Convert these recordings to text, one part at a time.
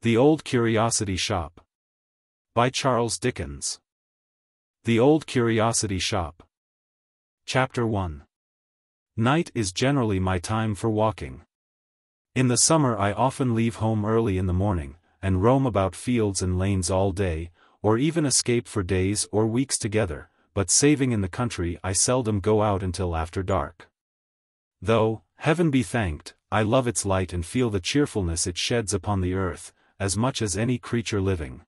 The Old Curiosity Shop. By Charles Dickens. The Old Curiosity Shop. Chapter 1. Night is generally my time for walking. In the summer I often leave home early in the morning, and roam about fields and lanes all day, or even escape for days or weeks together, but saving in the country I seldom go out until after dark. Though, heaven be thanked, I love its light and feel the cheerfulness it sheds upon the earth, as much as any creature living.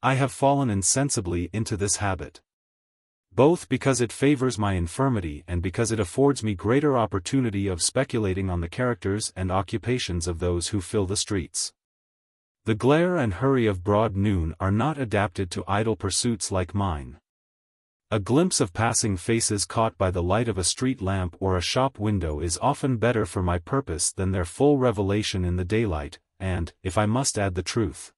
I have fallen insensibly into this habit. Both because it favors my infirmity and because it affords me greater opportunity of speculating on the characters and occupations of those who fill the streets. The glare and hurry of broad noon are not adapted to idle pursuits like mine. A glimpse of passing faces caught by the light of a street lamp or a shop window is often better for my purpose than their full revelation in the daylight, and, if I must add the truth,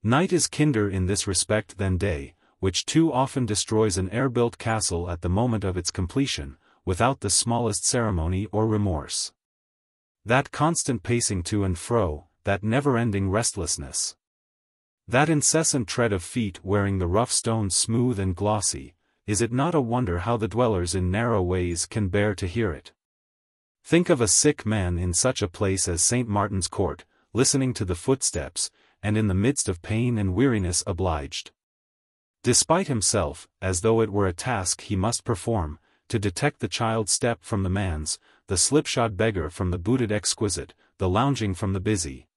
night is kinder in this respect than day, which too often destroys an air-built castle at the moment of its completion, without the smallest ceremony or remorse. That constant pacing to and fro, that never-ending restlessness, that incessant tread of feet wearing the rough stones smooth and glossy, is it not a wonder how the dwellers in narrow ways can bear to hear it? Think of a sick man in such a place as St. Martin's Court, listening to the footsteps, and in the midst of pain and weariness obliged, despite himself, as though it were a task he must perform, to detect the child's step from the man's, the slipshod beggar from the booted exquisite, the lounging from the busy,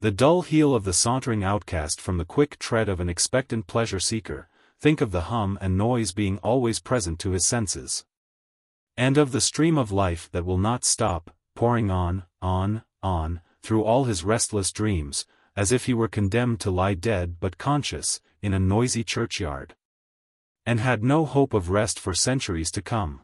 the dull heel of the sauntering outcast from the quick tread of an expectant pleasure-seeker. Think of the hum and noise being always present to his senses, and of the stream of life that will not stop, pouring on, through all his restless dreams, as if he were condemned to lie dead but conscious, in a noisy churchyard, and had no hope of rest for centuries to come.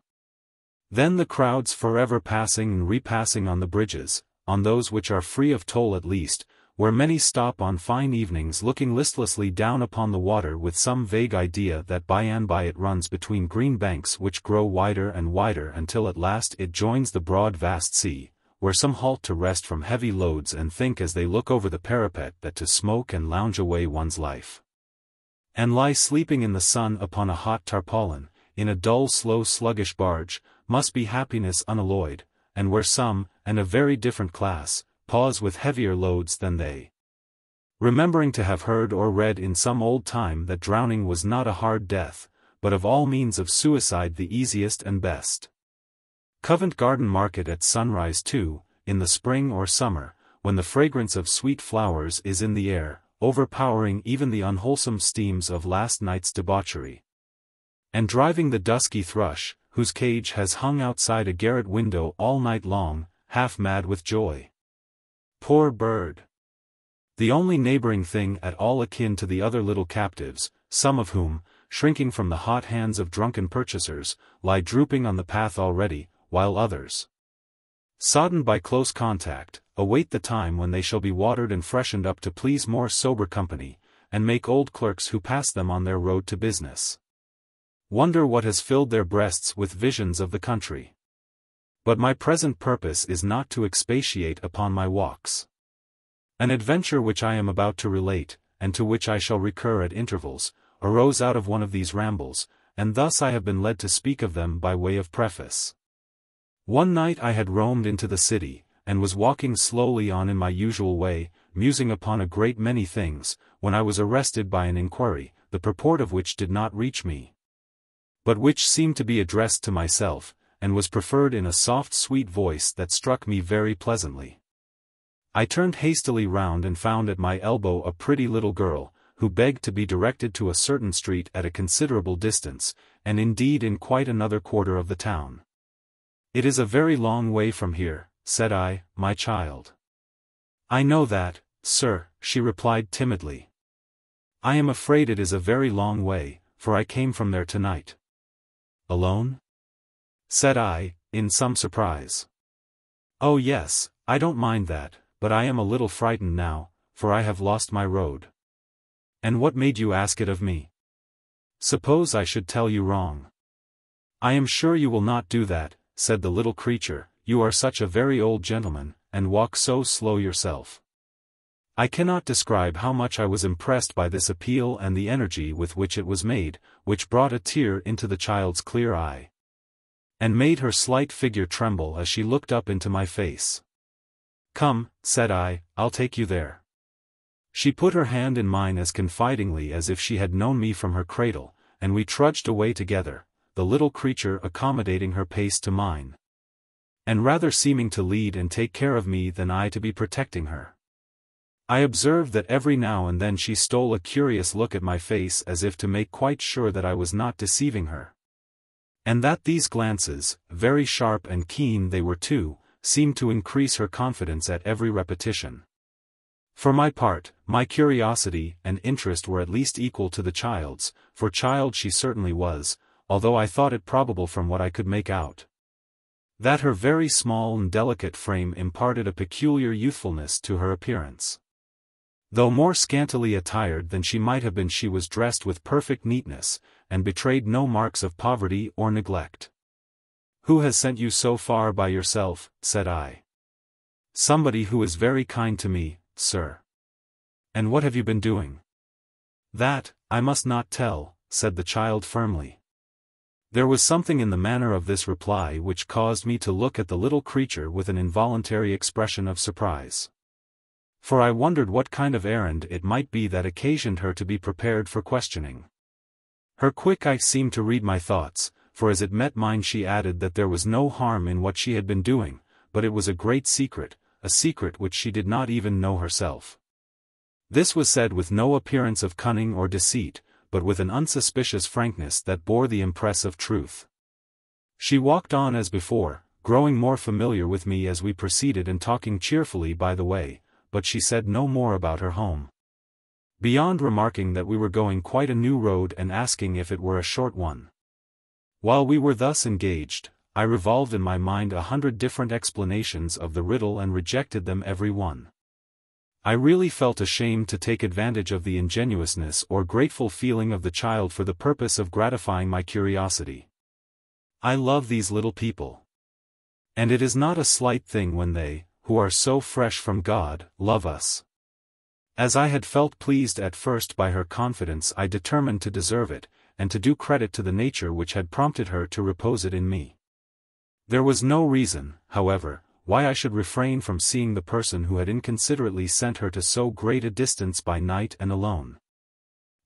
Then the crowds forever passing and repassing on the bridges, on those which are free of toll at least, where many stop on fine evenings looking listlessly down upon the water with some vague idea that by and by it runs between green banks which grow wider and wider until at last it joins the broad vast sea, where some halt to rest from heavy loads and think as they look over the parapet that to smoke and lounge away one's life, and lie sleeping in the sun upon a hot tarpaulin, in a dull slow sluggish barge, must be happiness unalloyed, and where some, and a very different class, pause with heavier loads than they, remembering to have heard or read in some old time that drowning was not a hard death, but of all means of suicide the easiest and best. Covent Garden Market at sunrise too, in the spring or summer, when the fragrance of sweet flowers is in the air, overpowering even the unwholesome steams of last night's debauchery, and driving the dusky thrush, whose cage has hung outside a garret window all night long, half mad with joy. Poor bird! The only neighboring thing at all akin to the other little captives, some of whom, shrinking from the hot hands of drunken purchasers, lie drooping on the path already, while others, soddened by close contact, await the time when they shall be watered and freshened up to please more sober company, and make old clerks who pass them on their road to business wonder what has filled their breasts with visions of the country. But my present purpose is not to expatiate upon my walks. An adventure which I am about to relate, and to which I shall recur at intervals, arose out of one of these rambles, and thus I have been led to speak of them by way of preface. One night I had roamed into the city, and was walking slowly on in my usual way, musing upon a great many things, when I was arrested by an inquiry, the purport of which did not reach me, but which seemed to be addressed to myself, and was preferred in a soft sweet voice that struck me very pleasantly. I turned hastily round and found at my elbow a pretty little girl, who begged to be directed to a certain street at a considerable distance, and indeed in quite another quarter of the town. "It is a very long way from here," said I, "my child." "I know that, sir," she replied timidly. "I am afraid it is a very long way, for I came from there tonight." "Alone?" said I, in some surprise. "Oh yes, I don't mind that, but I am a little frightened now, for I have lost my road." "And what made you ask it of me? Suppose I should tell you wrong?" "I am sure you will not do that," said the little creature, "you are such a very old gentleman, and walk so slow yourself." I cannot describe how much I was impressed by this appeal and the energy with which it was made, which brought a tear into the child's clear eye, and made her slight figure tremble as she looked up into my face. "Come," said I, "I'll take you there." She put her hand in mine as confidingly as if she had known me from her cradle, and we trudged away together, the little creature accommodating her pace to mine, and rather seeming to lead and take care of me than I to be protecting her. I observed that every now and then she stole a curious look at my face as if to make quite sure that I was not deceiving her, and that these glances, very sharp and keen they were too, seemed to increase her confidence at every repetition. For my part, my curiosity and interest were at least equal to the child's, for child she certainly was, although I thought it probable from what I could make out, that her very small and delicate frame imparted a peculiar youthfulness to her appearance. Though more scantily attired than she might have been, she was dressed with perfect neatness, and betrayed no marks of poverty or neglect. "Who has sent you so far by yourself?" said I. "Somebody who is very kind to me, sir." "And what have you been doing?" "That, I must not tell," said the child firmly. There was something in the manner of this reply which caused me to look at the little creature with an involuntary expression of surprise, for I wondered what kind of errand it might be that occasioned her to be prepared for questioning. Her quick eye seemed to read my thoughts, for as it met mine she added that there was no harm in what she had been doing, but it was a great secret, a secret which she did not even know herself. This was said with no appearance of cunning or deceit, but with an unsuspicious frankness that bore the impress of truth. She walked on as before, growing more familiar with me as we proceeded and talking cheerfully by the way, but she said no more about her home, beyond remarking that we were going quite a new road and asking if it were a short one. While we were thus engaged, I revolved in my mind 100 different explanations of the riddle and rejected them every one. I really felt ashamed to take advantage of the ingenuousness or grateful feeling of the child for the purpose of gratifying my curiosity. I love these little people, and it is not a slight thing when they, who are so fresh from God, love us. As I had felt pleased at first by her confidence, I determined to deserve it, and to do credit to the nature which had prompted her to repose it in me. There was no reason, however, why I should refrain from seeing the person who had inconsiderately sent her to so great a distance by night and alone.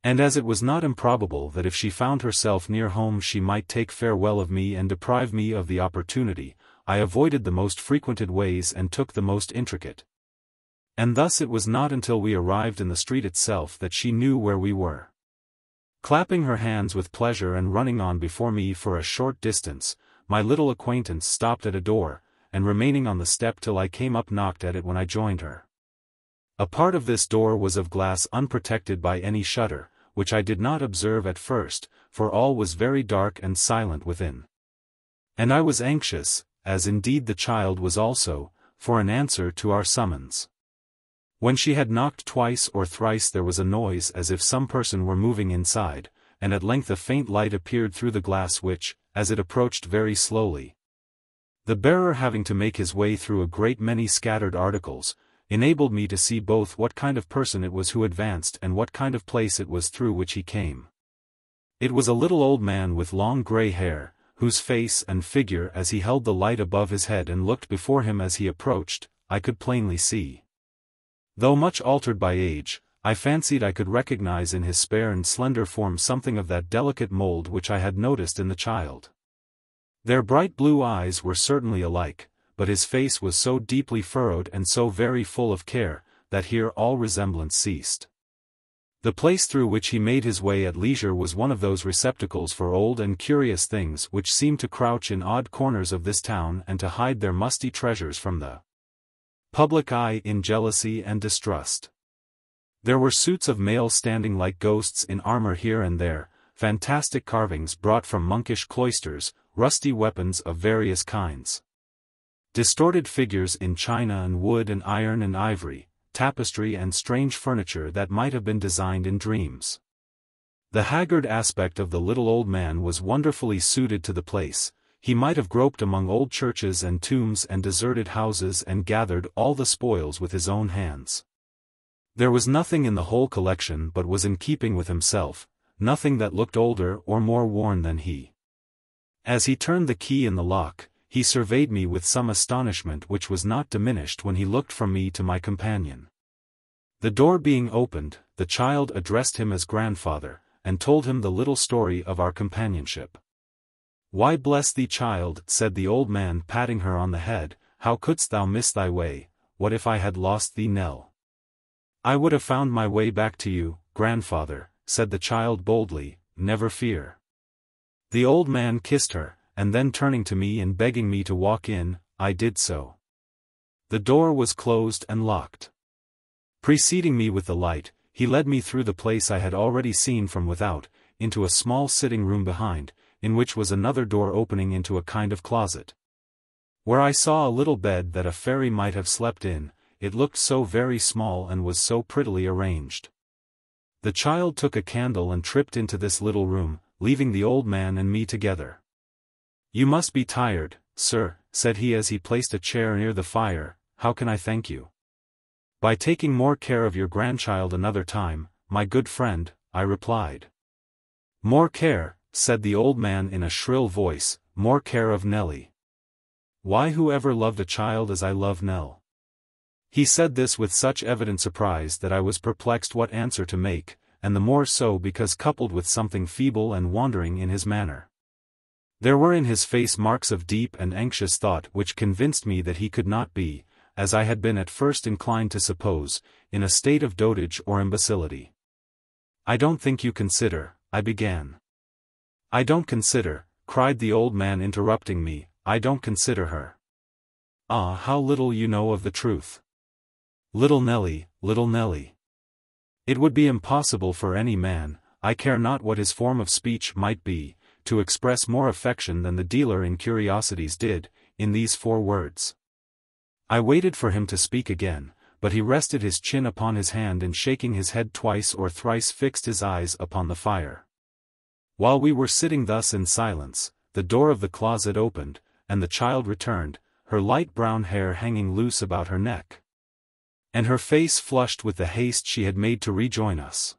And as it was not improbable that if she found herself near home she might take farewell of me and deprive me of the opportunity, I avoided the most frequented ways and took the most intricate. And thus it was not until we arrived in the street itself that she knew where we were. Clapping her hands with pleasure and running on before me for a short distance, my little acquaintance stopped at a door, and remaining on the step till I came up knocked at it when I joined her. A part of this door was of glass unprotected by any shutter, which I did not observe at first, for all was very dark and silent within. And I was anxious, as indeed the child was also, for an answer to our summons. When she had knocked twice or thrice there was a noise as if some person were moving inside, and at length a faint light appeared through the glass which, as it approached very slowly, the bearer having to make his way through a great many scattered articles, enabled me to see both what kind of person it was who advanced and what kind of place it was through which he came. It was a little old man with long grey hair, whose face and figure as he held the light above his head and looked before him as he approached, I could plainly see. Though much altered by age, I fancied I could recognize in his spare and slender form something of that delicate mold which I had noticed in the child. Their bright blue eyes were certainly alike, but his face was so deeply furrowed and so very full of care, that here all resemblance ceased. The place through which he made his way at leisure was one of those receptacles for old and curious things which seem to crouch in odd corners of this town and to hide their musty treasures from the public eye in jealousy and distrust. There were suits of mail standing like ghosts in armor here and there, fantastic carvings brought from monkish cloisters, rusty weapons of various kinds, distorted figures in china and wood and iron and ivory, tapestry and strange furniture that might have been designed in dreams. The haggard aspect of the little old man was wonderfully suited to the place. He might have groped among old churches and tombs and deserted houses and gathered all the spoils with his own hands. There was nothing in the whole collection but was in keeping with himself, nothing that looked older or more worn than he. As he turned the key in the lock, he surveyed me with some astonishment which was not diminished when he looked from me to my companion. The door being opened, the child addressed him as grandfather, and told him the little story of our companionship. "Why, bless thee, child," said the old man, patting her on the head, "how couldst thou miss thy way? What if I had lost thee, Nell?" "I would have found my way back to you, grandfather," said the child boldly, "never fear." The old man kissed her, and then turning to me and begging me to walk in, I did so. The door was closed and locked. Preceding me with the light, he led me through the place I had already seen from without, into a small sitting room behind, in which was another door opening into a kind of closet, where I saw a little bed that a fairy might have slept in. It looked so very small and was so prettily arranged. The child took a candle and tripped into this little room, leaving the old man and me together. "You must be tired, sir," said he as he placed a chair near the fire. "How can I thank you?" "By taking more care of your grandchild another time, my good friend," I replied. "More care," said the old man in a shrill voice, "more care of Nellie. Why, who ever loved a child as I love Nell?" He said this with such evident surprise that I was perplexed what answer to make, and the more so because coupled with something feeble and wandering in his manner. There were in his face marks of deep and anxious thought which convinced me that he could not be, as I had been at first inclined to suppose, in a state of dotage or imbecility. "I don't think you consider," I began. "I don't consider," cried the old man interrupting me, "I don't consider her. Ah, how little you know of the truth. Little Nellie, little Nellie. It would be impossible for any man, I care not what his form of speech might be, to express more affection than the dealer in curiosities did, in these 4 words." I waited for him to speak again, but he rested his chin upon his hand and shaking his head twice or thrice fixed his eyes upon the fire. While we were sitting thus in silence, the door of the closet opened, and the child returned, her light brown hair hanging loose about her neck, and her face flushed with the haste she had made to rejoin us.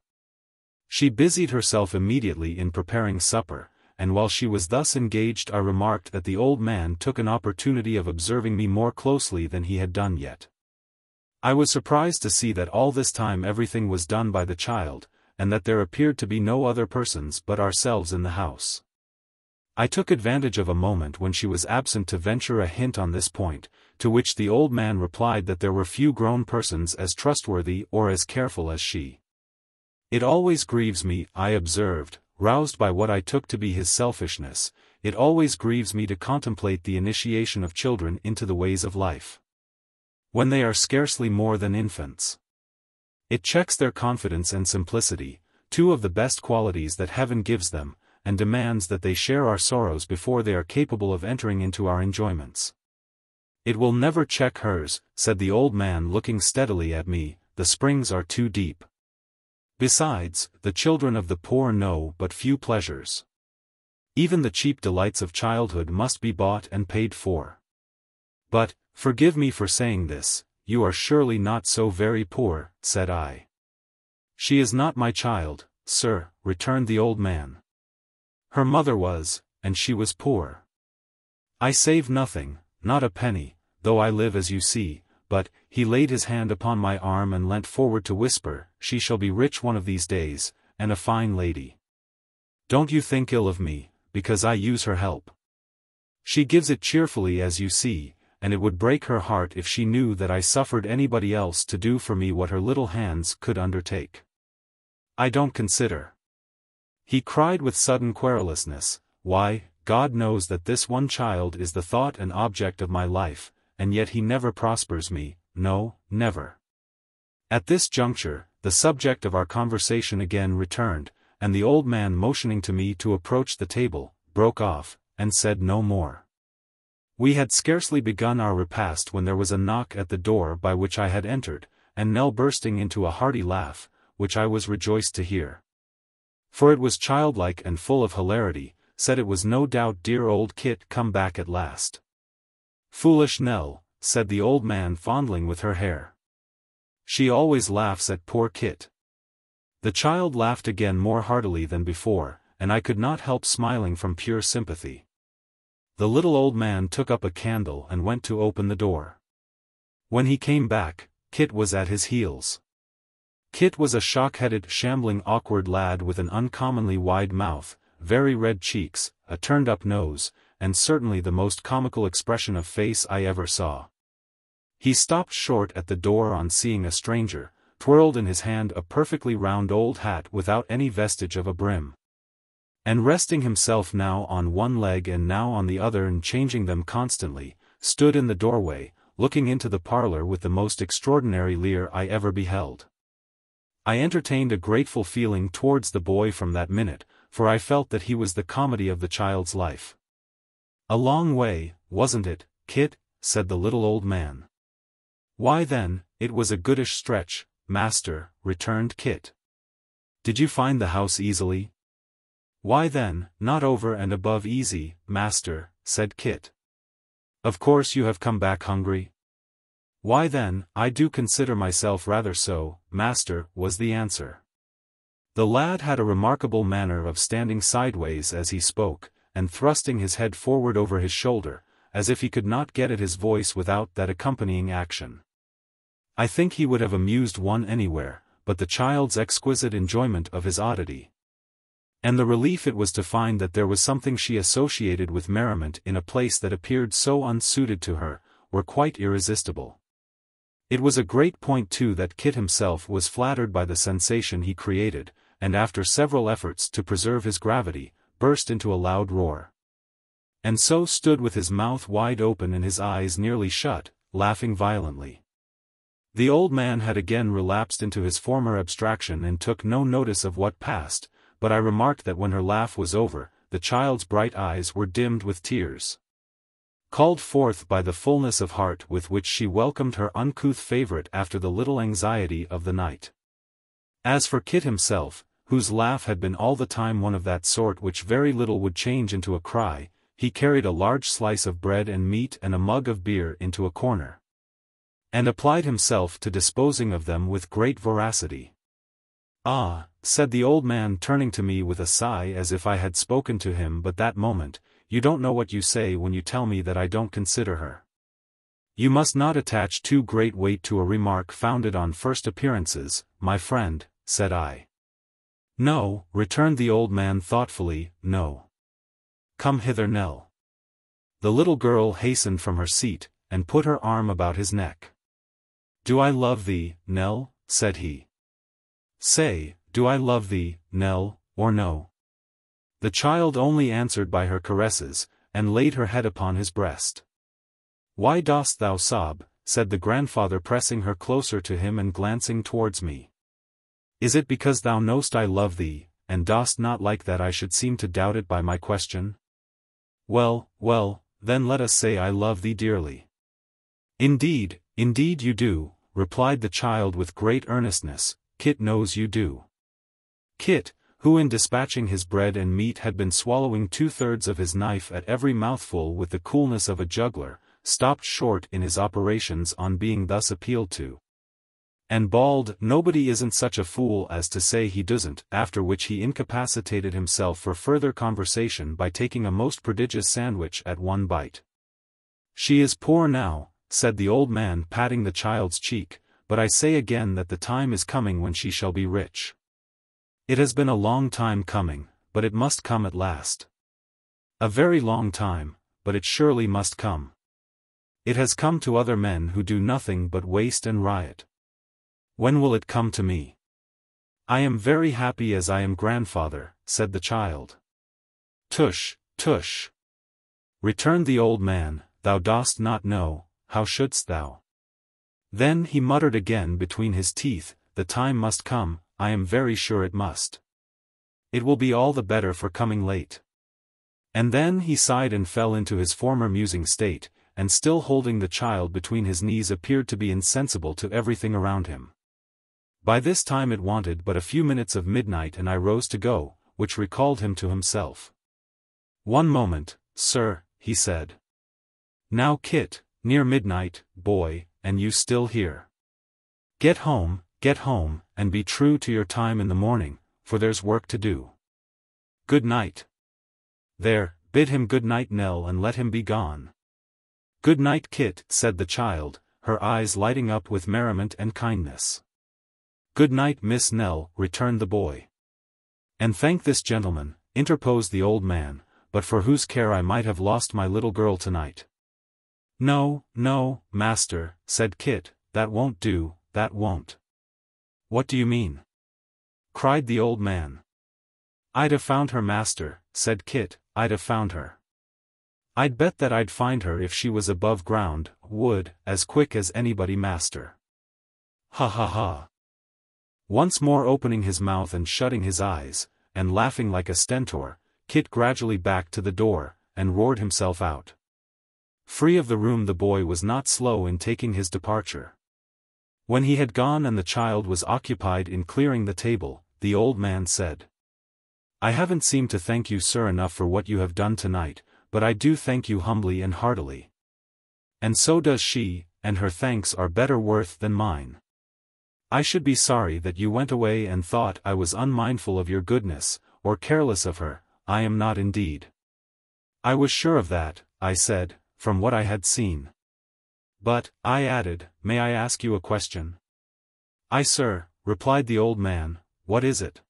She busied herself immediately in preparing supper, and while she was thus engaged I remarked that the old man took an opportunity of observing me more closely than he had done yet. I was surprised to see that all this time everything was done by the child, and that there appeared to be no other persons but ourselves in the house. I took advantage of a moment when she was absent to venture a hint on this point, to which the old man replied that there were few grown persons as trustworthy or as careful as she. "It always grieves me," I observed, roused by what I took to be his selfishness, "it always grieves me to contemplate the initiation of children into the ways of life, when they are scarcely more than infants. It checks their confidence and simplicity, 2 of the best qualities that heaven gives them, and demands that they share our sorrows before they are capable of entering into our enjoyments." "It will never check hers," said the old man looking steadily at me, "the springs are too deep. Besides, the children of the poor know but few pleasures. Even the cheap delights of childhood must be bought and paid for. But, forgive me for saying this, you are surely not so very poor," said I. "She is not my child, sir," returned the old man. "Her mother was, and she was poor. I save nothing, not a penny, though I live as you see, but," he laid his hand upon my arm and leant forward to whisper, "she shall be rich one of these days, and a fine lady. Don't you think ill of me, because I use her help. She gives it cheerfully as you see, and it would break her heart if she knew that I suffered anybody else to do for me what her little hands could undertake. I don't consider," he cried with sudden querulousness, "why, God knows that this one child is the thought and object of my life, and yet he never prospers me, no, never." At this juncture, the subject of our conversation again returned, and the old man motioning to me to approach the table, broke off, and said no more. We had scarcely begun our repast when there was a knock at the door by which I had entered, and Nell bursting into a hearty laugh, which I was rejoiced to hear. For it was childlike and full of hilarity, said it was no doubt dear old Kit come back at last. "Foolish Nell," said the old man fondling with her hair. She always laughs at poor Kit." The child laughed again more heartily than before, and I could not help smiling from pure sympathy. The little old man took up a candle and went to open the door. When he came back, Kit was at his heels. Kit was a shock-headed, shambling, awkward lad with an uncommonly wide mouth, very red cheeks, a turned-up nose, and certainly the most comical expression of face I ever saw. He stopped short at the door on seeing a stranger, twirled in his hand a perfectly round old hat without any vestige of a brim, and resting himself now on one leg and now on the other and changing them constantly, stood in the doorway, looking into the parlor with the most extraordinary leer I ever beheld. I entertained a grateful feeling towards the boy from that minute, for I felt that he was the comedy of the child's life. "A long way, wasn't it, Kit?" said the little old man. "Why then, it was a goodish stretch, master," returned Kit. "Did you find the house easily?" "Why then, not over and above easy, master," said Kit. "Of course you have come back hungry?" "Why then, I do consider myself rather so, master," was the answer. The lad had a remarkable manner of standing sideways as he spoke, and thrusting his head forward over his shoulder, as if he could not get at his voice without that accompanying action. I think he would have amused one anywhere, but the child's exquisite enjoyment of his oddity, and the relief it was to find that there was something she associated with merriment in a place that appeared so unsuited to her, were quite irresistible. It was a great point too that Kit himself was flattered by the sensation he created, and after several efforts to preserve his gravity, burst into a loud roar, and so stood with his mouth wide open and his eyes nearly shut, laughing violently. The old man had again relapsed into his former abstraction and took no notice of what passed, but I remarked that when her laugh was over, the child's bright eyes were dimmed with tears, called forth by the fullness of heart with which she welcomed her uncouth favorite after the little anxiety of the night. As for Kit himself, whose laugh had been all the time one of that sort which very little would change into a cry, he carried a large slice of bread and meat and a mug of beer into a corner, and applied himself to disposing of them with great voracity. "Ah," said the old man turning to me with a sigh as if I had spoken to him but that moment, "you don't know what you say when you tell me that I don't consider her." "You must not attach too great weight to a remark founded on first appearances, my friend," said I. "No," returned the old man thoughtfully, "no. Come hither, Nell." The little girl hastened from her seat, and put her arm about his neck. "Do I love thee, Nell?" said he. "Say, do I love thee, Nell, or no?" The child only answered by her caresses, and laid her head upon his breast. "Why dost thou sob?" said the grandfather, pressing her closer to him and glancing towards me. "Is it because thou knowst I love thee, and dost not like that I should seem to doubt it by my question? Well, well, then let us say I love thee dearly." "Indeed, indeed you do," replied the child with great earnestness. "Kit knows you do." Kit, who in dispatching his bread and meat had been swallowing 2/3 of his knife at every mouthful with the coolness of a juggler, stopped short in his operations on being thus appealed to, and bawled, "Nobody isn't such a fool as to say he doesn't," after which he incapacitated himself for further conversation by taking a most prodigious sandwich at one bite. "She is poor now," said the old man patting the child's cheek, "but I say again that the time is coming when she shall be rich. It has been a long time coming, but it must come at last. A very long time, but it surely must come. It has come to other men who do nothing but waste and riot. When will it come to me? I am very happy as I am grandfather," said the child. "Tush, tush," returned the old man, "thou dost not know, how shouldst thou?" Then he muttered again between his teeth, "The time must come, I am very sure it must. It will be all the better for coming late." And then he sighed and fell into his former musing state, and still holding the child between his knees appeared to be insensible to everything around him. By this time it wanted but a few minutes of midnight and I rose to go, which recalled him to himself. "One moment, sir," he said. "Now Kit, near midnight, boy, and you still here. Get home, and be true to your time in the morning, for there's work to do. Good night. There, bid him good night, Nell, and let him be gone. Good night, Kit, said the child, her eyes lighting up with merriment and kindness. Good night, Miss Nell, returned the boy. And thank this gentleman, interposed the old man, but for whose care I might have lost my little girl tonight. No, no, master, said Kit, that won't do, that won't. What do you mean? Cried the old man. I'd have found her, master, said Kit, I'd have found her. I'd bet that I'd find her if she was above ground, would, as quick as anybody, master. Ha ha ha. Once more opening his mouth and shutting his eyes, and laughing like a stentor, Kit gradually backed to the door, and roared himself out. Free of the room, the boy was not slow in taking his departure. When he had gone and the child was occupied in clearing the table, the old man said, I haven't seemed to thank you, sir, enough for what you have done tonight, but I do thank you humbly and heartily. And so does she, and her thanks are better worth than mine. I should be sorry that you went away and thought I was unmindful of your goodness, or careless of her. I am not indeed. I was sure of that, I said, from what I had seen. But, I added, may I ask you a question? Aye, sir, replied the old man, what is it?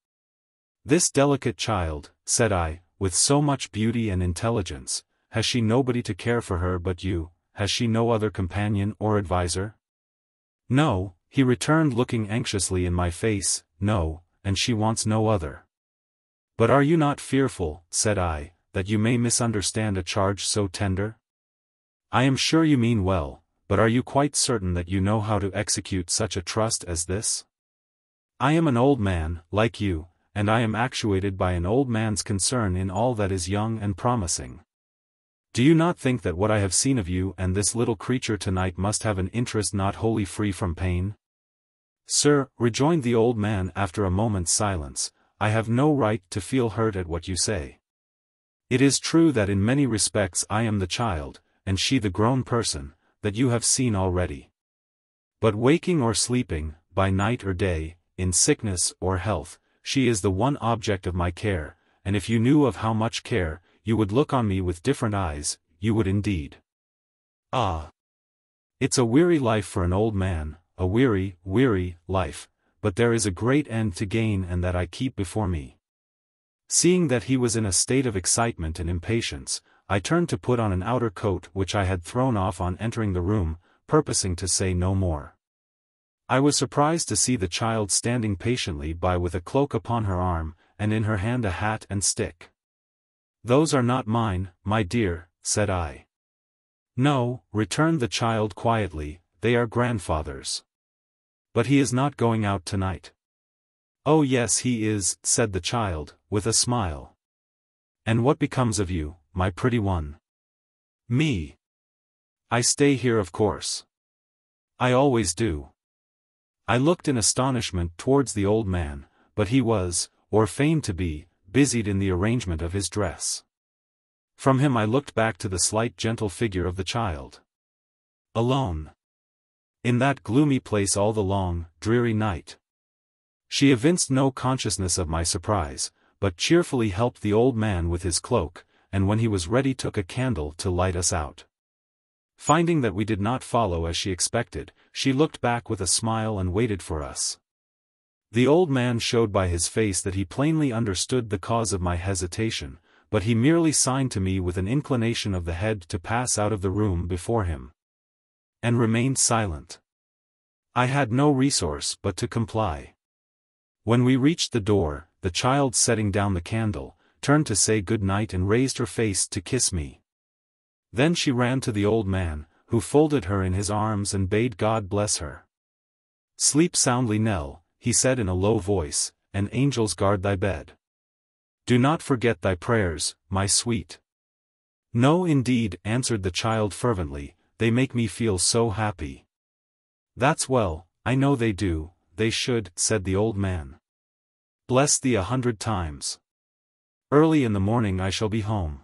This delicate child, said I, with so much beauty and intelligence, has she nobody to care for her but you, has she no other companion or adviser? No, he returned, looking anxiously in my face, no, and she wants no other. But are you not fearful, said I, that you may misunderstand a charge so tender? I am sure you mean well, but are you quite certain that you know how to execute such a trust as this? I am an old man, like you, and I am actuated by an old man's concern in all that is young and promising. Do you not think that what I have seen of you and this little creature tonight must have an interest not wholly free from pain? Sir, rejoined the old man after a moment's silence, I have no right to feel hurt at what you say. It is true that in many respects I am the child, and she the grown person, that you have seen already. But waking or sleeping, by night or day, in sickness or health, she is the one object of my care, and if you knew of how much care, you would look on me with different eyes, you would indeed. Ah! It's a weary life for an old man, a weary, weary life, but there is a great end to gain and that I keep before me. Seeing that he was in a state of excitement and impatience, I turned to put on an outer coat which I had thrown off on entering the room, purposing to say no more. I was surprised to see the child standing patiently by with a cloak upon her arm, and in her hand a hat and stick. Those are not mine, my dear, said I. No, returned the child quietly, they are grandfather's. But he is not going out tonight. Oh yes he is, said the child, with a smile. And what becomes of you, my pretty one? Me. I stay here, of course. I always do. I looked in astonishment towards the old man, but he was, or feigned to be, busied in the arrangement of his dress. From him I looked back to the slight gentle figure of the child. Alone. In that gloomy place all the long, dreary night. She evinced no consciousness of my surprise, but cheerfully helped the old man with his cloak, and when he was ready took a candle to light us out. Finding that we did not follow as she expected, she looked back with a smile and waited for us. The old man showed by his face that he plainly understood the cause of my hesitation, but he merely signed to me with an inclination of the head to pass out of the room before him. And remained silent. I had no resource but to comply. When we reached the door, the child, setting down the candle, turned to say good night and raised her face to kiss me. Then she ran to the old man, who folded her in his arms and bade God bless her. Sleep soundly, Nell, he said in a low voice, and angels guard thy bed. Do not forget thy prayers, my sweet. No indeed, answered the child fervently, they make me feel so happy. That's well, I know they do, they should, said the old man. Bless thee 100 times. Early in the morning I shall be home.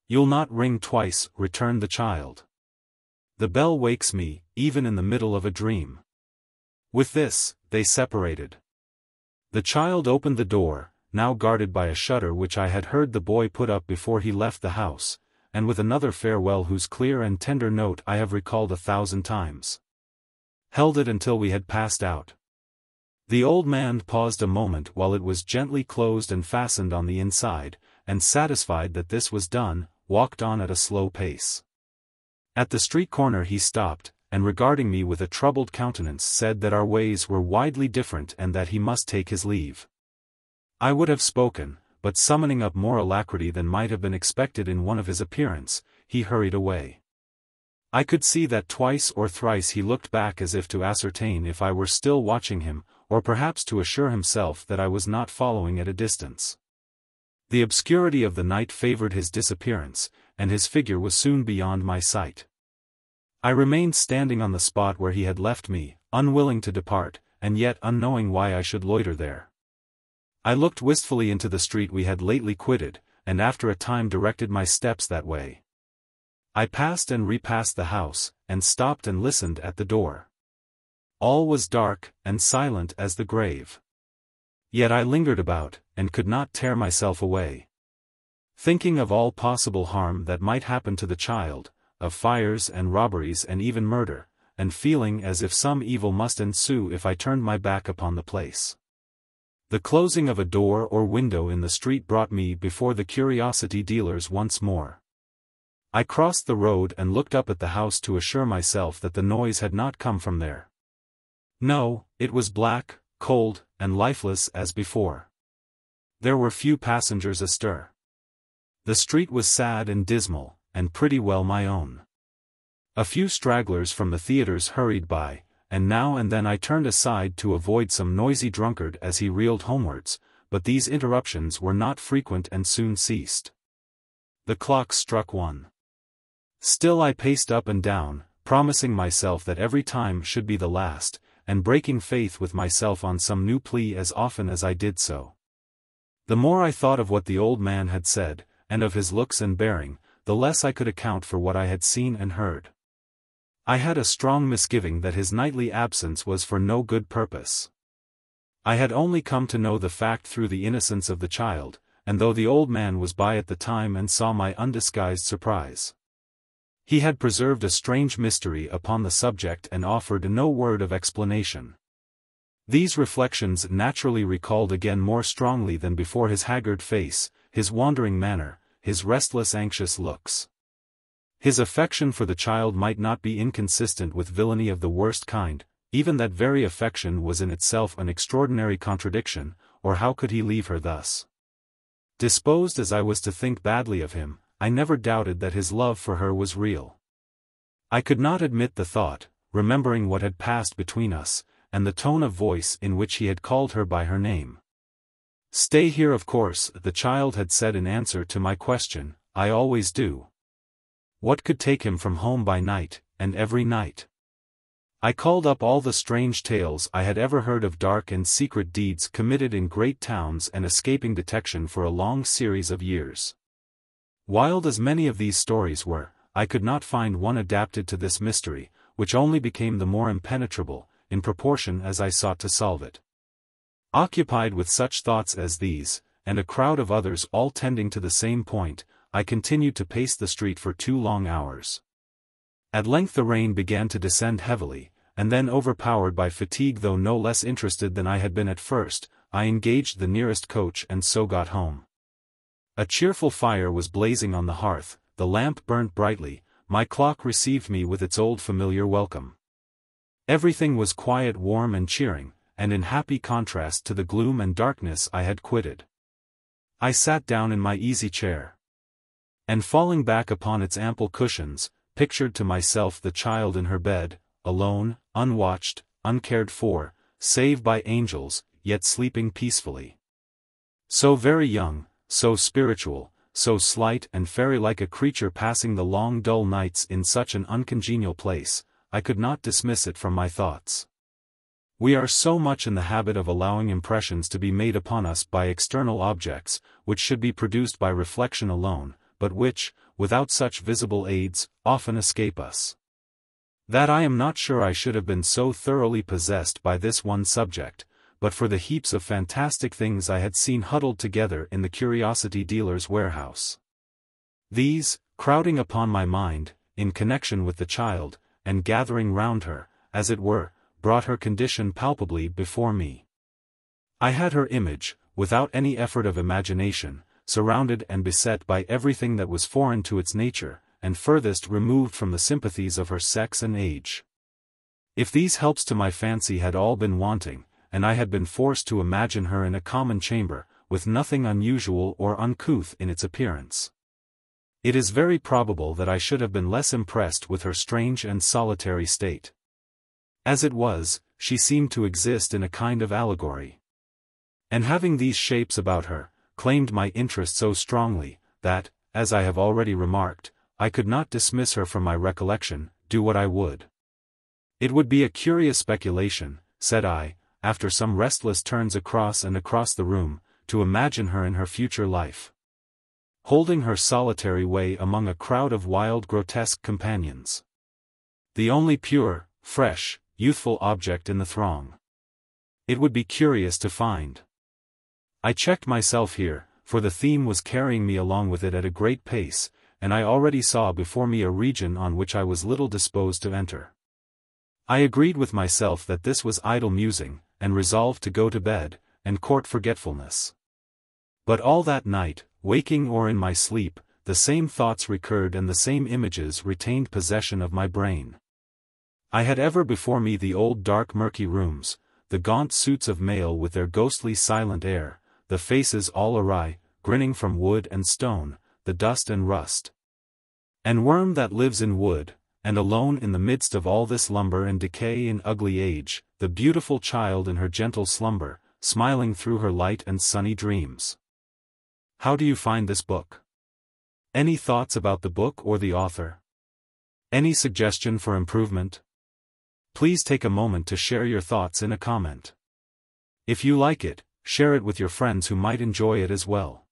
You'll not ring twice, returned the child. The bell wakes me, even in the middle of a dream. With this, they separated. The child opened the door, now guarded by a shutter which I had heard the boy put up before he left the house, and with another farewell whose clear and tender note I have recalled 1,000 times. Held it until we had passed out. The old man paused a moment while it was gently closed and fastened on the inside, and satisfied that this was done, walked on at a slow pace. At the street corner he stopped, and regarding me with a troubled countenance said that our ways were widely different and that he must take his leave. I would have spoken, but summoning up more alacrity than might have been expected in one of his appearance, he hurried away. I could see that twice or thrice he looked back as if to ascertain if I were still watching him, or perhaps to assure himself that I was not following at a distance. The obscurity of the night favored his disappearance, and his figure was soon beyond my sight. I remained standing on the spot where he had left me, unwilling to depart, and yet unknowing why I should loiter there. I looked wistfully into the street we had lately quitted, and after a time directed my steps that way. I passed and repassed the house, and stopped and listened at the door. All was dark, and silent as the grave. Yet I lingered about, and could not tear myself away. Thinking of all possible harm that might happen to the child, of fires and robberies and even murder, and feeling as if some evil must ensue if I turned my back upon the place. The closing of a door or window in the street brought me before the curiosity dealers once more. I crossed the road and looked up at the house to assure myself that the noise had not come from there. No, it was black, cold, and lifeless as before. There were few passengers astir. The street was sad and dismal, and pretty well my own. A few stragglers from the theatres hurried by, and now and then I turned aside to avoid some noisy drunkard as he reeled homewards, but these interruptions were not frequent and soon ceased. The clock struck 1. Still I paced up and down, promising myself that every time should be the last, and breaking faith with myself on some new plea as often as I did so. The more I thought of what the old man had said, and of his looks and bearing, the less I could account for what I had seen and heard. I had a strong misgiving that his nightly absence was for no good purpose. I had only come to know the fact through the innocence of the child, and though the old man was by at the time and saw my undisguised surprise. He had preserved a strange mystery upon the subject and offered no word of explanation. These reflections naturally recalled again more strongly than before his haggard face, his wandering manner, his restless anxious looks. His affection for the child might not be inconsistent with villainy of the worst kind, even that very affection was in itself an extraordinary contradiction, or how could he leave her thus? Disposed as I was to think badly of him, I never doubted that his love for her was real. I could not admit the thought, remembering what had passed between us, and the tone of voice in which he had called her by her name. "Stay here, of course," the child had said in answer to my question. "I always do." What could take him from home by night, and every night? I called up all the strange tales I had ever heard of dark and secret deeds committed in great towns and escaping detection for a long series of years. Wild as many of these stories were, I could not find one adapted to this mystery, which only became the more impenetrable, in proportion as I sought to solve it. Occupied with such thoughts as these, and a crowd of others all tending to the same point, I continued to pace the street for 2 long hours. At length the rain began to descend heavily, and then overpowered by fatigue though no less interested than I had been at first, I engaged the nearest coach and so got home. A cheerful fire was blazing on the hearth, the lamp burnt brightly, my clock received me with its old familiar welcome. Everything was quiet, warm and cheering, and in happy contrast to the gloom and darkness I had quitted. I sat down in my easy chair, and falling back upon its ample cushions, pictured to myself the child in her bed, alone, unwatched, uncared for, save by angels, yet sleeping peacefully. So very young, so spiritual, so slight and fairy-like a creature passing the long dull nights in such an uncongenial place, I could not dismiss it from my thoughts. We are so much in the habit of allowing impressions to be made upon us by external objects, which should be produced by reflection alone, but which, without such visible aids, often escape us. That I am not sure I should have been so thoroughly possessed by this one subject, but for the heaps of fantastic things I had seen huddled together in the curiosity dealer's warehouse. These, crowding upon my mind, in connection with the child, and gathering round her, as it were, brought her condition palpably before me. I had her image, without any effort of imagination, surrounded and beset by everything that was foreign to its nature, and furthest removed from the sympathies of her sex and age. If these helps to my fancy had all been wanting, and I had been forced to imagine her in a common chamber, with nothing unusual or uncouth in its appearance, it is very probable that I should have been less impressed with her strange and solitary state. As it was, she seemed to exist in a kind of allegory. And having these shapes about her, claimed my interest so strongly, that, as I have already remarked, I could not dismiss her from my recollection, do what I would. It would be a curious speculation, said I, after some restless turns across and across the room, to imagine her in her future life, holding her solitary way among a crowd of wild grotesque companions. The only pure, fresh, youthful object in the throng. It would be curious to find. I checked myself here, for the theme was carrying me along with it at a great pace, and I already saw before me a region on which I was little disposed to enter. I agreed with myself that this was idle musing, and resolved to go to bed, and court forgetfulness. But all that night, waking or in my sleep, the same thoughts recurred and the same images retained possession of my brain. I had ever before me the old dark murky rooms, the gaunt suits of mail with their ghostly silent air, the faces all awry, grinning from wood and stone, the dust and rust and worm that lives in wood, and alone in the midst of all this lumber and decay and ugly age, the beautiful child in her gentle slumber, smiling through her light and sunny dreams. How do you find this book? Any thoughts about the book or the author? Any suggestion for improvement? Please take a moment to share your thoughts in a comment. If you like it, share it with your friends who might enjoy it as well.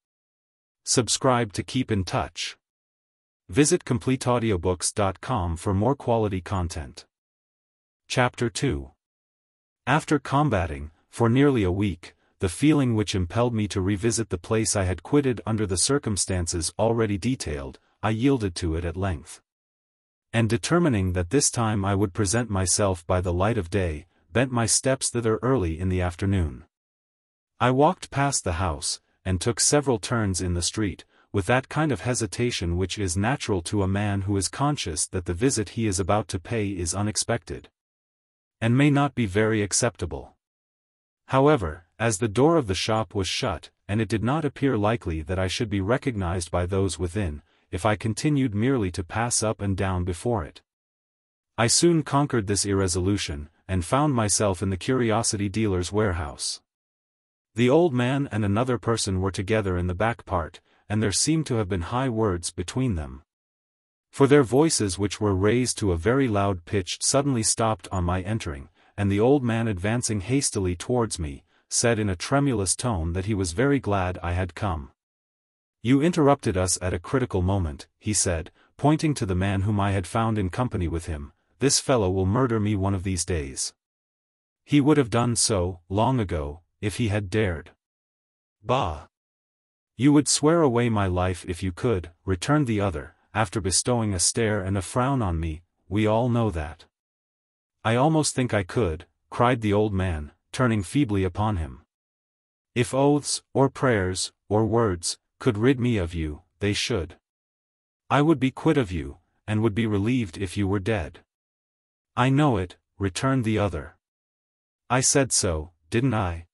Subscribe to keep in touch. Visit CompleteAudiobooks.com for more quality content. Chapter 2. After combating, for nearly a week, the feeling which impelled me to revisit the place I had quitted under the circumstances already detailed, I yielded to it at length. And determining that this time I would present myself by the light of day, bent my steps thither early in the afternoon. I walked past the house, and took several turns in the street, with that kind of hesitation which is natural to a man who is conscious that the visit he is about to pay is unexpected, and may not be very acceptable. However, as the door of the shop was shut, and it did not appear likely that I should be recognized by those within, if I continued merely to pass up and down before it, I soon conquered this irresolution, and found myself in the curiosity dealer's warehouse. The old man and another person were together in the back part, and there seemed to have been high words between them. For their voices, which were raised to a very loud pitch, suddenly stopped on my entering, and the old man, advancing hastily towards me, said in a tremulous tone that he was very glad I had come. "You interrupted us at a critical moment," he said, pointing to the man whom I had found in company with him. "This fellow will murder me one of these days. He would have done so, long ago, if he had dared." "Bah! You would swear away my life if you could," returned the other, after bestowing a stare and a frown on me. "We all know that." "I almost think I could," cried the old man, turning feebly upon him. "If oaths, or prayers, or words, could rid me of you, they should. I would be quit of you, and would be relieved if you were dead." "I know it," returned the other. "I said so, didn't I?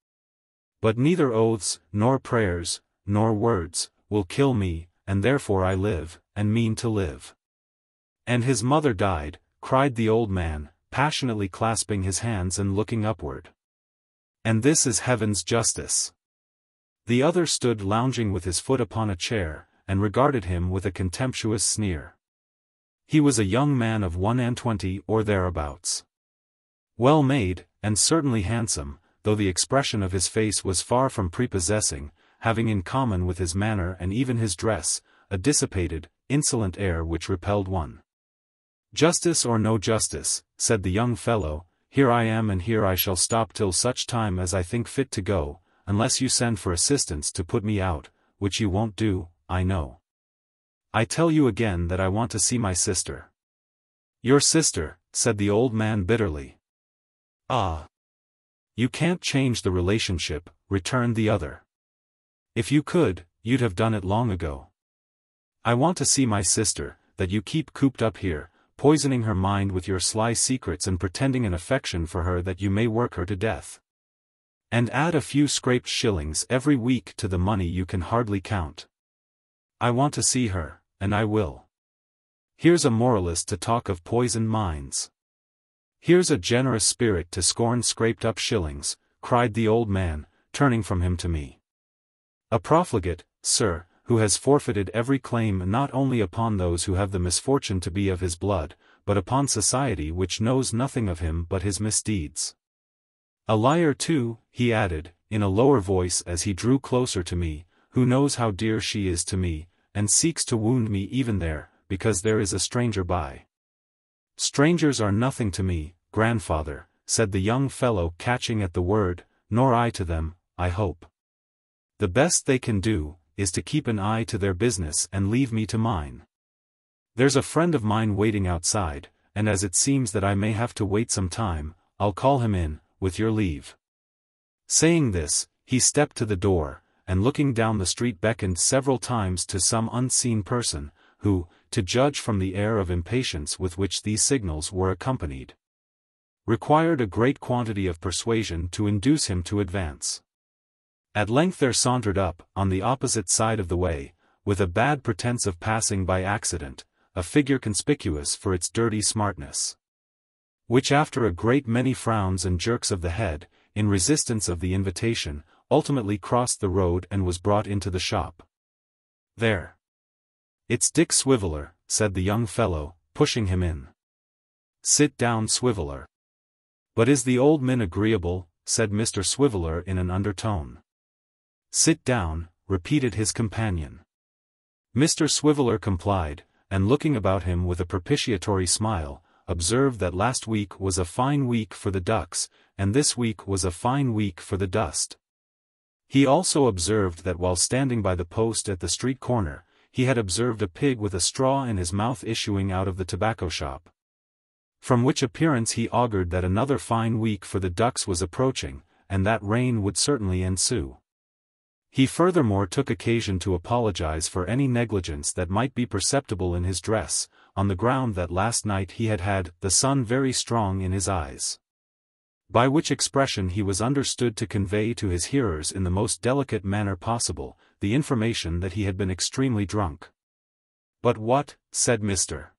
But neither oaths, nor prayers, nor words, will kill me, and therefore I live, and mean to live." "And his mother died," cried the old man, passionately clasping his hands and looking upward. "And this is heaven's justice." The other stood lounging with his foot upon a chair, and regarded him with a contemptuous sneer. He was a young man of 21 or thereabouts. Well made, and certainly handsome, though the expression of his face was far from prepossessing, having in common with his manner and even his dress, a dissipated, insolent air which repelled one. "Justice or no justice," said the young fellow, "here I am and here I shall stop till such time as I think fit to go, unless you send for assistance to put me out, which you won't do, I know. I tell you again that I want to see my sister." "Your sister," said the old man bitterly. "Ah! You can't change the relationship," returned the other. "If you could, you'd have done it long ago. I want to see my sister, that you keep cooped up here, poisoning her mind with your sly secrets and pretending an affection for her that you may work her to death. And add a few scraped shillings every week to the money you can hardly count. I want to see her, and I will. Here's a moralist to talk of poisoned minds. Here's a generous spirit to scorn scraped-up shillings," cried the old man, turning from him to me. "A profligate, sir, who has forfeited every claim not only upon those who have the misfortune to be of his blood, but upon society which knows nothing of him but his misdeeds. A liar too," he added, in a lower voice as he drew closer to me, "who knows how dear she is to me, and seeks to wound me even there, because there is a stranger by." "Strangers are nothing to me, grandfather," said the young fellow catching at the word, "nor I to them, I hope. The best they can do, is to keep an eye to their business and leave me to mine. There's a friend of mine waiting outside, and as it seems that I may have to wait some time, I'll call him in, with your leave." Saying this, he stepped to the door, and looking down the street beckoned several times to some unseen person, who, to judge from the air of impatience with which these signals were accompanied, required a great quantity of persuasion to induce him to advance. At length there sauntered up, on the opposite side of the way, with a bad pretence of passing by accident, a figure conspicuous for its dirty smartness, which after a great many frowns and jerks of the head, in resistance of the invitation, ultimately crossed the road and was brought into the shop. "There. It's Dick Swiveller," said the young fellow, pushing him in. "Sit down, Swiveller." "But is the old man agreeable?" said Mr. Swiveller in an undertone. "Sit down," repeated his companion. Mr. Swiveller complied, and looking about him with a propitiatory smile, observed that last week was a fine week for the ducks, and this week was a fine week for the dust. He also observed that while standing by the post at the street corner, he had observed a pig with a straw in his mouth issuing out of the tobacco shop. From which appearance he augured that another fine week for the ducks was approaching, and that rain would certainly ensue. He furthermore took occasion to apologize for any negligence that might be perceptible in his dress, on the ground that last night he had had the sun very strong in his eyes. By which expression he was understood to convey to his hearers in the most delicate manner possible, the information that he had been extremely drunk. "But what," said Mr.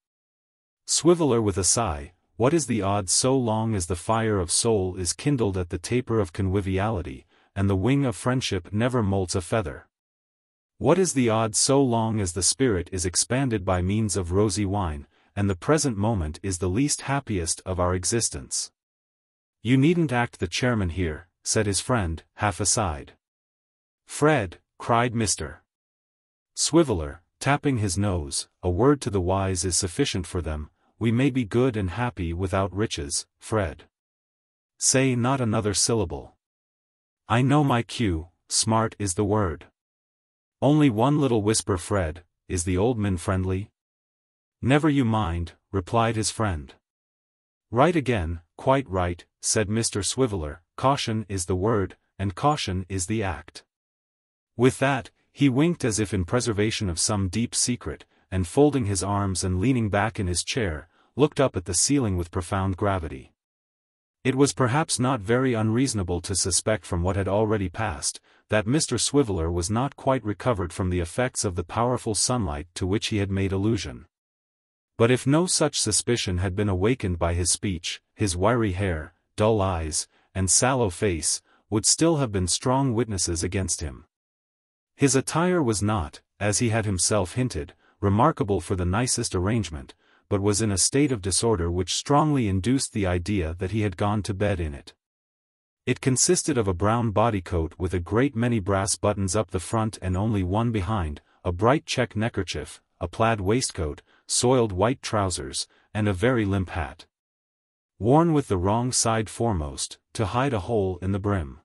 Swiveller with a sigh, "what is the odds so long as the fire of soul is kindled at the taper of conviviality, and the wing of friendship never molts a feather? What is the odds so long as the spirit is expanded by means of rosy wine, and the present moment is the least happiest of our existence?" "You needn't act the chairman here," said his friend, half aside. "Fred," cried Mr. Swiveller, tapping his nose, "a word to the wise is sufficient for them. We may be good and happy without riches, Fred. Say not another syllable. I know my cue, smart is the word. Only one little whisper, Fred, is the old man friendly?" "Never you mind," replied his friend. "Right again, quite right," said Mr. Swiveller, "caution is the word, and caution is the act." With that, he winked as if in preservation of some deep secret, and folding his arms and leaning back in his chair, looked up at the ceiling with profound gravity. It was perhaps not very unreasonable to suspect from what had already passed, that Mr. Swiveller was not quite recovered from the effects of the powerful sunlight to which he had made allusion. But if no such suspicion had been awakened by his speech, his wiry hair, dull eyes, and sallow face, would still have been strong witnesses against him. His attire was not, as he had himself hinted, remarkable for the nicest arrangement, but was in a state of disorder which strongly induced the idea that he had gone to bed in it. It consisted of a brown bodycoat with a great many brass buttons up the front and only one behind, a bright check neckerchief, a plaid waistcoat, soiled white trousers, and a very limp hat. Worn with the wrong side foremost, to hide a hole in the brim.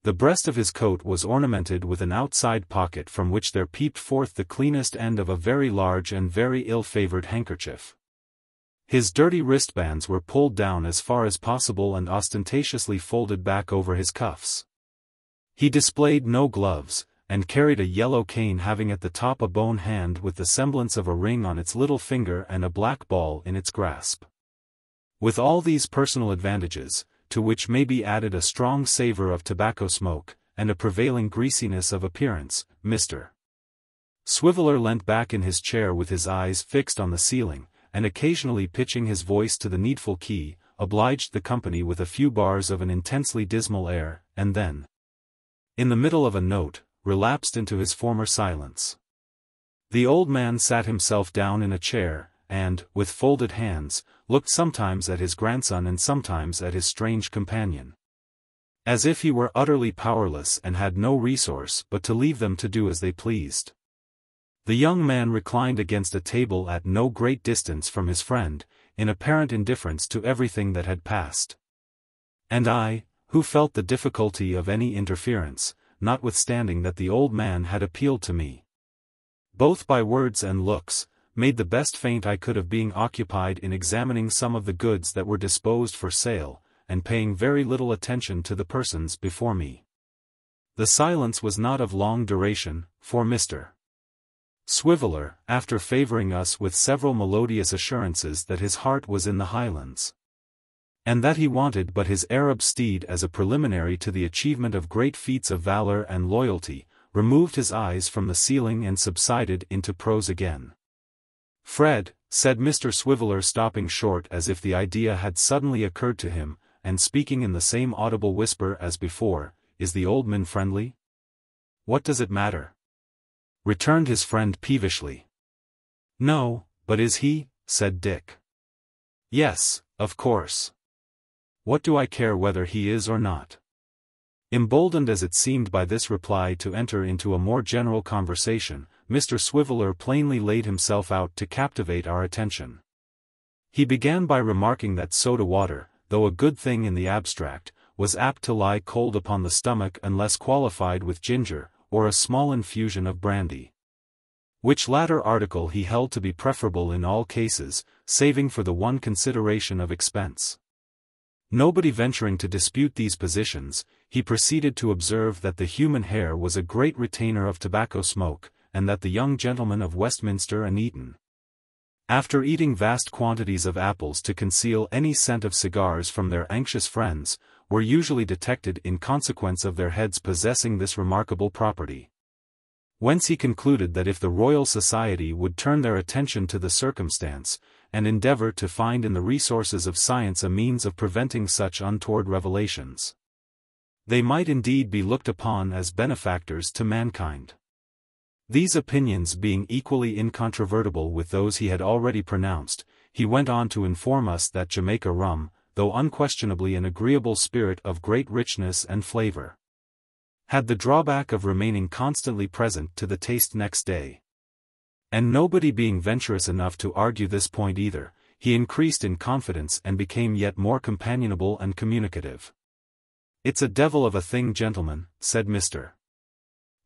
The breast of his coat was ornamented with an outside pocket from which there peeped forth the cleanest end of a very large and very ill-favored handkerchief. His dirty wristbands were pulled down as far as possible and ostentatiously folded back over his cuffs. He displayed no gloves, and carried a yellow cane having at the top a bone hand with the semblance of a ring on its little finger and a black ball in its grasp. With all these personal advantages, to which may be added a strong savor of tobacco smoke, and a prevailing greasiness of appearance, Mr. Swiveller leant back in his chair with his eyes fixed on the ceiling, and occasionally pitching his voice to the needful key, obliged the company with a few bars of an intensely dismal air, and then, in the middle of a note, relapsed into his former silence. The old man sat himself down in a chair, and, with folded hands, looked sometimes at his grandson and sometimes at his strange companion. As if he were utterly powerless and had no resource but to leave them to do as they pleased. The young man reclined against a table at no great distance from his friend, in apparent indifference to everything that had passed. And I, who felt the difficulty of any interference, notwithstanding that the old man had appealed to me, both by words and looks, made the best feint I could of being occupied in examining some of the goods that were disposed for sale, and paying very little attention to the persons before me. The silence was not of long duration, for Mr. Swiveller, after favouring us with several melodious assurances that his heart was in the Highlands, and that he wanted but his Arab steed as a preliminary to the achievement of great feats of valour and loyalty, removed his eyes from the ceiling and subsided into prose again. "Fred," said Mr. Swiveller, stopping short as if the idea had suddenly occurred to him, and speaking in the same audible whisper as before, "is the old man friendly?" "What does it matter?" returned his friend peevishly. "No, but is he?" said Dick. "Yes, of course. What do I care whether he is or not?" Emboldened as it seemed by this reply to enter into a more general conversation, Mr. Swiveller plainly laid himself out to captivate our attention. He began by remarking that soda water, though a good thing in the abstract, was apt to lie cold upon the stomach unless qualified with ginger, or a small infusion of brandy. Which latter article he held to be preferable in all cases, saving for the one consideration of expense. Nobody venturing to dispute these positions, he proceeded to observe that the human hair was a great retainer of tobacco smoke, and that the young gentlemen of Westminster and Eton, after eating vast quantities of apples to conceal any scent of cigars from their anxious friends, were usually detected in consequence of their heads possessing this remarkable property. Whence he concluded that if the Royal Society would turn their attention to the circumstance, and endeavour to find in the resources of science a means of preventing such untoward revelations, they might indeed be looked upon as benefactors to mankind. These opinions being equally incontrovertible with those he had already pronounced, he went on to inform us that Jamaica rum, though unquestionably an agreeable spirit of great richness and flavour, had the drawback of remaining constantly present to the taste next day. And nobody being venturous enough to argue this point either, he increased in confidence and became yet more companionable and communicative. "It's a devil of a thing, gentlemen," said Mr.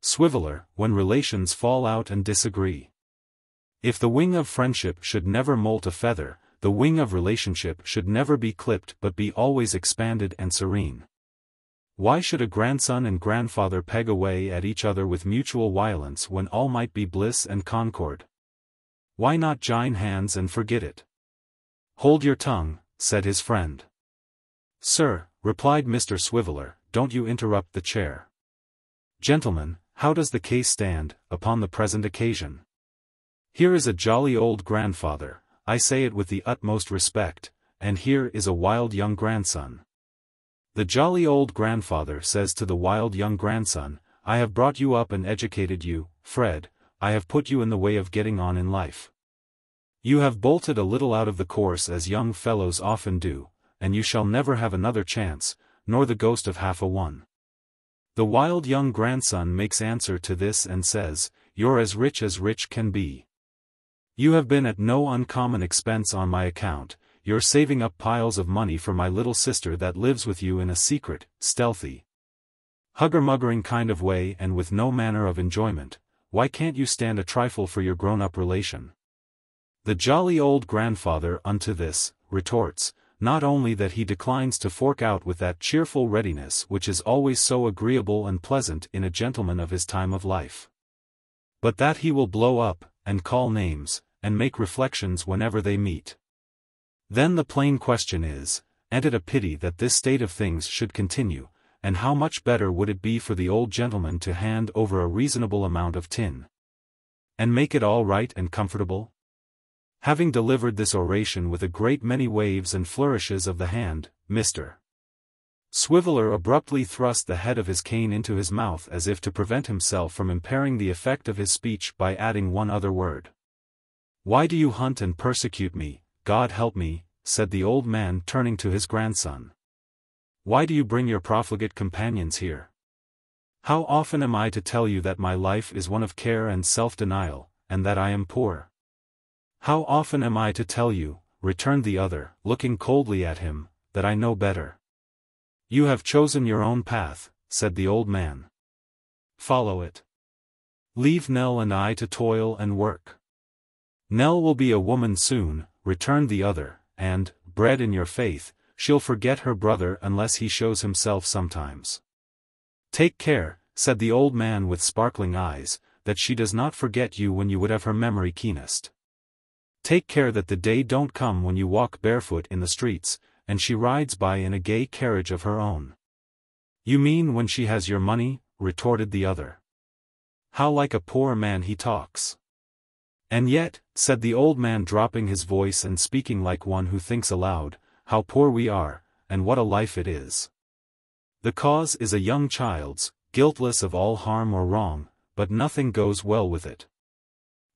Swiveller, "when relations fall out and disagree. If the wing of friendship should never moult a feather, the wing of relationship should never be clipped but be always expanded and serene. Why should a grandson and grandfather peg away at each other with mutual violence when all might be bliss and concord? Why not join hands and forget it?" "Hold your tongue," said his friend. "Sir," replied Mr. Swiveller, "don't you interrupt the chair. Gentlemen, how does the case stand, upon the present occasion? Here is a jolly old grandfather, I say it with the utmost respect, and here is a wild young grandson. The jolly old grandfather says to the wild young grandson, 'I have brought you up and educated you, Fred, I have put you in the way of getting on in life. You have bolted a little out of the course as young fellows often do, and you shall never have another chance, nor the ghost of half a one.' The wild young grandson makes answer to this and says, 'You're as rich can be. You have been at no uncommon expense on my account. You're saving up piles of money for my little sister that lives with you in a secret, stealthy, hugger-muggering kind of way and with no manner of enjoyment. Why can't you stand a trifle for your grown-up relation? The jolly old grandfather unto this, retorts, not only that he declines to fork out with that cheerful readiness which is always so agreeable and pleasant in a gentleman of his time of life, but that he will blow up, and call names, and make reflections whenever they meet. Then the plain question is, ain't it a pity that this state of things should continue, and how much better would it be for the old gentleman to hand over a reasonable amount of tin, and make it all right and comfortable? Having delivered this oration with a great many waves and flourishes of the hand, Mr. Swiveller abruptly thrust the head of his cane into his mouth as if to prevent himself from impairing the effect of his speech by adding one other word. "Why do you hunt and persecute me, God help me," said the old man turning to his grandson. "Why do you bring your profligate companions here? How often am I to tell you that my life is one of care and self-denial, and that I am poor? How often am I to tell you," returned the other, looking coldly at him, "that I know better?" "You have chosen your own path," said the old man. "Follow it. Leave Nell and I to toil and work." "Nell will be a woman soon," returned the other, "and, bred in your faith, she'll forget her brother unless he shows himself sometimes." "Take care," said the old man with sparkling eyes, "that she does not forget you when you would have her memory keenest. Take care that the day don't come when you walk barefoot in the streets, and she rides by in a gay carriage of her own." "You mean when she has your money?" retorted the other. "How like a poor man he talks." "And yet," said the old man dropping his voice and speaking like one who thinks aloud, "how poor we are, and what a life it is. The cause is a young child's, guiltless of all harm or wrong, but nothing goes well with it.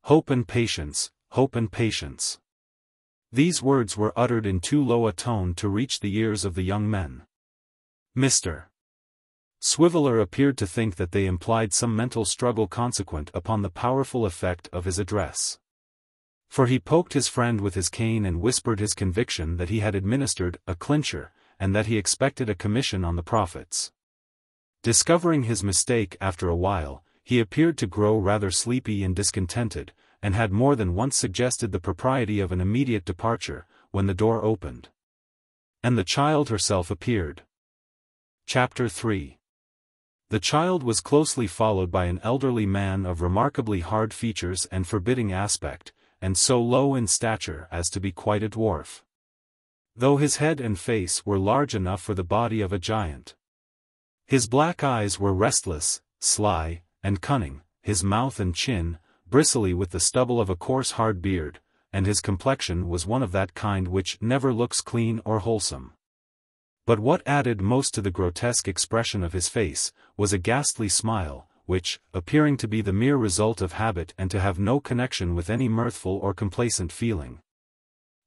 Hope and patience, hope and patience." These words were uttered in too low a tone to reach the ears of the young men. Mr. Swiveller appeared to think that they implied some mental struggle consequent upon the powerful effect of his address. For he poked his friend with his cane and whispered his conviction that he had administered a clincher, and that he expected a commission on the profits. Discovering his mistake after a while, he appeared to grow rather sleepy and discontented, and had more than once suggested the propriety of an immediate departure, when the door opened, and the child herself appeared. Chapter 3. The child was closely followed by an elderly man of remarkably hard features and forbidding aspect, and so low in stature as to be quite a dwarf, though his head and face were large enough for the body of a giant. His black eyes were restless, sly, and cunning, his mouth and chin, bristly with the stubble of a coarse hard beard, and his complexion was one of that kind which never looks clean or wholesome. But what added most to the grotesque expression of his face, was a ghastly smile, which, appearing to be the mere result of habit and to have no connection with any mirthful or complacent feeling,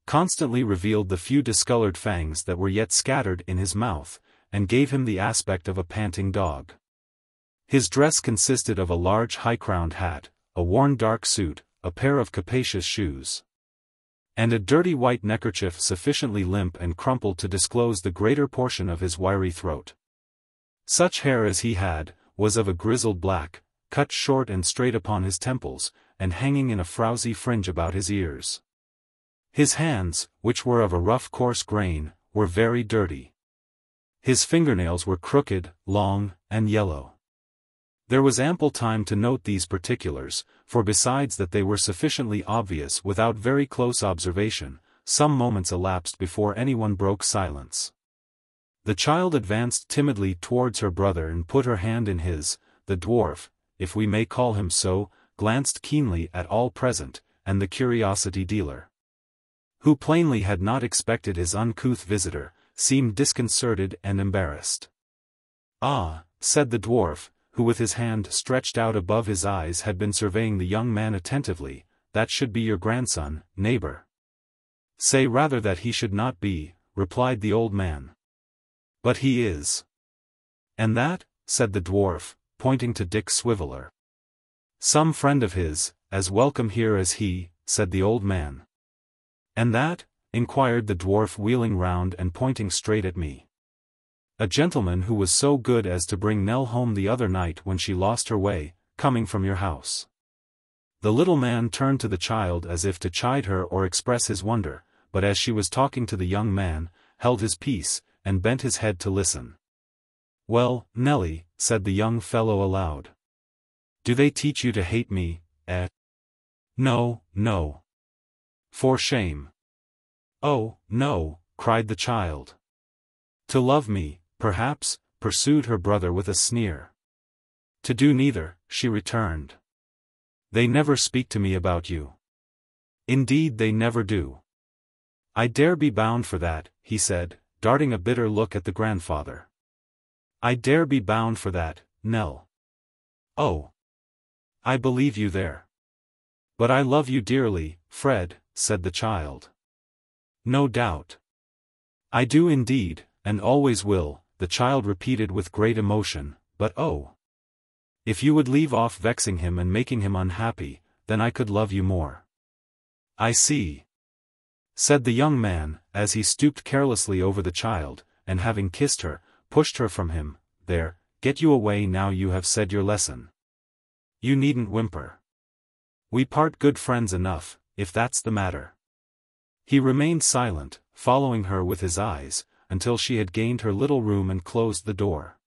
constantly revealed the few discolored fangs that were yet scattered in his mouth, and gave him the aspect of a panting dog. His dress consisted of a large high-crowned hat, a worn dark suit, a pair of capacious shoes, and a dirty white neckerchief sufficiently limp and crumpled to disclose the greater portion of his wiry throat. Such hair as he had, was of a grizzled black, cut short and straight upon his temples, and hanging in a frowsy fringe about his ears. His hands, which were of a rough coarse grain, were very dirty. His fingernails were crooked, long, and yellow. There was ample time to note these particulars, for besides that they were sufficiently obvious without very close observation, some moments elapsed before anyone broke silence. The child advanced timidly towards her brother and put her hand in his. The dwarf, if we may call him so, glanced keenly at all present, and the curiosity dealer, who plainly had not expected his uncouth visitor, seemed disconcerted and embarrassed. "Ah," said the dwarf, who with his hand stretched out above his eyes had been surveying the young man attentively, "that should be your grandson, neighbor." "Say rather that he should not be," replied the old man. "But he is." "And that?" said the dwarf, pointing to Dick Swiveller. "Some friend of his, as welcome here as he," said the old man. "And that?" inquired the dwarf, wheeling round and pointing straight at me. "A gentleman who was so good as to bring Nell home the other night when she lost her way, coming from your house." The little man turned to the child as if to chide her or express his wonder, but as she was talking to the young man, held his peace, and bent his head to listen. "Well, Nelly," said the young fellow aloud. "Do they teach you to hate me, eh?" "No, no. For shame." "Oh, no," cried the child. "To love me, perhaps," pursued her brother with a sneer. "To do neither," she returned. "They never speak to me about you." "Indeed they never do." "I dare be bound for that," he said, darting a bitter look at the grandfather. "I dare be bound for that, Nell." "Oh. I believe you there." "But I love you dearly, Fred," said the child. "No doubt." "I do indeed, and always will," the child repeated with great emotion, "but oh! if you would leave off vexing him and making him unhappy, then I could love you more." "I see," said the young man, as he stooped carelessly over the child, and having kissed her, pushed her from him. "There, get you away now you have said your lesson. You needn't whimper. We part good friends enough, if that's the matter." He remained silent, following her with his eyes, until she had gained her little room and closed the door.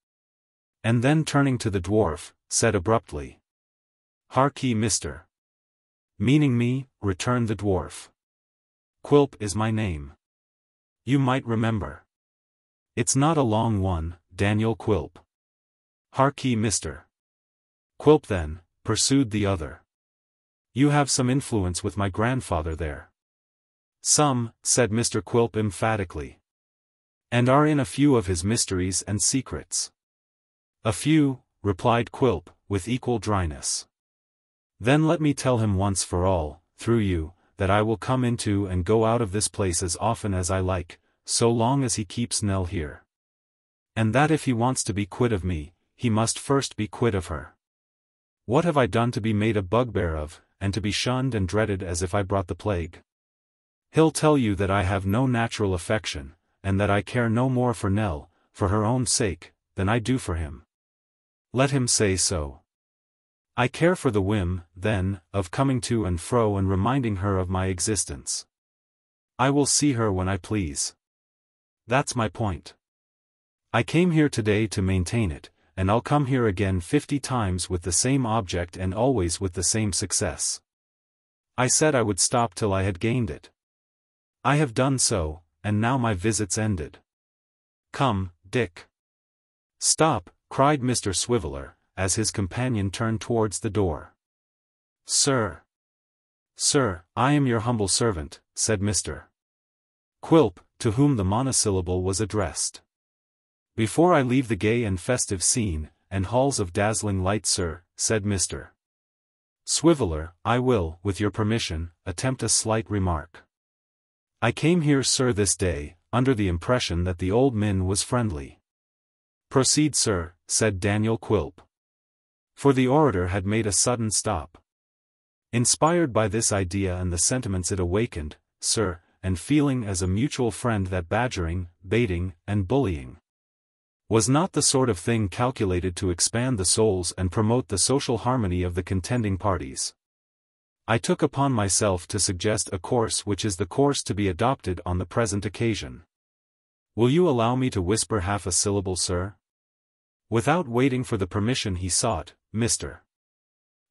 And then turning to the dwarf, said abruptly, "Harkee, mister." "Meaning me?" returned the dwarf. "Quilp is my name. You might remember. It's not a long one, Daniel Quilp." "Harkee, mister." "Quilp then," pursued the other. "You have some influence with my grandfather there." "Some," said Mr. Quilp emphatically. "And are in a few of his mysteries and secrets." "A few," replied Quilp, with equal dryness. "Then let me tell him once for all, through you, that I will come into and go out of this place as often as I like, so long as he keeps Nell here. And that if he wants to be quit of me, he must first be quit of her. What have I done to be made a bugbear of, and to be shunned and dreaded as if I brought the plague? He'll tell you that I have no natural affection, and that I care no more for Nell, for her own sake, than I do for him. Let him say so. I care for the whim, then, of coming to and fro and reminding her of my existence. I will see her when I please. That's my point. I came here today to maintain it, and I'll come here again 50 times with the same object and always with the same success. I said I would stop till I had gained it. I have done so, and now my visit's ended. Come, Dick." "Stop," cried Mr. Swiveller, as his companion turned towards the door. "Sir." "Sir, I am your humble servant," said Mr. Quilp, to whom the monosyllable was addressed. "Before I leave the gay and festive scene, and halls of dazzling light, sir," said Mr. Swiveller, "I will, with your permission, attempt a slight remark. I came here, sir, this day, under the impression that the old min was friendly." "Proceed, sir," said Daniel Quilp. For the orator had made a sudden stop. "Inspired by this idea and the sentiments it awakened, sir, and feeling as a mutual friend that badgering, baiting, and bullying was not the sort of thing calculated to expand the souls and promote the social harmony of the contending parties, I took upon myself to suggest a course which is the course to be adopted on the present occasion. Will you allow me to whisper half a syllable, sir?" Without waiting for the permission he sought, Mr.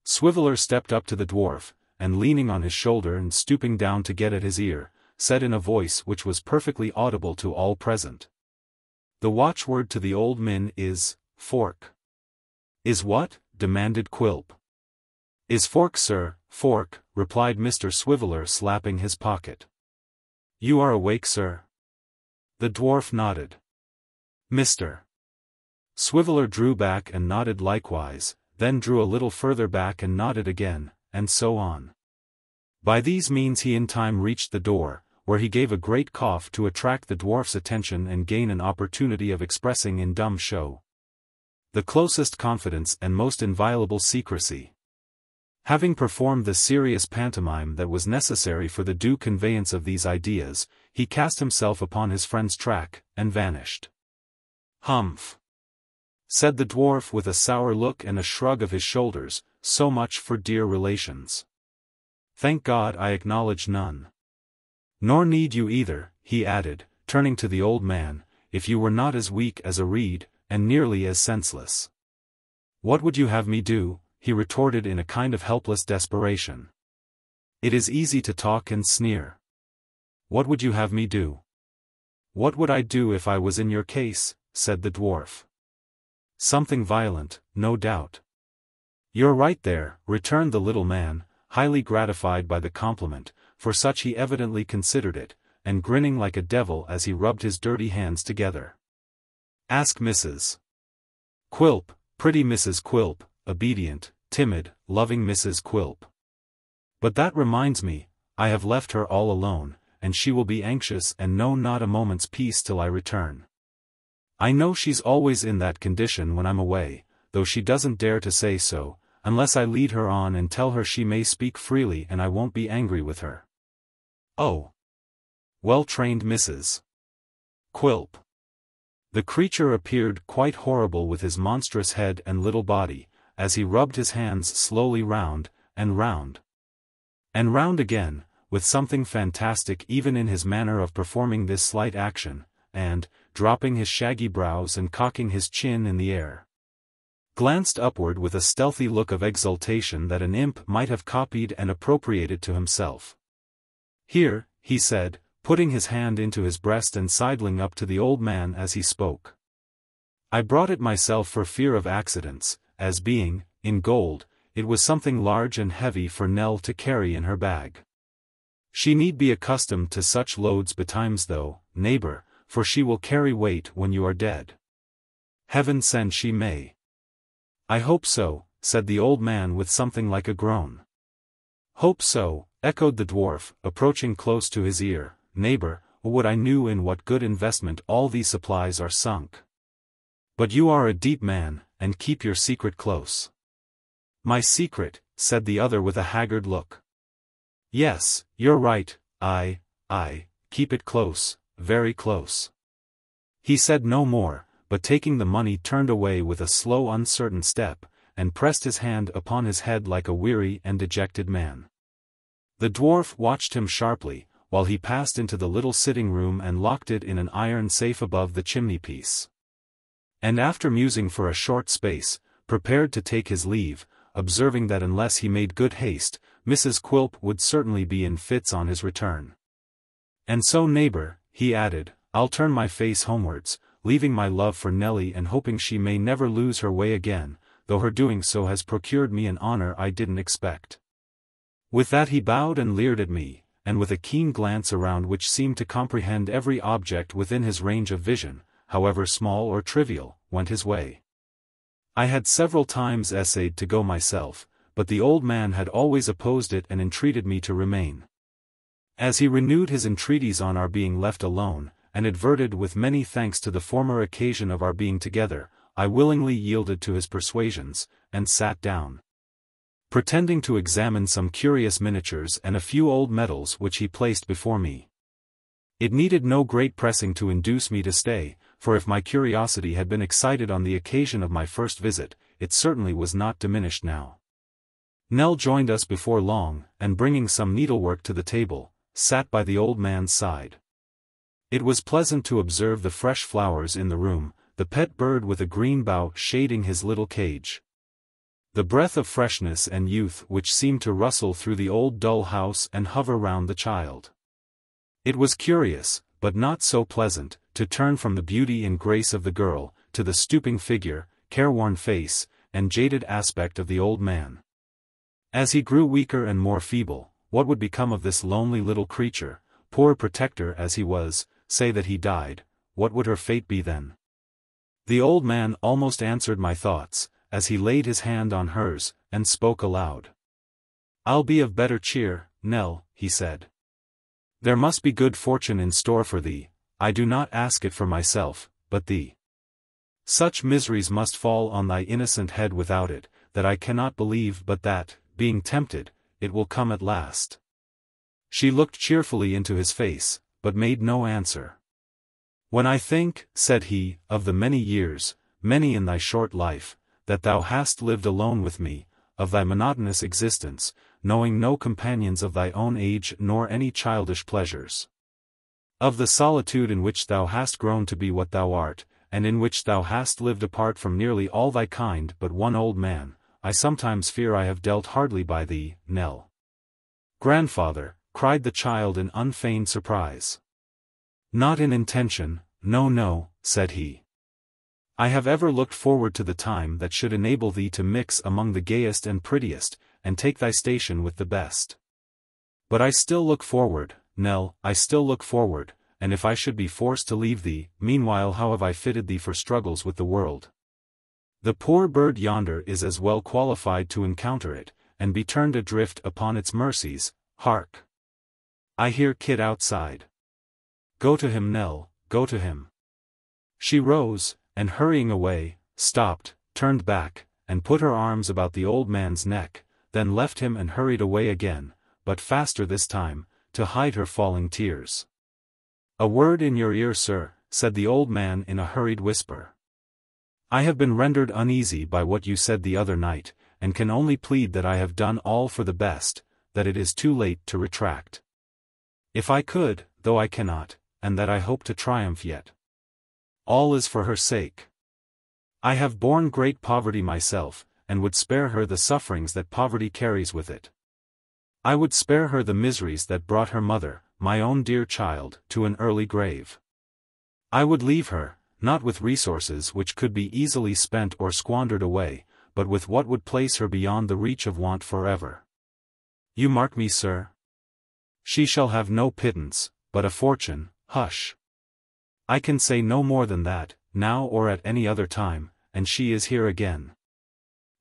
Swiveller stepped up to the dwarf, and leaning on his shoulder and stooping down to get at his ear, said in a voice which was perfectly audible to all present, "The watchword to the old min is, fork." "Is what?" demanded Quilp. "Is fork, sir, fork," replied Mr. Swiveller, slapping his pocket. "You are awake, sir?" The dwarf nodded. Mr. Swiveller drew back and nodded likewise, then drew a little further back and nodded again, and so on. By these means he in time reached the door, where he gave a great cough to attract the dwarf's attention and gain an opportunity of expressing in dumb show the closest confidence and most inviolable secrecy. Having performed the serious pantomime that was necessary for the due conveyance of these ideas, he cast himself upon his friend's track, and vanished. "Humph!" said the dwarf with a sour look and a shrug of his shoulders, "so much for dear relations. Thank God I acknowledge none. Nor need you either," he added, turning to the old man, "if you were not as weak as a reed, and nearly as senseless." "What would you have me do?" he retorted in a kind of helpless desperation. "It is easy to talk and sneer. What would you have me do?" "What would I do if I was in your case?" said the dwarf. "Something violent, no doubt." "You're right there," returned the little man, highly gratified by the compliment, for such he evidently considered it, and grinning like a devil as he rubbed his dirty hands together. "Ask Mrs. Quilp, pretty Mrs. Quilp, obedient, timid, loving Mrs. Quilp. But that reminds me, I have left her all alone, and she will be anxious and know not a moment's peace till I return. I know she's always in that condition when I'm away, though she doesn't dare to say so, unless I lead her on and tell her she may speak freely and I won't be angry with her. Oh! Well-trained Mrs. Quilp." The creature appeared quite horrible with his monstrous head and little body, as he rubbed his hands slowly round, and round. And round again, with something fantastic even in his manner of performing this slight action, and, dropping his shaggy brows and cocking his chin in the air, glanced upward with a stealthy look of exultation that an imp might have copied and appropriated to himself. "Here," he said, putting his hand into his breast and sidling up to the old man as he spoke. "I brought it myself for fear of accidents, as being, in gold, it was something large and heavy for Nell to carry in her bag. She need be accustomed to such loads betimes though, neighbor, for she will carry weight when you are dead. Heaven send she may." "I hope so," said the old man with something like a groan. "Hope so," echoed the dwarf, approaching close to his ear. "Neighbor, would I knew in what good investment all these supplies are sunk. But you are a deep man, and keep your secret close." "My secret," said the other with a haggard look. "Yes, you're right, I keep it close, very close." He said no more, but taking the money turned away with a slow uncertain step, and pressed his hand upon his head like a weary and dejected man. The dwarf watched him sharply, while he passed into the little sitting room and locked it in an iron safe above the chimney-piece. And after musing for a short space, prepared to take his leave, observing that unless he made good haste, Mrs. Quilp would certainly be in fits on his return. "And so neighbor," he added, "I'll turn my face homewards, leaving my love for Nelly and hoping she may never lose her way again, though her doing so has procured me an honor I didn't expect." With that he bowed and leered at me, and with a keen glance around which seemed to comprehend every object within his range of vision, however small or trivial, went his way. I had several times essayed to go myself, but the old man had always opposed it and entreated me to remain. As he renewed his entreaties on our being left alone, and adverted with many thanks to the former occasion of our being together, I willingly yielded to his persuasions, and sat down, pretending to examine some curious miniatures and a few old medals which he placed before me. It needed no great pressing to induce me to stay, for if my curiosity had been excited on the occasion of my first visit, it certainly was not diminished now. Nell joined us before long, and bringing some needlework to the table, sat by the old man's side. It was pleasant to observe the fresh flowers in the room, the pet bird with a green bough shading his little cage. The breath of freshness and youth which seemed to rustle through the old dull house and hover round the child. It was curious, but not so pleasant, to turn from the beauty and grace of the girl, to the stooping figure, careworn face, and jaded aspect of the old man. As he grew weaker and more feeble, what would become of this lonely little creature, poor protector as he was? Say that he died, what would her fate be then? The old man almost answered my thoughts, as he laid his hand on hers, and spoke aloud. "I'll be of better cheer, Nell," he said. "There must be good fortune in store for thee, I do not ask it for myself, but thee. Such miseries must fall on thy innocent head without it, that I cannot believe but that, being tempted, it will come at last. She looked cheerfully into his face, but made no answer. When I think, said he, of the many years, many in thy short life, that thou hast lived alone with me, of thy monotonous existence, knowing no companions of thy own age nor any childish pleasures. Of the solitude in which thou hast grown to be what thou art, and in which thou hast lived apart from nearly all thy kind but one old man, I sometimes fear I have dealt hardly by thee, Nell. Grandfather, cried the child in unfeigned surprise. Not in intention, no, no, said he. I have ever looked forward to the time that should enable thee to mix among the gayest and prettiest, and take thy station with the best. But I still look forward, Nell, I still look forward, and if I should be forced to leave thee, meanwhile how have I fitted thee for struggles with the world? The poor bird yonder is as well qualified to encounter it, and be turned adrift upon its mercies. Hark! I hear Kit outside. Go to him, Nell, go to him. She rose, and hurrying away, stopped, turned back, and put her arms about the old man's neck, then left him and hurried away again, but faster this time, to hide her falling tears. A word in your ear, sir, said the old man in a hurried whisper. I have been rendered uneasy by what you said the other night, and can only plead that I have done all for the best, that it is too late to retract. If I could, though I cannot, and that I hope to triumph yet. All is for her sake. I have borne great poverty myself, and would spare her the sufferings that poverty carries with it. I would spare her the miseries that brought her mother, my own dear child, to an early grave. I would leave her, not with resources which could be easily spent or squandered away, but with what would place her beyond the reach of want forever. You mark me, sir? She shall have no pittance, but a fortune. Hush. I can say no more than that, now or at any other time, and she is here again.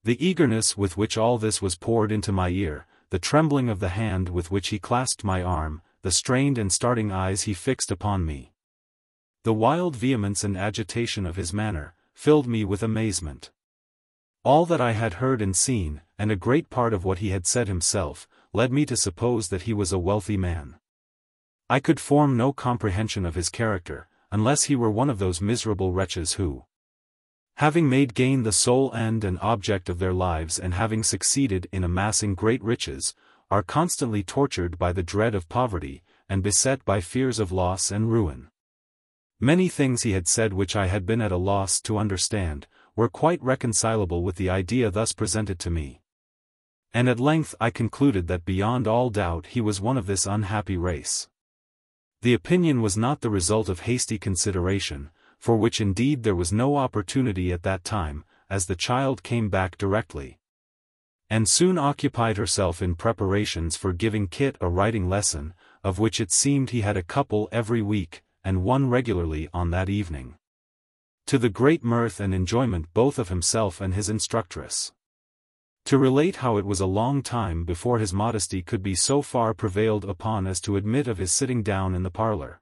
The eagerness with which all this was poured into my ear, the trembling of the hand with which he clasped my arm, the strained and starting eyes he fixed upon me. The wild vehemence and agitation of his manner, filled me with amazement. All that I had heard and seen, and a great part of what he had said himself, led me to suppose that he was a wealthy man. I could form no comprehension of his character, unless he were one of those miserable wretches who, having made gain the sole end and object of their lives and having succeeded in amassing great riches, are constantly tortured by the dread of poverty, and beset by fears of loss and ruin. Many things he had said which I had been at a loss to understand, were quite reconcilable with the idea thus presented to me. And at length I concluded that beyond all doubt he was one of this unhappy race. The opinion was not the result of hasty consideration, for which indeed there was no opportunity at that time, as the child came back directly, and soon occupied herself in preparations for giving Kit a writing lesson, of which it seemed he had a couple every week, and one regularly on that evening, to the great mirth and enjoyment both of himself and his instructress. To relate how it was a long time before his modesty could be so far prevailed upon as to admit of his sitting down in the parlor,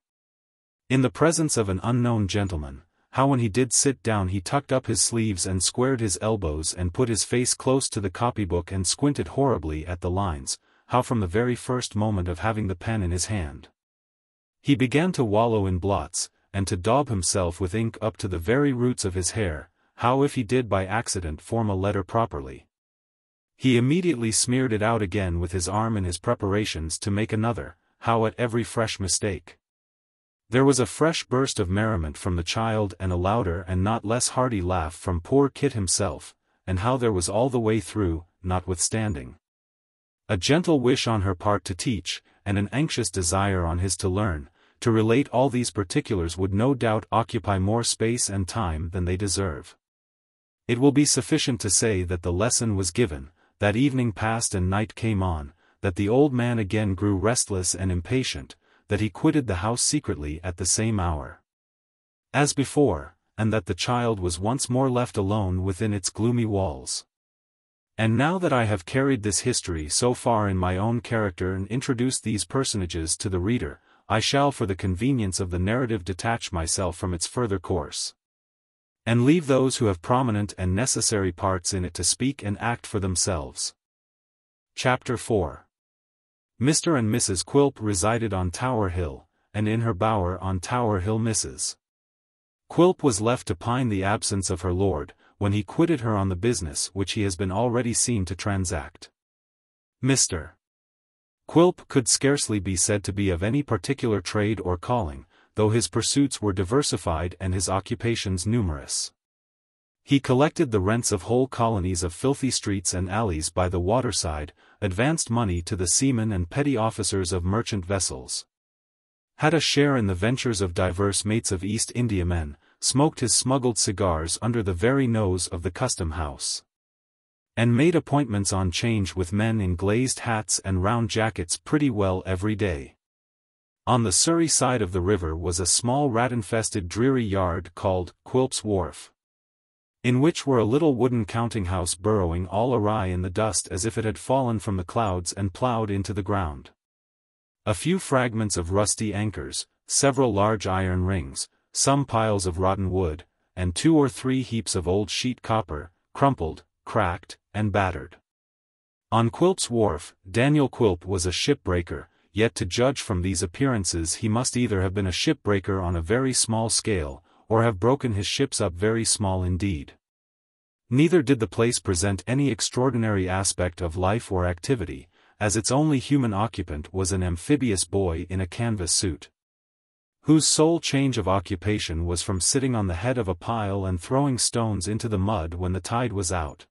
in the presence of an unknown gentleman, how when he did sit down he tucked up his sleeves and squared his elbows and put his face close to the copybook and squinted horribly at the lines, how from the very first moment of having the pen in his hand, he began to wallow in blots, and to daub himself with ink up to the very roots of his hair, how if he did by accident form a letter properly, he immediately smeared it out again with his arm in his preparations to make another, how at every fresh mistake there was a fresh burst of merriment from the child and a louder and not less hearty laugh from poor Kit himself, and how there was all the way through, notwithstanding a gentle wish on her part to teach, and an anxious desire on his to learn, to relate all these particulars would no doubt occupy more space and time than they deserve. It will be sufficient to say that the lesson was given, that evening passed and night came on, that the old man again grew restless and impatient, that he quitted the house secretly at the same hour as before, and that the child was once more left alone within its gloomy walls. And now that I have carried this history so far in my own character and introduced these personages to the reader, I shall for the convenience of the narrative detach myself from its further course, and leave those who have prominent and necessary parts in it to speak and act for themselves. Chapter 4. Mr. and Mrs. Quilp resided on Tower Hill, and in her bower on Tower Hill Mrs. Quilp was left to pine the absence of her lord, when he quitted her on the business which he has been already seen to transact. Mr. Quilp could scarcely be said to be of any particular trade or calling, though his pursuits were diversified and his occupations numerous. He collected the rents of whole colonies of filthy streets and alleys by the waterside, advanced money to the seamen and petty officers of merchant vessels, had a share in the ventures of divers mates of East Indiamen, smoked his smuggled cigars under the very nose of the custom house, and made appointments on change with men in glazed hats and round jackets pretty well every day. On the Surrey side of the river was a small rat-infested dreary yard called Quilp's Wharf, in which were a little wooden counting-house burrowing all awry in the dust as if it had fallen from the clouds and ploughed into the ground, a few fragments of rusty anchors, several large iron rings, some piles of rotten wood, and 2 or 3 heaps of old sheet copper, crumpled, cracked, and battered. On Quilp's Wharf, Daniel Quilp was a shipbreaker, yet to judge from these appearances he must either have been a shipbreaker on a very small scale, or have broken his ships up very small indeed. Neither did the place present any extraordinary aspect of life or activity, as its only human occupant was an amphibious boy in a canvas suit, whose sole change of occupation was from sitting on the head of a pile and throwing stones into the mud when the tide was out,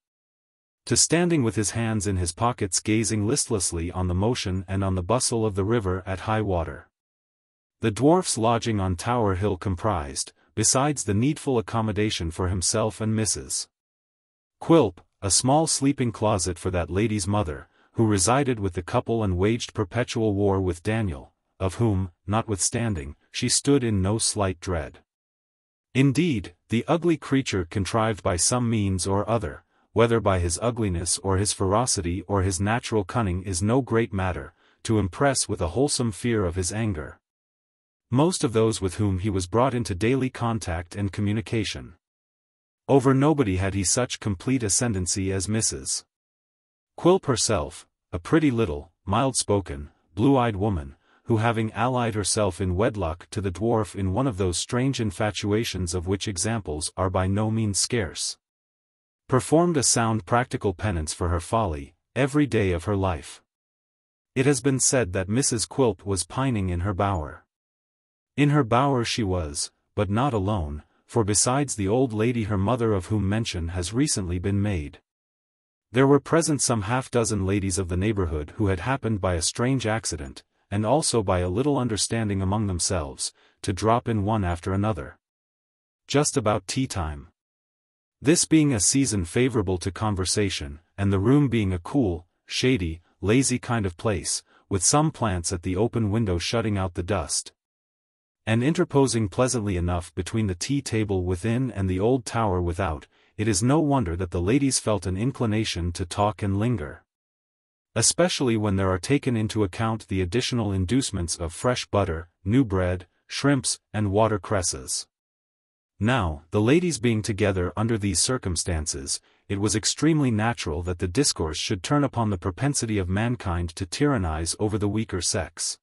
to standing with his hands in his pockets gazing listlessly on the motion and on the bustle of the river at high water. The dwarf's lodging on Tower Hill comprised, besides the needful accommodation for himself and Mrs. Quilp, a small sleeping closet for that lady's mother, who resided with the couple and waged perpetual war with Daniel, of whom, notwithstanding, she stood in no slight dread. Indeed, the ugly creature contrived by some means or other, whether by his ugliness or his ferocity or his natural cunning is no great matter, to impress with a wholesome fear of his anger most of those with whom he was brought into daily contact and communication. Over nobody had he such complete ascendancy as Mrs. Quilp herself, a pretty little, mild-spoken, blue-eyed woman, who having allied herself in wedlock to the dwarf in one of those strange infatuations of which examples are by no means scarce, performed a sound practical penance for her folly, every day of her life. It has been said that Mrs. Quilp was pining in her bower. In her bower she was, but not alone, for besides the old lady her mother of whom mention has recently been made, there were present some half-dozen ladies of the neighborhood who had happened by a strange accident, and also by a little understanding among themselves, to drop in one after another, just about tea-time. This being a season favorable to conversation, and the room being a cool, shady, lazy kind of place, with some plants at the open window shutting out the dust, and interposing pleasantly enough between the tea-table within and the old tower without, it is no wonder that the ladies felt an inclination to talk and linger, especially when there are taken into account the additional inducements of fresh butter, new bread, shrimps, and watercresses. Now, the ladies being together under these circumstances, it was extremely natural that the discourse should turn upon the propensity of mankind to tyrannize over the weaker sex,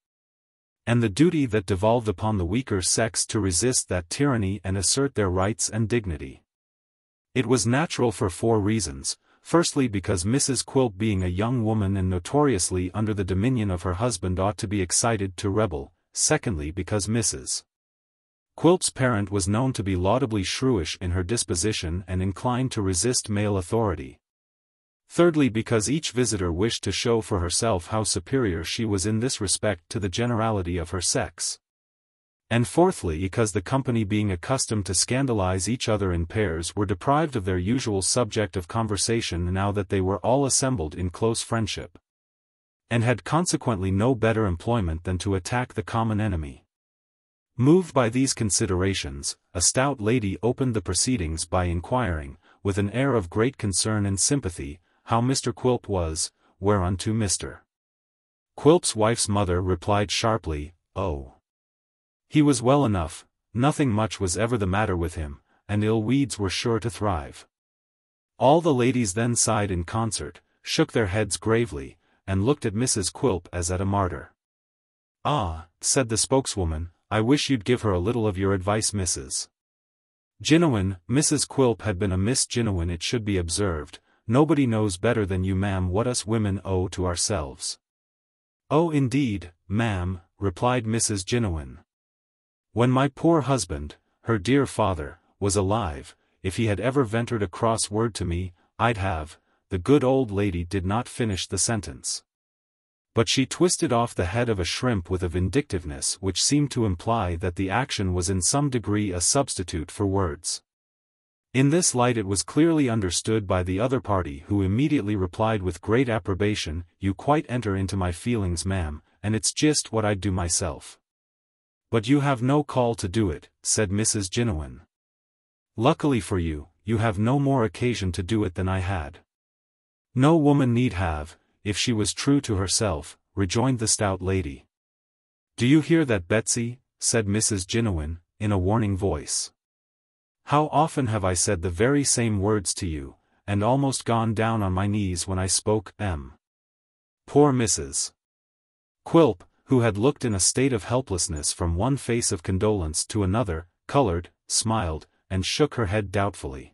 and the duty that devolved upon the weaker sex to resist that tyranny and assert their rights and dignity. It was natural for 4 reasons. Firstly, because Mrs. Quilp being a young woman and notoriously under the dominion of her husband ought to be excited to rebel. Secondly, because Mrs. Quilp's parent was known to be laudably shrewish in her disposition and inclined to resist male authority. Thirdly, because each visitor wished to show for herself how superior she was in this respect to the generality of her sex. And fourthly, because the company being accustomed to scandalize each other in pairs were deprived of their usual subject of conversation now that they were all assembled in close friendship, and had consequently no better employment than to attack the common enemy. Moved by these considerations, a stout lady opened the proceedings by inquiring, with an air of great concern and sympathy, how Mr. Quilp was, whereunto Mr. Quilp's wife's mother replied sharply, "Oh, he was well enough, nothing much was ever the matter with him, and ill weeds were sure to thrive." All the ladies then sighed in concert, shook their heads gravely, and looked at Mrs. Quilp as at a martyr. "Ah," said the spokeswoman, "I wish you'd give her a little of your advice, Mrs. Genuine." Mrs. Quilp had been a Miss Genuine, it should be observed. "Nobody knows better than you, ma'am, what us women owe to ourselves." "Oh, indeed, ma'am," replied Mrs. Genuine. "When my poor husband, her dear father, was alive, if he had ever ventured a cross word to me, I'd have—" The good old lady did not finish the sentence. But she twisted off the head of a shrimp with a vindictiveness which seemed to imply that the action was in some degree a substitute for words. In this light it was clearly understood by the other party, who immediately replied with great approbation, "You quite enter into my feelings, ma'am, and it's just what I'd do myself." "But you have no call to do it," said Mrs. Genuine. "Luckily for you, you have no more occasion to do it than I had." "No woman need have, if she was true to herself," rejoined the stout lady. "Do you hear that, Betsy?" said Mrs. Genuine, in a warning voice. "How often have I said the very same words to you, and almost gone down on my knees when I spoke, Poor Mrs. Quilp, who had looked in a state of helplessness from one face of condolence to another, colored, smiled, and shook her head doubtfully.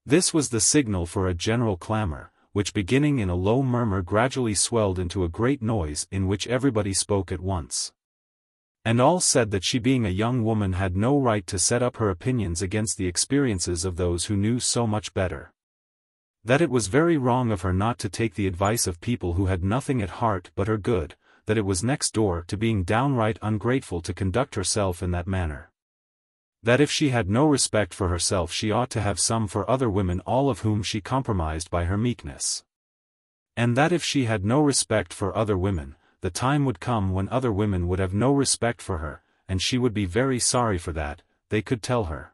This was the signal for a general clamor, which beginning in a low murmur gradually swelled into a great noise in which everybody spoke at once. And all said that she, being a young woman, had no right to set up her opinions against the experiences of those who knew so much better. That it was very wrong of her not to take the advice of people who had nothing at heart but her good, that it was next door to being downright ungrateful to conduct herself in that manner. That if she had no respect for herself she ought to have some for other women, all of whom she compromised by her meekness. And that if she had no respect for other women, the time would come when other women would have no respect for her, and she would be very sorry for that, they could tell her.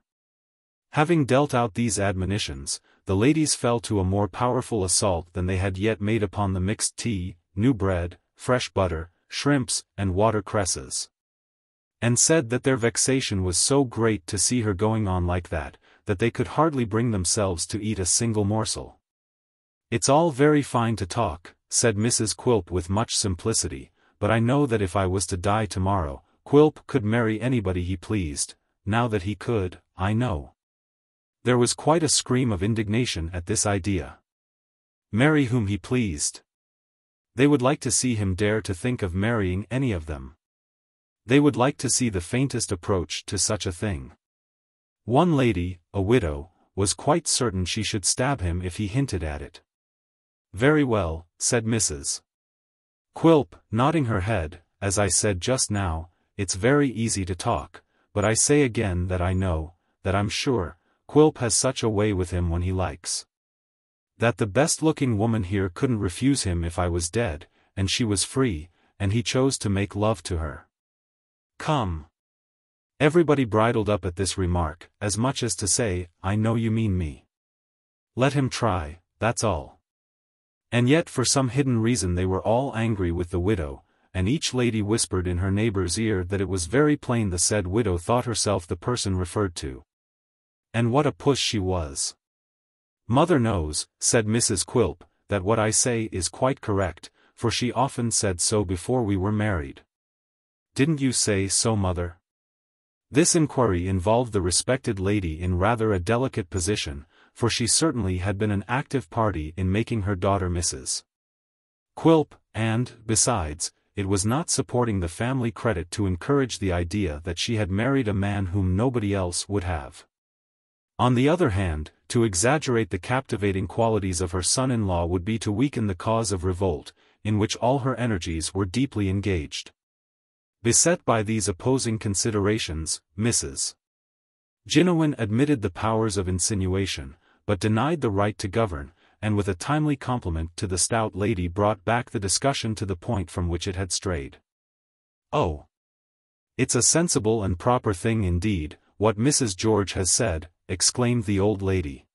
Having dealt out these admonitions, the ladies fell to a more powerful assault than they had yet made upon the mixed tea, new bread, fresh butter, shrimps, and watercresses. And said that their vexation was so great to see her going on like that they could hardly bring themselves to eat a single morsel. "It's all very fine to talk," said Mrs. Quilp with much simplicity, "but I know that if I was to die tomorrow, Quilp could marry anybody he pleased, now that he could, I know." There was quite a scream of indignation at this idea. Marry whom he pleased. They would like to see him dare to think of marrying any of them. They would like to see the faintest approach to such a thing. One lady, a widow, was quite certain she should stab him if he hinted at it. "Very well," said Mrs. Quilp, nodding her head, "as I said just now, it's very easy to talk, but I say again that I know, that I'm sure, Quilp has such a way with him when he likes. That the best-looking woman here couldn't refuse him if I was dead, and she was free, and he chose to make love to her. Come." Everybody bridled up at this remark, as much as to say, "I know you mean me. Let him try, that's all." And yet for some hidden reason they were all angry with the widow, and each lady whispered in her neighbor's ear that it was very plain the said widow thought herself the person referred to. And what a puss she was. "Mother knows," said Mrs. Quilp, "that what I say is quite correct, for she often said so before we were married." "Didn't you say so, mother?" This inquiry involved the respected lady in rather a delicate position, for she certainly had been an active party in making her daughter Mrs. Quilp, and, besides, it was not supporting the family credit to encourage the idea that she had married a man whom nobody else would have. On the other hand, to exaggerate the captivating qualities of her son-in-law would be to weaken the cause of revolt, in which all her energies were deeply engaged. Beset by these opposing considerations, Mrs. Genuine admitted the powers of insinuation, but denied the right to govern, and with a timely compliment to the stout lady brought back the discussion to the point from which it had strayed. "Oh, it's a sensible and proper thing indeed, what Mrs. George has said," exclaimed the old lady.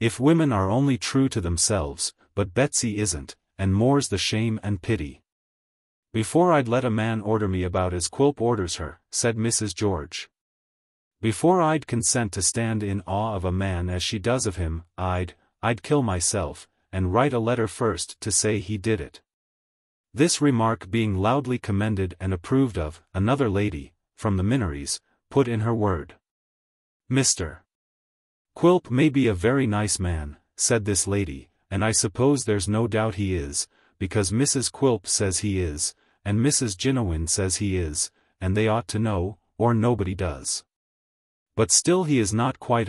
"If women are only true to themselves, but Betsy isn't, and more's the shame and pity." "Before I'd let a man order me about as Quilp orders her," said Mrs. George. "Before I'd consent to stand in awe of a man as she does of him, I'd kill myself, and write a letter first to say he did it." This remark being loudly commended and approved of, another lady, from the Minories, put in her word. "Mr. Quilp may be a very nice man," said this lady, "and I suppose there's no doubt he is, because Mrs. Quilp says he is, and Mrs. Jinowin says he is, and they ought to know, or nobody does. But still he is not quite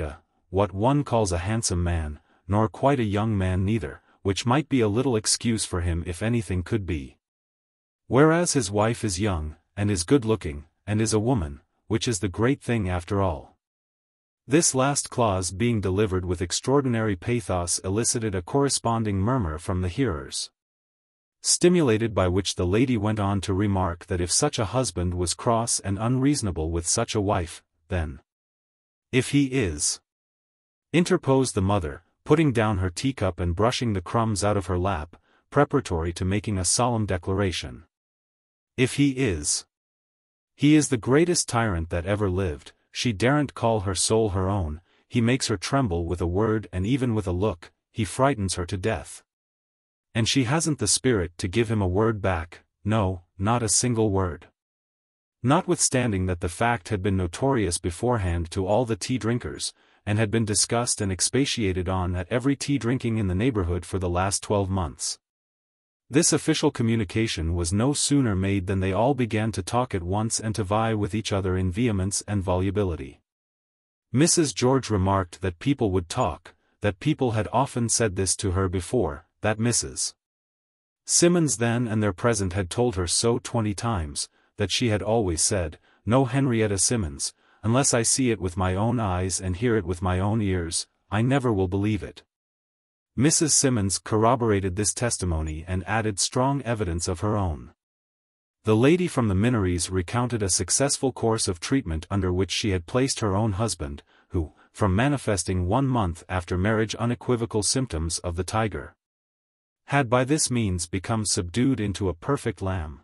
what one calls a handsome man, nor quite a young man neither, which might be a little excuse for him if anything could be. Whereas his wife is young, and is good-looking, and is a woman, which is the great thing after all." This last clause being delivered with extraordinary pathos elicited a corresponding murmur from the hearers. Stimulated by which the lady went on to remark that if such a husband was cross and unreasonable with such a wife, then, "If he is," interposed the mother, putting down her teacup and brushing the crumbs out of her lap, preparatory to making a solemn declaration. "If he is the greatest tyrant that ever lived, she daren't call her soul her own, he makes her tremble with a word and even with a look, he frightens her to death. And she hasn't the spirit to give him a word back, no, not a single word." Notwithstanding that the fact had been notorious beforehand to all the tea-drinkers, and had been discussed and expatiated on at every tea-drinking in the neighborhood for the last 12 months. This official communication was no sooner made than they all began to talk at once and to vie with each other in vehemence and volubility. Mrs. George remarked that people would talk, that people had often said this to her before, that Mrs. Simmons then and there present had told her so 20 times, that she had always said, "No Henrietta Simmons, unless I see it with my own eyes and hear it with my own ears, I never will believe it." Mrs. Simmons corroborated this testimony and added strong evidence of her own. The lady from the Minories recounted a successful course of treatment under which she had placed her own husband, who, from manifesting 1 month after marriage unequivocal symptoms of the tiger, had by this means become subdued into a perfect lamb.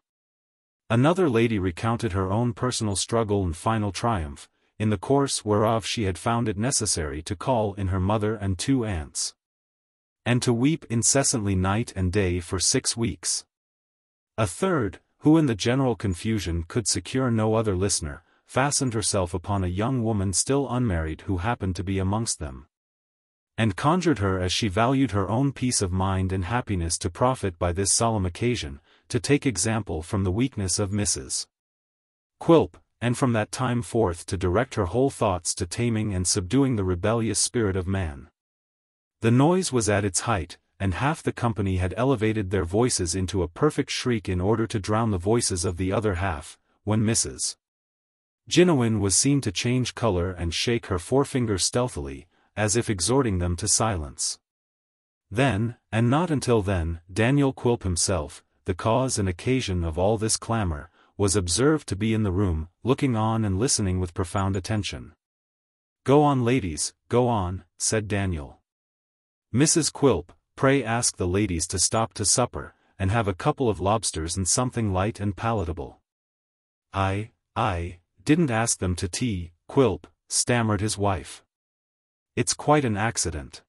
Another lady recounted her own personal struggle and final triumph, in the course whereof she had found it necessary to call in her mother and 2 aunts, and to weep incessantly night and day for 6 weeks. A third, who in the general confusion could secure no other listener, fastened herself upon a young woman still unmarried who happened to be amongst them, and conjured her as she valued her own peace of mind and happiness to profit by this solemn occasion, to take example from the weakness of Mrs. Quilp, and from that time forth to direct her whole thoughts to taming and subduing the rebellious spirit of man. The noise was at its height, and half the company had elevated their voices into a perfect shriek in order to drown the voices of the other half, when Mrs. Jinowin was seen to change color and shake her forefinger stealthily, as if exhorting them to silence. Then, and not until then, Daniel Quilp himself, the cause and occasion of all this clamor, was observed to be in the room, looking on and listening with profound attention. "Go on, ladies, go on," said Daniel. "Mrs. Quilp, pray ask the ladies to stop to supper, and have a couple of lobsters and something light and palatable." I didn't ask them to tea, Quilp," stammered his wife. "It's quite an accident."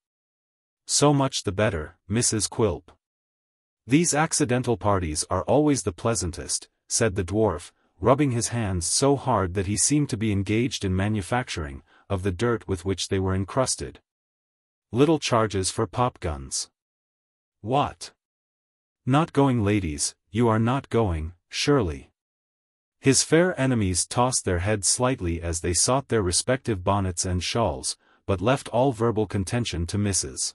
"So much the better, Mrs. Quilp. These accidental parties are always the pleasantest," said the dwarf, rubbing his hands so hard that he seemed to be engaged in manufacturing, of the dirt with which they were encrusted. "Little charges for pop-guns." "What? Not going, ladies, you are not going, surely?" His fair enemies tossed their heads slightly as they sought their respective bonnets and shawls, but left all verbal contention to Mrs.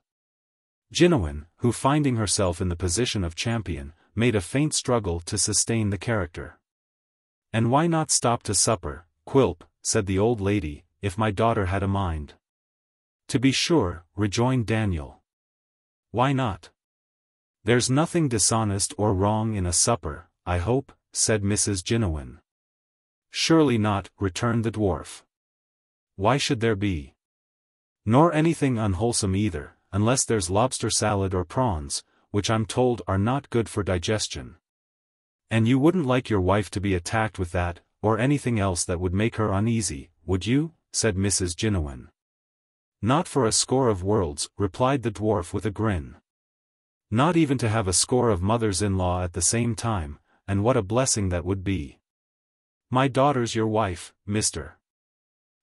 Jinowin, who finding herself in the position of champion, made a faint struggle to sustain the character. "And why not stop to supper, Quilp," said the old lady, "if my daughter had a mind?" "To be sure," rejoined Daniel. "Why not? There's nothing dishonest or wrong in a supper, I hope," said Mrs. Jinowin. "Surely not," returned the dwarf. "Why should there be? Nor anything unwholesome either, unless there's lobster salad or prawns, which I'm told are not good for digestion. And you wouldn't like your wife to be attacked with that, or anything else that would make her uneasy, would you?" said Mrs. Jinowin. "Not for a score of worlds," replied the dwarf with a grin. Not even to have a score of mothers-in-law at the same time, and what a blessing that would be. My daughter's your wife, Mr.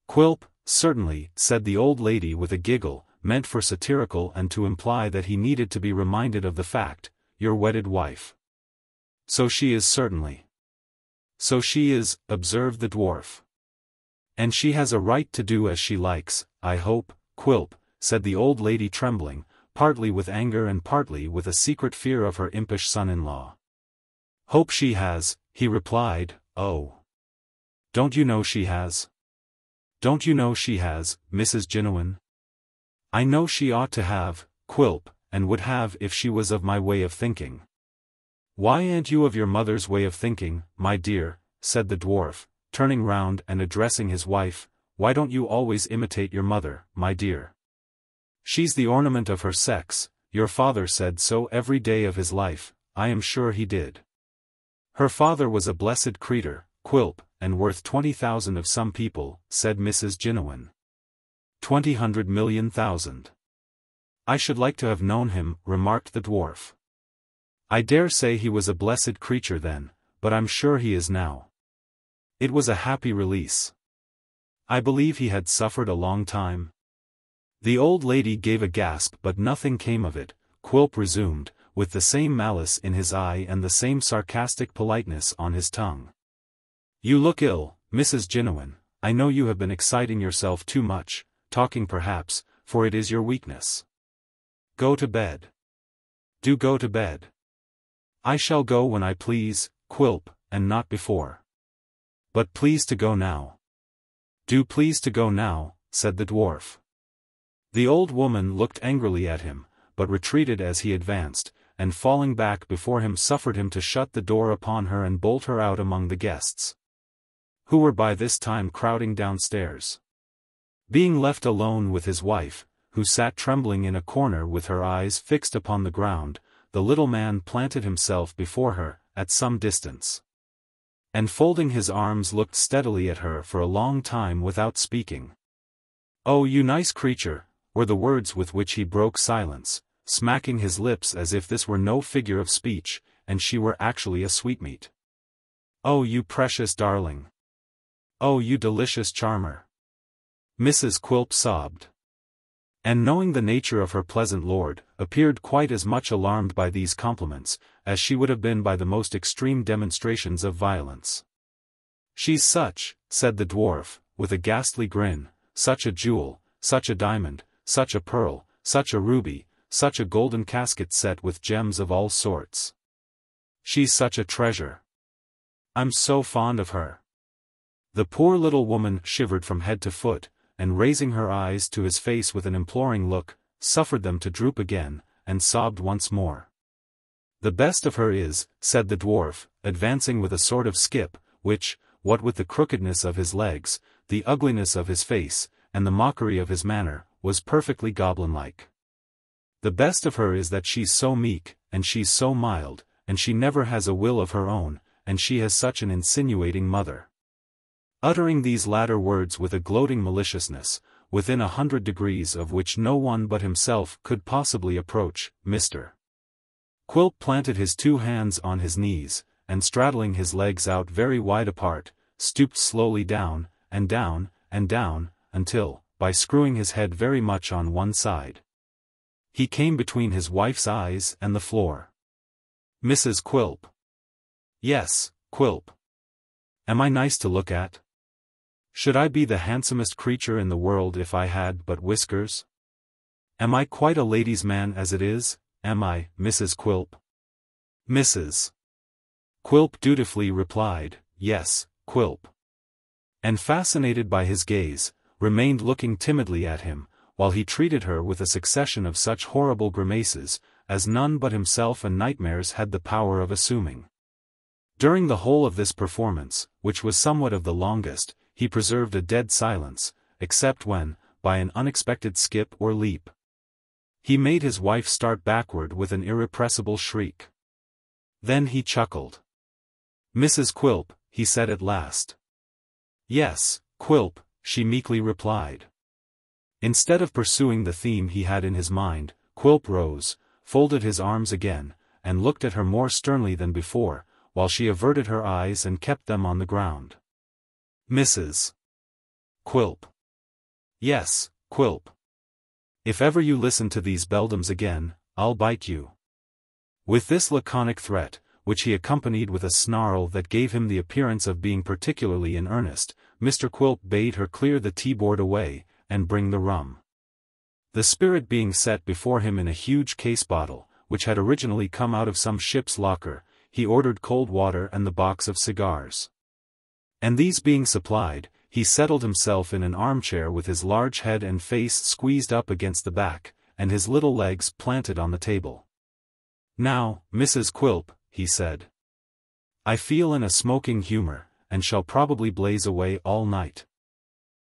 Quilp. Certainly, said the old lady with a giggle, meant for satirical and to imply that he needed to be reminded of the fact, your wedded wife. So she is certainly. So she is, observed the dwarf. And she has a right to do as she likes, I hope, Quilp, said the old lady trembling, partly with anger and partly with a secret fear of her impish son-in-law. Hope she has, he replied, oh. Don't you know she has? Don't you know she has, Mrs. Genuine? I know she ought to have, Quilp, and would have if she was of my way of thinking. Why ain't you of your mother's way of thinking, my dear, said the dwarf, turning round and addressing his wife, why don't you always imitate your mother, my dear? She's the ornament of her sex, your father said so every day of his life, I am sure he did. Her father was a blessed creature, Quilp, and worth 20,000 of some people, said Mrs. Genuine. 20,000,000,000. I should like to have known him, remarked the dwarf. I dare say he was a blessed creature then, but I'm sure he is now. It was a happy release. I believe he had suffered a long time. The old lady gave a gasp but nothing came of it, Quilp resumed, with the same malice in his eye and the same sarcastic politeness on his tongue. You look ill, Mrs. Genuine, I know you have been exciting yourself too much, talking perhaps, for it is your weakness. Go to bed. Do go to bed. I shall go when I please, Quilp, and not before. But please to go now. Do please to go now, said the dwarf. The old woman looked angrily at him, but retreated as he advanced, and falling back before him suffered him to shut the door upon her and bolt her out among the guests, who were by this time crowding downstairs. Being left alone with his wife, who sat trembling in a corner with her eyes fixed upon the ground, the little man planted himself before her, at some distance, and folding his arms looked steadily at her for a long time without speaking. Oh, you nice creature, were the words with which he broke silence, smacking his lips as if this were no figure of speech, and she were actually a sweetmeat. Oh, you precious darling. Oh, you delicious charmer. Mrs. Quilp sobbed. And knowing the nature of her pleasant lord, appeared quite as much alarmed by these compliments, as she would have been by the most extreme demonstrations of violence. She's such, said the dwarf, with a ghastly grin, such a jewel, such a diamond, such a pearl, such a ruby, such a golden casket set with gems of all sorts. She's such a treasure. I'm so fond of her. The poor little woman shivered from head to foot, and raising her eyes to his face with an imploring look, suffered them to droop again, and sobbed once more. The best of her is, said the dwarf, advancing with a sort of skip, which, what with the crookedness of his legs, the ugliness of his face, and the mockery of his manner, was perfectly goblin-like. The best of her is that she's so meek, and she's so mild, and she never has a will of her own, and she has such an insinuating mother. Uttering these latter words with a gloating maliciousness, within 100 degrees of which no one but himself could possibly approach, Mr. Quilp planted his 2 hands on his knees, and straddling his legs out very wide apart, stooped slowly down, and down, and down, until, by screwing his head very much on one side, he came between his wife's eyes and the floor. Mrs. Quilp. Yes, Quilp. Am I nice to look at? Should I be the handsomest creature in the world if I had but whiskers? Am I quite a lady's man as it is, am I, Mrs. Quilp? Mrs. Quilp dutifully replied, yes, Quilp. And fascinated by his gaze, remained looking timidly at him, while he treated her with a succession of such horrible grimaces, as none but himself and nightmares had the power of assuming. During the whole of this performance, which was somewhat of the longest, he preserved a dead silence, except when, by an unexpected skip or leap, he made his wife start backward with an irrepressible shriek. Then he chuckled. Mrs. Quilp, he said at last. Yes, Quilp, she meekly replied. Instead of pursuing the theme he had in his mind, Quilp rose, folded his arms again, and looked at her more sternly than before, while she averted her eyes and kept them on the ground. "Mrs. Quilp." "Yes, Quilp. If ever you listen to these beldams again, I'll bite you." With this laconic threat, which he accompanied with a snarl that gave him the appearance of being particularly in earnest, Mr. Quilp bade her clear the tea-board away, and bring the rum. The spirit being set before him in a huge case-bottle, which had originally come out of some ship's locker, he ordered cold water and the box of cigars. And these being supplied, he settled himself in an armchair with his large head and face squeezed up against the back, and his little legs planted on the table. "Now, Mrs. Quilp," he said, "I feel in a smoking humor, and shall probably blaze away all night.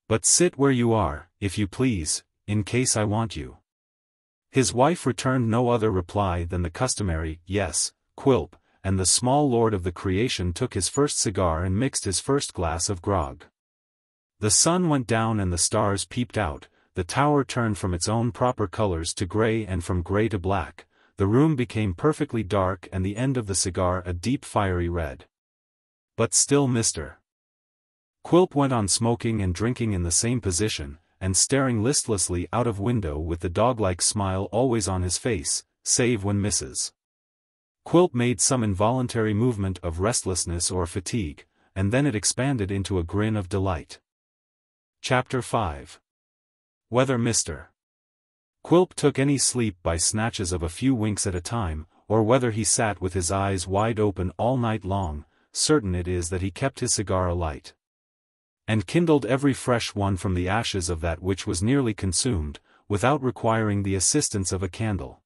But sit where you are, if you please, in case I want you." His wife returned no other reply than the customary, "Yes, Quilp," and the small lord of the creation took his first cigar and mixed his first glass of grog. The sun went down and the stars peeped out, the tower turned from its own proper colors to gray and from gray to black, the room became perfectly dark and the end of the cigar a deep fiery red. But still Mr. Quilp went on smoking and drinking in the same position, and staring listlessly out of window with the dog-like smile always on his face, save when Mrs. Quilp made some involuntary movement of restlessness or fatigue, and then it expanded into a grin of delight. Chapter 5. Whether Mr. Quilp took any sleep by snatches of a few winks at a time, or whether he sat with his eyes wide open all night long, certain it is that he kept his cigar alight, and kindled every fresh one from the ashes of that which was nearly consumed, without requiring the assistance of a candle.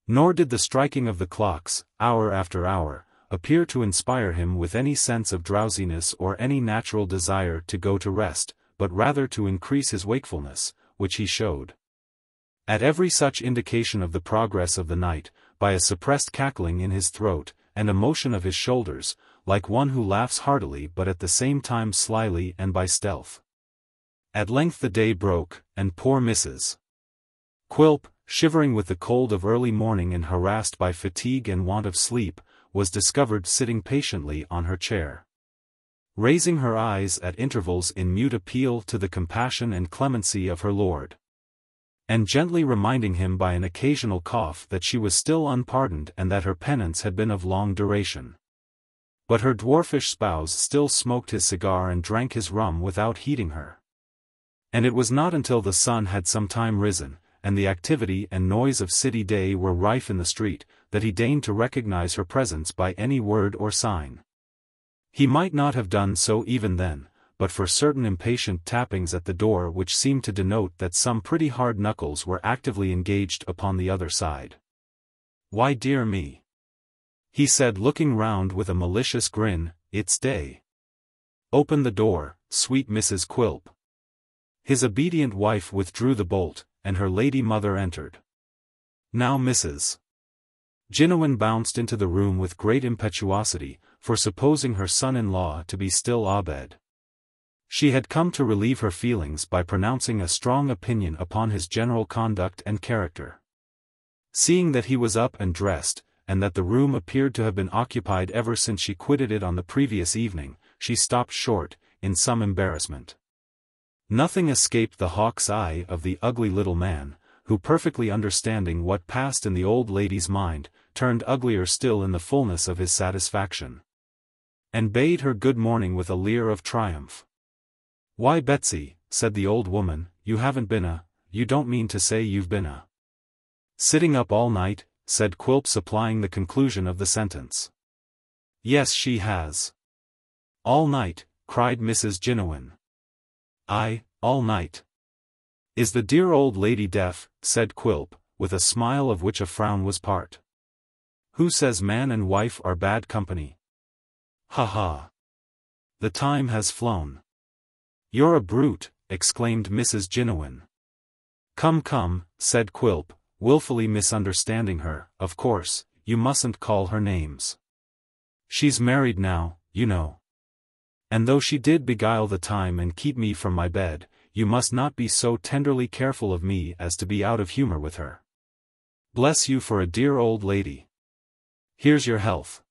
Nor did the striking of the clocks, hour after hour, appear to inspire him with any sense of drowsiness or any natural desire to go to rest, but rather to increase his wakefulness, which he showed, at every such indication of the progress of the night, by a suppressed cackling in his throat, and a motion of his shoulders, like one who laughs heartily but at the same time slyly and by stealth. At length the day broke, and poor Mrs. Quilp, shivering with the cold of early morning and harassed by fatigue and want of sleep, was discovered sitting patiently on her chair, raising her eyes at intervals in mute appeal to the compassion and clemency of her lord, and gently reminding him by an occasional cough that she was still unpardoned and that her penance had been of long duration. But her dwarfish spouse still smoked his cigar and drank his rum without heeding her. And it was not until the sun had some time risen, and the activity and noise of city day were rife in the street, that he deigned to recognize her presence by any word or sign. He might not have done so even then, but for certain impatient tappings at the door which seemed to denote that some pretty hard knuckles were actively engaged upon the other side. "Why, dear me," he said, looking round with a malicious grin, "it's day. Open the door, sweet Mrs. Quilp." His obedient wife withdrew the bolt, and her lady mother entered. Now Mrs. Ginowin bounced into the room with great impetuosity, for supposing her son-in-law to be still abed. She had come to relieve her feelings by pronouncing a strong opinion upon his general conduct and character. Seeing that he was up and dressed, and that the room appeared to have been occupied ever since she quitted it on the previous evening, she stopped short, in some embarrassment. Nothing escaped the hawk's eye of the ugly little man, who, perfectly understanding what passed in the old lady's mind, turned uglier still in the fullness of his satisfaction, and bade her good morning with a leer of triumph. "Why, Betsy," said the old woman, "you don't mean to say you've been sitting up all night," said Quilp, supplying the conclusion of the sentence. "Yes, she has." "All night," cried Mrs. Ginowin. "Aye, all night." "Is the dear old lady deaf?" said Quilp, with a smile of which a frown was part. "Who says man and wife are bad company? Ha ha! The time has flown." "You're a brute," exclaimed Mrs. Ginowin. Come," said Quilp, wilfully misunderstanding her, "of course, you mustn't call her names. She's married now, you know. And though she did beguile the time and keep me from my bed, you must not be so tenderly careful of me as to be out of humor with her." "Bless you for a dear old lady. Here's your health."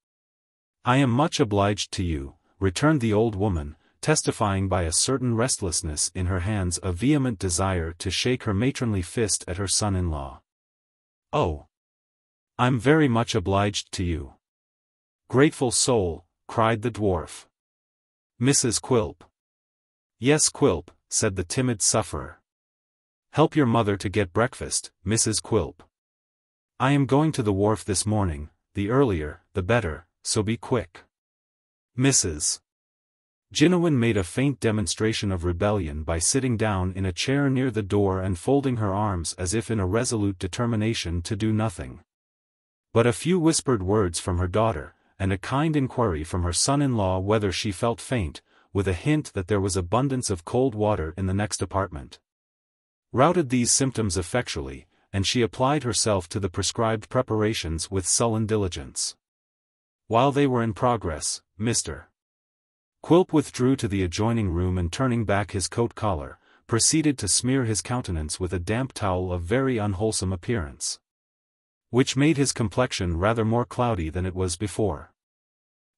"I am much obliged to you," returned the old woman, testifying by a certain restlessness in her hands a vehement desire to shake her matronly fist at her son-in-law. "Oh! I'm very much obliged to you." "Grateful soul," cried the dwarf. "Mrs. Quilp." "Yes, Quilp," said the timid sufferer. "Help your mother to get breakfast, Mrs. Quilp. I am going to the wharf this morning, the earlier, the better, so be quick." Mrs. Jinowan made a faint demonstration of rebellion by sitting down in a chair near the door and folding her arms as if in a resolute determination to do nothing. But a few whispered words from her daughter, and a kind inquiry from her son-in-law whether she felt faint, with a hint that there was abundance of cold water in the next apartment, routed these symptoms effectually, and she applied herself to the prescribed preparations with sullen diligence. While they were in progress, Mr. Quilp withdrew to the adjoining room and turning back his coat collar, proceeded to smear his countenance with a damp towel of very unwholesome appearance, which made his complexion rather more cloudy than it was before.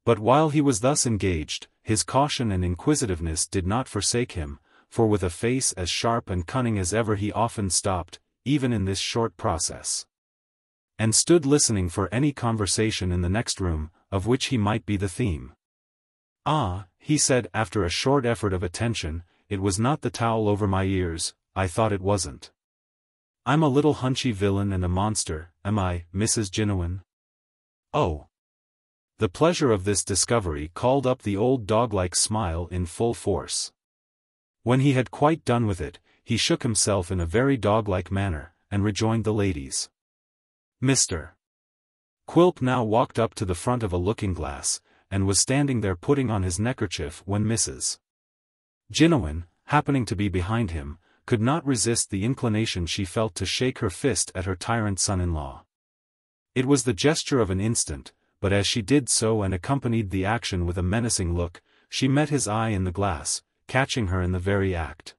But while he was thus engaged, his caution and inquisitiveness did not forsake him, for with a face as sharp and cunning as ever he often stopped, even in this short process, and stood listening for any conversation in the next room, of which he might be the theme. "Ah," he said after a short effort of attention, "it was not the towel over my ears, I thought it wasn't. I'm a little hunchy villain and a monster, am I, Mrs. Jinowan?" "Oh!" The pleasure of this discovery called up the old dog-like smile in full force. When he had quite done with it, he shook himself in a very dog-like manner, and rejoined the ladies. Mr. Quilp now walked up to the front of a looking-glass, and was standing there putting on his neckerchief when Mrs. Jinowan, happening to be behind him, could not resist the inclination she felt to shake her fist at her tyrant son-in-law. It was the gesture of an instant, but as she did so and accompanied the action with a menacing look, she met his eye in the glass, catching her in the very act.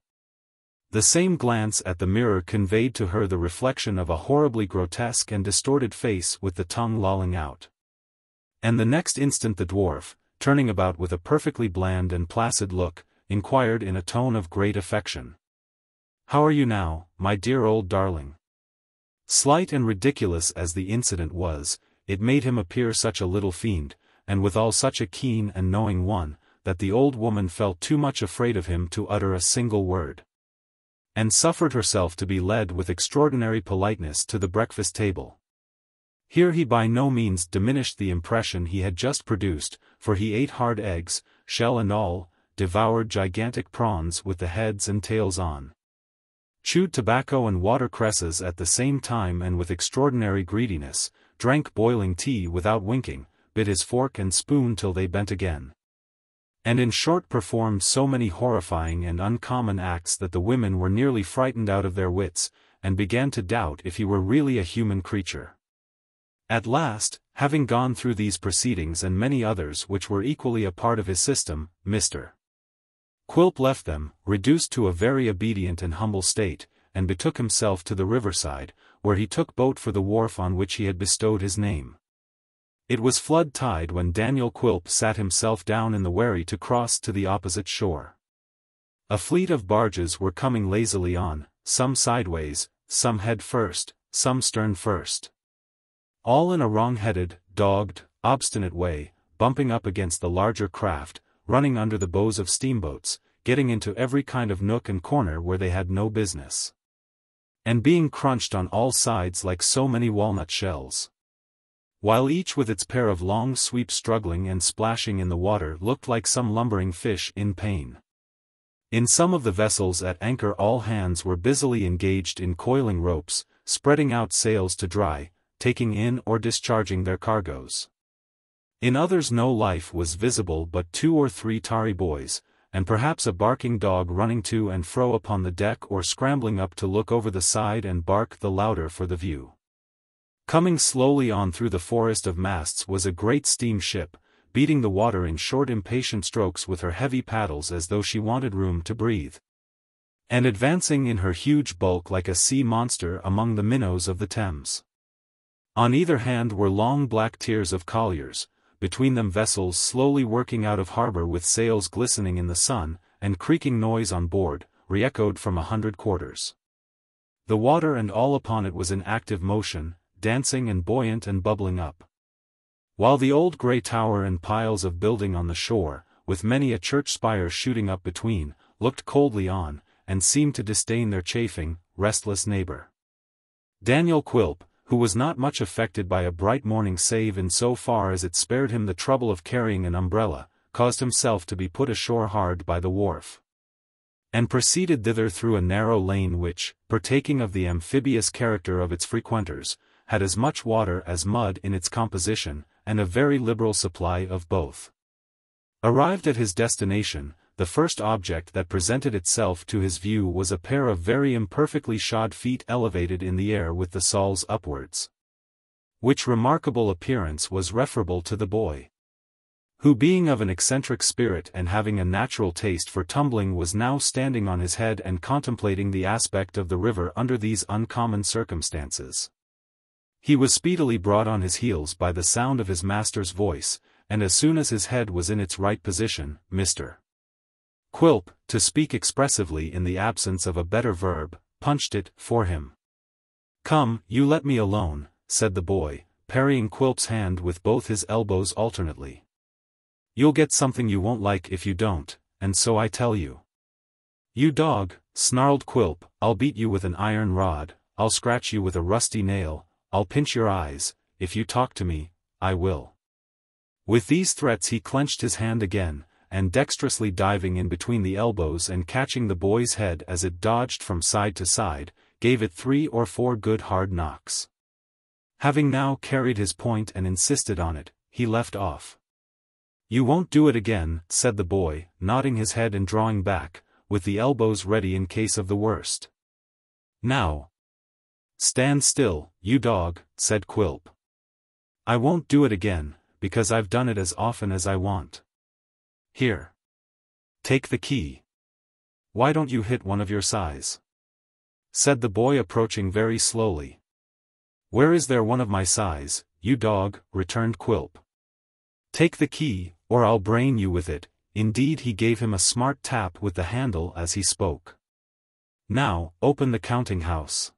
The same glance at the mirror conveyed to her the reflection of a horribly grotesque and distorted face with the tongue lolling out. And the next instant the dwarf, turning about with a perfectly bland and placid look, inquired in a tone of great affection, "How are you now, my dear old darling?" Slight and ridiculous as the incident was, it made him appear such a little fiend, and withal such a keen and knowing one, that the old woman felt too much afraid of him to utter a single word, and suffered herself to be led with extraordinary politeness to the breakfast table. Here he by no means diminished the impression he had just produced, for he ate hard eggs, shell and all, devoured gigantic prawns with the heads and tails on, chewed tobacco and watercresses at the same time and with extraordinary greediness, drank boiling tea without winking, bit his fork and spoon till they bent again, and in short performed so many horrifying and uncommon acts that the women were nearly frightened out of their wits, and began to doubt if he were really a human creature. At last, having gone through these proceedings and many others which were equally a part of his system, Mr. Quilp left them, reduced to a very obedient and humble state, and betook himself to the riverside, where he took boat for the wharf on which he had bestowed his name. It was flood tide when Daniel Quilp sat himself down in the wherry to cross to the opposite shore. A fleet of barges were coming lazily on, some sideways, some head first, some stern first, all in a wrong-headed, dogged, obstinate way, bumping up against the larger craft, running under the bows of steamboats, getting into every kind of nook and corner where they had no business, and being crunched on all sides like so many walnut shells, while each with its pair of long sweeps struggling and splashing in the water looked like some lumbering fish in pain. In some of the vessels at anchor all hands were busily engaged in coiling ropes, spreading out sails to dry, taking in or discharging their cargoes. In others no life was visible but 2 or 3 tarry boys, and perhaps a barking dog running to and fro upon the deck or scrambling up to look over the side and bark the louder for the view. Coming slowly on through the forest of masts was a great steamship, beating the water in short impatient strokes with her heavy paddles as though she wanted room to breathe, and advancing in her huge bulk like a sea monster among the minnows of the Thames. On either hand were long black tiers of colliers, between them vessels slowly working out of harbor with sails glistening in the sun, and creaking noise on board, re-echoed from 100 quarters. The water and all upon it was in active motion, dancing and buoyant and bubbling up. While the old grey tower and piles of building on the shore, with many a church spire shooting up between, looked coldly on, and seemed to disdain their chafing, restless neighbor. Daniel Quilp, who was not much affected by a bright morning save in so far as it spared him the trouble of carrying an umbrella, caused himself to be put ashore hard by the wharf, and proceeded thither through a narrow lane which, partaking of the amphibious character of its frequenters, had as much water as mud in its composition, and a very liberal supply of both. Arrived at his destination, the first object that presented itself to his view was a pair of very imperfectly shod feet elevated in the air with the soles upwards. Which remarkable appearance was referable to the boy, who being of an eccentric spirit and having a natural taste for tumbling was now standing on his head and contemplating the aspect of the river under these uncommon circumstances. He was speedily brought on his heels by the sound of his master's voice, and as soon as his head was in its right position, Mr. Quilp, to speak expressively in the absence of a better verb, punched it for him. "Come, you let me alone," said the boy, parrying Quilp's hand with both his elbows alternately. "You'll get something you won't like if you don't, and so I tell you." "You dog," snarled Quilp, "I'll beat you with an iron rod, I'll scratch you with a rusty nail, I'll pinch your eyes, if you talk to me, I will." With these threats he clenched his hand again, and dexterously diving in between the elbows and catching the boy's head as it dodged from side to side, gave it 3 or 4 good hard knocks. Having now carried his point and insisted on it, he left off. "You won't do it again," said the boy, nodding his head and drawing back, with the elbows ready in case of the worst. "Now stand still, you dog," said Quilp. "I won't do it again, because I've done it as often as I want. Here. Take the key. Why don't you hit one of your size?" said the boy approaching very slowly. "Where is there one of my size, you dog?" returned Quilp. "Take the key, or I'll brain you with it." Indeed, he gave him a smart tap with the handle as he spoke. "Now, open the counting-house."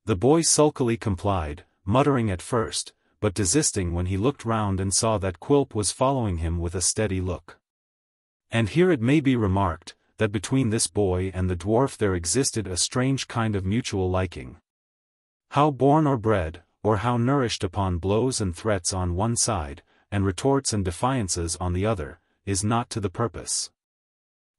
The boy sulkily complied, muttering at first, but desisting when he looked round and saw that Quilp was following him with a steady look. And here it may be remarked, that between this boy and the dwarf there existed a strange kind of mutual liking. How born or bred, or how nourished upon blows and threats on one side, and retorts and defiances on the other, is not to the purpose.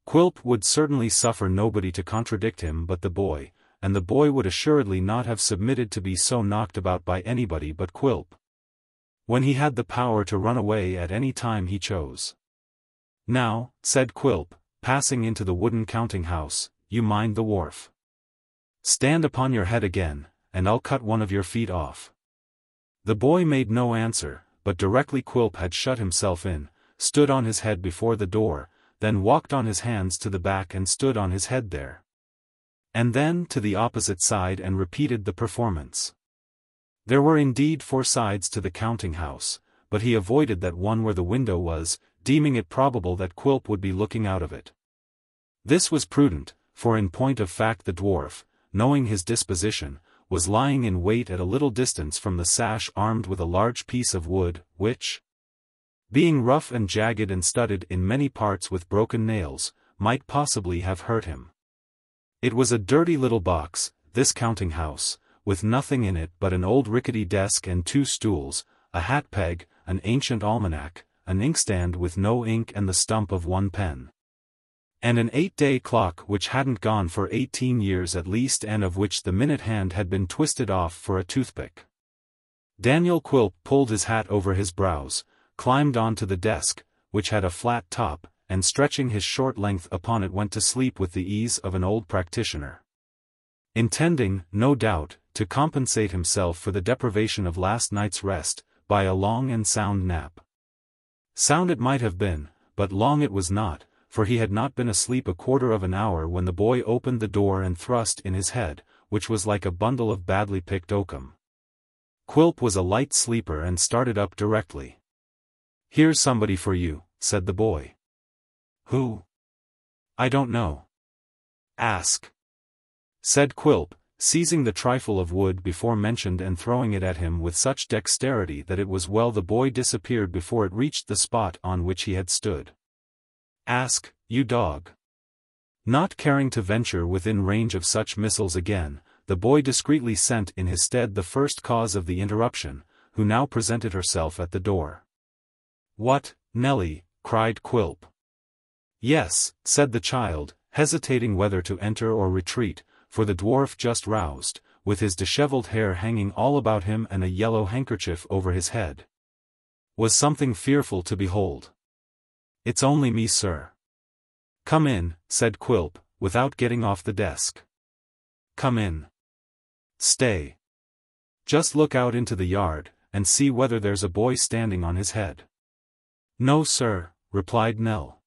Quilp would certainly suffer nobody to contradict him but the boy, and the boy would assuredly not have submitted to be so knocked about by anybody but Quilp, when he had the power to run away at any time he chose. "Now," said Quilp, passing into the wooden counting-house, "you mind the wharf. Stand upon your head again, and I'll cut one of your feet off." The boy made no answer, but directly Quilp had shut himself in, stood on his head before the door, then walked on his hands to the back and stood on his head there, and then to the opposite side and repeated the performance. There were indeed 4 sides to the counting-house, but he avoided that one where the window was, deeming it probable that Quilp would be looking out of it. This was prudent, for in point of fact the dwarf, knowing his disposition, was lying in wait at a little distance from the sash armed with a large piece of wood, which, being rough and jagged and studded in many parts with broken nails, might possibly have hurt him. It was a dirty little box, this counting-house, with nothing in it but an old rickety desk and 2 stools, a hat-peg, an ancient almanac, an inkstand with no ink and the stump of 1 pen, and an 8-day clock which hadn't gone for 18 years at least and of which the minute hand had been twisted off for a toothpick. Daniel Quilp pulled his hat over his brows, climbed on to the desk, which had a flat top, and stretching his short length upon it went to sleep with the ease of an old practitioner, intending, no doubt, to compensate himself for the deprivation of last night's rest, by a long and sound nap. Sound it might have been, but long it was not, for he had not been asleep a quarter of an hour when the boy opened the door and thrust in his head, which was like a bundle of badly picked oakum. Quilp was a light sleeper and started up directly. "Here's somebody for you," said the boy. "Who?" "I don't know." "Ask," said Quilp, seizing the trifle of wood before mentioned and throwing it at him with such dexterity that it was well the boy disappeared before it reached the spot on which he had stood. "Ask, you dog." Not caring to venture within range of such missiles again, the boy discreetly sent in his stead the first cause of the interruption, who now presented herself at the door. "What, Nelly?" cried Quilp. "Yes," said the child, hesitating whether to enter or retreat, for the dwarf just roused, with his dishevelled hair hanging all about him and a yellow handkerchief over his head, was something fearful to behold. "It's only me, sir." "Come in," said Quilp, without getting off the desk. "Come in. Stay. Just look out into the yard, and see whether there's a boy standing on his head." "No, sir," replied Nell.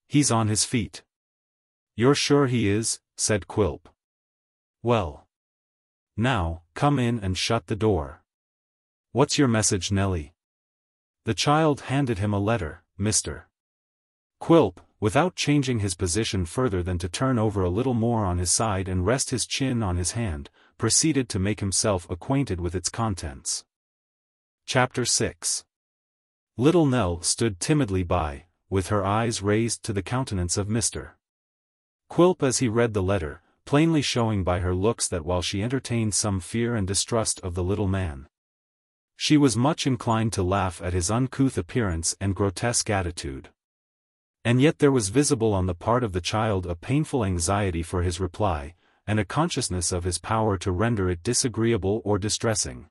"He's on his feet." "You're sure he is?" said Quilp. "Well. Now, come in and shut the door. What's your message, Nelly?" The child handed him a letter, Mr. Quilp, without changing his position further than to turn over a little more on his side and rest his chin on his hand, proceeded to make himself acquainted with its contents. Chapter 6. Little Nell stood timidly by, with her eyes raised to the countenance of Mr. Quilp as he read the letter, plainly showing by her looks that while she entertained some fear and distrust of the little man, she was much inclined to laugh at his uncouth appearance and grotesque attitude. And yet there was visible on the part of the child a painful anxiety for his reply, and a consciousness of his power to render it disagreeable or distressing,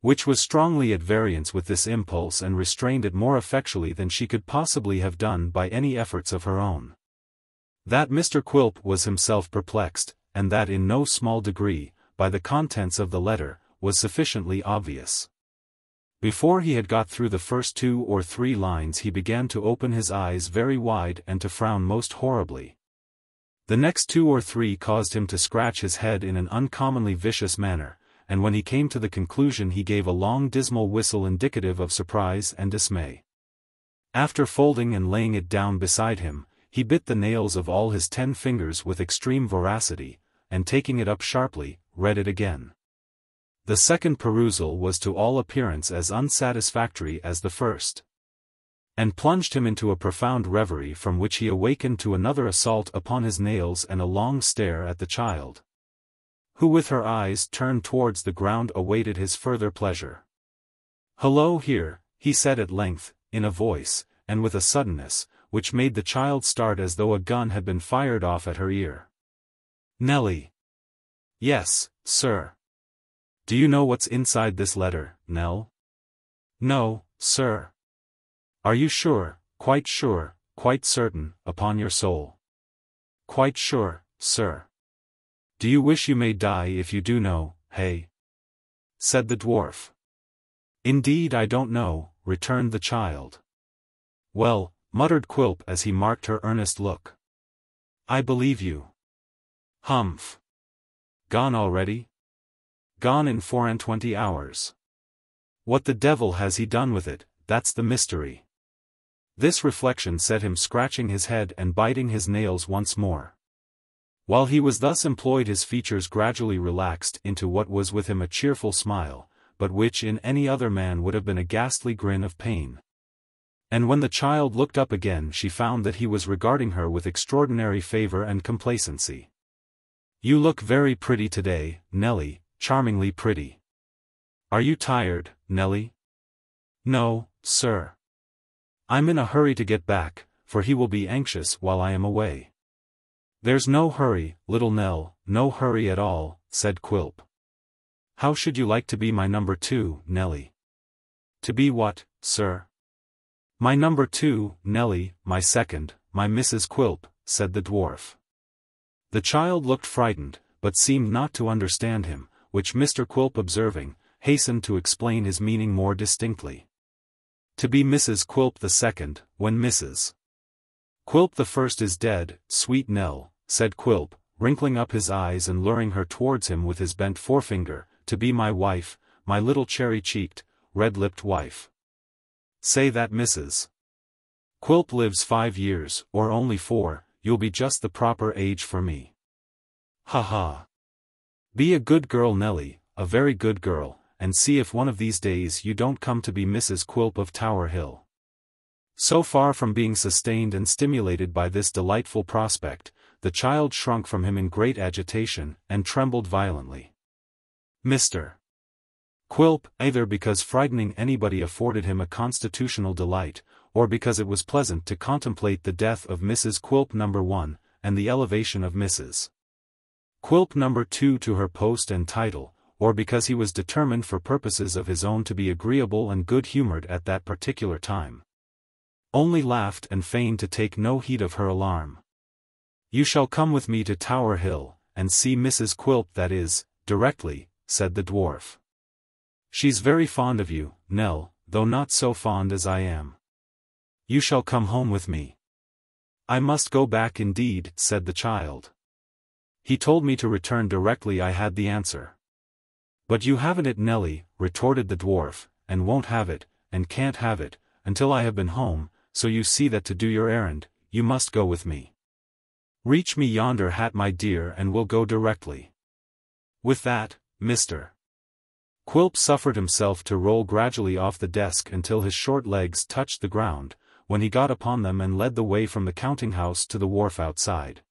which was strongly at variance with this impulse and restrained it more effectually than she could possibly have done by any efforts of her own. That Mr. Quilp was himself perplexed, and that in no small degree, by the contents of the letter, was sufficiently obvious. Before he had got through the first 2 or 3 lines he began to open his eyes very wide and to frown most horribly. The next 2 or 3 caused him to scratch his head in an uncommonly vicious manner, and when he came to the conclusion he gave a long dismal whistle indicative of surprise and dismay. After folding and laying it down beside him, he bit the nails of all his 10 fingers with extreme voracity, and taking it up sharply, read it again. The second perusal was to all appearance as unsatisfactory as the first, and plunged him into a profound reverie from which he awakened to another assault upon his nails and a long stare at the child, who with her eyes turned towards the ground awaited his further pleasure. "Hullo here," he said at length, in a voice, and with a suddenness, which made the child start as though a gun had been fired off at her ear. "Nelly." "Yes, sir." "Do you know what's inside this letter, Nell?" "No, sir." "Are you sure, quite certain, upon your soul?" "Quite sure, sir." "Do you wish you may die if you do know, hey?" said the dwarf. "Indeed I don't know," returned the child. "Well," muttered Quilp as he marked her earnest look, "I believe you." "Humph. Gone already?" "Gone in 24 hours. What the devil has he done with it, that's the mystery." This reflection set him scratching his head and biting his nails once more. While he was thus employed his features gradually relaxed into what was with him a cheerful smile, but which in any other man would have been a ghastly grin of pain. And when the child looked up again she found that he was regarding her with extraordinary favor and complacency. "You look very pretty today, Nelly, charmingly pretty. Are you tired, Nelly?" "No, sir. I'm in a hurry to get back, for he will be anxious while I am away." "There's no hurry, little Nell, no hurry at all," said Quilp. "How should you like to be my number 2, Nelly?" "To be what, sir?" "My number 2, Nelly, my second, my Mrs. Quilp," said the dwarf. The child looked frightened, but seemed not to understand him, which Mr. Quilp observing, hastened to explain his meaning more distinctly. "To be Mrs. Quilp the second, when Mrs. Quilp the first is dead, sweet Nell," said Quilp, wrinkling up his eyes and luring her towards him with his bent forefinger, "to be my wife, my little cherry-cheeked, red-lipped wife. Say that Mrs. Quilp lives 5 years, or only 4, you'll be just the proper age for me. Ha ha. Be a good girl, Nelly, a very good girl, and see if one of these days you don't come to be Mrs. Quilp of Tower Hill. So far from being sustained and stimulated by this delightful prospect, the child shrunk from him in great agitation, and trembled violently. Mr. Quilp, either because frightening anybody afforded him a constitutional delight, or because it was pleasant to contemplate the death of Mrs. Quilp No. 1, and the elevation of Mrs. Quilp No. 2 to her post and title, or because he was determined for purposes of his own to be agreeable and good-humored at that particular time, only laughed and feigned to take no heed of her alarm. You shall come with me to Tower Hill, and see Mrs. Quilp, that is, directly, said the dwarf. She's very fond of you, Nell, though not so fond as I am. You shall come home with me. I must go back indeed, said the child. He told me to return directly I had the answer. But you haven't it, Nelly, retorted the dwarf, and won't have it, and can't have it, until I have been home, so you see that to do your errand, you must go with me. Reach me yonder hat, my dear, and we'll go directly. With that, Mr. Quilp suffered himself to roll gradually off the desk until his short legs touched the ground, when he got upon them and led the way from the counting-house to the wharf outside,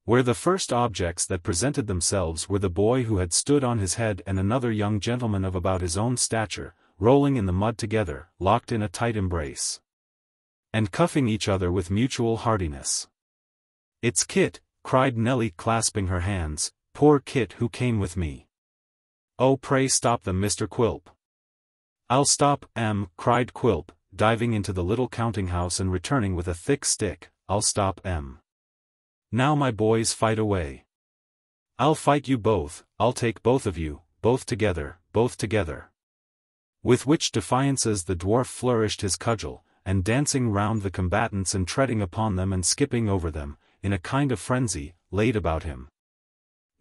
where the first objects that presented themselves were the boy who had stood on his head and another young gentleman of about his own stature, rolling in the mud together, locked in a tight embrace, and cuffing each other with mutual heartiness. It's Kit, cried Nelly, clasping her hands, poor Kit who came with me. Oh, pray stop them, Mr. Quilp. I'll stop, cried Quilp, diving into the little counting-house and returning with a thick stick. I'll stop, Now my boys, fight away. I'll fight you both, I'll take both of you, both together, both together. With which defiances the dwarf flourished his cudgel, and dancing round the combatants and treading upon them and skipping over them, in a kind of frenzy, laid about him,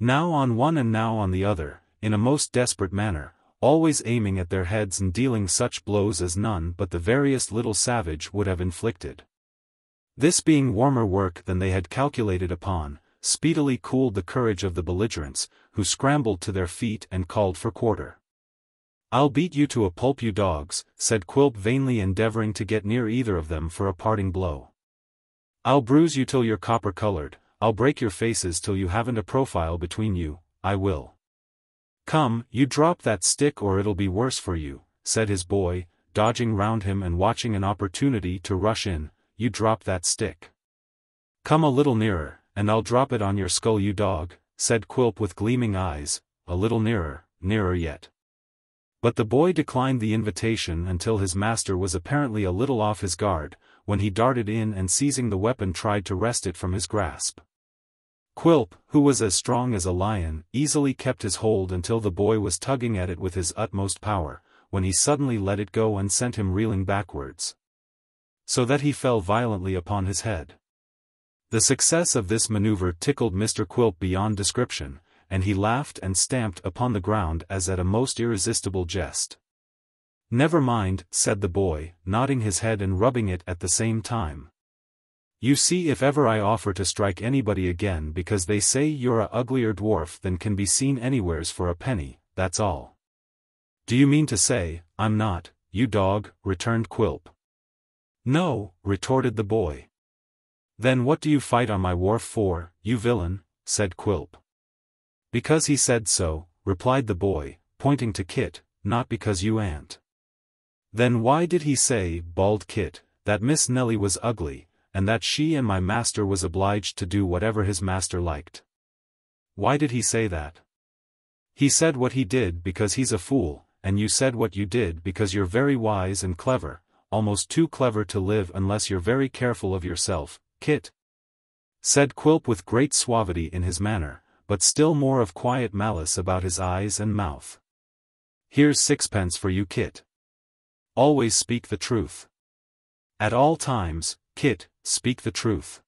now on one and now on the other, in a most desperate manner, always aiming at their heads and dealing such blows as none but the veriest little savage would have inflicted. This being warmer work than they had calculated upon, speedily cooled the courage of the belligerents, who scrambled to their feet and called for quarter. I'll beat you to a pulp, you dogs, said Quilp, vainly endeavoring to get near either of them for a parting blow. I'll bruise you till you're copper-colored, I'll break your faces till you haven't a profile between you, I will. Come, you drop that stick or it'll be worse for you, said his boy, dodging round him and watching an opportunity to rush in. You drop that stick. Come a little nearer, and I'll drop it on your skull, you dog, said Quilp with gleaming eyes. A little nearer, nearer yet. But the boy declined the invitation until his master was apparently a little off his guard, when he darted in and seizing the weapon tried to wrest it from his grasp. Quilp, who was as strong as a lion, easily kept his hold until the boy was tugging at it with his utmost power, when he suddenly let it go and sent him reeling backwards, so that he fell violently upon his head. The success of this maneuver tickled Mr. Quilp beyond description, and he laughed and stamped upon the ground as at a most irresistible jest. Never mind, said the boy, nodding his head and rubbing it at the same time. You see, if ever I offer to strike anybody again because they say you're a uglier dwarf than can be seen anywheres for a penny, that's all. Do you mean to say, I'm not, you dog, returned Quilp. No, retorted the boy. Then what do you fight on my wharf for, you villain, said Quilp. Because he said so, replied the boy, pointing to Kit, not because you ain't. Then why did he say, bawled Kit, that Miss Nelly was ugly, and that she and my master was obliged to do whatever his master liked? Why did he say that? He said what he did because he's a fool, and you said what you did because you're very wise and clever, almost too clever to live unless you're very careful of yourself, Kit, said Quilp with great suavity in his manner, but still more of quiet malice about his eyes and mouth. Here's 6pence for you, Kit. Always speak the truth. At all times, Kit, speak the truth.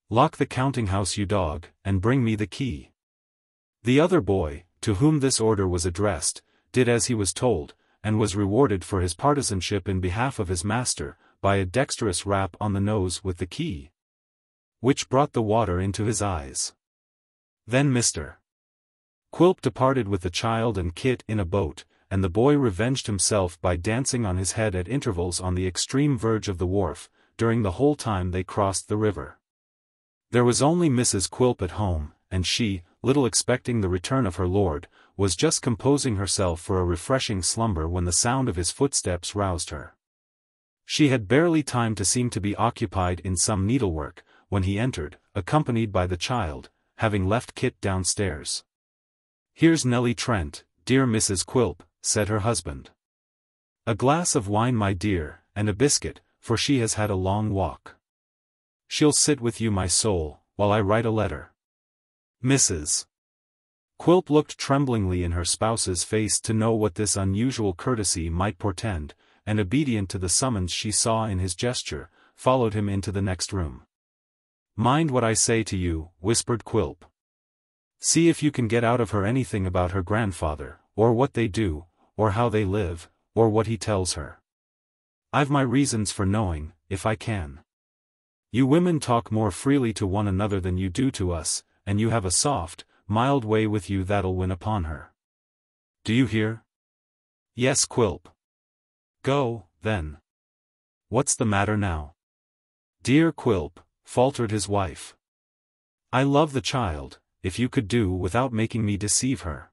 Lock the counting-house, you dog, and bring me the key. The other boy, to whom this order was addressed, did as he was told, and was rewarded for his partisanship in behalf of his master, by a dexterous rap on the nose with the key, which brought the water into his eyes. Then Mr. Quilp departed with the child and Kit in a boat, and the boy revenged himself by dancing on his head at intervals on the extreme verge of the wharf, during the whole time they crossed the river. There was only Mrs. Quilp at home, and she, little expecting the return of her lord, was just composing herself for a refreshing slumber when the sound of his footsteps roused her. She had barely time to seem to be occupied in some needlework, when he entered, accompanied by the child, having left Kit downstairs. "Here's Nellie Trent, dear Mrs. Quilp," said her husband. "A glass of wine, my dear, and a biscuit, for she has had a long walk. She'll sit with you, my soul, while I write a letter." Mrs. Quilp looked tremblingly in her spouse's face to know what this unusual courtesy might portend, and obedient to the summons she saw in his gesture, followed him into the next room. "Mind what I say to you," whispered Quilp. "See if you can get out of her anything about her grandfather, or what they do, or how they live, or what he tells her. I've my reasons for knowing, if I can. You women talk more freely to one another than you do to us, and you have a soft, mild way with you that'll win upon her. Do you hear?" "Yes, Quilp." "Go, then. What's the matter now?" "Dear Quilp," faltered his wife. "I love the child, if you could do without making me deceive her."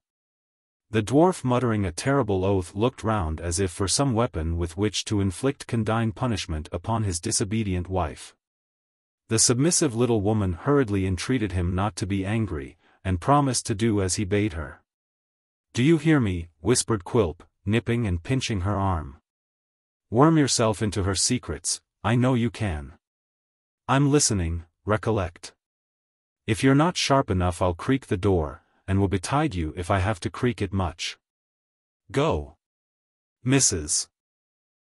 The dwarf, muttering a terrible oath, looked round as if for some weapon with which to inflict condign punishment upon his disobedient wife. The submissive little woman hurriedly entreated him not to be angry, and promised to do as he bade her. "Do you hear me?" whispered Quilp, nipping and pinching her arm. "Worm yourself into her secrets, I know you can. I'm listening, recollect. If you're not sharp enough I'll creak the door, and will betide you if I have to creak it much. Go." Mrs.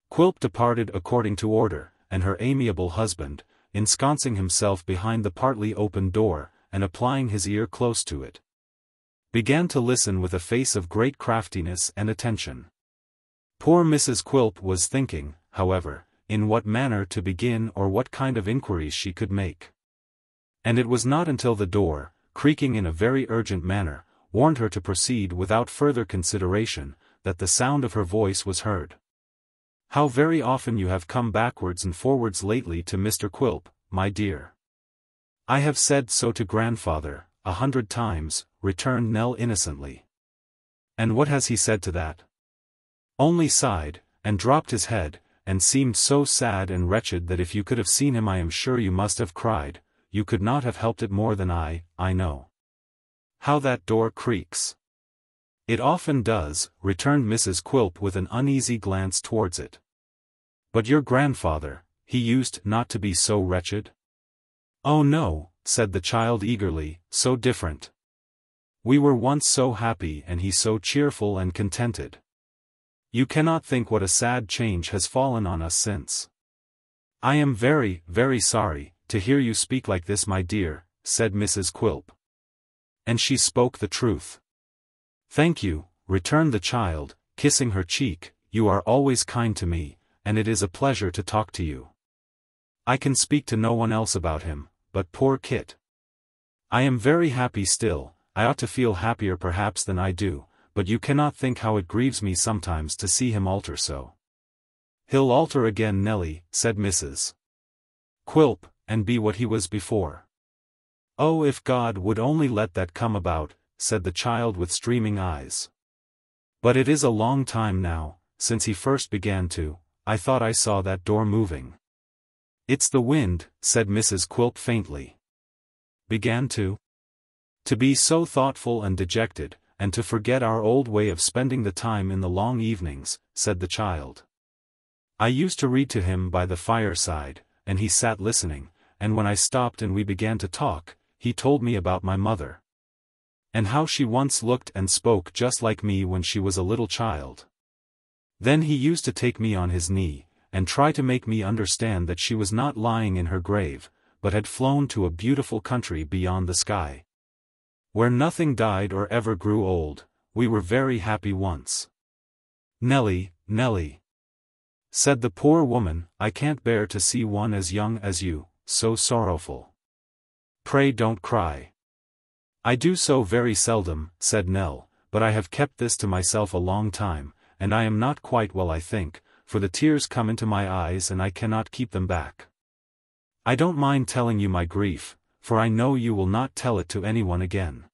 Quilp departed according to order, and her amiable husband, ensconcing himself behind the partly opened door, and applying his ear close to it, began to listen with a face of great craftiness and attention. Poor Mrs. Quilp was thinking, however, in what manner to begin or what kind of inquiries she could make. And it was not until the door, creaking in a very urgent manner, warned her to proceed without further consideration, that the sound of her voice was heard. "How very often you have come backwards and forwards lately to Mr. Quilp, my dear." "I have said so to grandfather, 100 times, returned Nell innocently. "And what has he said to that?" "Only sighed, and dropped his head, and seemed so sad and wretched that if you could have seen him I am sure you must have cried. You could not have helped it more than I know. How that door creaks!" "It often does," returned Mrs. Quilp with an uneasy glance towards it. "But your grandfather, he used not to be so wretched?" "Oh no," said the child eagerly, "so different. We were once so happy and he so cheerful and contented. You cannot think what a sad change has fallen on us since." "I am very, very sorry to hear you speak like this, my dear," said Mrs. Quilp. And she spoke the truth. "Thank you," returned the child, kissing her cheek, "you are always kind to me, and it is a pleasure to talk to you. I can speak to no one else about him, but poor Kit. I am very happy still. I ought to feel happier perhaps than I do, but you cannot think how it grieves me sometimes to see him alter so." "He'll alter again, Nellie," said Mrs. Quilp, "and be what he was before." "Oh, if God would only let that come about," said the child with streaming eyes. "But it is a long time now, since he first began to. I thought I saw that door moving." "It's the wind," said Mrs. Quilp faintly. "Began to?" "To be so thoughtful and dejected, and to forget our old way of spending the time in the long evenings," said the child. "I used to read to him by the fireside, and he sat listening, and when I stopped and we began to talk, he told me about my mother. And how she once looked and spoke just like me when she was a little child. Then he used to take me on his knee, and try to make me understand that she was not lying in her grave, but had flown to a beautiful country beyond the sky, where nothing died or ever grew old. We were very happy once." Nelly, Nelly, said the poor woman, I can't bear to see one as young as you, so sorrowful. Pray don't cry. I do so very seldom, said Nell, but I have kept this to myself a long time, and I am not quite well I think, for the tears come into my eyes and I cannot keep them back. I don't mind telling you my grief, for I know you will not tell it to anyone again.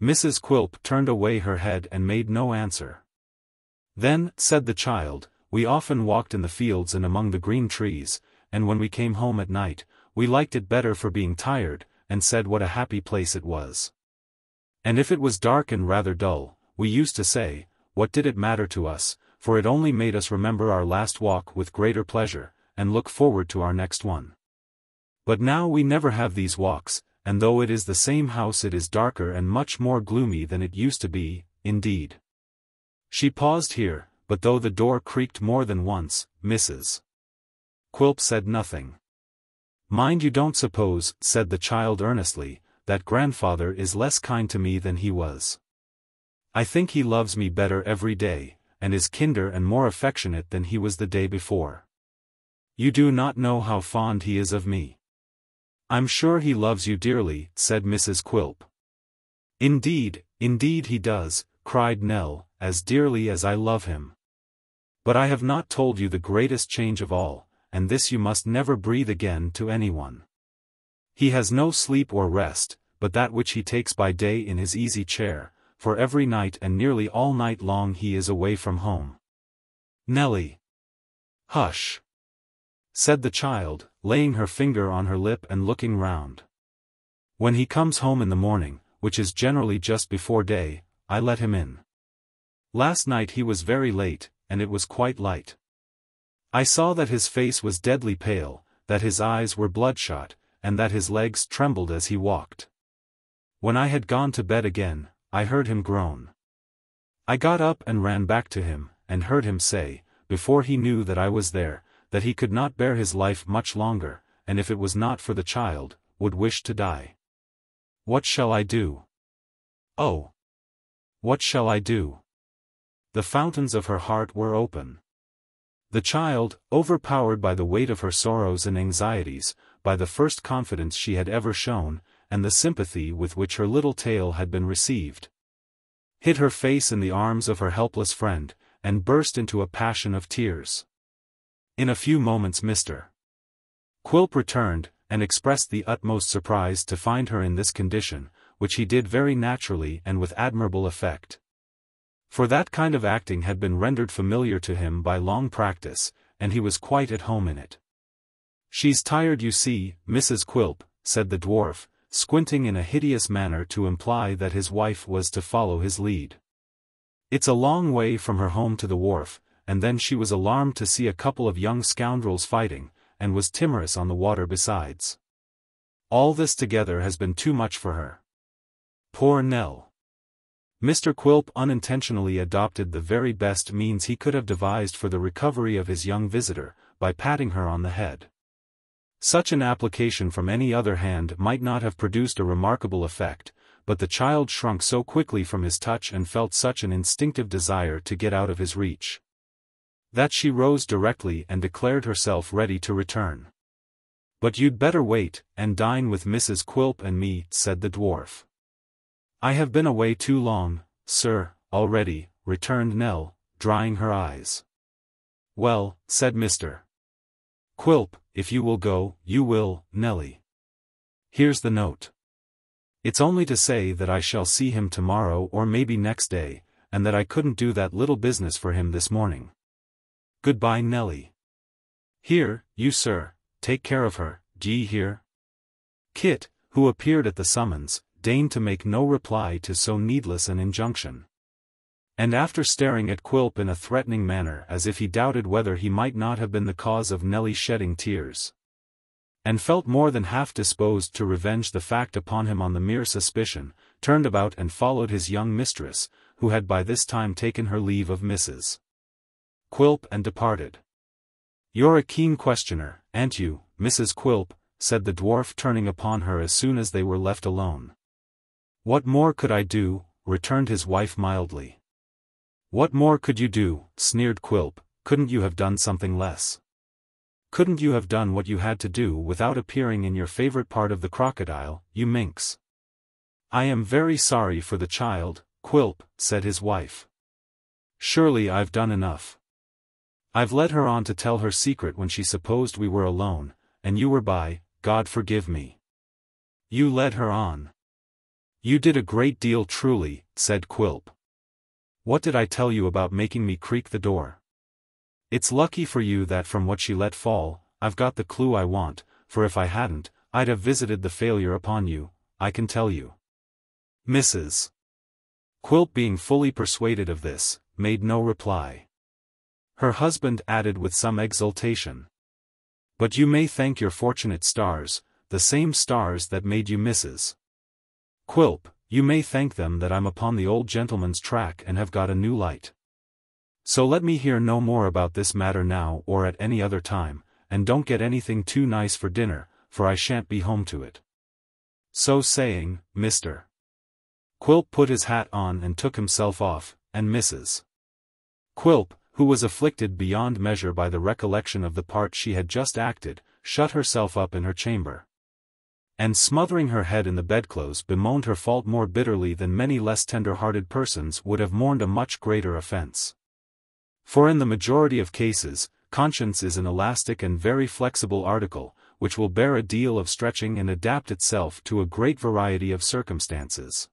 Mrs. Quilp turned away her head and made no answer. Then, said the child, we often walked in the fields and among the green trees, and when we came home at night, we liked it better for being tired, and said what a happy place it was. And if it was dark and rather dull, we used to say, what did it matter to us, for it only made us remember our last walk with greater pleasure, and look forward to our next one. But now we never have these walks, and though it is the same house it is darker and much more gloomy than it used to be, indeed. She paused here, but though the door creaked more than once, Mrs. Quilp said nothing. Mind you don't suppose, said the child earnestly, that grandfather is less kind to me than he was. I think he loves me better every day, and is kinder and more affectionate than he was the day before. You do not know how fond he is of me. I'm sure he loves you dearly, said Mrs. Quilp. Indeed, indeed he does, cried Nell, as dearly as I love him. But I have not told you the greatest change of all, and this you must never breathe again to anyone. He has no sleep or rest, but that which he takes by day in his easy chair, for every night and nearly all night long he is away from home. Nelly. Hush, said the child, laying her finger on her lip and looking round. When he comes home in the morning, which is generally just before day, I let him in. Last night he was very late, and it was quite light. I saw that his face was deadly pale, that his eyes were bloodshot, and that his legs trembled as he walked. When I had gone to bed again, I heard him groan. I got up and ran back to him, and heard him say, before he knew that I was there, that he could not bear his life much longer, and if it was not for the child, would wish to die. What shall I do? Oh! What shall I do? The fountains of her heart were open. The child, overpowered by the weight of her sorrows and anxieties, by the first confidence she had ever shown, and the sympathy with which her little tale had been received, hid her face in the arms of her helpless friend, and burst into a passion of tears. In a few moments Mr. Quilp returned, and expressed the utmost surprise to find her in this condition, which he did very naturally and with admirable effect. For that kind of acting had been rendered familiar to him by long practice, and he was quite at home in it. She's tired you see, Mrs. Quilp, said the dwarf, squinting in a hideous manner to imply that his wife was to follow his lead. It's a long way from her home to the wharf, and then she was alarmed to see a couple of young scoundrels fighting, and was timorous on the water besides. All this together has been too much for her. Poor Nell. Mr. Quilp unintentionally adopted the very best means he could have devised for the recovery of his young visitor, by patting her on the head. Such an application from any other hand might not have produced a remarkable effect, but the child shrunk so quickly from his touch and felt such an instinctive desire to get out of his reach, that she rose directly and declared herself ready to return. But you'd better wait, and dine with Mrs. Quilp and me, said the dwarf. I have been away too long, sir, already, returned Nell, drying her eyes. Well, said Mr. Quilp, if you will go, you will, Nelly. Here's the note. It's only to say that I shall see him tomorrow or maybe next day, and that I couldn't do that little business for him this morning. Goodbye, Nelly. Here, you sir, take care of her, d'ye hear? Kit, who appeared at the summons, deigned to make no reply to so needless an injunction. And after staring at Quilp in a threatening manner as if he doubted whether he might not have been the cause of Nelly shedding tears, and felt more than half disposed to revenge the fact upon him on the mere suspicion, turned about and followed his young mistress, who had by this time taken her leave of Mrs. Quilp and departed. You're a keen questioner, ain't you, Mrs. Quilp, said the dwarf turning upon her as soon as they were left alone. What more could I do, returned his wife mildly. "What more could you do?" sneered Quilp. "Couldn't you have done something less? Couldn't you have done what you had to do without appearing in your favorite part of the crocodile, you minx?" "I am very sorry for the child, Quilp," said his wife. "Surely I've done enough. I've led her on to tell her secret when she supposed we were alone, and you were by, God forgive me." "You led her on. You did a great deal truly," said Quilp. "What did I tell you about making me creak the door? It's lucky for you that from what she let fall, I've got the clue I want, for if I hadn't, I'd have visited the failure upon you, I can tell you." Mrs. Quilp, being fully persuaded of this, made no reply. Her husband added with some exultation, "But you may thank your fortunate stars, the same stars that made you Mrs. Quilp, you may thank them that I'm upon the old gentleman's track and have got a new light. So let me hear no more about this matter now or at any other time, and don't get anything too nice for dinner, for I shan't be home to it." So saying, Mr. Quilp put his hat on and took himself off, and Mrs. Quilp, who was afflicted beyond measure by the recollection of the part she had just acted, shut herself up in her chamber, and smothering her head in the bedclothes bemoaned her fault more bitterly than many less tender-hearted persons would have mourned a much greater offense. For in the majority of cases, conscience is an elastic and very flexible article, which will bear a deal of stretching and adapt itself to a great variety of circumstances.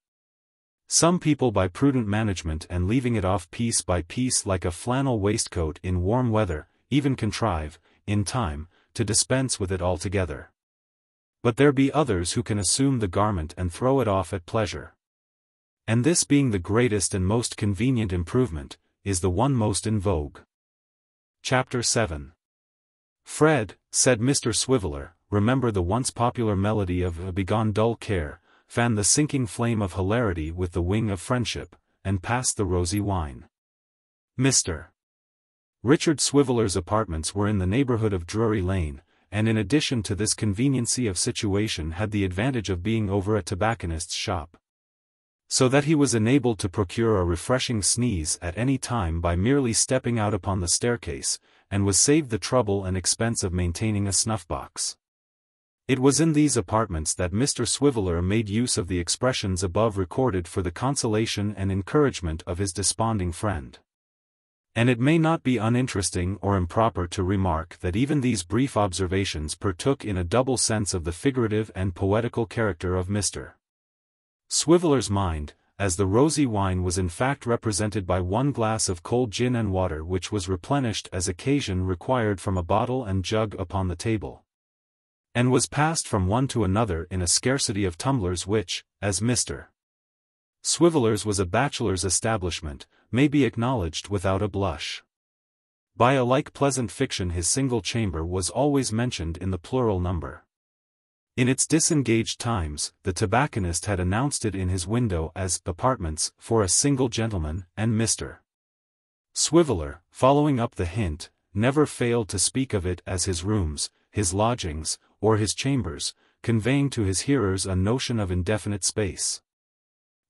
Some people, by prudent management and leaving it off piece by piece like a flannel waistcoat in warm weather, even contrive, in time, to dispense with it altogether. But there be others who can assume the garment and throw it off at pleasure. And this, being the greatest and most convenient improvement, is the one most in vogue. Chapter 7. "Fred," said Mr. Swiveller, "remember the once popular melody of Begone Dull Care, fan the sinking flame of hilarity with the wing of friendship, and pass the rosy wine." Mr. Richard Swiveller's apartments were in the neighborhood of Drury Lane, and in addition to this conveniency of situation had the advantage of being over a tobacconist's shop, so that he was enabled to procure a refreshing sneeze at any time by merely stepping out upon the staircase, and was saved the trouble and expense of maintaining a snuff-box. It was in these apartments that Mr. Swiveller made use of the expressions above recorded for the consolation and encouragement of his desponding friend. And it may not be uninteresting or improper to remark that even these brief observations partook in a double sense of the figurative and poetical character of Mr. Swiveller's mind, as the rosy wine was in fact represented by one glass of cold gin and water which was replenished as occasion required from a bottle and jug upon the table, and was passed from one to another in a scarcity of tumblers which, as Mr. Swiveller's was a bachelor's establishment, may be acknowledged without a blush. By a like pleasant fiction his single chamber was always mentioned in the plural number. In its disengaged times, the tobacconist had announced it in his window as apartments for a single gentleman, and Mr. Swiveller, following up the hint, never failed to speak of it as his rooms, his lodgings, or his chambers, conveying to his hearers a notion of indefinite space,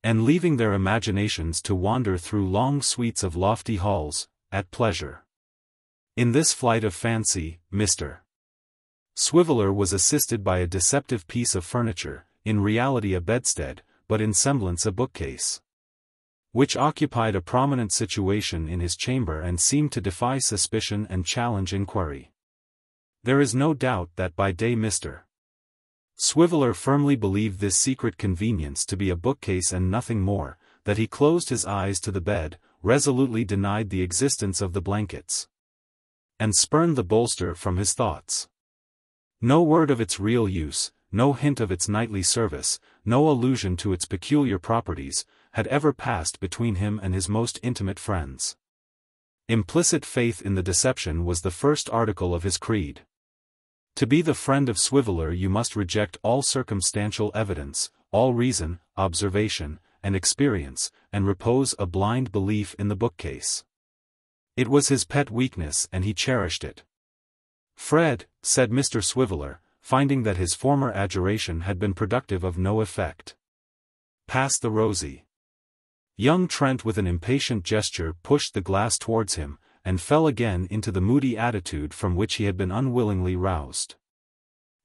and leaving their imaginations to wander through long suites of lofty halls, at pleasure. In this flight of fancy, Mr. Swiveller was assisted by a deceptive piece of furniture, in reality a bedstead, but in semblance a bookcase, which occupied a prominent situation in his chamber and seemed to defy suspicion and challenge inquiry. There is no doubt that by day Mr. Swiveller firmly believed this secret convenience to be a bookcase and nothing more, that he closed his eyes to the bed, resolutely denied the existence of the blankets, and spurned the bolster from his thoughts. No word of its real use, no hint of its nightly service, no allusion to its peculiar properties, had ever passed between him and his most intimate friends. Implicit faith in the deception was the first article of his creed. To be the friend of Swiveller you must reject all circumstantial evidence, all reason, observation, and experience, and repose a blind belief in the bookcase. It was his pet weakness and he cherished it. "Fred," said Mr. Swiveller, finding that his former adjuration had been productive of no effect, "pass the rosy." Young Trent with an impatient gesture pushed the glass towards him, and fell again into the moody attitude from which he had been unwillingly roused.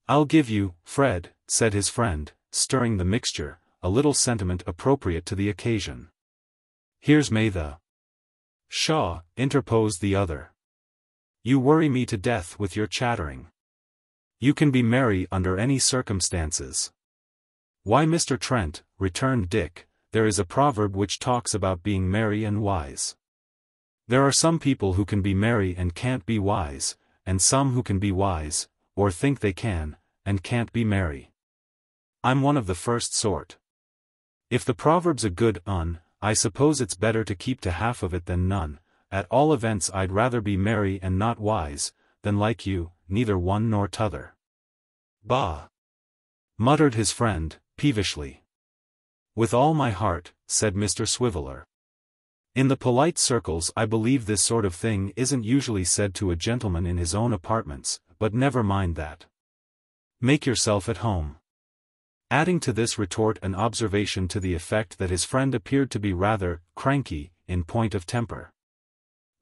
"I'll give you, Fred," said his friend, stirring the mixture, a little sentiment appropriate to the occasion. "Here's may the—" "Pshaw," interposed the other. "You worry me to death with your chattering. You can be merry under any circumstances." "Why, Mr. Trent," returned Dick, "there is a proverb which talks about being merry and wise. There are some people who can be merry and can't be wise, and some who can be wise, or think they can, and can't be merry. I'm one of the first sort. If the proverb's a good un, I suppose it's better to keep to half of it than none. At all events I'd rather be merry and not wise, than like you, neither one nor t'other." "Bah!" muttered his friend, peevishly. "With all my heart," said Mr. Swiveller. "In the polite circles I believe this sort of thing isn't usually said to a gentleman in his own apartments, but never mind that. Make yourself at home." Adding to this retort an observation to the effect that his friend appeared to be rather cranky in point of temper.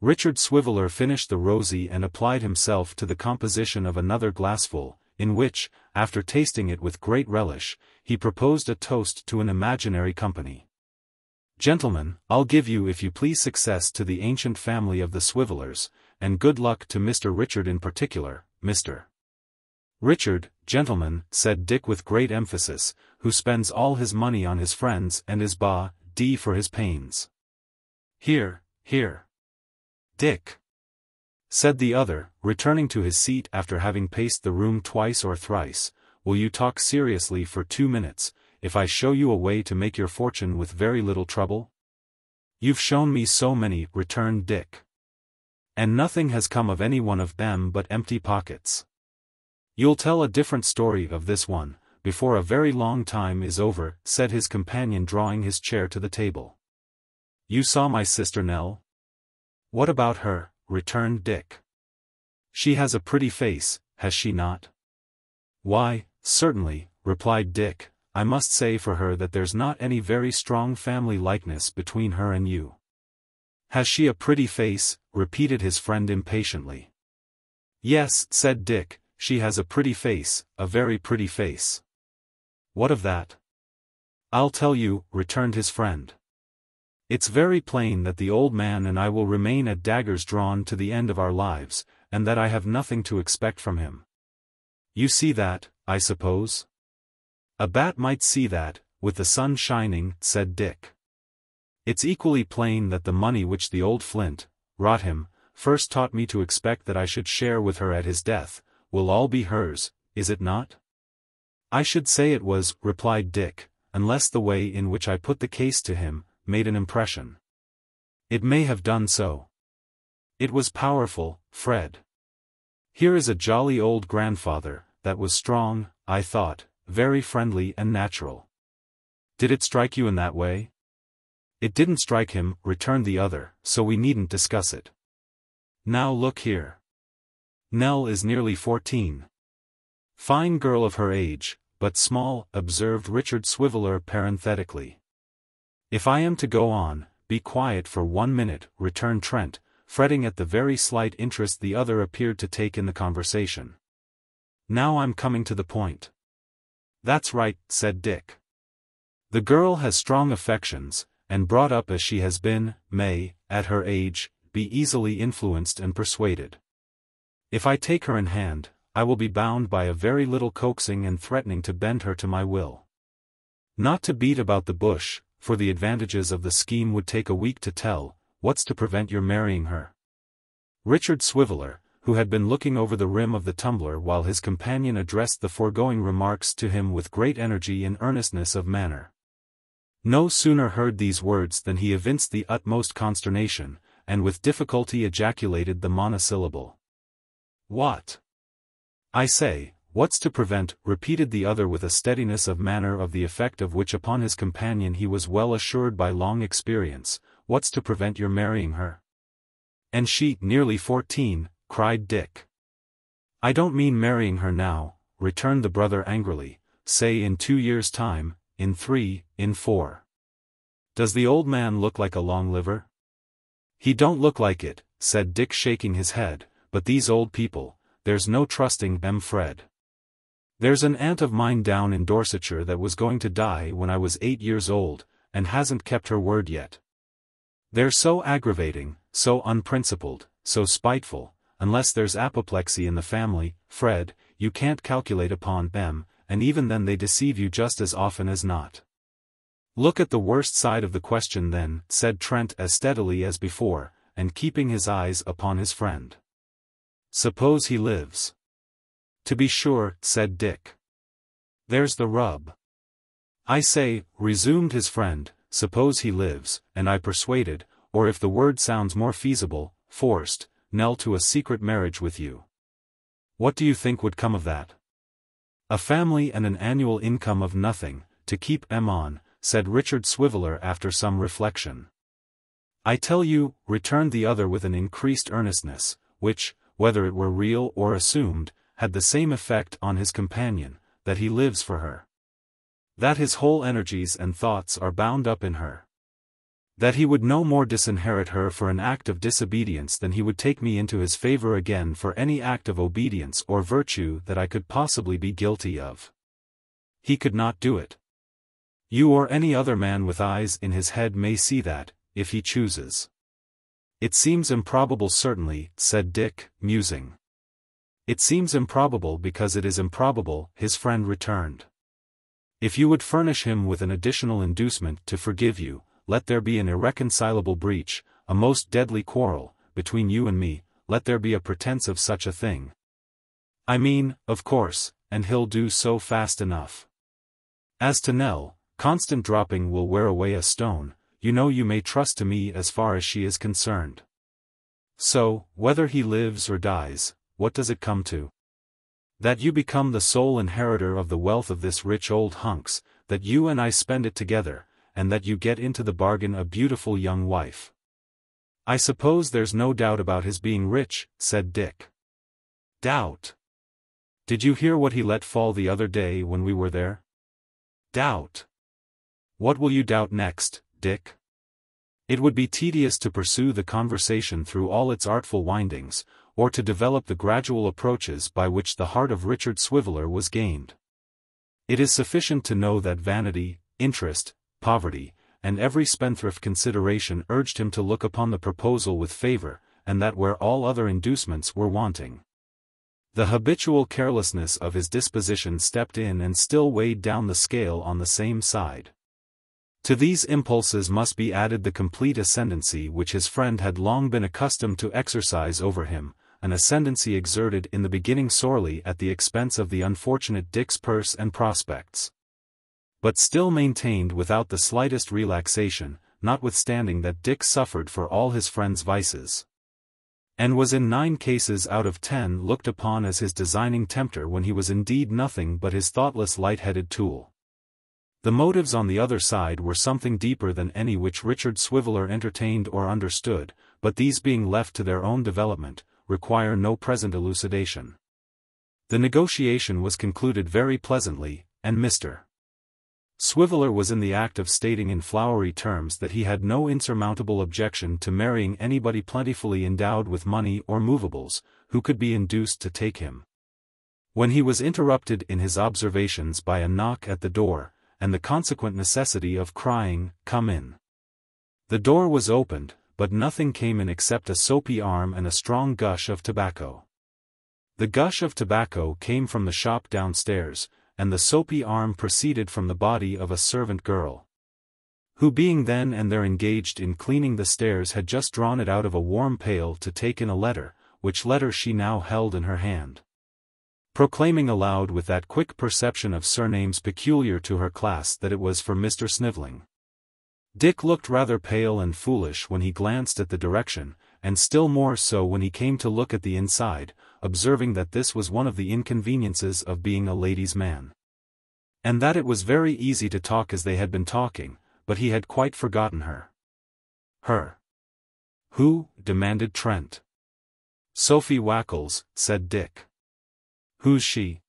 Richard Swiveller finished the rosy and applied himself to the composition of another glassful, in which, after tasting it with great relish, he proposed a toast to an imaginary company. "Gentlemen, I'll give you if you please success to the ancient family of the Swivellers, and good luck to Mr. Richard in particular, Mr. Richard, gentlemen," said Dick with great emphasis, "who spends all his money on his friends and is d for his pains." "Hear, hear." "Dick," said the other, returning to his seat after having paced the room twice or thrice, "will you talk seriously for 2 minutes, if I show you a way to make your fortune with very little trouble?" "You've shown me so many," returned Dick. "And nothing has come of any one of them but empty pockets. You'll tell a different story of this one, before a very long time is over," said his companion drawing his chair to the table. "You saw my sister Nell?" "What about her?" returned Dick. "She has a pretty face, has she not?" "Why, certainly," replied Dick. "I must say for her that there's not any very strong family likeness between her and you." "Has she a pretty face?" repeated his friend impatiently. "Yes," said Dick, "she has a pretty face, a very pretty face." "What of that?" "I'll tell you," returned his friend. "It's very plain that the old man and I will remain at daggers drawn to the end of our lives, and that I have nothing to expect from him. You see that, I suppose?" "A bat might see that, with the sun shining," said Dick. "It's equally plain that the money which the old flint, rot him, first taught me to expect that I should share with her at his death, will all be hers, is it not?" "I should say it was," replied Dick, "unless the way in which I put the case to him made an impression." "It may have done so." "It was powerful, Fred. Here is a jolly old grandfather, that was strong, I thought, very friendly and natural. Did it strike you in that way?" "It didn't strike him," returned the other, "so we needn't discuss it. Now look here. Nell is nearly 14. Fine girl of her age, but small," observed Richard Swiveller parenthetically. "If I am to go on, be quiet for 1 minute," returned Trent, fretting at the very slight interest the other appeared to take in the conversation. "Now I'm coming to the point." "That's right," said Dick. "The girl has strong affections, and brought up as she has been, may, at her age, be easily influenced and persuaded. If I take her in hand, I will be bound by a very little coaxing and threatening to bend her to my will. Not to beat about the bush, for the advantages of the scheme would take a week to tell, what's to prevent your marrying her?" Richard Swiveller, who had been looking over the rim of the tumbler while his companion addressed the foregoing remarks to him with great energy and earnestness of manner, no sooner heard these words than he evinced the utmost consternation, and with difficulty ejaculated the monosyllable, "What?" "I say, what's to prevent," repeated the other with a steadiness of manner of the effect of which upon his companion he was well assured by long experience, "what's to prevent your marrying her?" "And she nearly 14, cried Dick. "I don't mean marrying her now," returned the brother angrily, "say in 2 years' time, in 3, in 4. Does the old man look like a long liver? He don't look like it, said Dick shaking his head, but these old people, there's no trusting them, Fred. There's an aunt of mine down in Dorsetshire that was going to die when I was 8 years old, and hasn't kept her word yet. They're so aggravating, so unprincipled, so spiteful, unless there's apoplexy in the family, Fred, you can't calculate upon them, and even then they deceive you just as often as not. Look at the worst side of the question then, said Trent as steadily as before, and keeping his eyes upon his friend. Suppose he lives. To be sure, said Dick. There's the rub. I say, resumed his friend, suppose he lives, and I persuaded, or if the word sounds more feasible, forced, Nell to a secret marriage with you. What do you think would come of that? A family and an annual income of nothing, to keep them on, said Richard Swiveller after some reflection. I tell you, returned the other with an increased earnestness, which, whether it were real or assumed, had the same effect on his companion, that he lives for her. That his whole energies and thoughts are bound up in her. That he would no more disinherit her for an act of disobedience than he would take me into his favor again for any act of obedience or virtue that I could possibly be guilty of. He could not do it. You or any other man with eyes in his head may see that, if he chooses. It seems improbable certainly, said Dick, musing. It seems improbable because it is improbable, his friend returned. If you would furnish him with an additional inducement to forgive you, let there be an irreconcilable breach, a most deadly quarrel, between you and me, let there be a pretense of such a thing. I mean, of course, and he'll do so fast enough. As to Nell, constant dropping will wear away a stone, you know you may trust to me as far as she is concerned. So, whether he lives or dies, what does it come to? That you become the sole inheritor of the wealth of this rich old hunks, that you and I spend it together, and that you get into the bargain a beautiful young wife. I suppose there's no doubt about his being rich, said Dick. Doubt? Did you hear what he let fall the other day when we were there? Doubt? What will you doubt next, Dick? It would be tedious to pursue the conversation through all its artful windings, or to develop the gradual approaches by which the heart of Richard Swiveller was gained. It is sufficient to know that vanity, interest, poverty, and every spendthrift consideration urged him to look upon the proposal with favor, and that where all other inducements were wanting, the habitual carelessness of his disposition stepped in and still weighed down the scale on the same side. To these impulses must be added the complete ascendancy which his friend had long been accustomed to exercise over him, an ascendancy exerted in the beginning sorely at the expense of the unfortunate Dick's purse and prospects, but still maintained without the slightest relaxation, notwithstanding that Dick suffered for all his friend's vices, and was in 9 cases out of 10 looked upon as his designing tempter when he was indeed nothing but his thoughtless light-headed tool. The motives on the other side were something deeper than any which Richard Swiveller entertained or understood, but these being left to their own development, require no present elucidation. The negotiation was concluded very pleasantly, and Mr. Swiveller was in the act of stating in flowery terms that he had no insurmountable objection to marrying anybody plentifully endowed with money or movables, who could be induced to take him, when he was interrupted in his observations by a knock at the door, and the consequent necessity of crying, "Come in." The door was opened, but nothing came in except a soapy arm and a strong gush of tobacco. The gush of tobacco came from the shop downstairs, and the soapy arm proceeded from the body of a servant girl, who being then and there engaged in cleaning the stairs had just drawn it out of a warm pail to take in a letter, which letter she now held in her hand, proclaiming aloud with that quick perception of surnames peculiar to her class that it was for Mr. Snivelling. Dick looked rather pale and foolish when he glanced at the direction, and still more so when he came to look at the inside, observing that this was one of the inconveniences of being a ladies' man, and that it was very easy to talk as they had been talking, but he had quite forgotten her. Her? Who? Demanded Trent. Sophie Wackles, said Dick. Who's she?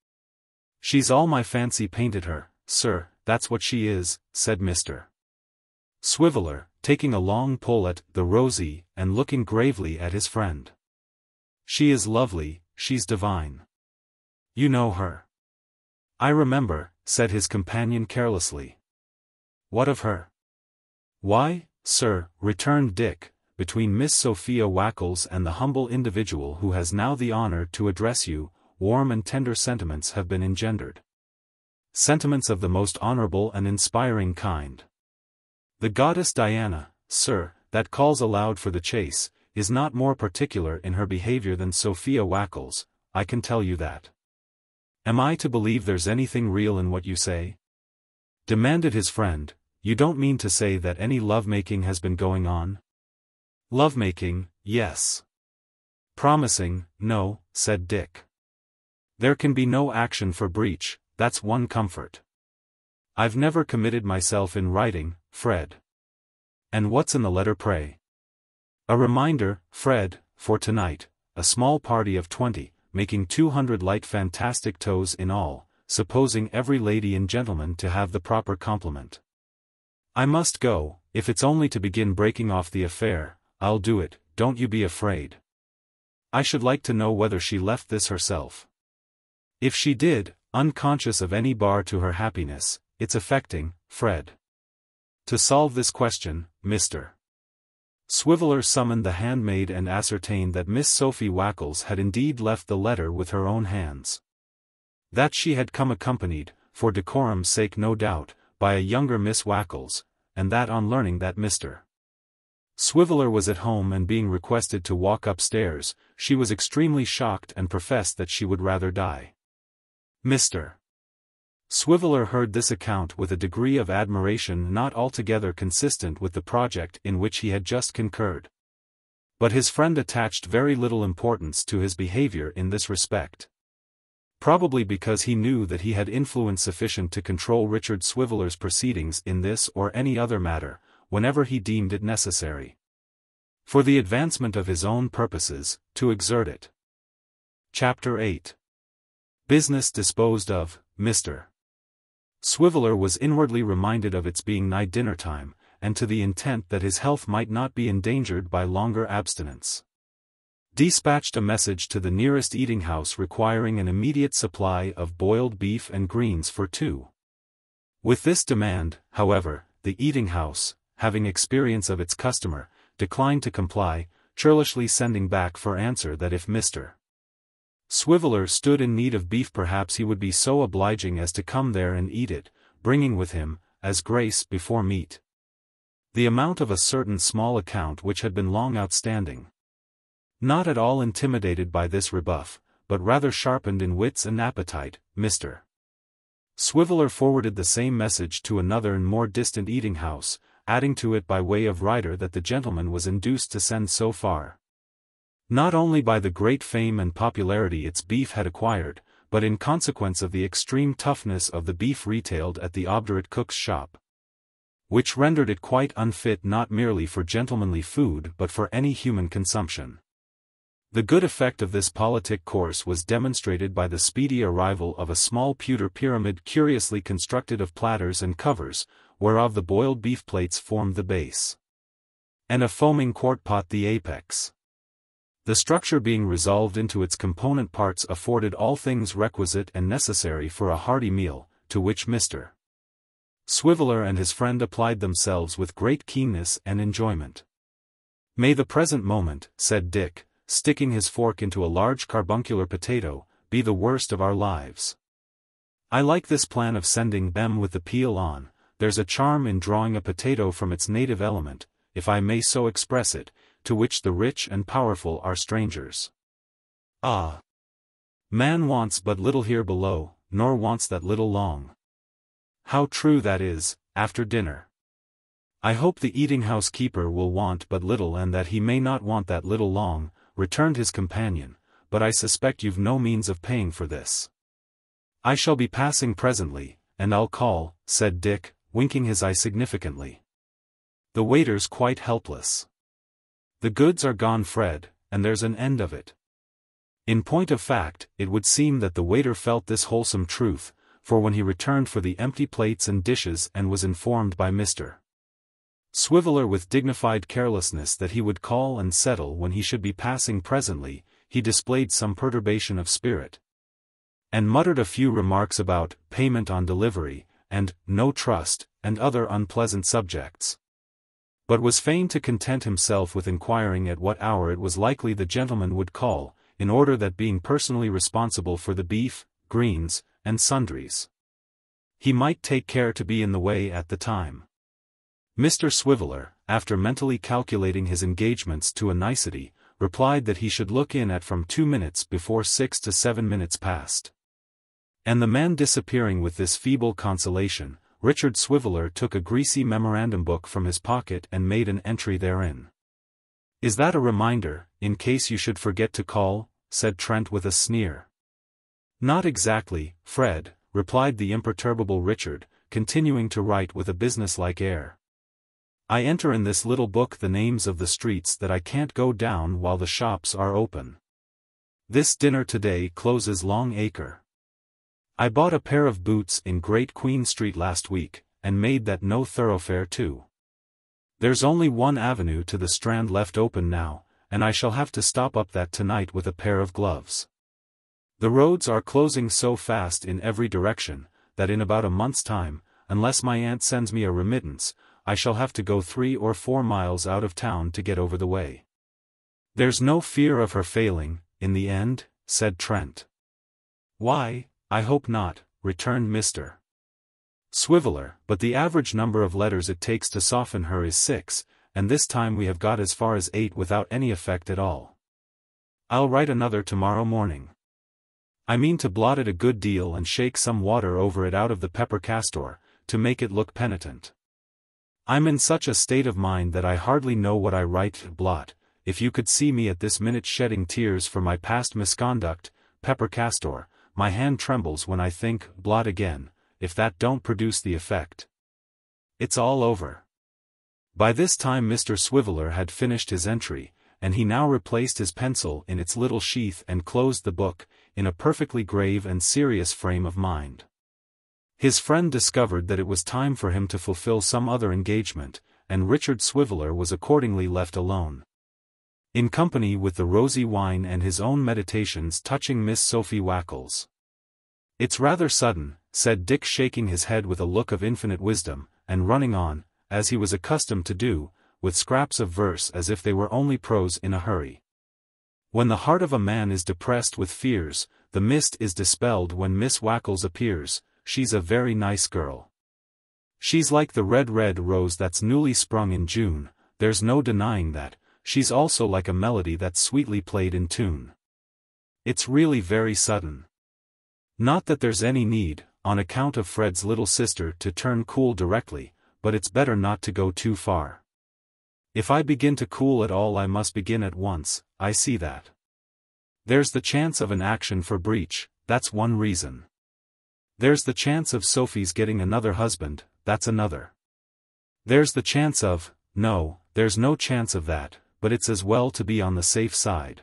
She's all my fancy painted her, sir, that's what she is, said Mr. Swiveller, taking a long pull at the rosy, and looking gravely at his friend. She is lovely, she's divine. You know her. I remember, said his companion carelessly. What of her? Why, sir, returned Dick, between Miss Sophia Wackles and the humble individual who has now the honor to address you, warm and tender sentiments have been engendered. Sentiments of the most honorable and inspiring kind. The goddess Diana, sir, that calls aloud for the chase, is not more particular in her behavior than Sophia Wackles, I can tell you that. Am I to believe there's anything real in what you say? Demanded his friend. You don't mean to say that any love-making has been going on? Love-making, yes. Promising, no, said Dick. There can be no action for breach, that's one comfort. I've never committed myself in writing, Fred. And what's in the letter, pray? A reminder, Fred, for tonight, a small party of 20, making 200 light fantastic toes in all, supposing every lady and gentleman to have the proper complement. I must go, if it's only to begin breaking off the affair, I'll do it, don't you be afraid. I should like to know whether she left this herself. If she did, unconscious of any bar to her happiness, it's affecting, Fred. To solve this question, Mr. Swiveller summoned the handmaid and ascertained that Miss Sophie Wackles had indeed left the letter with her own hands. That she had come accompanied, for decorum's sake no doubt, by a younger Miss Wackles, and that on learning that Mr. Swiveller was at home and being requested to walk upstairs, she was extremely shocked and professed that she would rather die. Mr. Swiveller heard this account with a degree of admiration not altogether consistent with the project in which he had just concurred. But his friend attached very little importance to his behavior in this respect. Probably because he knew that he had influence sufficient to control Richard Swiveller's proceedings in this or any other matter, whenever he deemed it necessary. For the advancement of his own purposes, to exert it. Chapter 8. Business disposed of, Mr. Swiveller was inwardly reminded of its being nigh dinner time, and to the intent that his health might not be endangered by longer abstinence. Dispatched a message to the nearest eating-house requiring an immediate supply of boiled beef and greens for 2. With this demand, however, the eating-house, having experience of its customer, declined to comply, churlishly sending back for answer that if Mr. Swiveller stood in need of beef perhaps he would be so obliging as to come there and eat it, bringing with him, as grace before meat, the amount of a certain small account which had been long outstanding. Not at all intimidated by this rebuff, but rather sharpened in wits and appetite, Mr. Swiveller forwarded the same message to another and more distant eating-house, adding to it by way of rider that the gentleman was induced to send so far. Not only by the great fame and popularity its beef had acquired, but in consequence of the extreme toughness of the beef retailed at the obdurate cook's shop, which rendered it quite unfit not merely for gentlemanly food but for any human consumption. The good effect of this politic course was demonstrated by the speedy arrival of a small pewter pyramid curiously constructed of platters and covers, whereof the boiled beef plates formed the base, and a foaming quart pot the apex. The structure being resolved into its component parts afforded all things requisite and necessary for a hearty meal, to which Mr. Swiveller and his friend applied themselves with great keenness and enjoyment. May the present moment, said Dick, sticking his fork into a large carbuncular potato, be the worst of our lives. I like this plan of sending them with the peel on. There's a charm in drawing a potato from its native element, if I may so express it, to which the rich and powerful are strangers. Ah! Man wants but little here below, nor wants that little long. How true that is, after dinner. I hope the eating-house keeper will want but little and that he may not want that little long, returned his companion, but I suspect you've no means of paying for this. I shall be passing presently, and I'll call, said Dick, winking his eye significantly. The waiter's quite helpless. The goods are gone, Fred, and there's an end of it. In point of fact, it would seem that the waiter felt this wholesome truth, for when he returned for the empty plates and dishes and was informed by Mr. Swiveller with dignified carelessness that he would call and settle when he should be passing presently, he displayed some perturbation of spirit, and muttered a few remarks about payment on delivery, and no trust, and other unpleasant subjects. But was fain to content himself with inquiring at what hour it was likely the gentleman would call, in order that being personally responsible for the beef, greens, and sundries, he might take care to be in the way at the time. Mr. Swiveller, after mentally calculating his engagements to a nicety, replied that he should look in at from 2 minutes before 6 to 7 minutes past. And the man disappearing with this feeble consolation, Richard Swiveller took a greasy memorandum book from his pocket and made an entry therein. "Is that a reminder, in case you should forget to call?" said Trent with a sneer. "Not exactly, Fred," replied the imperturbable Richard, continuing to write with a businesslike air. "I enter in this little book the names of the streets that I can't go down while the shops are open. This dinner today closes Long Acre. I bought a pair of boots in Great Queen Street last week, and made that no thoroughfare too. There's only one avenue to the Strand left open now, and I shall have to stop up that tonight with a pair of gloves. The roads are closing so fast in every direction, that in about a month's time, unless my aunt sends me a remittance, I shall have to go 3 or 4 miles out of town to get over the way." "There's no fear of her failing, in the end?" said Trent. "Why, I hope not," returned Mr. Swiveller, "but the average number of letters it takes to soften her is 6, and this time we have got as far as 8 without any effect at all. I'll write another tomorrow morning. I mean to blot it a good deal and shake some water over it out of the pepper castor, to make it look penitent. I'm in such a state of mind that I hardly know what I write to blot. If you could see me at this minute shedding tears for my past misconduct, pepper castor, my hand trembles when I think blot again, if that don't produce the effect. It's all over." By this time Mr. Swiveller had finished his entry, and he now replaced his pencil in its little sheath and closed the book, in a perfectly grave and serious frame of mind. His friend discovered that it was time for him to fulfill some other engagement, and Richard Swiveller was accordingly left alone, in company with the rosy wine and his own meditations touching Miss Sophie Wackles. "It's rather sudden," said Dick, shaking his head with a look of infinite wisdom, and running on, as he was accustomed to do, with scraps of verse as if they were only prose in a hurry. "When the heart of a man is depressed with fears, the mist is dispelled when Miss Wackles appears. She's a very nice girl. She's like the red rose that's newly sprung in June, there's no denying that. She's also like a melody that's sweetly played in tune. It's really very sudden. Not that there's any need, on account of Fred's little sister, to turn cool directly, but it's better not to go too far. If I begin to cool at all I must begin at once, I see that. There's the chance of an action for breach, that's one reason. There's the chance of Sophie's getting another husband, that's another. There's the chance of, no, there's no chance of that, but it's as well to be on the safe side."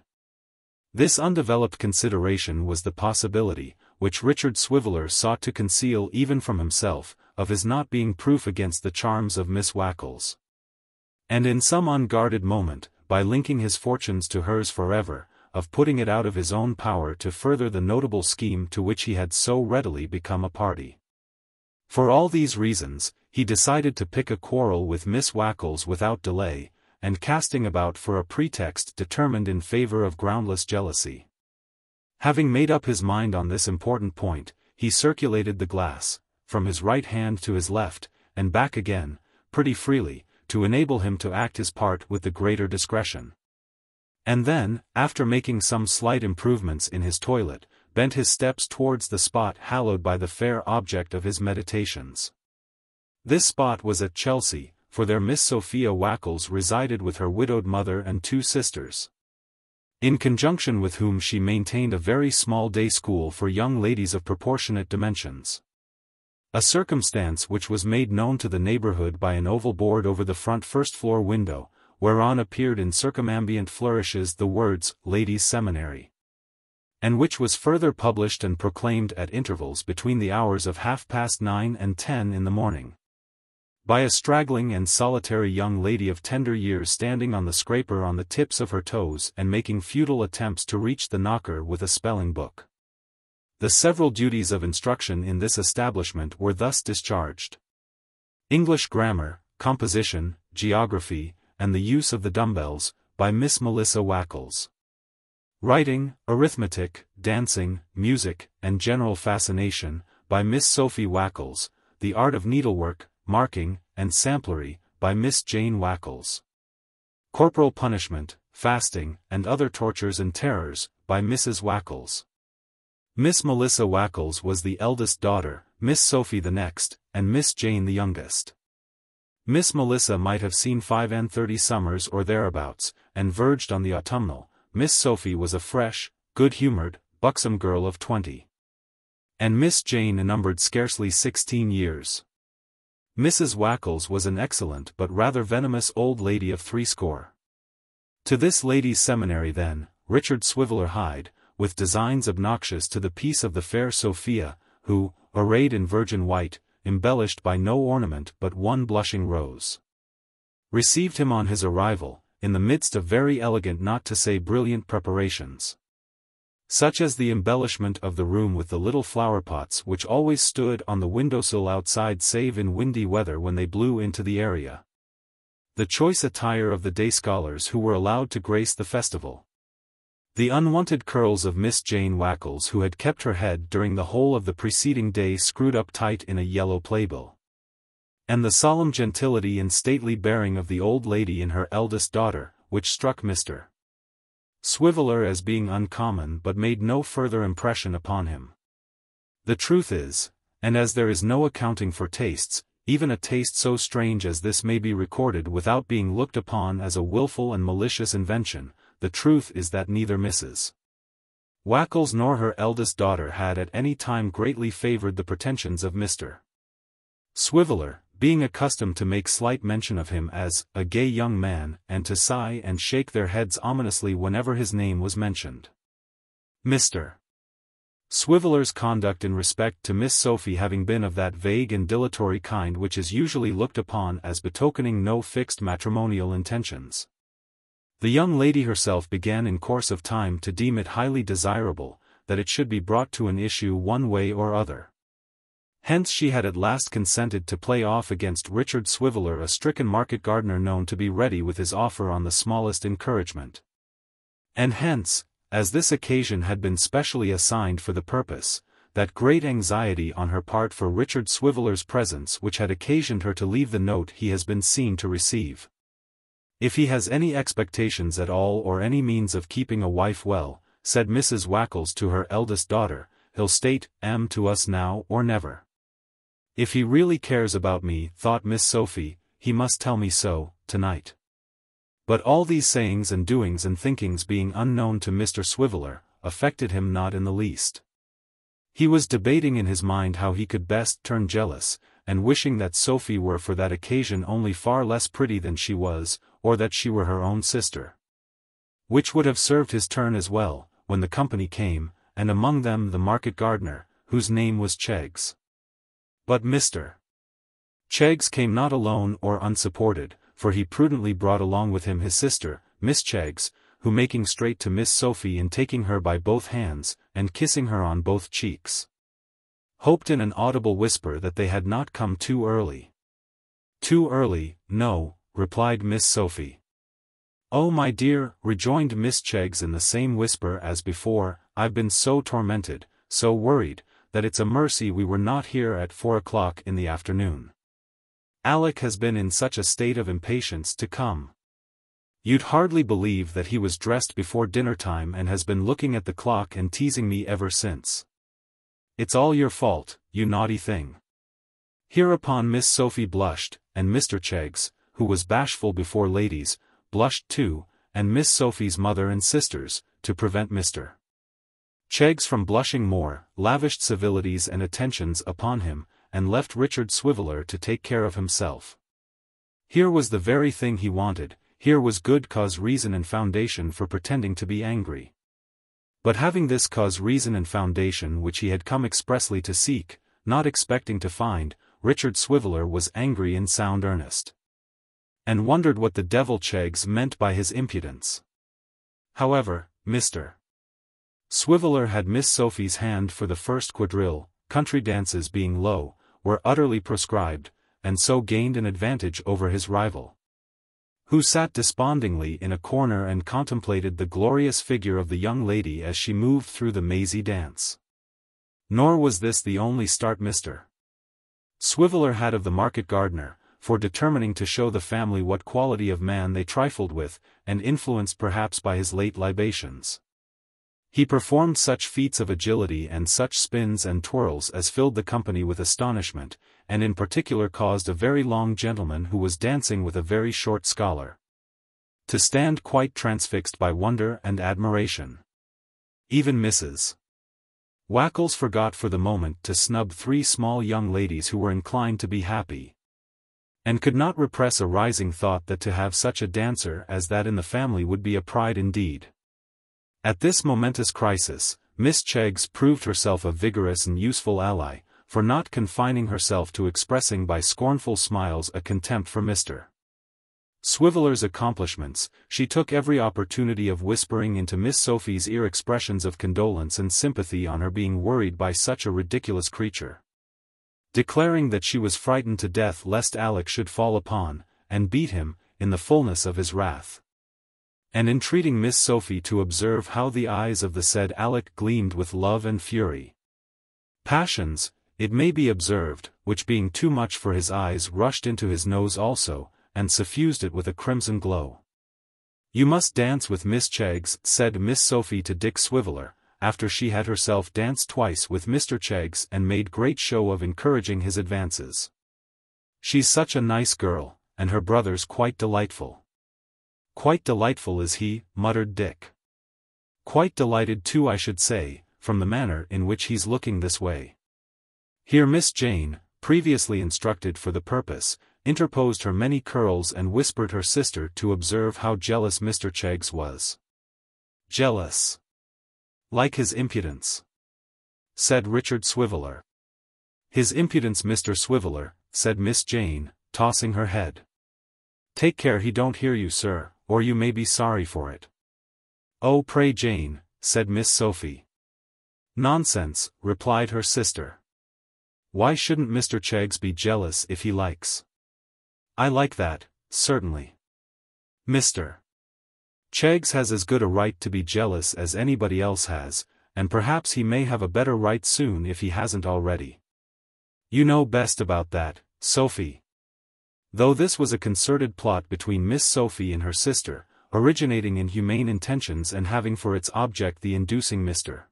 This undeveloped consideration was the possibility, which Richard Swiveller sought to conceal even from himself, of his not being proof against the charms of Miss Wackles. And in some unguarded moment, by linking his fortunes to hers forever, of putting it out of his own power to further the notable scheme to which he had so readily become a party. For all these reasons, he decided to pick a quarrel with Miss Wackles without delay, and casting about for a pretext determined in favor of groundless jealousy. Having made up his mind on this important point, he circulated the glass, from his right hand to his left, and back again, pretty freely, to enable him to act his part with the greater discretion. And then, after making some slight improvements in his toilet, bent his steps towards the spot hallowed by the fair object of his meditations. This spot was at Chelsea, for there Miss Sophia Wackles resided with her widowed mother and 2 sisters, in conjunction with whom she maintained a very small day school for young ladies of proportionate dimensions. A circumstance which was made known to the neighborhood by an oval board over the front first-floor window, whereon appeared in circumambient flourishes the words, Ladies' Seminary, and which was further published and proclaimed at intervals between the hours of 9:30 and 10 in the morning. by a straggling and solitary young lady of tender years standing on the scraper on the tips of her toes and making futile attempts to reach the knocker with a spelling book. The several duties of instruction in this establishment were thus discharged: English grammar, composition, geography, and the use of the dumbbells, by Miss Melissa Wackles. Writing, arithmetic, dancing, music, and general fascination, by Miss Sophie Wackles. The art of needlework, marking, and samplery, by Miss Jane Wackles. Corporal punishment, fasting, and other tortures and terrors, by Mrs. Wackles. Miss Melissa Wackles was the eldest daughter, Miss Sophie the next, and Miss Jane the youngest. Miss Melissa might have seen 35 summers or thereabouts, and verged on the autumnal. Miss Sophie was a fresh, good-humored, buxom girl of 20. And Miss Jane numbered scarcely 16 years. Mrs. Wackles was an excellent but rather venomous old lady of 60. To this ladies' seminary then, Richard Swiveller hied, with designs obnoxious to the peace of the fair Sophia, who, arrayed in virgin white, embellished by no ornament but one blushing rose, received him on his arrival, in the midst of very elegant not to say brilliant preparations, such as the embellishment of the room with the little flower-pots which always stood on the windowsill outside save in windy weather when they blew into the area, the choice attire of the day scholars who were allowed to grace the festival, the unwonted curls of Miss Jane Wackles who had kept her head during the whole of the preceding day screwed up tight in a yellow playbill, and the solemn gentility and stately bearing of the old lady in her eldest daughter, which struck Mr. Swiveller as being uncommon but made no further impression upon him. The truth is, and as there is no accounting for tastes, even a taste so strange as this may be recorded without being looked upon as a wilful and malicious invention, the truth is that neither Mrs. Wackles nor her eldest daughter had at any time greatly favored the pretensions of Mr. Swiveller, being accustomed to make slight mention of him as a gay young man, and to sigh and shake their heads ominously whenever his name was mentioned. Mr. Swiveller's conduct in respect to Miss Sophie having been of that vague and dilatory kind which is usually looked upon as betokening no fixed matrimonial intentions, the young lady herself began in course of time to deem it highly desirable that it should be brought to an issue one way or other. Hence she had at last consented to play off against Richard Swiveller a stricken market gardener known to be ready with his offer on the smallest encouragement. And hence, as this occasion had been specially assigned for the purpose, that great anxiety on her part for Richard Swiveller's presence which had occasioned her to leave the note he has been seen to receive. If he has any expectations at all or any means of keeping a wife well, said Mrs. Wackles to her eldest daughter, he'll state to us now or never. If he really cares about me, thought Miss Sophie, he must tell me so, tonight. But all these sayings and doings and thinkings being unknown to Mr. Swiveller, affected him not in the least. He was debating in his mind how he could best turn jealous, and wishing that Sophie were for that occasion only far less pretty than she was, or that she were her own sister. Which would have served his turn as well, when the company came, and among them the market gardener, whose name was Cheggs. But Mr. Cheggs came not alone or unsupported, for he prudently brought along with him his sister, Miss Cheggs, who making straight to Miss Sophie and taking her by both hands, and kissing her on both cheeks, hoped in an audible whisper that they had not come too early. Too early, no, replied Miss Sophie. Oh my dear, rejoined Miss Cheggs in the same whisper as before, I've been so tormented, so worried, that it's a mercy we were not here at 4 o'clock in the afternoon. Alec has been in such a state of impatience to come. You'd hardly believe that he was dressed before dinner time and has been looking at the clock and teasing me ever since. It's all your fault, you naughty thing. Hereupon Miss Sophie blushed, and Mr. Cheggs, who was bashful before ladies, blushed too, and Miss Sophie's mother and sisters, to prevent Mr. Cheggs from blushing more, lavished civilities and attentions upon him, and left Richard Swiveller to take care of himself. Here was the very thing he wanted, here was good cause reason and foundation for pretending to be angry. But having this cause reason and foundation which he had come expressly to seek, not expecting to find, Richard Swiveller was angry in sound earnest, and wondered what the devil Cheggs meant by his impudence. However, Mr. Swiveller had Miss Sophie's hand for the first quadrille, country dances being low, were utterly proscribed, and so gained an advantage over his rival, who sat despondingly in a corner and contemplated the glorious figure of the young lady as she moved through the mazy dance. Nor was this the only start Mr. Swiveller had of the market gardener, for determining to show the family what quality of man they trifled with, and influenced perhaps by his late libations. He performed such feats of agility and such spins and twirls as filled the company with astonishment, and in particular caused a very long gentleman who was dancing with a very short scholar to stand quite transfixed by wonder and admiration. Even Mrs. Wackles forgot for the moment to snub 3 small young ladies who were inclined to be happy, and could not repress a rising thought that to have such a dancer as that in the family would be a pride indeed. At this momentous crisis, Miss Cheggs proved herself a vigorous and useful ally, for not confining herself to expressing by scornful smiles a contempt for Mr. Swiveller's accomplishments, she took every opportunity of whispering into Miss Sophie's ear expressions of condolence and sympathy on her being worried by such a ridiculous creature, declaring that she was frightened to death lest Alec should fall upon, and beat him, in the fullness of his wrath, and entreating Miss Sophie to observe how the eyes of the said Alec gleamed with love and fury. Passions, it may be observed, which being too much for his eyes rushed into his nose also, and suffused it with a crimson glow. "You must dance with Miss Cheggs," said Miss Sophie to Dick Swiveller, after she had herself danced twice with Mr. Cheggs and made great show of encouraging his advances. "She's such a nice girl, and her brother's quite delightful." "Quite delightful is he," muttered Dick. "Quite delighted too I should say, from the manner in which he's looking this way." Here Miss Jane, previously instructed for the purpose, interposed her many curls and whispered her sister to observe how jealous Mr. Cheggs was. "Jealous? Like his impudence," said Richard Swiveller. "His impudence, Mr. Swiveller," said Miss Jane, tossing her head. "Take care he don't hear you, sir, or you may be sorry for it." "Oh, pray, Jane," said Miss Sophie. "Nonsense," replied her sister. "Why shouldn't Mr. Cheggs be jealous if he likes? I like that, certainly. Mr. Cheggs has as good a right to be jealous as anybody else has, and perhaps he may have a better right soon if he hasn't already. You know best about that, Sophie." Though this was a concerted plot between Miss Sophie and her sister, originating in humane intentions and having for its object the inducing Mr.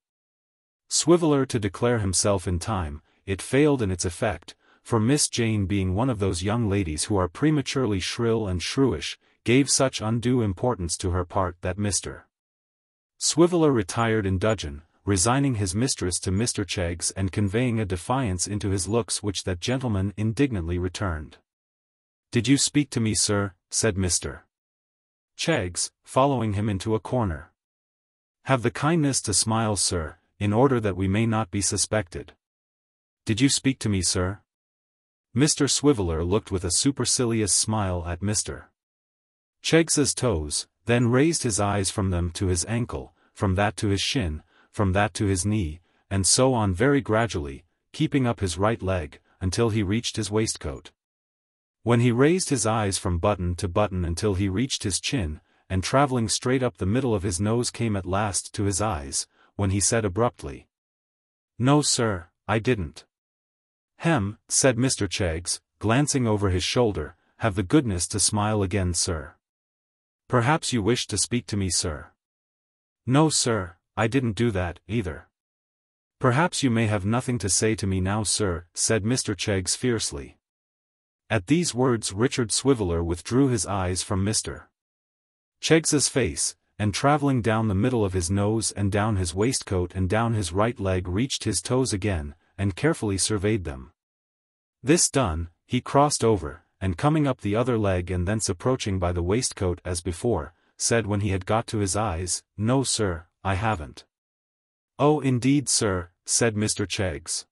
Swiveller to declare himself in time, it failed in its effect, for Miss Jane, being one of those young ladies who are prematurely shrill and shrewish, gave such undue importance to her part that Mr. Swiveller retired in dudgeon, resigning his mistress to Mr. Cheggs and conveying a defiance into his looks which that gentleman indignantly returned. "Did you speak to me, sir?" said Mr. Cheggs, following him into a corner. "Have the kindness to smile, sir, in order that we may not be suspected. Did you speak to me, sir?" Mr. Swiveller looked with a supercilious smile at Mr. Cheggs's toes, then raised his eyes from them to his ankle, from that to his shin, from that to his knee, and so on very gradually, keeping up his right leg, until he reached his waistcoat. When he raised his eyes from button to button until he reached his chin, and travelling straight up the middle of his nose came at last to his eyes, when he said abruptly, "No, sir, I didn't." "Hem," said Mr. Cheggs, glancing over his shoulder, "have the goodness to smile again, sir. Perhaps you wished to speak to me, sir." "No, sir, I didn't do that, either." "Perhaps you may have nothing to say to me now, sir," said Mr. Cheggs fiercely. At these words Richard Swiveller withdrew his eyes from Mr. Cheggs's face, and travelling down the middle of his nose and down his waistcoat and down his right leg reached his toes again, and carefully surveyed them. This done, he crossed over, and coming up the other leg and thence approaching by the waistcoat as before, said when he had got to his eyes, "No, sir, I haven't." "Oh, indeed, sir," said Mr. Cheggs.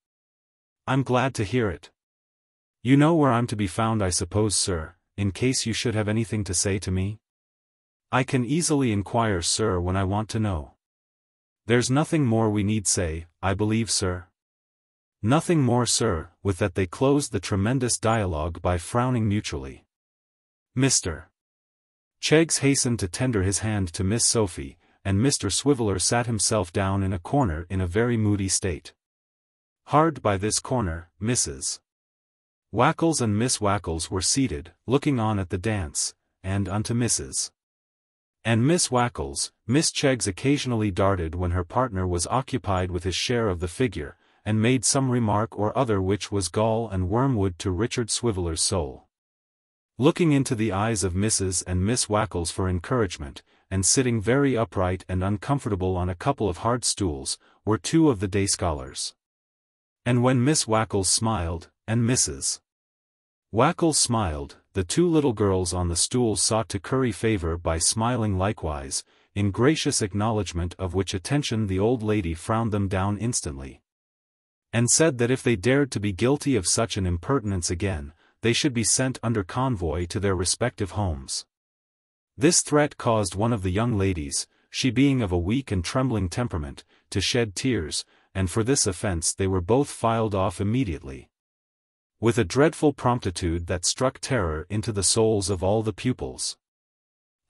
"I'm glad to hear it. You know where I'm to be found, I suppose, sir, in case you should have anything to say to me? I can easily inquire, sir, when I want to know. There's nothing more we need say, I believe, sir. Nothing more, sir. With that they closed the tremendous dialogue by frowning mutually. Mr. Cheggs hastened to tender his hand to Miss Sophie, and Mr. Swiveller sat himself down in a corner in a very moody state. Hard by this corner, Mrs. Wackles and Miss Wackles were seated, looking on at the dance, and unto Mrs. and Miss Wackles, Miss Cheggs occasionally darted when her partner was occupied with his share of the figure, and made some remark or other which was gall and wormwood to Richard Swiveller's soul. Looking into the eyes of Mrs. and Miss Wackles for encouragement, and sitting very upright and uncomfortable on a couple of hard stools, were two of the day scholars. And when Miss Wackles smiled, and Mrs. Wackles smiled, the two little girls on the stools sought to curry favor by smiling likewise, in gracious acknowledgment of which attention the old lady frowned them down instantly, and said that if they dared to be guilty of such an impertinence again, they should be sent under convoy to their respective homes. This threat caused one of the young ladies, she being of a weak and trembling temperament, to shed tears, and for this offense they were both filed off immediately, with a dreadful promptitude that struck terror into the souls of all the pupils.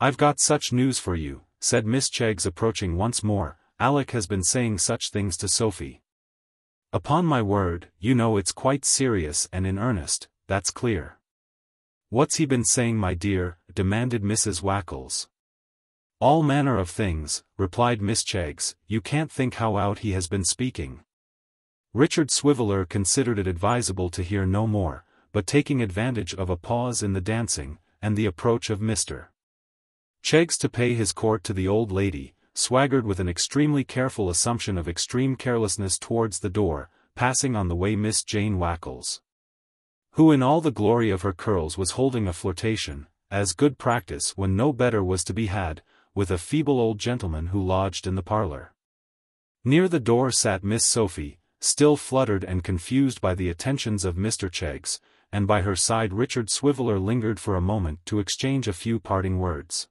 "I've got such news for you," said Miss Cheggs, approaching once more. "Alec has been saying such things to Sophie. Upon my word, you know it's quite serious and in earnest, that's clear." "What's he been saying, my dear?" demanded Mrs. Wackles. "All manner of things," replied Miss Cheggs. "You can't think how out he has been speaking." Richard Swiveller considered it advisable to hear no more, but taking advantage of a pause in the dancing, and the approach of Mr. Cheggs to pay his court to the old lady, swaggered with an extremely careful assumption of extreme carelessness towards the door, passing on the way Miss Jane Wackles, who in all the glory of her curls was holding a flirtation, as good practice when no better was to be had, with a feeble old gentleman who lodged in the parlour. Near the door sat Miss Sophie, still fluttered and confused by the attentions of Mr. Cheggs, and by her side Richard Swiveller lingered for a moment to exchange a few parting words.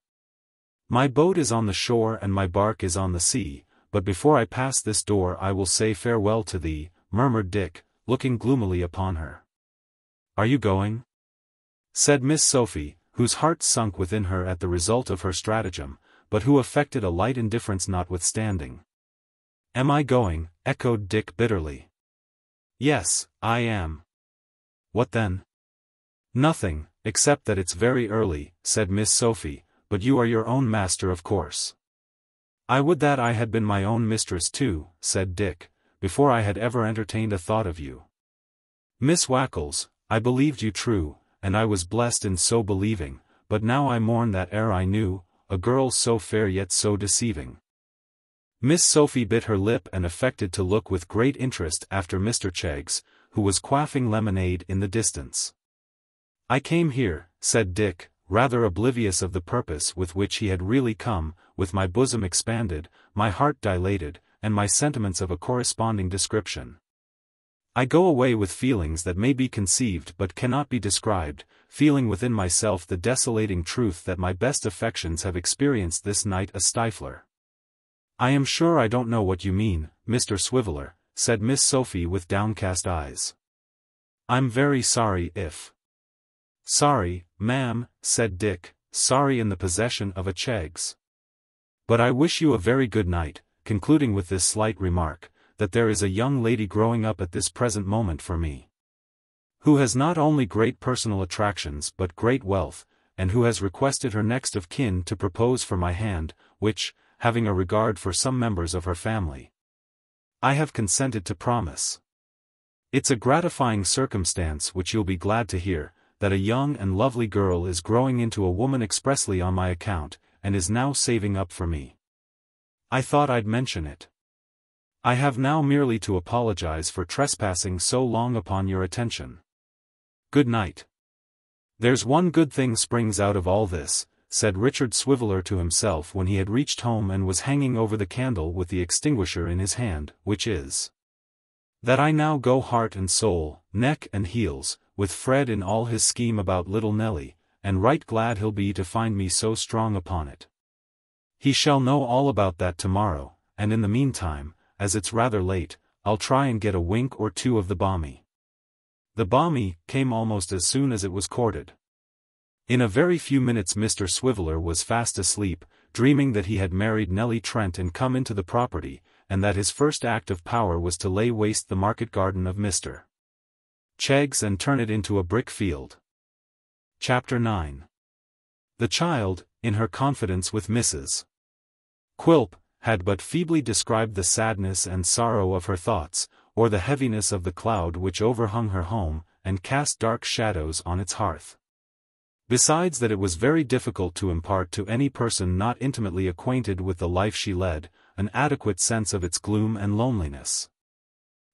"My boat is on the shore and my bark is on the sea, but before I pass this door I will say farewell to thee," murmured Dick, looking gloomily upon her. "Are you going?" said Miss Sophie, whose heart sunk within her at the result of her stratagem, but who affected a light indifference notwithstanding. "Am I going?" echoed Dick bitterly. "Yes, I am." "What then?" "Nothing, except that it's very early," said Miss Sophie, "but you are your own master, of course." "I would that I had been my own mistress too," said Dick, "before I had ever entertained a thought of you. Miss Wackles, I believed you true, and I was blessed in so believing, but now I mourn that ere I knew, a girl so fair yet so deceiving." Miss Sophie bit her lip and affected to look with great interest after Mr. Cheggs, who was quaffing lemonade in the distance. "I came here," said Dick, rather oblivious of the purpose with which he had really come, "with my bosom expanded, my heart dilated, and my sentiments of a corresponding description. I go away with feelings that may be conceived but cannot be described, feeling within myself the desolating truth that my best affections have experienced this night a stifler." "I am sure I don't know what you mean, Mr. Swiveller," said Miss Sophie with downcast eyes. "I'm very sorry if—" "Sorry, ma'am," said Dick, "sorry in the possession of a Cheggs. But I wish you a very good night," concluding with this slight remark, "that there is a young lady growing up at this present moment for me, who has not only great personal attractions but great wealth, and who has requested her next of kin to propose for my hand, which, having a regard for some members of her family, I have consented to promise. It's a gratifying circumstance which you'll be glad to hear, that a young and lovely girl is growing into a woman expressly on my account, and is now saving up for me. I thought I'd mention it. I have now merely to apologize for trespassing so long upon your attention. Good night." "There's one good thing springs out of all this," said Richard Swiveller to himself when he had reached home and was hanging over the candle with the extinguisher in his hand, "which is, that I now go heart and soul, neck and heels, with Fred in all his scheme about little Nelly, and right glad he'll be to find me so strong upon it. He shall know all about that tomorrow, and in the meantime, as it's rather late, I'll try and get a wink or two of the balmy. The balmy came almost as soon as it was courted. In a very few minutes Mr. Swiveller was fast asleep, dreaming that he had married Nellie Trent and come into the property, and that his first act of power was to lay waste the market garden of Mr. Cheggs and turn it into a brick field. Chapter 9. The child, in her confidence with Mrs. Quilp, had but feebly described the sadness and sorrow of her thoughts, or the heaviness of the cloud which overhung her home, and cast dark shadows on its hearth. Besides that it was very difficult to impart to any person not intimately acquainted with the life she led, an adequate sense of its gloom and loneliness.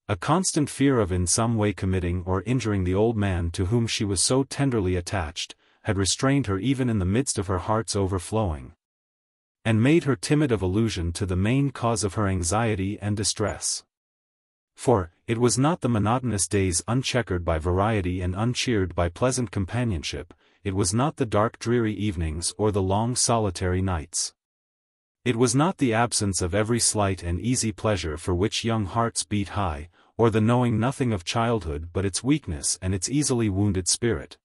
A constant fear of in some way committing or injuring the old man to whom she was so tenderly attached, had restrained her even in the midst of her heart's overflowing, and made her timid of allusion to the main cause of her anxiety and distress. For, it was not the monotonous days uncheckered by variety and uncheered by pleasant companionship, it was not the dark dreary evenings or the long solitary nights. It was not the absence of every slight and easy pleasure for which young hearts beat high, or the knowing nothing of childhood but its weakness and its easily wounded spirit,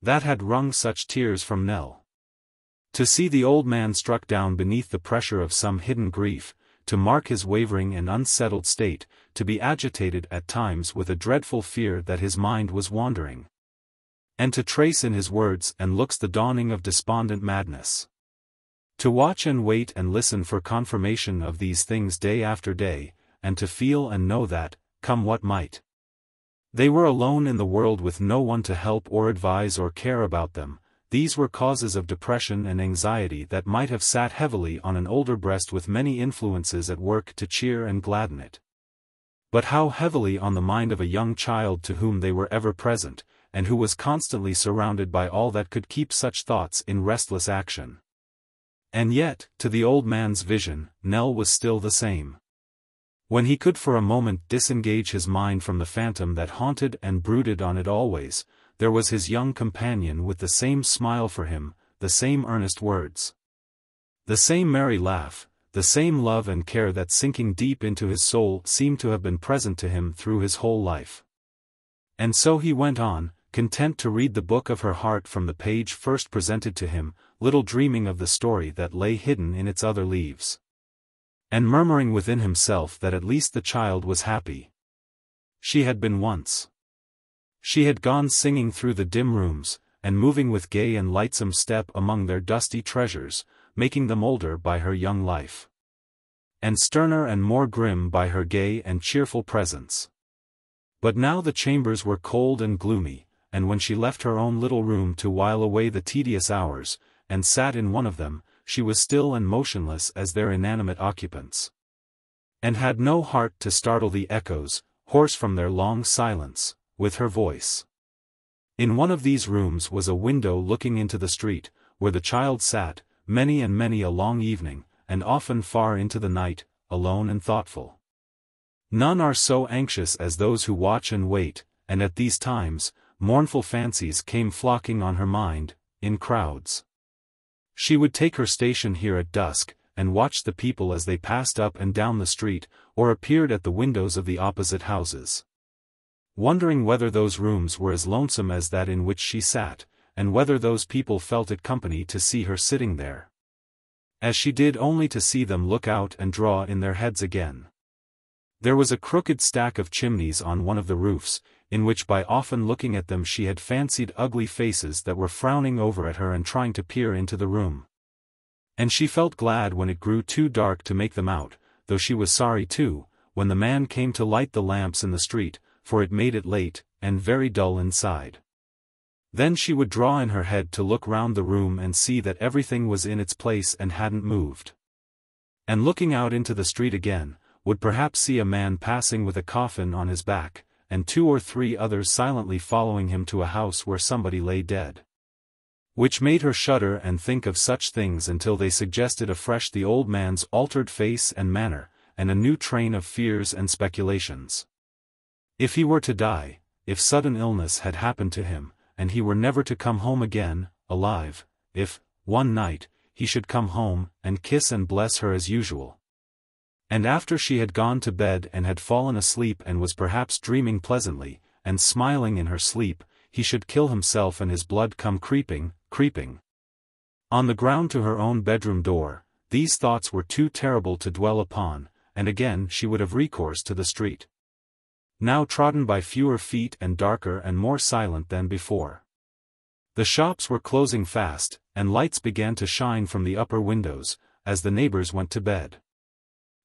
that had wrung such tears from Nell. To see the old man struck down beneath the pressure of some hidden grief, to mark his wavering and unsettled state, to be agitated at times with a dreadful fear that his mind was wandering, and to trace in his words and looks the dawning of despondent madness. To watch and wait and listen for confirmation of these things day after day, and to feel and know that, come what might, they were alone in the world with no one to help or advise or care about them. These were causes of depression and anxiety that might have sat heavily on an older breast with many influences at work to cheer and gladden it. But how heavily on the mind of a young child to whom they were ever present, and who was constantly surrounded by all that could keep such thoughts in restless action. And yet, to the old man's vision, Nell was still the same. When he could for a moment disengage his mind from the phantom that haunted and brooded on it always, there was his young companion with the same smile for him, the same earnest words, the same merry laugh, the same love and care that sinking deep into his soul seemed to have been present to him through his whole life. And so he went on, content to read the book of her heart from the page first presented to him, little dreaming of the story that lay hidden in its other leaves, and murmuring within himself that at least the child was happy. She had been once. She had gone singing through the dim rooms, and moving with gay and lightsome step among their dusty treasures, making them older by her young life, and sterner and more grim by her gay and cheerful presence. But now the chambers were cold and gloomy, and when she left her own little room to while away the tedious hours, and sat in one of them, she was still and motionless as their inanimate occupants, and had no heart to startle the echoes, hoarse from their long silence, with her voice. In one of these rooms was a window looking into the street, where the child sat, many and many a long evening, and often far into the night, alone and thoughtful. None are so anxious as those who watch and wait, and at these times, mournful fancies came flocking on her mind, in crowds. She would take her station here at dusk, and watch the people as they passed up and down the street, or appeared at the windows of the opposite houses, wondering whether those rooms were as lonesome as that in which she sat, and whether those people felt it company to see her sitting there, as she did only to see them look out and draw in their heads again. There was a crooked stack of chimneys on one of the roofs, in which by often looking at them she had fancied ugly faces that were frowning over at her and trying to peer into the room. And she felt glad when it grew too dark to make them out, though she was sorry too, when the man came to light the lamps in the street, for it made it late, and very dull inside. Then she would draw in her head to look round the room and see that everything was in its place and hadn't moved. And looking out into the street again, would perhaps see a man passing with a coffin on his back, and 2 or 3 others silently following him to a house where somebody lay dead. Which made her shudder and think of such things until they suggested afresh the old man's altered face and manner, and a new train of fears and speculations. If he were to die, if sudden illness had happened to him, and he were never to come home again, alive, if, one night, he should come home, and kiss and bless her as usual. And after she had gone to bed and had fallen asleep and was perhaps dreaming pleasantly, and smiling in her sleep, he should kill himself and his blood come creeping on the ground to her own bedroom door. These thoughts were too terrible to dwell upon, and again she would have recourse to the street, now trodden by fewer feet and darker and more silent than before. The shops were closing fast, and lights began to shine from the upper windows, as the neighbors went to bed.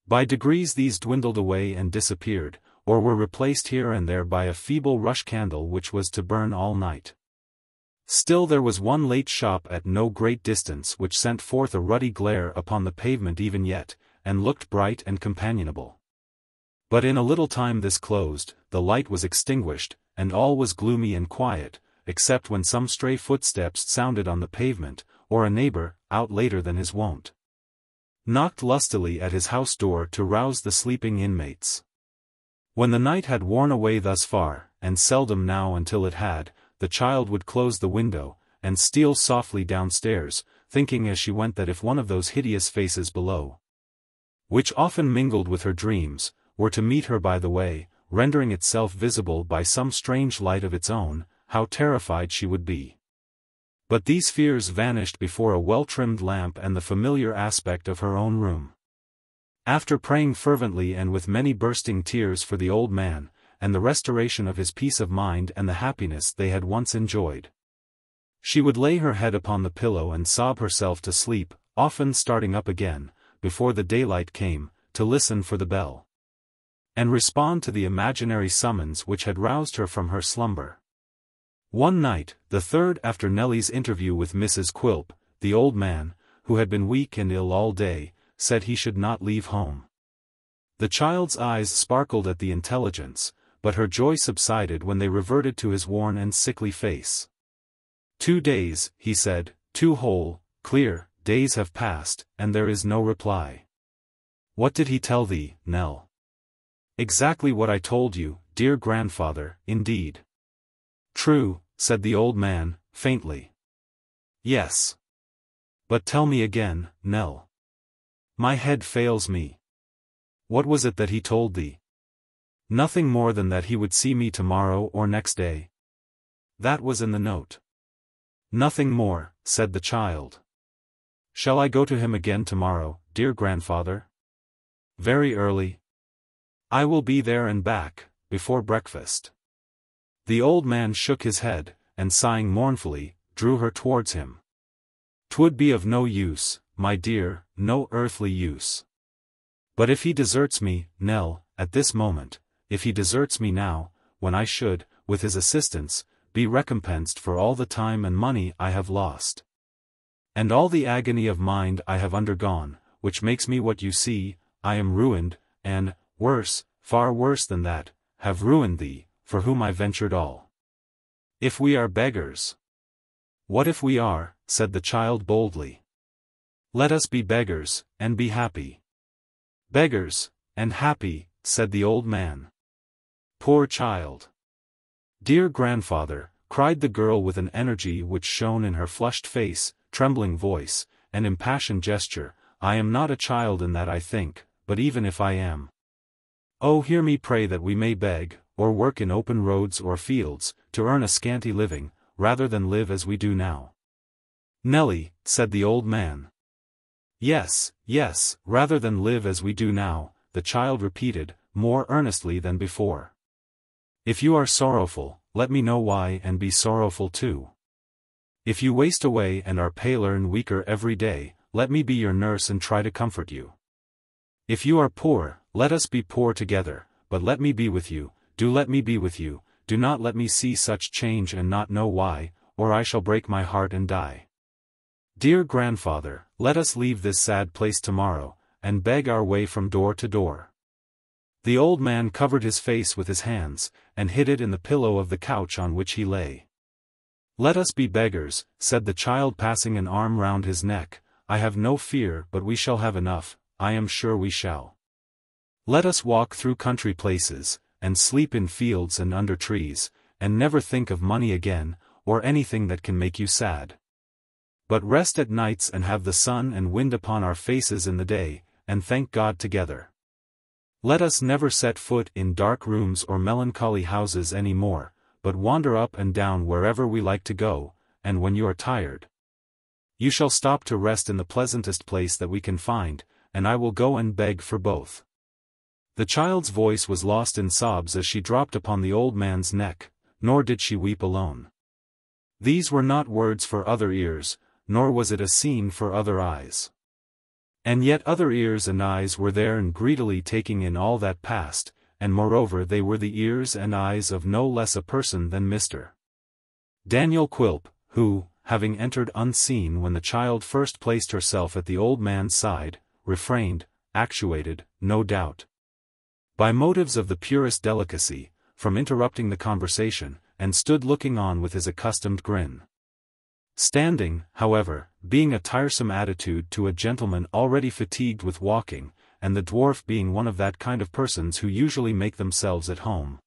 By degrees these dwindled away and disappeared, or were replaced here and there by a feeble rush candle which was to burn all night. Still there was one late shop at no great distance which sent forth a ruddy glare upon the pavement even yet, and looked bright and companionable. But in a little time this closed, the light was extinguished, and all was gloomy and quiet, except when some stray footsteps sounded on the pavement, or a neighbor, out later than his wont, knocked lustily at his house door to rouse the sleeping inmates. When the night had worn away thus far, and seldom now until it had, the child would close the window, and steal softly downstairs, thinking as she went that if one of those hideous faces below, which often mingled with her dreams, were to meet her by the way, rendering itself visible by some strange light of its own, how terrified she would be. But these fears vanished before a well-trimmed lamp and the familiar aspect of her own room. After praying fervently and with many bursting tears for the old man, and the restoration of his peace of mind and the happiness they had once enjoyed, she would lay her head upon the pillow and sob herself to sleep, often starting up again, before the daylight came, to listen for the bell, and respond to the imaginary summons which had roused her from her slumber. One night, the third after Nellie's interview with Mrs. Quilp, the old man, who had been weak and ill all day, said he should not leave home. The child's eyes sparkled at the intelligence, but her joy subsided when they reverted to his worn and sickly face. 2 days, he said, 2 whole, clear, days have passed, and there is no reply. What did he tell thee, Nell? Exactly what I told you, dear grandfather, indeed. True, said the old man, faintly. Yes. But tell me again, Nell. My head fails me. What was it that he told thee? Nothing more than that he would see me tomorrow or next day. That was in the note. Nothing more, said the child. Shall I go to him again tomorrow, dear grandfather? Very early. I will be there and back, before breakfast. The old man shook his head, and sighing mournfully, drew her towards him. 'Twould be of no use, my dear, no earthly use. But if he deserts me, Nell, at this moment, if he deserts me now, when I should, with his assistance, be recompensed for all the time and money I have lost, and all the agony of mind I have undergone, which makes me what you see, I am ruined, and, worse, far worse than that, have ruined thee, for whom I ventured all. If we are beggars. What if we are, said the child boldly. Let us be beggars, and be happy. Beggars, and happy, said the old man. Poor child. Dear grandfather, cried the girl with an energy which shone in her flushed face, trembling voice, and impassioned gesture, I am not a child in that I think, but even if I am. Oh, hear me pray that we may beg, or work in open roads or fields, to earn a scanty living, rather than live as we do now. Nellie, said the old man. Yes, yes, rather than live as we do now, the child repeated, more earnestly than before. If you are sorrowful, let me know why and be sorrowful too. If you waste away and are paler and weaker every day, let me be your nurse and try to comfort you. If you are poor, let us be poor together, but let me be with you, do let me be with you, do not let me see such change and not know why, or I shall break my heart and die. Dear grandfather, let us leave this sad place tomorrow, and beg our way from door to door. The old man covered his face with his hands, and hid it in the pillow of the couch on which he lay. Let us be beggars, said the child passing an arm round his neck, I have no fear but we shall have enough, I am sure we shall. Let us walk through country places, and sleep in fields and under trees, and never think of money again, or anything that can make you sad. But rest at nights and have the sun and wind upon our faces in the day, and thank God together. Let us never set foot in dark rooms or melancholy houses any more, but wander up and down wherever we like to go, and when you are tired, you shall stop to rest in the pleasantest place that we can find, and I will go and beg for both." The child's voice was lost in sobs as she dropped upon the old man's neck, nor did she weep alone. These were not words for other ears, nor was it a scene for other eyes. And yet other ears and eyes were there and greedily taking in all that passed, and moreover they were the ears and eyes of no less a person than Mr. Daniel Quilp, who, having entered unseen when the child first placed herself at the old man's side, refrained, actuated, no doubt, by motives of the purest delicacy, from interrupting the conversation, and stood looking on with his accustomed grin. Standing, however, being a tiresome attitude to a gentleman already fatigued with walking, and the dwarf being one of that kind of persons who usually make themselves at home,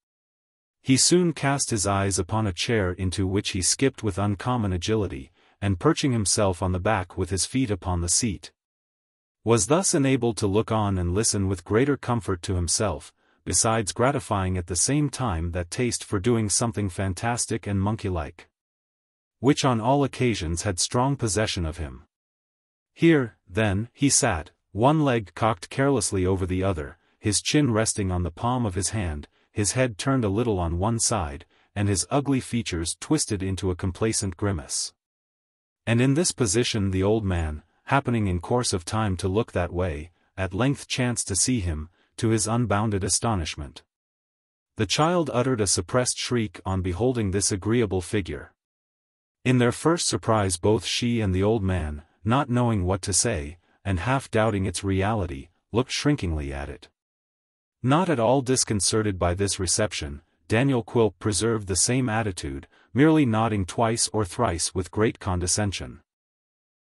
he soon cast his eyes upon a chair into which he skipped with uncommon agility, and perching himself on the back with his feet upon the seat, was thus enabled to look on and listen with greater comfort to himself, besides gratifying at the same time that taste for doing something fantastic and monkey-like, which on all occasions had strong possession of him. Here, then, he sat, one leg cocked carelessly over the other, his chin resting on the palm of his hand, his head turned a little on one side, and his ugly features twisted into a complacent grimace. And in this position the old man, happening in course of time to look that way, at length chanced to see him, to his unbounded astonishment. The child uttered a suppressed shriek on beholding this agreeable figure. In their first surprise both she and the old man, not knowing what to say, and half doubting its reality, looked shrinkingly at it. Not at all disconcerted by this reception, Daniel Quilp preserved the same attitude, merely nodding twice or thrice with great condescension.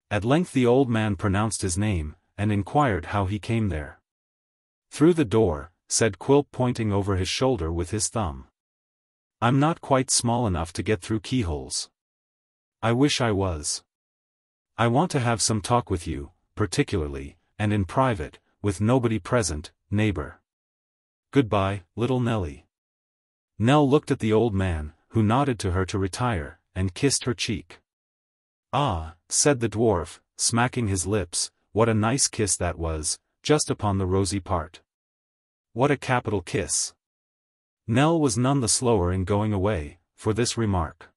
At length the old man pronounced his name, and inquired how he came there. "Through the door," said Quilp pointing over his shoulder with his thumb. "I'm not quite small enough to get through keyholes. I wish I was. I want to have some talk with you, particularly, and in private, with nobody present, neighbor. Goodbye, little Nelly." Nell looked at the old man, who nodded to her to retire, and kissed her cheek. "Ah," said the dwarf, smacking his lips, "what a nice kiss that was, just upon the rosy part. What a capital kiss." Nell was none the slower in going away, for this remark.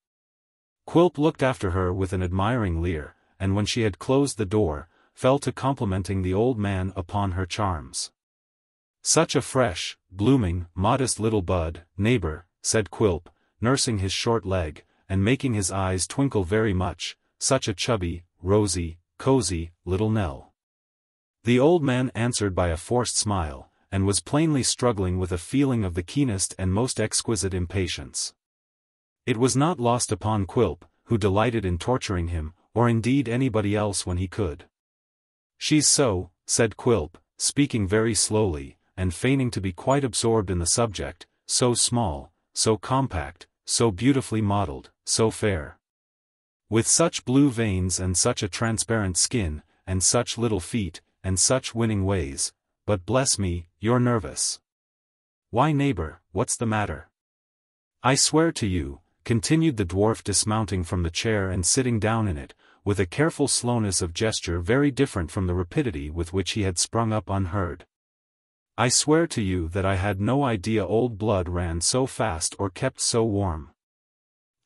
Quilp looked after her with an admiring leer, and when she had closed the door, fell to complimenting the old man upon her charms. "Such a fresh, blooming, modest little bud, neighbor," said Quilp, nursing his short leg, and making his eyes twinkle very much, "such a chubby, rosy, cozy, little Nell." The old man answered by a forced smile, and was plainly struggling with a feeling of the keenest and most exquisite impatience. It was not lost upon Quilp, who delighted in torturing him, or indeed anybody else when he could. "She's so," said Quilp, speaking very slowly, and feigning to be quite absorbed in the subject, "so small, so compact, so beautifully modeled, so fair. With such blue veins and such a transparent skin, and such little feet, and such winning ways, but bless me, you're nervous. Why neighbor, what's the matter? I swear to you," continued the dwarf dismounting from the chair and sitting down in it, with a careful slowness of gesture very different from the rapidity with which he had sprung up unheard. "I swear to you that I had no idea old blood ran so fast or kept so warm.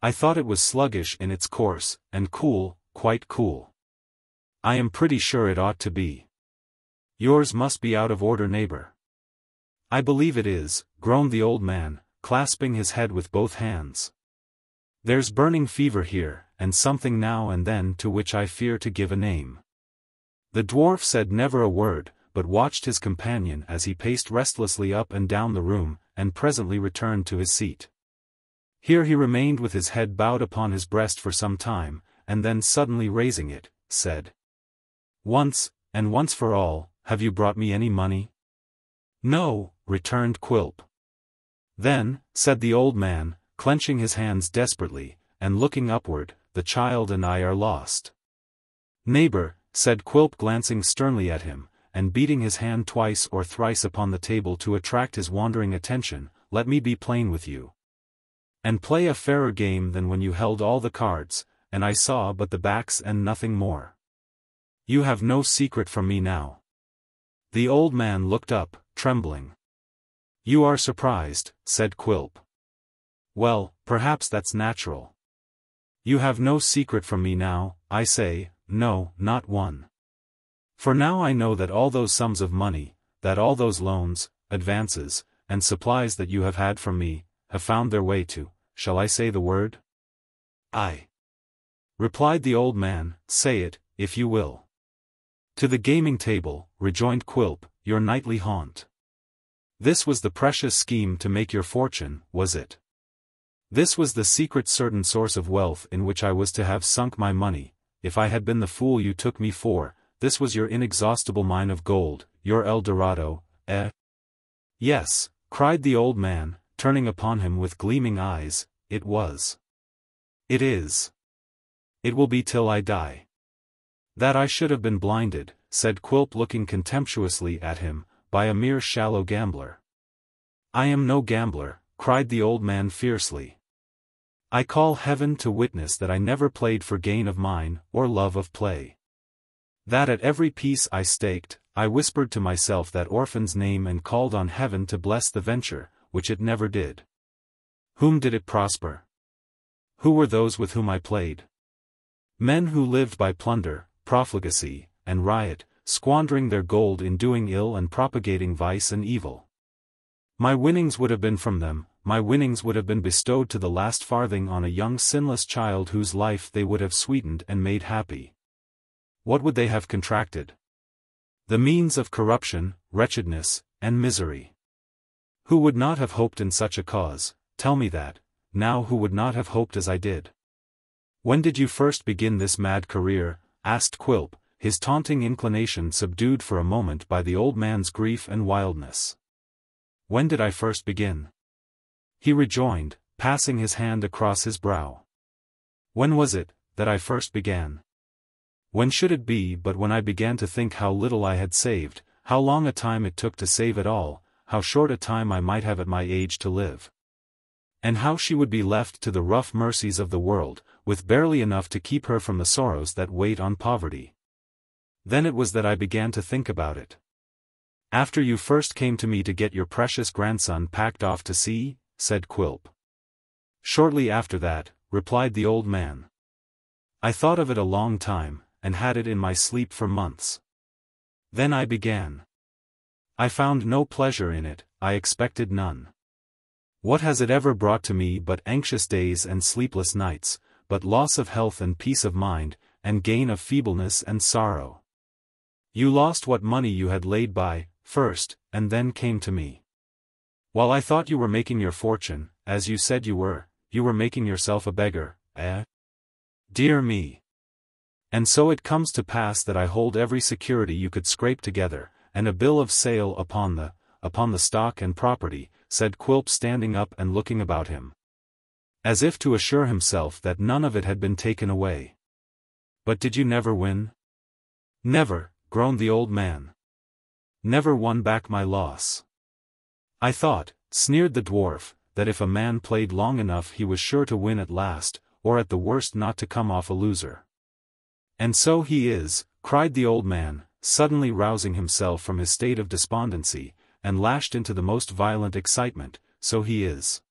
I thought it was sluggish in its course, and cool, quite cool. I am pretty sure it ought to be. Yours must be out of order, neighbor." "I believe it is," groaned the old man, clasping his head with both hands. "There's burning fever here, and something now and then to which I fear to give a name." The dwarf said never a word, but watched his companion as he paced restlessly up and down the room, and presently returned to his seat. Here he remained with his head bowed upon his breast for some time, and then suddenly raising it, said, "Once, and once for all, have you brought me any money?" "No," returned Quilp. "Then," said the old man, clenching his hands desperately, and looking upward, "the child and I are lost." "Neighbor," said Quilp, glancing sternly at him, and beating his hand twice or thrice upon the table to attract his wandering attention, "let me be plain with you. And play a fairer game than when you held all the cards, and I saw but the backs and nothing more. You have no secret from me now." The old man looked up, trembling. "You are surprised," said Quilp. "Well, perhaps that's natural. You have no secret from me now, I say, no, not one. For now I know that all those sums of money, that all those loans, advances, and supplies that you have had from me, have found their way to, shall I say the word?" "Aye," replied the old man, "say it, if you will." "To the gaming table," rejoined Quilp, "your nightly haunt. This was the precious scheme to make your fortune, was it? This was the secret certain source of wealth in which I was to have sunk my money, if I had been the fool you took me for. This was your inexhaustible mine of gold, your El Dorado, eh?" "Yes," cried the old man, turning upon him with gleaming eyes, "it was. It is. It will be till I die." "That I should have been blinded," said Quilp, looking contemptuously at him, "by a mere shallow gambler." "I am no gambler," cried the old man fiercely. "I call heaven to witness that I never played for gain of mine, or love of play. That at every piece I staked, I whispered to myself that orphan's name and called on heaven to bless the venture, which it never did. Whom did it prosper? Who were those with whom I played? Men who lived by plunder, profligacy, and riot, squandering their gold in doing ill and propagating vice and evil. My winnings would have been from them, my winnings would have been bestowed to the last farthing on a young sinless child whose life they would have sweetened and made happy. What would they have contracted? The means of corruption, wretchedness, and misery. Who would not have hoped in such a cause? Tell me that, now, who would not have hoped as I did?" "When did you first begin this mad career?" asked Quilp, his taunting inclination subdued for a moment by the old man's grief and wildness. "When did I first begin?" he rejoined, passing his hand across his brow. "When was it that I first began? When should it be but when I began to think how little I had saved, how long a time it took to save it all, how short a time I might have at my age to live, and how she would be left to the rough mercies of the world, with barely enough to keep her from the sorrows that wait on poverty. Then it was that I began to think about it." "After you first came to me to get your precious grandson packed off to sea?" said Quilp. "Shortly after that," replied the old man. "I thought of it a long time, and had it in my sleep for months. Then I began. I found no pleasure in it, I expected none. What has it ever brought to me but anxious days and sleepless nights, but loss of health and peace of mind, and gain of feebleness and sorrow? You lost what money you had laid by, first, and then came to me. While I thought you were making your fortune, as you said you were making yourself a beggar, eh? Dear me! And so it comes to pass that I hold every security you could scrape together, and a bill of sale upon the stock and property," said Quilp, standing up and looking about him, as if to assure himself that none of it had been taken away. "But did you never win?" "Never," groaned the old man. "Never won back my loss." "I thought," sneered the dwarf, "that if a man played long enough he was sure to win at last, or at the worst not to come off a loser." "And so he is," cried the old man, suddenly rousing himself from his state of despondency, and lashed into the most violent excitement, "so he is.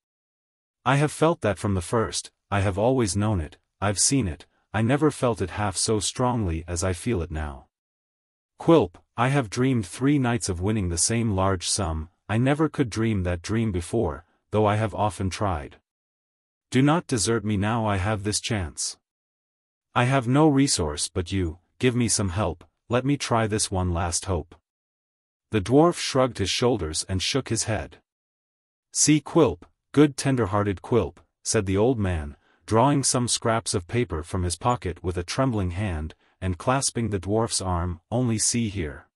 I have felt that from the first, I have always known it, I've seen it, I never felt it half so strongly as I feel it now. Quilp, I have dreamed 3 nights of winning the same large sum, I never could dream that dream before, though I have often tried. Do not desert me now I have this chance. I have no resource but you, give me some help, let me try this one last hope." The dwarf shrugged his shoulders and shook his head. "See Quilp, good tender-hearted Quilp," said the old man, drawing some scraps of paper from his pocket with a trembling hand, and clasping the dwarf's arm, "only see here.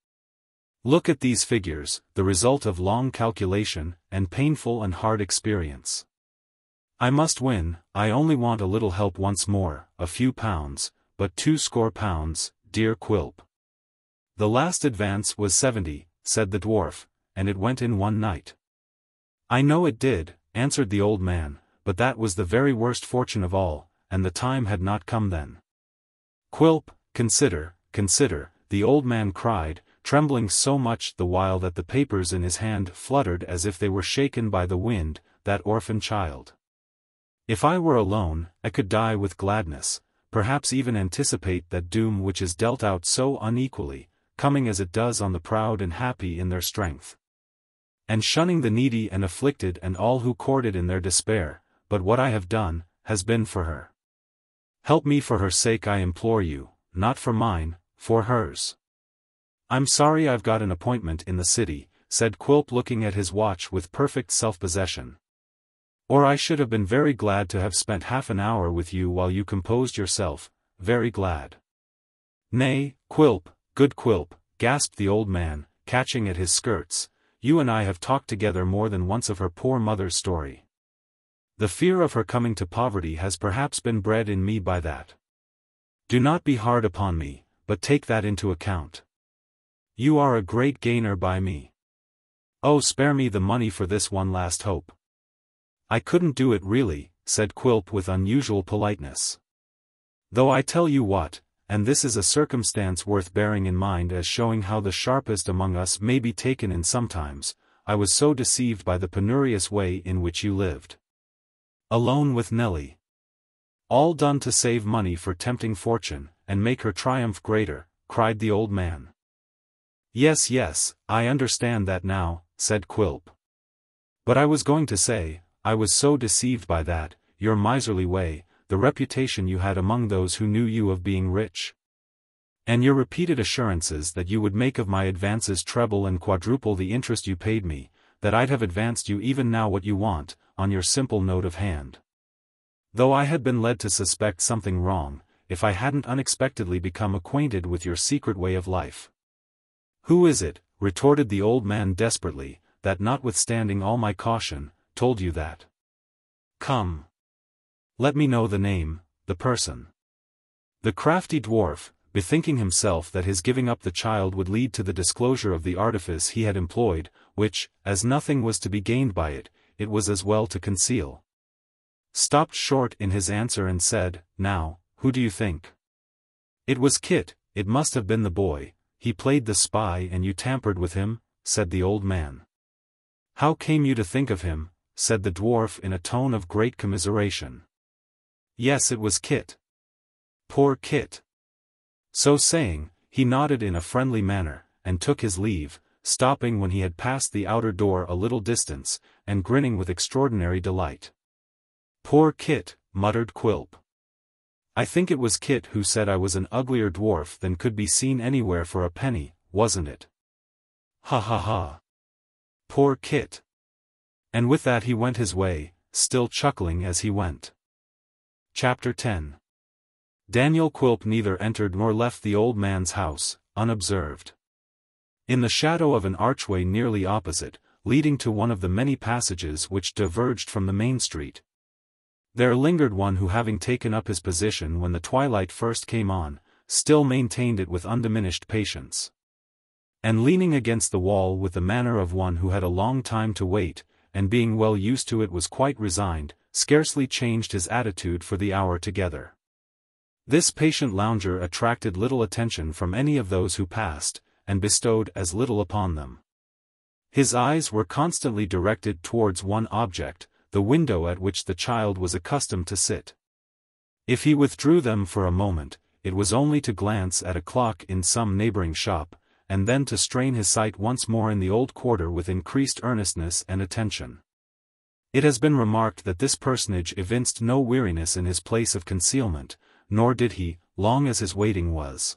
Look at these figures, the result of long calculation, and painful and hard experience. I must win, I only want a little help once more, a few pounds, but 20 pounds, dear Quilp. The last advance was 70, said the dwarf, and it went in one night. I know it did, answered the old man, but that was the very worst fortune of all, and the time had not come then. Quilp, consider, consider, the old man cried, trembling so much the while that the papers in his hand fluttered as if they were shaken by the wind, that orphan child. If I were alone, I could die with gladness, perhaps even anticipate that doom which is dealt out so unequally, coming as it does on the proud and happy in their strength, and shunning the needy and afflicted and all who courted in their despair, but what I have done, has been for her. Help me for her sake, I implore you, not for mine, for hers. I'm sorry I've got an appointment in the city, said Quilp looking at his watch with perfect self-possession. Or I should have been very glad to have spent half an hour with you while you composed yourself, very glad. Nay, Quilp, good Quilp, gasped the old man, catching at his skirts, you and I have talked together more than once of her poor mother's story. The fear of her coming to poverty has perhaps been bred in me by that. Do not be hard upon me, but take that into account. You are a great gainer by me. Oh, spare me the money for this one last hope. I couldn't do it really, said Quilp with unusual politeness. Though I tell you what, and this is a circumstance worth bearing in mind as showing how the sharpest among us may be taken in sometimes, I was so deceived by the penurious way in which you lived. Alone with Nelly. All done to save money for tempting fortune, and make her triumph greater, cried the old man. Yes, yes, I understand that now, said Quilp. But I was going to say, I was so deceived by that, your miserly way, the reputation you had among those who knew you of being rich, and your repeated assurances that you would make of my advances treble and quadruple the interest you paid me, that I'd have advanced you even now what you want, on your simple note of hand. Though I had been led to suspect something wrong, if I hadn't unexpectedly become acquainted with your secret way of life. Who is it, retorted the old man desperately, that notwithstanding all my caution, told you that? Come. Let me know the name, the person. The crafty dwarf, bethinking himself that his giving up the child would lead to the disclosure of the artifice he had employed, which, as nothing was to be gained by it, it was as well to conceal, stopped short in his answer and said, now, who do you think? It was Kit, it must have been the boy, he played the spy and you tampered with him, said the old man. How came you to think of him? Said the dwarf in a tone of great commiseration. Yes, it was Kit. Poor Kit. So saying, he nodded in a friendly manner, and took his leave, stopping when he had passed the outer door a little distance, and grinning with extraordinary delight. Poor Kit, muttered Quilp. I think it was Kit who said I was an uglier dwarf than could be seen anywhere for a penny, wasn't it? Ha ha ha. Poor Kit. And with that he went his way, still chuckling as he went. Chapter 10. Daniel Quilp neither entered nor left the old man's house, unobserved. In the shadow of an archway nearly opposite, leading to one of the many passages which diverged from the main street, there lingered one who, having taken up his position when the twilight first came on, still maintained it with undiminished patience. And leaning against the wall with the manner of one who had a long time to wait, and being well used to it was quite resigned, scarcely changed his attitude for the hour together. This patient lounger attracted little attention from any of those who passed, and bestowed as little upon them. His eyes were constantly directed towards one object, the window at which the child was accustomed to sit. If he withdrew them for a moment, it was only to glance at a clock in some neighboring shop, and then to strain his sight once more in the old quarter with increased earnestness and attention. It has been remarked that this personage evinced no weariness in his place of concealment, nor did he, long as his waiting was.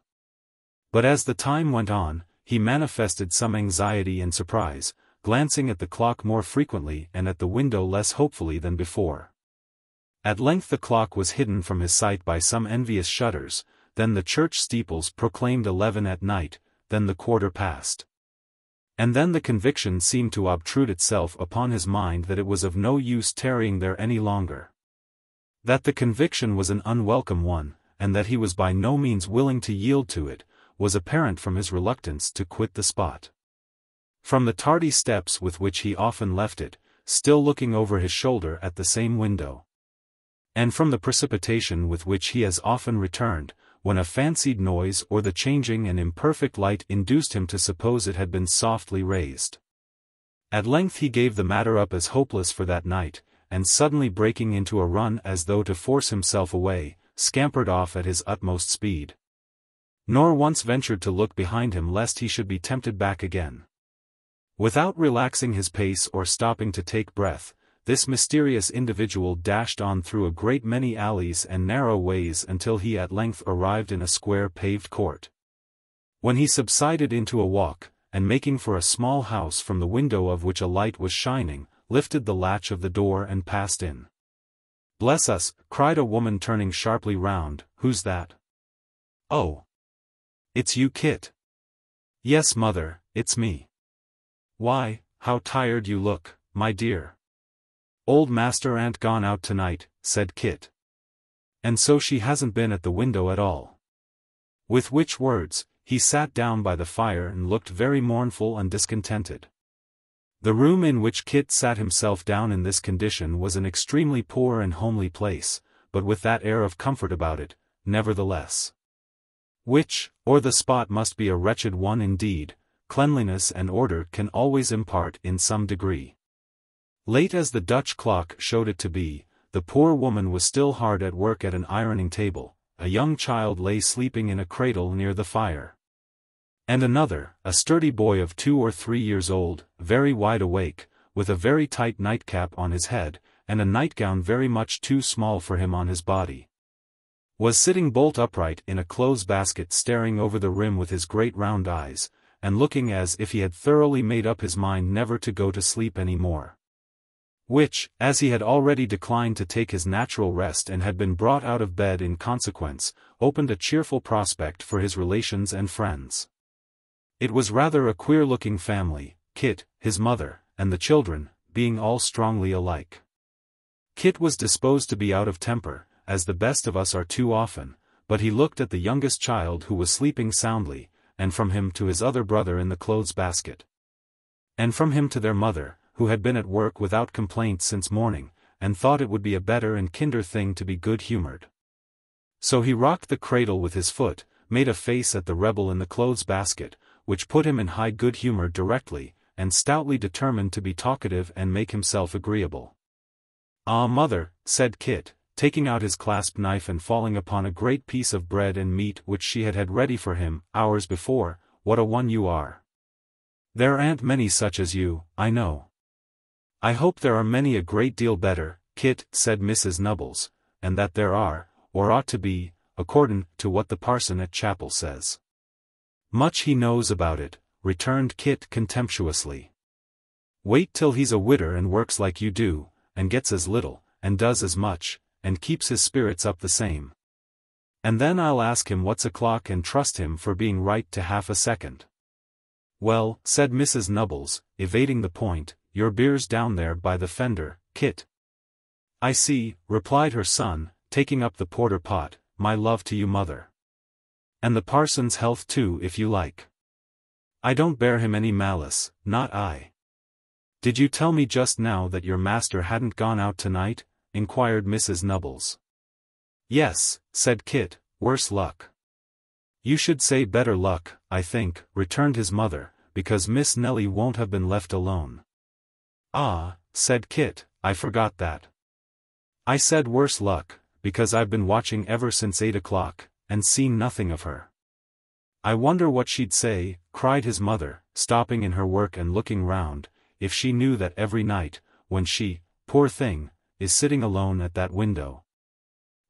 But as the time went on, he manifested some anxiety and surprise, glancing at the clock more frequently and at the window less hopefully than before. At length the clock was hidden from his sight by some envious shutters, then the church steeples proclaimed 11 at night, then the quarter past. And then the conviction seemed to obtrude itself upon his mind that it was of no use tarrying there any longer. That the conviction was an unwelcome one, and that he was by no means willing to yield to it, was apparent from his reluctance to quit the spot. From the tardy steps with which he often left it, still looking over his shoulder at the same window. And from the precipitation with which he has often returned, when a fancied noise or the changing and imperfect light induced him to suppose it had been softly raised. At length he gave the matter up as hopeless for that night, and suddenly breaking into a run as though to force himself away, scampered off at his utmost speed. Nor once ventured to look behind him lest he should be tempted back again. Without relaxing his pace or stopping to take breath, this mysterious individual dashed on through a great many alleys and narrow ways until he at length arrived in a square paved court. When he subsided into a walk, and making for a small house from the window of which a light was shining, lifted the latch of the door and passed in. "Bless us," cried a woman turning sharply round, "who's that?" "Oh! It's you, Kit." "Yes, mother, it's me." "Why, how tired you look, my dear." "Old master ain't gone out tonight," said Kit. "And so she hasn't been at the window at all." With which words, he sat down by the fire and looked very mournful and discontented. The room in which Kit sat himself down in this condition was an extremely poor and homely place, but with that air of comfort about it, nevertheless. Which, or the spot must be a wretched one indeed, cleanliness and order can always impart in some degree. Late as the Dutch clock showed it to be, the poor woman was still hard at work at an ironing table, a young child lay sleeping in a cradle near the fire. And another, a sturdy boy of 2 or 3 years old, very wide awake, with a very tight nightcap on his head, and a nightgown very much too small for him on his body, was sitting bolt upright in a clothes basket staring over the rim with his great round eyes, and looking as if he had thoroughly made up his mind never to go to sleep any more. Which, as he had already declined to take his natural rest and had been brought out of bed in consequence, opened a cheerful prospect for his relations and friends. It was rather a queer-looking family, Kit, his mother, and the children, being all strongly alike. Kit was disposed to be out of temper, as the best of us are too often, but he looked at the youngest child who was sleeping soundly, and from him to his other brother in the clothes basket. And from him to their mother, who had been at work without complaint since morning, and thought it would be a better and kinder thing to be good-humored. So he rocked the cradle with his foot, made a face at the rebel in the clothes basket, which put him in high good humor directly, and stoutly determined to be talkative and make himself agreeable. "Ah, mother," said Kit, taking out his clasp knife and falling upon a great piece of bread and meat which she had had ready for him, hours before, "what a one you are! There aren't many such as you, I know." "I hope there are many a great deal better, Kit," said Mrs. Nubbles, "and that there are, or ought to be, accordin' to what the parson at chapel says." "Much he knows about it," returned Kit contemptuously. "Wait till he's a widder and works like you do, and gets as little, and does as much, and keeps his spirits up the same. And then I'll ask him what's o'clock and trust him for being right to half a second." "Well," said Mrs. Nubbles, evading the point, "your beer's down there by the fender, Kit." "I see," replied her son, taking up the porter pot, "my love to you, mother. And the parson's health too if you like. I don't bear him any malice, not I." "Did you tell me just now that your master hadn't gone out tonight?" inquired Mrs. Nubbles. "Yes," said Kit, "worse luck." "You should say better luck, I think," returned his mother, "because Miss Nellie won't have been left alone." "Ah," said Kit, "I forgot that. I said worse luck, because I've been watching ever since 8 o'clock, and seen nothing of her." "I wonder what she'd say," cried his mother, stopping in her work and looking round, "if she knew that every night, when she, poor thing, is sitting alone at that window,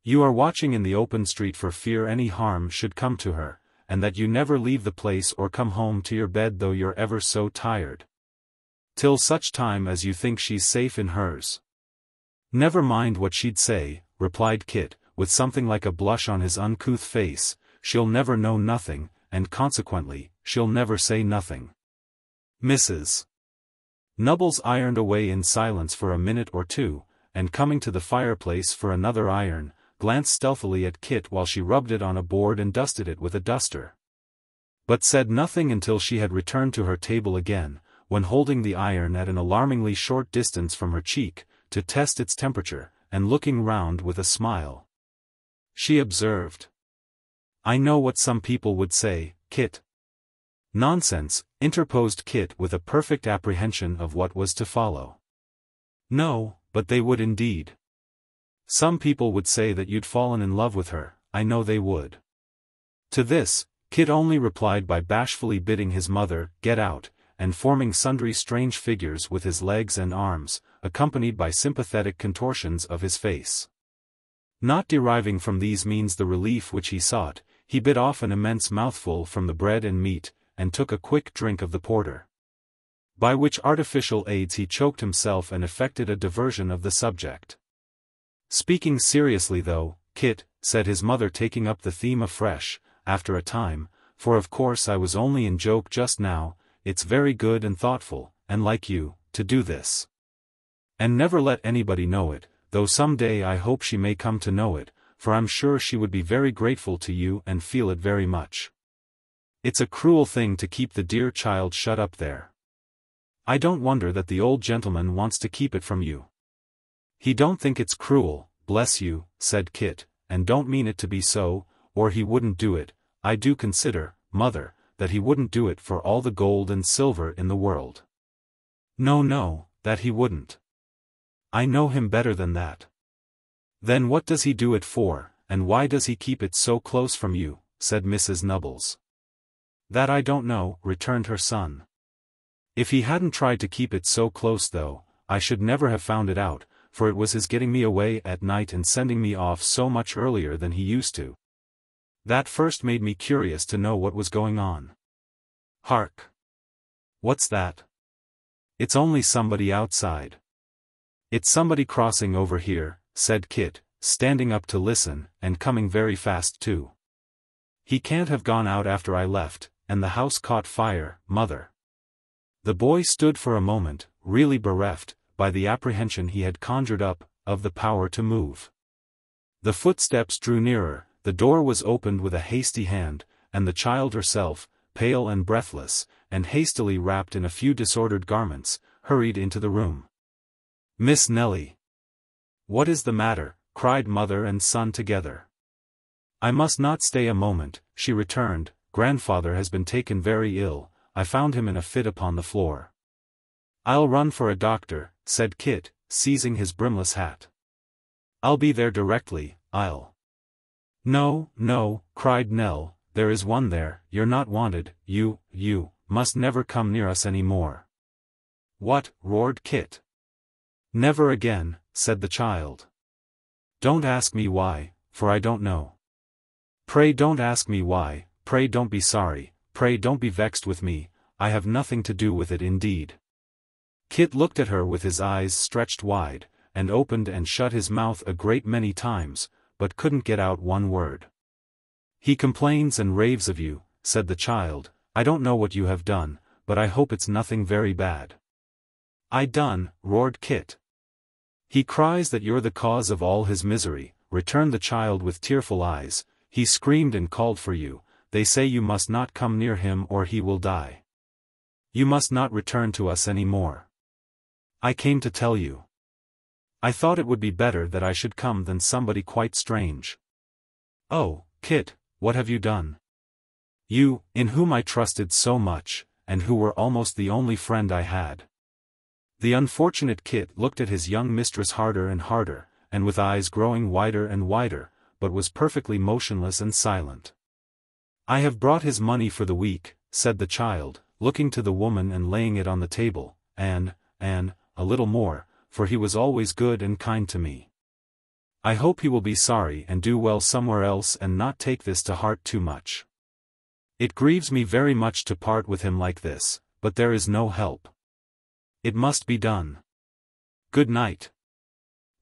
you are watching in the open street for fear any harm should come to her, and that you never leave the place or come home to your bed though you're ever so tired, till such time as you think she's safe in hers." "Never mind what she'd say," replied Kit, with something like a blush on his uncouth face, "she'll never know nothing, and consequently, she'll never say nothing." Mrs. Nubbles ironed away in silence for a minute or two, and coming to the fireplace for another iron, glanced stealthily at Kit while she rubbed it on a board and dusted it with a duster. But said nothing until she had returned to her table again, when holding the iron at an alarmingly short distance from her cheek, to test its temperature, and looking round with a smile, she observed, "I know what some people would say, Kit." "Nonsense," interposed Kit with a perfect apprehension of what was to follow. "No, but they would indeed. Some people would say that you'd fallen in love with her, I know they would." To this, Kit only replied by bashfully bidding his mother get out, and forming sundry strange figures with his legs and arms, accompanied by sympathetic contortions of his face. Not deriving from these means the relief which he sought, he bit off an immense mouthful from the bread and meat, and took a quick drink of the porter. By which artificial aids he choked himself and effected a diversion of the subject. "Speaking seriously though, Kit," said his mother, taking up the theme afresh, after a time, "for of course I was only in joke just now, it's very good and thoughtful, and like you, to do this. And never let anybody know it, though some day I hope she may come to know it, for I'm sure she would be very grateful to you and feel it very much. It's a cruel thing to keep the dear child shut up there. I don't wonder that the old gentleman wants to keep it from you." "He don't think it's cruel, bless you," said Kit, "and don't mean it to be so, or he wouldn't do it. I do consider, mother, that he wouldn't do it for all the gold and silver in the world." No, that he wouldn't. I know him better than that." "Then what does he do it for, and why does he keep it so close from you?" said Mrs. Nubbles. "That I don't know," returned her son. "If he hadn't tried to keep it so close though, I should never have found it out, for it was his getting me away at night and sending me off so much earlier than he used to. That first made me curious to know what was going on. Hark! What's that?" "It's only somebody outside." "It's somebody crossing over here," said Kit, standing up to listen, and coming very fast too. "He can't have gone out after I left, and the house caught fire, mother." The boy stood for a moment, really bereft, by the apprehension he had conjured up, of the power to move. The footsteps drew nearer, the door was opened with a hasty hand, and the child herself, pale and breathless, and hastily wrapped in a few disordered garments, hurried into the room. "Miss Nellie!" "What is the matter?" cried mother and son together. "I must not stay a moment," she returned. "Grandfather has been taken very ill, I found him in a fit upon the floor." "I'll run for a doctor," said Kit, seizing his brimless hat. "I'll be there directly, I'll—" No, cried Nell, "there is one there, you're not wanted, you must never come near us any more." "What?" roared Kit. "Never again," said the child. "Don't ask me why, for I don't know." "Pray don't ask me why, pray don't be sorry, pray don't be vexed with me, I have nothing to do with it indeed." Kit looked at her with his eyes stretched wide, and opened and shut his mouth a great many times, but couldn't get out one word. "He complains and raves of you," said the child. "I don't know what you have done, but I hope it's nothing very bad." "I done," roared Kit. "He cries that you're the cause of all his misery," returned the child with tearful eyes. "He screamed and called for you, they say you must not come near him or he will die. You must not return to us any more. I came to tell you. I thought it would be better that I should come than somebody quite strange." "Oh, Kit, what have you done? You, in whom I trusted so much, and who were almost the only friend I had." The unfortunate Kit looked at his young mistress harder and harder, and with eyes growing wider and wider, but was perfectly motionless and silent. "I have brought his money for the week," said the child, looking to the woman and laying it on the table, and, a little more, for he was always good and kind to me. I hope he will be sorry and do well somewhere else and not take this to heart too much. It grieves me very much to part with him like this, but there is no help. It must be done. Good night."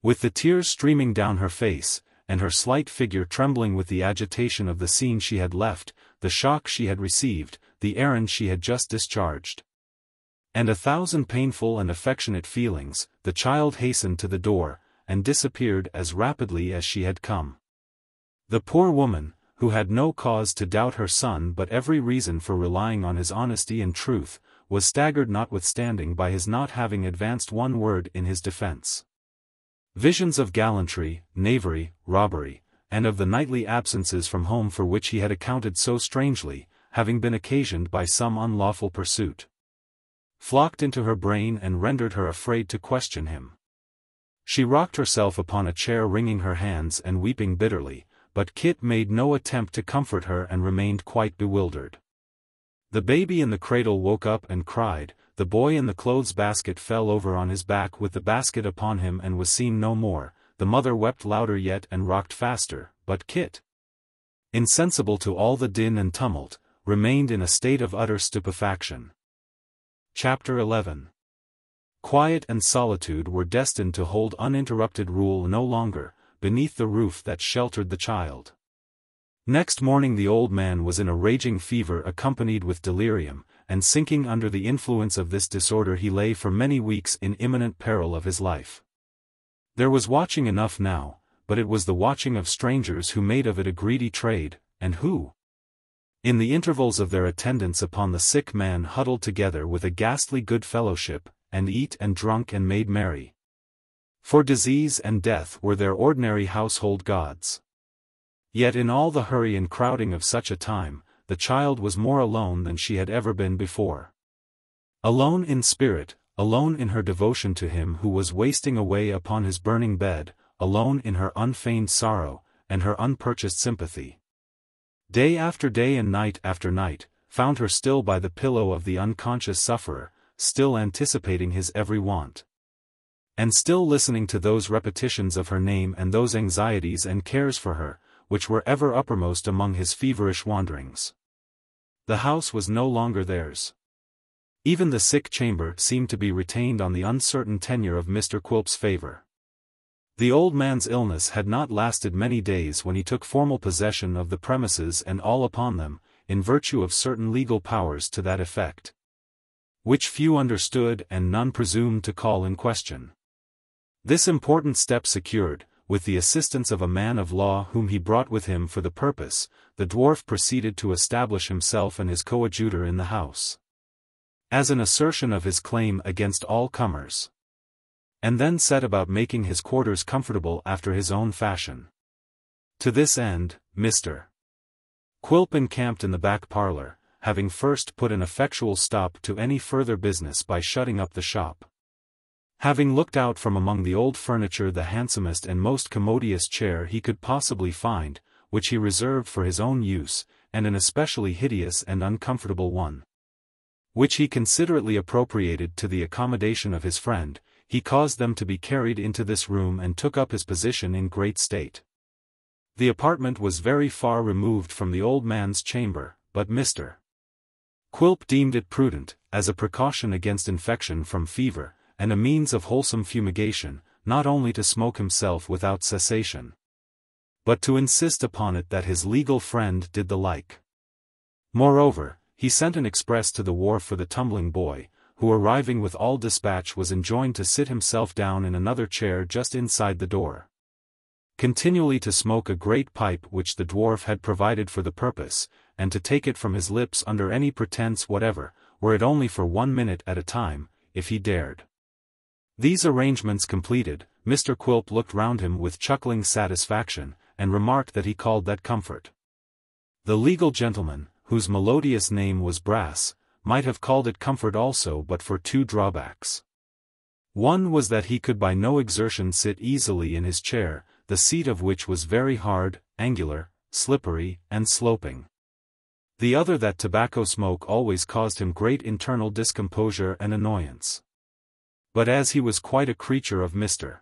With the tears streaming down her face, and her slight figure trembling with the agitation of the scene she had left, the shock she had received, the errand she had just discharged, And 1,000 painful and affectionate feelings, the child hastened to the door, and disappeared as rapidly as she had come. The poor woman, who had no cause to doubt her son but every reason for relying on his honesty and truth, was staggered notwithstanding by his not having advanced one word in his defense. Visions of gallantry, knavery, robbery, and of the nightly absences from home for which he had accounted so strangely, having been occasioned by some unlawful pursuit, flocked into her brain and rendered her afraid to question him. She rocked herself upon a chair wringing her hands and weeping bitterly, but Kit made no attempt to comfort her and remained quite bewildered. The baby in the cradle woke up and cried, the boy in the clothes basket fell over on his back with the basket upon him and was seen no more, the mother wept louder yet and rocked faster, but Kit, insensible to all the din and tumult, remained in a state of utter stupefaction. Chapter 11. Quiet and solitude were destined to hold uninterrupted rule no longer, beneath the roof that sheltered the child. Next morning the old man was in a raging fever accompanied with delirium, and sinking under the influence of this disorder he lay for many weeks in imminent peril of his life. There was watching enough now, but it was the watching of strangers who made of it a greedy trade, and who, in the intervals of their attendance upon the sick man, huddled together with a ghastly good fellowship, and eat and drunk and made merry. For disease and death were their ordinary household gods. Yet in all the hurry and crowding of such a time, the child was more alone than she had ever been before. Alone in spirit, alone in her devotion to him who was wasting away upon his burning bed, alone in her unfeigned sorrow, and her unpurchased sympathy. Day after day and night after night, found her still by the pillow of the unconscious sufferer, still anticipating his every want, and still listening to those repetitions of her name and those anxieties and cares for her, which were ever uppermost among his feverish wanderings. The house was no longer theirs. Even the sick chamber seemed to be retained on the uncertain tenure of Mr. Quilp's favor. The old man's illness had not lasted many days when he took formal possession of the premises and all upon them, in virtue of certain legal powers to that effect, which few understood and none presumed to call in question. This important step secured, with the assistance of a man of law whom he brought with him for the purpose, the dwarf proceeded to establish himself and his coadjutor in the house, as an assertion of his claim against all comers, and then set about making his quarters comfortable after his own fashion. To this end, Mr. Quilp encamped in the back parlor, having first put an effectual stop to any further business by shutting up the shop. Having looked out from among the old furniture the handsomest and most commodious chair he could possibly find, which he reserved for his own use, and an especially hideous and uncomfortable one, which he considerately appropriated to the accommodation of his friend, he caused them to be carried into this room and took up his position in great state. The apartment was very far removed from the old man's chamber, but Mr. Quilp deemed it prudent, as a precaution against infection from fever, and a means of wholesome fumigation, not only to smoke himself without cessation, but to insist upon it that his legal friend did the like. Moreover, he sent an express to the wharf for the tumbling boy, who arriving with all dispatch was enjoined to sit himself down in another chair just inside the door, continually to smoke a great pipe which the dwarf had provided for the purpose, and to take it from his lips under any pretence whatever, were it only for 1 minute at a time, if he dared. These arrangements completed, Mr. Quilp looked round him with chuckling satisfaction, and remarked that he called that comfort. The legal gentleman, whose melodious name was Brass, might have called it comfort also but for 2 drawbacks. One was that he could by no exertion sit easily in his chair, the seat of which was very hard, angular, slippery, and sloping. The other that tobacco smoke always caused him great internal discomposure and annoyance. But as he was quite a creature of Mr.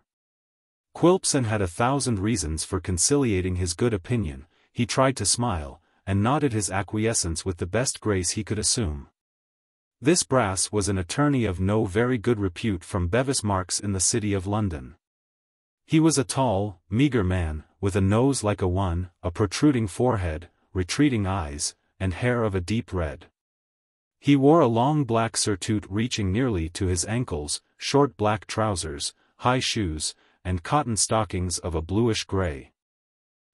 Quilp's and had 1,000 reasons for conciliating his good opinion, he tried to smile, and nodded his acquiescence with the best grace he could assume. This Brass was an attorney of no very good repute from Bevis Marks in the city of London. He was a tall, meagre man, with a nose like a one, a protruding forehead, retreating eyes, and hair of a deep red. He wore a long black surtout reaching nearly to his ankles, short black trousers, high shoes, and cotton stockings of a bluish grey.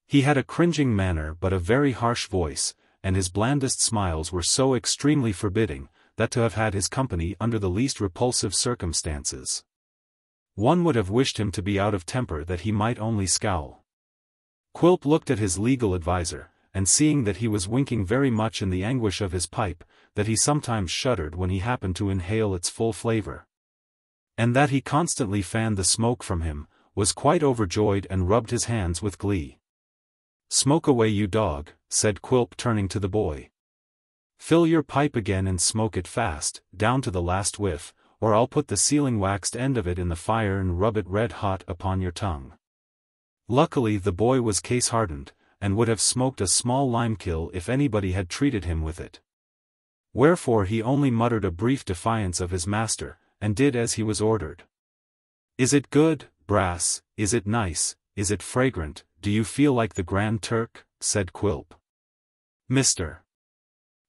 He had a cringing manner but a very harsh voice, and his blandest smiles were so extremely forbidding, that to have had his company under the least repulsive circumstances, one would have wished him to be out of temper that he might only scowl. Quilp looked at his legal adviser, and seeing that he was winking very much in the anguish of his pipe, that he sometimes shuddered when he happened to inhale its full flavour, and that he constantly fanned the smoke from him, was quite overjoyed and rubbed his hands with glee. "Smoke away, you dog," said Quilp, turning to the boy. "Fill your pipe again and smoke it fast, down to the last whiff, or I'll put the sealing waxed end of it in the fire and rub it red hot upon your tongue." Luckily the boy was case-hardened, and would have smoked a small limekiln if anybody had treated him with it. Wherefore he only muttered a brief defiance of his master, and did as he was ordered. "Is it good, Brass? Is it nice? Is it fragrant? Do you feel like the Grand Turk?" said Quilp. Mr.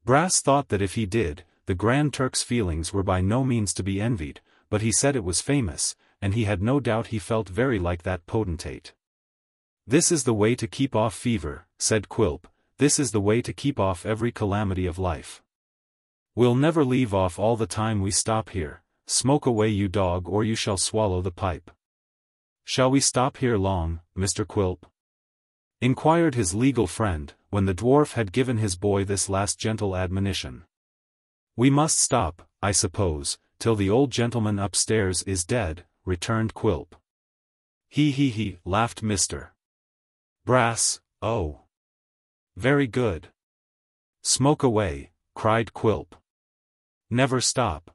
Brass thought that if he did, the Grand Turk's feelings were by no means to be envied, but he said it was famous, and he had no doubt he felt very like that potentate. "This is the way to keep off fever," said Quilp, "this is the way to keep off every calamity of life. We'll never leave off all the time we stop here. Smoke away, you dog, or you shall swallow the pipe." "Shall we stop here long, Mr. Quilp?" inquired his legal friend, when the dwarf had given his boy this last gentle admonition. "We must stop, I suppose, till the old gentleman upstairs is dead," returned Quilp. He, laughed Mr. Brass. "Oh. Very good. Smoke away," cried Quilp. "Never stop.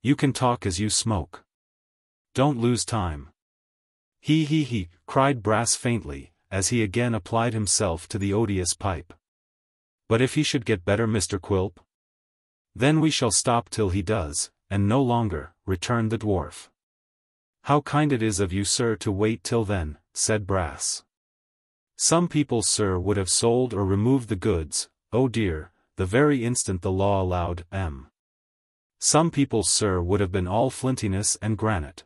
You can talk as you smoke. Don't lose time." He, cried Brass faintly, as he again applied himself to the odious pipe. "But if he should get better, Mr. Quilp?" "Then we shall stop till he does, and no longer," returned the dwarf. "How kind it is of you, sir, to wait till then," said Brass. "Some people, sir, would have sold or removed the goods, oh dear, the very instant the law allowed. Some people, sir, would have been all flintiness and granite.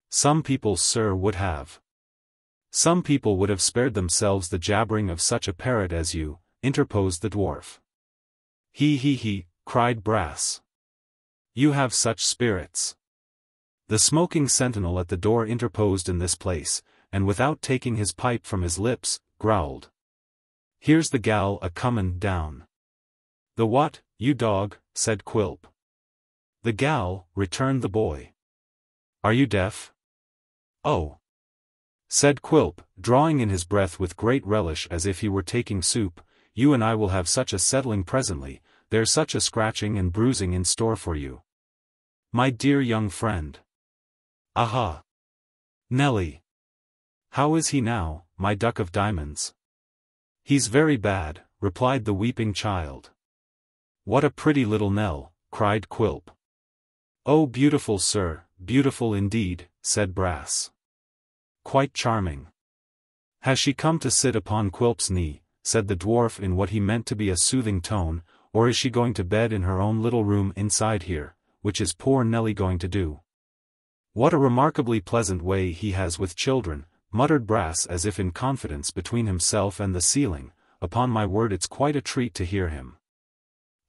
Some people, sir, would have. Some people would have spared themselves the jabbering of such a parrot as you," interposed the dwarf. He, cried Brass. "You have such spirits." The smoking sentinel at the door interposed in this place, and without taking his pipe from his lips, growled. "Here's the gal a-comin' down." "The what, you dog?" said Quilp. "The gal," returned the boy. "Are you deaf?" "Oh," said Quilp, drawing in his breath with great relish as if he were taking soup, "you and I will have such a settling presently, there's such a scratching and bruising in store for you. My dear young friend." "Aha! Nelly. How is he now, my duck of diamonds?" "He's very bad," replied the weeping child. "What a pretty little Nell," cried Quilp. "Oh, beautiful, sir, beautiful indeed," said Brass. "Quite charming." "Has she come to sit upon Quilp's knee?" said the dwarf in what he meant to be a soothing tone, "or is she going to bed in her own little room inside here, which is poor Nelly going to do?" "What a remarkably pleasant way he has with children," muttered Brass as if in confidence between himself and the ceiling. "Upon my word, it's quite a treat to hear him."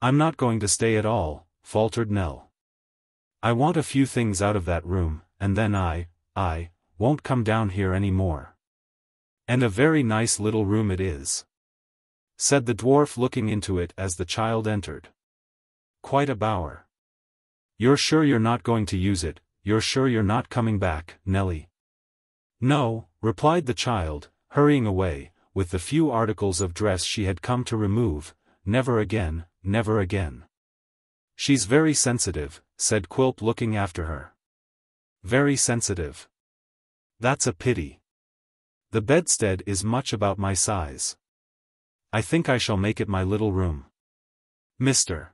"I'm not going to stay at all," faltered Nell. "I want a few things out of that room, and then I won't come down here any more." "And a very nice little room it is," said the dwarf, looking into it as the child entered. "Quite a bower." "You're sure you're not going to use it? You're sure you're not coming back, Nelly?" "No," replied the child, hurrying away, with the few articles of dress she had come to remove. "Never again, never again." "She's very sensitive," said Quilp, looking after her. "Very sensitive. That's a pity. The bedstead is much about my size. I think I shall make it my little room." Mr.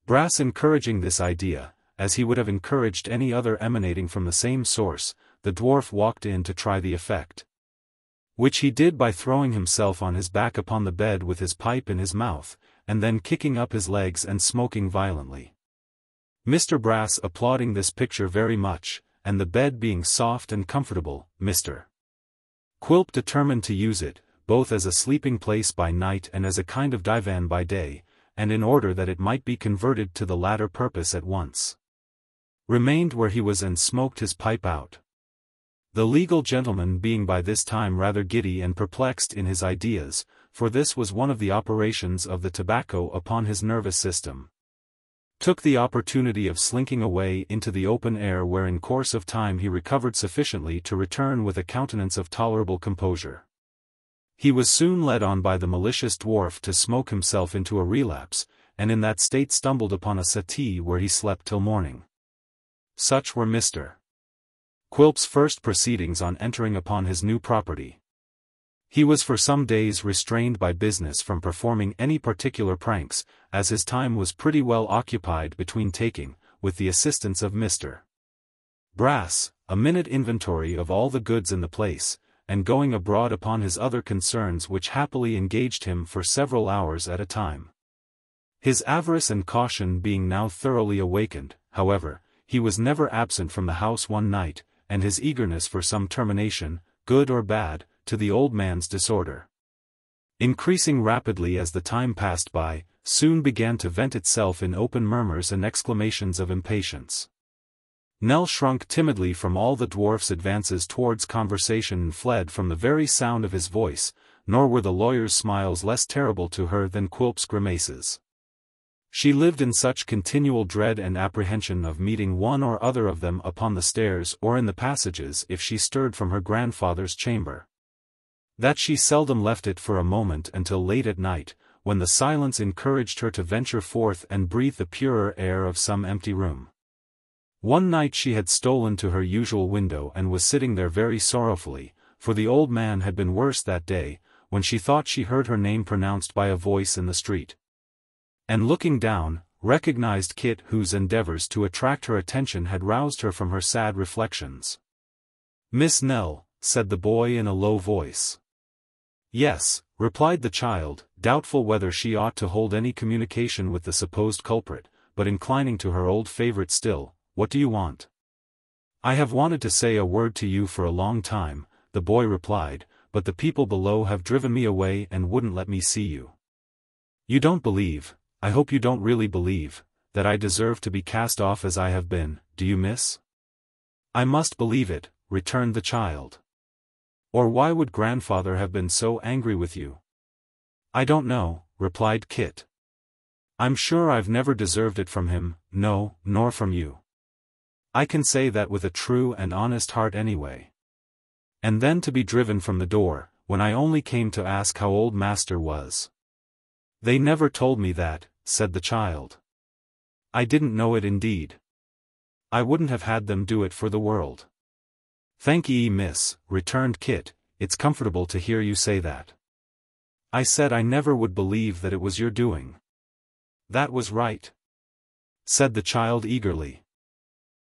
Brass encouraging this idea, as he would have encouraged any other emanating from the same source, the dwarf walked in to try the effect. Which he did by throwing himself on his back upon the bed with his pipe in his mouth, and then kicking up his legs and smoking violently. Mr. Brass applauding this picture very much, and the bed being soft and comfortable, Mr. Quilp determined to use it, both as a sleeping place by night and as a kind of divan by day, and in order that it might be converted to the latter purpose at once. Remained where he was and smoked his pipe out. The legal gentleman being by this time rather giddy and perplexed in his ideas, for this was one of the operations of the tobacco upon his nervous system, took the opportunity of slinking away into the open air, where in course of time he recovered sufficiently to return with a countenance of tolerable composure. He was soon led on by the malicious dwarf to smoke himself into a relapse, and in that state stumbled upon a settee where he slept till morning. Such were Mr. Quilp's first proceedings on entering upon his new property. He was for some days restrained by business from performing any particular pranks, as his time was pretty well occupied between taking, with the assistance of Mr. Brass, a minute inventory of all the goods in the place, and going abroad upon his other concerns, which happily engaged him for several hours at a time. His avarice and caution being now thoroughly awakened, however, he was never absent from the house one night, and his eagerness for some termination, good or bad, to the old man's disorder, increasing rapidly as the time passed by, soon began to vent itself in open murmurs and exclamations of impatience. Nell shrunk timidly from all the dwarf's advances towards conversation and fled from the very sound of his voice, nor were the lawyer's smiles less terrible to her than Quilp's grimaces. She lived in such continual dread and apprehension of meeting one or other of them upon the stairs or in the passages if she stirred from her grandfather's chamber, that she seldom left it for a moment until late at night, when the silence encouraged her to venture forth and breathe the purer air of some empty room. One night she had stolen to her usual window and was sitting there very sorrowfully, for the old man had been worse that day, when she thought she heard her name pronounced by a voice in the street, and looking down, recognized Kit, whose endeavors to attract her attention had roused her from her sad reflections. "Miss Nell," said the boy in a low voice. "Yes," replied the child, doubtful whether she ought to hold any communication with the supposed culprit, but inclining to her old favorite still. "What do you want?" "I have wanted to say a word to you for a long time," the boy replied, "but the people below have driven me away and wouldn't let me see you. You don't believe, I hope you don't really believe, that I deserve to be cast off as I have been, do you, miss?" "I must believe it," returned the child. "Or why would grandfather have been so angry with you?" "I don't know," replied Kit. "I'm sure I've never deserved it from him, no, nor from you. I can say that with a true and honest heart anyway. And then to be driven from the door, when I only came to ask how old master was." "They never told me that," said the child. "I didn't know it indeed. I wouldn't have had them do it for the world." "Thank ye, miss," returned Kit, "it's comfortable to hear you say that. I said I never would believe that it was your doing." "That was right," said the child eagerly.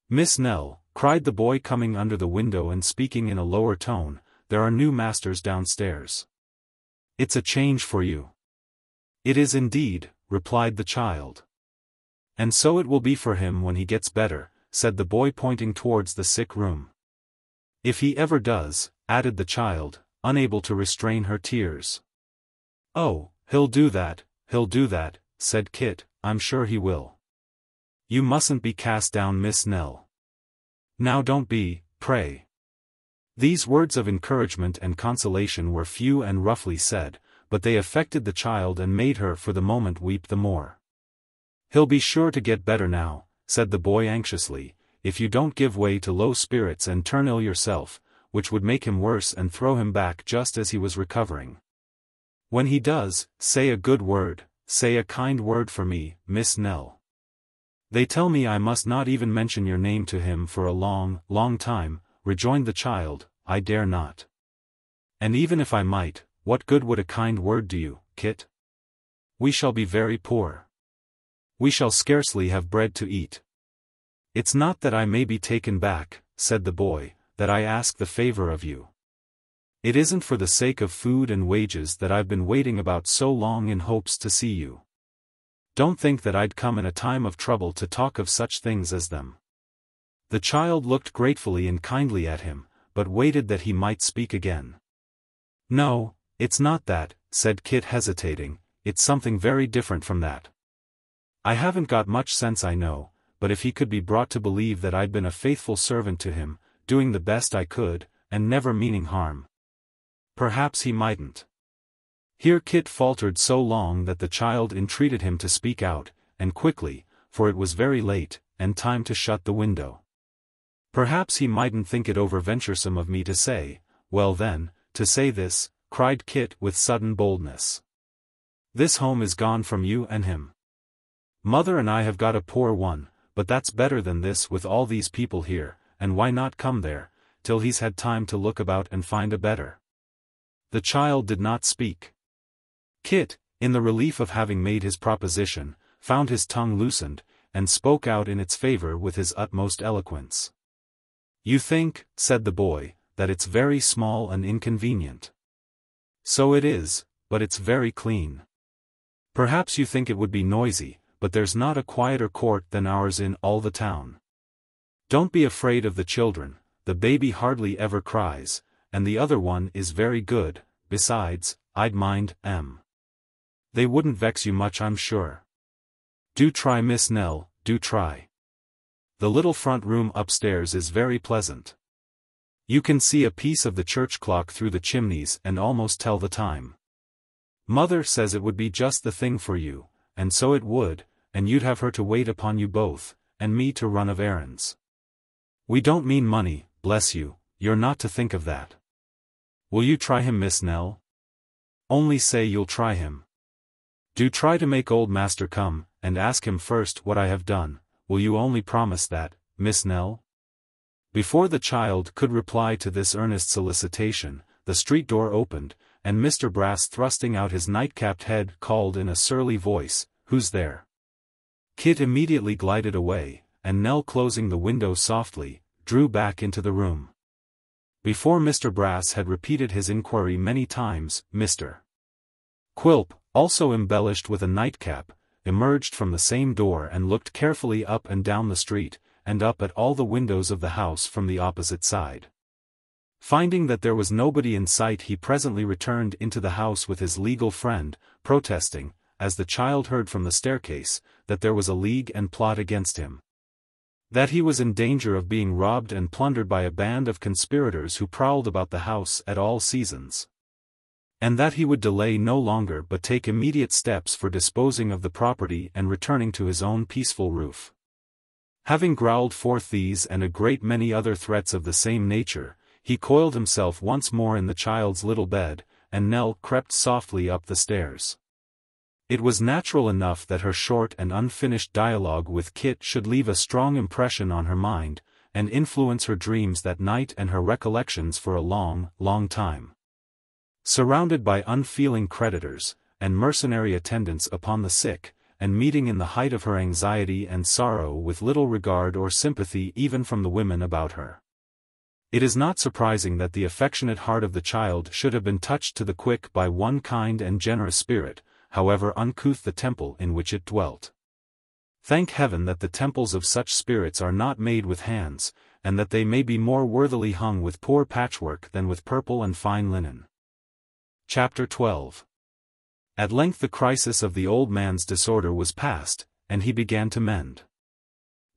"Miss Nell," cried the boy coming under the window and speaking in a lower tone, "there are new masters downstairs. It's a change for you." "It is indeed," replied the child. "And so it will be for him when he gets better," said the boy pointing towards the sick room. "If he ever does," added the child, unable to restrain her tears. "Oh, he'll do that," said Kit, "I'm sure he will. You mustn't be cast down, Miss Nell. Now don't be, pray." These words of encouragement and consolation were few and roughly said, but they affected the child and made her for the moment weep the more. "He'll be sure to get better now," said the boy anxiously, "if you don't give way to low spirits and turn ill yourself, which would make him worse and throw him back just as he was recovering. When he does, say a good word, say a kind word for me, Miss Nell. They tell me I must not even mention your name to him for a long, long time," rejoined the child. "I dare not. And even if I might, what good would a kind word do you, Kit? We shall be very poor. We shall scarcely have bread to eat." "It's not that I may be taken back," said the boy, "that I ask the favor of you. It isn't for the sake of food and wages that I've been waiting about so long in hopes to see you. Don't think that I'd come in a time of trouble to talk of such things as them." The child looked gratefully and kindly at him, but waited that he might speak again. "No, it's not that," said Kit hesitating, "it's something very different from that. I haven't got much sense, I know, but if he could be brought to believe that I'd been a faithful servant to him, doing the best I could, and never meaning harm, perhaps he mightn't." Here Kit faltered so long that the child entreated him to speak out, and quickly, for it was very late, and time to shut the window. "Perhaps he mightn't think it over venturesome of me to say, well then, to say this," cried Kit with sudden boldness. "This home is gone from you and him. Mother and I have got a poor one, but that's better than this with all these people here, and why not come there, till he's had time to look about and find a better?" The child did not speak. Kit, in the relief of having made his proposition, found his tongue loosened, and spoke out in its favor with his utmost eloquence. "You think," said the boy, "that it's very small and inconvenient. So it is, but it's very clean. Perhaps you think it would be noisy, but there's not a quieter court than ours in all the town. Don't be afraid of the children, the baby hardly ever cries, and the other one is very good, besides, I'd mind, they wouldn't vex you much, I'm sure. Do try, Miss Nell, do try. The little front room upstairs is very pleasant. You can see a piece of the church clock through the chimneys and almost tell the time. Mother says it would be just the thing for you, and so it would, and you'd have her to wait upon you both, and me to run of errands. We don't mean money, bless you, you're not to think of that. Will you try him, Miss Nell? Only say you'll try him. Do try to make old master come, and ask him first what I have done. Will you only promise that, Miss Nell?" Before the child could reply to this earnest solicitation, the street door opened, and Mr. Brass, thrusting out his night-capped head, called in a surly voice, "Who's there?" Kit immediately glided away, and Nell, closing the window softly, drew back into the room. Before Mr. Brass had repeated his inquiry many times, Mr. Quilp, also embellished with a nightcap, emerged from the same door and looked carefully up and down the street, and up at all the windows of the house from the opposite side. Finding that there was nobody in sight, he presently returned into the house with his legal friend, protesting, as the child heard from the staircase, that there was a league and plot against him. That he was in danger of being robbed and plundered by a band of conspirators who prowled about the house at all seasons. And that he would delay no longer but take immediate steps for disposing of the property and returning to his own peaceful roof. Having growled forth these and a great many other threats of the same nature, he coiled himself once more in the child's little bed, and Nell crept softly up the stairs. It was natural enough that her short and unfinished dialogue with Kit should leave a strong impression on her mind, and influence her dreams that night and her recollections for a long, long time. Surrounded by unfeeling creditors, and mercenary attendants upon the sick, and meeting in the height of her anxiety and sorrow with little regard or sympathy even from the women about her, it is not surprising that the affectionate heart of the child should have been touched to the quick by one kind and generous spirit, however uncouth the temple in which it dwelt. Thank heaven that the temples of such spirits are not made with hands, and that they may be more worthily hung with poor patchwork than with purple and fine linen. Chapter 12. At length the crisis of the old man's disorder was past, and he began to mend.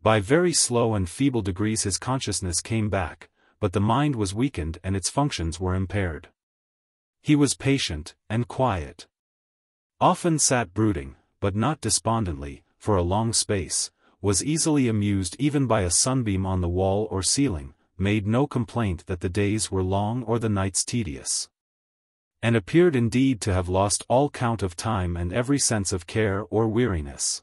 By very slow and feeble degrees his consciousness came back, but the mind was weakened and its functions were impaired. He was patient, and quiet. Often sat brooding, but not despondently, for a long space, was easily amused even by a sunbeam on the wall or ceiling, made no complaint that the days were long or the nights tedious, and appeared indeed to have lost all count of time and every sense of care or weariness.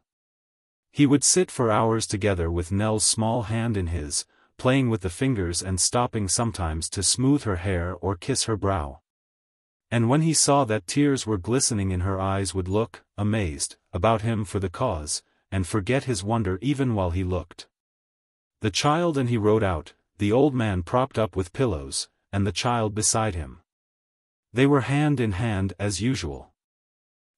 He would sit for hours together with Nell's small hand in his, playing with the fingers and stopping sometimes to smooth her hair or kiss her brow. And when he saw that tears were glistening in her eyes would look, amazed, about him for the cause, and forget his wonder even while he looked. The child and he rode out, the old man propped up with pillows, and the child beside him. They were hand in hand as usual.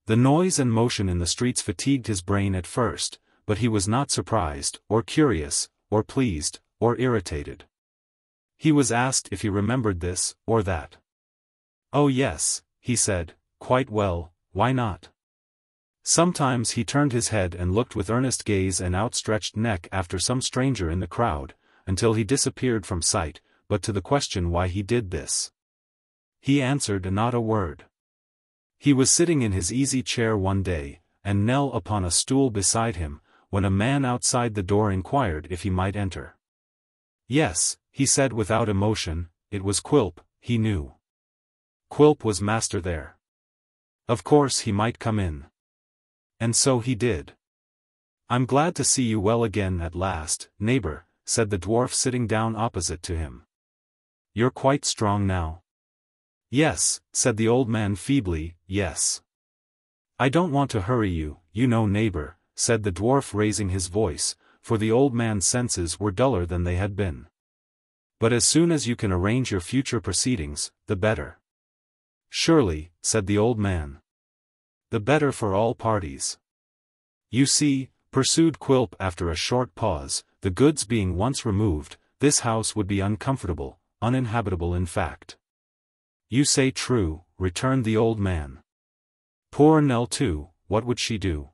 The noise and motion in the streets fatigued his brain at first, but he was not surprised, or curious, or pleased, or irritated. He was asked if he remembered this, or that. "Oh yes," he said, "quite well, why not?" Sometimes he turned his head and looked with earnest gaze and outstretched neck after some stranger in the crowd, until he disappeared from sight, but to the question why he did this, he answered not a word. He was sitting in his easy chair one day, and Nell upon a stool beside him, when a man outside the door inquired if he might enter. Yes, he said without emotion, it was Quilp, he knew. Quilp was master there. Of course he might come in. And so he did. "I'm glad to see you well again at last, neighbor," said the dwarf sitting down opposite to him. "You're quite strong now?" "Yes," said the old man feebly, "yes." "I don't want to hurry you, you know, neighbor," said the dwarf raising his voice, for the old man's senses were duller than they had been. "But as soon as you can arrange your future proceedings, the better." "Surely," said the old man. "The better for all parties. You see," pursued Quilp after a short pause, "the goods being once removed, this house would be uncomfortable, uninhabitable in fact." "You say true," returned the old man. "Poor Nell too, what would she do?"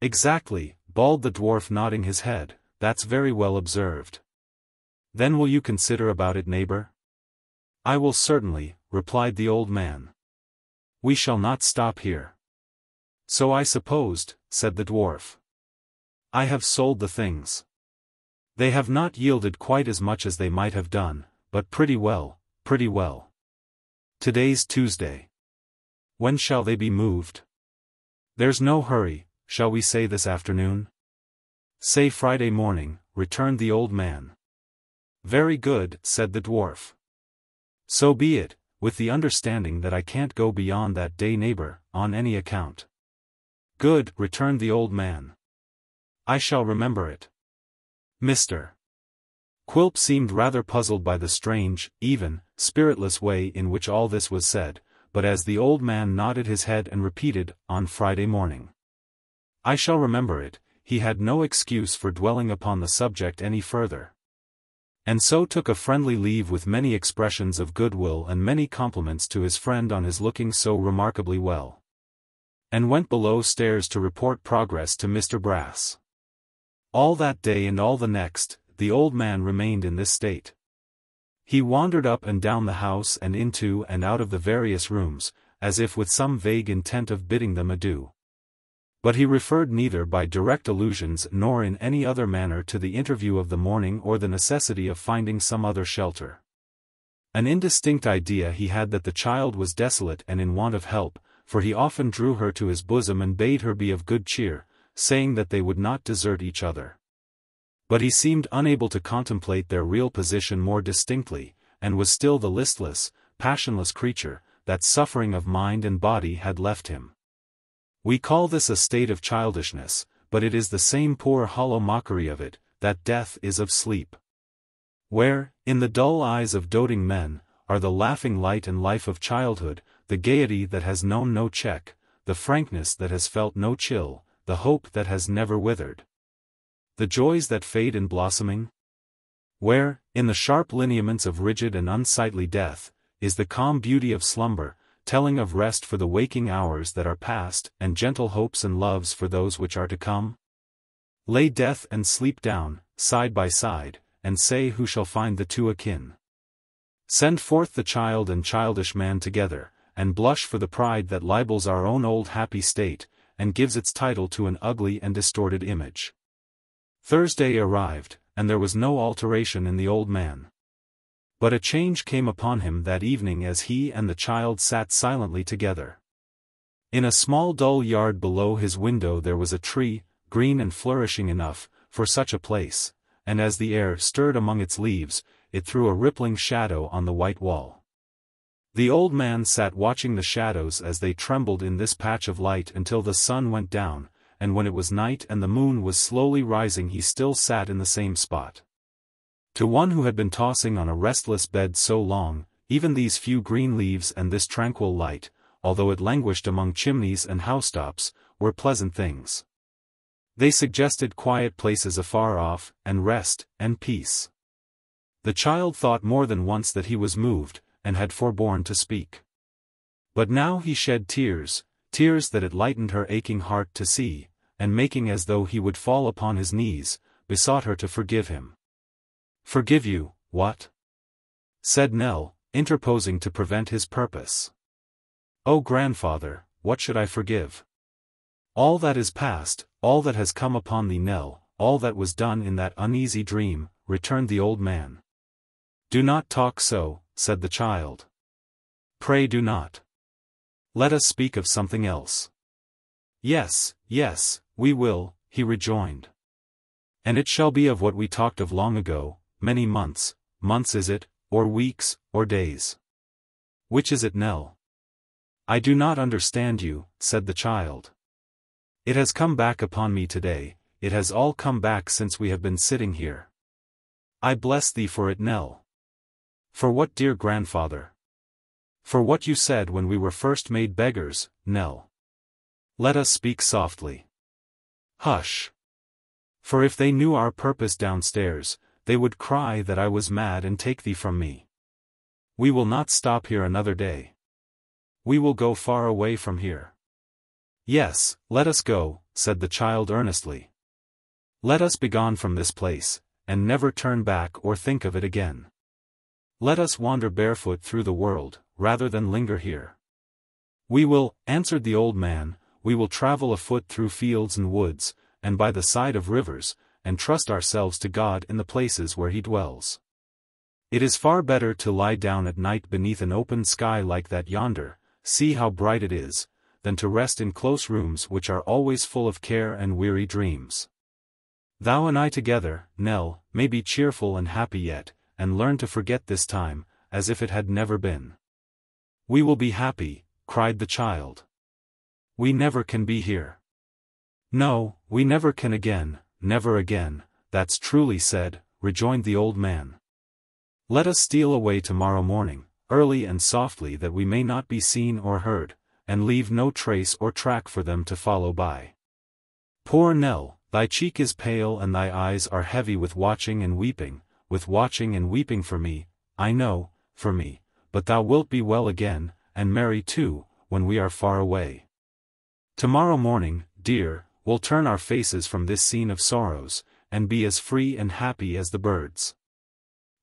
"Exactly," bawled the dwarf nodding his head, "that's very well observed." "Then will you consider about it, neighbor?" "I will certainly," replied the old man. "We shall not stop here." "So I supposed," said the dwarf. "I have sold the things. They have not yielded quite as much as they might have done, but pretty well, pretty well. Today's Tuesday. When shall they be moved?" "There's no hurry, shall we say this afternoon?" "Say Friday morning," returned the old man. "Very good," said the dwarf. "So be it, with the understanding that I can't go beyond that day, neighbor, on any account." "Good," returned the old man. "I shall remember it. Mr. Quilp seemed rather puzzled by the strange, even, spiritless way in which all this was said, but as the old man nodded his head and repeated, "On Friday morning. I shall remember it," he had no excuse for dwelling upon the subject any further. And so took a friendly leave with many expressions of goodwill and many compliments to his friend on his looking so remarkably well. And went below stairs to report progress to Mr. Brass. All that day and all the next, the old man remained in this state. He wandered up and down the house and into and out of the various rooms, as if with some vague intent of bidding them adieu. But he referred neither by direct allusions nor in any other manner to the interview of the morning or the necessity of finding some other shelter. An indistinct idea he had that the child was desolate and in want of help, for he often drew her to his bosom and bade her be of good cheer, saying that they would not desert each other. But he seemed unable to contemplate their real position more distinctly, and was still the listless, passionless creature, that suffering of mind and body had left him. We call this a state of childishness, but it is the same poor hollow mockery of it, that death is of sleep. Where, in the dull eyes of doting men, are the laughing light and life of childhood, the gaiety that has known no check, the frankness that has felt no chill, the hope that has never withered. The joys that fade in blossoming? Where, in the sharp lineaments of rigid and unsightly death, is the calm beauty of slumber, telling of rest for the waking hours that are past, and gentle hopes and loves for those which are to come? Lay death and sleep down, side by side, and say who shall find the two akin. Send forth the child and childish man together, and blush for the pride that libels our own old happy state, and gives its title to an ugly and distorted image. Thursday arrived, and there was no alteration in the old man. But a change came upon him that evening as he and the child sat silently together. In a small dull yard below his window there was a tree, green and flourishing enough, for such a place, and as the air stirred among its leaves, it threw a rippling shadow on the white wall. The old man sat watching the shadows as they trembled in this patch of light until the sun went down, and when it was night and the moon was slowly rising he still sat in the same spot. To one who had been tossing on a restless bed so long, even these few green leaves and this tranquil light, although it languished among chimneys and housetops, were pleasant things. They suggested quiet places afar off, and rest, and peace. The child thought more than once that he was moved, and had forborne to speak. But now he shed tears, tears that it lightened her aching heart to see, and making as though he would fall upon his knees, besought her to forgive him. "Forgive you, what?" said Nell, interposing to prevent his purpose. "Oh, grandfather, what should I forgive?" "All that is past, all that has come upon thee, Nell, all that was done in that uneasy dream," returned the old man. "Do not talk so," said the child. "Pray do not. Let us speak of something else." "Yes, yes, we will," he rejoined. "And it shall be of what we talked of long ago, many months is it, or weeks, or days? Which is it, Nell?" "I do not understand you," said the child. "It has come back upon me today, it has all come back since we have been sitting here." "I bless thee for it, Nell." "For what, dear grandfather?" "For what you said when we were first made beggars, Nell." "Let us speak softly." "Hush. For if they knew our purpose downstairs, they would cry that I was mad and take thee from me. We will not stop here another day. We will go far away from here." "Yes, let us go," said the child earnestly. "Let us begone from this place, and never turn back or think of it again. Let us wander barefoot through the world, rather than linger here." "We will," answered the old man, "we will travel afoot through fields and woods, and by the side of rivers, and trust ourselves to God in the places where He dwells. It is far better to lie down at night beneath an open sky like that yonder, see how bright it is, than to rest in close rooms which are always full of care and weary dreams. Thou and I together, Nell, may be cheerful and happy yet, and learn to forget this time, as if it had never been." "We will be happy," cried the child. "We never can be here." "No, we never can again, never again, that's truly said," rejoined the old man. "Let us steal away tomorrow morning, early and softly, that we may not be seen or heard, and leave no trace or track for them to follow by. Poor Nell, thy cheek is pale and thy eyes are heavy with watching and weeping for me, I know, for me, but thou wilt be well again, and merry too, when we are far away. Tomorrow morning, dear, we'll turn our faces from this scene of sorrows, and be as free and happy as the birds."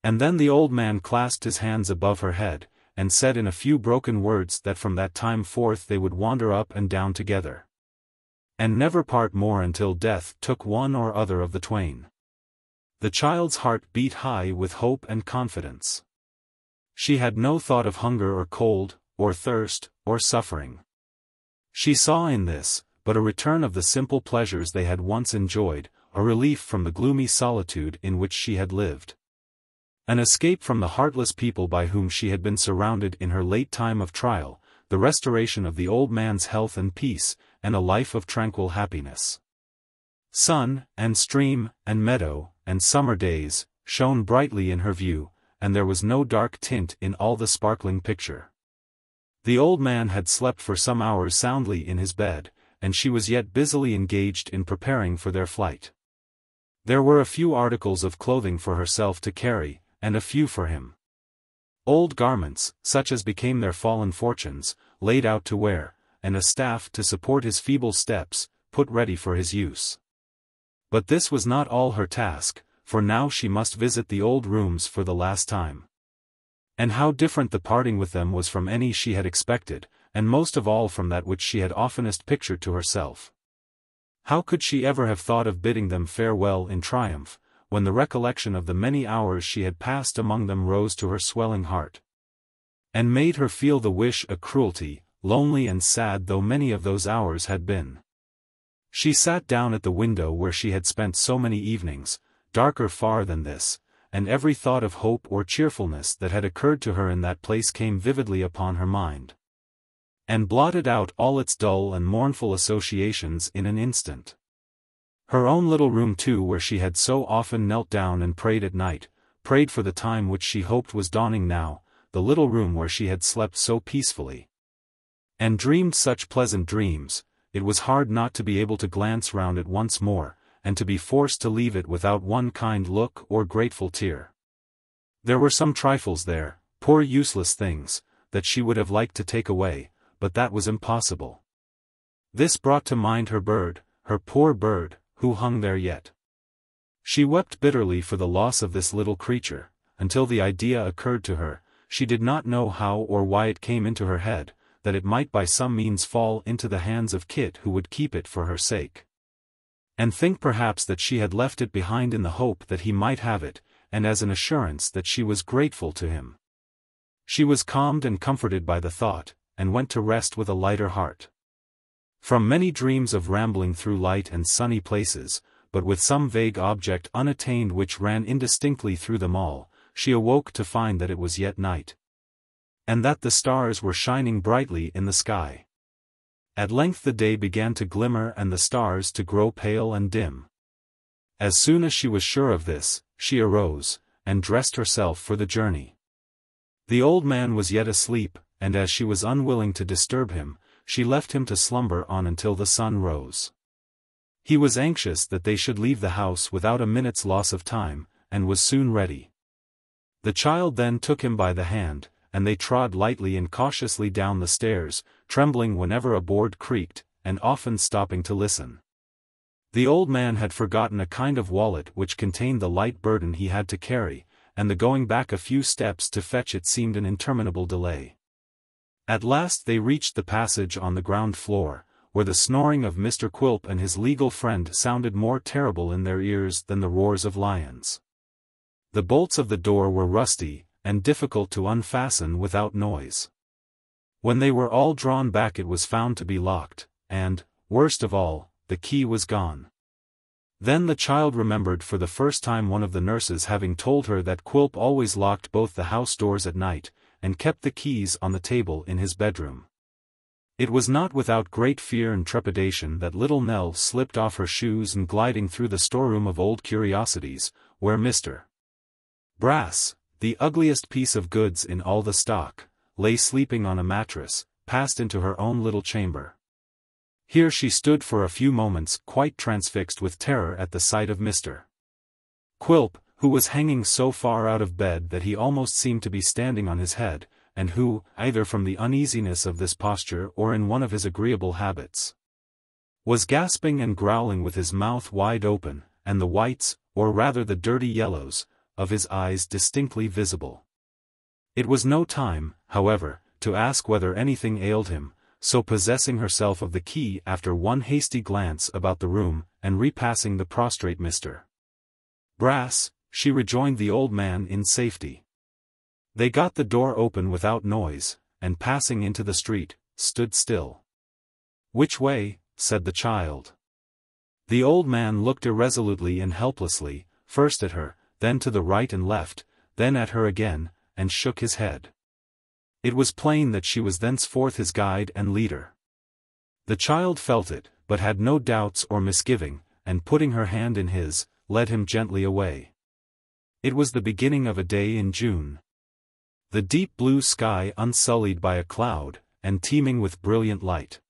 And then the old man clasped his hands above her head, and said in a few broken words that from that time forth they would wander up and down together, and never part more until death took one or other of the twain. The child's heart beat high with hope and confidence. She had no thought of hunger or cold, or thirst, or suffering. She saw in this but a return of the simple pleasures they had once enjoyed, a relief from the gloomy solitude in which she had lived. An escape from the heartless people by whom she had been surrounded in her late time of trial, the restoration of the old man's health and peace, and a life of tranquil happiness. Sun, and stream, and meadow, and summer days, shone brightly in her view, and there was no dark tint in all the sparkling picture. The old man had slept for some hours soundly in his bed, and she was yet busily engaged in preparing for their flight. There were a few articles of clothing for herself to carry, and a few for him. Old garments, such as became their fallen fortunes, laid out to wear, and a staff to support his feeble steps, put ready for his use. But this was not all her task, for now she must visit the old rooms for the last time. And how different the parting with them was from any she had expected, and most of all from that which she had oftenest pictured to herself. How could she ever have thought of bidding them farewell in triumph, when the recollection of the many hours she had passed among them rose to her swelling heart, and made her feel the wish a cruelty, lonely and sad though many of those hours had been. She sat down at the window where she had spent so many evenings, darker far than this, and every thought of hope or cheerfulness that had occurred to her in that place came vividly upon her mind, and blotted out all its dull and mournful associations in an instant. Her own little room too, where she had so often knelt down and prayed at night, prayed for the time which she hoped was dawning now, the little room where she had slept so peacefully, and dreamed such pleasant dreams, it was hard not to be able to glance round it once more, and to be forced to leave it without one kind look or grateful tear. There were some trifles there, poor useless things, that she would have liked to take away, but that was impossible. This brought to mind her bird, her poor bird, who hung there yet. She wept bitterly for the loss of this little creature, until the idea occurred to her, she did not know how or why it came into her head, that it might by some means fall into the hands of Kit, who would keep it for her sake. And think perhaps that she had left it behind in the hope that he might have it, and as an assurance that she was grateful to him. She was calmed and comforted by the thought, and went to rest with a lighter heart. From many dreams of rambling through light and sunny places, but with some vague object unattained which ran indistinctly through them all, she awoke to find that it was yet night, and that the stars were shining brightly in the sky. At length the day began to glimmer and the stars to grow pale and dim. As soon as she was sure of this, she arose, and dressed herself for the journey. The old man was yet asleep, and as she was unwilling to disturb him, she left him to slumber on until the sun rose. He was anxious that they should leave the house without a minute's loss of time, and was soon ready. The child then took him by the hand, and they trod lightly and cautiously down the stairs, trembling whenever a board creaked, and often stopping to listen. The old man had forgotten a kind of wallet which contained the light burden he had to carry, and the going back a few steps to fetch it seemed an interminable delay. At last they reached the passage on the ground floor, where the snoring of Mr. Quilp and his legal friend sounded more terrible in their ears than the roars of lions. The bolts of the door were rusty, and difficult to unfasten without noise. When they were all drawn back it was found to be locked, and, worst of all, the key was gone. Then the child remembered for the first time one of the nurses having told her that Quilp always locked both the house doors at night, and kept the keys on the table in his bedroom. It was not without great fear and trepidation that little Nell slipped off her shoes and gliding through the storeroom of old curiosities, where Mr. Brass, the ugliest piece of goods in all the stock, lay sleeping on a mattress, passed into her own little chamber. Here she stood for a few moments quite transfixed with terror at the sight of Mr. Quilp, who was hanging so far out of bed that he almost seemed to be standing on his head, and who, either from the uneasiness of this posture or in one of his agreeable habits, was gasping and growling with his mouth wide open, and the whites, or rather the dirty yellows, of his eyes distinctly visible. It was no time, however, to ask whether anything ailed him, so possessing herself of the key after one hasty glance about the room, and repassing the prostrate Mr. Brass, she rejoined the old man in safety. They got the door open without noise, and passing into the street, stood still. "Which way?" said the child. The old man looked irresolutely and helplessly, first at her, then to the right and left, then at her again, and shook his head. It was plain that she was thenceforth his guide and leader. The child felt it, but had no doubts or misgiving, and putting her hand in his, led him gently away. It was the beginning of a day in June. The deep blue sky unsullied by a cloud, and teeming with brilliant light.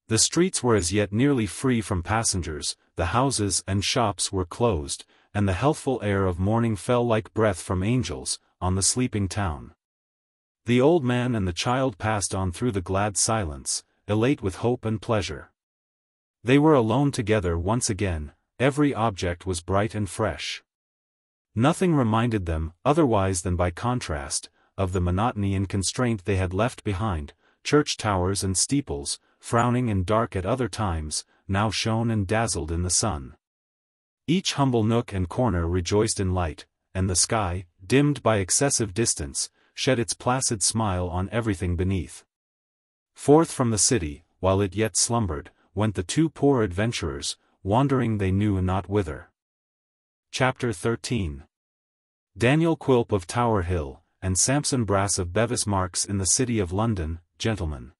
The streets were as yet nearly free from passengers, the houses and shops were closed, and the healthful air of morning fell like breath from angels, on the sleeping town. The old man and the child passed on through the glad silence, elate with hope and pleasure. They were alone together once again, every object was bright and fresh. Nothing reminded them, otherwise than by contrast, of the monotony and constraint they had left behind. Church towers and steeples, frowning and dark at other times, now shone and dazzled in the sun. Each humble nook and corner rejoiced in light, and the sky, dimmed by excessive distance, shed its placid smile on everything beneath. Forth from the city, while it yet slumbered, went the two poor adventurers, wandering they knew not whither. Chapter 13. Daniel Quilp of Tower Hill, and Sampson Brass of Bevis Marks in the City of London, gentlemen.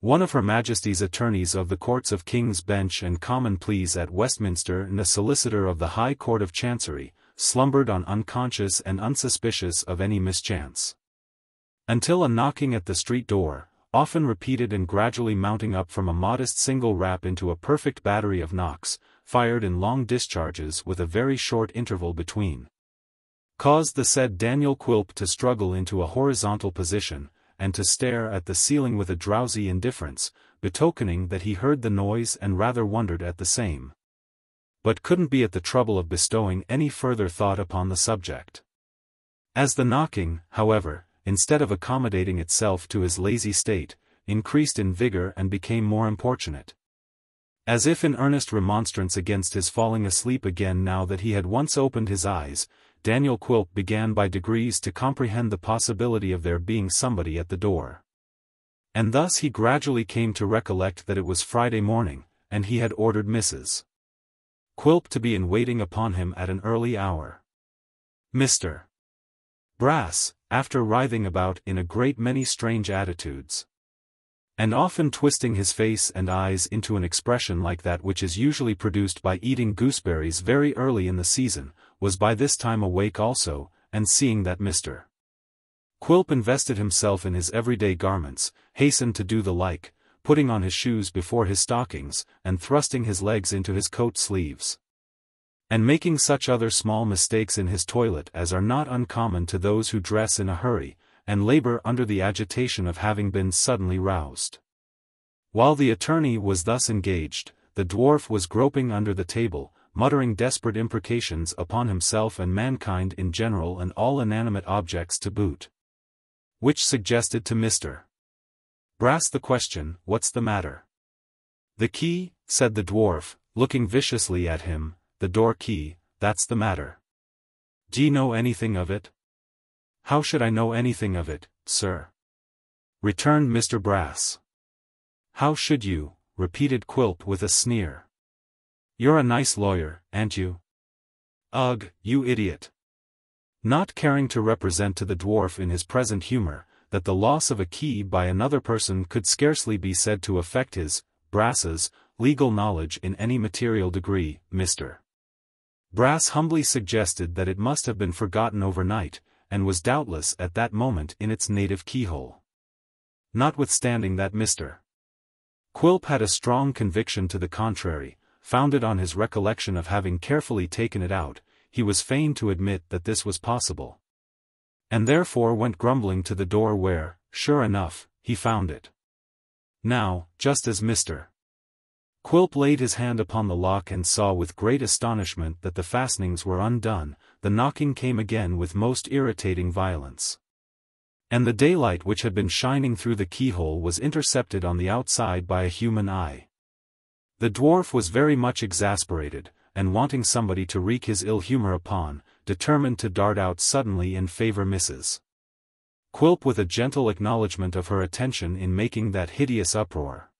One of Her Majesty's attorneys of the Courts of King's Bench and Common Pleas at Westminster and a solicitor of the High Court of Chancery, slumbered on unconscious and unsuspicious of any mischance. Until a knocking at the street door, often repeated and gradually mounting up from a modest single rap into a perfect battery of knocks, fired in long discharges with a very short interval between, caused the said Daniel Quilp to struggle into a horizontal position, and to stare at the ceiling with a drowsy indifference, betokening that he heard the noise and rather wondered at the same, but couldn't be at the trouble of bestowing any further thought upon the subject. As the knocking, however, instead of accommodating itself to his lazy state, increased in vigor and became more importunate, as if in earnest remonstrance against his falling asleep again now that he had once opened his eyes, Daniel Quilp began by degrees to comprehend the possibility of there being somebody at the door. And thus he gradually came to recollect that it was Friday morning, and he had ordered Mrs. Quilp to be in waiting upon him at an early hour. Mr. Brass, after writhing about in a great many strange attitudes, and often twisting his face and eyes into an expression like that which is usually produced by eating gooseberries very early in the season, was by this time awake also, and seeing that Mr. Quilp invested himself in his everyday garments, hastened to do the like, putting on his shoes before his stockings, and thrusting his legs into his coat sleeves, and making such other small mistakes in his toilet as are not uncommon to those who dress in a hurry, and labor under the agitation of having been suddenly roused. While the attorney was thus engaged, the dwarf was groping under the table, muttering desperate imprecations upon himself and mankind in general and all inanimate objects to boot, which suggested to Mr. Brass the question, "What's the matter?" "The key," said the dwarf, looking viciously at him, "the door key, that's the matter." "D'ye know anything of it?" "How should I know anything of it, sir?" returned Mr. Brass. "How should you?" repeated Quilp with a sneer. "You're a nice lawyer, ain't you?" "Ugh, you idiot!" Not caring to represent to the dwarf in his present humor, that the loss of a key by another person could scarcely be said to affect his, Brass's, legal knowledge in any material degree, Mr. Brass humbly suggested that it must have been forgotten overnight, and was doubtless at that moment in its native keyhole. Notwithstanding that Mr. Quilp had a strong conviction to the contrary, founded on his recollection of having carefully taken it out, he was fain to admit that this was possible, and therefore went grumbling to the door where, sure enough, he found it. Now, just as Mr. Quilp laid his hand upon the lock and saw with great astonishment that the fastenings were undone, the knocking came again with most irritating violence, and the daylight which had been shining through the keyhole was intercepted on the outside by a human eye. The dwarf was very much exasperated, and wanting somebody to wreak his ill humor upon, determined to dart out suddenly and favor Mrs. Quilp with a gentle acknowledgment of her attention in making that hideous uproar.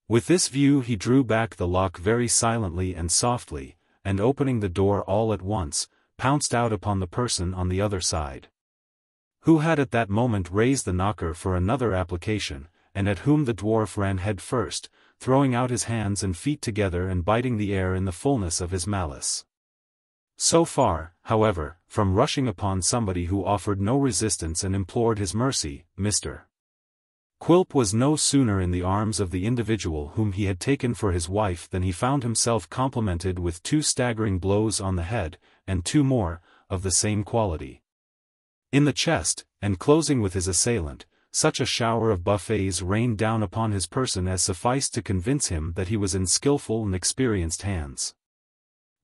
With this view he drew back the lock very silently and softly, and opening the door all at once, pounced out upon the person on the other side, who had at that moment raised the knocker for another application, and at whom the dwarf ran head first, throwing out his hands and feet together and biting the air in the fullness of his malice. So far, however, from rushing upon somebody who offered no resistance and implored his mercy, Mr. Quilp was no sooner in the arms of the individual whom he had taken for his wife than he found himself complimented with 2 staggering blows on the head, and 2 more, of the same quality, in the chest, and closing with his assailant, such a shower of buffets rained down upon his person as sufficed to convince him that he was in skillful and experienced hands.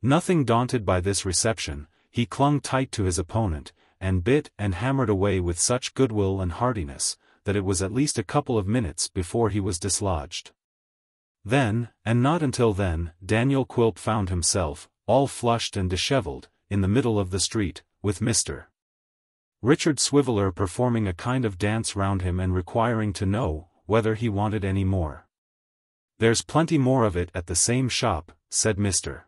Nothing daunted by this reception, he clung tight to his opponent, and bit and hammered away with such goodwill and heartiness, that it was at least a couple of minutes before he was dislodged. Then, and not until then, Daniel Quilp found himself, all flushed and dishevelled, in the middle of the street, with Mr. Richard Swiveller performing a kind of dance round him and requiring to know whether he wanted any more. "There's plenty more of it at the same shop," said Mr.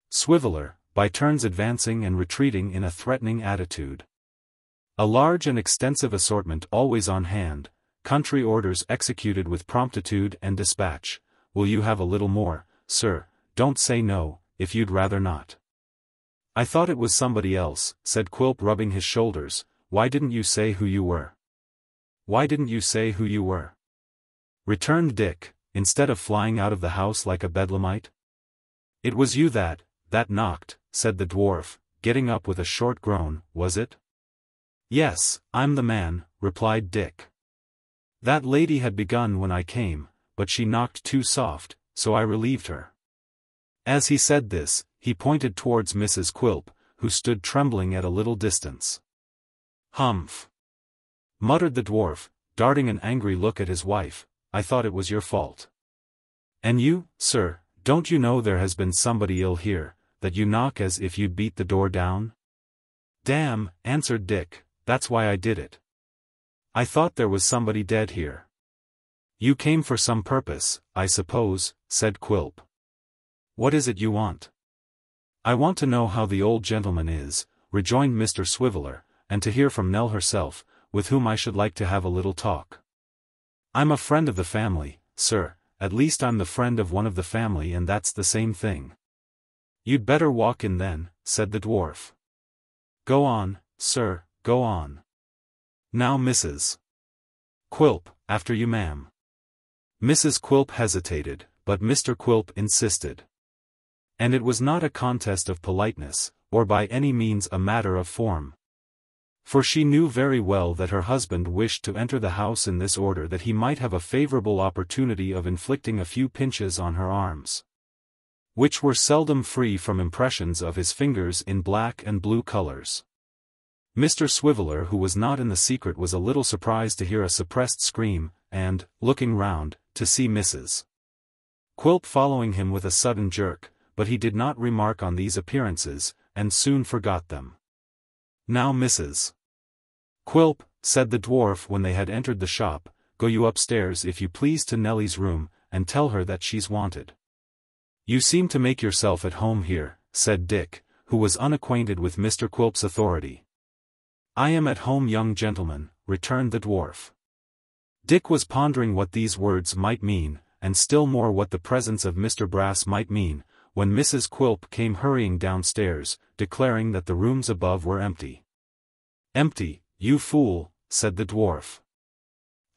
Swiveller, by turns advancing and retreating in a threatening attitude. "A large and extensive assortment always on hand, country orders executed with promptitude and dispatch. Will you have a little more, sir? Don't say no, if you'd rather not." "I thought it was somebody else," said Quilp rubbing his shoulders. "Why didn't you say who you were?" why didn't you say who you were?" returned Dick, instead of flying out of the house like a bedlamite. "It was you that knocked," said the dwarf, getting up with a short groan, "was it?" "Yes, I'm the man," replied Dick. "That lady had begun when I came, but she knocked too soft, so I relieved her." As he said this, he pointed towards Mrs. Quilp, who stood trembling at a little distance. "Humph!" muttered the dwarf, darting an angry look at his wife, "I thought it was your fault. And you, sir, don't you know there has been somebody ill here, that you knock as if you'd beat the door down?" "Damn," answered Dick, "that's why I did it. I thought there was somebody dead here." "You came for some purpose, I suppose," said Quilp. "What is it you want?" "I want to know how the old gentleman is," rejoined Mr. Swiveller, "and to hear from Nell herself, with whom I should like to have a little talk. I'm a friend of the family, sir, at least I'm the friend of one of the family, and that's the same thing." "You'd better walk in then," said the dwarf. "Go on, sir, go on. Now Mrs. Quilp, after you, ma'am." Mrs. Quilp hesitated, but Mr. Quilp insisted. And it was not a contest of politeness, or by any means a matter of form. For she knew very well that her husband wished to enter the house in this order that he might have a favorable opportunity of inflicting a few pinches on her arms, which were seldom free from impressions of his fingers in black and blue colors. Mr. Swiveller, who was not in the secret, was a little surprised to hear a suppressed scream, and, looking round, to see Mrs. Quilp following him with a sudden jerk, but he did not remark on these appearances, and soon forgot them. "Now Mrs. Quilp," said the dwarf when they had entered the shop, "go you upstairs if you please to Nellie's room, and tell her that she's wanted." "You seem to make yourself at home here," said Dick, who was unacquainted with Mr. Quilp's authority. "I am at home, young gentleman," returned the dwarf. Dick was pondering what these words might mean, and still more what the presence of Mr. Brass might mean, when Mrs. Quilp came hurrying downstairs, declaring that the rooms above were empty. "Empty, you fool," said the dwarf.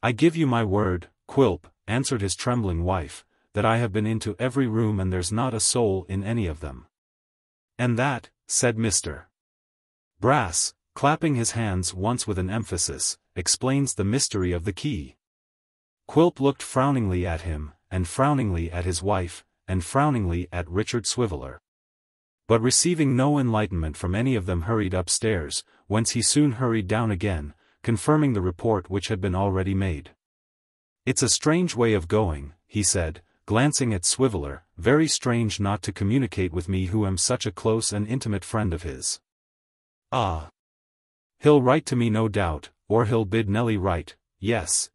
"I give you my word, Quilp," answered his trembling wife, "that I have been into every room and there's not a soul in any of them." "And that," said Mr. Brass, clapping his hands once with an emphasis, "explains the mystery of the key." Quilp looked frowningly at him, and frowningly at his wife, and frowningly at Richard Swiveller. But receiving no enlightenment from any of them, hurried upstairs, whence he soon hurried down again, confirming the report which had been already made. "It's a strange way of going," he said, glancing at Swiveller, "very strange not to communicate with me who am such a close and intimate friend of his. Ah! He'll write to me no doubt, or he'll bid Nellie write. Yes,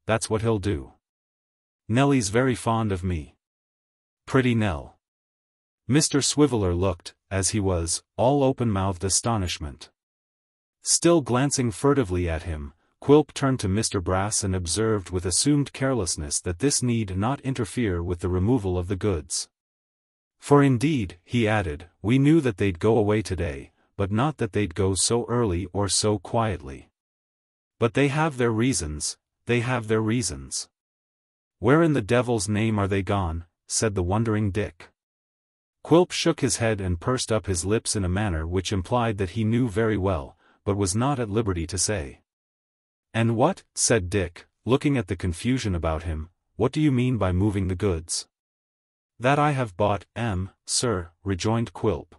that's what he'll do. Nellie's very fond of me. Pretty Nell." Mr. Swiveller looked, as he was, all open-mouthed astonishment. Still glancing furtively at him, Quilp turned to Mr. Brass and observed with assumed carelessness that this need not interfere with the removal of the goods. "For indeed," he added, "we knew that they'd go away today, but not that they'd go so early or so quietly. But they have their reasons, they have their reasons." "Where in the devil's name are they gone?" said the wondering Dick. Quilp shook his head and pursed up his lips in a manner which implied that he knew very well, but was not at liberty to say. "And what," said Dick, looking at the confusion about him, "what do you mean by moving the goods?" "That I have bought, sir," rejoined Quilp.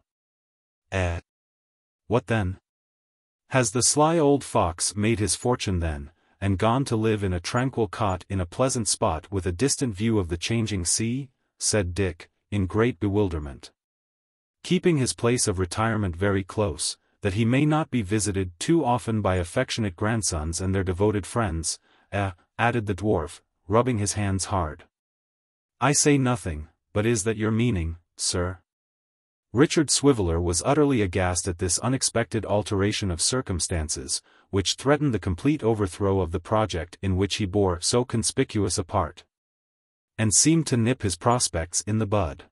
What then? Has the sly old fox made his fortune then, and gone to live in a tranquil cot in a pleasant spot with a distant view of the changing sea?" said Dick, in great bewilderment. "Keeping his place of retirement very close, that he may not be visited too often by affectionate grandsons and their devoted friends, added the dwarf, rubbing his hands hard. "I say nothing, but is that your meaning, sir?" Richard Swiveller was utterly aghast at this unexpected alteration of circumstances, which threatened the complete overthrow of the project in which he bore so conspicuous a part, and seemed to nip his prospects in the bud.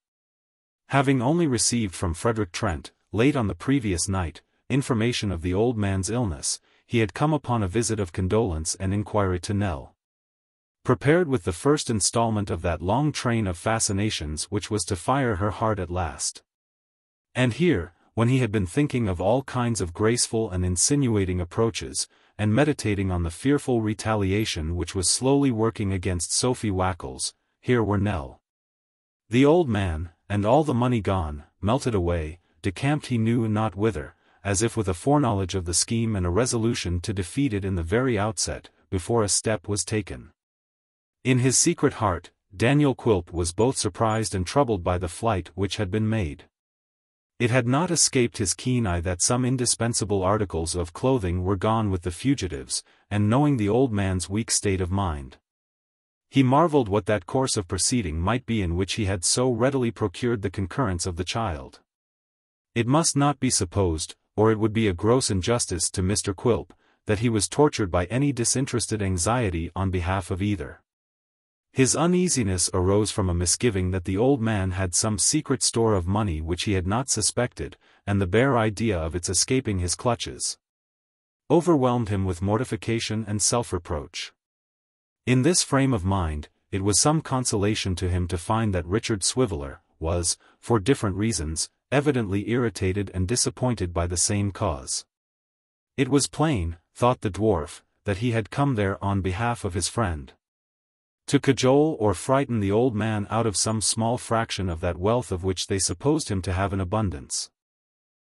Having only received from Frederick Trent, late on the previous night, information of the old man's illness, he had come upon a visit of condolence and inquiry to Nell. Prepared with the first installment of that long train of fascinations which was to fire her heart at last. And here, when he had been thinking of all kinds of graceful and insinuating approaches, and meditating on the fearful retaliation which was slowly working against Sophie Wackles, here were Nell, the old man, and all the money gone, melted away, decamped he knew not whither, as if with a foreknowledge of the scheme and a resolution to defeat it in the very outset, before a step was taken. In his secret heart, Daniel Quilp was both surprised and troubled by the flight which had been made. It had not escaped his keen eye that some indispensable articles of clothing were gone with the fugitives, and knowing the old man's weak state of mind, he marveled what that course of proceeding might be in which he had so readily procured the concurrence of the child. It must not be supposed, or it would be a gross injustice to Mr. Quilp, that he was tortured by any disinterested anxiety on behalf of either. His uneasiness arose from a misgiving that the old man had some secret store of money which he had not suspected, and the bare idea of its escaping his clutches overwhelmed him with mortification and self-reproach. In this frame of mind, it was some consolation to him to find that Richard Swiveller was, for different reasons, evidently irritated and disappointed by the same cause. It was plain, thought the dwarf, that he had come there on behalf of his friend, to cajole or frighten the old man out of some small fraction of that wealth of which they supposed him to have an abundance.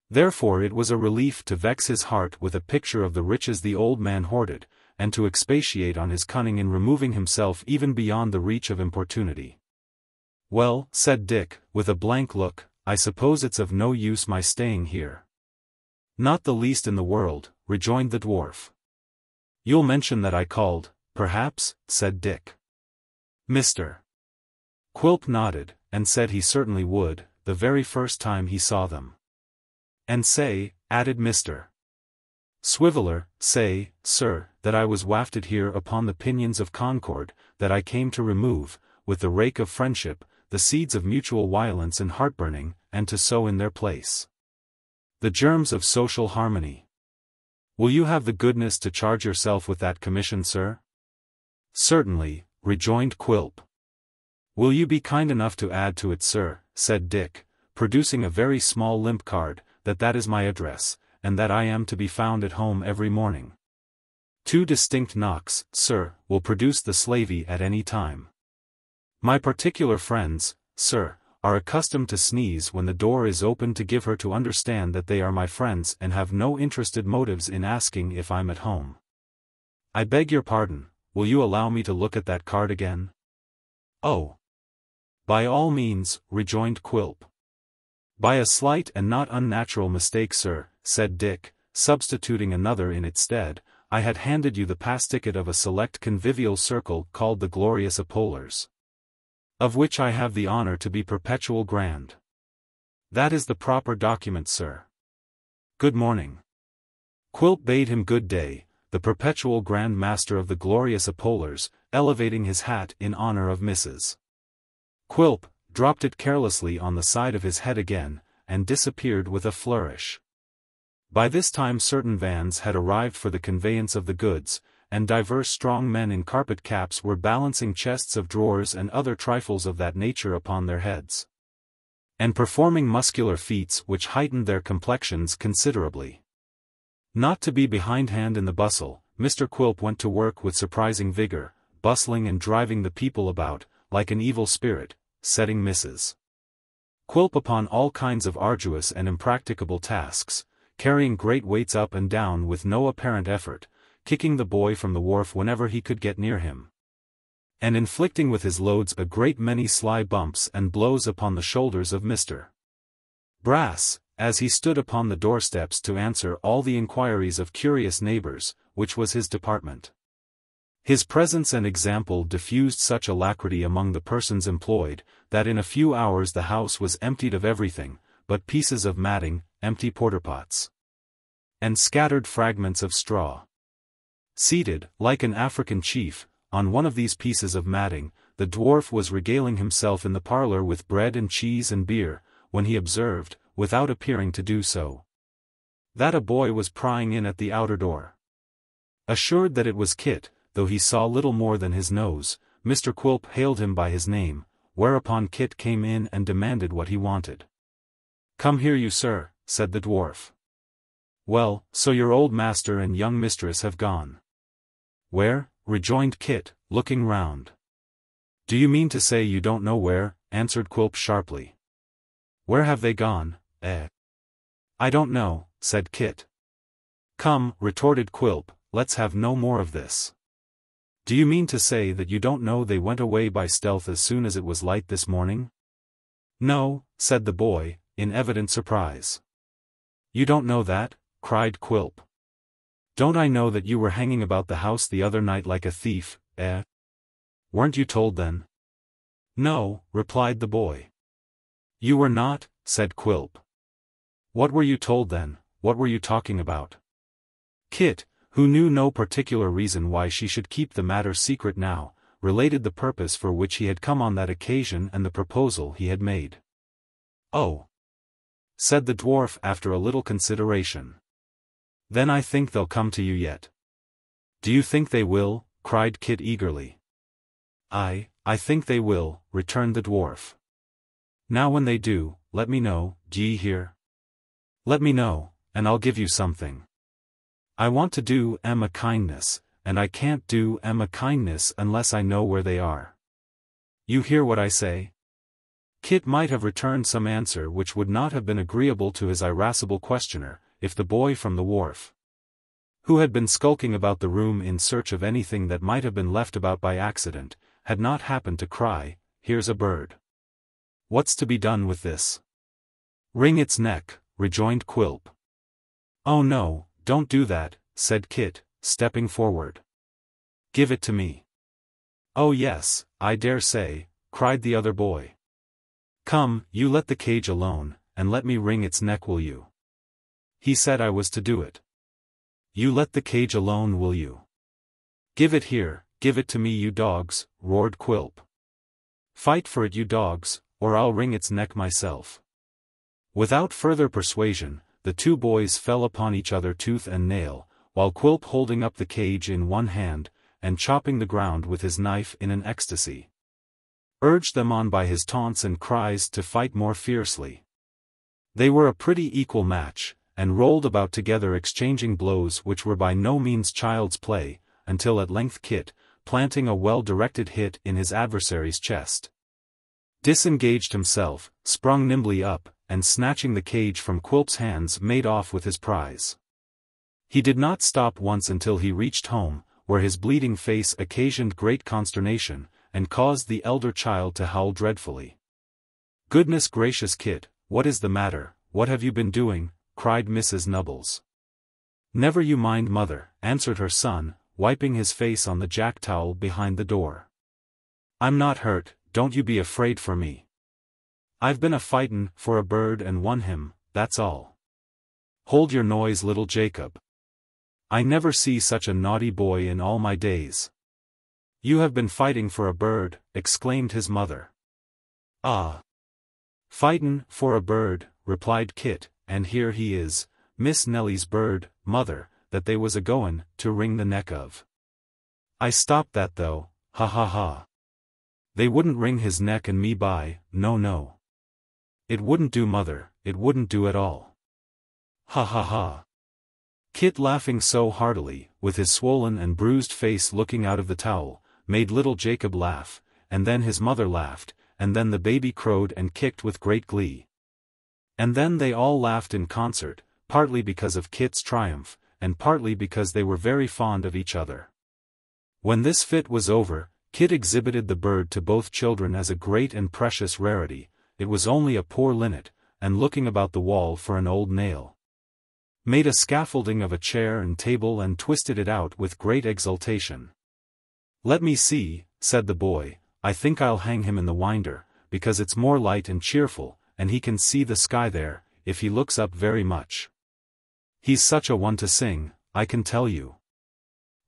Therefore it was a relief to vex his heart with a picture of the riches the old man hoarded, and to expatiate on his cunning in removing himself even beyond the reach of importunity. "Well," said Dick, with a blank look, "I suppose it's of no use my staying here." "Not the least in the world," rejoined the dwarf. "You'll mention that I called, perhaps?" said Dick. Mr. Quilp nodded, and said he certainly would, the very first time he saw them. "And say," added Mr. Swiveller, "say, sir, that I was wafted here upon the pinions of concord, that I came to remove, with the rake of friendship, the seeds of mutual violence and heartburning, and to sow in their place the germs of social harmony. Will you have the goodness to charge yourself with that commission, sir?" "Certainly," rejoined Quilp. "Will you be kind enough to add to it, sir," said Dick, producing a very small limp card, that is my address, and that I am to be found at home every morning. 2 distinct knocks, sir, will produce the slavey at any time. My particular friends, sir, are accustomed to sneeze when the door is opened to give her to understand that they are my friends and have no interested motives in asking if I'm at home. I beg your pardon, will you allow me to look at that card again?" "Oh, by all means," rejoined Quilp. "By a slight and not unnatural mistake, sir," said Dick, substituting another in its stead, "I had handed you the pass ticket of a select convivial circle called the Glorious Apollers, of which I have the honor to be perpetual grand. That is the proper document, sir. Good morning." Quilp bade him good day, the perpetual Grand Master of the Glorious Apollers, elevating his hat in honor of Mrs. Quilp, dropped it carelessly on the side of his head again, and disappeared with a flourish. By this time certain vans had arrived for the conveyance of the goods, and divers strong men in carpet caps were balancing chests of drawers and other trifles of that nature upon their heads, and performing muscular feats which heightened their complexions considerably. Not to be behindhand in the bustle, Mr. Quilp went to work with surprising vigor, bustling and driving the people about, like an evil spirit, setting Mrs. Quilp upon all kinds of arduous and impracticable tasks, carrying great weights up and down with no apparent effort, kicking the boy from the wharf whenever he could get near him, and inflicting with his loads a great many sly bumps and blows upon the shoulders of Mr. Brass, as he stood upon the doorsteps to answer all the inquiries of curious neighbors, which was his department. His presence and example diffused such alacrity among the persons employed, that in a few hours the house was emptied of everything, but pieces of matting, empty porter-pots, and scattered fragments of straw. Seated, like an African chief, on one of these pieces of matting, the dwarf was regaling himself in the parlor with bread and cheese and beer, when he observed, without appearing to do so, that a boy was prying in at the outer door. Assured that it was Kit, though he saw little more than his nose, Mr. Quilp hailed him by his name, whereupon Kit came in and demanded what he wanted. "Come here, you sir," said the dwarf. "Well, so your old master and young mistress have gone." "Where?" rejoined Kit, looking round. "Do you mean to say you don't know where?" answered Quilp sharply. "Where have they gone, eh?" "I don't know," said Kit. "Come," retorted Quilp, "let's have no more of this. Do you mean to say that you don't know they went away by stealth as soon as it was light this morning?" "No," said the boy, in evident surprise. "You don't know that?" cried Quilp. "Don't I know that you were hanging about the house the other night like a thief, eh? Weren't you told then?" "No," replied the boy. "You were not?" said Quilp. "What were you told then? What were you talking about?" Kit, who knew no particular reason why she should keep the matter secret now, related the purpose for which he had come on that occasion and the proposal he had made. "Oh," said the dwarf after a little consideration. "Then I think they'll come to you yet." "Do you think they will?" cried Kit eagerly. I think they will," returned the dwarf. "Now when they do, let me know, d'ye hear? Let me know, and I'll give you something. I want to do 'em a kindness, and I can't do 'em a kindness unless I know where they are. You hear what I say?" Kit might have returned some answer which would not have been agreeable to his irascible questioner, if the boy from the wharf, who had been skulking about the room in search of anything that might have been left about by accident, had not happened to cry, "Here's a bird. What's to be done with this?" "Wring its neck," rejoined Quilp. "Oh no, don't do that," said Kit, stepping forward. "Give it to me." "Oh yes, I dare say," cried the other boy. "Come, you let the cage alone, and let me wring its neck, will you? He said I was to do it." "You let the cage alone, will you? Give it here, give it to me, you dogs," roared Quilp. "Fight for it, you dogs, or I'll wring its neck myself." Without further persuasion, the two boys fell upon each other tooth and nail, while Quilp holding up the cage in one hand, and chopping the ground with his knife in an ecstasy, urged them on by his taunts and cries to fight more fiercely. They were a pretty equal match, and rolled about together exchanging blows which were by no means child's play, until at length Kit, planting a well-directed hit in his adversary's chest, disengaged himself, sprung nimbly up, and snatching the cage from Quilp's hands made off with his prize. He did not stop once until he reached home, where his bleeding face occasioned great consternation, and caused the elder child to howl dreadfully. "Goodness gracious, Kit, what is the matter, what have you been doing?" cried Mrs. Nubbles. "Never you mind, mother," answered her son, wiping his face on the jack-towel behind the door. "I'm not hurt, don't you be afraid for me. I've been a-fightin' for a bird and won him, that's all." "Hold your noise, little Jacob. I never see such a naughty boy in all my days." "You have been fighting for a bird," exclaimed his mother. "Ah! Fightin' for a bird," replied Kit, "and here he is, Miss Nelly's bird, mother, that they was a-goin' to wring the neck of. I stopped that though, ha ha ha. They wouldn't wring his neck and me by, no. It wouldn't do, mother, it wouldn't do at all. Ha ha ha." Kit, laughing so heartily, with his swollen and bruised face looking out of the towel, made little Jacob laugh, and then his mother laughed, and then the baby crowed and kicked with great glee. And then they all laughed in concert, partly because of Kit's triumph, and partly because they were very fond of each other. When this fit was over, Kit exhibited the bird to both children as a great and precious rarity. It was only a poor linnet, and looking about the wall for an old nail, made a scaffolding of a chair and table and twisted it out with great exultation. "Let me see," said the boy, "I think I'll hang him in the winder, because it's more light and cheerful, and he can see the sky there, if he looks up very much. He's such a one to sing, I can tell you."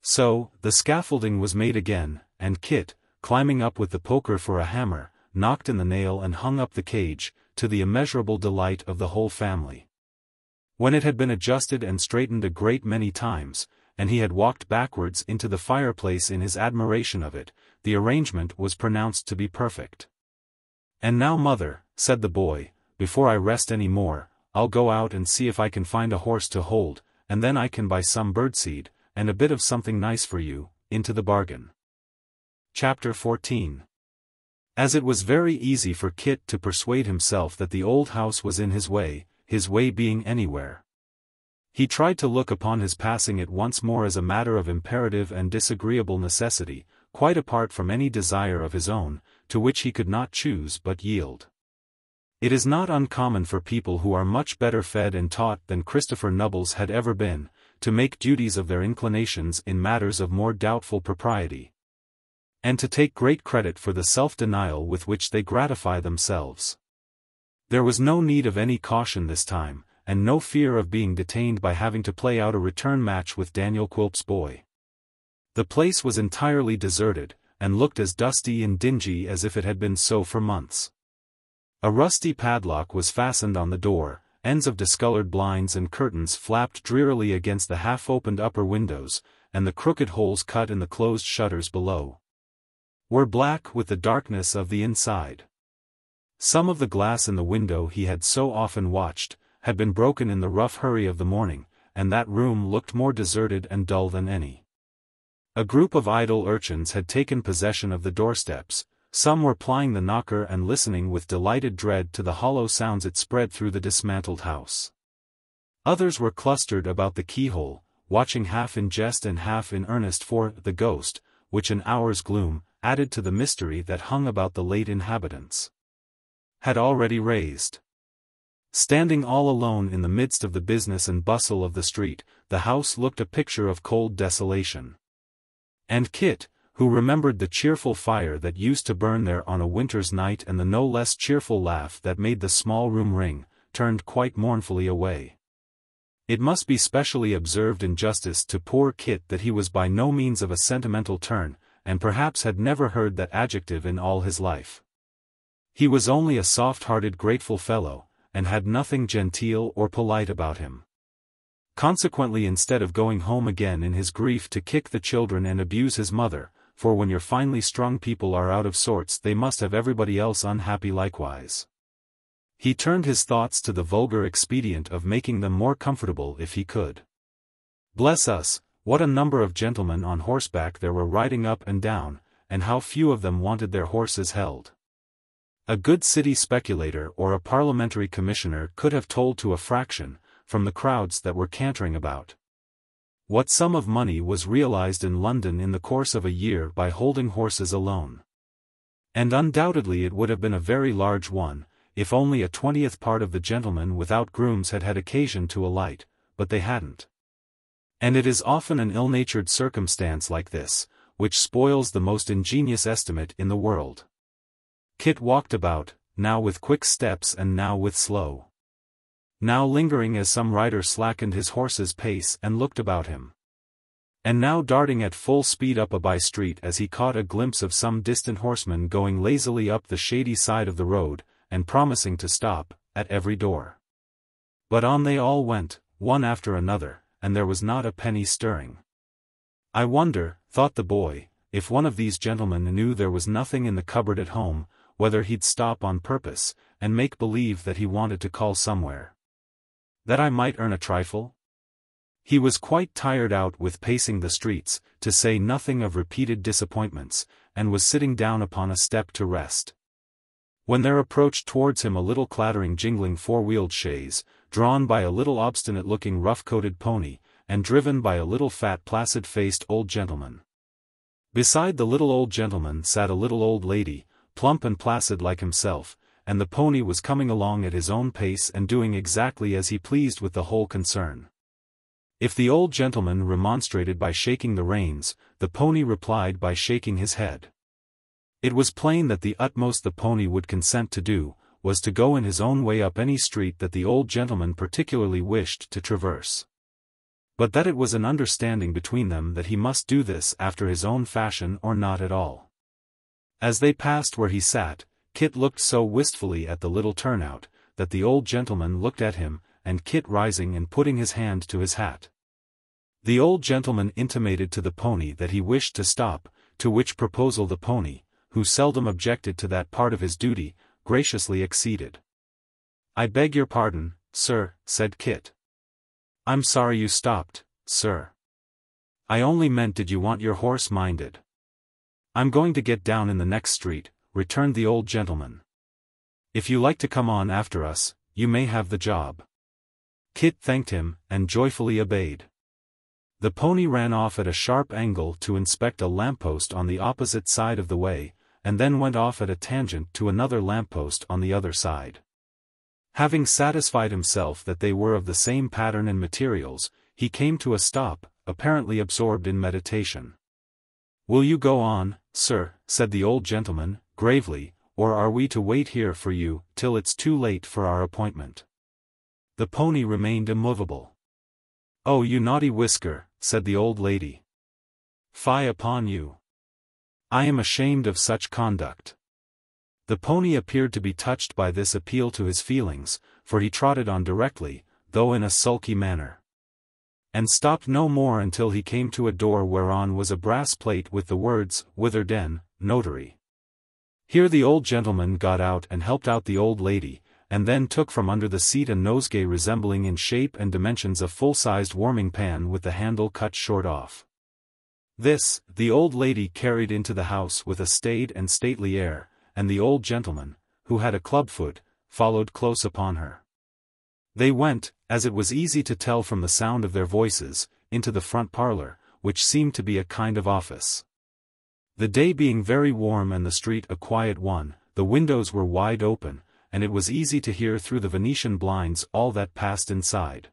So, the scaffolding was made again, and Kit, climbing up with the poker for a hammer, knocked in the nail and hung up the cage, to the immeasurable delight of the whole family. When it had been adjusted and straightened a great many times, and he had walked backwards into the fireplace in his admiration of it. The arrangement was pronounced to be perfect. "And now, mother," said the boy, "before I rest any more, I'll go out and see if I can find a horse to hold, and then I can buy some birdseed, and a bit of something nice for you, into the bargain." Chapter 14. As it was very easy for Kit to persuade himself that the old house was in his way being anywhere. He tried to look upon his passing it once more as a matter of imperative and disagreeable necessity, quite apart from any desire of his own, to which he could not choose but yield. It is not uncommon for people who are much better fed and taught than Christopher Nubbles had ever been, to make duties of their inclinations in matters of more doubtful propriety, and to take great credit for the self-denial with which they gratify themselves. There was no need of any caution this time, and no fear of being detained by having to play out a return match with Daniel Quilp's boy. The place was entirely deserted, and looked as dusty and dingy as if it had been so for months. A rusty padlock was fastened on the door, ends of discolored blinds and curtains flapped drearily against the half-opened upper windows, and the crooked holes cut in the closed shutters below were black with the darkness of the inside. Some of the glass in the window he had so often watched had been broken in the rough hurry of the morning, and that room looked more deserted and dull than any. A group of idle urchins had taken possession of the doorsteps. Some were plying the knocker and listening with delighted dread to the hollow sounds it spread through the dismantled house. Others were clustered about the keyhole, watching half in jest and half in earnest for the ghost, which an hour's gloom, added to the mystery that hung about the late inhabitants, had already raised. Standing all alone in the midst of the business and bustle of the street, the house looked a picture of cold desolation. And Kit, who remembered the cheerful fire that used to burn there on a winter's night and the no less cheerful laugh that made the small room ring, turned quite mournfully away. It must be specially observed in justice to poor Kit that he was by no means of a sentimental turn, and perhaps had never heard that adjective in all his life. He was only a soft-hearted grateful fellow, and had nothing genteel or polite about him. Consequently, instead of going home again in his grief to kick the children and abuse his mother, for when your finely strung people are out of sorts they must have everybody else unhappy likewise, he turned his thoughts to the vulgar expedient of making them more comfortable if he could. Bless us, what a number of gentlemen on horseback there were riding up and down, and how few of them wanted their horses held. A good city speculator or a parliamentary commissioner could have told to a fraction, from the crowds that were cantering about, what sum of money was realized in London in the course of a year by holding horses alone. And undoubtedly it would have been a very large one, if only a 20th part of the gentlemen without grooms had had occasion to alight, but they hadn't. And it is often an ill-natured circumstance like this, which spoils the most ingenious estimate in the world. Kit walked about, now with quick steps and now with slow. Now lingering as some rider slackened his horse's pace and looked about him, and now darting at full speed up a by-street as he caught a glimpse of some distant horseman going lazily up the shady side of the road, and promising to stop at every door. But on they all went, one after another, and there was not a penny stirring. I wonder, thought the boy, if one of these gentlemen knew there was nothing in the cupboard at home, whether he'd stop on purpose, and make believe that he wanted to call somewhere, that I might earn a trifle? He was quite tired out with pacing the streets, to say nothing of repeated disappointments, and was sitting down upon a step to rest, when there approached towards him a little clattering jingling four-wheeled chaise, drawn by a little obstinate-looking rough-coated pony, and driven by a little fat placid-faced old gentleman. Beside the little old gentleman sat a little old lady, plump and placid like himself, and the pony was coming along at his own pace and doing exactly as he pleased with the whole concern. If the old gentleman remonstrated by shaking the reins, the pony replied by shaking his head. It was plain that the utmost the pony would consent to do, was to go in his own way up any street that the old gentleman particularly wished to traverse, but that it was an understanding between them that he must do this after his own fashion or not at all. As they passed where he sat, Kit looked so wistfully at the little turnout, that the old gentleman looked at him, and Kit rising and putting his hand to his hat. The old gentleman intimated to the pony that he wished to stop, to which proposal the pony, who seldom objected to that part of his duty, graciously acceded. "I beg your pardon, sir," said Kit. "I'm sorry you stopped, sir. I only meant, did you want your horse minded?" "I'm going to get down in the next street," returned the old gentleman. "If you like to come on after us, you may have the job." Kit thanked him, and joyfully obeyed. The pony ran off at a sharp angle to inspect a lamppost on the opposite side of the way, and then went off at a tangent to another lamppost on the other side. Having satisfied himself that they were of the same pattern and materials, he came to a stop, apparently absorbed in meditation. "Will you go on, sir," said the old gentleman, gravely, "or are we to wait here for you, till it's too late for our appointment?" The pony remained immovable. "Oh, you naughty Whisker," said the old lady. "Fie upon you! I am ashamed of such conduct." The pony appeared to be touched by this appeal to his feelings, for he trotted on directly, though in a sulky manner, and stopped no more until he came to a door whereon was a brass plate with the words, "Witherden, Notary." Here the old gentleman got out and helped out the old lady, and then took from under the seat a nosegay resembling in shape and dimensions a full-sized warming pan with the handle cut short off. This, the old lady carried into the house with a staid and stately air, and the old gentleman, who had a clubfoot, followed close upon her. They went, as it was easy to tell from the sound of their voices, into the front parlor, which seemed to be a kind of office. The day being very warm and the street a quiet one, the windows were wide open, and it was easy to hear through the Venetian blinds all that passed inside.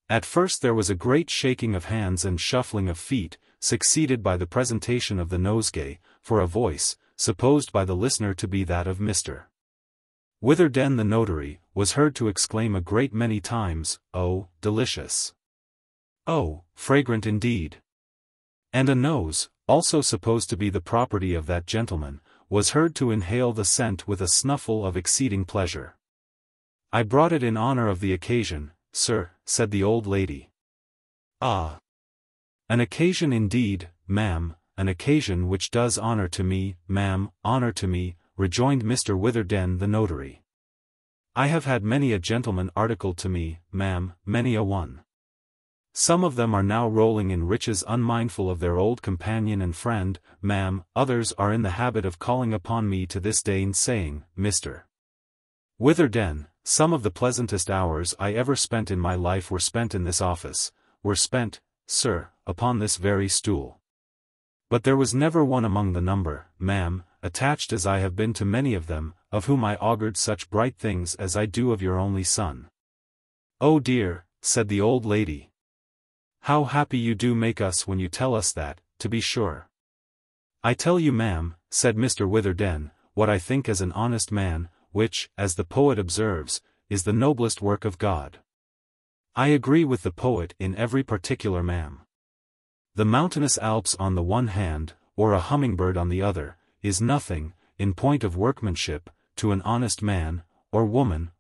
At first there was a great shaking of hands and shuffling of feet, succeeded by the presentation of the nosegay, for a voice, supposed by the listener to be that of Mr. Witherden the notary, was heard to exclaim a great many times, "Oh, delicious! Oh, fragrant indeed!" And a nose, also supposed to be the property of that gentleman, was heard to inhale the scent with a snuffle of exceeding pleasure. "I brought it in honor of the occasion, sir," said the old lady. "Ah! An occasion indeed, ma'am, an occasion which does honor to me, ma'am, honor to me," rejoined Mr. Witherden the notary. "I have had many a gentleman articled to me, ma'am, many a one. Some of them are now rolling in riches unmindful of their old companion and friend, ma'am, others are in the habit of calling upon me to this day and saying, 'Mr. Witherden, some of the pleasantest hours I ever spent in my life were spent in this office, were spent, sir, upon this very stool.' But there was never one among the number, ma'am, attached as I have been to many of them, of whom I augured such bright things as I do of your only son." "Oh dear," said the old lady. "How happy you do make us when you tell us that, to be sure." "I tell you, ma'am," said Mr. Witherden, "what I think as an honest man, which, as the poet observes, is the noblest work of God." "I agree with the poet in every particular, ma'am. The mountainous Alps on the one hand, or a hummingbird on the other, is nothing, in point of workmanship, to an honest man, or woman.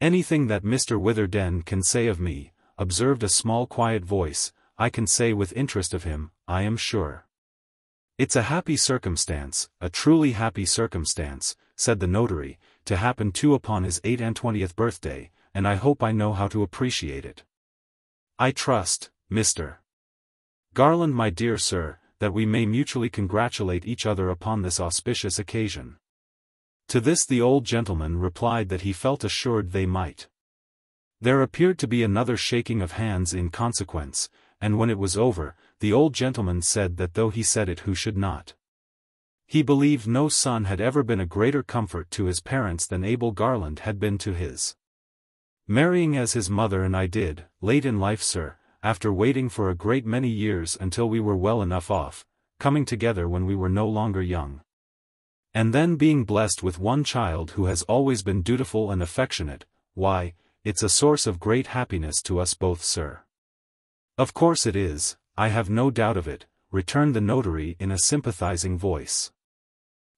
Anything that Mr. Witherden can say of me," observed a small quiet voice, "I can say with interest of him, I am sure." "It's a happy circumstance, a truly happy circumstance," said the notary, "to happen too upon his 28th birthday, and I hope I know how to appreciate it. I trust, Mr. Garland, my dear sir, that we may mutually congratulate each other upon this auspicious occasion." To this the old gentleman replied that he felt assured they might. There appeared to be another shaking of hands in consequence, and when it was over, the old gentleman said that though he said it who should not, he believed no son had ever been a greater comfort to his parents than Abel Garland had been to his. "Marrying as his mother and I did, late in life, sir, after waiting for a great many years until we were well enough off, coming together when we were no longer young. And then being blessed with one child who has always been dutiful and affectionate, why, it's a source of great happiness to us both, sir." "Of course it is, I have no doubt of it," returned the notary in a sympathizing voice.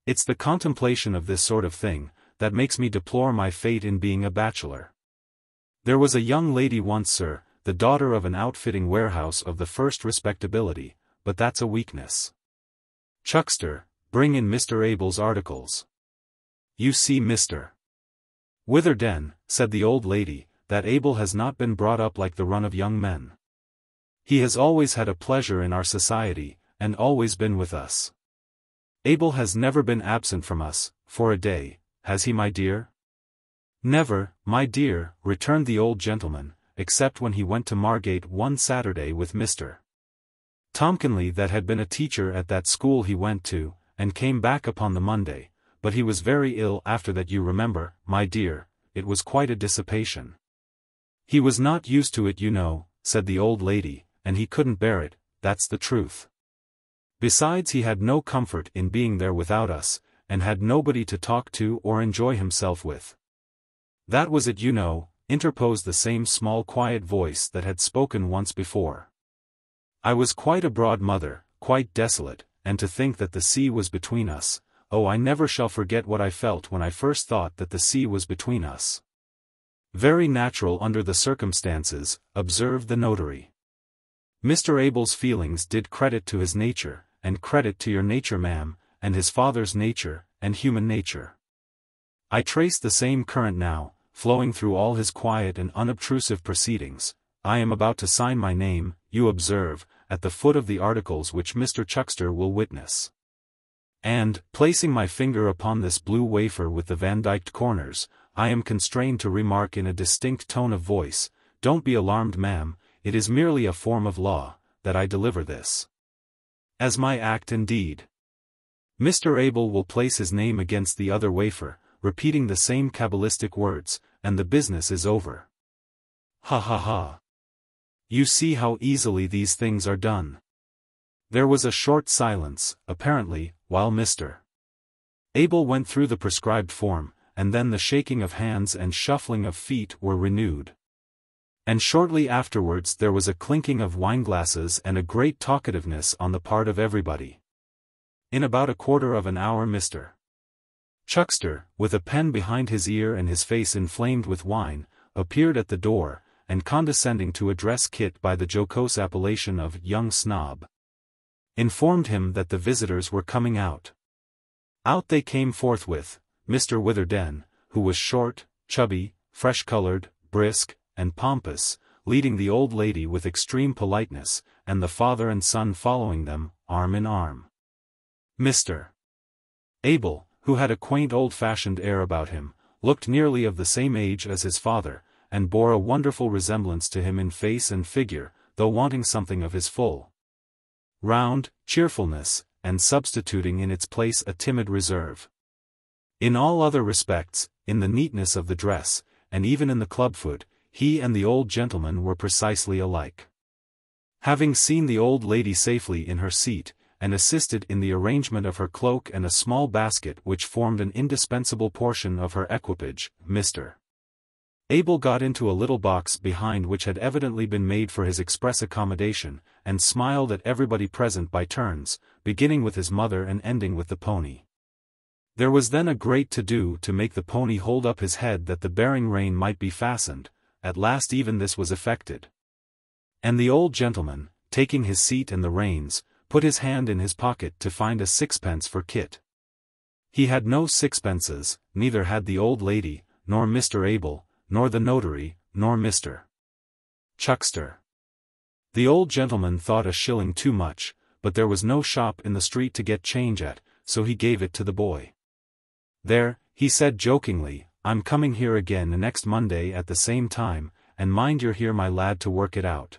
"It's the contemplation of this sort of thing, that makes me deplore my fate in being a bachelor. There was a young lady once, sir, the daughter of an outfitting warehouse of the first respectability, but that's a weakness. Chuckster, bring in Mr. Abel's articles. You see, Mr. Witherden, said the old lady, that Abel has not been brought up like the run of young men. He has always had a pleasure in our society, and always been with us. Abel has never been absent from us, for a day, has he, my dear? Never, my dear, returned the old gentleman, except when he went to Margate one Saturday with Mr. Tomkinley, that had been a teacher at that school he went to, and came back upon the Monday, but he was very ill after that, you remember, my dear. It was quite a dissipation. He was not used to it, you know, said the old lady, and he couldn't bear it, that's the truth. Besides, he had no comfort in being there without us, and had nobody to talk to or enjoy himself with. That was it, you know, interposed the same small quiet voice that had spoken once before. I was quite abroad, mother, quite desolate, and to think that the sea was between us. Oh, I never shall forget what I felt when I first thought that the sea was between us. Very natural under the circumstances, observed the notary. Mr. Abel's feelings did credit to his nature, and credit to your nature, ma'am, and his father's nature, and human nature. I trace the same current now, flowing through all his quiet and unobtrusive proceedings. I am about to sign my name, you observe, at the foot of the articles which Mr. Chuckster will witness. And, placing my finger upon this blue wafer with the vandyked corners, I am constrained to remark in a distinct tone of voice, don't be alarmed, ma'am, it is merely a form of law, that I deliver this. As my act and deed. Mr. Abel will place his name against the other wafer, repeating the same cabalistic words, and the business is over. Ha ha ha. You see how easily these things are done. There was a short silence, apparently, while Mr. Abel went through the prescribed form, and then the shaking of hands and shuffling of feet were renewed. And shortly afterwards there was a clinking of wineglasses and a great talkativeness on the part of everybody. In about a quarter of an hour Mr. Chuckster, with a pen behind his ear and his face inflamed with wine, appeared at the door, and condescending to address Kit by the jocose appellation of young snob, informed him that the visitors were coming out. Out they came forthwith, Mr. Witherden, who was short, chubby, fresh-colored, brisk, and pompous, leading the old lady with extreme politeness, and the father and son following them, arm in arm. Mr. Abel, who had a quaint old-fashioned air about him, looked nearly of the same age as his father, and bore a wonderful resemblance to him in face and figure, though wanting something of his full, round cheerfulness, and substituting in its place a timid reserve. In all other respects, in the neatness of the dress, and even in the clubfoot, he and the old gentleman were precisely alike. Having seen the old lady safely in her seat, and assisted in the arrangement of her cloak and a small basket which formed an indispensable portion of her equipage, Mr. Abel got into a little box behind which had evidently been made for his express accommodation, and smiled at everybody present by turns, beginning with his mother and ending with the pony. There was then a great to-do to make the pony hold up his head that the bearing rein might be fastened. At last even this was effected. And the old gentleman, taking his seat and the reins, put his hand in his pocket to find a sixpence for Kit. He had no sixpences, neither had the old lady, nor Mr. Abel, nor the notary, nor Mr. Chuckster. The old gentleman thought a shilling too much, but there was no shop in the street to get change at, so he gave it to the boy. There, he said jokingly, I'm coming here again next Monday at the same time, and mind you're here, my lad, to work it out.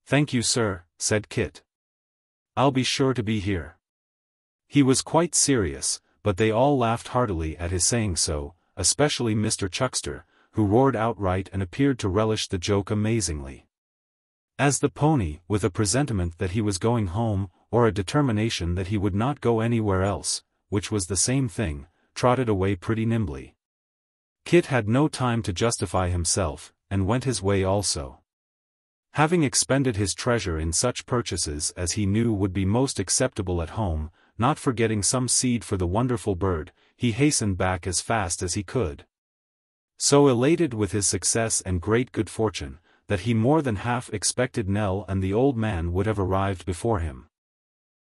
Thank you, sir, said Kit. I'll be sure to be here. He was quite serious, but they all laughed heartily at his saying so, especially Mr. Chuckster, who roared outright and appeared to relish the joke amazingly. As the pony, with a presentiment that he was going home, or a determination that he would not go anywhere else, which was the same thing, trotted away pretty nimbly. Kit had no time to justify himself, and went his way also. Having expended his treasure in such purchases as he knew would be most acceptable at home, not forgetting some seed for the wonderful bird, he hastened back as fast as he could. So elated with his success and great good fortune, that he more than half expected Nell and the old man would have arrived before him.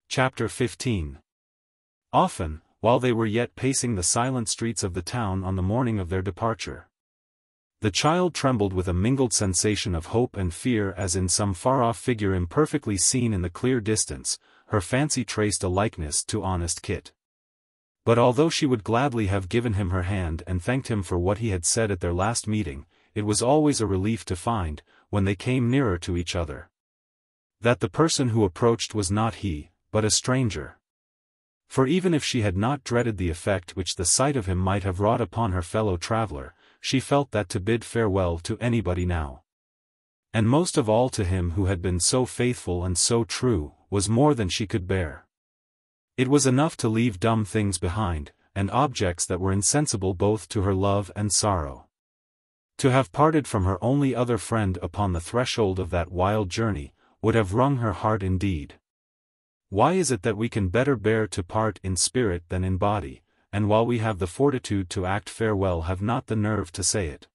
Chapter 15. Often, while they were yet pacing the silent streets of the town on the morning of their departure, the child trembled with a mingled sensation of hope and fear as in some far-off figure imperfectly seen in the clear distance, her fancy traced a likeness to honest Kit. But although she would gladly have given him her hand and thanked him for what he had said at their last meeting, it was always a relief to find, when they came nearer to each other, that the person who approached was not he, but a stranger. For even if she had not dreaded the effect which the sight of him might have wrought upon her fellow traveler, she felt that to bid farewell to anybody now, and most of all to him who had been so faithful and so true, was more than she could bear. It was enough to leave dumb things behind, and objects that were insensible both to her love and sorrow. To have parted from her only other friend upon the threshold of that wild journey, would have wrung her heart indeed. Why is it that we can better bear to part in spirit than in body, and while we have the fortitude to act farewell have not the nerve to say it?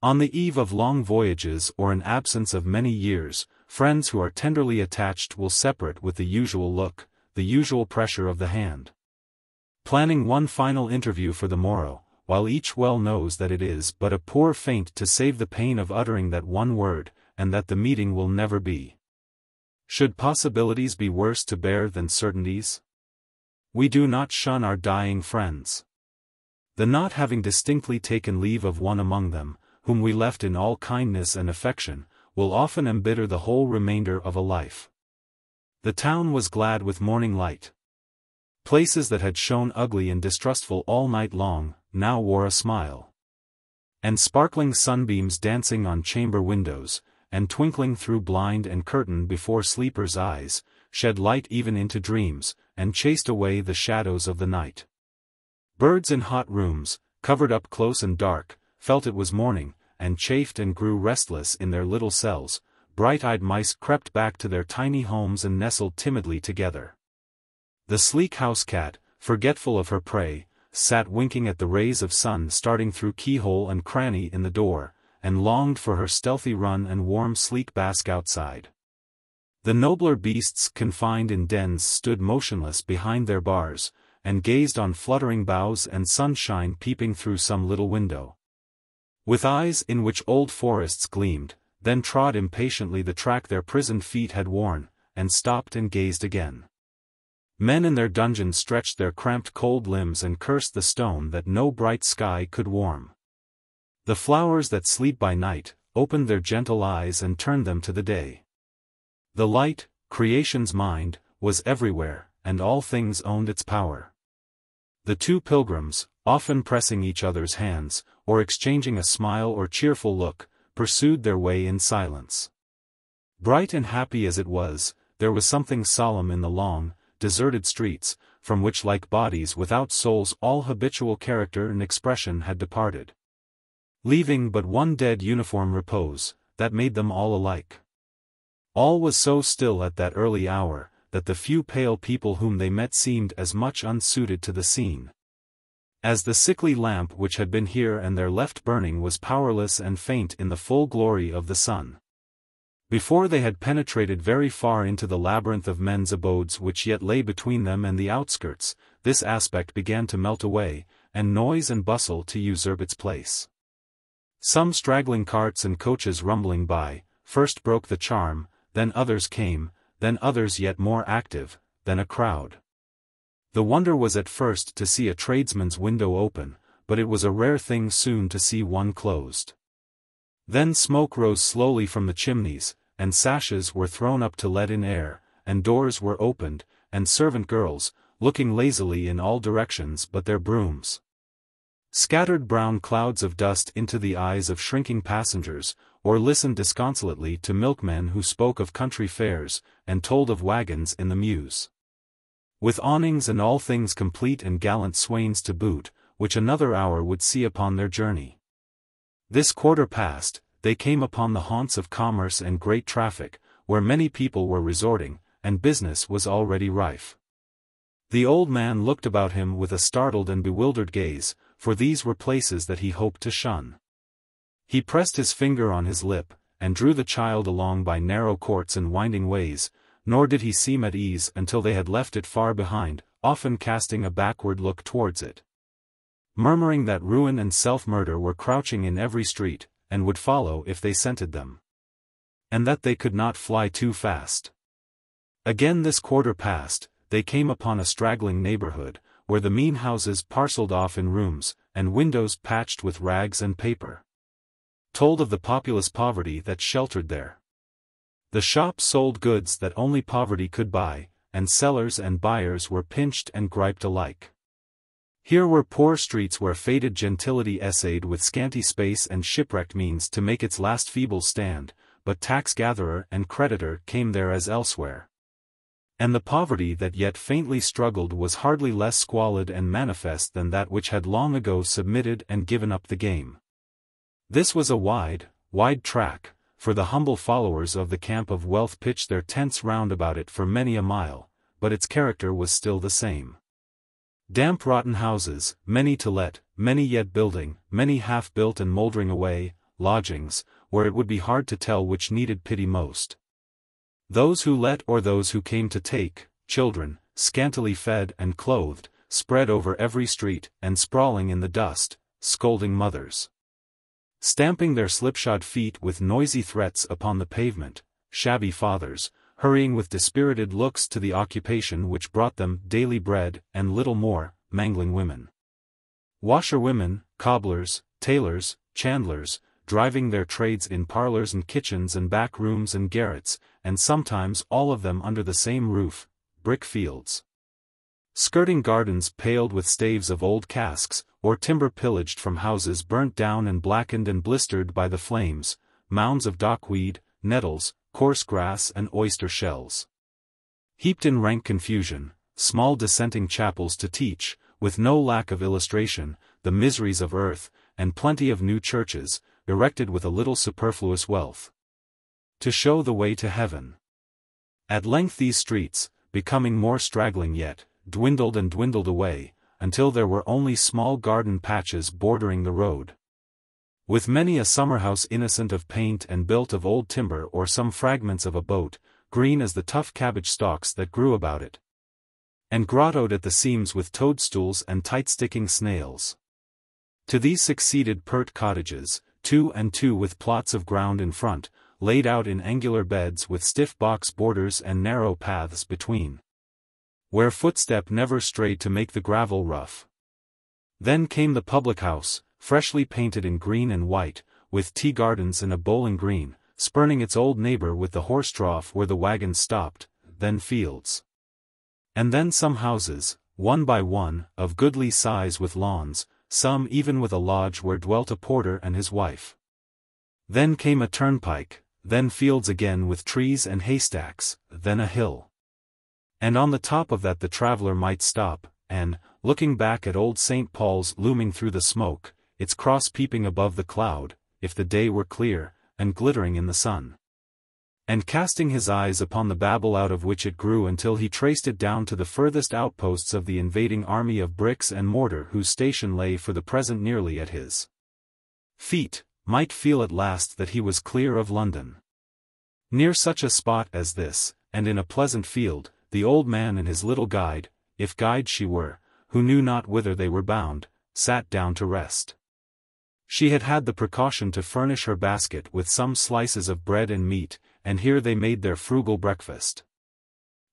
On the eve of long voyages or an absence of many years, friends who are tenderly attached will separate with the usual look, the usual pressure of the hand, planning one final interview for the morrow, while each well knows that it is but a poor feint to save the pain of uttering that one word, and that the meeting will never be. Should possibilities be worse to bear than certainties? We do not shun our dying friends. The not having distinctly taken leave of one among them, whom we left in all kindness and affection, will often embitter the whole remainder of a life. The town was glad with morning light. Places that had shone ugly and distrustful all night long, now wore a smile. And sparkling sunbeams dancing on chamber windows, and twinkling through blind and curtain before sleepers' eyes, shed light even into dreams, and chased away the shadows of the night. Birds in hot rooms, covered up close and dark, felt it was morning, and chafed and grew restless in their little cells. Bright-eyed mice crept back to their tiny homes and nestled timidly together. The sleek house-cat, forgetful of her prey, sat winking at the rays of sun starting through keyhole and cranny in the door, and longed for her stealthy run and warm sleek bask outside. The nobler beasts confined in dens stood motionless behind their bars, and gazed on fluttering boughs and sunshine peeping through some little window, with eyes in which old forests gleamed, then trod impatiently the track their prisoned feet had worn, and stopped and gazed again. Men in their dungeons stretched their cramped cold limbs and cursed the stone that no bright sky could warm. The flowers that sleep by night, opened their gentle eyes and turned them to the day. The light, creation's mind, was everywhere, and all things owned its power. The two pilgrims, often pressing each other's hands, or exchanging a smile or cheerful look, pursued their way in silence. Bright and happy as it was, there was something solemn in the long, deserted streets, from which like bodies without souls all habitual character and expression had departed, leaving but one dead uniform repose, that made them all alike. All was so still at that early hour, that the few pale people whom they met seemed as much unsuited to the scene as the sickly lamp which had been here and there left burning was powerless and faint in the full glory of the sun. Before they had penetrated very far into the labyrinth of men's abodes which yet lay between them and the outskirts, this aspect began to melt away, and noise and bustle to usurp its place. Some straggling carts and coaches rumbling by, first broke the charm, then others came, then others yet more active, then a crowd. The wonder was at first to see a tradesman's window open, but it was a rare thing soon to see one closed. Then smoke rose slowly from the chimneys, and sashes were thrown up to let in air, and doors were opened, and servant girls, looking lazily in all directions but their brooms, scattered brown clouds of dust into the eyes of shrinking passengers, or listened disconsolately to milkmen who spoke of country fairs, and told of wagons in the mews, with awnings and all things complete and gallant swains to boot, which another hour would see upon their journey. This quarter past, they came upon the haunts of commerce and great traffic, where many people were resorting, and business was already rife. The old man looked about him with a startled and bewildered gaze, for these were places that he hoped to shun. He pressed his finger on his lip, and drew the child along by narrow courts and winding ways, nor did he seem at ease until they had left it far behind, often casting a backward look towards it, murmuring that ruin and self-murder were crouching in every street, and would follow if they scented them, and that they could not fly too fast. Again this quarter past, they came upon a straggling neighborhood, where the mean houses parcelled off in rooms, and windows patched with rags and paper, told of the populous poverty that sheltered there. The shops sold goods that only poverty could buy, and sellers and buyers were pinched and griped alike. Here were poor streets where faded gentility essayed with scanty space and shipwrecked means to make its last feeble stand, but tax-gatherer and creditor came there as elsewhere. And the poverty that yet faintly struggled was hardly less squalid and manifest than that which had long ago submitted and given up the game. This was a wide track, for the humble followers of the camp of wealth pitched their tents round about it for many a mile, but its character was still the same. Damp rotten houses, many to let, many yet building, many half-built and mouldering away, lodgings, where it would be hard to tell which needed pity most. Those who let or those who came to take, children, scantily fed and clothed, spread over every street, and sprawling in the dust, scolding mothers, stamping their slipshod feet with noisy threats upon the pavement, shabby fathers, hurrying with dispirited looks to the occupation which brought them daily bread, and little more, mangling women, washerwomen, cobblers, tailors, chandlers, driving their trades in parlors and kitchens and back rooms and garrets, and sometimes all of them under the same roof, brick fields, skirting gardens paled with staves of old casks, or timber pillaged from houses burnt down and blackened and blistered by the flames, mounds of dockweed, nettles, coarse grass and oyster shells, heaped in rank confusion, small dissenting chapels to teach, with no lack of illustration, the miseries of earth, and plenty of new churches, erected with a little superfluous wealth, to show the way to heaven. At length these streets, becoming more straggling yet, dwindled and dwindled away, until there were only small garden patches bordering the road, with many a summer-house innocent of paint and built of old timber or some fragments of a boat, green as the tough cabbage stalks that grew about it, and grottoed at the seams with toadstools and tight-sticking snails. To these succeeded pert cottages, 2 and 2 with plots of ground in front, laid out in angular beds with stiff box borders and narrow paths between, where footstep never strayed to make the gravel rough. Then came the public house, freshly painted in green and white, with tea gardens and a bowling green, spurning its old neighbor with the horse trough where the wagons stopped, then fields. And then some houses, one by one, of goodly size with lawns, some even with a lodge where dwelt a porter and his wife. Then came a turnpike, then fields again with trees and haystacks, then a hill. And on the top of that the traveller might stop, and, looking back at old St. Paul's looming through the smoke, its cross peeping above the cloud, if the day were clear, and glittering in the sun, and casting his eyes upon the Babel out of which it grew until he traced it down to the furthest outposts of the invading army of bricks and mortar whose station lay for the present nearly at his feet, might feel at last that he was clear of London. Near such a spot as this, and in a pleasant field, the old man and his little guide, if guide she were, who knew not whither they were bound, sat down to rest. She had had the precaution to furnish her basket with some slices of bread and meat, and here they made their frugal breakfast.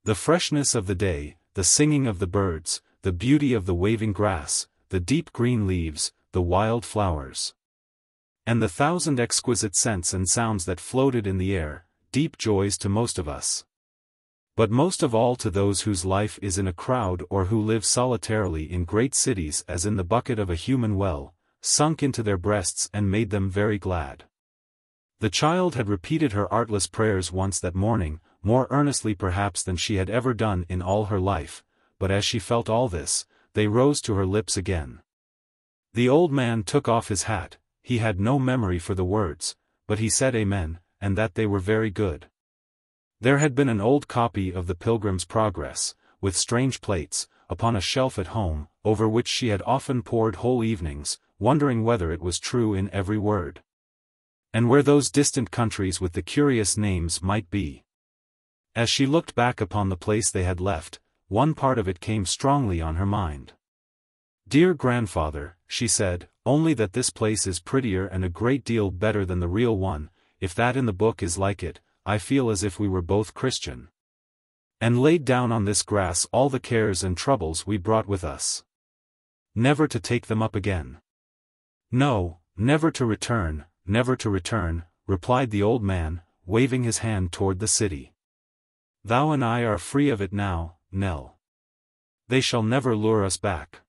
The freshness of the day, the singing of the birds, the beauty of the waving grass, the deep green leaves, the wild flowers, and the thousand exquisite scents and sounds that floated in the air, deep joys to most of us, but most of all to those whose life is in a crowd or who live solitarily in great cities as in the bucket of a human well, sunk into their breasts and made them very glad. The child had repeated her artless prayers once that morning, more earnestly perhaps than she had ever done in all her life, but as she felt all this, they rose to her lips again. The old man took off his hat, he had no memory for the words, but he said amen, and that they were very good. There had been an old copy of the Pilgrim's Progress, with strange plates, upon a shelf at home, over which she had often pored whole evenings, wondering whether it was true in every word. And where those distant countries with the curious names might be. As she looked back upon the place they had left, one part of it came strongly on her mind. "Dear grandfather," she said, "only that this place is prettier and a great deal better than the real one, if that in the book is like it, I feel as if we were both Christian. And laid down on this grass all the cares and troubles we brought with us. Never to take them up again." "No, never to return, replied the old man, waving his hand toward the city. "Thou and I are free of it now, Nell. They shall never lure us back."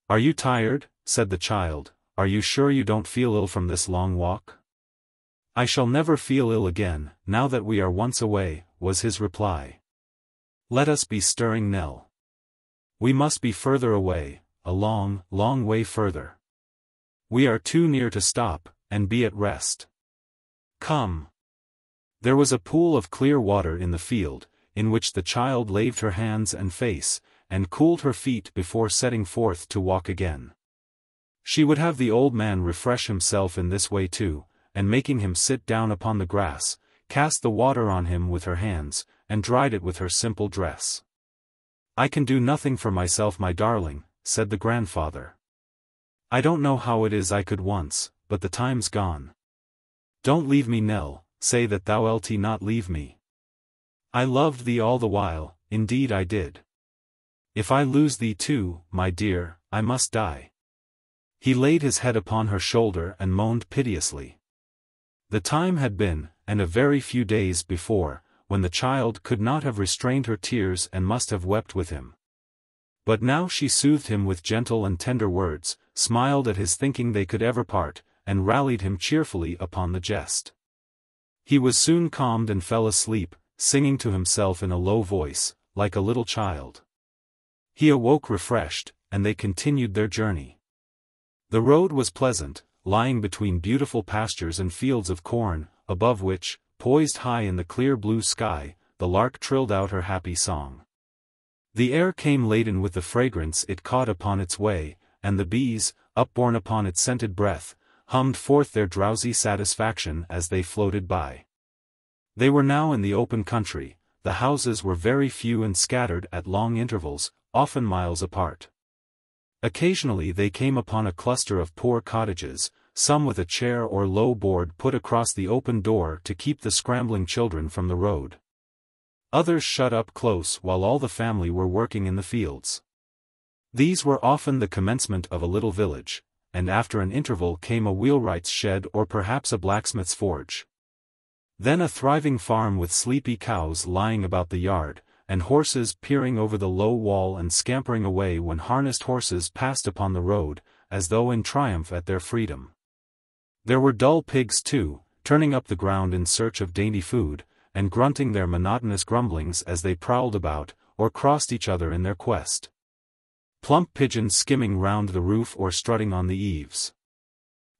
"Are you tired?" said the child. "Are you sure you don't feel ill from this long walk?" "I shall never feel ill again, now that we are once away," was his reply. "Let us be stirring, Nell. We must be further away, a long, long way further. We are too near to stop, and be at rest. Come." There was a pool of clear water in the field, in which the child laved her hands and face, and cooled her feet before setting forth to walk again. She would have the old man refresh himself in this way too, and making him sit down upon the grass, cast the water on him with her hands, and dried it with her simple dress. "I can do nothing for myself, my darling," said the grandfather. "I don't know how it is I could once, but the time's gone. Don't leave me, Nell, say that thou'lt not leave me. I loved thee all the while, indeed I did. If I lose thee too, my dear, I must die." He laid his head upon her shoulder and moaned piteously. The time had been, and a very few days before, when the child could not have restrained her tears and must have wept with him. But now she soothed him with gentle and tender words, smiled at his thinking they could ever part, and rallied him cheerfully upon the jest. He was soon calmed and fell asleep, singing to himself in a low voice, like a little child. He awoke refreshed, and they continued their journey. The road was pleasant, lying between beautiful pastures and fields of corn, above which, poised high in the clear blue sky, the lark trilled out her happy song. The air came laden with the fragrance it caught upon its way, and the bees, upborne upon its scented breath, hummed forth their drowsy satisfaction as they floated by. They were now in the open country. The houses were very few and scattered at long intervals, often miles apart. Occasionally they came upon a cluster of poor cottages, some with a chair or low board put across the open door to keep the scrambling children from the road. Others shut up close while all the family were working in the fields. These were often the commencement of a little village, and after an interval came a wheelwright's shed or perhaps a blacksmith's forge. Then a thriving farm with sleepy cows lying about the yard, and horses peering over the low wall and scampering away when harnessed horses passed upon the road, as though in triumph at their freedom. There were dull pigs too, turning up the ground in search of dainty food, and grunting their monotonous grumblings as they prowled about, or crossed each other in their quest. Plump pigeons skimming round the roof or strutting on the eaves.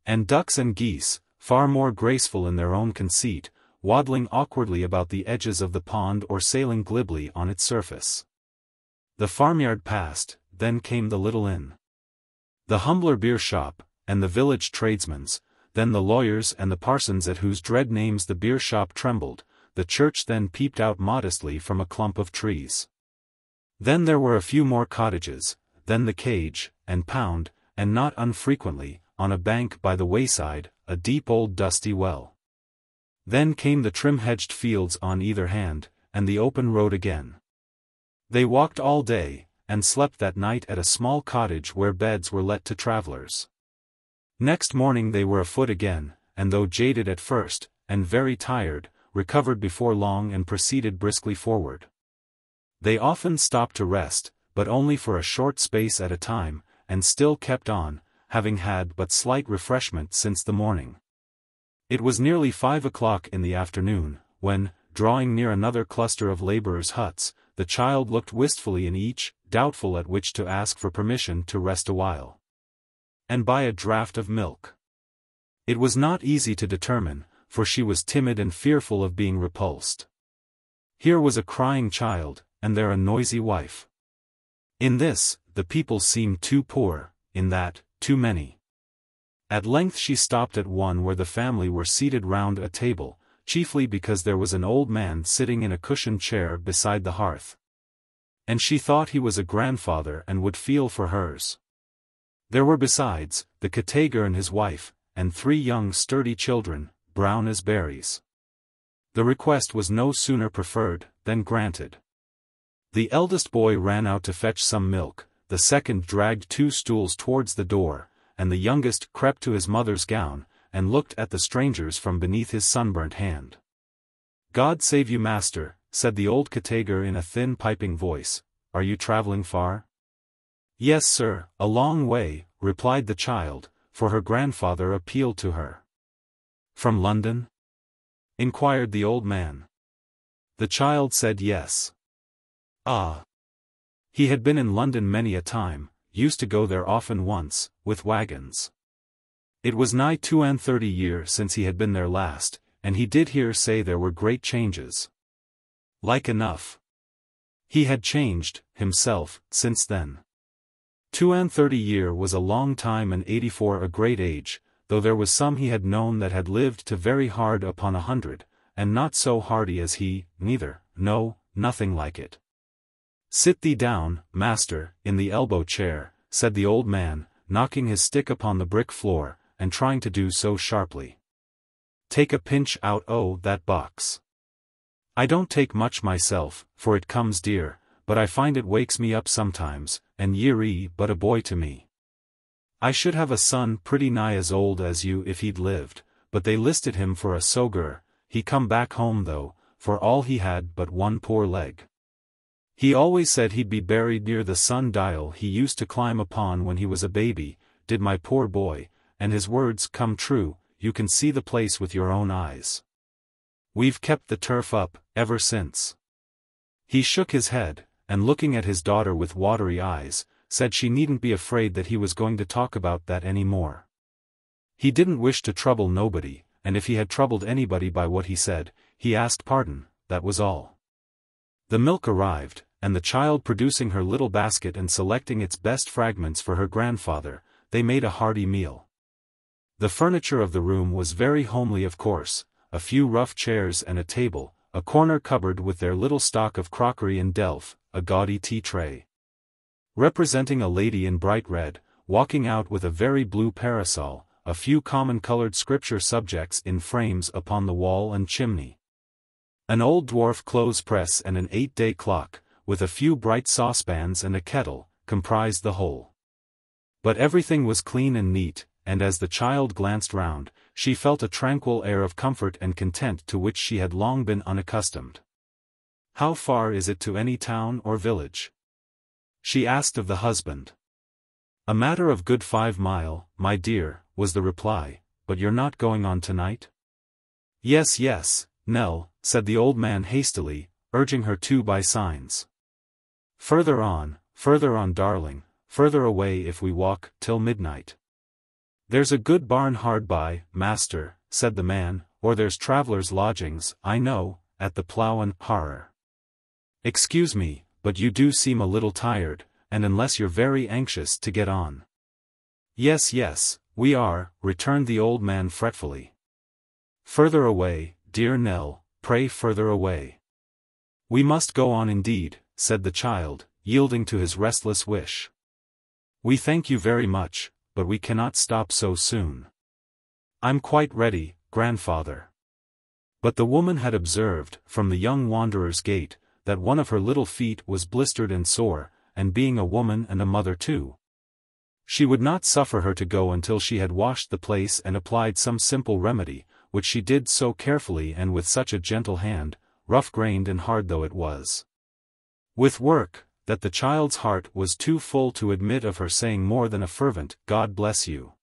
And ducks and geese, far more graceful in their own conceit, waddling awkwardly about the edges of the pond or sailing glibly on its surface. The farmyard passed, then came the little inn. The humbler beer shop, and the village tradesmen's, then the lawyers and the parsons at whose dread names the beer shop trembled. The church then peeped out modestly from a clump of trees. Then there were a few more cottages, then the cage, and pound, and not unfrequently, on a bank by the wayside, a deep old dusty well. Then came the trim-hedged fields on either hand, and the open road again. They walked all day, and slept that night at a small cottage where beds were let to travelers. Next morning they were afoot again, and though jaded at first, and very tired, recovered before long and proceeded briskly forward. They often stopped to rest, but only for a short space at a time, and still kept on, having had but slight refreshment since the morning. It was nearly 5 o'clock in the afternoon, when, drawing near another cluster of laborers' huts, the child looked wistfully in each, doubtful at which to ask for permission to rest awhile, and buy a draught of milk. It was not easy to determine, for she was timid and fearful of being repulsed. Here was a crying child, and there a noisy wife. In this, the people seemed too poor, in that, too many. At length she stopped at one where the family were seated round a table, chiefly because there was an old man sitting in a cushioned chair beside the hearth. And she thought he was a grandfather and would feel for hers. There were besides, the caretaker and his wife, and 3 young sturdy children, brown as berries. The request was no sooner preferred, than granted. The eldest boy ran out to fetch some milk, the second dragged 2 stools towards the door, and the youngest crept to his mother's gown, and looked at the strangers from beneath his sunburnt hand. "God save you, master," said the old caretaker in a thin piping voice. "Are you travelling far?" "Yes, sir, a long way," replied the child, for her grandfather appealed to her. "From London?" inquired the old man. The child said yes. Ah! He had been in London many a time, used to go there often once, with wagons. It was nigh 32 years since he had been there last, and he did hear say there were great changes. Like enough. He had changed, himself, since then. 32 years was a long time and 84 a great age, though there was some he had known that had lived to very hard upon 100, and not so hardy as he, neither, no, nothing like it. "Sit thee down, master, in the elbow chair," said the old man, knocking his stick upon the brick floor, and trying to do so sharply. "Take a pinch out o' that box. I don't take much myself, for it comes dear, but I find it wakes me up sometimes, and ye're but a boy to me. I should have a son pretty nigh as old as you if he'd lived, but they listed him for a soger. He come back home though, for all he had but one poor leg. He always said he'd be buried near the sun-dial he used to climb upon when he was a baby, did my poor boy, and his words come true, you can see the place with your own eyes. We've kept the turf up, ever since." He shook his head, and looking at his daughter with watery eyes, said she needn't be afraid that he was going to talk about that any more. He didn't wish to trouble nobody, and if he had troubled anybody by what he said, he asked pardon, that was all. The milk arrived, and the child producing her little basket and selecting its best fragments for her grandfather, they made a hearty meal. The furniture of the room was very homely of course, a few rough chairs and a table, a corner cupboard with their little stock of crockery and delf, a gaudy tea tray, representing a lady in bright red, walking out with a very blue parasol, a few common-colored scripture subjects in frames upon the wall and chimney. An old dwarf clothes-press and an 8-day clock, with a few bright saucepans and a kettle, comprised the whole. But everything was clean and neat, and as the child glanced round, she felt a tranquil air of comfort and content to which she had long been unaccustomed. "How far is it to any town or village?" she asked of the husband. "A matter of good 5 mile, my dear," was the reply, "but you're not going on tonight?" "Yes, yes, Nell," said the old man hastily, urging her to by signs. Further on, darling, further away if we walk, till midnight." "There's a good barn hard by, master," said the man, "or there's travellers' lodgings, I know, at the Plough and Harrow. Excuse me, but you do seem a little tired, and unless you're very anxious to get on." "Yes, yes, we are," returned the old man fretfully. "Further away, dear Nell, pray further away." "We must go on indeed," said the child, yielding to his restless wish. "We thank you very much, but we cannot stop so soon." "I'm quite ready, grandfather." But the woman had observed, from the young wanderer's gait, that one of her little feet was blistered and sore, and being a woman and a mother too, she would not suffer her to go until she had washed the place and applied some simple remedy, which she did so carefully and with such a gentle hand, rough-grained and hard though it was, with work, that the child's heart was too full to admit of her saying more than a fervent, "God bless you."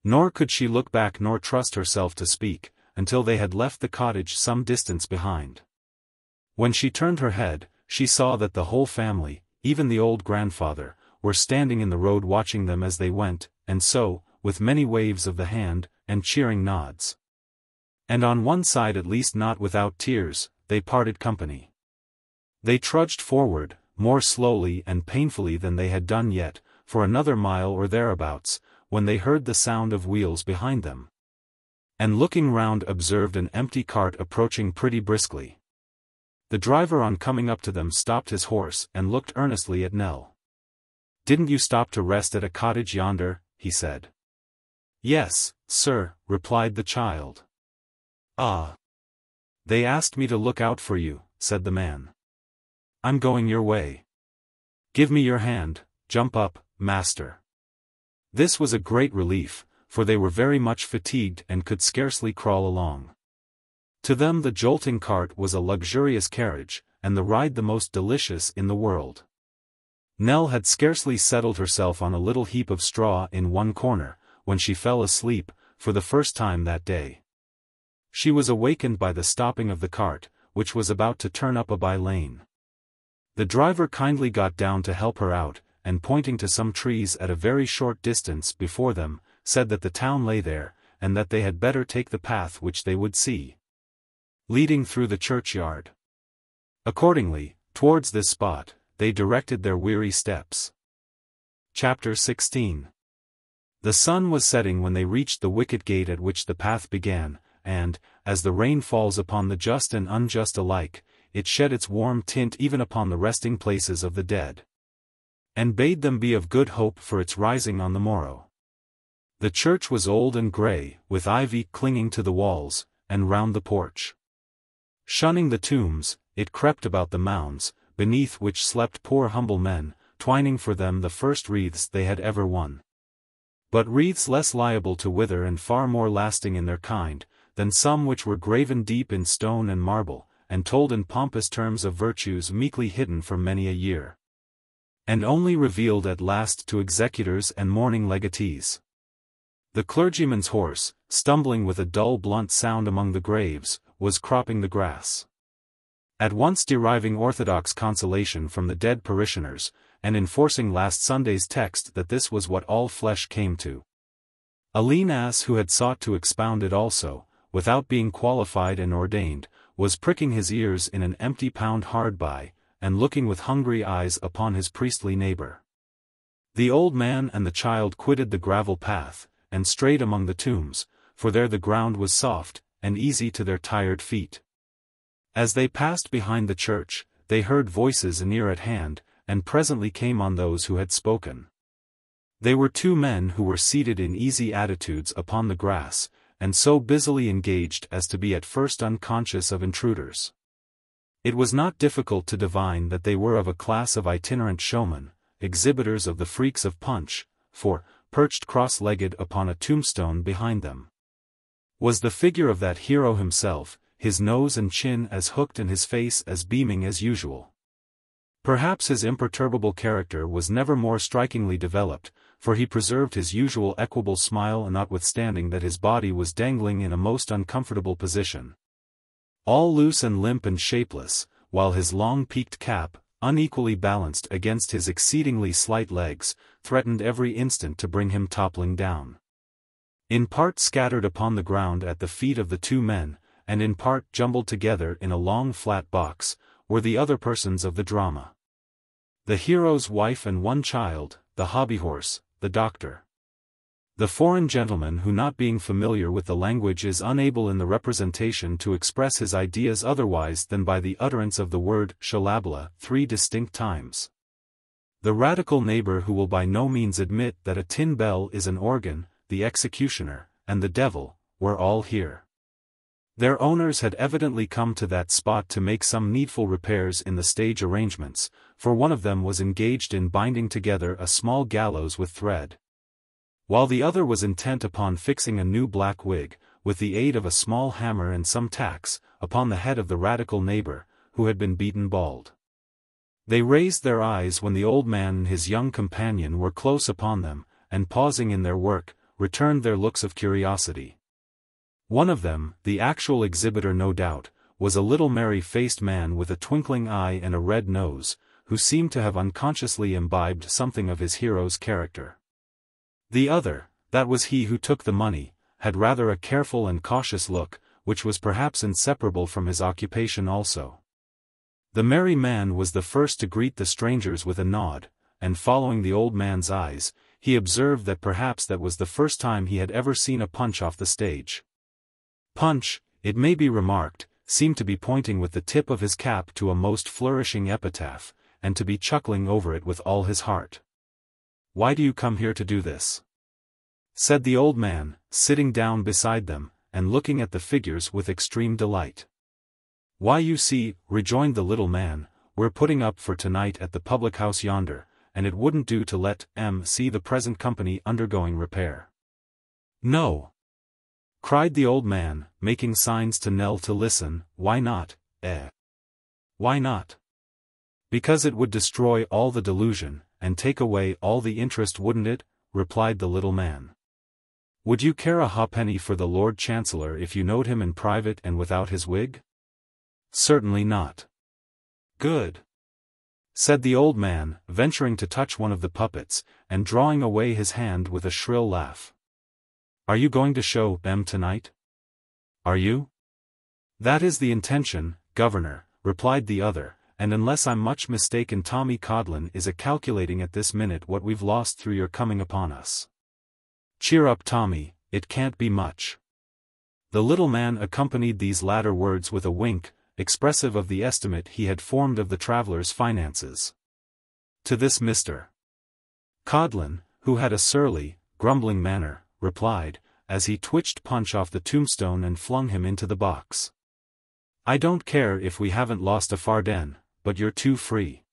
Nor could she look back nor trust herself to speak, until they had left the cottage some distance behind. When she turned her head, she saw that the whole family, even the old grandfather, were standing in the road watching them as they went, and so, with many waves of the hand, and cheering nods, and on one side at least not without tears, they parted company. They trudged forward, more slowly and painfully than they had done yet, for another mile or thereabouts, when they heard the sound of wheels behind them. And looking round observed an empty cart approaching pretty briskly. The driver on coming up to them stopped his horse and looked earnestly at Nell. "Didn't you stop to rest at a cottage yonder?" he said. "Yes, sir," replied the child. "Ah. They asked me to look out for you," said the man. "I'm going your way. Give me your hand, jump up, master." This was a great relief, for they were very much fatigued and could scarcely crawl along. To them the jolting cart was a luxurious carriage, and the ride the most delicious in the world. Nell had scarcely settled herself on a little heap of straw in one corner, when she fell asleep, for the first time that day. She was awakened by the stopping of the cart, which was about to turn up a by-lane. The driver kindly got down to help her out, and pointing to some trees at a very short distance before them, said that the town lay there, and that they had better take the path which they would see, leading through the churchyard. Accordingly, towards this spot, they directed their weary steps. Chapter 16. The sun was setting when they reached the wicket gate at which the path began, and, as the rain falls upon the just and unjust alike, it shed its warm tint even upon the resting places of the dead, and bade them be of good hope for its rising on the morrow. The church was old and grey, with ivy clinging to the walls, and round the porch. Shunning the tombs, it crept about the mounds, beneath which slept poor humble men, twining for them the first wreaths they had ever won. But wreaths less liable to wither and far more lasting in their kind, than some which were graven deep in stone and marble, and told in pompous terms of virtues meekly hidden for many a year, and only revealed at last to executors and mourning legatees. The clergyman's horse, stumbling with a dull blunt sound among the graves, was cropping the grass, at once deriving orthodox consolation from the dead parishioners, and enforcing last Sunday's text that this was what all flesh came to. A lean ass who had sought to expound it also, without being qualified and ordained, was pricking his ears in an empty pound hard by, and looking with hungry eyes upon his priestly neighbor. The old man and the child quitted the gravel path, and strayed among the tombs, for there the ground was soft, and easy to their tired feet. As they passed behind the church, they heard voices near at hand, and presently came on those who had spoken. They were two men who were seated in easy attitudes upon the grass, and so busily engaged as to be at first unconscious of intruders. It was not difficult to divine that they were of a class of itinerant showmen, exhibitors of the freaks of Punch, for, perched cross-legged upon a tombstone behind them, was the figure of that hero himself, his nose and chin as hooked and his face as beaming as usual. Perhaps his imperturbable character was never more strikingly developed, for he preserved his usual equable smile notwithstanding that his body was dangling in a most uncomfortable position, all loose and limp and shapeless, while his long peaked cap, unequally balanced against his exceedingly slight legs, threatened every instant to bring him toppling down. In part scattered upon the ground at the feet of the two men, and in part jumbled together in a long flat box, were the other persons of the drama. The hero's wife and one child, the hobby-horse, the doctor. The foreign gentleman who, not being familiar with the language, is unable in the representation to express his ideas otherwise than by the utterance of the word shalabla 3 distinct times. The radical neighbor who will by no means admit that a tin bell is an organ, the executioner, and the devil, were all here. Their owners had evidently come to that spot to make some needful repairs in the stage arrangements, for one of them was engaged in binding together a small gallows with thread, while the other was intent upon fixing a new black wig, with the aid of a small hammer and some tacks, upon the head of the radical neighbor, who had been beaten bald. They raised their eyes when the old man and his young companion were close upon them, and pausing in their work, returned their looks of curiosity. One of them, the actual exhibitor no doubt, was a little merry-faced man with a twinkling eye and a red nose, who seemed to have unconsciously imbibed something of his hero's character. The other, that was he who took the money, had rather a careful and cautious look, which was perhaps inseparable from his occupation also. The merry man was the first to greet the strangers with a nod, and following the old man's eyes, he observed that perhaps that was the first time he had ever seen a Punch off the stage. Punch, it may be remarked, seemed to be pointing with the tip of his cap to a most flourishing epitaph, and to be chuckling over it with all his heart. "Why do you come here to do this?" said the old man, sitting down beside them, and looking at the figures with extreme delight. "Why, you see," rejoined the little man, "we're putting up for tonight at the public-house yonder, and it wouldn't do to let see the present company undergoing repair." "No!" cried the old man, making signs to Nell to listen. "Why not, Why not?" "Because it would destroy all the delusion, and take away all the interest, wouldn't it?" replied the little man. "Would you care a ha'penny for the Lord Chancellor if you knowed him in private and without his wig?" "Certainly not." "Good," said the old man, venturing to touch one of the puppets, and drawing away his hand with a shrill laugh. "Are you going to show them tonight?" "Are you?" "That is the intention, Governor," replied the other, "and unless I'm much mistaken Tommy Codlin is a-calculating at this minute what we've lost through your coming upon us." "Cheer up, Tommy, it can't be much." The little man accompanied these latter words with a wink, expressive of the estimate he had formed of the traveller's finances. To this Mr. Codlin, who had a surly, grumbling manner, replied, as he twitched Punch off the tombstone and flung him into the box. "I don't care if we haven't lost a farden, but you're too free.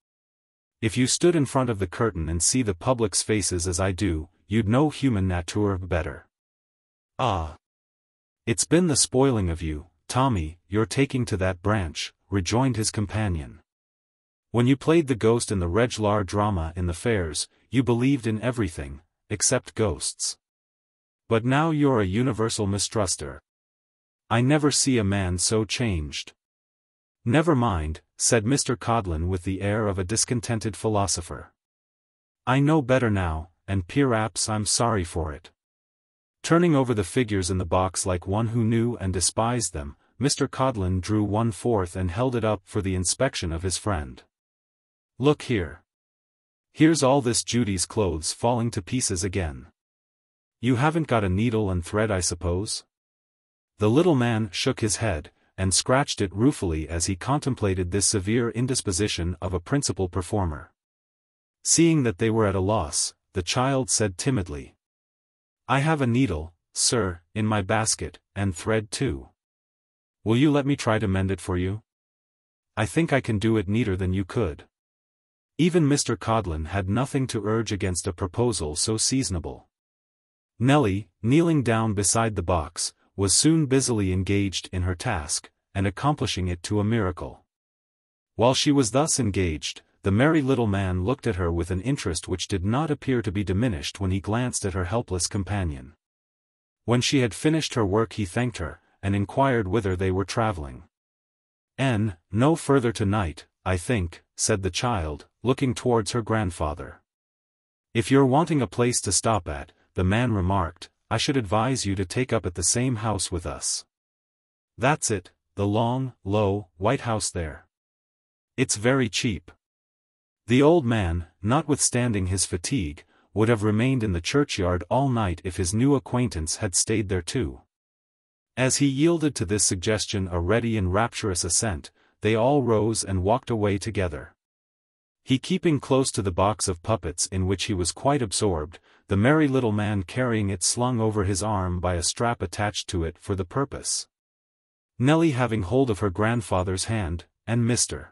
If you stood in front of the curtain and see the public's faces as I do, you'd know human nature better." "Ah! It's been the spoiling of you, Tommy, you're taking to that branch," rejoined his companion. "When you played the ghost in the regular drama in the fairs, you believed in everything, except ghosts. But now you're a universal mistruster. I never see a man so changed." "Never mind," said Mr. Codlin with the air of a discontented philosopher. "I know better now, and perhaps I'm sorry for it." Turning over the figures in the box like one who knew and despised them, Mr. Codlin drew one forth and held it up for the inspection of his friend. "Look here. Here's all this Judy's clothes falling to pieces again. You haven't got a needle and thread, I suppose?" The little man shook his head, and scratched it ruefully as he contemplated this severe indisposition of a principal performer. Seeing that they were at a loss, the child said timidly, "I have a needle, sir, in my basket, and thread too. Will you let me try to mend it for you? I think I can do it neater than you could." Even Mr. Codlin had nothing to urge against a proposal so seasonable. Nellie, kneeling down beside the box, was soon busily engaged in her task, and accomplishing it to a miracle. While she was thus engaged, the merry little man looked at her with an interest which did not appear to be diminished when he glanced at her helpless companion. When she had finished her work he thanked her, and inquired whither they were travelling. "No further tonight, I think," said the child, looking towards her grandfather. "If you're wanting a place to stop at," the man remarked, "I should advise you to take up at the same house with us. That's it, the long, low, white house there. It's very cheap." The old man, notwithstanding his fatigue, would have remained in the churchyard all night if his new acquaintance had stayed there too. As he yielded to this suggestion a ready and rapturous assent, they all rose and walked away together. He keeping close to the box of puppets in which he was quite absorbed, the merry little man carrying it slung over his arm by a strap attached to it for the purpose. Nellie having hold of her grandfather's hand, and Mr.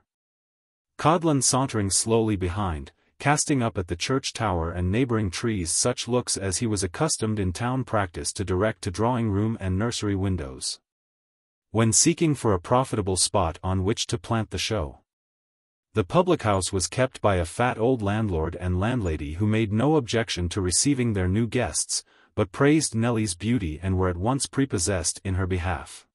Codlin sauntering slowly behind, casting up at the church tower and neighboring trees such looks as he was accustomed in town practice to direct to drawing-room and nursery windows, when seeking for a profitable spot on which to plant the show. The public-house was kept by a fat old landlord and landlady who made no objection to receiving their new guests, but praised Nellie's beauty and were at once prepossessed in her behalf.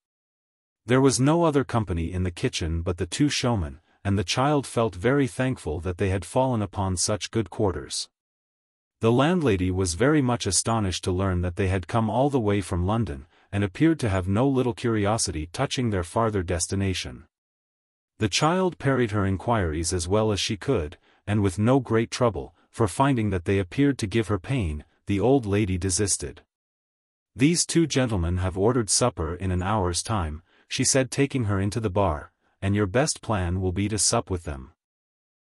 There was no other company in the kitchen but the two showmen, and the child felt very thankful that they had fallen upon such good quarters. The landlady was very much astonished to learn that they had come all the way from London, and appeared to have no little curiosity touching their farther destination. The child parried her inquiries as well as she could, and with no great trouble, for finding that they appeared to give her pain, the old lady desisted. "These two gentlemen have ordered supper in an hour's time," she said, taking her into the bar, "and your best plan will be to sup with them.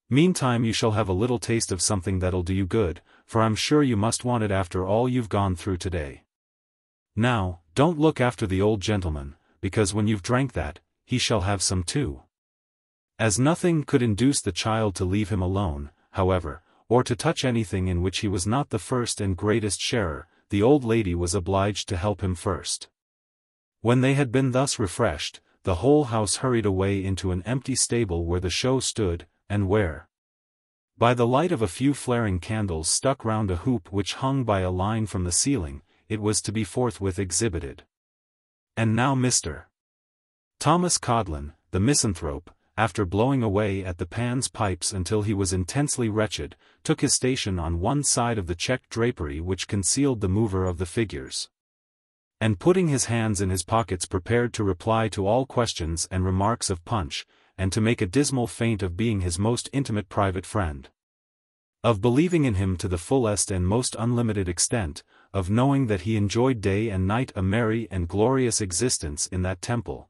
Meantime you shall have a little taste of something that'll do you good, for I'm sure you must want it after all you've gone through today. Now, don't look after the old gentleman, because when you've drank that, he shall have some too." As nothing could induce the child to leave him alone, however, or to touch anything in which he was not the first and greatest sharer, the old lady was obliged to help him first. When they had been thus refreshed, the whole house hurried away into an empty stable where the show stood, and where, by the light of a few flaring candles stuck round a hoop which hung by a line from the ceiling, it was to be forthwith exhibited. And now Mr. Thomas Codlin, the misanthrope, after blowing away at the Pan's pipes until he was intensely wretched, took his station on one side of the checked drapery which concealed the mover of the figures. And putting his hands in his pockets prepared to reply to all questions and remarks of Punch, and to make a dismal feint of being his most intimate private friend. Of believing in him to the fullest and most unlimited extent, of knowing that he enjoyed day and night a merry and glorious existence in that temple.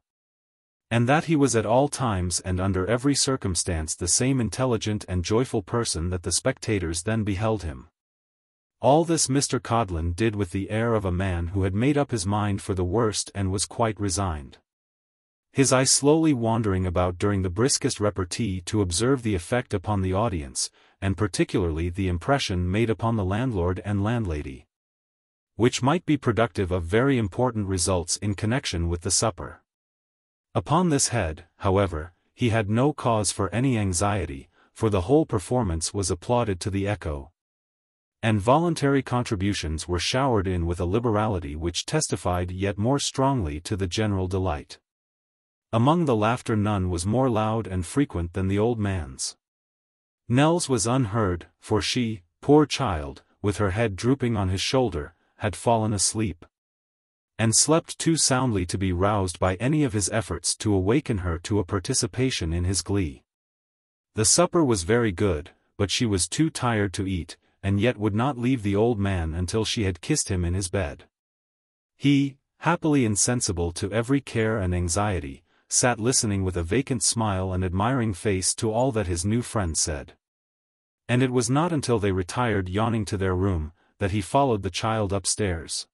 And that he was at all times and under every circumstance the same intelligent and joyful person that the spectators then beheld him. All this Mr. Codlin did with the air of a man who had made up his mind for the worst and was quite resigned. His eye slowly wandering about during the briskest repartee to observe the effect upon the audience, and particularly the impression made upon the landlord and landlady, which might be productive of very important results in connection with the supper. Upon this head, however, he had no cause for any anxiety, for the whole performance was applauded to the echo, and voluntary contributions were showered in with a liberality which testified yet more strongly to the general delight. Among the laughter none was more loud and frequent than the old man's. Nell's was unheard, for she, poor child, with her head drooping on his shoulder, had fallen asleep, and slept too soundly to be roused by any of his efforts to awaken her to a participation in his glee. The supper was very good, but she was too tired to eat, and yet would not leave the old man until she had kissed him in his bed. He, happily insensible to every care and anxiety, sat listening with a vacant smile and admiring face to all that his new friend said. And it was not until they retired yawning to their room, that he followed the child upstairs.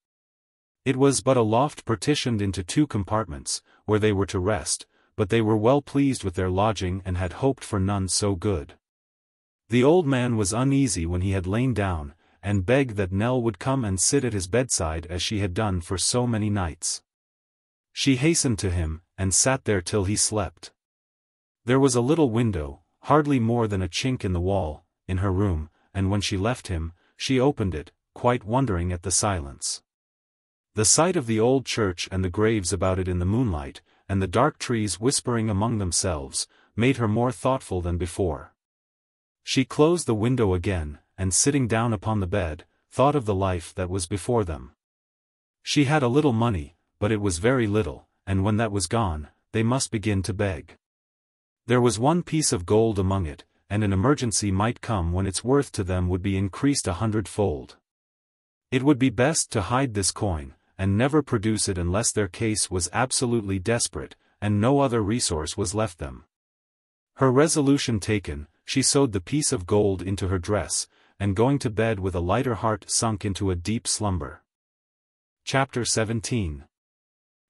It was but a loft partitioned into two compartments, where they were to rest, but they were well pleased with their lodging and had hoped for none so good. The old man was uneasy when he had lain down, and begged that Nell would come and sit at his bedside as she had done for so many nights. She hastened to him, and sat there till he slept. There was a little window, hardly more than a chink in the wall, in her room, and when she left him, she opened it, quite wondering at the silence. The sight of the old church and the graves about it in the moonlight, and the dark trees whispering among themselves, made her more thoughtful than before. She closed the window again, and sitting down upon the bed, thought of the life that was before them. She had a little money, but it was very little, and when that was gone, they must begin to beg. There was one piece of gold among it, and an emergency might come when its worth to them would be increased 100-fold. It would be best to hide this coin, and never produce it unless their case was absolutely desperate, and no other resource was left them. Her resolution taken, she sewed the piece of gold into her dress, and going to bed with a lighter heart sunk into a deep slumber. Chapter 17.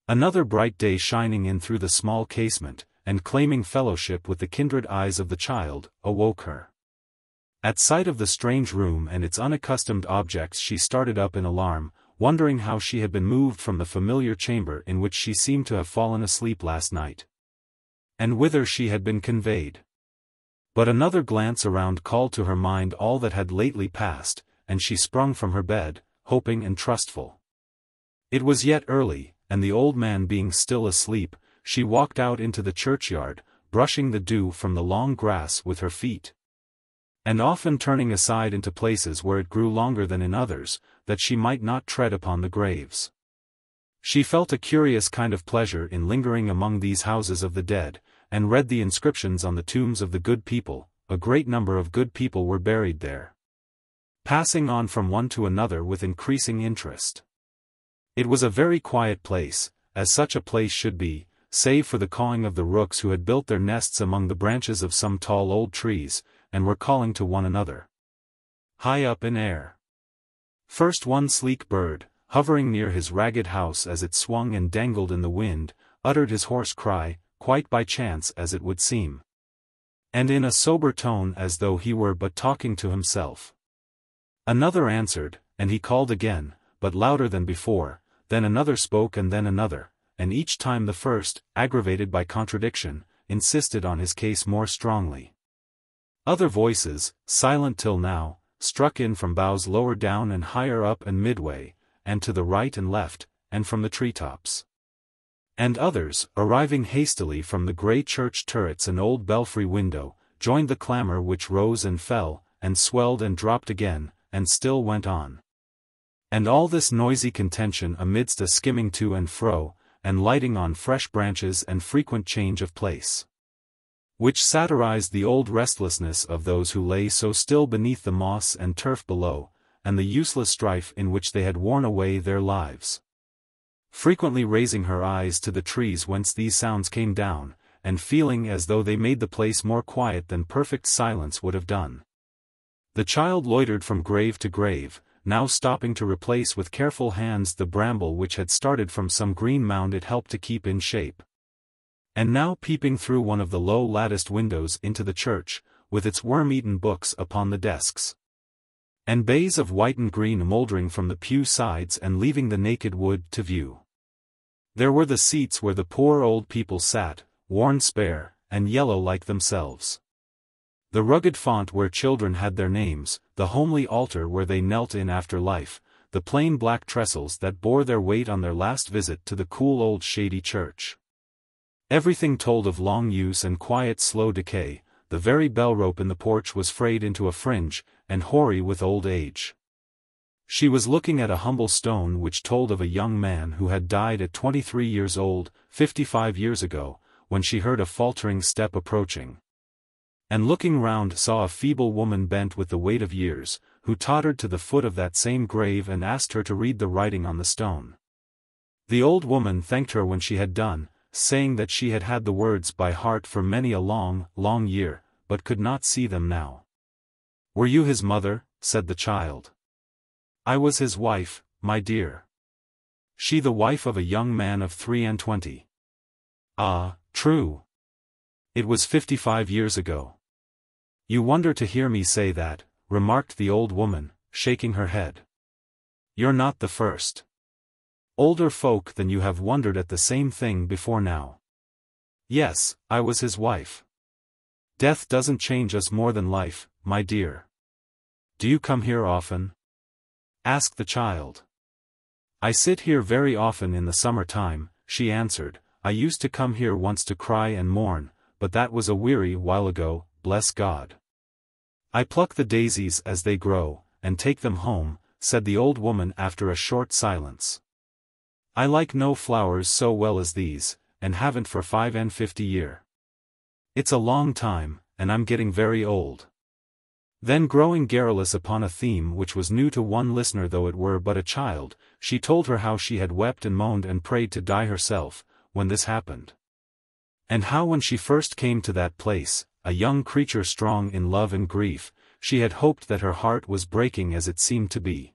Another bright day shining in through the small casement, and claiming fellowship with the kindred eyes of the child, awoke her. At sight of the strange room and its unaccustomed objects she started up in alarm, wondering how she had been moved from the familiar chamber in which she seemed to have fallen asleep last night, and whither she had been conveyed. But another glance around called to her mind all that had lately passed, and she sprung from her bed, hoping and trustful. It was yet early, and the old man being still asleep, she walked out into the churchyard, brushing the dew from the long grass with her feet, and often turning aside into places where it grew longer than in others, that she might not tread upon the graves. She felt a curious kind of pleasure in lingering among these houses of the dead, and read the inscriptions on the tombs of the good people. A great number of good people were buried there. passing on from one to another with increasing interest. It was a very quiet place, as such a place should be, save for the cawing of the rooks who had built their nests among the branches of some tall old trees, and were calling to one another. High up in air. First one sleek bird, hovering near his ragged house as it swung and dangled in the wind, uttered his hoarse cry, quite by chance as it would seem, and in a sober tone as though he were but talking to himself. Another answered, and he called again, but louder than before, then another spoke and then another, and each time the first, aggravated by contradiction, insisted on his case more strongly. Other voices, silent till now, struck in from boughs lower down and higher up and midway, and to the right and left, and from the treetops. And others, arriving hastily from the grey church turrets and old belfry window, joined the clamour which rose and fell, and swelled and dropped again, and still went on. And all this noisy contention amidst a skimming to and fro, and lighting on fresh branches and frequent change of place, which satirized the old restlessness of those who lay so still beneath the moss and turf below, and the useless strife in which they had worn away their lives. Frequently raising her eyes to the trees whence these sounds came down, and feeling as though they made the place more quiet than perfect silence would have done. The child loitered from grave to grave, now stopping to replace with careful hands the bramble which had started from some green mound it helped to keep in shape, and now peeping through one of the low latticed windows into the church, with its worm-eaten books upon the desks, and bays of white and green mouldering from the pew sides and leaving the naked wood to view. There were the seats where the poor old people sat, worn spare, and yellow like themselves. The rugged font where children had their names, the homely altar where they knelt in after life, the plain black trestles that bore their weight on their last visit to the cool old shady church. Everything told of long use and quiet slow decay. The very bell-rope in the porch was frayed into a fringe, and hoary with old age. She was looking at a humble stone which told of a young man who had died at 23 years old, 55 years ago, when she heard a faltering step approaching, and looking round saw a feeble woman bent with the weight of years, who tottered to the foot of that same grave and asked her to read the writing on the stone. The old woman thanked her when she had done, saying that she had had the words by heart for many a long, long year, but could not see them now. "Were you his mother?" said the child. "I was his wife, my dear." "She the wife of a young man of 23. "Ah, true. It was 55 years ago." "You wonder to hear me say that," remarked the old woman, shaking her head. "You're not the first. Older folk than you have wondered at the same thing before now." "Yes, I was his wife." "Death doesn't change us more than life, my dear." "Do you come here often?" asked the child. "I sit here very often in the summer time," she answered. "I used to come here once to cry and mourn, but that was a weary while ago, bless God. I pluck the daisies as they grow, and take them home," said the old woman after a short silence. "I like no flowers so well as these, and haven't for 55 years. It's a long time, and I'm getting very old." Then growing garrulous upon a theme which was new to one listener though it were but a child, she told her how she had wept and moaned and prayed to die herself, when this happened. And how when she first came to that place, a young creature strong in love and grief, she had hoped that her heart was breaking as it seemed to be.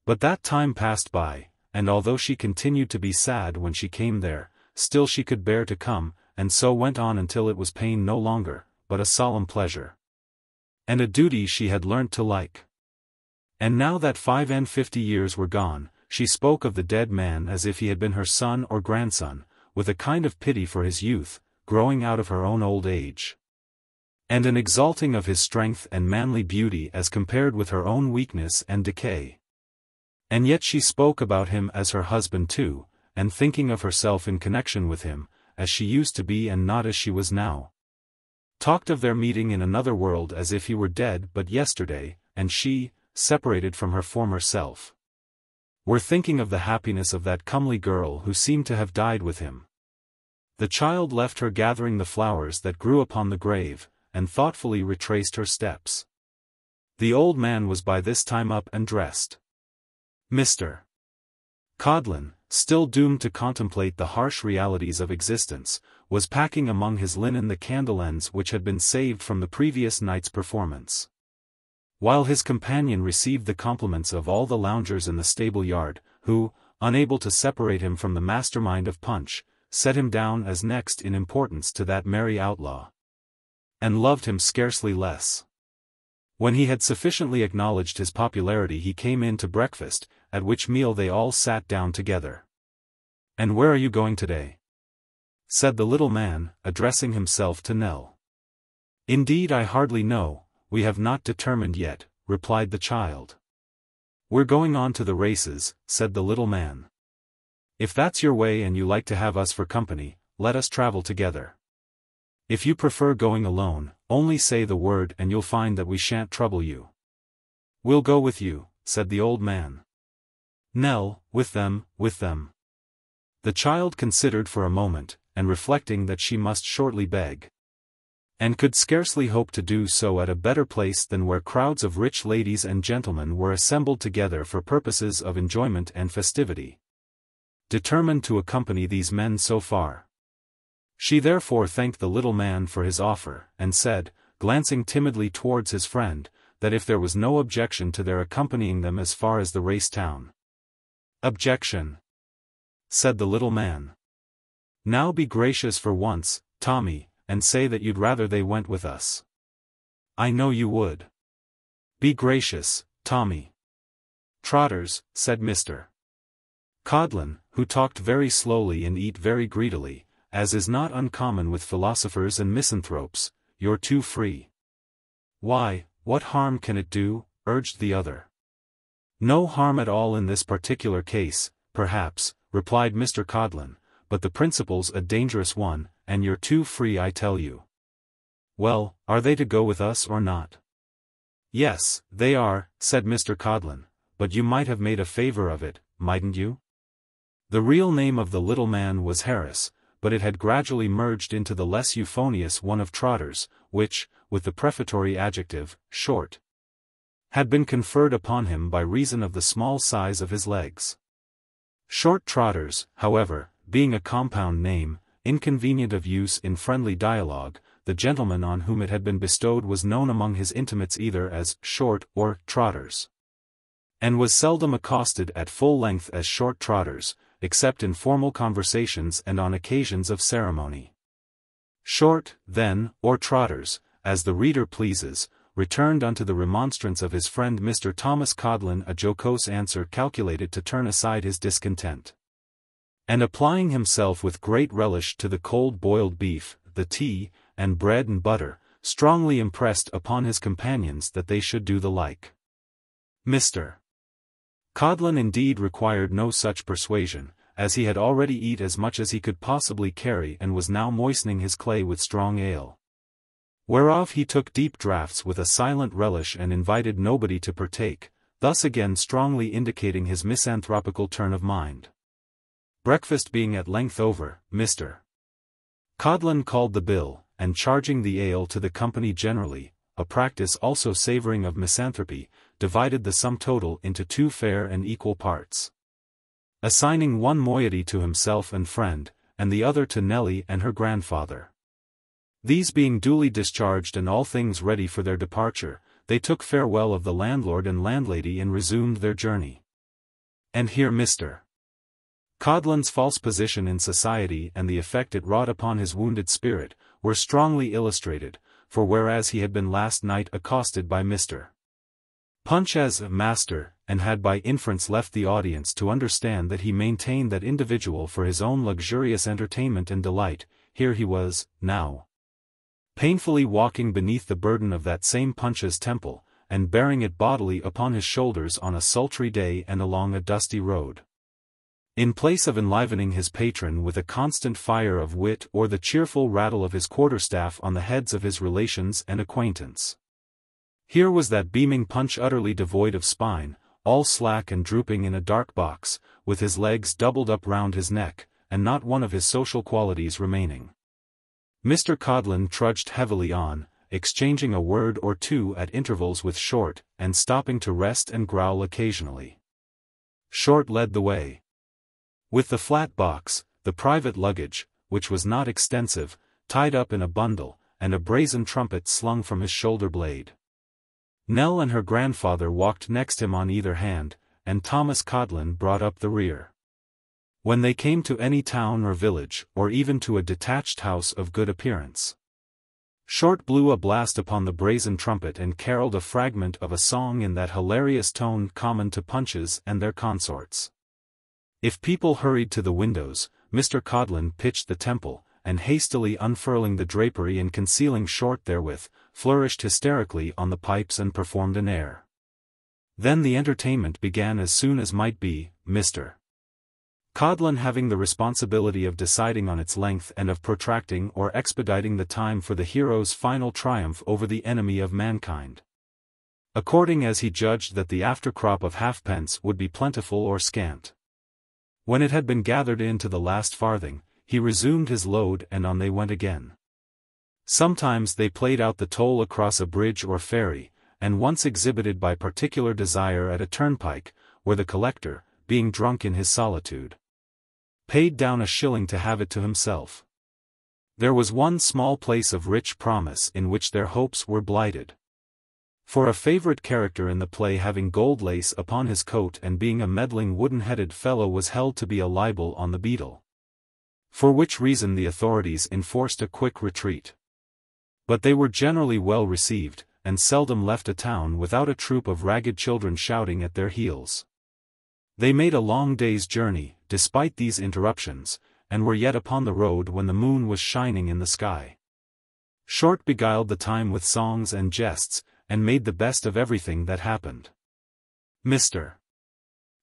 But that time passed by, and although she continued to be sad when she came there, still she could bear to come, and so went on until it was pain no longer, but a solemn pleasure, and a duty she had learnt to like. And now that 55 years were gone, she spoke of the dead man as if he had been her son or grandson, with a kind of pity for his youth, growing out of her own old age, and an exalting of his strength and manly beauty as compared with her own weakness and decay. And yet she spoke about him as her husband too, and thinking of herself in connection with him, as she used to be and not as she was now. Talked of their meeting in another world as if he were dead but yesterday, and she, separated from her former self, were thinking of the happiness of that comely girl who seemed to have died with him. The child left her gathering the flowers that grew upon the grave, and thoughtfully retraced her steps. The old man was by this time up and dressed. Mr. Codlin, still doomed to contemplate the harsh realities of existence, was packing among his linen the candle ends which had been saved from the previous night's performance. While his companion received the compliments of all the loungers in the stable yard, who, unable to separate him from the mastermind of Punch, set him down as next in importance to that merry outlaw, and loved him scarcely less. When he had sufficiently acknowledged his popularity, he came in to breakfast, at which meal they all sat down together. "And where are you going today?" said the little man, addressing himself to Nell. "Indeed, I hardly know, we have not determined yet," replied the child. "We're going on to the races," said the little man. "If that's your way and you like to have us for company, let us travel together. If you prefer going alone, only say the word and you'll find that we shan't trouble you." "We'll go with you," said the old man. "Nell, with them, with them." The child considered for a moment, and reflecting that she must shortly beg, and could scarcely hope to do so at a better place than where crowds of rich ladies and gentlemen were assembled together for purposes of enjoyment and festivity, determined to accompany these men so far. She therefore thanked the little man for his offer, and said, glancing timidly towards his friend, that if there was no objection to their accompanying them as far as the race town. "Objection," said the little man. "Now be gracious for once, Tommy, and say that you'd rather they went with us." "I know you would." "Be gracious, Tommy." "Trotters," said Mr. Codlin, who talked very slowly and ate very greedily, as is not uncommon with philosophers and misanthropes, "you're too free." "Why, what harm can it do?" urged the other. "No harm at all in this particular case, perhaps," replied Mr. Codlin, "but the principle's a dangerous one, and you're too free, I tell you." "Well, are they to go with us or not?" "Yes, they are," said Mr. Codlin, "but you might have made a favor of it, mightn't you?" The real name of the little man was Harris, but it had gradually merged into the less euphonious one of Trotters, which, with the prefatory adjective, short, had been conferred upon him by reason of the small size of his legs. Short Trotters, however, being a compound name, inconvenient of use in friendly dialogue, the gentleman on whom it had been bestowed was known among his intimates either as Short or Trotters, and was seldom accosted at full length as Short Trotters, except in formal conversations and on occasions of ceremony. Short, then, or Trotters, as the reader pleases, returned unto the remonstrance of his friend Mr. Thomas Codlin a jocose answer calculated to turn aside his discontent. And applying himself with great relish to the cold boiled beef, the tea, and bread and butter, strongly impressed upon his companions that they should do the like. Mr. Codlin indeed required no such persuasion, as he had already eat as much as he could possibly carry and was now moistening his clay with strong ale, whereof he took deep draughts with a silent relish and invited nobody to partake, thus again strongly indicating his misanthropical turn of mind. Breakfast being at length over, Mr. Codlin called the bill, and charging the ale to the company generally, a practice also savouring of misanthropy, divided the sum total into 2 fair and equal parts, assigning one moiety to himself and friend, and the other to Nelly and her grandfather. These being duly discharged and all things ready for their departure, they took farewell of the landlord and landlady and resumed their journey. And here Mr. Codlin's false position in society and the effect it wrought upon his wounded spirit, were strongly illustrated, for whereas he had been last night accosted by Mr. Punch as a master, and had by inference left the audience to understand that he maintained that individual for his own luxurious entertainment and delight, here he was, now, painfully walking beneath the burden of that same Punch's temple, and bearing it bodily upon his shoulders on a sultry day and along a dusty road. In place of enlivening his patron with a constant fire of wit or the cheerful rattle of his quarterstaff on the heads of his relations and acquaintance, here was that beaming Punch utterly devoid of spine, all slack and drooping in a dark box, with his legs doubled up round his neck, and not one of his social qualities remaining. Mr. Codlin trudged heavily on, exchanging a word or two at intervals with Short, and stopping to rest and growl occasionally. Short led the way. With the flat box, the private luggage, which was not extensive, tied up in a bundle, and a brazen trumpet slung from his shoulder blade. Nell and her grandfather walked next him on either hand, and Thomas Codlin brought up the rear. When they came to any town or village, or even to a detached house of good appearance, Short blew a blast upon the brazen trumpet and caroled a fragment of a song in that hilarious tone common to punches and their consorts. If people hurried to the windows, Mr. Codlin pitched the temple, and hastily unfurling the drapery and concealing Short therewith, flourished hysterically on the pipes and performed an air. Then the entertainment began as soon as might be, Mr. Codlin having the responsibility of deciding on its length and of protracting or expediting the time for the hero's final triumph over the enemy of mankind. According as he judged that the aftercrop of halfpence would be plentiful or scant. When it had been gathered in to the last farthing, he resumed his load and on they went again. Sometimes they played out the toll across a bridge or ferry, and once exhibited by particular desire at a turnpike, where the collector, being drunk in his solitude, paid down a shilling to have it to himself. There was one small place of rich promise in which their hopes were blighted. For a favourite character in the play having gold lace upon his coat and being a meddling wooden-headed fellow was held to be a libel on the beadle. For which reason the authorities enforced a quick retreat. But they were generally well received, and seldom left a town without a troop of ragged children shouting at their heels. They made a long day's journey, despite these interruptions, and were yet upon the road when the moon was shining in the sky. Short beguiled the time with songs and jests, and made the best of everything that happened. Mr.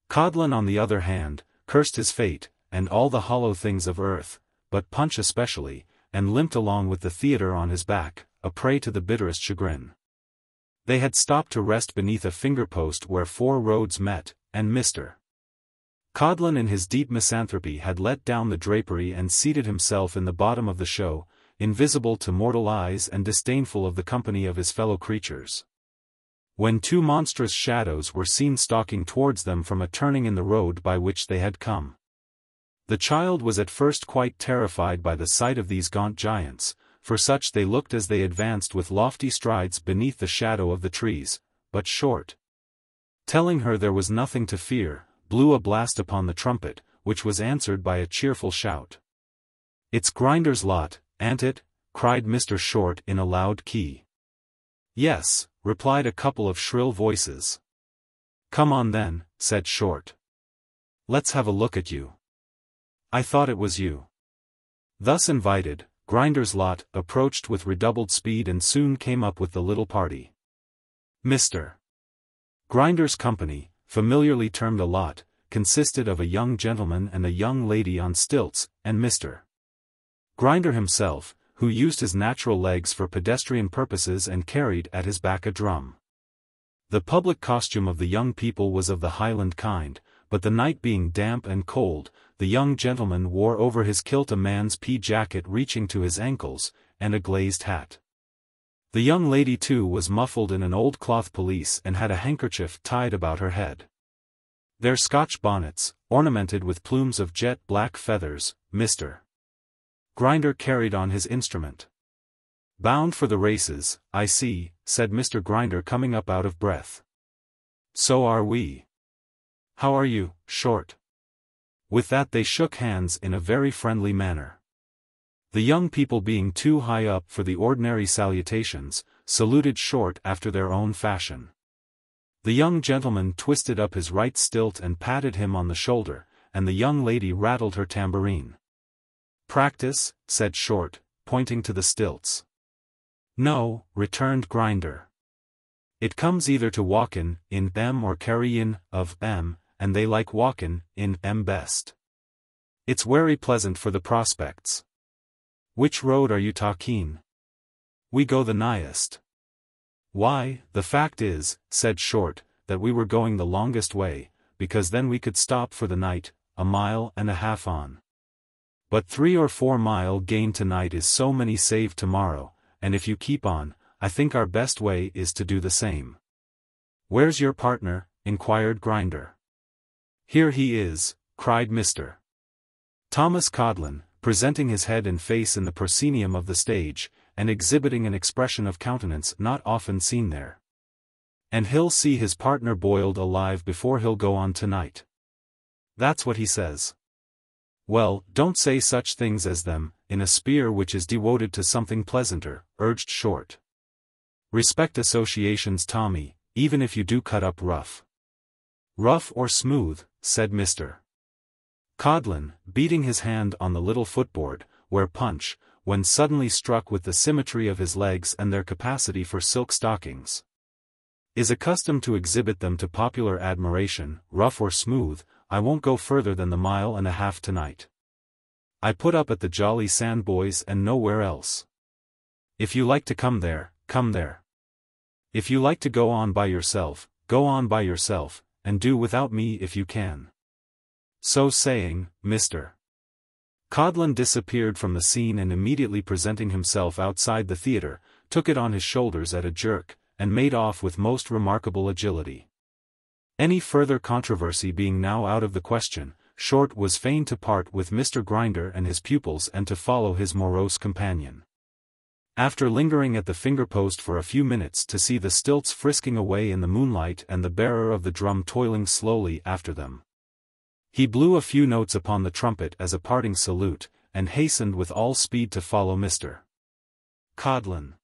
Codlin on the other hand, cursed his fate, and all the hollow things of earth, but Punch especially, and limped along with the theatre on his back, a prey to the bitterest chagrin. They had stopped to rest beneath a finger-post where 4 roads met, and Mr. Codlin in his deep misanthropy had let down the drapery and seated himself in the bottom of the show, invisible to mortal eyes and disdainful of the company of his fellow creatures. When 2 monstrous shadows were seen stalking towards them from a turning in the road by which they had come. The child was at first quite terrified by the sight of these gaunt giants, for such they looked as they advanced with lofty strides beneath the shadow of the trees, but Short, telling her there was nothing to fear, blew a blast upon the trumpet, which was answered by a cheerful shout. "It's Grinder's lot, ain't it?" cried Mr. Short in a loud key. "Yes," replied a couple of shrill voices. "Come on then," said Short. "Let's have a look at you. I thought it was you." Thus invited, Grinder's lot approached with redoubled speed and soon came up with the little party. Mr. Grinder's company, familiarly termed a lot, consisted of a young gentleman and a young lady on stilts, and Mr. Grinder himself, who used his natural legs for pedestrian purposes and carried at his back a drum. The public costume of the young people was of the Highland kind, but the night being damp and cold, the young gentleman wore over his kilt a man's pea jacket reaching to his ankles, and a glazed hat. The young lady too was muffled in an old cloth pelisse and had a handkerchief tied about her head. Their Scotch bonnets, ornamented with plumes of jet black feathers, Mr. Grinder carried on his instrument. "Bound for the races, I see," said Mr. Grinder coming up out of breath. "So are we. How are you, Short?" With that they shook hands in a very friendly manner. The young people being too high up for the ordinary salutations, saluted Short after their own fashion. The young gentleman twisted up his right stilt and patted him on the shoulder, and the young lady rattled her tambourine. "Practice?" said Short, pointing to the stilts. "No," returned Grinder. "It comes either to walkin' in them or carryin' of em, and they like walkin' in em best. It's werry pleasant for the prospects." "Which road are you talking?" "We go the nighest." "Why, the fact is," said Short, "that we were going the longest way, because then we could stop for the night, 1.5 miles on. But 3 or 4 mile gain tonight is so many saved tomorrow, and if you keep on, I think our best way is to do the same." "Where's your partner?" inquired Grinder. "Here he is," cried Mr. Thomas Codlin, presenting his head and face in the proscenium of the stage, and exhibiting an expression of countenance not often seen there. "And he'll see his partner boiled alive before he'll go on tonight. That's what he says." "Well, don't say such things as them, in a spear which is devoted to something pleasanter," urged Short. "Respect associations, Tommy, even if you do cut up rough." "Rough or smooth," said Mr. Codlin, beating his hand on the little footboard, where Punch, when suddenly struck with the symmetry of his legs and their capacity for silk stockings, is accustomed to exhibit them to popular admiration. "Rough or smooth, I won't go further than the 1.5 miles tonight. I put up at the Jolly Sandboys and nowhere else. If you like to come there, come there. If you like to go on by yourself, go on by yourself, and do without me if you can." So saying, Mr. Codlin disappeared from the scene, and immediately presenting himself outside the theatre, took it on his shoulders at a jerk, and made off with most remarkable agility. Any further controversy being now out of the question, Short was fain to part with Mr. Grinder and his pupils and to follow his morose companion. After lingering at the finger-post for a few minutes to see the stilts frisking away in the moonlight and the bearer of the drum toiling slowly after them, he blew a few notes upon the trumpet as a parting salute, and hastened with all speed to follow Mr. Codlin.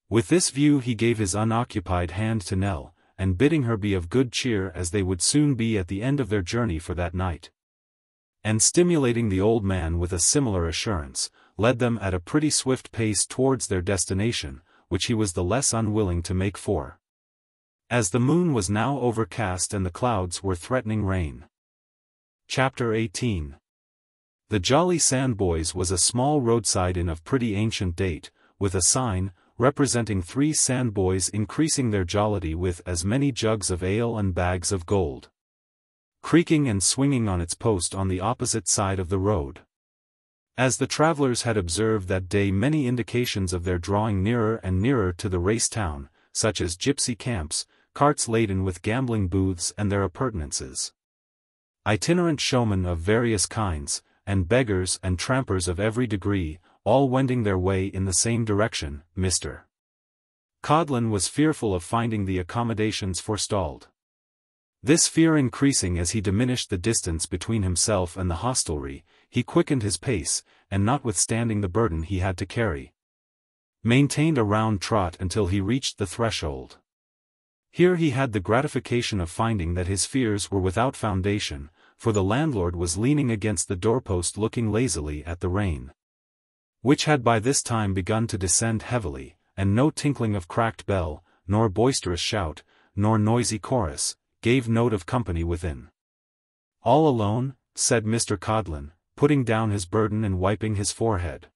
With this view he gave his unoccupied hand to Nell, and bidding her be of good cheer as they would soon be at the end of their journey for that night, and stimulating the old man with a similar assurance, led them at a pretty swift pace towards their destination, which he was the less unwilling to make for, as the moon was now overcast and the clouds were threatening rain. Chapter 18. The Jolly Sandboys was a small roadside inn of pretty ancient date, with a sign, representing 3 sandboys increasing their jollity with as many jugs of ale and bags of gold, creaking and swinging on its post on the opposite side of the road. As the travellers had observed that day many indications of their drawing nearer and nearer to the race town, such as gypsy camps, carts laden with gambling booths and their appurtenances, itinerant showmen of various kinds, and beggars and trampers of every degree, all wending their way in the same direction, Mr. Codlin was fearful of finding the accommodations forestalled. This fear increasing as he diminished the distance between himself and the hostelry, he quickened his pace, and notwithstanding the burden he had to carry, maintained a round trot until he reached the threshold. Here he had the gratification of finding that his fears were without foundation, for the landlord was leaning against the doorpost looking lazily at the rain, which had by this time begun to descend heavily, and no tinkling of cracked bell, nor boisterous shout, nor noisy chorus, gave note of company within. "All alone?" said Mr. Codlin, putting down his burden and wiping his forehead.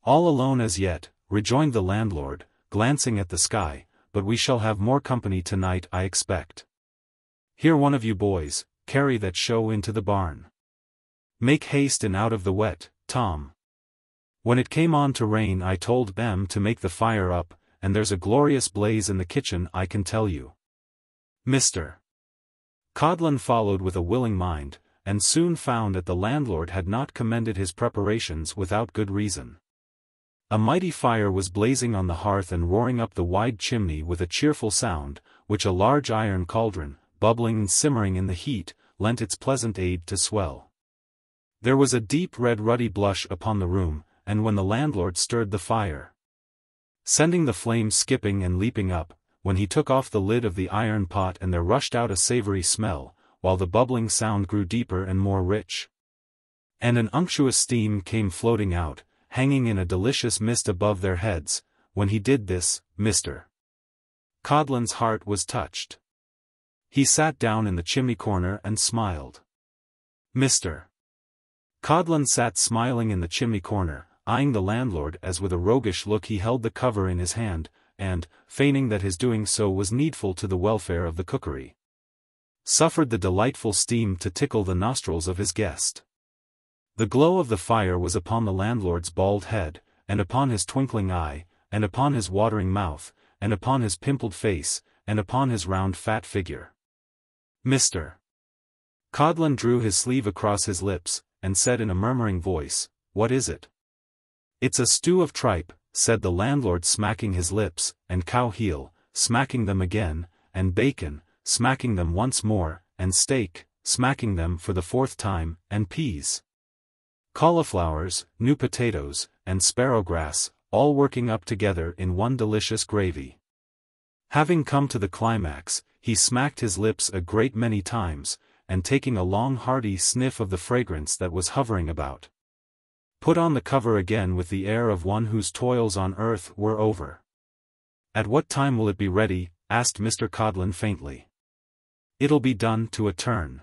"All alone as yet," rejoined the landlord, glancing at the sky, "but we shall have more company tonight, I expect. Here, one of you boys, carry that show into the barn. Make haste and out of the wet, Tom. When it came on to rain I told them to make the fire up, and there's a glorious blaze in the kitchen, I can tell you." Mr. Codlin followed with a willing mind, and soon found that the landlord had not commended his preparations without good reason. A mighty fire was blazing on the hearth and roaring up the wide chimney with a cheerful sound, which a large iron cauldron, bubbling and simmering in the heat, lent its pleasant aid to swell. There was a deep red ruddy blush upon the room, and when the landlord stirred the fire, sending the flames skipping and leaping up, when he took off the lid of the iron pot and there rushed out a savory smell, while the bubbling sound grew deeper and more rich, and an unctuous steam came floating out, hanging in a delicious mist above their heads. When he did this, Mr. Codlin's heart was touched. He sat down in the chimney corner and smiled. Mr. Codlin sat smiling in the chimney corner, eyeing the landlord as with a roguish look he held the cover in his hand, and, feigning that his doing so was needful to the welfare of the cookery, suffered the delightful steam to tickle the nostrils of his guest. The glow of the fire was upon the landlord's bald head, and upon his twinkling eye, and upon his watering mouth, and upon his pimpled face, and upon his round fat figure. Mr. Codlin drew his sleeve across his lips, and said in a murmuring voice, "What is it?" "It's a stew of tripe," said the landlord, smacking his lips, "and cow heel, smacking them again, and bacon, smacking them once more, and steak, smacking them for the fourth time, and peas, cauliflowers, new potatoes, and sparrowgrass, all working up together in one delicious gravy." Having come to the climax, he smacked his lips a great many times, and taking a long hearty sniff of the fragrance that was hovering about, put on the cover again with the air of one whose toils on earth were over. "At what time will it be ready?" asked Mr. Codlin faintly. "It'll be done to a turn,"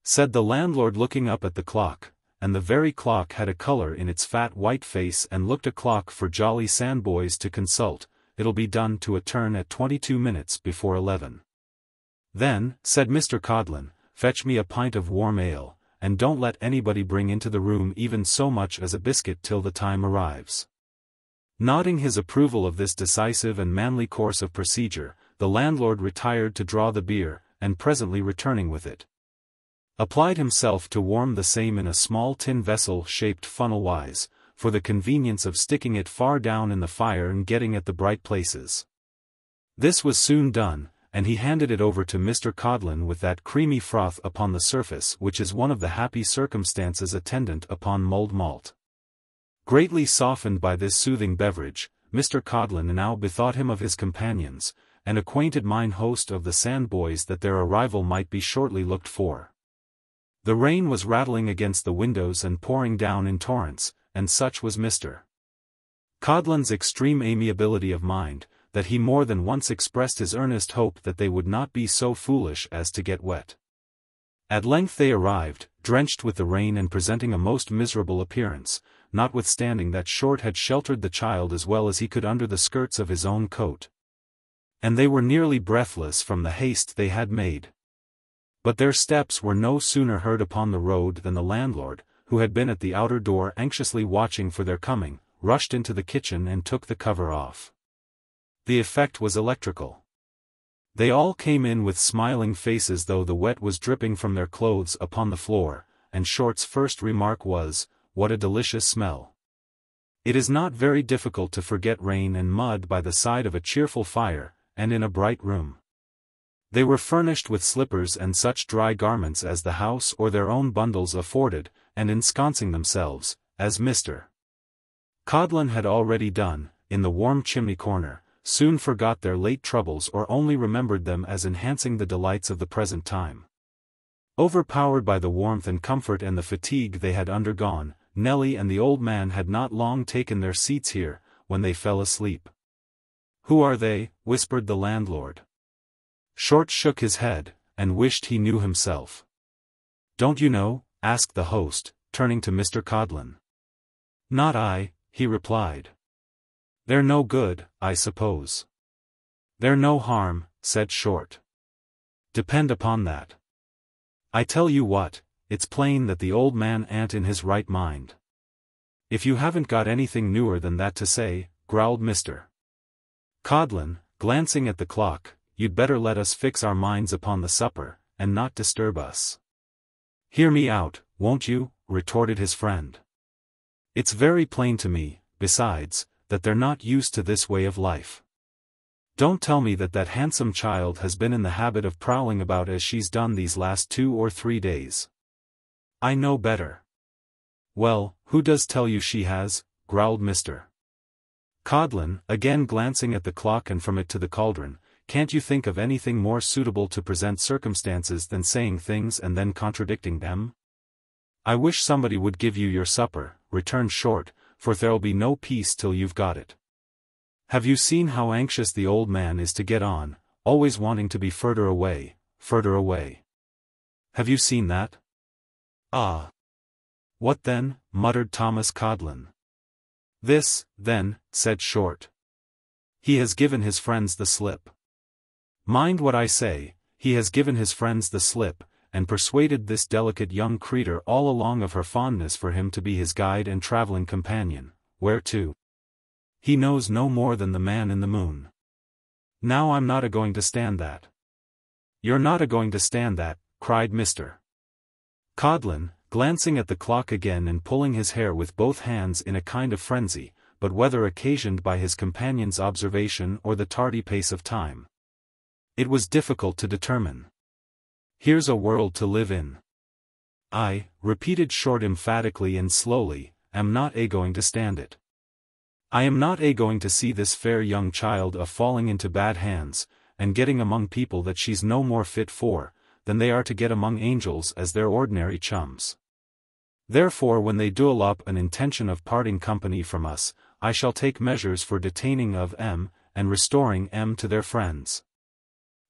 said the landlord, looking up at the clock, and the very clock had a color in its fat white face and looked a clock for jolly sandboys to consult. "It'll be done to a turn at 22 minutes before 11. "Then," said Mr. Codlin, "fetch me a pint of warm ale, and don't let anybody bring into the room even so much as a biscuit till the time arrives." Nodding his approval of this decisive and manly course of procedure, the landlord retired to draw the beer, and presently returning with it, applied himself to warm the same in a small tin vessel shaped funnel-wise, for the convenience of sticking it far down in the fire and getting at the bright places. This was soon done, and he handed it over to Mr. Codlin with that creamy froth upon the surface which is one of the happy circumstances attendant upon mulled malt. Greatly softened by this soothing beverage, Mr. Codlin now bethought him of his companions, and acquainted mine host of the sandboys that their arrival might be shortly looked for. The rain was rattling against the windows and pouring down in torrents, and such was Mr. Codlin's extreme amiability of mind, that he more than once expressed his earnest hope that they would not be so foolish as to get wet. At length they arrived, drenched with the rain and presenting a most miserable appearance, notwithstanding that Short had sheltered the child as well as he could under the skirts of his own coat. And they were nearly breathless from the haste they had made. But their steps were no sooner heard upon the road than the landlord, who had been at the outer door anxiously watching for their coming, rushed into the kitchen and took the cover off. The effect was electrical. They all came in with smiling faces though the wet was dripping from their clothes upon the floor, and Short's first remark was, "What a delicious smell." It is not very difficult to forget rain and mud by the side of a cheerful fire, and in a bright room. They were furnished with slippers and such dry garments as the house or their own bundles afforded, and ensconcing themselves, as Mr. Codlin had already done, in the warm chimney corner, soon forgot their late troubles or only remembered them as enhancing the delights of the present time. Overpowered by the warmth and comfort and the fatigue they had undergone, Nelly and the old man had not long taken their seats here, when they fell asleep. "Who are they?" whispered the landlord. Short shook his head, and wished he knew himself. "Don't you know?" asked the host, turning to Mr. Codlin. "Not I," he replied. "They're no good, I suppose." "They're no harm," said Short. "Depend upon that. I tell you what, it's plain that the old man ain't in his right mind." "If you haven't got anything newer than that to say," growled Mr. Codlin, glancing at the clock, "you'd better let us fix our minds upon the supper, and not disturb us." "Hear me out, won't you?" retorted his friend. "It's very plain to me, besides, that they're not used to this way of life. Don't tell me that that handsome child has been in the habit of prowling about as she's done these last 2 or 3 days. I know better." "Well, who does tell you she has?" growled Mr. Codlin, again glancing at the clock and from it to the cauldron. "Can't you think of anything more suitable to present circumstances than saying things and then contradicting them?" "I wish somebody would give you your supper," returned Short, "for there'll be no peace till you've got it. Have you seen how anxious the old man is to get on, always wanting to be further away, further away? Have you seen that?" "Ah." "What then?" muttered Thomas Codlin. "This, then," said Short. "He has given his friends the slip. Mind what I say, he has given his friends the slip, and persuaded this delicate young creature all along of her fondness for him to be his guide and travelling companion. Where to?" He knows no more than the man in the moon. Now I'm not a-going to stand that." "You're not a-going to stand that," cried Mr. Codlin, glancing at the clock again and pulling his hair with both hands in a kind of frenzy, but whether occasioned by his companion's observation or the tardy pace of time, it was difficult to determine. "Here's a world to live in." "I," repeated Short emphatically and slowly, "am not a-going to stand it. I am not a-going to see this fair young child a-falling into bad hands, and getting among people that she's no more fit for, than they are to get among angels as their ordinary chums. Therefore when they duel up an intention of parting company from us, I shall take measures for detaining of M, and restoring M to their friends,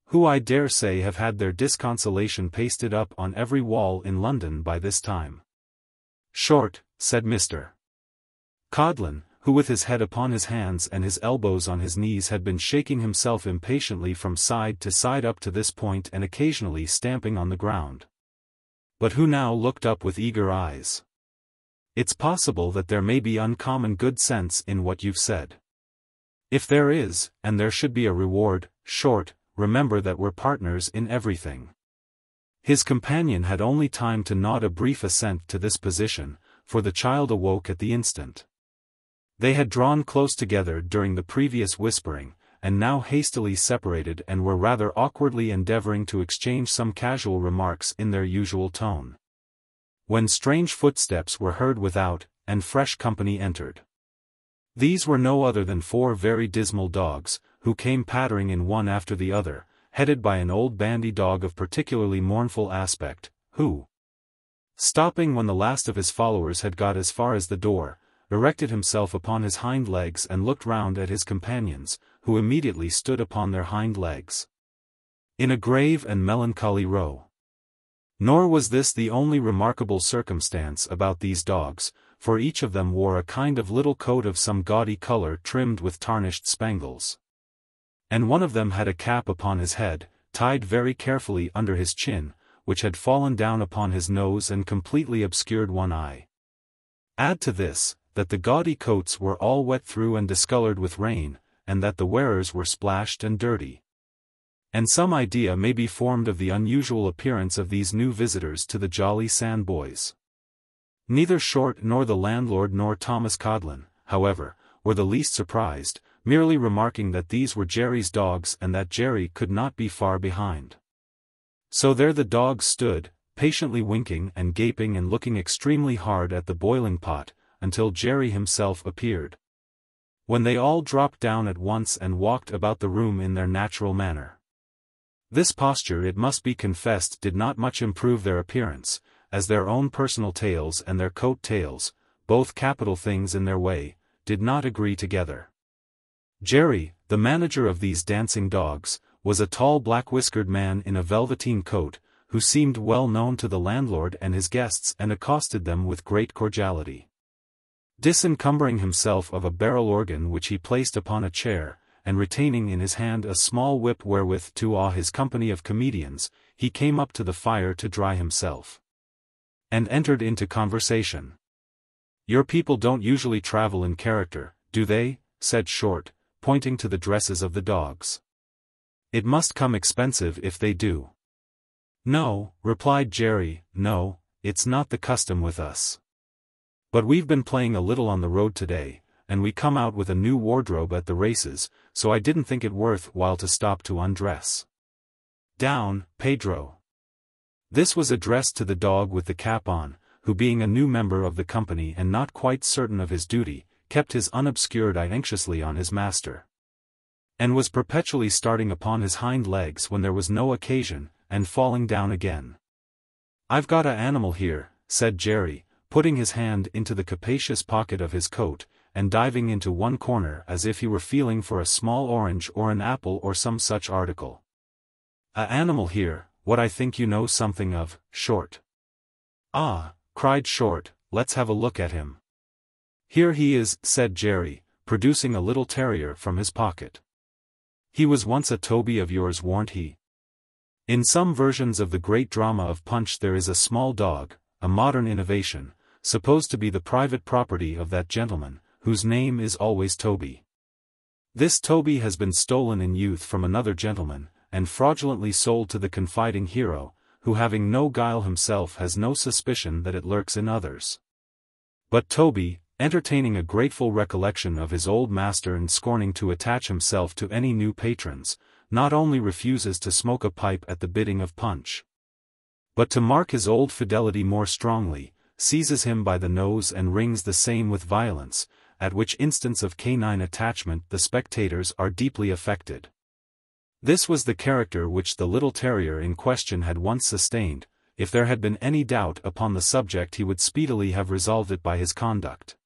who I dare say have had their disconsolation pasted up on every wall in London by this time." "Short," said Mr. Codlin, who with his head upon his hands and his elbows on his knees had been shaking himself impatiently from side to side up to this point and occasionally stamping on the ground, but who now looked up with eager eyes. "It's possible that there may be uncommon good sense in what you've said. If there is, and there should be a reward, Short, remember that we're partners in everything." His companion had only time to nod a brief assent to this position, for the child awoke at the instant. They had drawn close together during the previous whispering, and now hastily separated and were rather awkwardly endeavoring to exchange some casual remarks in their usual tone, when strange footsteps were heard without, and fresh company entered. These were no other than 4 very dismal dogs, who came pattering in one after the other, headed by an old bandy dog of particularly mournful aspect, who, stopping when the last of his followers had got as far as the door, erected himself upon his hind legs and looked round at his companions, who immediately stood upon their hind legs, in a grave and melancholy row. Nor was this the only remarkable circumstance about these dogs, for each of them wore a kind of little coat of some gaudy color trimmed with tarnished spangles, and one of them had a cap upon his head, tied very carefully under his chin, which had fallen down upon his nose and completely obscured one eye. Add to this, that the gaudy coats were all wet through and discolored with rain, and that the wearers were splashed and dirty, and some idea may be formed of the unusual appearance of these new visitors to the Jolly Sandboys. Neither Short nor the landlord nor Thomas Codlin, however, were the least surprised, merely remarking that these were Jerry's dogs and that Jerry could not be far behind. So there the dogs stood, patiently winking and gaping and looking extremely hard at the boiling pot, until Jerry himself appeared, when they all dropped down at once and walked about the room in their natural manner. This posture, it must be confessed, did not much improve their appearance, as their own personal tails and their coat tails, both capital things in their way, did not agree together. Jerry, the manager of these dancing dogs, was a tall black-whiskered man in a velveteen coat, who seemed well known to the landlord and his guests and accosted them with great cordiality. Disencumbering himself of a barrel organ which he placed upon a chair, and retaining in his hand a small whip wherewith to awe his company of comedians, he came up to the fire to dry himself, and entered into conversation. "Your people don't usually travel in character, do they?" said Short, pointing to the dresses of the dogs. "It must come expensive if they do." "No," replied Jerry, "no, it's not the custom with us. But we've been playing a little on the road today, and we come out with a new wardrobe at the races, so I didn't think it worth while to stop to undress. Down, Pedro." This was addressed to the dog with the cap on, who being a new member of the company and not quite certain of his duty, kept his unobscured eye anxiously on his master, and was perpetually starting upon his hind legs when there was no occasion, and falling down again. "I've got a animal here," said Jerry, putting his hand into the capacious pocket of his coat, and diving into one corner as if he were feeling for a small orange or an apple or some such article. "A animal here, what I think you know something of, Short." "Ah," cried Short, "let's have a look at him." "Here he is," said Jerry, producing a little terrier from his pocket. "He was once a Toby of yours, warn't he?" In some versions of the great drama of Punch there is a small dog, a modern innovation, supposed to be the private property of that gentleman, whose name is always Toby. This Toby has been stolen in youth from another gentleman, and fraudulently sold to the confiding hero, who having no guile himself has no suspicion that it lurks in others. But Toby, entertaining a grateful recollection of his old master and scorning to attach himself to any new patrons, not only refuses to smoke a pipe at the bidding of Punch, but to mark his old fidelity more strongly, seizes him by the nose and wrings the same with violence, at which instance of canine attachment the spectators are deeply affected. This was the character which the little terrier in question had once sustained. If there had been any doubt upon the subject he would speedily have resolved it by his conduct.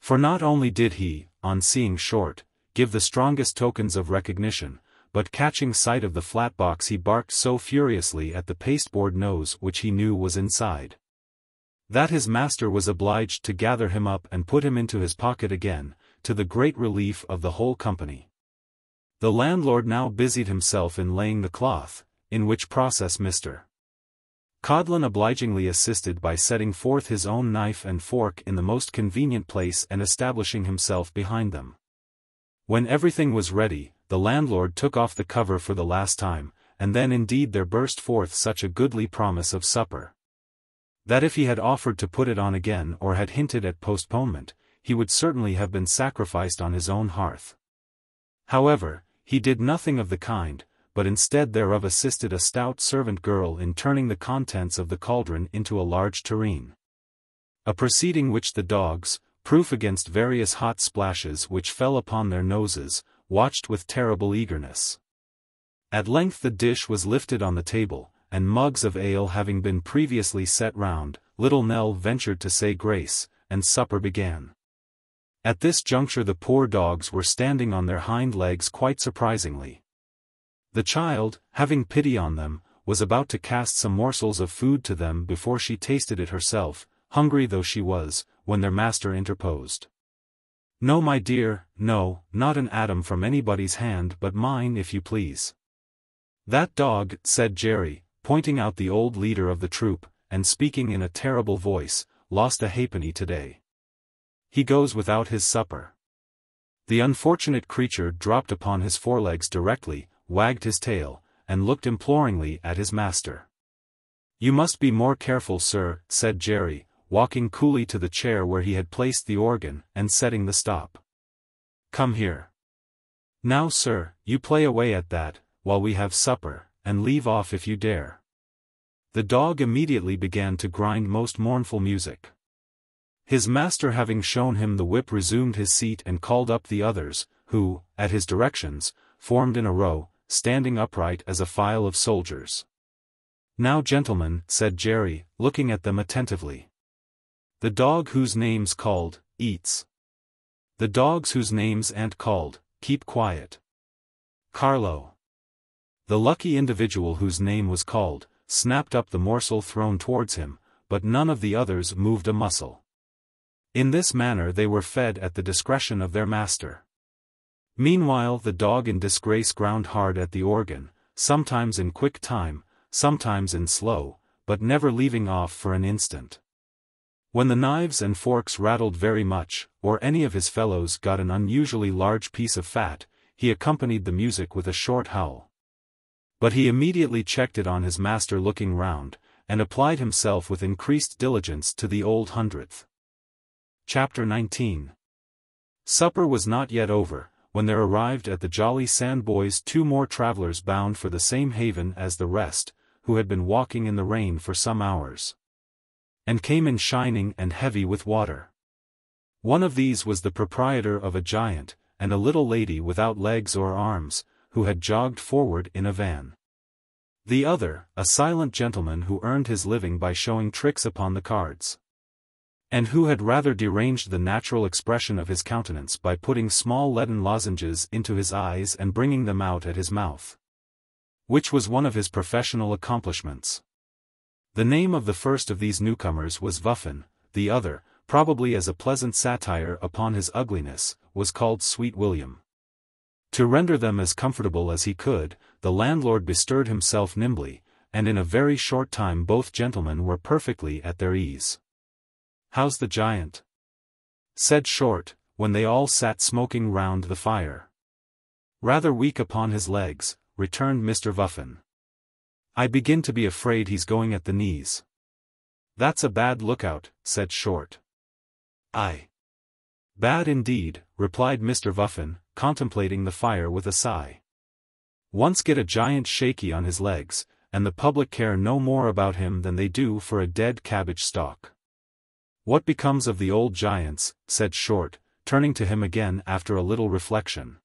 For not only did he, on seeing Short, give the strongest tokens of recognition, but catching sight of the flat box he barked so furiously at the pasteboard nose which he knew was inside, that his master was obliged to gather him up and put him into his pocket again, to the great relief of the whole company. The landlord now busied himself in laying the cloth, in which process Mr. Codlin obligingly assisted by setting forth his own knife and fork in the most convenient place and establishing himself behind them. When everything was ready, the landlord took off the cover for the last time, and then indeed there burst forth such a goodly promise of supper, that if he had offered to put it on again or had hinted at postponement, he would certainly have been sacrificed on his own hearth. However, he did nothing of the kind, but instead thereof assisted a stout servant girl in turning the contents of the cauldron into a large tureen. A proceeding which the dogs, proof against various hot splashes which fell upon their noses, watched with terrible eagerness. At length the dish was lifted on the table, and mugs of ale having been previously set round, little Nell ventured to say grace, and supper began. At this juncture the poor dogs were standing on their hind legs quite surprisingly. The child, having pity on them, was about to cast some morsels of food to them before she tasted it herself, hungry though she was, when their master interposed. "No, my dear, no, not an atom from anybody's hand but mine if you please." "That dog," said Jerry, pointing out the old leader of the troop, and speaking in a terrible voice, "lost a halfpenny today. He goes without his supper." The unfortunate creature dropped upon his forelegs directly, wagged his tail, and looked imploringly at his master. "You must be more careful, sir," said Jerry, walking coolly to the chair where he had placed the organ, and setting the stop. "Come here. Now, sir, you play away at that, while we have supper, and leave off if you dare." The dog immediately began to grind most mournful music. His master having shown him the whip resumed his seat and called up the others, who, at his directions, formed in a row, standing upright as a file of soldiers. "Now gentlemen," said Jerry, looking at them attentively. "The dog whose name's called, eats. The dogs whose names ain't called, keep quiet. Carlo." The lucky individual whose name was called, snapped up the morsel thrown towards him, but none of the others moved a muscle. In this manner they were fed at the discretion of their master. Meanwhile the dog in disgrace ground hard at the organ, sometimes in quick time, sometimes in slow, but never leaving off for an instant. When the knives and forks rattled very much, or any of his fellows got an unusually large piece of fat, he accompanied the music with a short howl. But he immediately checked it on his master looking round, and applied himself with increased diligence to the old hundredth. Chapter 19. Supper was not yet over, when there arrived at the Jolly Sandboys 2 more travellers bound for the same haven as the rest, who had been walking in the rain for some hours, and came in shining and heavy with water. One of these was the proprietor of a giant, and a little lady without legs or arms, who had jogged forward in a van. The other, a silent gentleman who earned his living by showing tricks upon the cards, and who had rather deranged the natural expression of his countenance by putting small leaden lozenges into his eyes and bringing them out at his mouth, which was one of his professional accomplishments. The name of the first of these newcomers was Vuffin, the other, probably as a pleasant satire upon his ugliness, was called Sweet William. To render them as comfortable as he could, the landlord bestirred himself nimbly, and in a very short time both gentlemen were perfectly at their ease. "How's the giant?" said Short, when they all sat smoking round the fire. Rather weak upon his legs, returned Mr. Vuffin. I begin to be afraid he's going at the knees. That's a bad lookout, said Short. Aye. Bad indeed, replied Mr. Vuffin, contemplating the fire with a sigh. Once get a giant shaky on his legs, and the public care no more about him than they do for a dead cabbage stalk. What becomes of the old giants, said Short, turning to him again after a little reflection.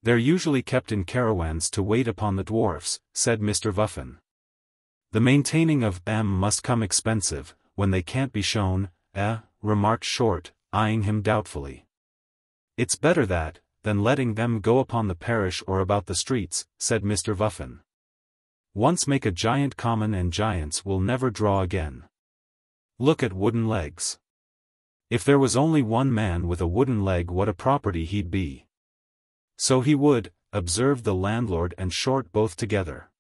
They're usually kept in caravans to wait upon the dwarfs, said Mr. Vuffin. The maintaining of them must come expensive, when they can't be shown, remarked Short, eyeing him doubtfully. It's better that, than letting them go upon the parish or about the streets, said Mr. Vuffin. Once make a giant common and giants will never draw again. Look at wooden legs. If there was only one man with a wooden leg, what a property he'd be. So he would, observed the landlord and Short both together.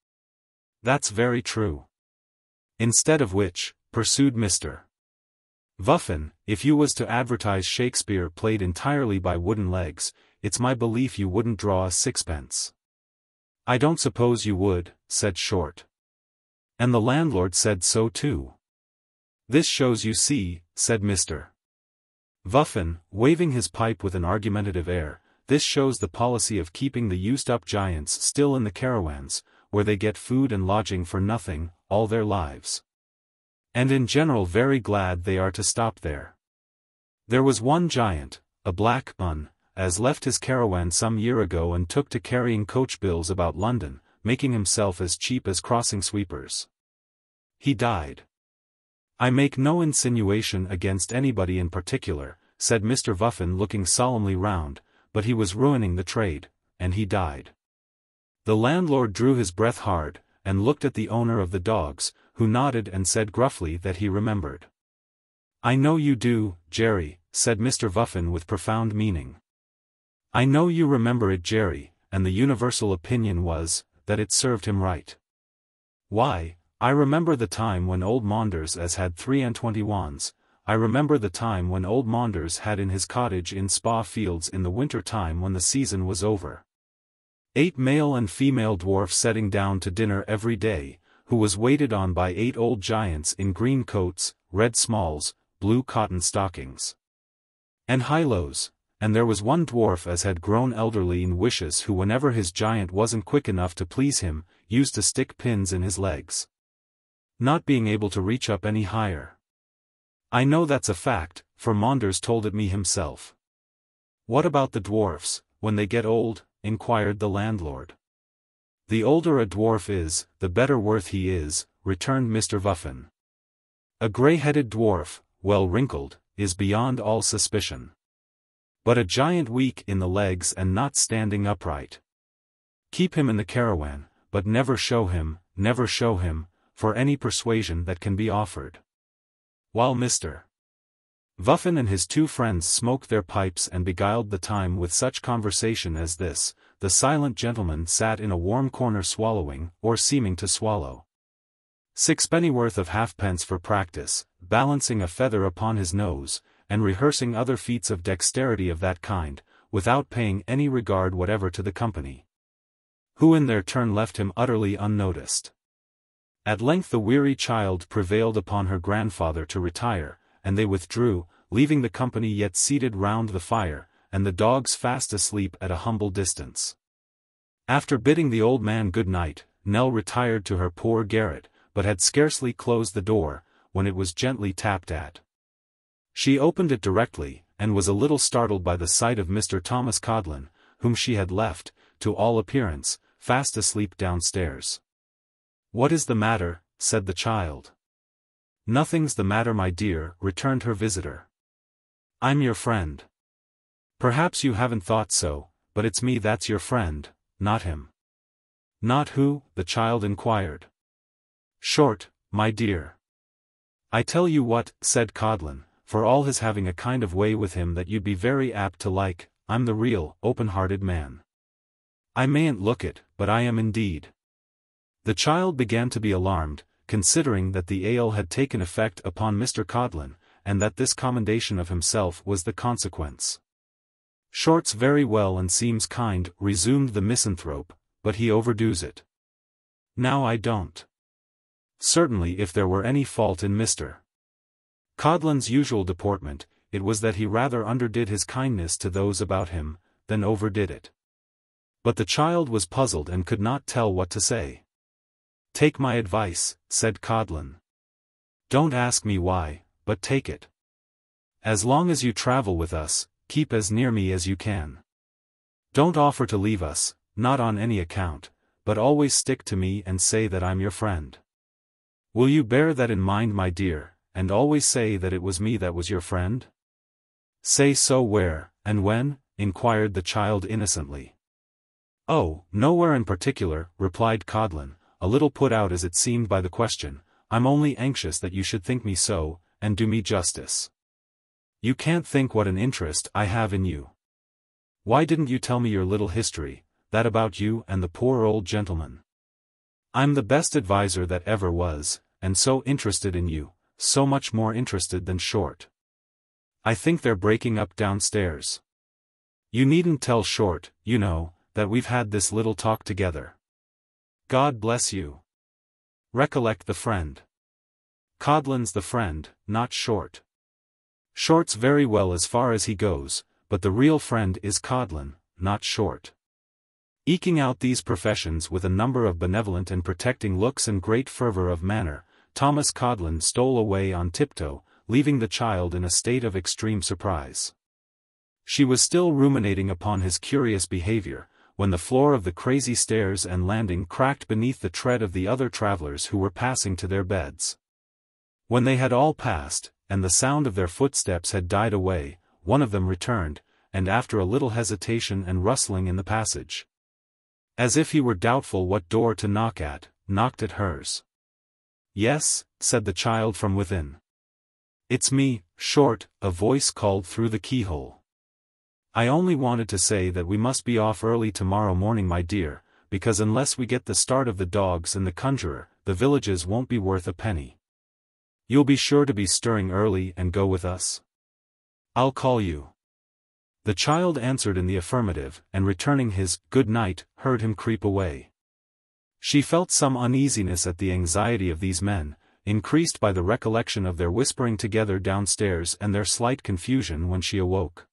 That's very true. Instead of which, pursued Mr. Vuffin, if you was to advertise Shakespeare played entirely by wooden legs, it's my belief you wouldn't draw a sixpence. I don't suppose you would, said Short. And the landlord said so too. This shows you see, said Mr. Vuffin, waving his pipe with an argumentative air, this shows the policy of keeping the used-up giants still in the caravans, where they get food and lodging for nothing, all their lives. And in general very glad they are to stop there. There was one giant, a black un, as left his caravan some year ago and took to carrying coach bills about London, making himself as cheap as crossing sweepers. He died. I make no insinuation against anybody in particular, said Mr. Vuffin looking solemnly round, but he was ruining the trade, and he died. The landlord drew his breath hard, and looked at the owner of the dogs, who nodded and said gruffly that he remembered. I know you do, Jerry, said Mr. Vuffin with profound meaning. I know you remember it, Jerry, and the universal opinion was, that it served him right. Why, I remember the time when old Maunders as had 23 wands, I remember the time when old Maunders had in his cottage in Spa Fields in the winter time when the season was over 8 male and female dwarfs setting down to dinner every day, who was waited on by 8 old giants in green coats, red smalls, blue cotton stockings, and high-lows, and there was one dwarf as had grown elderly in wishes who whenever his giant wasn't quick enough to please him, used to stick pins in his legs, not being able to reach up any higher. I know that's a fact, for Maunders told it me himself. What about the dwarfs, when they get old? Inquired the landlord. The older a dwarf is, the better worth he is, returned Mr. Vuffin. A grey-headed dwarf, well wrinkled, is beyond all suspicion. But a giant weak in the legs and not standing upright. Keep him in the caravan, but never show him, for any persuasion that can be offered. While Mr. Vuffin and his 2 friends smoked their pipes and beguiled the time with such conversation as this, the silent gentleman sat in a warm corner swallowing, or seeming to swallow, 6 pennyworth of halfpence for practice, balancing a feather upon his nose, and rehearsing other feats of dexterity of that kind, without paying any regard whatever to the company, who in their turn left him utterly unnoticed. At length the weary child prevailed upon her grandfather to retire, and they withdrew, leaving the company yet seated round the fire, and the dogs fast asleep at a humble distance. After bidding the old man good night, Nell retired to her poor garret, but had scarcely closed the door, when it was gently tapped at. She opened it directly, and was a little startled by the sight of Mr. Thomas Codlin, whom she had left, to all appearance, fast asleep downstairs. What is the matter? Said the child. Nothing's the matter, my dear, returned her visitor. I'm your friend. Perhaps you haven't thought so, but it's me that's your friend, not him. Not who? The child inquired. Short, my dear. I tell you what, said Codlin, for all his having a kind of way with him that you'd be very apt to like, I'm the real, open-hearted man. I mayn't look it, but I am indeed. The child began to be alarmed, considering that the ale had taken effect upon Mr. Codlin, and that this commendation of himself was the consequence. Short's very well and seems kind, resumed the misanthrope, but he overdoes it. Now I don't. Certainly if there were any fault in Mr. Codlin's usual deportment, it was that he rather underdid his kindness to those about him, than overdid it. But the child was puzzled and could not tell what to say. Take my advice, said Codlin. Don't ask me why, but take it. As long as you travel with us, keep as near me as you can. Don't offer to leave us, not on any account, but always stick to me and say that I'm your friend. Will you bear that in mind, my dear, and always say that it was me that was your friend? Say so where, and when? Inquired the child innocently. Oh, nowhere in particular, replied Codlin, a little put out as it seemed by the question. I'm only anxious that you should think me so, and do me justice. You can't think what an interest I have in you. Why didn't you tell me your little history, that about you and the poor old gentleman? I'm the best adviser that ever was, and so interested in you, so much more interested than Short. I think they're breaking up downstairs. You needn't tell Short, you know, that we've had this little talk together. God bless you. Recollect the friend. Codlin's the friend, not Short. Short's very well as far as he goes, but the real friend is Codlin, not Short. Eking out these professions with a number of benevolent and protecting looks and great fervor of manner, Thomas Codlin stole away on tiptoe, leaving the child in a state of extreme surprise. She was still ruminating upon his curious behavior, when the floor of the crazy stairs and landing cracked beneath the tread of the other travelers who were passing to their beds. When they had all passed, and the sound of their footsteps had died away, one of them returned, and after a little hesitation and rustling in the passage, as if he were doubtful what door to knock at, knocked at hers. Yes, said the child from within. It's me, Short, a voice called through the keyhole. I only wanted to say that we must be off early tomorrow morning, my dear, because unless we get the start of the dogs and the conjurer, the villages won't be worth a penny. You'll be sure to be stirring early and go with us? I'll call you. The child answered in the affirmative, and returning his good night, heard him creep away. She felt some uneasiness at the anxiety of these men, increased by the recollection of their whispering together downstairs and their slight confusion when she awoke.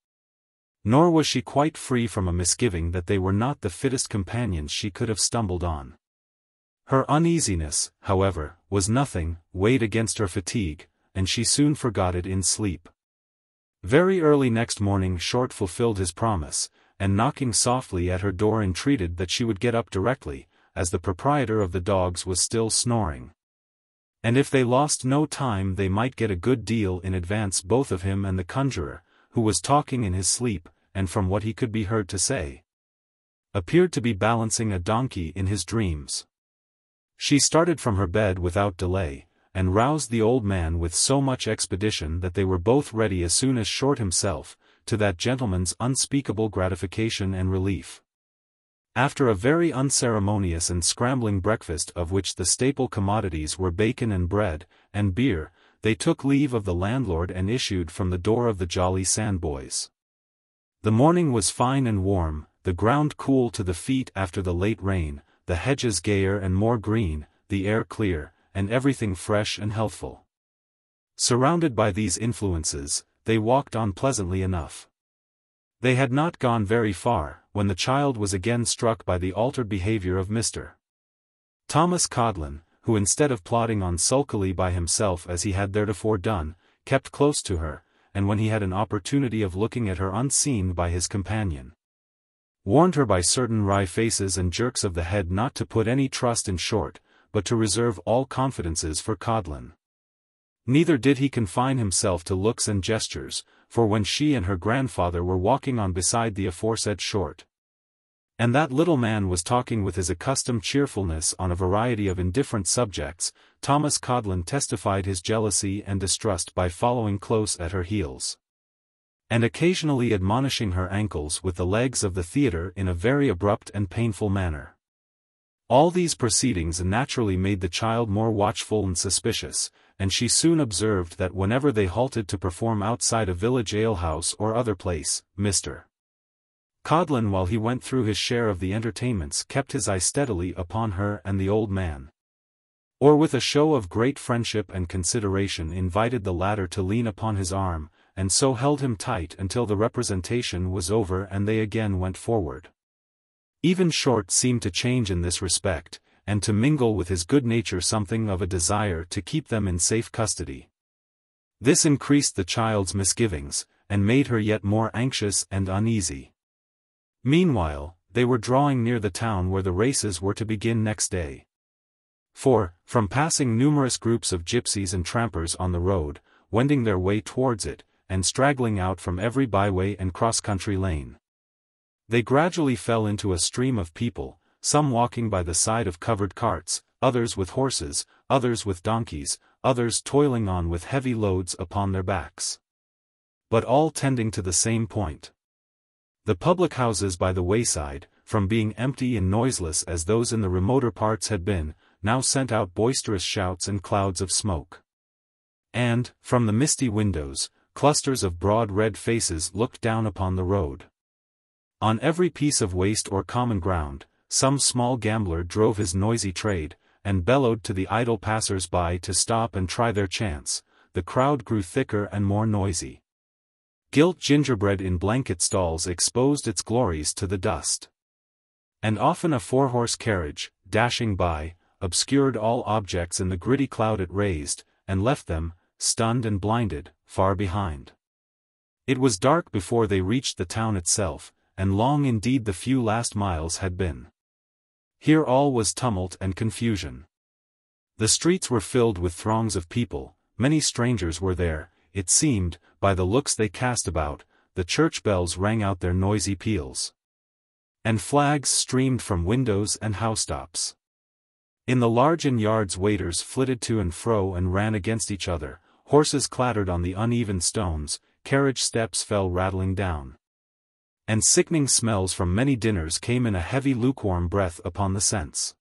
Nor was she quite free from a misgiving that they were not the fittest companions she could have stumbled on. Her uneasiness, however, was nothing, weighed against her fatigue, and she soon forgot it in sleep. Very early next morning Short fulfilled his promise, and knocking softly at her door entreated that she would get up directly, as the proprietor of the dogs was still snoring. And if they lost no time they might get a good deal in advance both of him and the conjurer, who was talking in his sleep, and from what he could be heard to say, appeared to be balancing a donkey in his dreams. She started from her bed without delay, and roused the old man with so much expedition that they were both ready as soon as Short himself, to that gentleman's unspeakable gratification and relief. After a very unceremonious and scrambling breakfast of which the staple commodities were bacon and bread, and beer, they took leave of the landlord and issued from the door of the Jolly Sandboys. The morning was fine and warm, the ground cool to the feet after the late rain, the hedges gayer and more green, the air clear, and everything fresh and healthful. Surrounded by these influences, they walked on pleasantly enough. They had not gone very far, when the child was again struck by the altered behavior of Mr. Thomas Codlin, who instead of plodding on sulkily by himself as he had theretofore done, kept close to her, and when he had an opportunity of looking at her unseen by his companion, warned her by certain wry faces and jerks of the head not to put any trust in Short, but to reserve all confidences for Codlin. Neither did he confine himself to looks and gestures, for when she and her grandfather were walking on beside the aforesaid Short, and that little man was talking with his accustomed cheerfulness on a variety of indifferent subjects, Thomas Codlin testified his jealousy and distrust by following close at her heels, and occasionally admonishing her ankles with the legs of the theatre in a very abrupt and painful manner. All these proceedings naturally made the child more watchful and suspicious, and she soon observed that whenever they halted to perform outside a village alehouse or other place, Mr. Codlin, while he went through his share of the entertainments, kept his eye steadily upon her and the old man. Or with a show of great friendship and consideration invited the latter to lean upon his arm, and so held him tight until the representation was over and they again went forward. Even Short seemed to change in this respect, and to mingle with his good nature something of a desire to keep them in safe custody. This increased the child's misgivings, and made her yet more anxious and uneasy. Meanwhile, they were drawing near the town where the races were to begin next day. For, from passing numerous groups of gypsies and trampers on the road, wending their way towards it, and straggling out from every byway and cross-country lane, they gradually fell into a stream of people, some walking by the side of covered carts, others with horses, others with donkeys, others toiling on with heavy loads upon their backs. But all tending to the same point. The public houses by the wayside, from being empty and noiseless as those in the remoter parts had been, now sent out boisterous shouts and clouds of smoke. And, from the misty windows, clusters of broad red faces looked down upon the road. On every piece of waste or common ground, some small gambler drove his noisy trade, and bellowed to the idle passers-by to stop and try their chance. The crowd grew thicker and more noisy. Gilt gingerbread in blanket stalls exposed its glories to the dust. And often a four-horse carriage, dashing by, obscured all objects in the gritty cloud it raised, and left them, stunned and blinded, far behind. It was dark before they reached the town itself, and long indeed the few last miles had been. Here all was tumult and confusion. The streets were filled with throngs of people, many strangers were there, it seemed, by the looks they cast about, the church bells rang out their noisy peals. And flags streamed from windows and housetops. In the large inn yards waiters flitted to and fro and ran against each other, horses clattered on the uneven stones, carriage steps fell rattling down. And sickening smells from many dinners came in a heavy lukewarm breath upon the sense.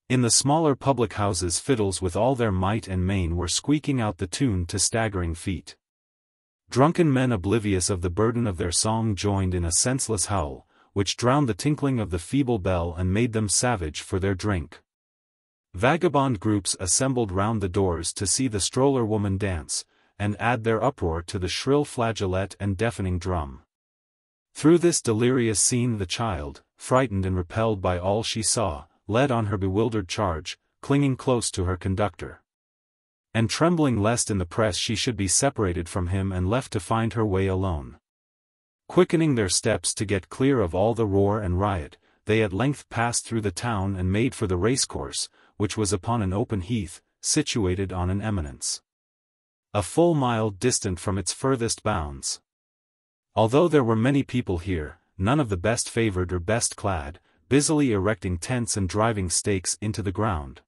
In the smaller public houses fiddles with all their might and main were squeaking out the tune to staggering feet. Drunken men oblivious of the burden of their song joined in a senseless howl, which drowned the tinkling of the feeble bell and made them savage for their drink. Vagabond groups assembled round the doors to see the stroller woman dance, and add their uproar to the shrill flageolet and deafening drum. Through this delirious scene the child, frightened and repelled by all she saw, led on her bewildered charge, clinging close to her conductor, and trembling lest in the press she should be separated from him and left to find her way alone. Quickening their steps to get clear of all the roar and riot, they at length passed through the town and made for the racecourse, which was upon an open heath, situated on an eminence, a full mile distant from its furthest bounds. Although there were many people here, none of the best favored or best clad, busily erecting tents and driving stakes into the ground,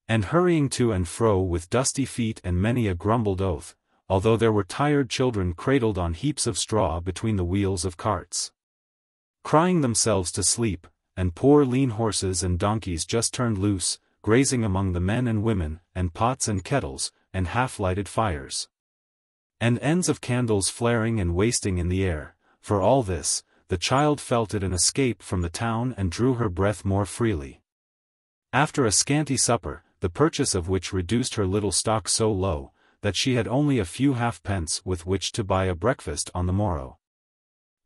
and hurrying to and fro with dusty feet and many a grumbled oath, although there were tired children cradled on heaps of straw between the wheels of carts, crying themselves to sleep, and poor lean horses and donkeys just turned loose, grazing among the men and women, and pots and kettles, and half-lighted fires, and ends of candles flaring and wasting in the air. For all this, the child felt it an escape from the town and drew her breath more freely. After a scanty supper, the purchase of which reduced her little stock so low, that she had only a few halfpence with which to buy a breakfast on the morrow,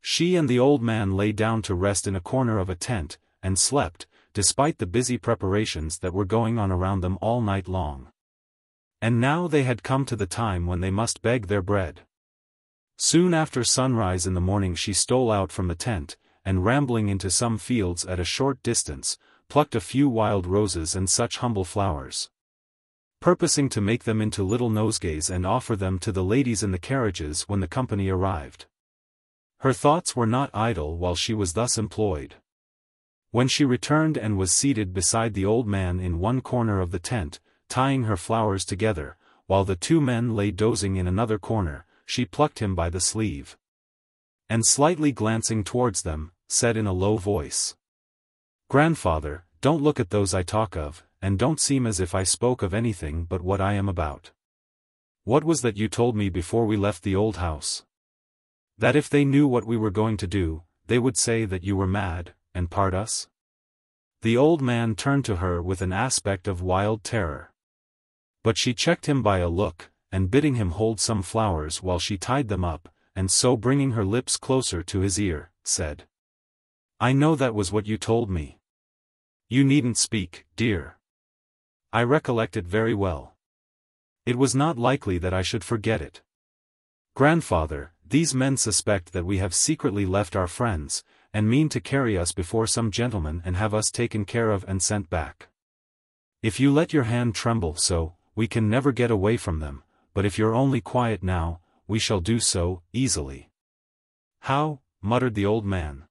she and the old man lay down to rest in a corner of a tent, and slept, despite the busy preparations that were going on around them all night long. And now they had come to the time when they must beg their bread. Soon after sunrise in the morning she stole out from the tent, and rambling into some fields at a short distance, plucked a few wild roses and such humble flowers, purposing to make them into little nosegays and offer them to the ladies in the carriages when the company arrived. Her thoughts were not idle while she was thus employed. When she returned and was seated beside the old man in one corner of the tent, tying her flowers together, while the two men lay dozing in another corner, she plucked him by the sleeve, and slightly glancing towards them, said in a low voice, "Grandfather, don't look at those I talk of, and don't seem as if I spoke of anything but what I am about. What was that you told me before we left the old house? That if they knew what we were going to do, they would say that you were mad, and part us?" The old man turned to her with an aspect of wild terror. But she checked him by a look, and bidding him hold some flowers while she tied them up, and so bringing her lips closer to his ear, said, "I know that was what you told me. You needn't speak, dear. I recollect it very well. It was not likely that I should forget it. Grandfather, these men suspect that we have secretly left our friends, and mean to carry us before some gentleman and have us taken care of and sent back. If you let your hand tremble so, we can never get away from them, but if you're only quiet now, we shall do so, easily." "How?" muttered the old man.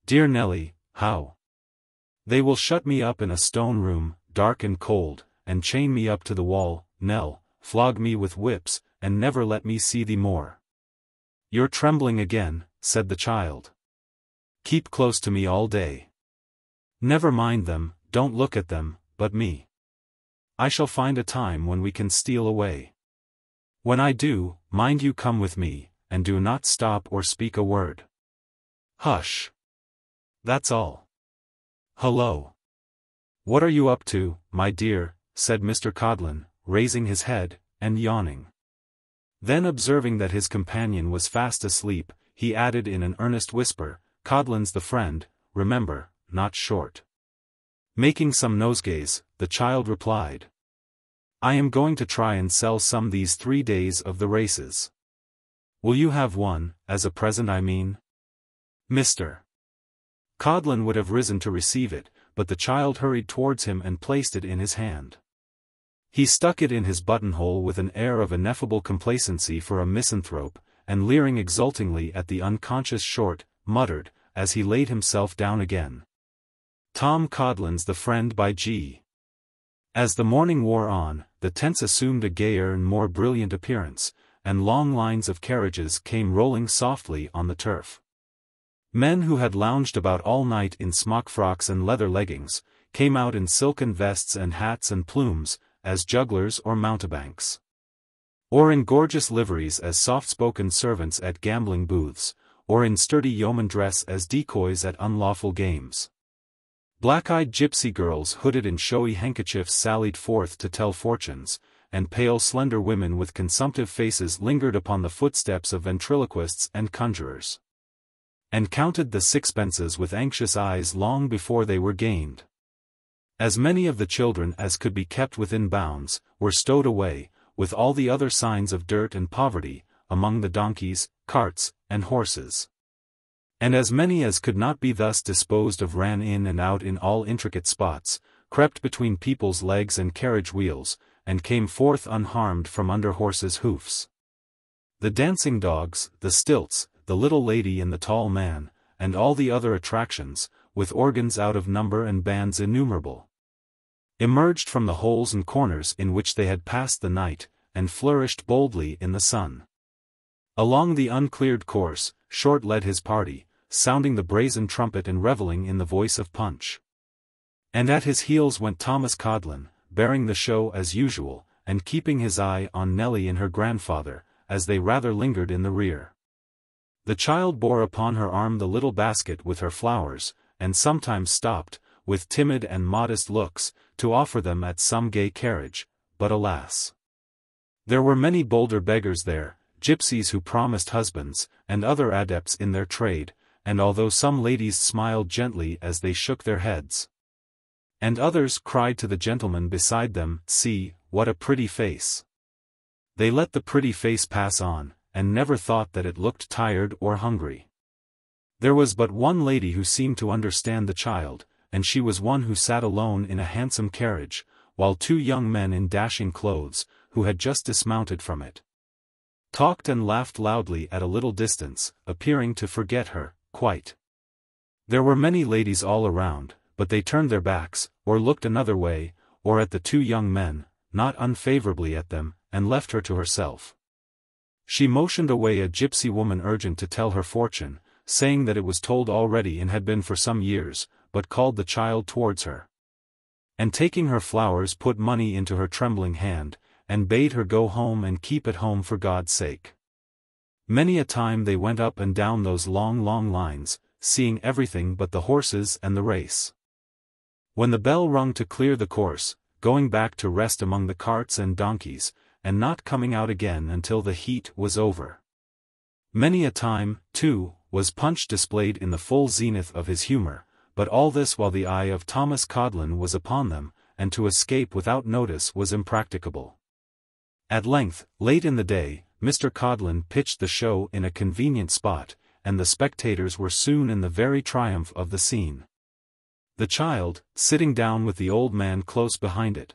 "Dear Nelly, how?" "They will shut me up in a stone room, dark and cold, and chain me up to the wall, Nell, flog me with whips, and never let me see thee more." "You're trembling again," said the child. "Keep close to me all day. Never mind them, don't look at them, but me. I shall find a time when we can steal away. When I do, mind you come with me, and do not stop or speak a word. Hush. That's all. Hullo. What are you up to, my dear?" said Mr. Codlin, raising his head, and yawning. Then observing that his companion was fast asleep, he added in an earnest whisper, "Codlin's the friend, remember, not short." Making some nosegays, the child replied, "I am going to try and sell some these 3 days of the races. Will you have one, as a present I mean?" Mr. Codlin would have risen to receive it, but the child hurried towards him and placed it in his hand. He stuck it in his buttonhole with an air of ineffable complacency for a misanthrope, and leering exultingly at the unconscious Short, muttered, as he laid himself down again, "Tom Codlin's the friend by G." As the morning wore on, the tents assumed a gayer and more brilliant appearance, and long lines of carriages came rolling softly on the turf. Men who had lounged about all night in smock frocks and leather leggings, came out in silken vests and hats and plumes, as jugglers or mountebanks. Or in gorgeous liveries as soft-spoken servants at gambling booths, or in sturdy yeoman dress as decoys at unlawful games. Black-eyed gypsy girls hooded in showy handkerchiefs sallied forth to tell fortunes, and pale slender women with consumptive faces lingered upon the footsteps of ventriloquists and conjurers, and counted the sixpences with anxious eyes long before they were gained. As many of the children as could be kept within bounds, were stowed away, with all the other signs of dirt and poverty, among the donkeys, carts, and horses. And as many as could not be thus disposed of ran in and out in all intricate spots, crept between people's legs and carriage wheels, and came forth unharmed from under horses' hoofs. The dancing dogs, the stilts, the little lady and the tall man, and all the other attractions, with organs out of number and bands innumerable, emerged from the holes and corners in which they had passed the night, and flourished boldly in the sun. Along the uncleared course, Short led his party, sounding the brazen trumpet and revelling in the voice of Punch. And at his heels went Thomas Codlin, bearing the show as usual, and keeping his eye on Nelly and her grandfather, as they rather lingered in the rear. The child bore upon her arm the little basket with her flowers, and sometimes stopped, with timid and modest looks, to offer them at some gay carriage, but alas! There were many bolder beggars there, gypsies who promised husbands, and other adepts in their trade, and although some ladies smiled gently as they shook their heads, and others cried to the gentleman beside them, "See, what a pretty face!" they let the pretty face pass on, and never thought that it looked tired or hungry. There was but one lady who seemed to understand the child, and she was one who sat alone in a handsome carriage, while 2 young men in dashing clothes, who had just dismounted from it, talked and laughed loudly at a little distance, appearing to forget her, quite. There were many ladies all around, but they turned their backs, or looked another way, or at the 2 young men, not unfavorably at them, and left her to herself. She motioned away a gypsy woman urgent to tell her fortune, saying that it was told already and had been for some years, but called the child towards her, and taking her flowers put money into her trembling hand, and bade her go home and keep at home for God's sake. Many a time they went up and down those long lines, seeing everything but the horses and the race. When the bell rung to clear the course, going back to rest among the carts and donkeys, and not coming out again until the heat was over. Many a time, too, was Punch displayed in the full zenith of his humor, but all this while the eye of Thomas Codlin was upon them, and to escape without notice was impracticable. At length, late in the day, Mr. Codlin pitched the show in a convenient spot, and the spectators were soon in the very triumph of the scene. The child, sitting down with the old man close behind it,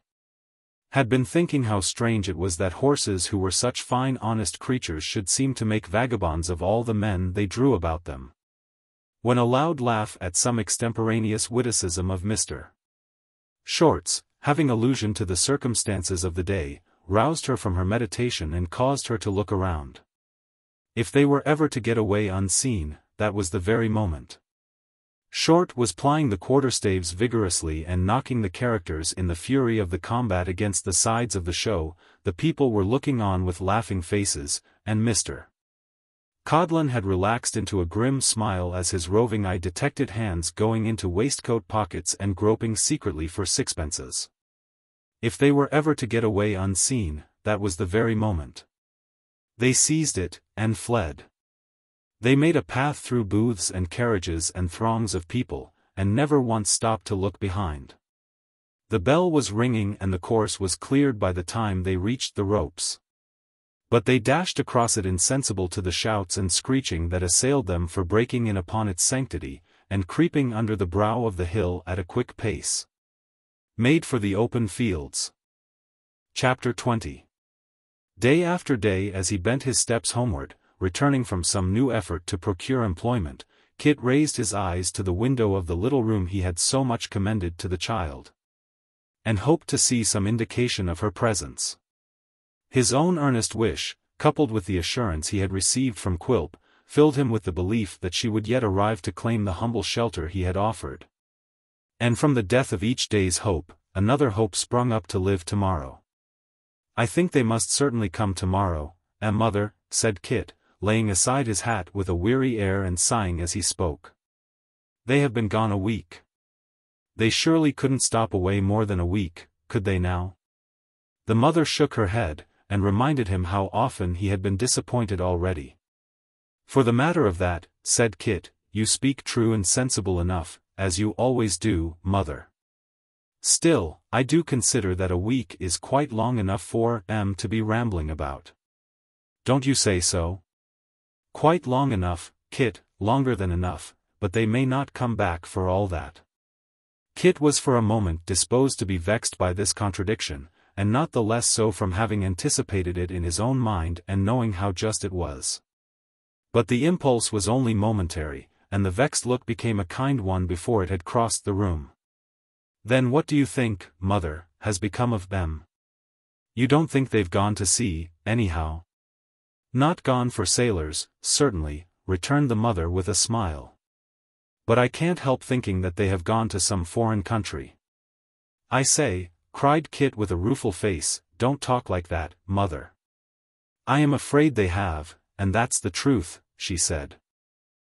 had been thinking how strange it was that horses who were such fine honest creatures should seem to make vagabonds of all the men they drew about them. When a loud laugh at some extemporaneous witticism of Mr. Short's, having allusion to the circumstances of the day, roused her from her meditation and caused her to look around. If they were ever to get away unseen, that was the very moment. Short was plying the quarterstaves vigorously and knocking the characters in the fury of the combat against the sides of the show. The people were looking on with laughing faces, and Mr. Codlin had relaxed into a grim smile as his roving eye detected hands going into waistcoat pockets and groping secretly for sixpences. If they were ever to get away unseen, that was the very moment. They seized it, and fled. They made a path through booths and carriages and throngs of people, and never once stopped to look behind. The bell was ringing and the course was cleared by the time they reached the ropes. But they dashed across it insensible to the shouts and screeching that assailed them for breaking in upon its sanctity, and creeping under the brow of the hill at a quick pace. Made for the open fields. Chapter 20. Day after day as he bent his steps homeward, returning from some new effort to procure employment, Kit raised his eyes to the window of the little room he had so much commended to the child, and hoped to see some indication of her presence. His own earnest wish, coupled with the assurance he had received from Quilp, filled him with the belief that she would yet arrive to claim the humble shelter he had offered. And from the death of each day's hope, another hope sprung up to live tomorrow. "I think they must certainly come tomorrow, mother," said Kit, laying aside his hat with a weary air and sighing as he spoke. "They have been gone a week. They surely couldn't stop away more than a week, could they now?" The mother shook her head, and reminded him how often he had been disappointed already. "For the matter of that," said Kit, "you speak true and sensible enough, as you always do, mother. Still, I do consider that a week is quite long enough for to be rambling about. Don't you say so?" "Quite long enough, Kit, longer than enough, but they may not come back for all that." Kit was for a moment disposed to be vexed by this contradiction, and not the less so from having anticipated it in his own mind and knowing how just it was. But the impulse was only momentary, and the vexed look became a kind one before it had crossed the room. "Then what do you think, mother, has become of them? You don't think they've gone to sea, anyhow?" "Not gone for sailors, certainly," returned the mother with a smile. "But I can't help thinking that they have gone to some foreign country." "I say," cried Kit with a rueful face, "don't talk like that, mother." "I am afraid they have, and that's the truth," she said.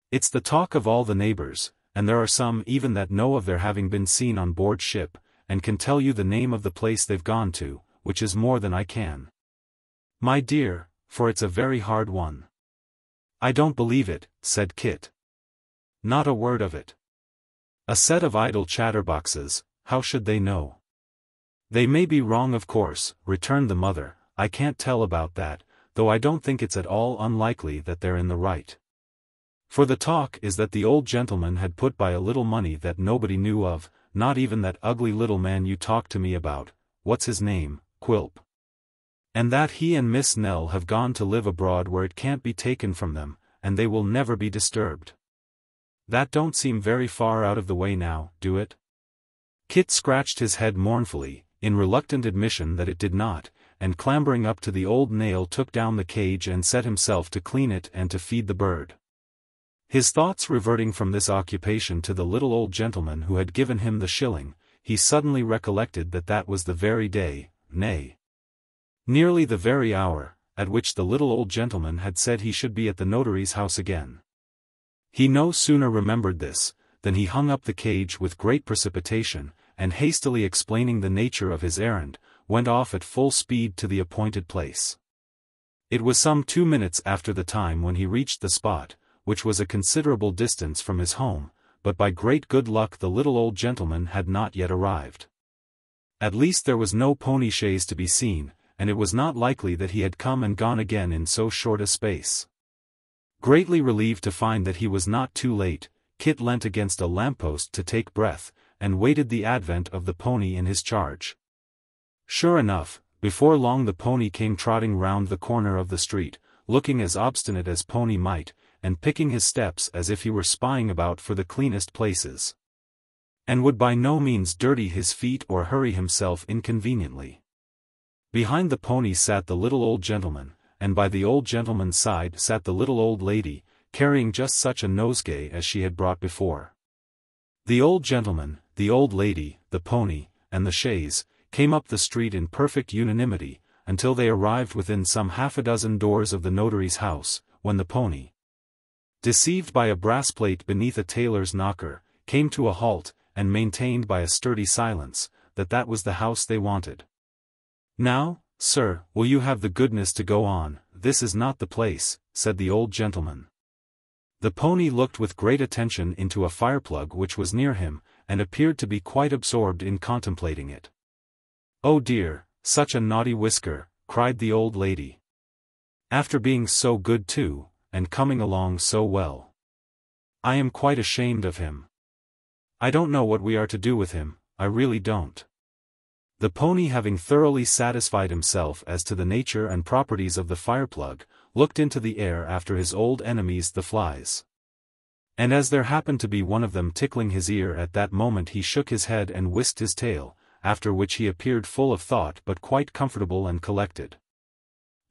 "It's the talk of all the neighbors, and there are some even that know of their having been seen on board ship, and can tell you the name of the place they've gone to, which is more than I can. My dear, for it's a very hard one." "I don't believe it," said Kit. "Not a word of it. A set of idle chatterboxes, how should they know?" "They may be wrong of course," returned the mother, "I can't tell about that, though I don't think it's at all unlikely that they're in the right. For the talk is that the old gentleman had put by a little money that nobody knew of, not even that ugly little man you talked to me about, what's his name, Quilp. And that he and Miss Nell have gone to live abroad where it can't be taken from them, and they will never be disturbed. That don't seem very far out of the way now, do it?" Kit scratched his head mournfully, in reluctant admission that it did not, and clambering up to the old nail took down the cage and set himself to clean it and to feed the bird. His thoughts reverting from this occupation to the little old gentleman who had given him the shilling, he suddenly recollected that that was the very day, nay, nearly the very hour, at which the little old gentleman had said he should be at the notary's house again. He no sooner remembered this, than he hung up the cage with great precipitation, and hastily explaining the nature of his errand, went off at full speed to the appointed place. It was some 2 minutes after the time when he reached the spot, which was a considerable distance from his home, but by great good luck the little old gentleman had not yet arrived. At least there was no pony chaise to be seen, and it was not likely that he had come and gone again in so short a space. Greatly relieved to find that he was not too late, Kit leant against a lamppost to take breath, and waited the advent of the pony in his charge. Sure enough, before long the pony came trotting round the corner of the street, looking as obstinate as pony might, and picking his steps as if he were spying about for the cleanest places, and would by no means dirty his feet or hurry himself inconveniently. Behind the pony sat the little old gentleman, and by the old gentleman's side sat the little old lady, carrying just such a nosegay as she had brought before. The old gentleman, the old lady, the pony, and the chaise, came up the street in perfect unanimity, until they arrived within some 6 doors of the notary's house, when the pony, deceived by a brass plate beneath a tailor's knocker, came to a halt, and maintained by a sturdy silence, that that was the house they wanted. "Now, sir, will you have the goodness to go on, this is not the place," said the old gentleman. The pony looked with great attention into a fireplug which was near him, and appeared to be quite absorbed in contemplating it. "Oh dear, such a naughty whisker," cried the old lady. "After being so good too, and coming along so well. I am quite ashamed of him. I don't know what we are to do with him, I really don't." The pony, having thoroughly satisfied himself as to the nature and properties of the fireplug, looked into the air after his old enemies the flies. And as there happened to be one of them tickling his ear at that moment, he shook his head and whisked his tail, after which he appeared full of thought but quite comfortable and collected.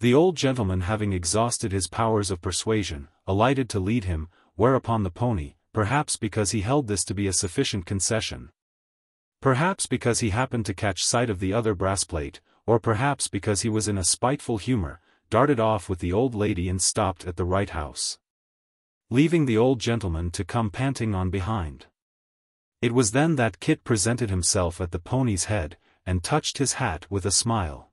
The old gentleman, having exhausted his powers of persuasion, alighted to lead him, whereupon the pony, perhaps because he held this to be a sufficient concession, perhaps because he happened to catch sight of the other brass plate, or perhaps because he was in a spiteful humor, darted off with the old lady and stopped at the right house, leaving the old gentleman to come panting on behind. It was then that Kit presented himself at the pony's head, and touched his hat with a smile.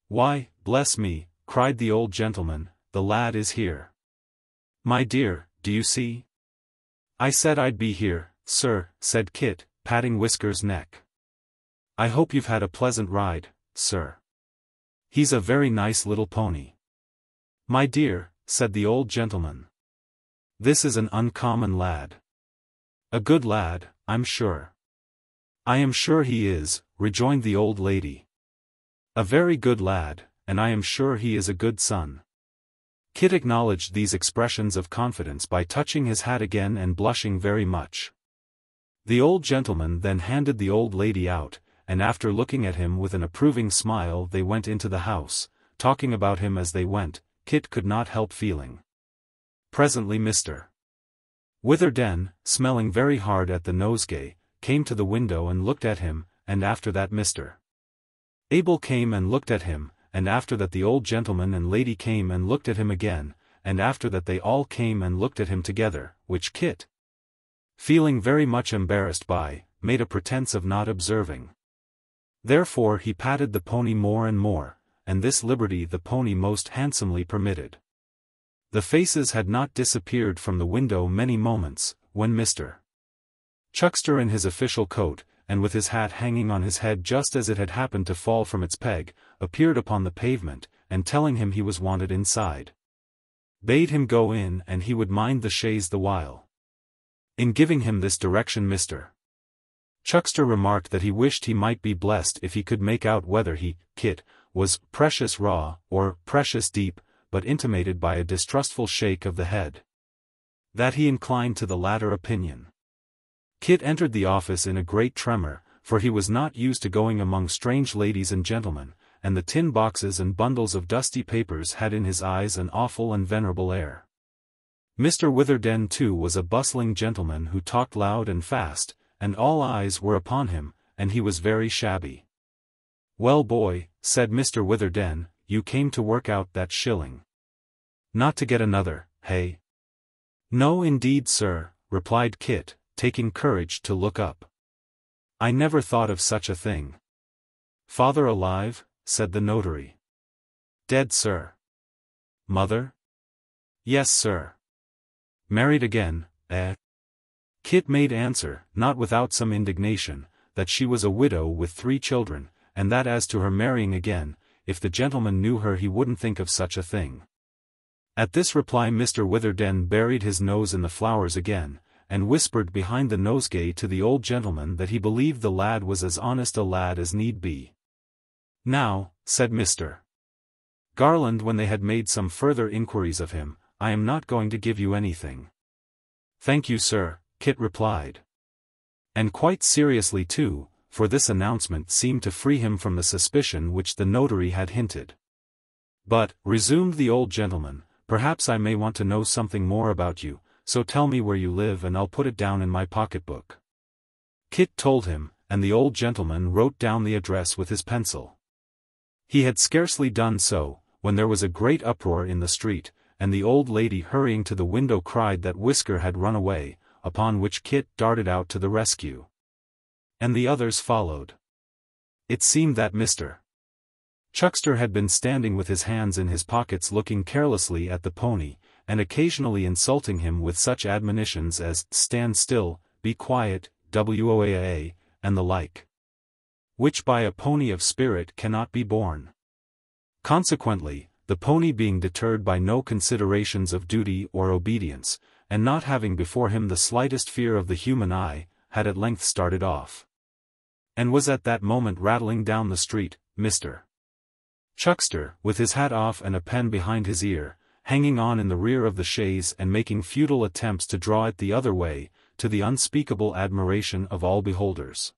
"Why, bless me," cried the old gentleman, "the lad is here. My dear, do you see?" "I said I'd be here, sir," said Kit, patting Whisker's neck. "I hope you've had a pleasant ride, sir. He's a very nice little pony." "My dear," said the old gentleman, "this is an uncommon lad." "A good lad, I'm sure." "I am sure he is," rejoined the old lady. "A very good lad, and I am sure he is a good son." Kit acknowledged these expressions of confidence by touching his hat again and blushing very much. The old gentleman then handed the old lady out, and after looking at him with an approving smile they went into the house, talking about him as they went. Kit could not help feeling. Presently Mr. Witherden, smelling very hard at the nosegay, came to the window and looked at him, and after that Mr. Abel came and looked at him, and after that the old gentleman and lady came and looked at him again, and after that they all came and looked at him together, which Kit, feeling very much embarrassed by, made a pretense of not observing. Therefore he patted the pony more and more, and this liberty the pony most handsomely permitted. The faces had not disappeared from the window many moments, when Mr. Chuckster in his official coat, and with his hat hanging on his head just as it had happened to fall from its peg, appeared upon the pavement, and telling him he was wanted inside, bade him go in and he would mind the chaise the while. In giving him this direction Mr. Chuckster remarked that he wished he might be blessed if he could make out whether he, Kit, was precious raw, or precious deep, but intimated by a distrustful shake of the head that he inclined to the latter opinion. Kit entered the office in a great tremor, for he was not used to going among strange ladies and gentlemen, and the tin boxes and bundles of dusty papers had in his eyes an awful and venerable air. Mr. Witherden too was a bustling gentleman who talked loud and fast, and all eyes were upon him, and he was very shabby. "Well, boy," said Mr. Witherden, "you came to work out that shilling. Not to get another, hey?" "No indeed, sir," replied Kit, taking courage to look up. "I never thought of such a thing." "Father alive?" said the notary. "Dead, sir." "Mother?" "Yes, sir." "Married again, eh?" Kit made answer, not without some indignation, that she was a widow with 3 children, and that as to her marrying again, if the gentleman knew her he wouldn't think of such a thing. At this reply Mr. Witherden buried his nose in the flowers again, and whispered behind the nosegay to the old gentleman that he believed the lad was as honest a lad as need be. "Now," said Mr. Garland when they had made some further inquiries of him, "I am not going to give you anything." "Thank you, sir," Kit replied. And quite seriously too, for this announcement seemed to free him from the suspicion which the notary had hinted. "But," resumed the old gentleman, "perhaps I may want to know something more about you, so tell me where you live and I'll put it down in my pocketbook." Kit told him, and the old gentleman wrote down the address with his pencil. He had scarcely done so, when there was a great uproar in the street, and the old lady hurrying to the window cried that Whisker had run away, upon which Kit darted out to the rescue. And the others followed. It seemed that Mr. Chuckster had been standing with his hands in his pockets looking carelessly at the pony, and occasionally insulting him with such admonitions as "stand still," "be quiet," "woaa," and the like, which by a pony of spirit cannot be borne. Consequently, the pony being deterred by no considerations of duty or obedience, and not having before him the slightest fear of the human eye, had at length started off. And was at that moment rattling down the street, Mr. Chuckster, with his hat off and a pen behind his ear, hanging on in the rear of the chaise and making futile attempts to draw it the other way, to the unspeakable admiration of all beholders.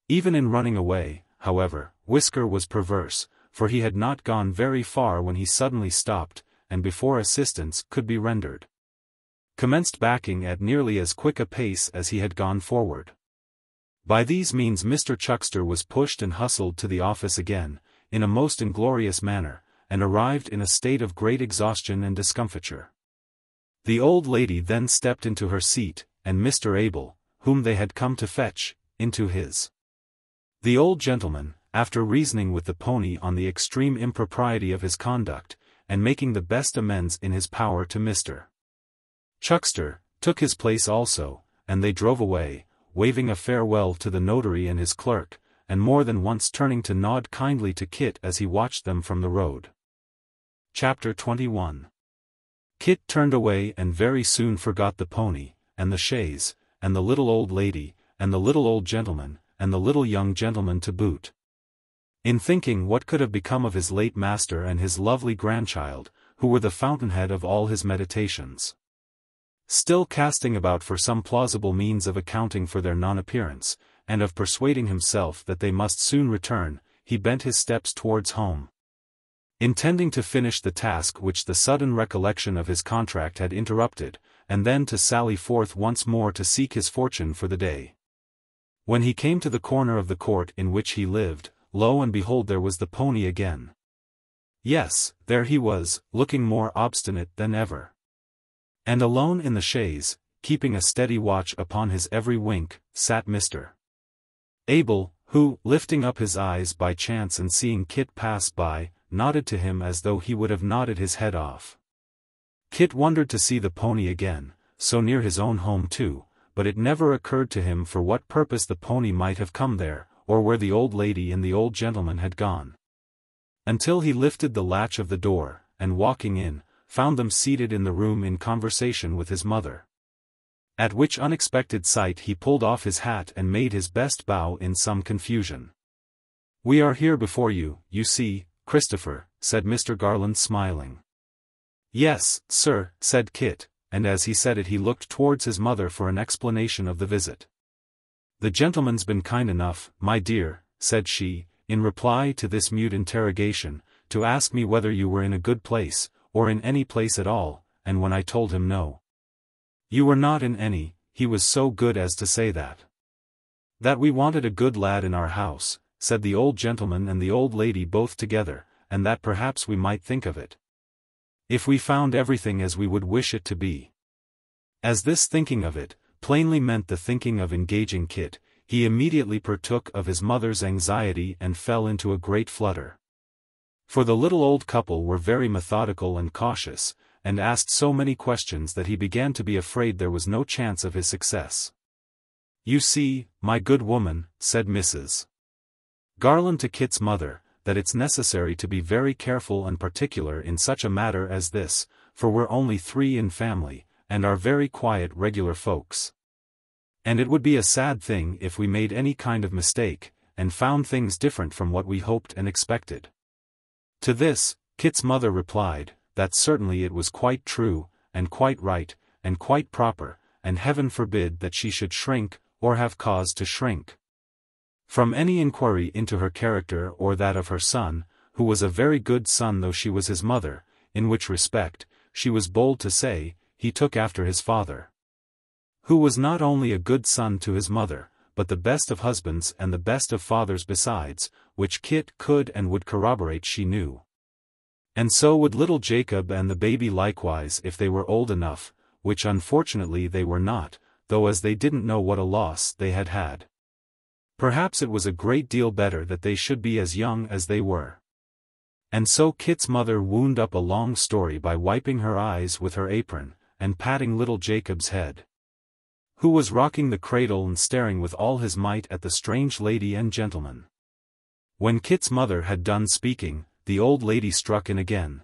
Even in running away, however, Whisker was perverse, for he had not gone very far when he suddenly stopped, and before assistance could be rendered, commenced backing at nearly as quick a pace as he had gone forward. By these means Mr. Chuckster was pushed and hustled to the office again, in a most inglorious manner, and arrived in a state of great exhaustion and discomfiture. The old lady then stepped into her seat, and Mr. Abel, whom they had come to fetch, into his. The old gentleman, after reasoning with the pony on the extreme impropriety of his conduct, and making the best amends in his power to Mr. Chuckster, took his place also, and they drove away, waving a farewell to the notary and his clerk, and more than once turning to nod kindly to Kit as he watched them from the road. Chapter 21. Kit turned away and very soon forgot the pony, and the chaise, and the little old lady, and the little old gentleman, and the little young gentleman to boot, in thinking what could have become of his late master and his lovely grandchild, who were the fountainhead of all his meditations. Still casting about for some plausible means of accounting for their non-appearance, and of persuading himself that they must soon return, he bent his steps towards home, intending to finish the task which the sudden recollection of his contract had interrupted, and then to sally forth once more to seek his fortune for the day. When he came to the corner of the court in which he lived, lo and behold there was the pony again. Yes, there he was, looking more obstinate than ever. And alone in the chaise, keeping a steady watch upon his every wink, sat Mr. Abel, who, lifting up his eyes by chance and seeing Kit pass by, nodded to him as though he would have nodded his head off. Kit wondered to see the pony again, so near his own home too, but it never occurred to him for what purpose the pony might have come there, or where the old lady and the old gentleman had gone. Until he lifted the latch of the door, and walking in, found them seated in the room in conversation with his mother. At which unexpected sight he pulled off his hat and made his best bow in some confusion. "We are here before you, you see, Christopher," said Mr. Garland smiling. "Yes, sir," said Kit, and as he said it he looked towards his mother for an explanation of the visit. "The gentleman's been kind enough, my dear," said she, in reply to this mute interrogation, "to ask me whether you were in a good place, or in any place at all, and when I told him no, you were not in any, he was so good as to say that we wanted a good lad in our house," said the old gentleman and the old lady both together, "and that perhaps we might think of it, if we found everything as we would wish it to be." As this thinking of it plainly meant the thinking of engaging Kit, he immediately partook of his mother's anxiety and fell into a great flutter. For the little old couple were very methodical and cautious, and asked so many questions that he began to be afraid there was no chance of his success. "You see, my good woman," said Mrs. Garland to Kit's mother, "that it's necessary to be very careful and particular in such a matter as this, for we're only 3 in family, and are very quiet regular folks. And it would be a sad thing if we made any kind of mistake, and found things different from what we hoped and expected." To this, Kit's mother replied, that certainly it was quite true, and quite right, and quite proper, and heaven forbid that she should shrink, or have cause to shrink, from any inquiry into her character or that of her son, who was a very good son though she was his mother, in which respect, she was bold to say, he took after his father, who was not only a good son to his mother, but the best of husbands and the best of fathers besides, which Kit could and would corroborate she knew. And so would little Jacob and the baby likewise if they were old enough, which unfortunately they were not, though as they didn't know what a loss they had had. Perhaps it was a great deal better that they should be as young as they were. And so Kit's mother wound up a long story by wiping her eyes with her apron, and patting little Jacob's head, who was rocking the cradle and staring with all his might at the strange lady and gentleman. When Kit's mother had done speaking, the old lady struck in again,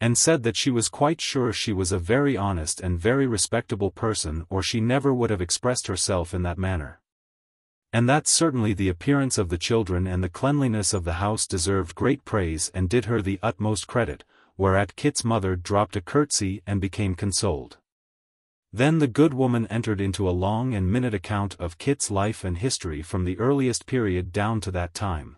and said that she was quite sure she was a very honest and very respectable person or she never would have expressed herself in that manner. And that certainly the appearance of the children and the cleanliness of the house deserved great praise and did her the utmost credit, whereat Kit's mother dropped a curtsy and became consoled. Then the good woman entered into a long and minute account of Kit's life and history from the earliest period down to that time,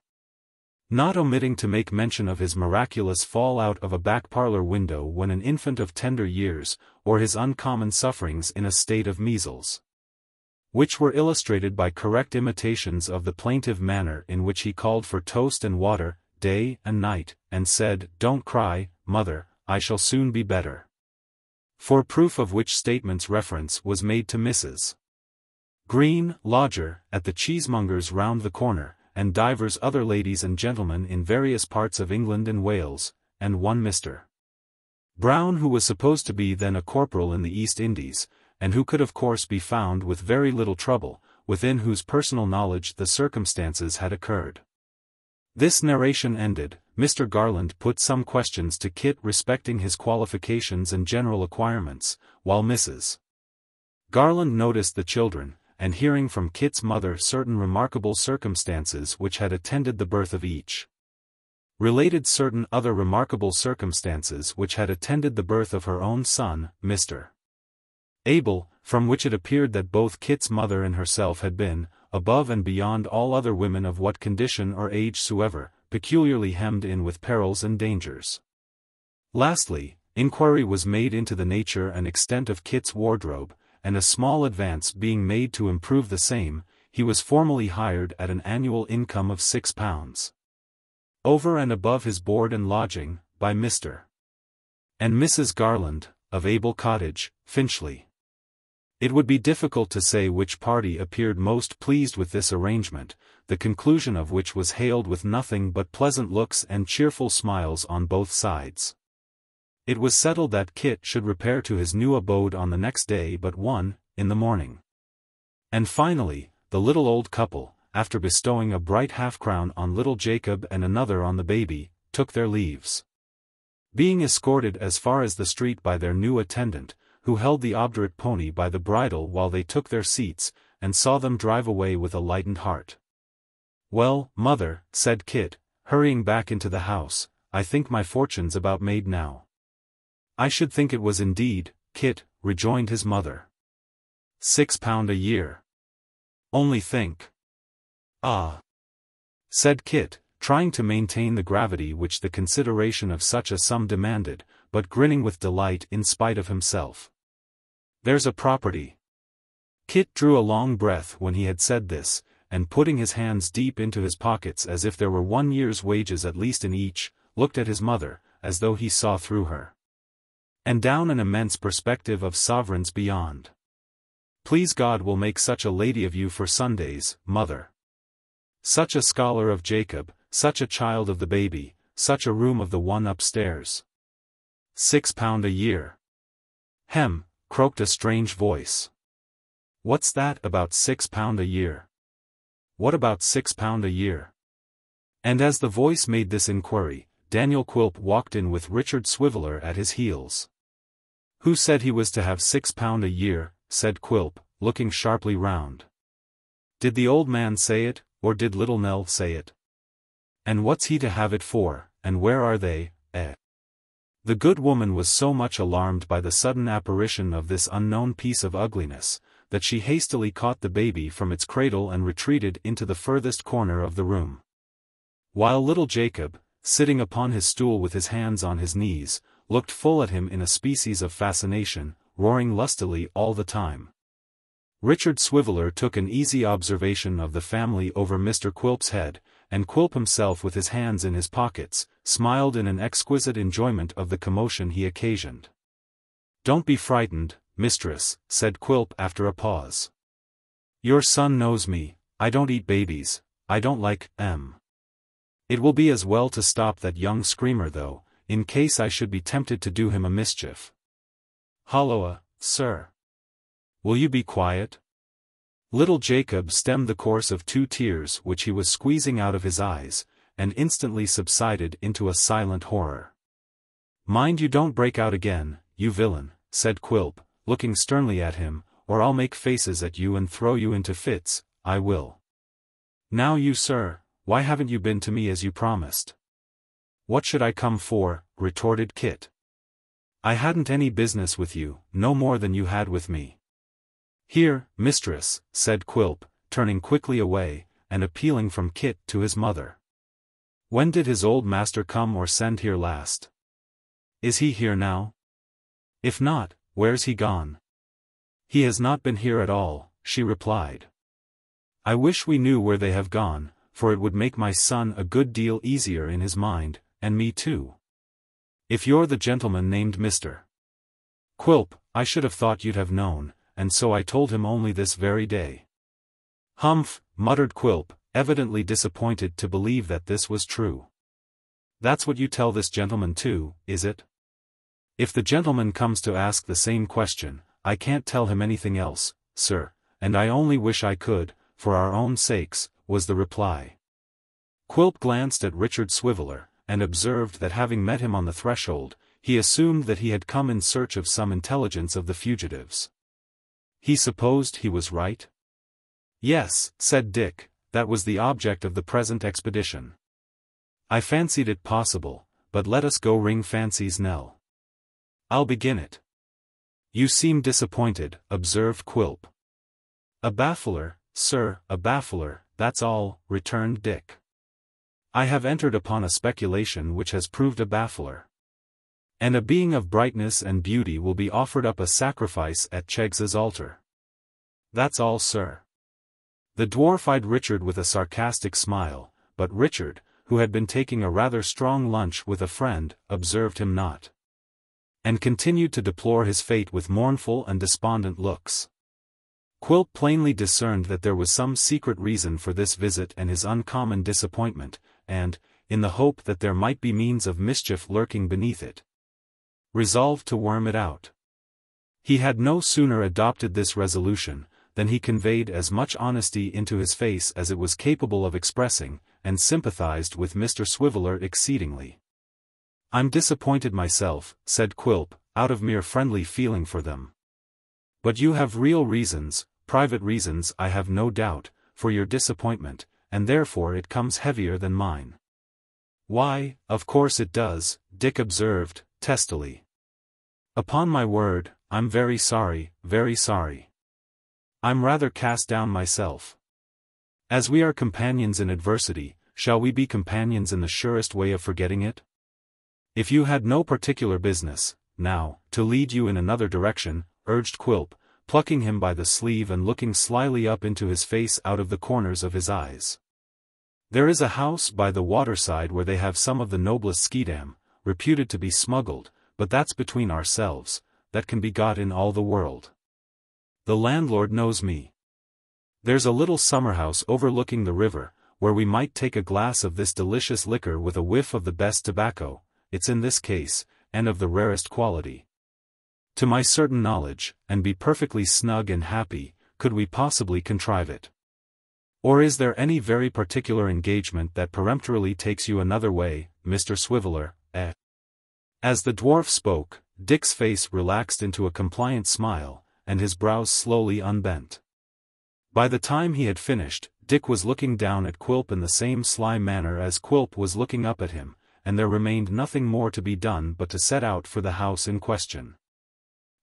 not omitting to make mention of his miraculous fall out of a back parlor window when an infant of tender years, or his uncommon sufferings in a state of measles, which were illustrated by correct imitations of the plaintive manner in which he called for toast and water, day and night, and said, "Don't cry, mother, I shall soon be better." For proof of which statements reference was made to Mrs. Green, lodger, at the cheesemonger's round the corner, and divers other ladies and gentlemen in various parts of England and Wales, and one Mr. Brown who was supposed to be then a corporal in the East Indies, and who could of course be found with very little trouble, within whose personal knowledge the circumstances had occurred. This narration ended, Mr. Garland put some questions to Kit respecting his qualifications and general acquirements, while Mrs. Garland noticed the children, and hearing from Kit's mother certain remarkable circumstances which had attended the birth of each, related certain other remarkable circumstances which had attended the birth of her own son, Mr. Abel, from which it appeared that both Kit's mother and herself had been, above and beyond all other women of what condition or age soever, peculiarly hemmed in with perils and dangers. Lastly, inquiry was made into the nature and extent of Kit's wardrobe, and a small advance being made to improve the same, he was formally hired at an annual income of £6, over and above his board and lodging, by Mr. and Mrs. Garland, of Abel Cottage, Finchley. It would be difficult to say which party appeared most pleased with this arrangement, the conclusion of which was hailed with nothing but pleasant looks and cheerful smiles on both sides. It was settled that Kit should repair to his new abode on the next day but one, in the morning. And finally, the little old couple, after bestowing a bright half-crown on little Jacob and another on the baby, took their leaves, being escorted as far as the street by their new attendant, who held the obdurate pony by the bridle while they took their seats, and saw them drive away with a lightened heart. "Well, mother," said Kit, hurrying back into the house, "I think my fortune's about made now." "I should think it was indeed, Kit," rejoined his mother. £6 a year. Only think." "Ah," said Kit, trying to maintain the gravity which the consideration of such a sum demanded, but grinning with delight in spite of himself. "There's a property." Kit drew a long breath when he had said this, and putting his hands deep into his pockets as if there were 1 year's wages at least in each, looked at his mother, as though he saw through her. and down an immense perspective of sovereigns beyond. Please God will make such a lady of you for Sundays, mother. Such a scholar of Jacob, such a child of the baby, such a room of the one upstairs. £6 a year. Hem, croaked a strange voice. What's that about £6 a year? What about £6 a year? And as the voice made this inquiry, Daniel Quilp walked in with Richard Swiveller at his heels. Who said he was to have £6 a year? Said Quilp, looking sharply round. Did the old man say it, or did little Nell say it? And what's he to have it for, and where are they, eh? The good woman was so much alarmed by the sudden apparition of this unknown piece of ugliness, that she hastily caught the baby from its cradle and retreated into the furthest corner of the room. While little Jacob, sitting upon his stool with his hands on his knees, looked full at him in a species of fascination, roaring lustily all the time. Richard Swiveller took an easy observation of the family over Mr. Quilp's head, and Quilp himself with his hands in his pockets, smiled in an exquisite enjoyment of the commotion he occasioned. "Don't be frightened, mistress," said Quilp after a pause. "Your son knows me, I don't eat babies, I don't like 'em. It will be as well to stop that young screamer though, in case I should be tempted to do him a mischief. Holloa, sir. Will you be quiet?" Little Jacob stemmed the course of 2 tears which he was squeezing out of his eyes, and instantly subsided into a silent horror. "Mind you don't break out again, you villain," said Quilp, looking sternly at him, "or I'll make faces at you and throw you into fits, I will." "Now you sir, why haven't you been to me as you promised?" "What should I come for?" retorted Kit. "I hadn't any business with you, no more than you had with me." "Here, mistress," said Quilp, turning quickly away, and appealing from Kit to his mother. "When did his old master come or send here last? Is he here now? If not, where's he gone?" "He has not been here at all," she replied. "I wish we knew where they have gone, for it would make my son a good deal easier in his mind, and me too. If you're the gentleman named Mr. Quilp, I should have thought you'd have known, and so I told him only this very day." "Humph," muttered Quilp, evidently disappointed to believe that this was true. "That's what you tell this gentleman too, is it?" "If the gentleman comes to ask the same question, I can't tell him anything else, sir, and I only wish I could, for our own sakes," was the reply. Quilp glanced at Richard Swiveller, and observed that having met him on the threshold, he assumed that he had come in search of some intelligence of the fugitives. He supposed he was right? "Yes," said Dick, "that was the object of the present expedition. I fancied it possible, but let us go ring Fancy's knell." "I'll begin it." "You seem disappointed," observed Quilp. "A baffler, sir, a baffler, that's all," returned Dick. "I have entered upon a speculation which has proved a baffler. And a being of brightness and beauty will be offered up a sacrifice at Cheggs's altar. That's all, sir." The dwarf eyed Richard with a sarcastic smile, but Richard, who had been taking a rather strong lunch with a friend, observed him not, and continued to deplore his fate with mournful and despondent looks. Quilp plainly discerned that there was some secret reason for this visit and his uncommon disappointment, and, in the hope that there might be means of mischief lurking beneath it, resolved to worm it out. He had no sooner adopted this resolution, than he conveyed as much honesty into his face as it was capable of expressing, and sympathized with Mr. Swiveller exceedingly. "I'm disappointed myself," said Quilp, out of mere friendly feeling for them. "But you have real reasons, private reasons I have no doubt, for your disappointment, and therefore it comes heavier than mine." "Why, of course it does," Dick observed, testily. "Upon my word, I'm very sorry, very sorry. I'm rather cast down myself. As we are companions in adversity, shall we be companions in the surest way of forgetting it? If you had no particular business, now, to lead you in another direction," urged Quilp, plucking him by the sleeve and looking slyly up into his face out of the corners of his eyes. "There is a house by the waterside where they have some of the noblest skeedam, reputed to be smuggled, but that's between ourselves, that can be got in all the world. The landlord knows me. There's a little summer-house overlooking the river, where we might take a glass of this delicious liquor with a whiff of the best tobacco, it's in this case, and of the rarest quality. To my certain knowledge, and be perfectly snug and happy, could we possibly contrive it? Or is there any very particular engagement that peremptorily takes you another way, Mr. Swiveller, eh? As the dwarf spoke, Dick's face relaxed into a compliant smile, and his brows slowly unbent. By the time he had finished, Dick was looking down at Quilp in the same sly manner as Quilp was looking up at him, and there remained nothing more to be done but to set out for the house in question.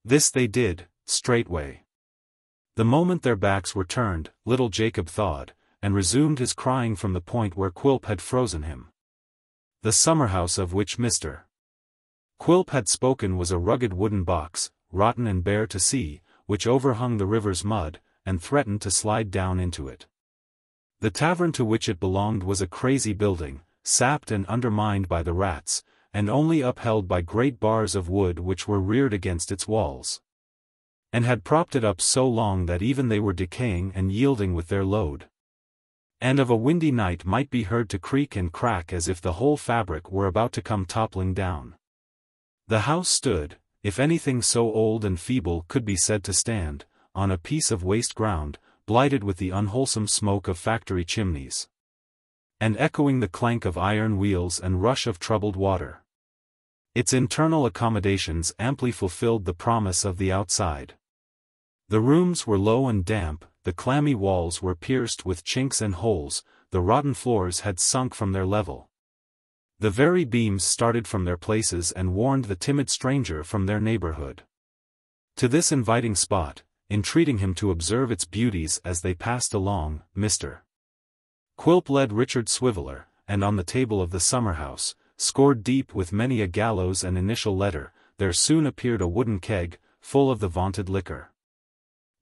This they did, straightway. The moment their backs were turned, little Jacob thawed, and resumed his crying from the point where Quilp had frozen him. The summer-house of which Mr. Quilp had spoken was a rugged wooden box, rotten and bare to see, which overhung the river's mud, and threatened to slide down into it. The tavern to which it belonged was a crazy building, sapped and undermined by the rats, and only upheld by great bars of wood which were reared against its walls, and had propped it up so long that even they were decaying and yielding with their load, and of a windy night might be heard to creak and crack as if the whole fabric were about to come toppling down. The house stood, if anything so old and feeble could be said to stand, on a piece of waste ground, blighted with the unwholesome smoke of factory chimneys, and echoing the clank of iron wheels and rush of troubled water. Its internal accommodations amply fulfilled the promise of the outside. The rooms were low and damp, the clammy walls were pierced with chinks and holes, the rotten floors had sunk from their level. The very beams started from their places and warned the timid stranger from their neighborhood. To this inviting spot, entreating him to observe its beauties as they passed along, Mr. Quilp led Richard Swiveller, and on the table of the summer-house, scored deep with many a gallows and initial letter, there soon appeared a wooden keg, full of the vaunted liquor.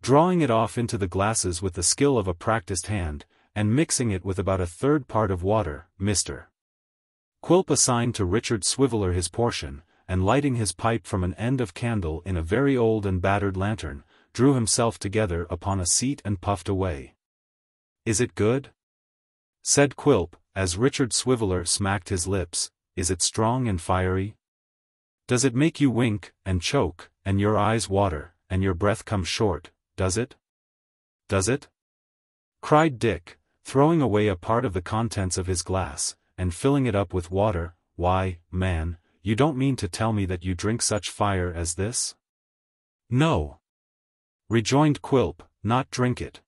Drawing it off into the glasses with the skill of a practised hand, and mixing it with about a third part of water, Mr. Quilp assigned to Richard Swiveller his portion, and lighting his pipe from an end of candle in a very old and battered lantern, drew himself together upon a seat and puffed away. "Is it good?" said Quilp, as Richard Swiveller smacked his lips. "Is it strong and fiery? Does it make you wink, and choke, and your eyes water, and your breath come short, does it? Does it?" cried Dick, throwing away a part of the contents of his glass, and filling it up with water. "Why, man, you don't mean to tell me that you drink such fire as this?" "No," rejoined Quilp, "not drink it.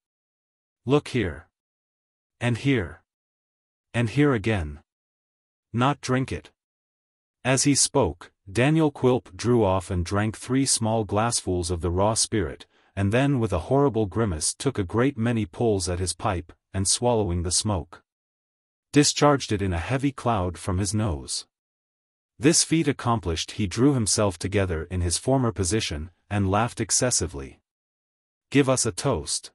Look here. And here. And here again. Not drink it." As he spoke, Daniel Quilp drew off and drank 3 small glassfuls of the raw spirit, and then with a horrible grimace took a great many pulls at his pipe, and swallowing the smoke, discharged it in a heavy cloud from his nose. This feat accomplished, he drew himself together in his former position, and laughed excessively. "Give us a toast,"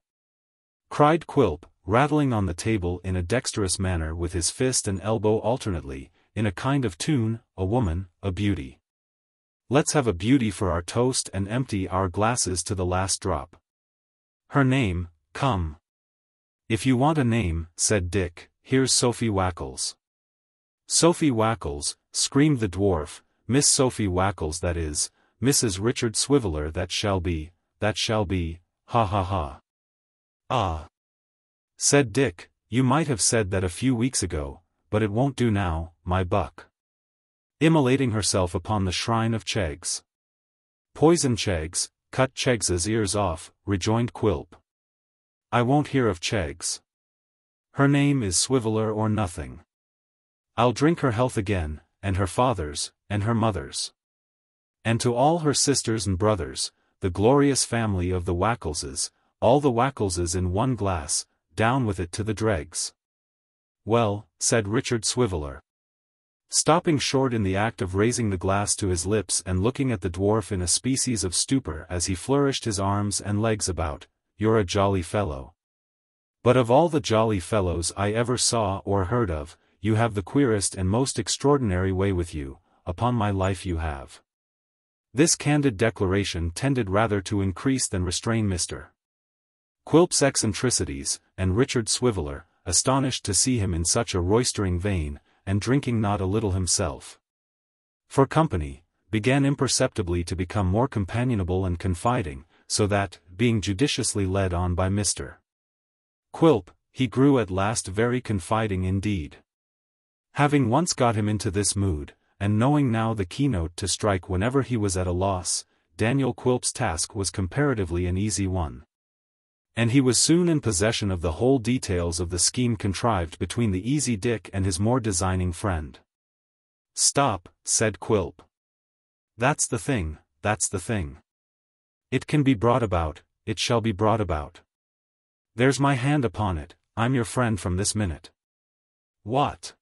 cried Quilp, rattling on the table in a dexterous manner with his fist and elbow alternately, in a kind of tune, "A woman, a beauty. Let's have a beauty for our toast and empty our glasses to the last drop. Her name, come." "If you want a name," said Dick, "here's Sophie Wackles." "Sophie Wackles," screamed the dwarf, "Miss Sophie Wackles, that is, Mrs. Richard Swiveller, that shall be, ha ha ha." "Ah," said Dick, "you might have said that a few weeks ago, but it won't do now, my buck." Immolating herself upon the shrine of Cheggs. "Poison Cheggs, cut Cheggs's ears off," rejoined Quilp. "I won't hear of Cheggs. Her name is Swiveller or nothing. I'll drink her health again, and her father's, and her mother's. And to all her sisters and brothers, the glorious family of the Wackleses, all the Wackleses in one glass, down with it to the dregs." "Well," said Richard Swiveller, stopping short in the act of raising the glass to his lips and looking at the dwarf in a species of stupor as he flourished his arms and legs about, "you're a jolly fellow. But of all the jolly fellows I ever saw or heard of, you have the queerest and most extraordinary way with you, upon my life you have. This candid declaration tended rather to increase than restrain Mr. Quilp's eccentricities, and Richard Swiveller, astonished to see him in such a roistering vein, and drinking not a little himself, for company, began imperceptibly to become more companionable and confiding, so that, being judiciously led on by Mr. Quilp, he grew at last very confiding indeed. Having once got him into this mood, and knowing now the keynote to strike whenever he was at a loss, Daniel Quilp's task was comparatively an easy one. And he was soon in possession of the whole details of the scheme contrived between the easy Dick and his more designing friend. "Stop," said Quilp. "That's the thing, that's the thing. It can be brought about, it shall be brought about. There's my hand upon it, I'm your friend from this minute." "What?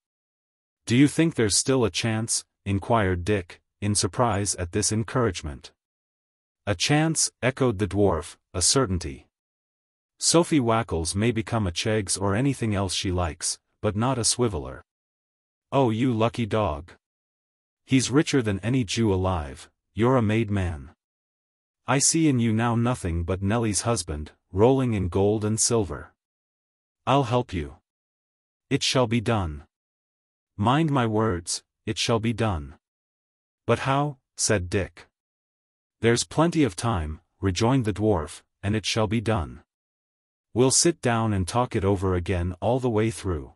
Do you think there's still a chance?" inquired Dick, in surprise at this encouragement. "A chance," echoed the dwarf, "a certainty. Sophie Wackles may become a Cheggs or anything else she likes, but not a Swiveller. Oh, you lucky dog. He's richer than any Jew alive, you're a made man. I see in you now nothing but Nelly's husband, rolling in gold and silver. I'll help you. It shall be done. Mind my words, it shall be done." "But how?" said Dick. "There's plenty of time," rejoined the dwarf, "and it shall be done. We'll sit down and talk it over again all the way through.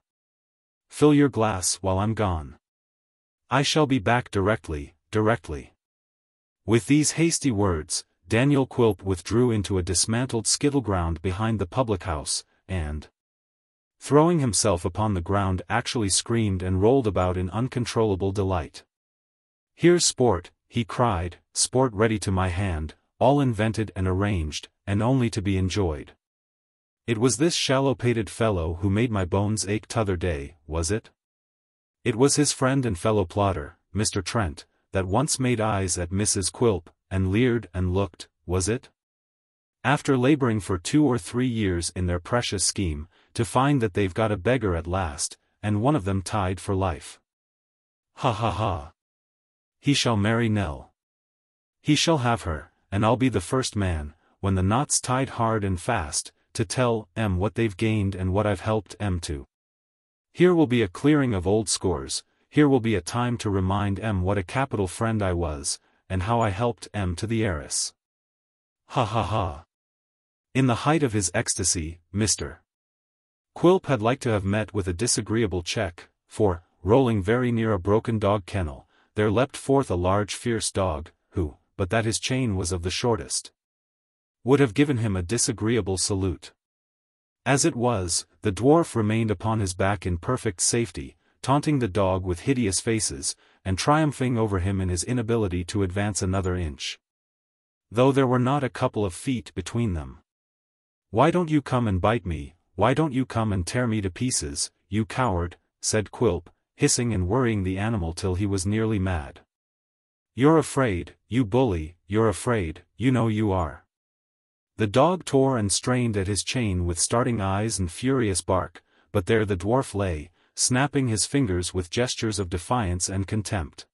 Fill your glass while I'm gone. I shall be back directly, directly." With these hasty words, Daniel Quilp withdrew into a dismantled skittleground behind the public-house, and, throwing himself upon the ground, actually screamed and rolled about in uncontrollable delight. "Here's sport," he cried, "sport ready to my hand, all invented and arranged, and only to be enjoyed. It was this shallow-pated fellow who made my bones ache t'other day, was it? It was his friend and fellow-plodder, Mr. Trent, that once made eyes at Mrs. Quilp, and leered and looked, was it? After laboring for 2 or 3 years in their precious scheme, to find that they've got a beggar at last, and one of them tied for life. Ha ha ha. He shall marry Nell. He shall have her, and I'll be the first man, when the knot's tied hard and fast, to tell em what they've gained and what I've helped em to. Here will be a clearing of old scores, here will be a time to remind em what a capital friend I was, and how I helped em to the heiress. Ha ha ha." In the height of his ecstasy, Mr. Quilp had liked to have met with a disagreeable check, for, rolling very near a broken dog kennel, there leapt forth a large fierce dog, who, but that his chain was of the shortest, would have given him a disagreeable salute. As it was, the dwarf remained upon his back in perfect safety, taunting the dog with hideous faces, and triumphing over him in his inability to advance another inch, though there were not a couple of feet between them. "Why don't you come and bite me, why don't you come and tear me to pieces, you coward," said Quilp, hissing and worrying the animal till he was nearly mad. "You're afraid, you bully, you're afraid, you know you are." The dog tore and strained at his chain with starting eyes and furious bark, but there the dwarf lay, snapping his fingers with gestures of defiance and contempt.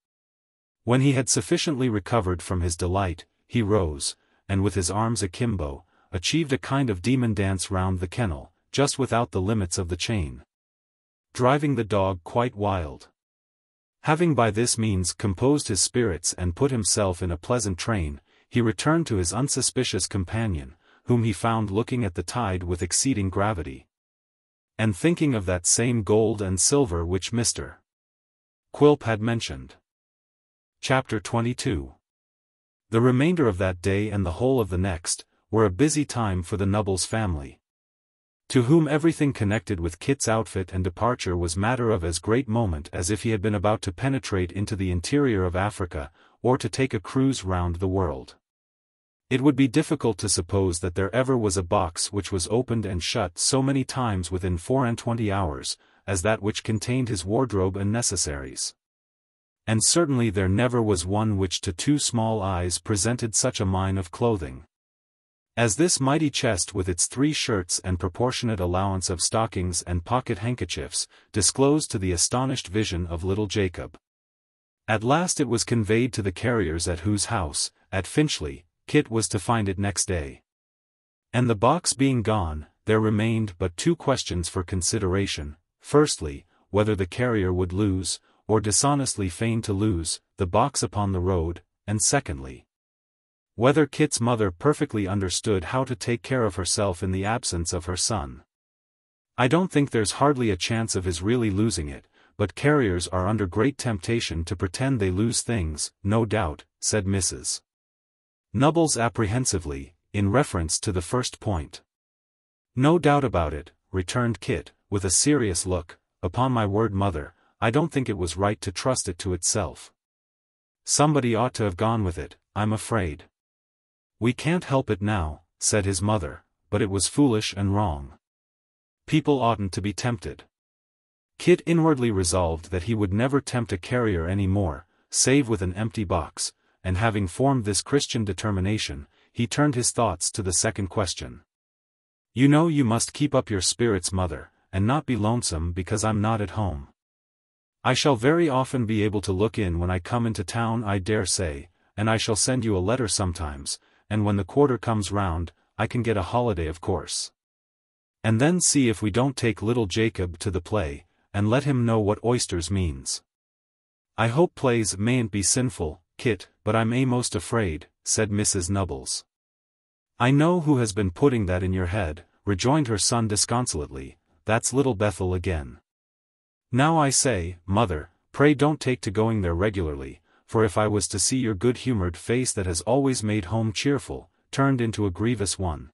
When he had sufficiently recovered from his delight, he rose, and with his arms akimbo, achieved a kind of demon dance round the kennel, just without the limits of the chain, driving the dog quite wild. Having by this means composed his spirits and put himself in a pleasant train, he returned to his unsuspicious companion, whom he found looking at the tide with exceeding gravity, and thinking of that same gold and silver which Mr. Quilp had mentioned. Chapter 22. The remainder of that day and the whole of the next, were a busy time for the Nubbles family, to whom everything connected with Kit's outfit and departure was matter of as great moment as if he had been about to penetrate into the interior of Africa, or to take a cruise round the world. It would be difficult to suppose that there ever was a box which was opened and shut so many times within 24 hours, as that which contained his wardrobe and necessaries. And certainly there never was one which to 2 small eyes presented such a mine of clothing as this mighty chest with its 3 shirts and proportionate allowance of stockings and pocket handkerchiefs, disclosed to the astonished vision of little Jacob. At last it was conveyed to the carriers at whose house, at Finchley, Kit was to find it next day. And the box being gone, there remained but two questions for consideration: firstly, whether the carrier would lose, or dishonestly feign to lose, the box upon the road, and secondly, whether Kit's mother perfectly understood how to take care of herself in the absence of her son. "I don't think there's hardly a chance of his really losing it, but carriers are under great temptation to pretend they lose things, no doubt," said Mrs. Nubbles apprehensively, in reference to the first point. "No doubt about it," returned Kit, with a serious look. "Upon my word, mother, I don't think it was right to trust it to itself. Somebody ought to have gone with it, I'm afraid." "We can't help it now," said his mother, "but it was foolish and wrong. People oughtn't to be tempted." Kit inwardly resolved that he would never tempt a carrier any more, save with an empty box, and having formed this Christian determination, he turned his thoughts to the second question. "You know you must keep up your spirits, mother, and not be lonesome because I'm not at home. I shall very often be able to look in when I come into town, I dare say, and I shall send you a letter sometimes, and when the quarter comes round, I can get a holiday of course. And then see if we don't take little Jacob to the play, and let him know what oysters means. I hope plays mayn't be sinful, Kit, but I'm a'most afraid," said Mrs. Nubbles. "I know who has been putting that in your head," rejoined her son disconsolately. "That's little Bethel again. Now I say, mother, pray don't take to going there regularly, for if I was to see your good-humored face that has always made home cheerful, turned into a grievous one.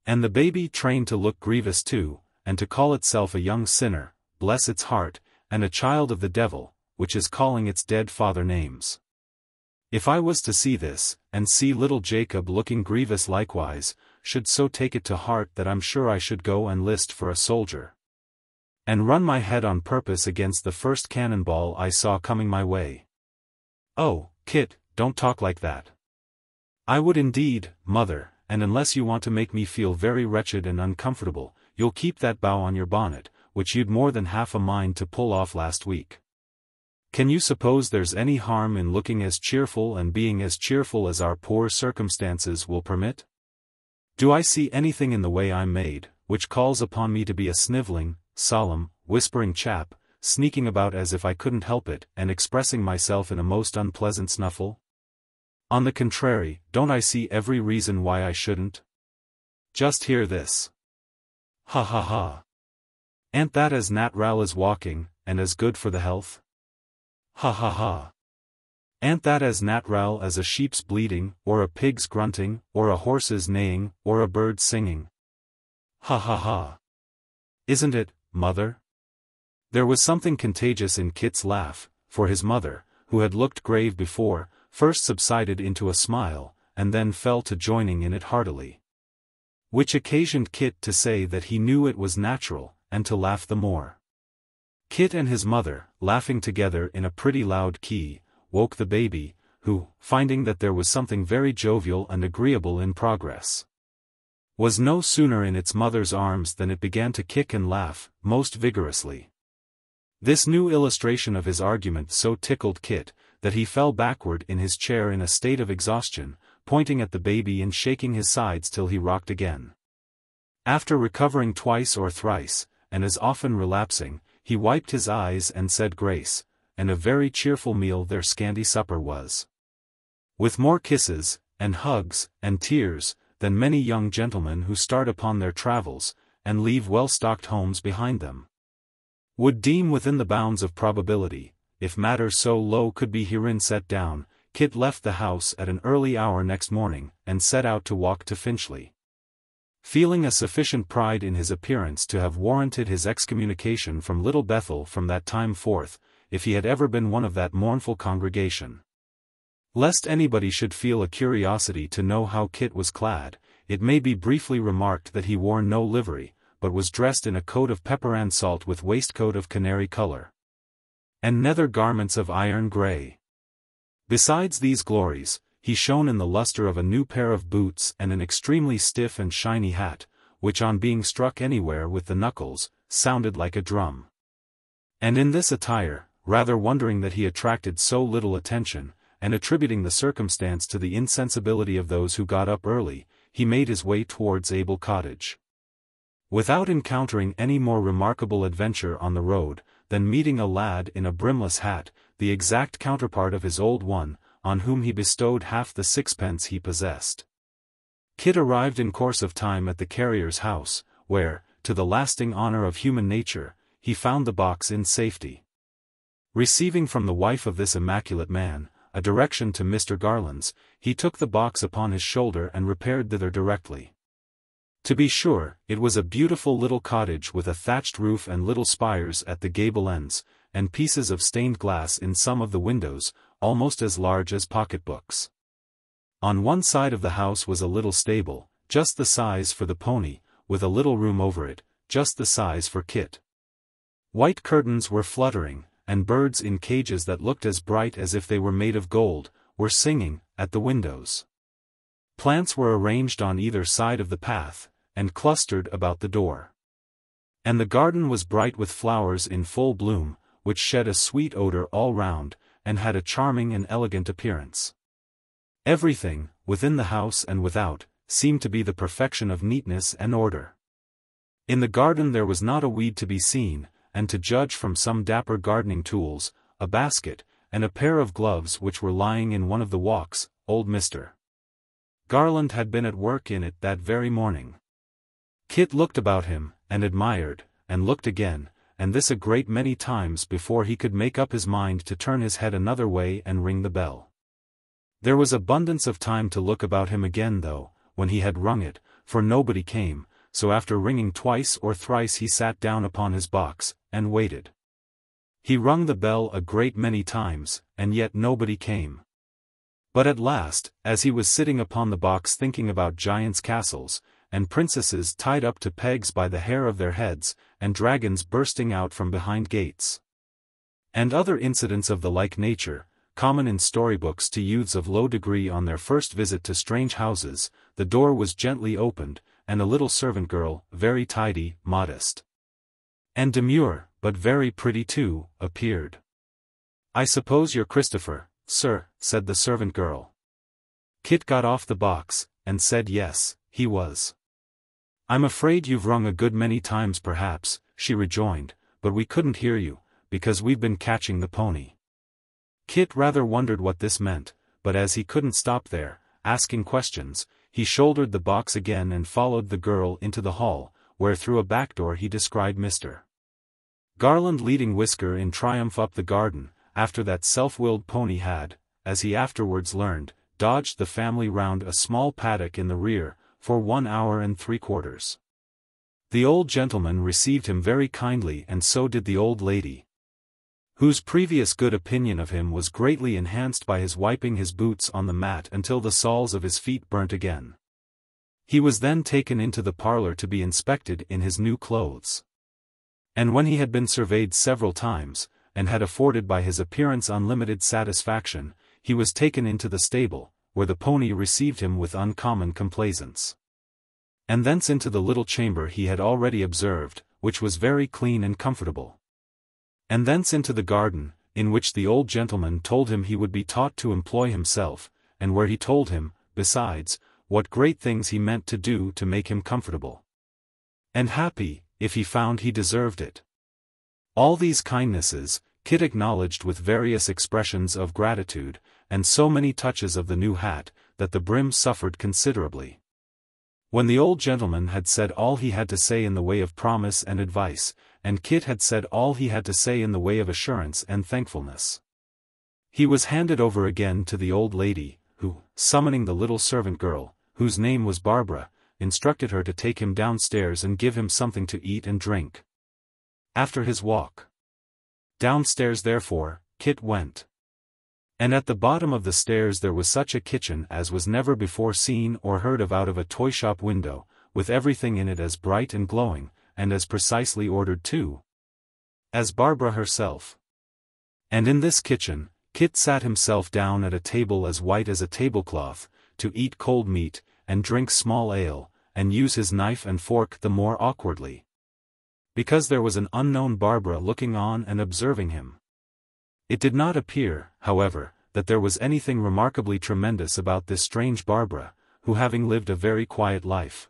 And the baby trained to look grievous too, and to call itself a young sinner, bless its heart, and a child of the devil, which is calling its dead father names. If I was to see this, and see little Jacob looking grievous likewise, should so take it to heart that I'm sure I should go and list for a soldier, and run my head on purpose against the first cannonball I saw coming my way." "Oh, Kit, don't talk like that." "I would indeed, mother, and unless you want to make me feel very wretched and uncomfortable, you'll keep that bow on your bonnet, which you'd more than half a mind to pull off last week. Can you suppose there's any harm in looking as cheerful and being as cheerful as our poor circumstances will permit? Do I see anything in the way I'm made, which calls upon me to be a snivelling, solemn, whispering chap, sneaking about as if I couldn't help it, and expressing myself in a most unpleasant snuffle? On the contrary, don't I see every reason why I shouldn't? Just hear this. Ha ha ha. Ain't that as nat'ral as walking, and as good for the health? Ha ha ha. Ain't that as nat'ral as a sheep's bleating, or a pig's grunting, or a horse's neighing, or a bird's singing? Ha ha ha. Isn't it, mother?" There was something contagious in Kit's laugh, for his mother, who had looked grave before, first subsided into a smile, and then fell to joining in it heartily. Which occasioned Kit to say that he knew it was natural, and to laugh the more. Kit and his mother, laughing together in a pretty loud key, woke the baby, who, finding that there was something very jovial and agreeable in progress, was no sooner in its mother's arms than it began to kick and laugh, most vigorously. This new illustration of his argument so tickled Kit, that he fell backward in his chair in a state of exhaustion, pointing at the baby and shaking his sides till he rocked again. After recovering twice or thrice, and as often relapsing, he wiped his eyes and said grace, and a very cheerful meal their scanty supper was. With more kisses, and hugs, and tears, than many young gentlemen who start upon their travels, and leave well-stocked homes behind them, would deem within the bounds of probability, if matter so low could be herein set down, Kit left the house at an early hour next morning, and set out to walk to Finchley. Feeling a sufficient pride in his appearance to have warranted his excommunication from Little Bethel from that time forth, if he had ever been one of that mournful congregation. Lest anybody should feel a curiosity to know how Kit was clad, it may be briefly remarked that he wore no livery, but was dressed in a coat of pepper and salt with waistcoat of canary color, and nether garments of iron grey. Besides these glories, he shone in the lustre of a new pair of boots and an extremely stiff and shiny hat, which on being struck anywhere with the knuckles, sounded like a drum. And in this attire, rather wondering that he attracted so little attention, and attributing the circumstance to the insensibility of those who got up early, he made his way towards Abel Cottage. Without encountering any more remarkable adventure on the road, than meeting a lad in a brimless hat, the exact counterpart of his old one, on whom he bestowed half the sixpence he possessed. Kit arrived in course of time at the carrier's house, where, to the lasting honor of human nature, he found the box in safety. Receiving from the wife of this immaculate man a direction to Mr. Garland's, he took the box upon his shoulder and repaired thither directly. To be sure, it was a beautiful little cottage with a thatched roof and little spires at the gable ends, and pieces of stained glass in some of the windows, almost as large as pocketbooks. On one side of the house was a little stable, just the size for the pony, with a little room over it, just the size for Kit. White curtains were fluttering, and birds in cages that looked as bright as if they were made of gold, were singing, at the windows. Plants were arranged on either side of the path, and clustered about the door. And the garden was bright with flowers in full bloom, which shed a sweet odor all round, and had a charming and elegant appearance. Everything, within the house and without, seemed to be the perfection of neatness and order. In the garden there was not a weed to be seen, and to judge from some dapper gardening tools, a basket, and a pair of gloves which were lying in one of the walks, old Mr. Garland had been at work in it that very morning. Kit looked about him, and admired, and looked again, and this a great many times before he could make up his mind to turn his head another way and ring the bell. There was abundance of time to look about him again though, when he had rung it, for nobody came, so after ringing twice or thrice he sat down upon his box, and waited. He rung the bell a great many times, and yet nobody came. But at last, as he was sitting upon the box thinking about giants' castles, and princesses tied up to pegs by the hair of their heads, and dragons bursting out from behind gates, and other incidents of the like nature, common in storybooks to youths of low degree on their first visit to strange houses, the door was gently opened, and a little servant girl, very tidy, modest, and demure, but very pretty too, appeared. "I suppose you're Christopher, sir," said the servant girl. Kit got off the box, and said yes, he was. "I'm afraid you've rung a good many times perhaps," she rejoined, "but we couldn't hear you, because we've been catching the pony." Kit rather wondered what this meant, but as he couldn't stop there, asking questions, he shouldered the box again and followed the girl into the hall, where through a back door he descried Mr. Garland leading Whisker in triumph up the garden, after that self-willed pony had, as he afterwards learned, dodged the family round a small paddock in the rear, for 1 hour and 3/4. The old gentleman received him very kindly, and so did the old lady, whose previous good opinion of him was greatly enhanced by his wiping his boots on the mat until the soles of his feet burnt again. He was then taken into the parlor to be inspected in his new clothes. And when he had been surveyed several times, and had afforded by his appearance unlimited satisfaction, he was taken into the stable, where the pony received him with uncommon complaisance. And thence into the little chamber he had already observed, which was very clean and comfortable. And thence into the garden, in which the old gentleman told him he would be taught to employ himself, and where he told him, besides, what great things he meant to do to make him comfortable and happy, if he found he deserved it. All these kindnesses, Kit acknowledged with various expressions of gratitude, and so many touches of the new hat, that the brim suffered considerably. When the old gentleman had said all he had to say in the way of promise and advice, and Kit had said all he had to say in the way of assurance and thankfulness, he was handed over again to the old lady, who, summoning the little servant girl, whose name was Barbara, instructed her to take him downstairs and give him something to eat and drink after his walk. Downstairs therefore, Kit went. And at the bottom of the stairs there was such a kitchen as was never before seen or heard of out of a toy-shop window, with everything in it as bright and glowing, and as precisely ordered too, as Barbara herself. And in this kitchen, Kit sat himself down at a table as white as a tablecloth, to eat cold meat, and drink small ale, and use his knife and fork the more awkwardly, because there was an unknown Barbara looking on and observing him. It did not appear, however, that there was anything remarkably tremendous about this strange Barbara, who having lived a very quiet life,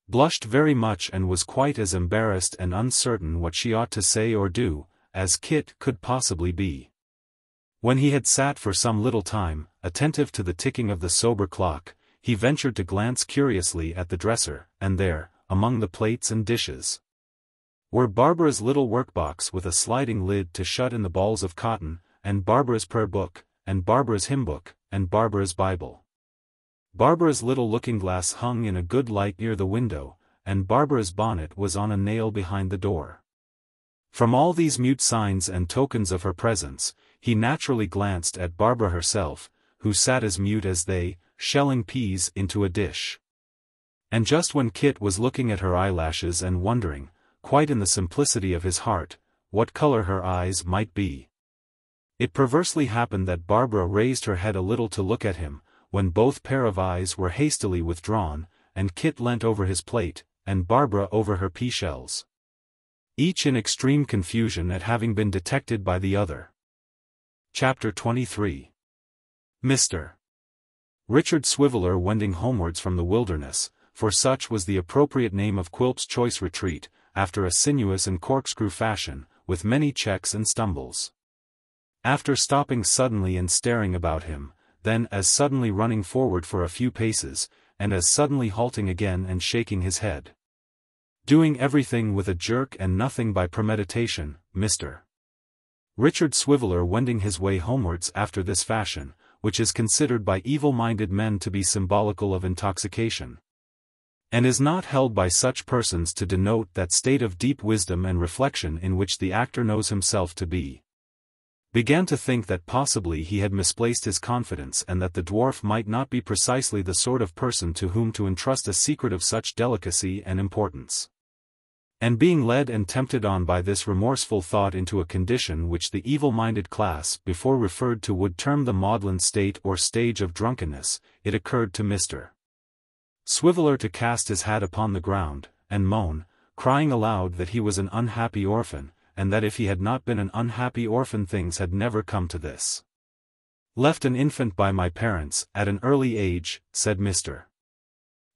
blushed very much and was quite as embarrassed and uncertain what she ought to say or do, as Kit could possibly be. When he had sat for some little time, attentive to the ticking of the sober clock, he ventured to glance curiously at the dresser, and there, among the plates and dishes, were Barbara's little workbox with a sliding lid to shut in the balls of cotton, and Barbara's prayer book, and Barbara's hymn book, and Barbara's Bible. Barbara's little looking-glass hung in a good light near the window, and Barbara's bonnet was on a nail behind the door. From all these mute signs and tokens of her presence, he naturally glanced at Barbara herself, who sat as mute as they, shelling peas into a dish. And just when Kit was looking at her eyelashes and wondering, quite in the simplicity of his heart, what color her eyes might be, it perversely happened that Barbara raised her head a little to look at him, when both pair of eyes were hastily withdrawn, and Kit leant over his plate, and Barbara over her pea-shells, each in extreme confusion at having been detected by the other. Chapter 23. Mr. Richard Swiveller wending homewards from the wilderness, for such was the appropriate name of Quilp's choice retreat, after a sinuous and corkscrew fashion, with many checks and stumbles. After stopping suddenly and staring about him, then as suddenly running forward for a few paces, and as suddenly halting again and shaking his head. Doing everything with a jerk and nothing by premeditation, Mr. Richard Swiveller wending his way homewards after this fashion, which is considered by evil-minded men to be symbolical of intoxication, and is not held by such persons to denote that state of deep wisdom and reflection in which the actor knows himself to be, began to think that possibly he had misplaced his confidence and that the dwarf might not be precisely the sort of person to whom to entrust a secret of such delicacy and importance. And being led and tempted on by this remorseful thought into a condition which the evil-minded class before referred to would term the maudlin state or stage of drunkenness, it occurred to Mr. Swiveller to cast his hat upon the ground, and moan, crying aloud that he was an unhappy orphan, and that if he had not been an unhappy orphan things had never come to this. Left an infant by my parents, at an early age, said Mr.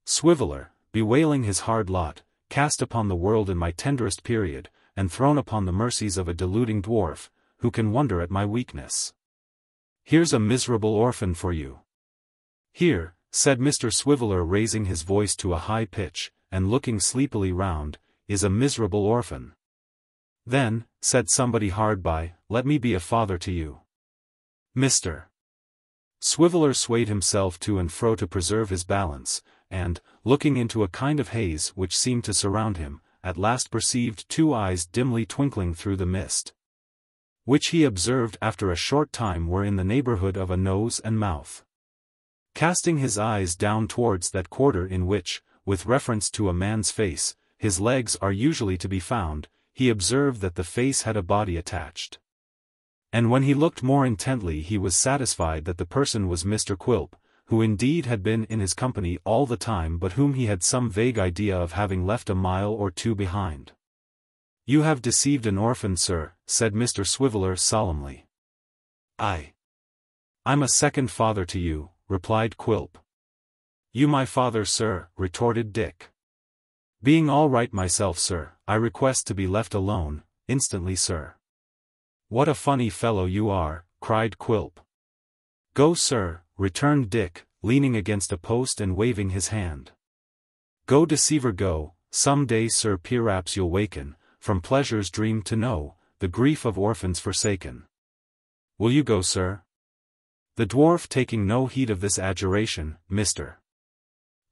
Swiveller, bewailing his hard lot, cast upon the world in my tenderest period, and thrown upon the mercies of a deluding dwarf, who can wonder at my weakness. Here's a miserable orphan for you. Here, said Mr. Swiveller raising his voice to a high pitch, and looking sleepily round, is a miserable orphan. Then, said somebody hard by, let me be a father to you. Mr. Swiveller swayed himself to and fro to preserve his balance, and, looking into a kind of haze which seemed to surround him, at last perceived two eyes dimly twinkling through the mist, which he observed after a short time were in the neighborhood of a nose and mouth. Casting his eyes down towards that quarter in which, with reference to a man's face, his legs are usually to be found, he observed that the face had a body attached. And when he looked more intently he was satisfied that the person was Mr. Quilp, who indeed had been in his company all the time but whom he had some vague idea of having left a mile or two behind. You have deceived an orphan, sir, said Mr. Swiveller solemnly. I'm a second father to you, replied Quilp. You my father, sir, retorted Dick. Being all right myself, sir, I request to be left alone, instantly, sir. What a funny fellow you are, cried Quilp. Go, sir, returned Dick, leaning against a post and waving his hand. Go, deceiver, go, some day, sir, p'raps you'll waken, from pleasure's dream to know, the grief of orphans forsaken. Will you go, sir? The dwarf taking no heed of this adjuration, Mr.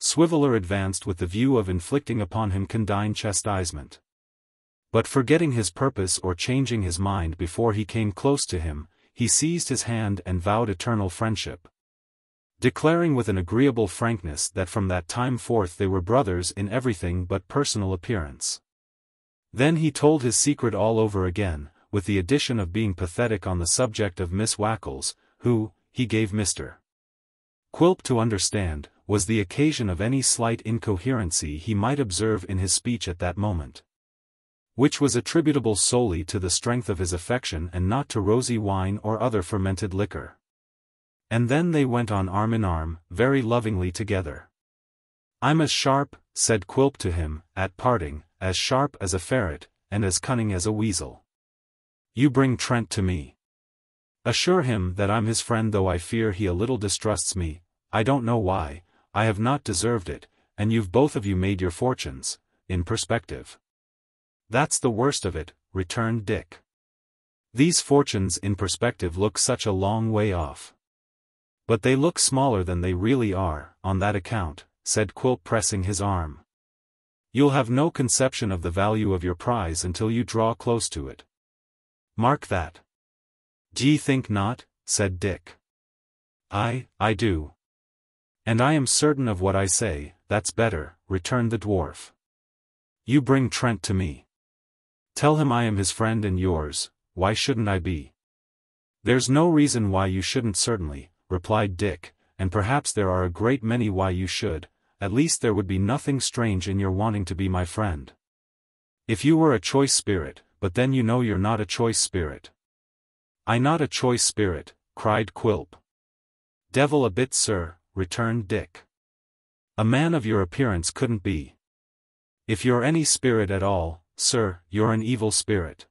Swiveller advanced with the view of inflicting upon him condign chastisement. But forgetting his purpose or changing his mind before he came close to him, he seized his hand and vowed eternal friendship, declaring with an agreeable frankness that from that time forth they were brothers in everything but personal appearance. Then he told his secret all over again, with the addition of being pathetic on the subject of Miss Wackles, who, he gave Mr. Quilp to understand, was the occasion of any slight incoherency he might observe in his speech at that moment. which was attributable solely to the strength of his affection and not to rosy wine or other fermented liquor. And then they went on arm in arm, very lovingly together. "I'm as sharp," said Quilp to him, at parting, "as sharp as a ferret, and as cunning as a weasel. You bring Trent to me. Assure him that I'm his friend, though I fear he a little distrusts me. I don't know why, I have not deserved it, and you've both of you made your fortunes, in perspective." "That's the worst of it," returned Dick. "These fortunes in perspective look such a long way off." "But they look smaller than they really are, on that account," said Quilp, pressing his arm. "You'll have no conception of the value of your prize until you draw close to it. Mark that." "D'ye think not?" said Dick. I do. And I am certain of what I say." "That's better," returned the dwarf. "You bring Trent to me. Tell him I am his friend and yours. Why shouldn't I be?" "There's no reason why you shouldn't, certainly," replied Dick, "and perhaps there are a great many why you should. At least there would be nothing strange in your wanting to be my friend. If you were a choice spirit, but then you know you're not a choice spirit." "I not a choice spirit," cried Quilp. "Devil a bit, sir," returned Dick. "A man of your appearance couldn't be. If you're any spirit at all, sir, you're an evil spirit."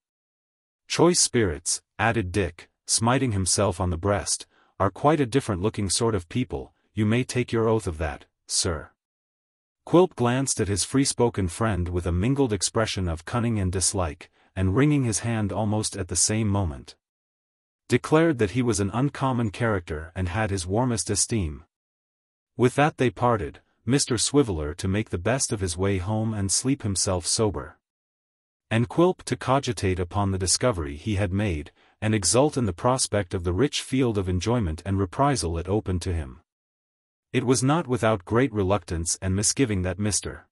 "Choice spirits," added Dick, smiting himself on the breast, "are quite a different-looking sort of people. You may take your oath of that, sir." Quilp glanced at his free-spoken friend with a mingled expression of cunning and dislike, and wringing his hand almost at the same moment, declared that he was an uncommon character and had his warmest esteem. With that they parted, Mr. Swiveller to make the best of his way home and sleep himself sober, and Quilp to cogitate upon the discovery he had made, and exult in the prospect of the rich field of enjoyment and reprisal it opened to him. It was not without great reluctance and misgiving that Mr.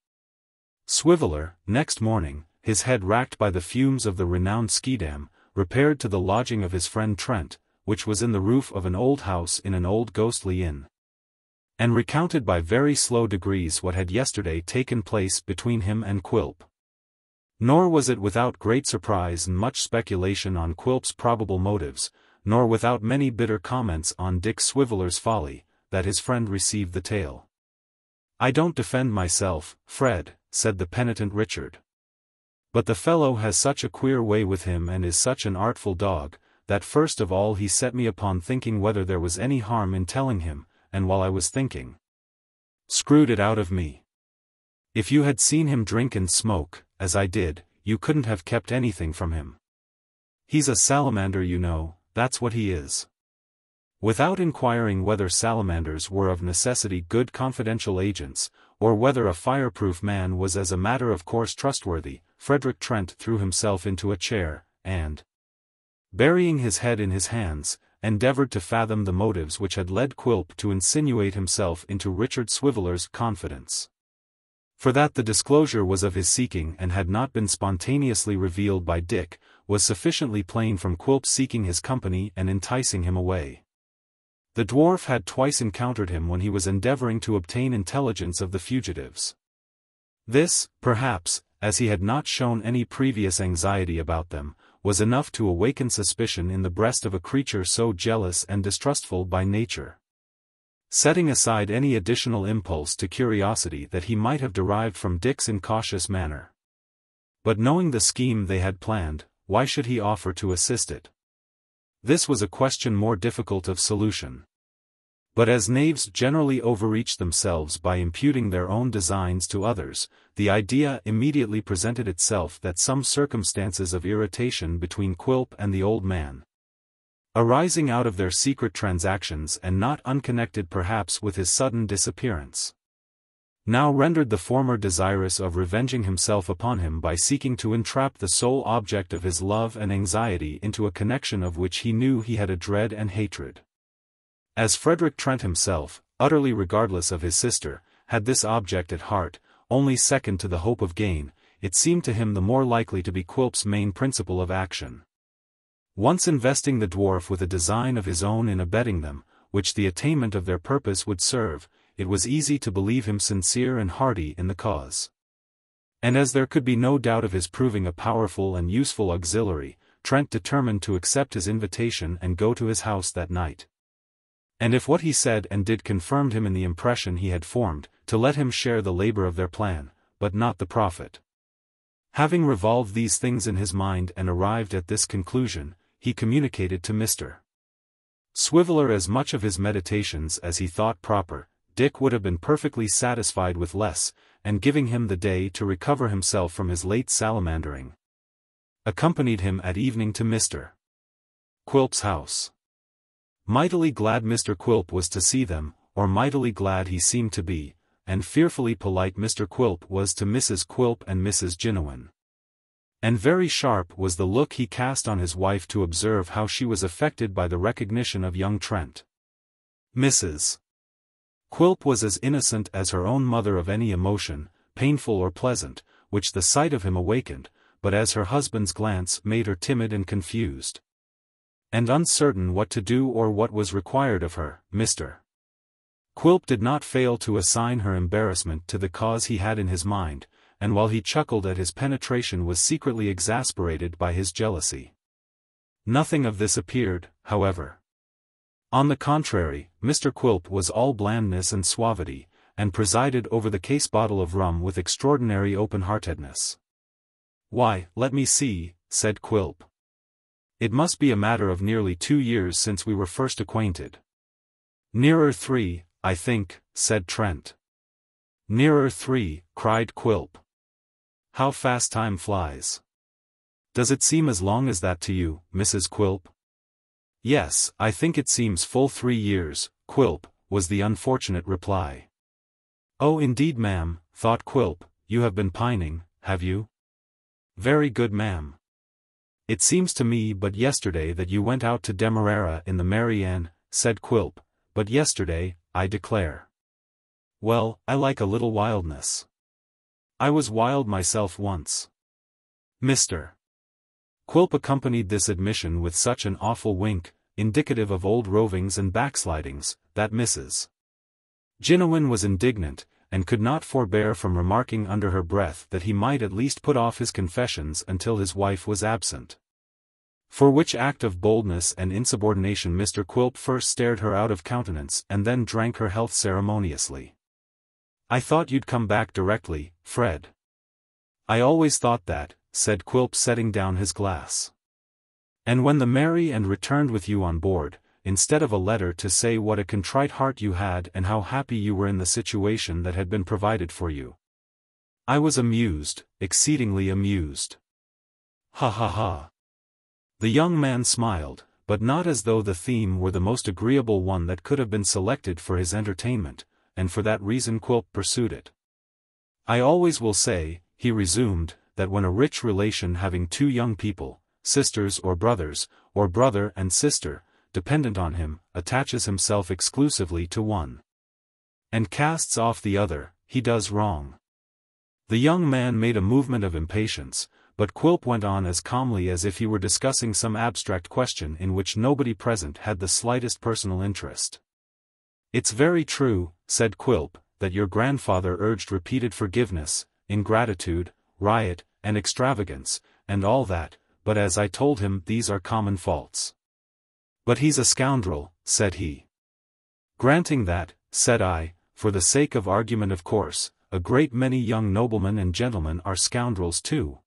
Swiveller, next morning, his head racked by the fumes of the renowned Schiedam, repaired to the lodging of his friend Trent, which was in the roof of an old house in an old ghostly inn, and recounted by very slow degrees what had yesterday taken place between him and Quilp. Nor was it without great surprise and much speculation on Quilp's probable motives, nor without many bitter comments on Dick Swiveller's folly, that his friend received the tale. "I don't defend myself, Fred," said the penitent Richard. "But the fellow has such a queer way with him and is such an artful dog, that first of all he set me upon thinking whether there was any harm in telling him, and while I was thinking, screwed it out of me. If you had seen him drink and smoke, as I did, you couldn't have kept anything from him. He's a salamander, you know, that's what he is." Without inquiring whether salamanders were of necessity good confidential agents, or whether a fireproof man was as a matter of course trustworthy, Frederick Trent threw himself into a chair, and, burying his head in his hands, endeavored to fathom the motives which had led Quilp to insinuate himself into Richard Swiveller's confidence. For that the disclosure was of his seeking and had not been spontaneously revealed by Dick, was sufficiently plain from Quilp's seeking his company and enticing him away. The dwarf had twice encountered him when he was endeavoring to obtain intelligence of the fugitives. This, perhaps, as he had not shown any previous anxiety about them, was enough to awaken suspicion in the breast of a creature so jealous and distrustful by nature. Setting aside any additional impulse to curiosity that he might have derived from Dick's incautious manner, but knowing the scheme they had planned, why should he offer to assist it? This was a question more difficult of solution. But as knaves generally overreach themselves by imputing their own designs to others, the idea immediately presented itself that some circumstances of irritation between Quilp and the old man, arising out of their secret transactions and not unconnected perhaps with his sudden disappearance, now rendered the former desirous of revenging himself upon him by seeking to entrap the sole object of his love and anxiety into a connection of which he knew he had a dread and hatred. As Frederick Trent himself, utterly regardless of his sister, had this object at heart, only second to the hope of gain, it seemed to him the more likely to be Quilp's main principle of action. Once investing the dwarf with a design of his own in abetting them, which the attainment of their purpose would serve, it was easy to believe him sincere and hearty in the cause. And as there could be no doubt of his proving a powerful and useful auxiliary, Trent determined to accept his invitation and go to his house that night. And if what he said and did confirmed him in the impression he had formed, to let him share the labor of their plan, but not the profit. Having revolved these things in his mind and arrived at this conclusion, he communicated to Mr. Swiveller as much of his meditations as he thought proper. Dick would have been perfectly satisfied with less, and giving him the day to recover himself from his late salamandering, accompanied him at evening to Mr. Quilp's house. Mightily glad Mr. Quilp was to see them, or mightily glad he seemed to be, and fearfully polite Mr. Quilp was to Mrs. Quilp and Mrs. Jiniwin. And very sharp was the look he cast on his wife to observe how she was affected by the recognition of young Trent. Mrs. Quilp was as innocent as her own mother of any emotion, painful or pleasant, which the sight of him awakened, but as her husband's glance made her timid and confused, and uncertain what to do or what was required of her, Mr. Quilp did not fail to assign her embarrassment to the cause he had in his mind, and while he chuckled at his penetration was secretly exasperated by his jealousy. Nothing of this appeared, however. On the contrary, Mr. Quilp was all blandness and suavity, and presided over the case bottle of rum with extraordinary open-heartedness. "Why, let me see," said Quilp. "It must be a matter of nearly 2 years since we were first acquainted." "Nearer 3, I think," said Trent. "Nearer 3, cried Quilp. "How fast time flies. Does it seem as long as that to you, Mrs. Quilp?" "Yes, I think it seems full 3 years, Quilp," was the unfortunate reply. "Oh indeed ma'am," thought Quilp, "you have been pining, have you?" "Very good ma'am. It seems to me but yesterday that you went out to Demerara in the Mary Ann," said Quilp, "but yesterday, I declare. Well, I like a little wildness. I was wild myself once." Mr. Quilp accompanied this admission with such an awful wink, indicative of old rovings and backslidings, that Mrs. Jiniwin was indignant, and could not forbear from remarking under her breath that he might at least put off his confessions until his wife was absent. For which act of boldness and insubordination Mr. Quilp first stared her out of countenance and then drank her health ceremoniously. "I thought you'd come back directly, Fred." "I always thought that," said Quilp setting down his glass. "And when the Mary and returned with you on board, instead of a letter to say what a contrite heart you had and how happy you were in the situation that had been provided for you, I was amused, exceedingly amused." "Ha ha ha." The young man smiled, but not as though the theme were the most agreeable one that could have been selected for his entertainment, and for that reason Quilp pursued it. "I always will say," he resumed, "that when a rich relation having 2 young people, sisters or brother and sister, dependent on him, attaches himself exclusively to one, and casts off the other, he does wrong." The young man made a movement of impatience, but Quilp went on as calmly as if he were discussing some abstract question in which nobody present had the slightest personal interest. "It's very true," said Quilp, "that your grandfather urged repeated forgiveness, ingratitude, riot, and extravagance, and all that, but as I told him these are common faults." "But he's a scoundrel," said he. "Granting that," said I, "for the sake of argument of course, a great many young noblemen and gentlemen are scoundrels too.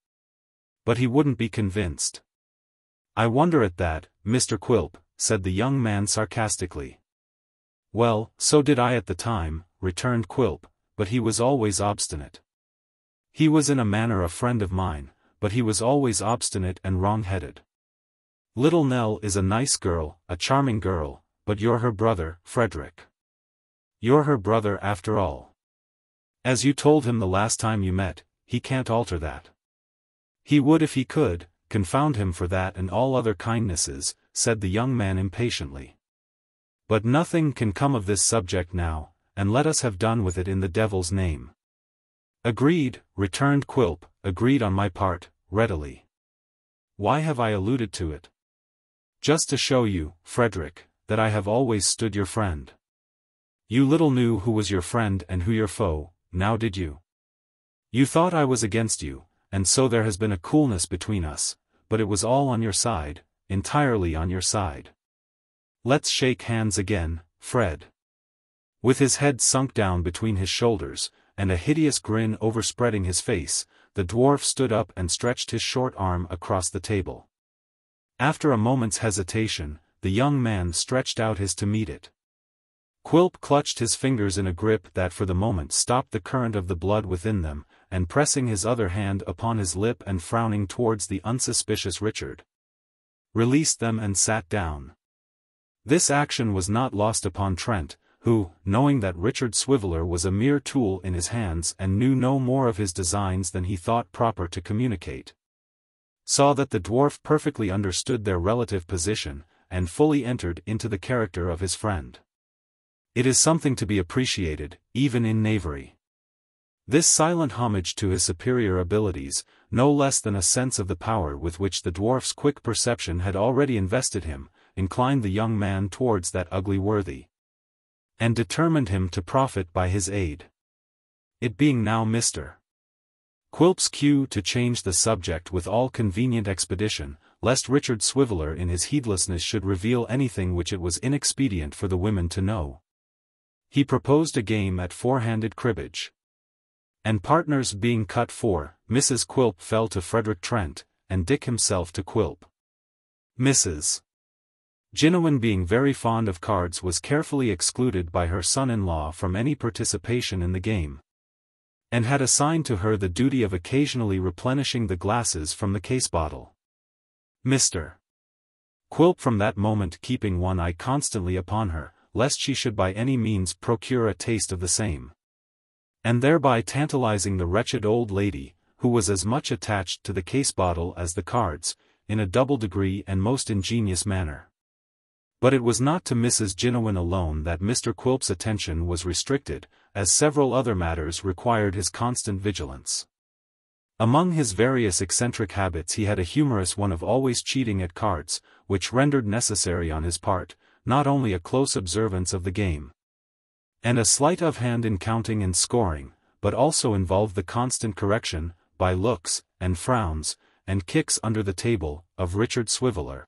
But he wouldn't be convinced." "I wonder at that, Mr. Quilp," said the young man sarcastically. "Well, so did I at the time," returned Quilp, "but he was always obstinate. He was in a manner a friend of mine, but he was always obstinate and wrong-headed. Little Nell is a nice girl, a charming girl, but you're her brother, Frederick. You're her brother after all. As you told him the last time you met, he can't alter that." "He would if he could, confound him for that and all other kindnesses," said the young man impatiently. "But nothing can come of this subject now, and let us have done with it in the devil's name." "Agreed," returned Quilp, "agreed on my part, readily. Why have I alluded to it? Just to show you, Frederick, that I have always stood your friend. You little knew who was your friend and who your foe, now did you? You thought I was against you, and so there has been a coolness between us, but it was all on your side, entirely on your side. Let's shake hands again, Fred. With his head sunk down between his shoulders, and a hideous grin overspreading his face, the dwarf stood up and stretched his short arm across the table. After a moment's hesitation, the young man stretched out his to meet it. Quilp clutched his fingers in a grip that for the moment stopped the current of the blood within them, and pressing his other hand upon his lip and frowning towards the unsuspicious Richard, released them and sat down. This action was not lost upon Trent, who, knowing that Richard Swiveller was a mere tool in his hands and knew no more of his designs than he thought proper to communicate, saw that the dwarf perfectly understood their relative position, and fully entered into the character of his friend. It is something to be appreciated, even in knavery. This silent homage to his superior abilities, no less than a sense of the power with which the dwarf's quick perception had already invested him, inclined the young man towards that ugly worthy, and determined him to profit by his aid. It being now Mr. Quilp's cue to change the subject with all convenient expedition, lest Richard Swiveller in his heedlessness should reveal anything which it was inexpedient for the women to know, he proposed a game at four-handed cribbage. And partners being cut for, Mrs. Quilp fell to Frederick Trent, and Dick himself to Quilp. Mrs. Jinowan, being very fond of cards, was carefully excluded by her son-in-law from any participation in the game, and had assigned to her the duty of occasionally replenishing the glasses from the case-bottle. Mr. Quilp from that moment keeping one eye constantly upon her, lest she should by any means procure a taste of the same, and thereby tantalizing the wretched old lady, who was as much attached to the case-bottle as the cards, in a double degree and most ingenious manner. But it was not to Mrs. Jinowan alone that Mr. Quilp's attention was restricted, as several other matters required his constant vigilance. Among his various eccentric habits he had a humorous one of always cheating at cards, which rendered necessary on his part, not only a close observance of the game, and a sleight of hand in counting and scoring, but also involved the constant correction, by looks, and frowns, and kicks under the table, of Richard Swiveller,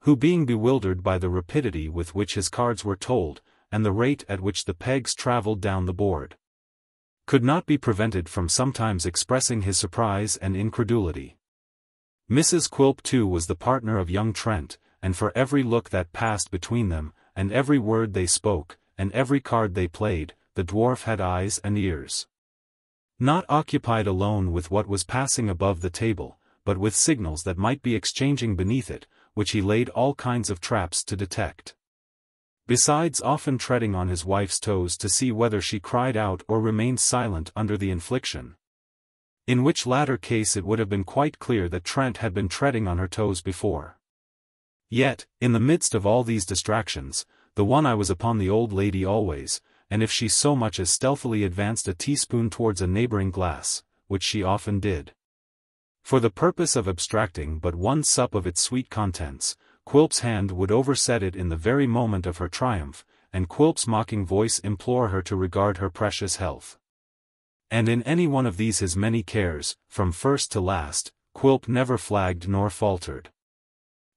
who being bewildered by the rapidity with which his cards were told, and the rate at which the pegs travelled down the board, could not be prevented from sometimes expressing his surprise and incredulity. Mrs. Quilp too was the partner of young Trent, and for every look that passed between them, and every word they spoke, and every card they played, the dwarf had eyes and ears. Not occupied alone with what was passing above the table, but with signals that might be exchanging beneath it, which he laid all kinds of traps to detect. Besides often treading on his wife's toes to see whether she cried out or remained silent under the infliction, in which latter case it would have been quite clear that Trent had been treading on her toes before. Yet, in the midst of all these distractions, the one eye was upon the old lady always, and if she so much as stealthily advanced a teaspoon towards a neighbouring glass, which she often did, for the purpose of abstracting but one sup of its sweet contents, Quilp's hand would overset it in the very moment of her triumph, and Quilp's mocking voice implore her to regard her precious health. And in any one of these his many cares, from first to last, Quilp never flagged nor faltered.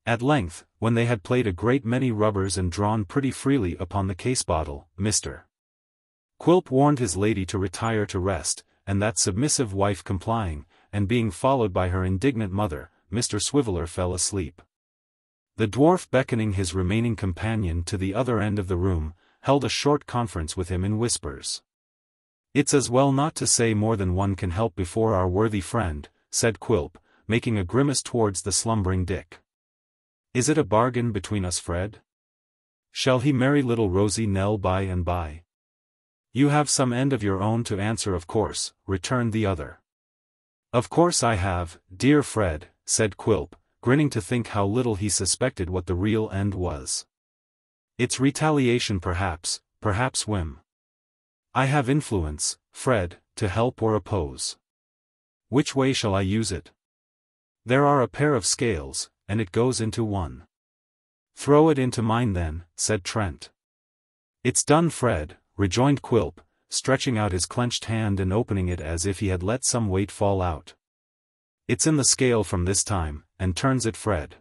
At length, when they had played a great many rubbers and drawn pretty freely upon the case-bottle, Mr. Quilp warned his lady to retire to rest, and that submissive wife complying, and being followed by her indignant mother, Mr. Swiveller fell asleep. The dwarf, beckoning his remaining companion to the other end of the room, held a short conference with him in whispers. "It's as well not to say more than one can help before our worthy friend," said Quilp, making a grimace towards the slumbering Dick. "Is it a bargain between us, Fred? Shall he marry little rosy Nell by and by?" "You have some end of your own to answer, of course," returned the other. "Of course I have, dear Fred," said Quilp, grinning to think how little he suspected what the real end was. "It's retaliation perhaps whim. I have influence, Fred, to help or oppose. Which way shall I use it? There are a pair of scales, and it goes into one." "Throw it into mine then," said Trent. "It's done, Fred," rejoined Quilp, stretching out his clenched hand and opening it as if he had let some weight fall out. "It's in the scale from this time, and turns it Fred.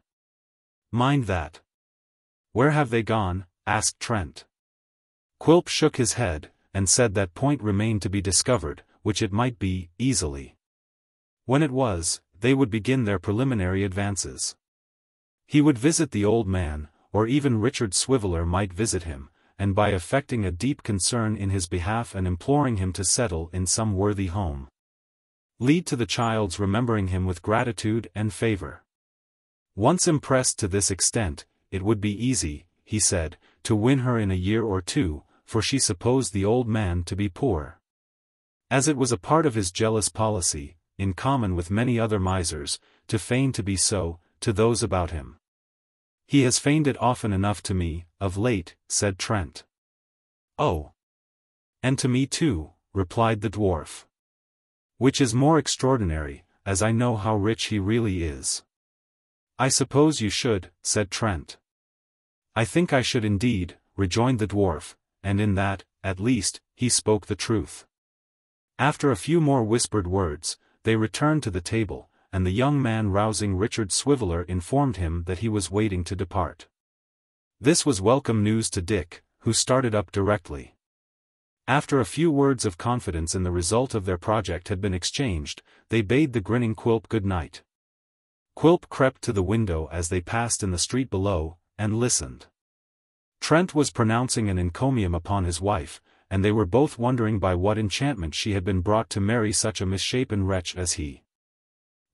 Mind that." "Where have they gone?" asked Trent. Quilp shook his head, and said that point remained to be discovered, which it might be, easily. When it was, they would begin their preliminary advances. He would visit the old man, or even Richard Swiveller might visit him, and by affecting a deep concern in his behalf and imploring him to settle in some worthy home, lead to the child's remembering him with gratitude and favor. Once impressed to this extent, it would be easy, he said, to win her in a year or two, for she supposed the old man to be poor. As it was a part of his jealous policy, in common with many other misers, to feign to be so, to those about him. "He has feigned it often enough to me, of late," said Trent. "Oh. And to me too," replied the dwarf. "Which is more extraordinary, as I know how rich he really is." "I suppose you should," said Trent. "I think I should indeed," rejoined the dwarf, and in that, at least, he spoke the truth. After a few more whispered words, they returned to the table, and the young man rousing Richard Swiveller informed him that he was waiting to depart. This was welcome news to Dick, who started up directly. After a few words of confidence in the result of their project had been exchanged, they bade the grinning Quilp good night. Quilp crept to the window as they passed in the street below, and listened. Trent was pronouncing an encomium upon his wife, and they were both wondering by what enchantment she had been brought to marry such a misshapen wretch as he.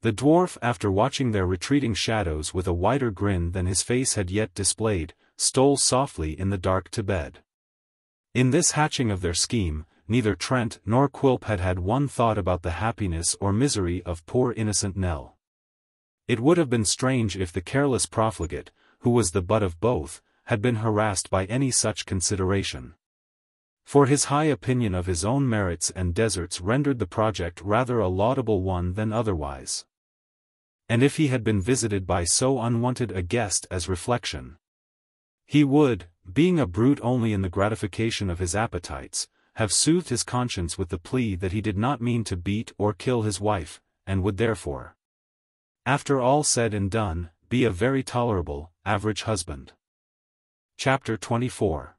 The dwarf, after watching their retreating shadows with a wider grin than his face had yet displayed, stole softly in the dark to bed. In this hatching of their scheme, neither Trent nor Quilp had had one thought about the happiness or misery of poor innocent Nell. It would have been strange if the careless profligate, who was the butt of both, had been harassed by any such consideration. For his high opinion of his own merits and deserts rendered the project rather a laudable one than otherwise. And if he had been visited by so unwanted a guest as reflection, he would, being a brute only in the gratification of his appetites, have soothed his conscience with the plea that he did not mean to beat or kill his wife, and would therefore, after all said and done, be a very tolerable, average husband. Chapter 24.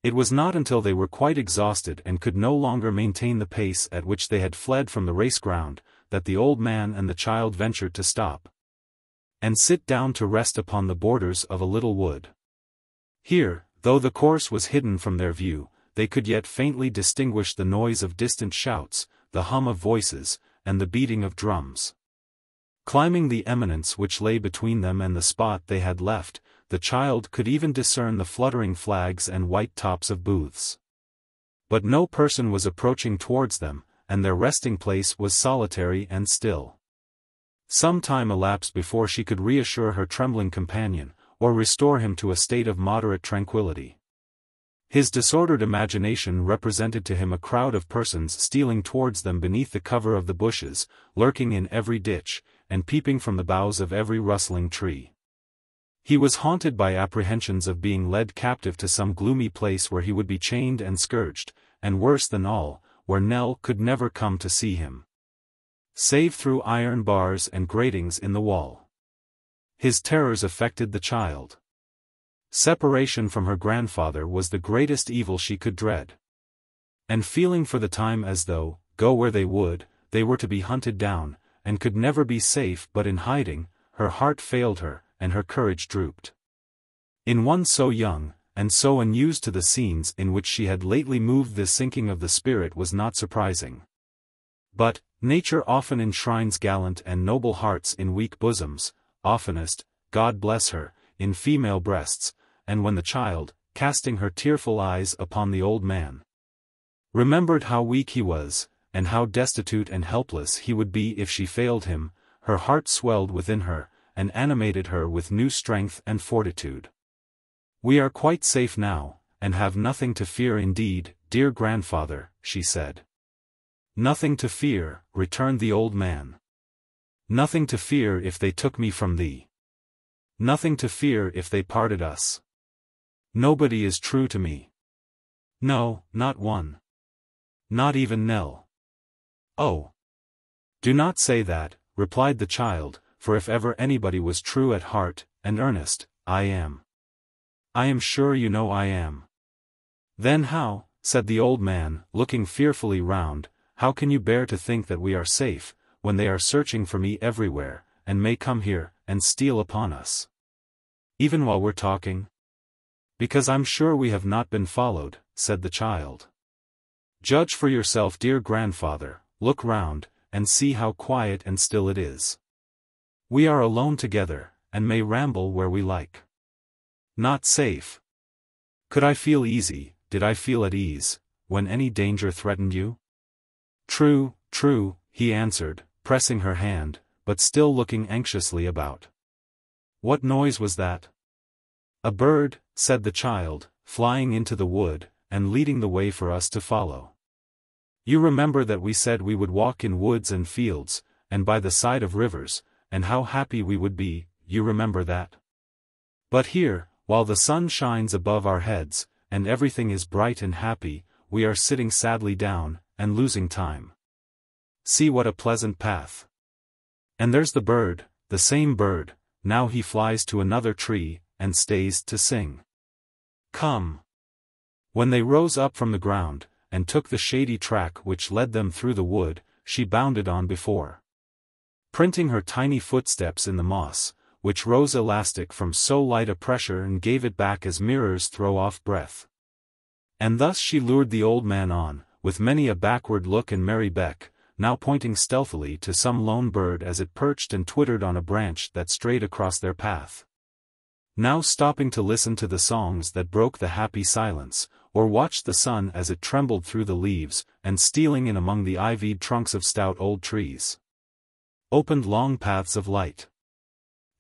It was not until they were quite exhausted and could no longer maintain the pace at which they had fled from the race ground, that the old man and the child ventured to stop and sit down to rest upon the borders of a little wood. Here, though the course was hidden from their view, they could yet faintly distinguish the noise of distant shouts, the hum of voices, and the beating of drums. Climbing the eminence which lay between them and the spot they had left, the child could even discern the fluttering flags and white tops of booths. But no person was approaching towards them, and their resting place was solitary and still. Some time elapsed before she could reassure her trembling companion, or restore him to a state of moderate tranquillity. His disordered imagination represented to him a crowd of persons stealing towards them beneath the cover of the bushes, lurking in every ditch, and peeping from the boughs of every rustling tree. He was haunted by apprehensions of being led captive to some gloomy place where he would be chained and scourged, and worse than all, where Nell could never come to see him, save through iron bars and gratings in the wall. His terrors affected the child. Separation from her grandfather was the greatest evil she could dread. And feeling for the time as though, go where they would, they were to be hunted down, and could never be safe but in hiding, her heart failed her, and her courage drooped. In one so young, and so unused to the scenes in which she had lately moved, the sinking of the spirit was not surprising. But, nature often enshrines gallant and noble hearts in weak bosoms, oftenest, God bless her, in female breasts, and when the child, casting her tearful eyes upon the old man, remembered how weak he was, and how destitute and helpless he would be if she failed him, her heart swelled within her, and animated her with new strength and fortitude. "We are quite safe now, and have nothing to fear indeed, dear grandfather," she said. "Nothing to fear," returned the old man. "Nothing to fear if they took me from thee. Nothing to fear if they parted us. Nobody is true to me. No, not one. Not even Nell. Oh. Do not say that, replied the child, for if ever anybody was true at heart, and earnest, I am. I am sure you know I am. Then how, said the old man, looking fearfully round, how can you bear to think that we are safe, when they are searching for me everywhere, and may come here, and steal upon us? Even while we're talking? Because I'm sure we have not been followed, said the child. Judge for yourself, dear grandfather, look round, and see how quiet and still it is. We are alone together, and may ramble where we like. Not safe. Could I feel easy, did I feel at ease, when any danger threatened you? True, true, he answered, pressing her hand, but still looking anxiously about. What noise was that? A bird, said the child, flying into the wood, and leading the way for us to follow. You remember that we said we would walk in woods and fields, and by the side of rivers, and how happy we would be, you remember that? But here, while the sun shines above our heads, and everything is bright and happy, we are sitting sadly down, and losing time. See what a pleasant path. And there's the bird, the same bird, now he flies to another tree, and stays to sing. Come. When they rose up from the ground, and took the shady track which led them through the wood, she bounded on before. Printing her tiny footsteps in the moss, which rose elastic from so light a pressure and gave it back as mirrors throw off breath. And thus she lured the old man on, with many a backward look and merry beck, now pointing stealthily to some lone bird as it perched and twittered on a branch that strayed across their path. Now stopping to listen to the songs that broke the happy silence, or watch the sun as it trembled through the leaves, and stealing in among the ivied trunks of stout old trees, opened long paths of light.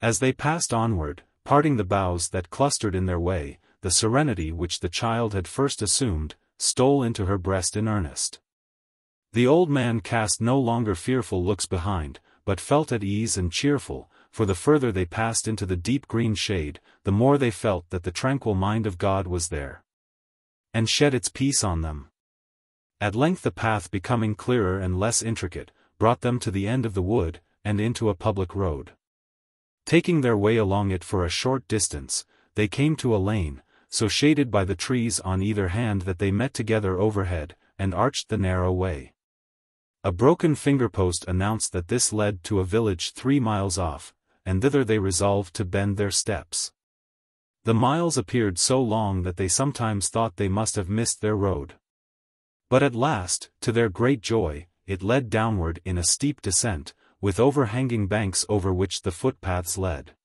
As they passed onward, parting the boughs that clustered in their way, the serenity which the child had first assumed, stole into her breast in earnest. The old man cast no longer fearful looks behind, but felt at ease and cheerful, for the further they passed into the deep green shade, the more they felt that the tranquil mind of God was there, and shed its peace on them. At length the path becoming clearer and less intricate, brought them to the end of the wood, and into a public road. Taking their way along it for a short distance, they came to a lane, so shaded by the trees on either hand that they met together overhead, and arched the narrow way. A broken finger-post announced that this led to a village 3 miles off, and thither they resolved to bend their steps. The miles appeared so long that they sometimes thought they must have missed their road. But at last, to their great joy, it led downward in a steep descent, with overhanging banks over which the footpaths led.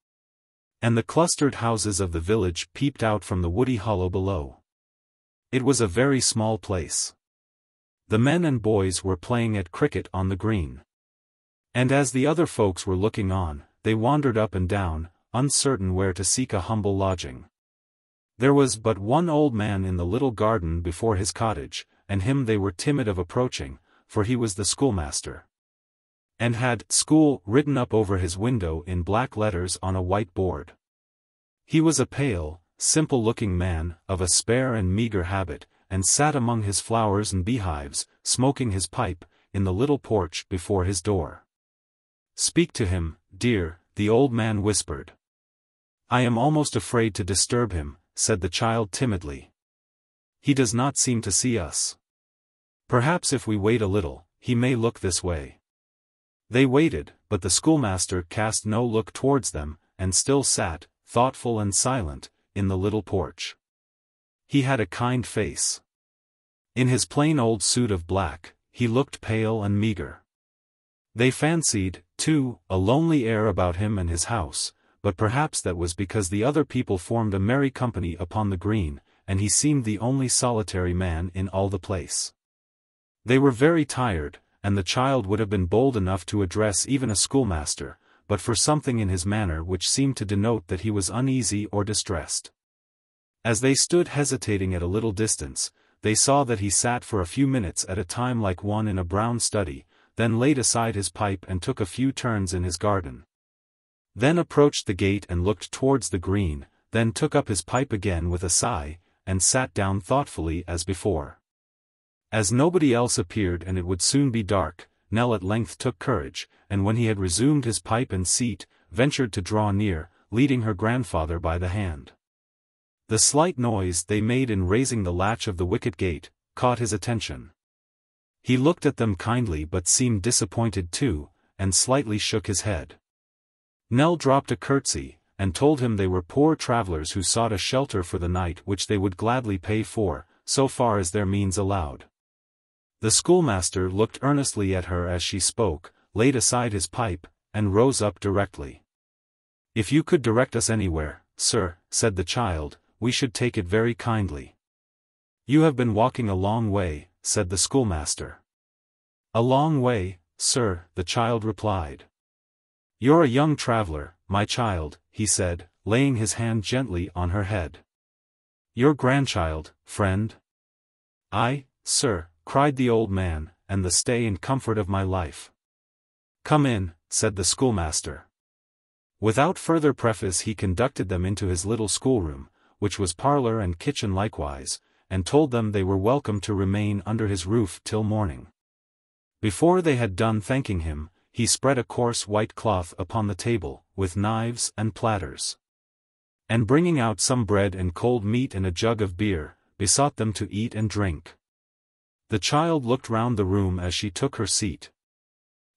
And the clustered houses of the village peeped out from the woody hollow below. It was a very small place. The men and boys were playing at cricket on the green. And as the other folks were looking on, they wandered up and down, uncertain where to seek a humble lodging. There was but one old man in the little garden before his cottage, and him they were timid of approaching, for he was the schoolmaster, and had "school" written up over his window in black letters on a white board. He was a pale, simple-looking man, of a spare and meagre habit, and sat among his flowers and beehives, smoking his pipe, in the little porch before his door. "Speak to him, dear," the old man whispered. "I am almost afraid to disturb him," said the child timidly. "He does not seem to see us. Perhaps if we wait a little, he may look this way." They waited, but the schoolmaster cast no look towards them, and still sat, thoughtful and silent, in the little porch. He had a kind face. In his plain old suit of black, he looked pale and meagre. They fancied, too, a lonely air about him and his house, but perhaps that was because the other people formed a merry company upon the green, and he seemed the only solitary man in all the place. They were very tired, and the child would have been bold enough to address even a schoolmaster, but for something in his manner which seemed to denote that he was uneasy or distressed. As they stood hesitating at a little distance, they saw that he sat for a few minutes at a time like one in a brown study, then laid aside his pipe and took a few turns in his garden. Then approached the gate and looked towards the green, then took up his pipe again with a sigh, and sat down thoughtfully as before. As nobody else appeared and it would soon be dark, Nell at length took courage, and when he had resumed his pipe and seat, ventured to draw near, leading her grandfather by the hand. The slight noise they made in raising the latch of the wicket gate caught his attention. He looked at them kindly but seemed disappointed too, and slightly shook his head. Nell dropped a curtsy, and told him they were poor travellers who sought a shelter for the night which they would gladly pay for, so far as their means allowed. The schoolmaster looked earnestly at her as she spoke, laid aside his pipe, and rose up directly. "If you could direct us anywhere, sir," said the child, "we should take it very kindly." "You have been walking a long way," said the schoolmaster. "A long way, sir," the child replied. "You're a young traveller, my child," he said, laying his hand gently on her head. "Your grandchild, friend?" "I, sir," cried the old man, "and the stay and comfort of my life." "Come in," said the schoolmaster. Without further preface he conducted them into his little schoolroom, which was parlour and kitchen likewise, and told them they were welcome to remain under his roof till morning. Before they had done thanking him, he spread a coarse white cloth upon the table, with knives and platters. And bringing out some bread and cold meat and a jug of beer, besought them to eat and drink. The child looked round the room as she took her seat.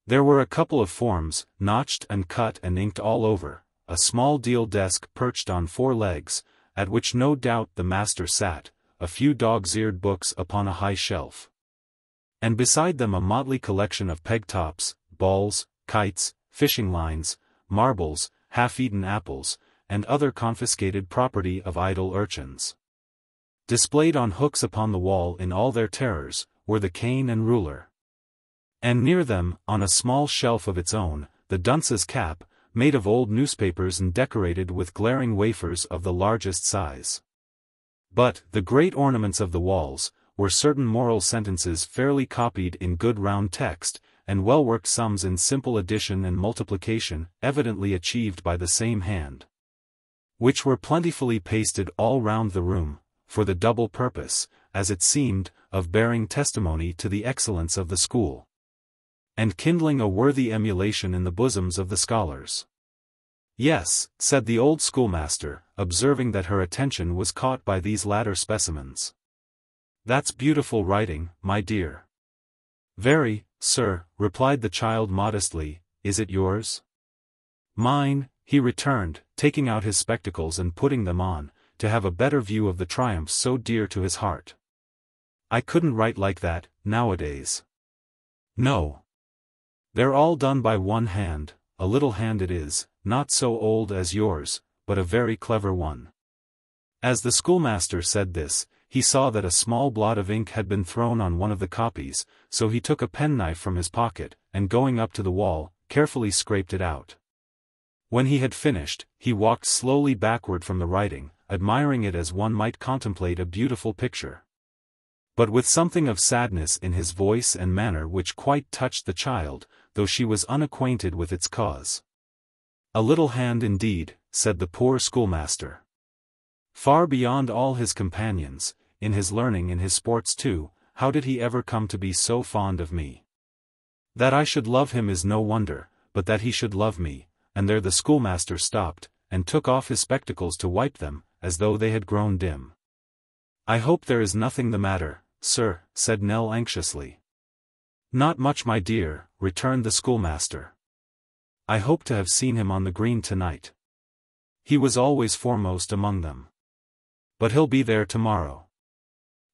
There were a couple of forms, notched and cut and inked all over, a small deal desk perched on 4 legs, at which no doubt the master sat, a few dog's-eared books upon a high shelf. And beside them a motley collection of peg-tops, balls, kites, fishing lines, marbles, half-eaten apples, and other confiscated property of idle urchins. Displayed on hooks upon the wall in all their terrors, were the cane and ruler. And near them, on a small shelf of its own, the dunce's cap, made of old newspapers and decorated with glaring wafers of the largest size. But, the great ornaments of the walls, were certain moral sentences fairly copied in good round text, and well-worked sums in simple addition and multiplication, evidently achieved by the same hand, which were plentifully pasted all round the room, for the double purpose, as it seemed, of bearing testimony to the excellence of the school, and kindling a worthy emulation in the bosoms of the scholars. "Yes," said the old schoolmaster, observing that her attention was caught by these latter specimens. "That's beautiful writing, my dear." "Very, sir," replied the child modestly. "Is it yours?" "Mine," he returned, taking out his spectacles and putting them on, to have a better view of the triumphs so dear to his heart. "I couldn't write like that, nowadays. No. They're all done by one hand, a little hand it is, not so old as yours, but a very clever one." As the schoolmaster said this, he saw that a small blot of ink had been thrown on one of the copies, so he took a penknife from his pocket, and going up to the wall, carefully scraped it out. When he had finished, he walked slowly backward from the writing, admiring it as one might contemplate a beautiful picture, but with something of sadness in his voice and manner which quite touched the child, though she was unacquainted with its cause. "A little hand indeed," said the poor schoolmaster. "Far beyond all his companions, in his learning and his sports too, how did he ever come to be so fond of me? That I should love him is no wonder, but that he should love me," and there the schoolmaster stopped, and took off his spectacles to wipe them, as though they had grown dim. "I hope there is nothing the matter, sir," said Nell anxiously. "Not much, my dear," returned the schoolmaster. "I hope to have seen him on the green tonight. He was always foremost among them. But he'll be there tomorrow."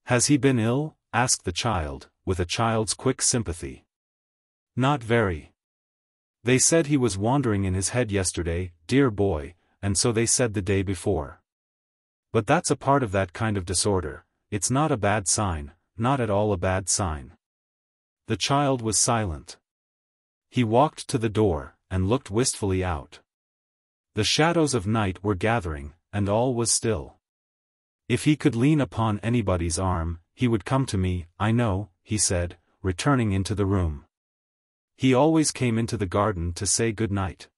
"Has he been ill?" asked the child, with a child's quick sympathy. "Not very. They said he was wandering in his head yesterday, dear boy, and so they said the day before. But that's a part of that kind of disorder. It's not a bad sign, not at all a bad sign." The child was silent. He walked to the door, and looked wistfully out. The shadows of night were gathering, and all was still. "If he could lean upon anybody's arm, he would come to me, I know," he said, returning into the room. "He always came into the garden to say good night.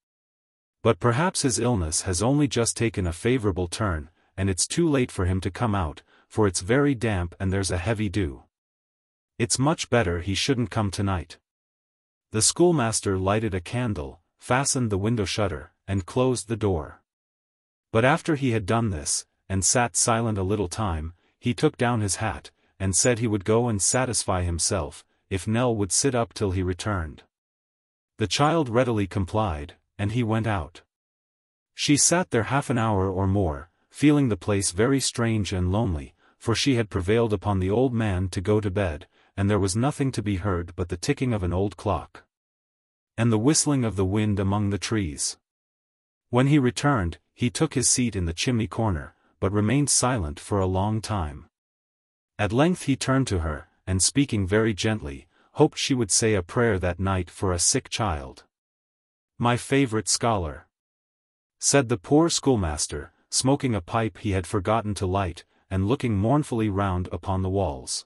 But perhaps his illness has only just taken a favorable turn, and it's too late for him to come out, for it's very damp and there's a heavy dew. It's much better he shouldn't come tonight. The schoolmaster lighted a candle, fastened the window shutter, and closed the door. But after he had done this, and sat silent a little time, he took down his hat, and said he would go and satisfy himself, if Nell would sit up till he returned. The child readily complied, and he went out. She sat there half an hour or more, feeling the place very strange and lonely, for she had prevailed upon the old man to go to bed, and there was nothing to be heard but the ticking of an old clock, and the whistling of the wind among the trees. When he returned, he took his seat in the chimney corner, but remained silent for a long time. At length he turned to her, and speaking very gently, hoped she would say a prayer that night for a sick child. "My favorite scholar," said the poor schoolmaster, smoking a pipe he had forgotten to light, and looking mournfully round upon the walls.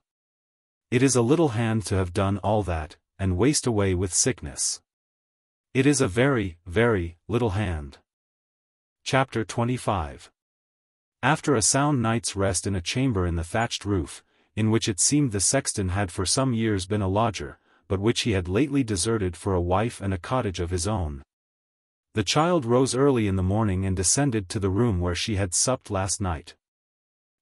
"It is a little hand to have done all that, and waste away with sickness. It is a very, very, little hand." Chapter 25. After a sound night's rest in a chamber in the thatched roof, in which it seemed the sexton had for some years been a lodger, but which he had lately deserted for a wife and a cottage of his own, the child rose early in the morning and descended to the room where she had supped last night.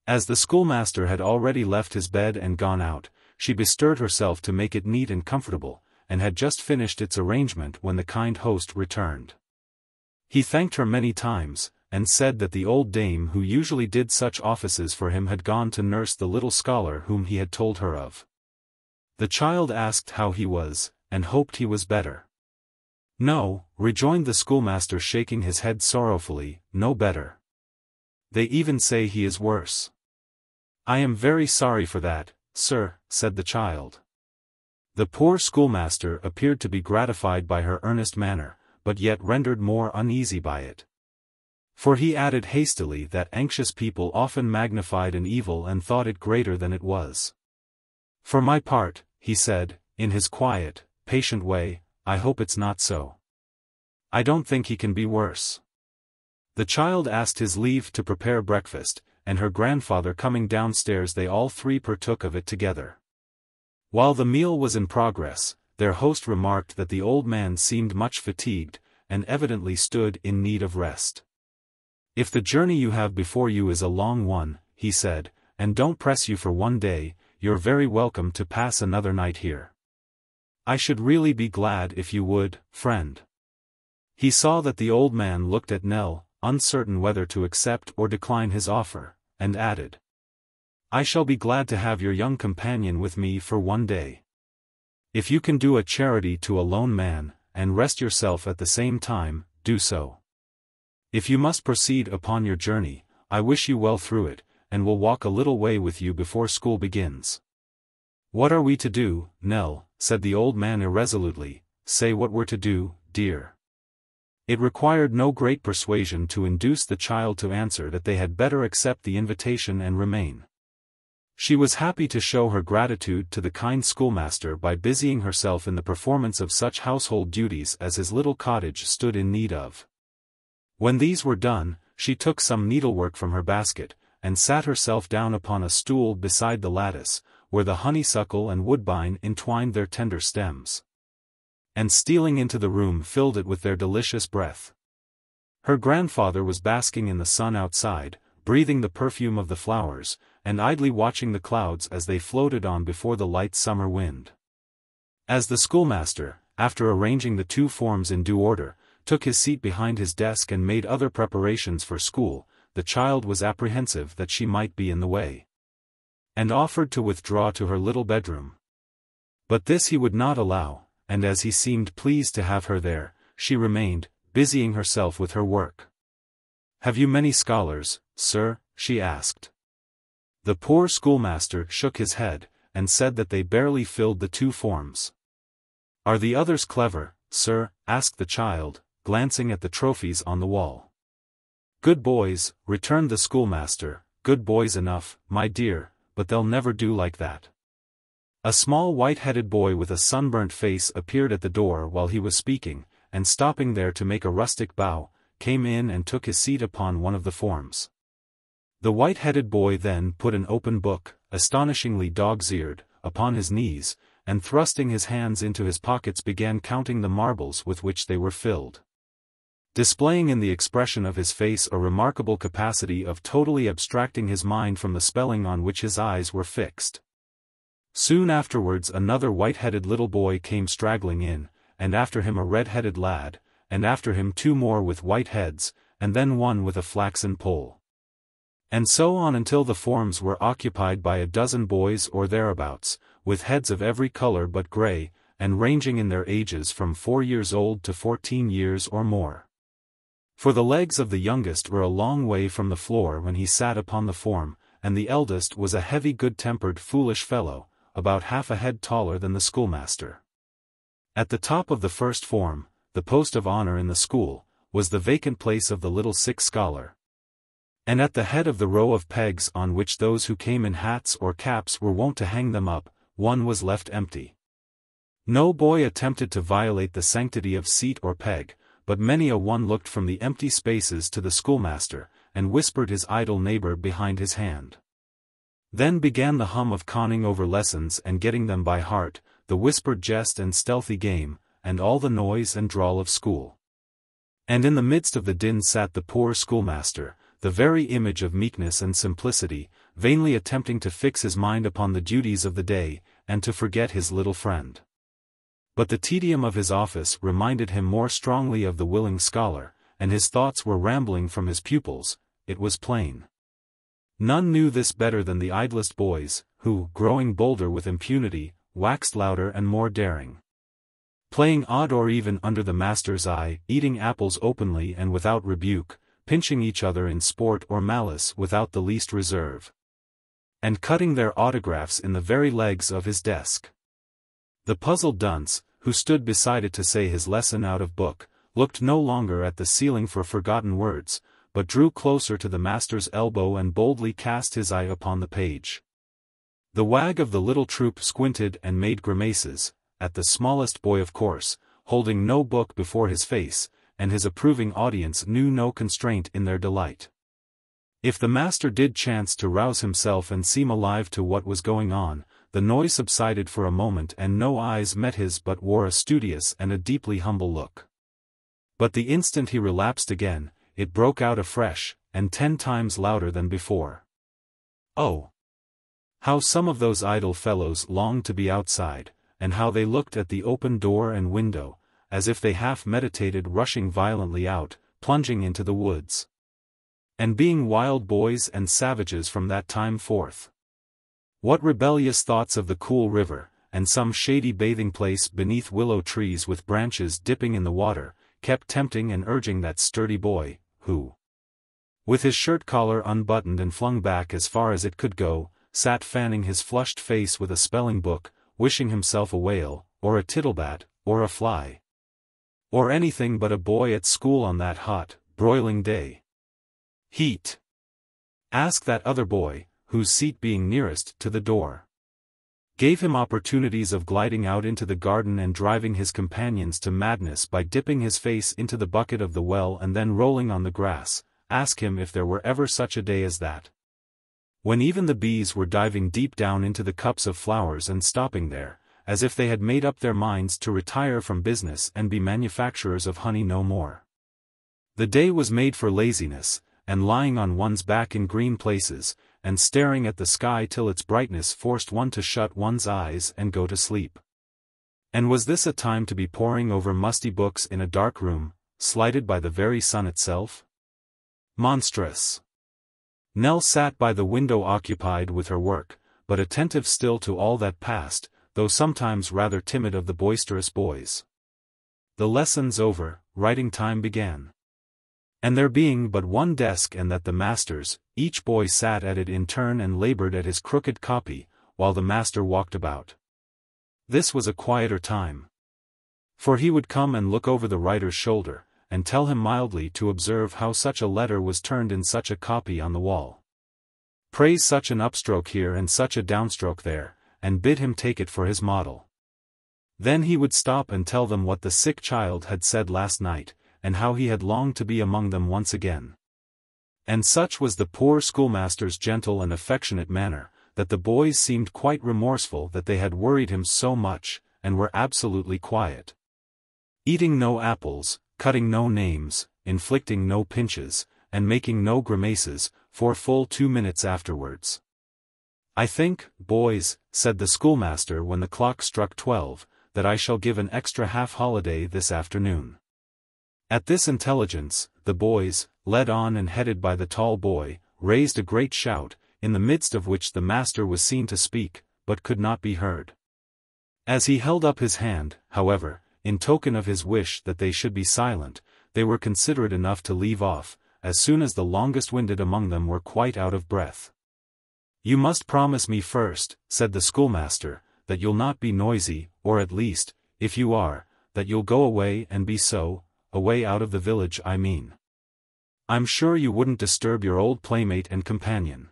As the schoolmaster had already left his bed and gone out, she bestirred herself to make it neat and comfortable, and had just finished its arrangement when the kind host returned. He thanked her many times, and said that the old dame who usually did such offices for him had gone to nurse the little scholar whom he had told her of. The child asked how he was, and hoped he was better. "No," rejoined the schoolmaster, shaking his head sorrowfully, "no better. They even say he is worse." "I am very sorry for that, sir," said the child. The poor schoolmaster appeared to be gratified by her earnest manner, but yet rendered more uneasy by it. For he added hastily that anxious people often magnified an evil and thought it greater than it was. "For my part," he said, in his quiet, patient way, "I hope it's not so. I don't think he can be worse." The child asked his leave to prepare breakfast, and her grandfather coming downstairs they all three partook of it together. While the meal was in progress, their host remarked that the old man seemed much fatigued, and evidently stood in need of rest. "If the journey you have before you is a long one," he said, "and don't press you for one day, you're very welcome to pass another night here. I should really be glad if you would, friend." He saw that the old man looked at Nell, uncertain whether to accept or decline his offer, and added, "I shall be glad to have your young companion with me for one day. If you can do a charity to a lone man, and rest yourself at the same time, do so. If you must proceed upon your journey, I wish you well through it, and will walk a little way with you before school begins." "What are we to do, Nell?" said the old man irresolutely. "Say what we're to do, dear." It required no great persuasion to induce the child to answer that they had better accept the invitation and remain. She was happy to show her gratitude to the kind schoolmaster by busying herself in the performance of such household duties as his little cottage stood in need of. When these were done, she took some needlework from her basket, and sat herself down upon a stool beside the lattice, where the honeysuckle and woodbine entwined their tender stems, and stealing into the room filled it with their delicious breath. Her grandfather was basking in the sun outside, breathing the perfume of the flowers, and idly watching the clouds as they floated on before the light summer wind. As the schoolmaster, after arranging the two forms in due order, took his seat behind his desk and made other preparations for school, the child was apprehensive that she might be in the way, and offered to withdraw to her little bedroom. But this he would not allow, and as he seemed pleased to have her there, she remained, busying herself with her work. "Have you many scholars, sir?" she asked. The poor schoolmaster shook his head, and said that they barely filled the two forms. "Are the others clever, sir?" asked the child, glancing at the trophies on the wall. "Good boys," returned the schoolmaster, "good boys enough, my dear, but they'll never do like that." A small white-headed boy with a sunburnt face appeared at the door while he was speaking, and stopping there to make a rustic bow, came in and took his seat upon one of the forms. The white-headed boy then put an open book, astonishingly dog's-eared, upon his knees, and thrusting his hands into his pockets began counting the marbles with which they were filled, displaying in the expression of his face a remarkable capacity of totally abstracting his mind from the spelling on which his eyes were fixed. Soon afterwards another white-headed little boy came straggling in, and after him a red-headed lad, and after him two more with white heads, and then one with a flaxen poll. And so on until the forms were occupied by a dozen boys or thereabouts, with heads of every color but gray, and ranging in their ages from 4 years old to 14 years or more. For the legs of the youngest were a long way from the floor when he sat upon the form, and the eldest was a heavy good-tempered foolish fellow, about half a head taller than the schoolmaster. At the top of the first form, the post of honor in the school, was the vacant place of the little sick scholar. And at the head of the row of pegs on which those who came in hats or caps were wont to hang them up, one was left empty. No boy attempted to violate the sanctity of seat or peg, but many a one looked from the empty spaces to the schoolmaster, and whispered his idle neighbor behind his hand. Then began the hum of conning over lessons and getting them by heart, the whispered jest and stealthy game, and all the noise and drawl of school. And in the midst of the din sat the poor schoolmaster, the very image of meekness and simplicity, vainly attempting to fix his mind upon the duties of the day, and to forget his little friend. But the tedium of his office reminded him more strongly of the willing scholar, and his thoughts were rambling from his pupils, it was plain. None knew this better than the idlest boys, who, growing bolder with impunity, waxed louder and more daring. Playing odd or even under the master's eye, eating apples openly and without rebuke, pinching each other in sport or malice without the least reserve, and cutting their autographs in the very legs of his desk. The puzzled dunce, who stood beside it to say his lesson out of book, looked no longer at the ceiling for forgotten words, but drew closer to the master's elbow and boldly cast his eye upon the page. The wag of the little troop squinted and made grimaces, at the smallest boy of course, holding no book before his face, and his approving audience knew no constraint in their delight. If the master did chance to rouse himself and seem alive to what was going on, the noise subsided for a moment and no eyes met his but wore a studious and a deeply humble look. But the instant he relapsed again, it broke out afresh, and 10 times louder than before. Oh! How some of those idle fellows longed to be outside, and how they looked at the open door and window, as if they half meditated rushing violently out, plunging into the woods, and being wild boys and savages from that time forth. What rebellious thoughts of the cool river, and some shady bathing place beneath willow trees with branches dipping in the water, kept tempting and urging that sturdy boy, who, with his shirt collar unbuttoned and flung back as far as it could go, sat fanning his flushed face with a spelling book, wishing himself a whale, or a tittlebat, or a fly, or anything but a boy at school on that hot, broiling day. Heat. Ask that other boy, whose seat being nearest to the door, gave him opportunities of gliding out into the garden and driving his companions to madness by dipping his face into the bucket of the well and then rolling on the grass. Ask him if there were ever such a day as that, when even the bees were diving deep down into the cups of flowers and stopping there, as if they had made up their minds to retire from business and be manufacturers of honey no more. The day was made for laziness, and lying on one's back in green places, and staring at the sky till its brightness forced one to shut one's eyes and go to sleep. And was this a time to be poring over musty books in a dark room, slighted by the very sun itself? Monstrous! Nell sat by the window occupied with her work, but attentive still to all that passed, though sometimes rather timid of the boisterous boys. The lessons over, writing time began. And there being but one desk and that the master's, each boy sat at it in turn and labored at his crooked copy, while the master walked about. This was a quieter time, for he would come and look over the writer's shoulder, and tell him mildly to observe how such a letter was turned in such a copy on the wall. Praise such an upstroke here and such a downstroke there, and bid him take it for his model. Then he would stop and tell them what the sick child had said last night, and how he had longed to be among them once again. And such was the poor schoolmaster's gentle and affectionate manner, that the boys seemed quite remorseful that they had worried him so much, and were absolutely quiet. Eating no apples, cutting no names, inflicting no pinches, and making no grimaces, for full 2 minutes afterwards. "I think, boys," said the schoolmaster when the clock struck 12, "that I shall give an extra half-holiday this afternoon." At this intelligence, the boys, led on and headed by the tall boy, raised a great shout, in the midst of which the master was seen to speak, but could not be heard. As he held up his hand, however, in token of his wish that they should be silent, they were considerate enough to leave off, as soon as the longest-winded among them were quite out of breath. "You must promise me first," said the schoolmaster, "that you'll not be noisy, or at least, if you are, that you'll go away and be so, away out of the village I mean. I'm sure you wouldn't disturb your old playmate and companion."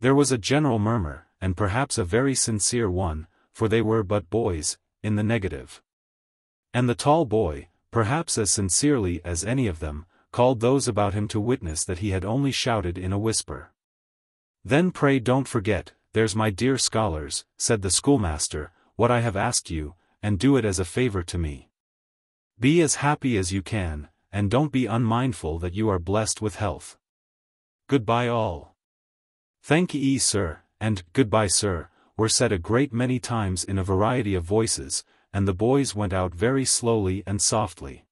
There was a general murmur, and perhaps a very sincere one, for they were but boys, in the negative. And the tall boy, perhaps as sincerely as any of them, called those about him to witness that he had only shouted in a whisper. "Then pray don't forget, there's my dear scholars," said the schoolmaster, "what I have asked you, and do it as a favor to me. Be as happy as you can, and don't be unmindful that you are blessed with health. Goodbye all." "Thank ye, sir," and "Goodbye, sir," were said a great many times in a variety of voices, and the boys went out very slowly and softly.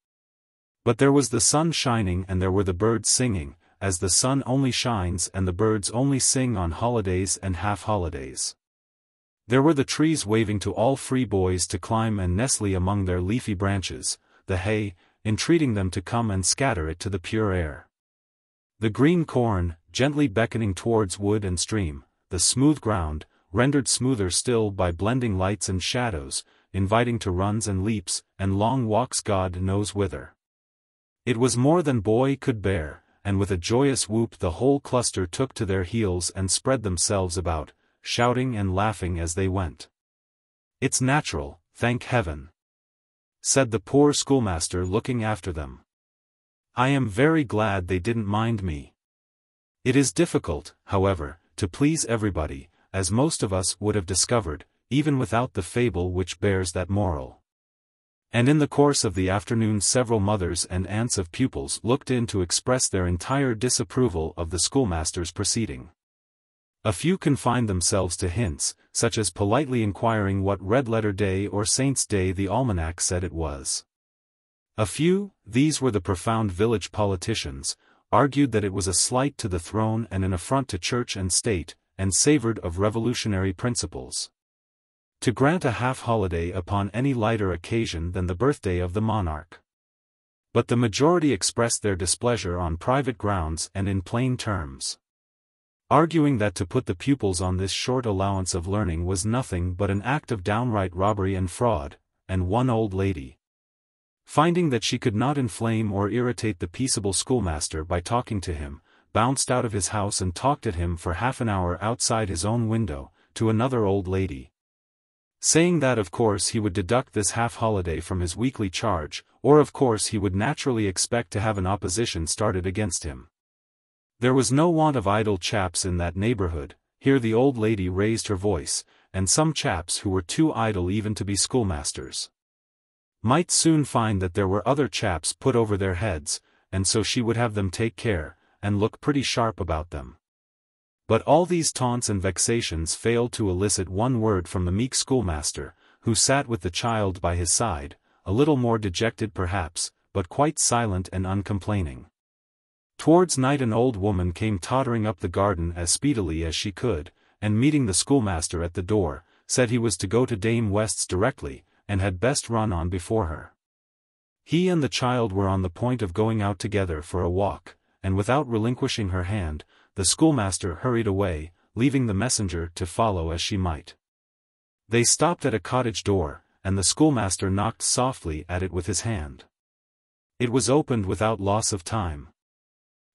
But there was the sun shining and there were the birds singing, as the sun only shines and the birds only sing on holidays and half-holidays. There were the trees waving to all free boys to climb and nestle among their leafy branches, the hay, entreating them to come and scatter it to the pure air. The green corn, gently beckoning towards wood and stream, the smooth ground, rendered smoother still by blending lights and shadows, inviting to runs and leaps, and long walks God knows whither. It was more than boy could bear, and with a joyous whoop the whole cluster took to their heels and spread themselves about, shouting and laughing as they went. "It's natural, thank heaven," said the poor schoolmaster looking after them. "I am very glad they didn't mind me. It is difficult, however, to please everybody, as most of us would have discovered, even without the fable which bears that moral." And in the course of the afternoon several mothers and aunts of pupils looked in to express their entire disapproval of the schoolmaster's proceeding. A few confined themselves to hints, such as politely inquiring what red-letter day or saint's day the almanac said it was. A few, these were the profound village politicians, argued that it was a slight to the throne and an affront to church and state, and savored of revolutionary principles. To grant a half-holiday upon any lighter occasion than the birthday of the monarch. But the majority expressed their displeasure on private grounds and in plain terms, arguing that to put the pupils on this short allowance of learning was nothing but an act of downright robbery and fraud, and one old lady, finding that she could not inflame or irritate the peaceable schoolmaster by talking to him, bounced out of his house and talked at him for half an hour outside his own window, to another old lady, saying that of course he would deduct this half-holiday from his weekly charge, or of course he would naturally expect to have an opposition started against him. There was no want of idle chaps in that neighborhood, here the old lady raised her voice, and some chaps who were too idle even to be schoolmasters might soon find that there were other chaps put over their heads, and so she would have them take care, and look pretty sharp about them. But all these taunts and vexations failed to elicit one word from the meek schoolmaster, who sat with the child by his side, a little more dejected perhaps, but quite silent and uncomplaining. Towards night an old woman came tottering up the garden as speedily as she could, and meeting the schoolmaster at the door, said he was to go to Dame West's directly, and had best run on before her. He and the child were on the point of going out together for a walk, and without relinquishing her hand, the schoolmaster hurried away, leaving the messenger to follow as she might. They stopped at a cottage door, and the schoolmaster knocked softly at it with his hand. It was opened without loss of time.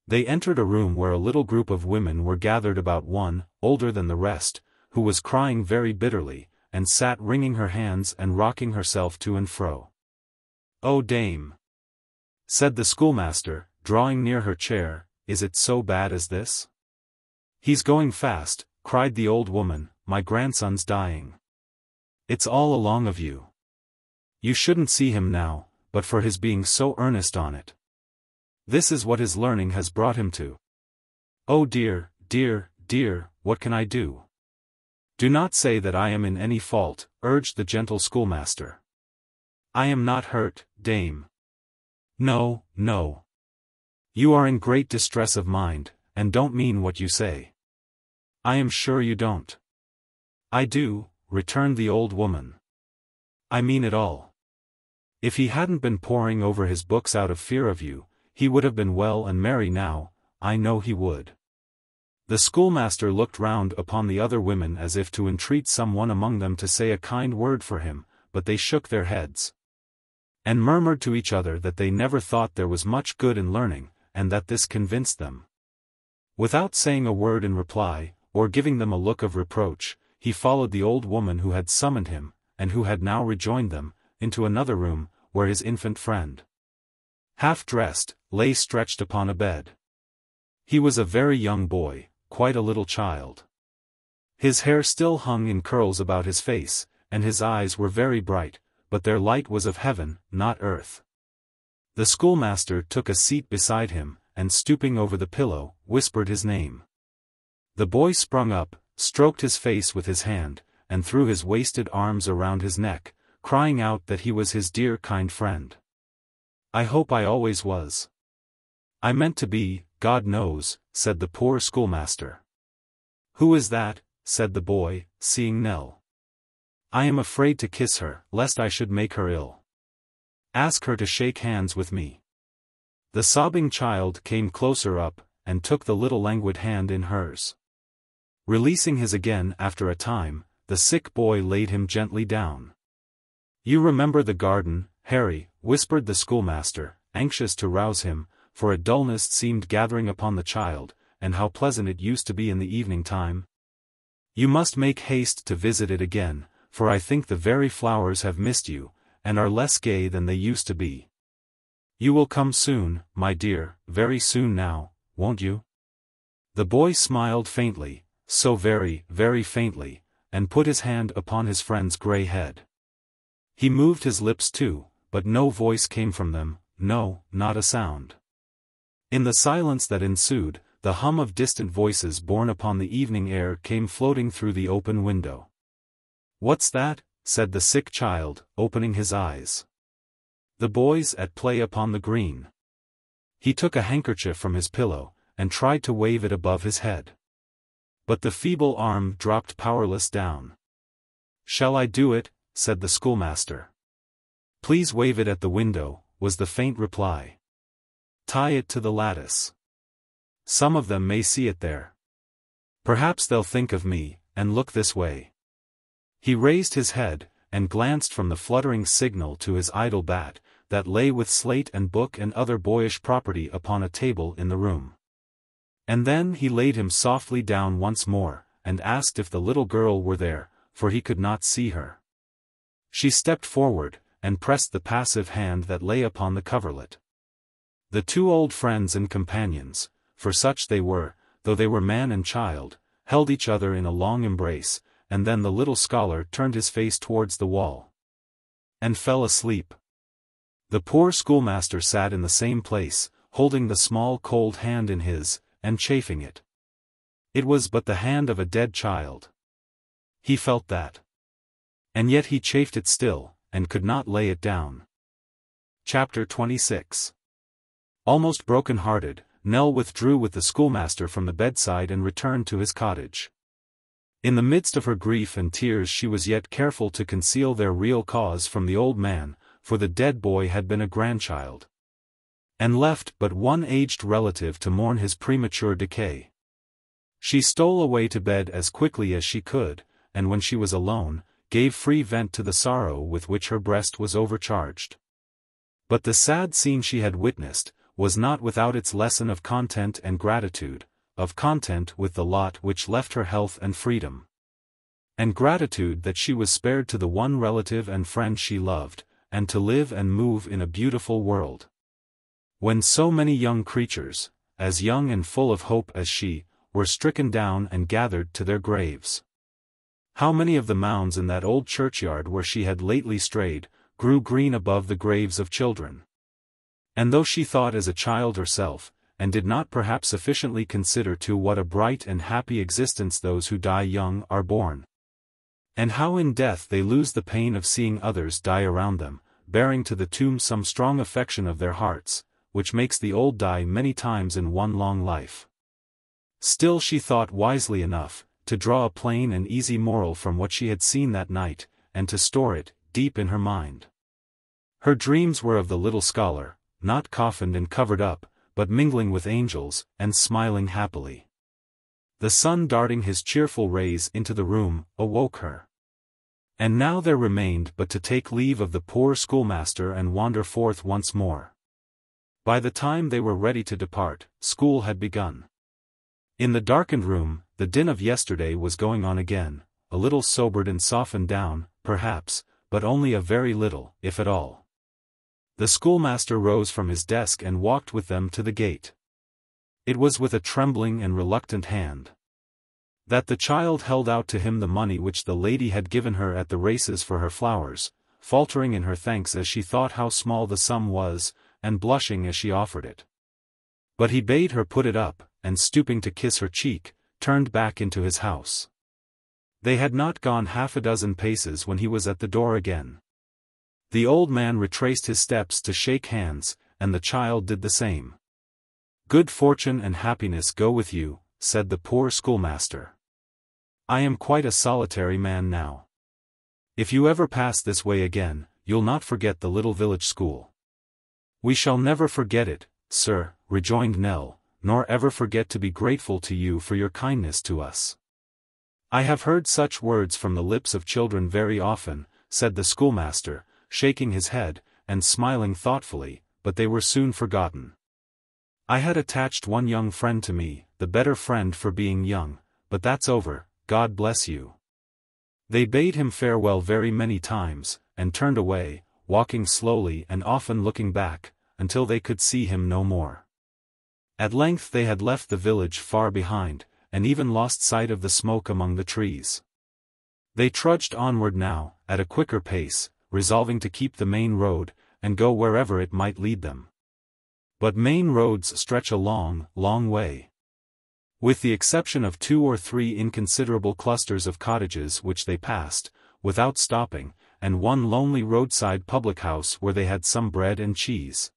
They entered a room where a little group of women were gathered about one, older than the rest, who was crying very bitterly, and sat wringing her hands and rocking herself to and fro. "Oh dame," said the schoolmaster, drawing near her chair, "is it so bad as this? He's going fast, cried the old woman, my grandson's dying. It's all along of you. You shouldn't see him now, but for his being so earnest on it. This is what his learning has brought him to. Oh dear, dear, dear, what can I do? Do not say that I am in any fault, urged the gentle schoolmaster. I am not hurt, dame. No, no. You are in great distress of mind, and don't mean what you say. I am sure you don't. I do, returned the old woman. I mean it all. If he hadn't been poring over his books out of fear of you, he would have been well and merry now, I know he would. The schoolmaster looked round upon the other women as if to entreat some one among them to say a kind word for him, but they shook their heads, and murmured to each other that they never thought there was much good in learning, and that this convinced them. Without saying a word in reply, or giving them a look of reproach, he followed the old woman who had summoned him, and who had now rejoined them, into another room, where his infant friend, half-dressed, lay stretched upon a bed. He was a very young boy, quite a little child. His hair still hung in curls about his face, and his eyes were very bright, but their light was of heaven, not earth. The schoolmaster took a seat beside him, and stooping over the pillow, whispered his name. The boy sprung up, stroked his face with his hand, and threw his wasted arms around his neck, crying out that he was his dear kind friend. I hope I always was. I meant to be, God knows, said the poor schoolmaster. Who is that? Said the boy, seeing Nell. I am afraid to kiss her, lest I should make her ill. Ask her to shake hands with me. The sobbing child came closer up, and took the little languid hand in hers. Releasing his again after a time, the sick boy laid him gently down. You remember the garden, Harry, whispered the schoolmaster, anxious to rouse him, for a dullness seemed gathering upon the child, and how pleasant it used to be in the evening time. You must make haste to visit it again, for I think the very flowers have missed you, and are less gay than they used to be. You will come soon, my dear, very soon now, won't you? The boy smiled faintly, so very, very faintly, and put his hand upon his friend's grey head. He moved his lips too, but no voice came from them, no, not a sound. In the silence that ensued, the hum of distant voices borne upon the evening air came floating through the open window. What's that? Said the sick child, opening his eyes. The boys at play upon the green. He took a handkerchief from his pillow, and tried to wave it above his head. But the feeble arm dropped powerless down. Shall I do it? Said the schoolmaster. Please wave it at the window, was the faint reply. Tie it to the lattice. Some of them may see it there. Perhaps they'll think of me, and look this way. He raised his head, and glanced from the fluttering signal to his idle bat, that lay with slate and book and other boyish property upon a table in the room. And then he laid him softly down once more, and asked if the little girl were there, for he could not see her. She stepped forward, and pressed the passive hand that lay upon the coverlet. The two old friends and companions, for such they were, though they were man and child, held each other in a long embrace, and then the little scholar turned his face towards the wall, and fell asleep. The poor schoolmaster sat in the same place, holding the small cold hand in his, and chafing it. It was but the hand of a dead child. He felt that. And yet he chafed it still, and could not lay it down. Chapter 26. Almost broken-hearted, Nell withdrew with the schoolmaster from the bedside and returned to his cottage. In the midst of her grief and tears she was yet careful to conceal their real cause from the old man, for the dead boy had been a grandchild, and left but one aged relative to mourn his premature decay. She stole away to bed as quickly as she could, and when she was alone, gave free vent to the sorrow with which her breast was overcharged. But the sad scene she had witnessed, was not without its lesson of content and gratitude, of content with the lot which left her health and freedom, and gratitude that she was spared to the one relative and friend she loved, and to live and move in a beautiful world, when so many young creatures, as young and full of hope as she, were stricken down and gathered to their graves. How many of the mounds in that old churchyard where she had lately strayed, grew green above the graves of children. And though she thought as a child herself, and did not perhaps sufficiently consider to what a bright and happy existence those who die young are born, and how in death they lose the pain of seeing others die around them, bearing to the tomb some strong affection of their hearts, which makes the old die many times in one long life. Still she thought wisely enough, to draw a plain and easy moral from what she had seen that night, and to store it, deep in her mind. Her dreams were of the little scholar, not coffined and covered up, but mingling with angels, and smiling happily. The sun darting his cheerful rays into the room, awoke her. And now there remained but to take leave of the poor schoolmaster and wander forth once more. By the time they were ready to depart, school had begun. In the darkened room, the din of yesterday was going on again, a little sobered and softened down, perhaps, but only a very little, if at all. The schoolmaster rose from his desk and walked with them to the gate. It was with a trembling and reluctant hand that the child held out to him the money which the lady had given her at the races for her flowers, faltering in her thanks as she thought how small the sum was, and blushing as she offered it. But he bade her put it up, and stooping to kiss her cheek, turned back into his house. They had not gone half a dozen paces when he was at the door again. The old man retraced his steps to shake hands, and the child did the same. "Good fortune and happiness go with you," said the poor schoolmaster. "I am quite a solitary man now. If you ever pass this way again, you'll not forget the little village school." "We shall never forget it, sir," rejoined Nell, "nor ever forget to be grateful to you for your kindness to us." "I have heard such words from the lips of children very often," said the schoolmaster, shaking his head, and smiling thoughtfully, "but they were soon forgotten. I had attached one young friend to me, the better friend for being young, but that's over, God bless you." They bade him farewell very many times, and turned away, walking slowly and often looking back, until they could see him no more. At length they had left the village far behind, and even lost sight of the smoke among the trees. They trudged onward now, at a quicker pace, resolving to keep the main road, and go wherever it might lead them. But main roads stretch a long, long way. With the exception of 2 or 3 inconsiderable clusters of cottages which they passed, without stopping, and one lonely roadside public house where they had some bread and cheese.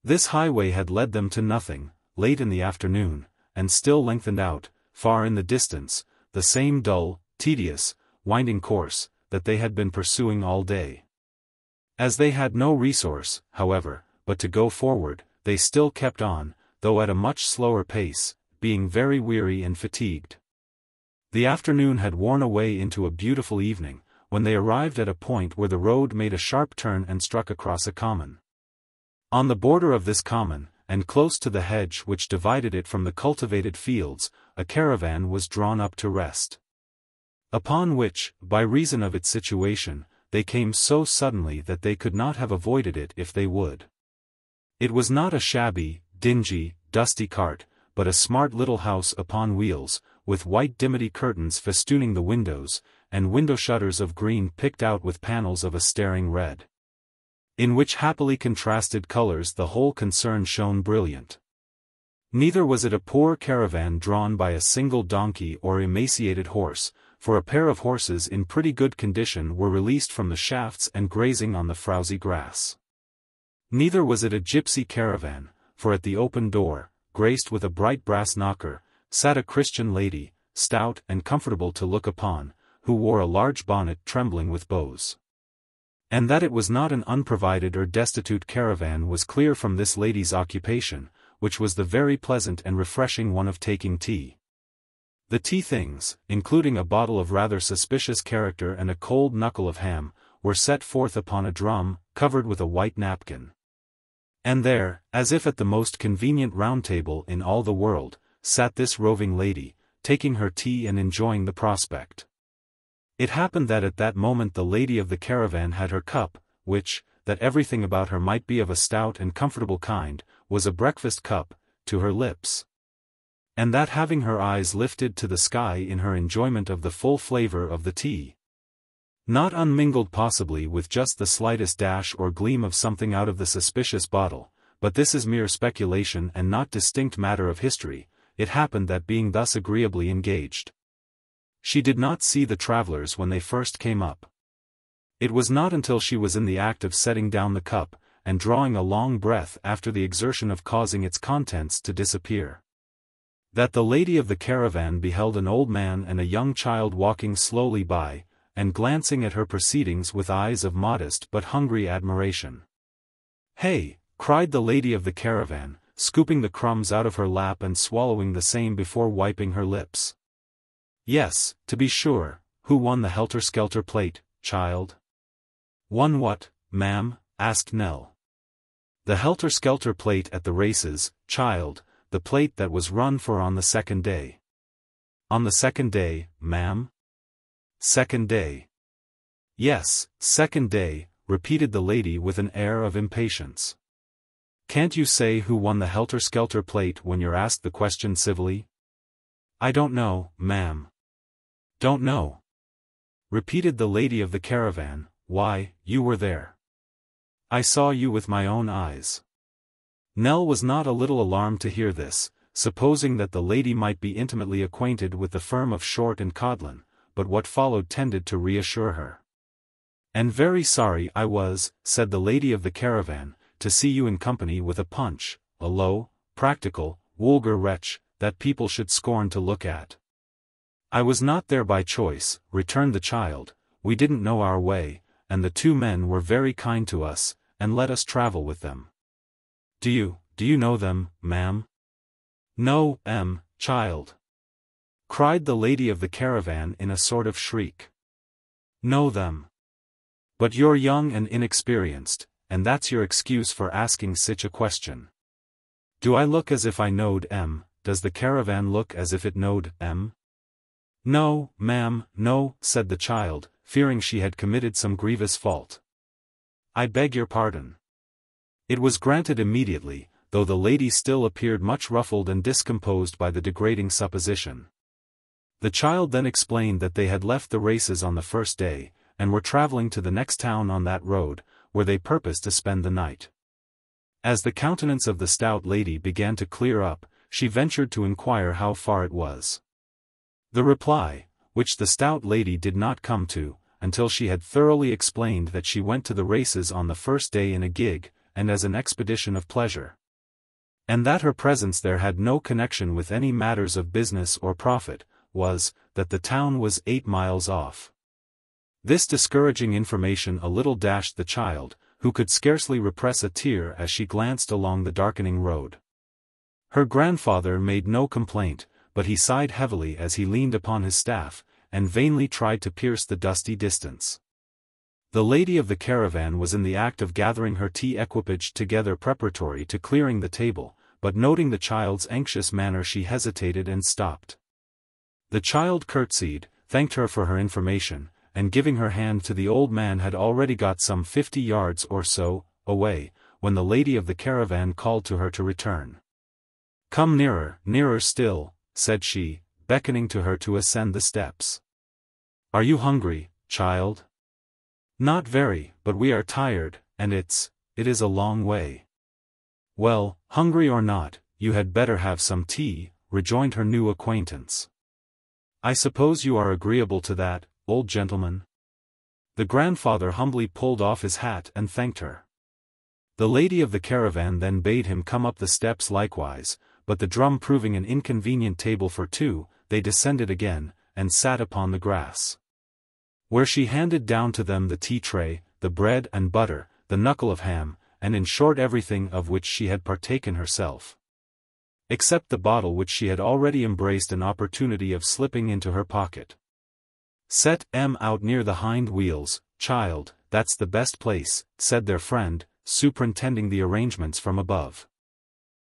This highway had led them to nothing, late in the afternoon, and still lengthened out, far in the distance, the same dull, tedious, winding course, that they had been pursuing all day. As they had no resource, however, but to go forward, they still kept on, though at a much slower pace, being very weary and fatigued. The afternoon had worn away into a beautiful evening, when they arrived at a point where the road made a sharp turn and struck across a common. On the border of this common, and close to the hedge which divided it from the cultivated fields, a caravan was drawn up to rest. Upon which, by reason of its situation, they came so suddenly that they could not have avoided it if they would. It was not a shabby, dingy, dusty cart, but a smart little house upon wheels, with white dimity curtains festooning the windows, and window shutters of green picked out with panels of a staring red, in which happily contrasted colors the whole concern shone brilliant. Neither was it a poor caravan drawn by a single donkey or emaciated horse, for a pair of horses in pretty good condition were released from the shafts and grazing on the frowsy grass. Neither was it a gypsy caravan, for at the open door, graced with a bright brass knocker, sat a Christian lady, stout and comfortable to look upon, who wore a large bonnet trembling with bows. And that it was not an unprovided or destitute caravan was clear from this lady's occupation, which was the very pleasant and refreshing one of taking tea. The tea things, including a bottle of rather suspicious character and a cold knuckle of ham, were set forth upon a drum, covered with a white napkin. And there, as if at the most convenient round table in all the world, sat this roving lady, taking her tea and enjoying the prospect. It happened that at that moment the lady of the caravan had her cup, which, that everything about her might be of a stout and comfortable kind, was a breakfast cup, to her lips. And that having her eyes lifted to the sky in her enjoyment of the full flavor of the tea. Not unmingled possibly with just the slightest dash or gleam of something out of the suspicious bottle, but this is mere speculation and not distinct matter of history. It happened that being thus agreeably engaged, she did not see the travelers when they first came up. It was not until she was in the act of setting down the cup, and drawing a long breath after the exertion of causing its contents to disappear, that the lady of the caravan beheld an old man and a young child walking slowly by, and glancing at her proceedings with eyes of modest but hungry admiration. "Hey!" cried the lady of the caravan, scooping the crumbs out of her lap and swallowing the same before wiping her lips. "Yes, to be sure. Who won the helter-skelter plate, child?" "Won what, ma'am?" asked Nell. "The helter-skelter plate at the races, child, the plate that was run for on the second day." "On the second day, ma'am?" "Second day." "Yes, second day," repeated the lady with an air of impatience. "Can't you say who won the helter-skelter plate when you're asked the question civilly?" "I don't know, ma'am." "Don't know?" repeated the lady of the caravan. "Why, you were there. I saw you with my own eyes." Nell was not a little alarmed to hear this, supposing that the lady might be intimately acquainted with the firm of Short and Codlin, but what followed tended to reassure her. "And very sorry I was," said the lady of the caravan, "to see you in company with a Punch, a low, practical, vulgar wretch, that people should scorn to look at." "I was not there by choice," returned the child. "We didn't know our way, and the two men were very kind to us, and let us travel with them." Do you know them, ma'am?" "No, child," cried the lady of the caravan in a sort of shriek. "Know them? But you're young and inexperienced, and that's your excuse for asking sich a question. Do I look as if I knowed 'em? Does the caravan look as if it knowed 'em?" "No, ma'am, no," said the child, fearing she had committed some grievous fault. "I beg your pardon." It was granted immediately, though the lady still appeared much ruffled and discomposed by the degrading supposition. The child then explained that they had left the races on the first day, and were traveling to the next town on that road, where they purposed to spend the night. As the countenance of the stout lady began to clear up, she ventured to inquire how far it was. The reply, which the stout lady did not come to, until she had thoroughly explained that she went to the races on the first day in a gig, and as an expedition of pleasure, and that her presence there had no connection with any matters of business or profit, was, that the town was 8 miles off. This discouraging information a little dashed the child, who could scarcely repress a tear as she glanced along the darkening road. Her grandfather made no complaint, but he sighed heavily as he leaned upon his staff, and vainly tried to pierce the dusty distance. The lady of the caravan was in the act of gathering her tea equipage together preparatory to clearing the table, but noting the child's anxious manner she hesitated and stopped. The child curtsied, thanked her for her information, and giving her hand to the old man had already got some 50 yards or so away, when the lady of the caravan called to her to return. "Come nearer, nearer still," said she, beckoning to her to ascend the steps. "Are you hungry, child?" "Not very, but we are tired, and it is a long way." "Well, hungry or not, you had better have some tea," rejoined her new acquaintance. "I suppose you are agreeable to that, old gentleman?" The grandfather humbly pulled off his hat and thanked her. The lady of the caravan then bade him come up the steps likewise, but the drum proving an inconvenient table for two, they descended again, and sat upon the grass, where she handed down to them the tea tray, the bread and butter, the knuckle of ham, and in short everything of which she had partaken herself, except the bottle which she had already embraced an opportunity of slipping into her pocket. "Set 'em out near the hind wheels, child, that's the best place," said their friend, superintending the arrangements from above.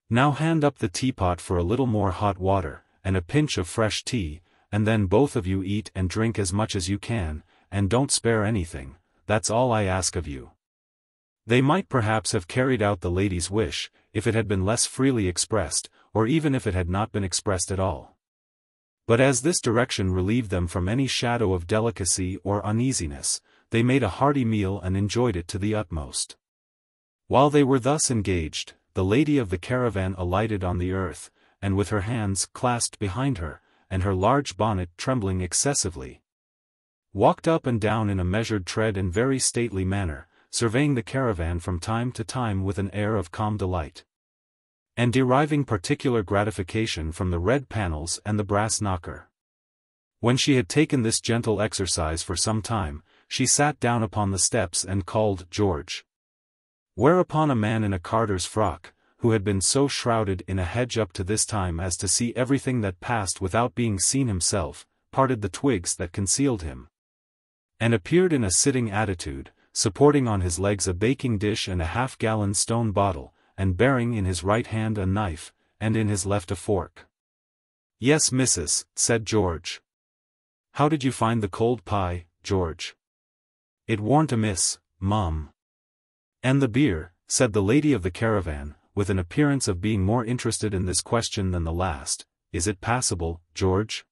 "Now hand up the teapot for a little more hot water, and a pinch of fresh tea, and then both of you eat and drink as much as you can, and don't spare anything, that's all I ask of you." They might perhaps have carried out the lady's wish, if it had been less freely expressed, or even if it had not been expressed at all. But as this direction relieved them from any shadow of delicacy or uneasiness, they made a hearty meal and enjoyed it to the utmost. While they were thus engaged, the lady of the caravan alighted on the earth, and with her hands clasped behind her, and her large bonnet trembling excessively, walked up and down in a measured tread and very stately manner, surveying the caravan from time to time with an air of calm delight, and deriving particular gratification from the red panels and the brass knocker. When she had taken this gentle exercise for some time, she sat down upon the steps and called George. Whereupon a man in a carter's frock, who had been so shrouded in a hedge up to this time as to see everything that passed without being seen himself, parted the twigs that concealed him, and appeared in a sitting attitude, supporting on his legs a baking dish and a half-gallon stone bottle, and bearing in his right hand a knife, and in his left a fork. "Yes, missus," said George. "How did you find the cold pie, George?" "It warn't amiss, mum." "And the beer," said the lady of the caravan, with an appearance of being more interested in this question than the last, "is it passable, George?"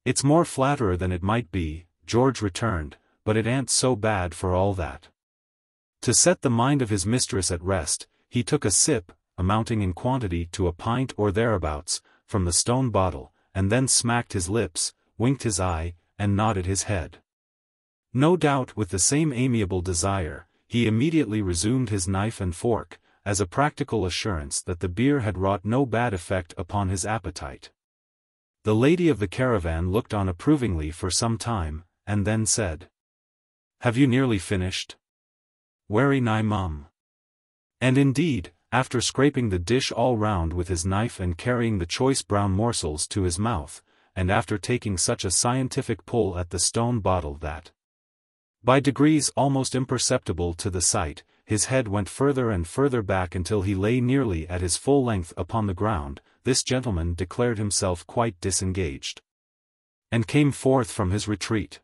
"It's more flatterer than it might be," George returned, "but it ain't so bad for all that." To set the mind of his mistress at rest, he took a sip, amounting in quantity to a pint or thereabouts, from the stone bottle, and then smacked his lips, winked his eye, and nodded his head. No doubt with the same amiable desire, he immediately resumed his knife and fork, as a practical assurance that the beer had wrought no bad effect upon his appetite. The lady of the caravan looked on approvingly for some time, and then said, "Have you nearly finished?" "Werry nigh, mum." And indeed, after scraping the dish all round with his knife and carrying the choice brown morsels to his mouth, and after taking such a scientific pull at the stone bottle that, by degrees almost imperceptible to the sight, his head went further and further back until he lay nearly at his full length upon the ground, this gentleman declared himself quite disengaged, and came forth from his retreat.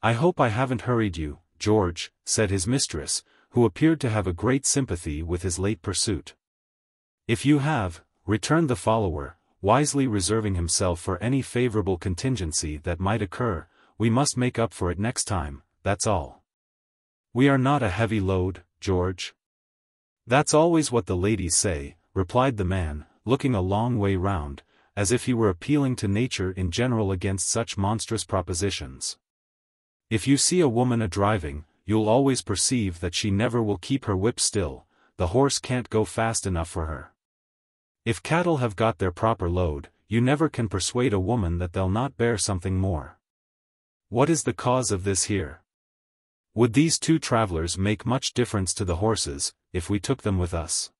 "I hope I haven't hurried you, George," said his mistress, who appeared to have a great sympathy with his late pursuit. "If you have," returned the follower, wisely reserving himself for any favorable contingency that might occur, "we must make up for it next time, that's all. We are not a heavy load, George." "That's always what the ladies say," replied the man, looking a long way round, as if he were appealing to nature in general against such monstrous propositions. "If you see a woman a-driving, you'll always perceive that she never will keep her whip still, the horse can't go fast enough for her. If cattle have got their proper load, you never can persuade a woman that they'll not bear something more. What is the cause of this here? Would these two travelers make much difference to the horses, if we took them with us?"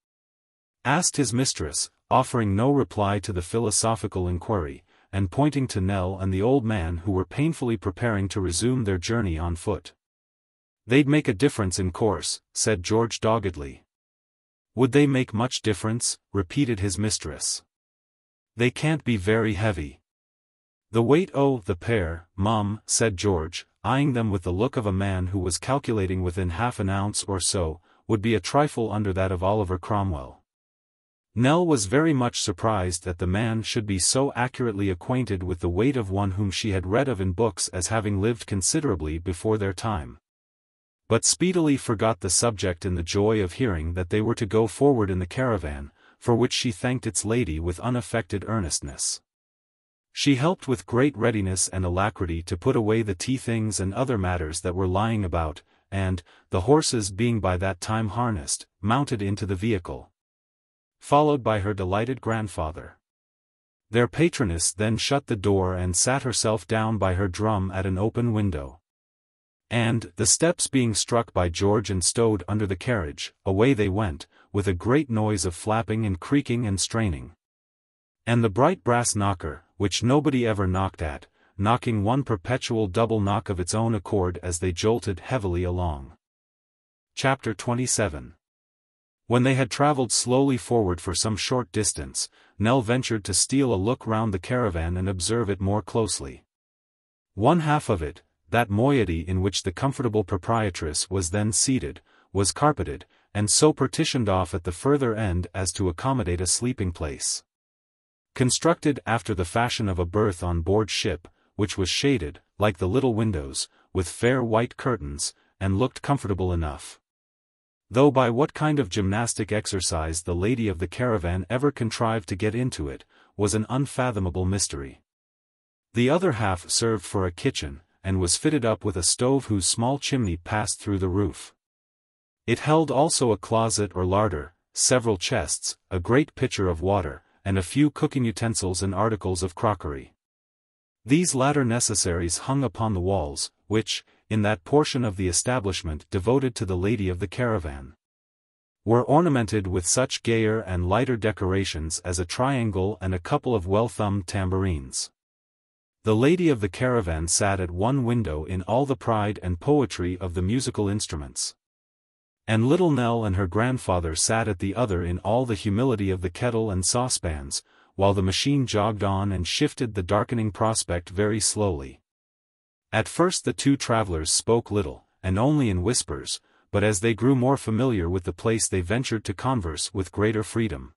asked his mistress, offering no reply to the philosophical inquiry, and pointing to Nell and the old man who were painfully preparing to resume their journey on foot. "They'd make a difference in course," said George doggedly. "Would they make much difference?" repeated his mistress. "They can't be very heavy." "The weight o' the pair, mum," said George, eyeing them with the look of a man who was calculating within half an ounce or so, "would be a trifle under that of Oliver Cromwell." Nell was very much surprised that the man should be so accurately acquainted with the weight of one whom she had read of in books as having lived considerably before their time, but speedily forgot the subject in the joy of hearing that they were to go forward in the caravan, for which she thanked its lady with unaffected earnestness. She helped with great readiness and alacrity to put away the tea things and other matters that were lying about, and, the horses being by that time harnessed, mounted into the vehicle, followed by her delighted grandfather. Their patroness then shut the door and sat herself down by her drum at an open window. And, the steps being struck by George and stowed under the carriage, away they went, with a great noise of flapping and creaking and straining. And the bright brass knocker, which nobody ever knocked at, knocking one perpetual double knock of its own accord as they jolted heavily along. Chapter 27. When they had travelled slowly forward for some short distance, Nell ventured to steal a look round the caravan and observe it more closely. One half of it, that moiety in which the comfortable proprietress was then seated, was carpeted, and so partitioned off at the further end as to accommodate a sleeping place. Constructed after the fashion of a berth on board ship, which was shaded, like the little windows, with fair white curtains, and looked comfortable enough. Though by what kind of gymnastic exercise the lady of the caravan ever contrived to get into it, was an unfathomable mystery. The other half served for a kitchen, and was fitted up with a stove whose small chimney passed through the roof. It held also a closet or larder, several chests, a great pitcher of water, and a few cooking utensils and articles of crockery. These latter necessaries hung upon the walls, which, in that portion of the establishment devoted to the lady of the caravan, were ornamented with such gayer and lighter decorations as a triangle and a couple of well-thumbed tambourines. The lady of the caravan sat at one window in all the pride and poetry of the musical instruments, and little Nell and her grandfather sat at the other in all the humility of the kettle and saucepans, while the machine jogged on and shifted the darkening prospect very slowly. At first the two travelers spoke little, and only in whispers, but as they grew more familiar with the place they ventured to converse with greater freedom,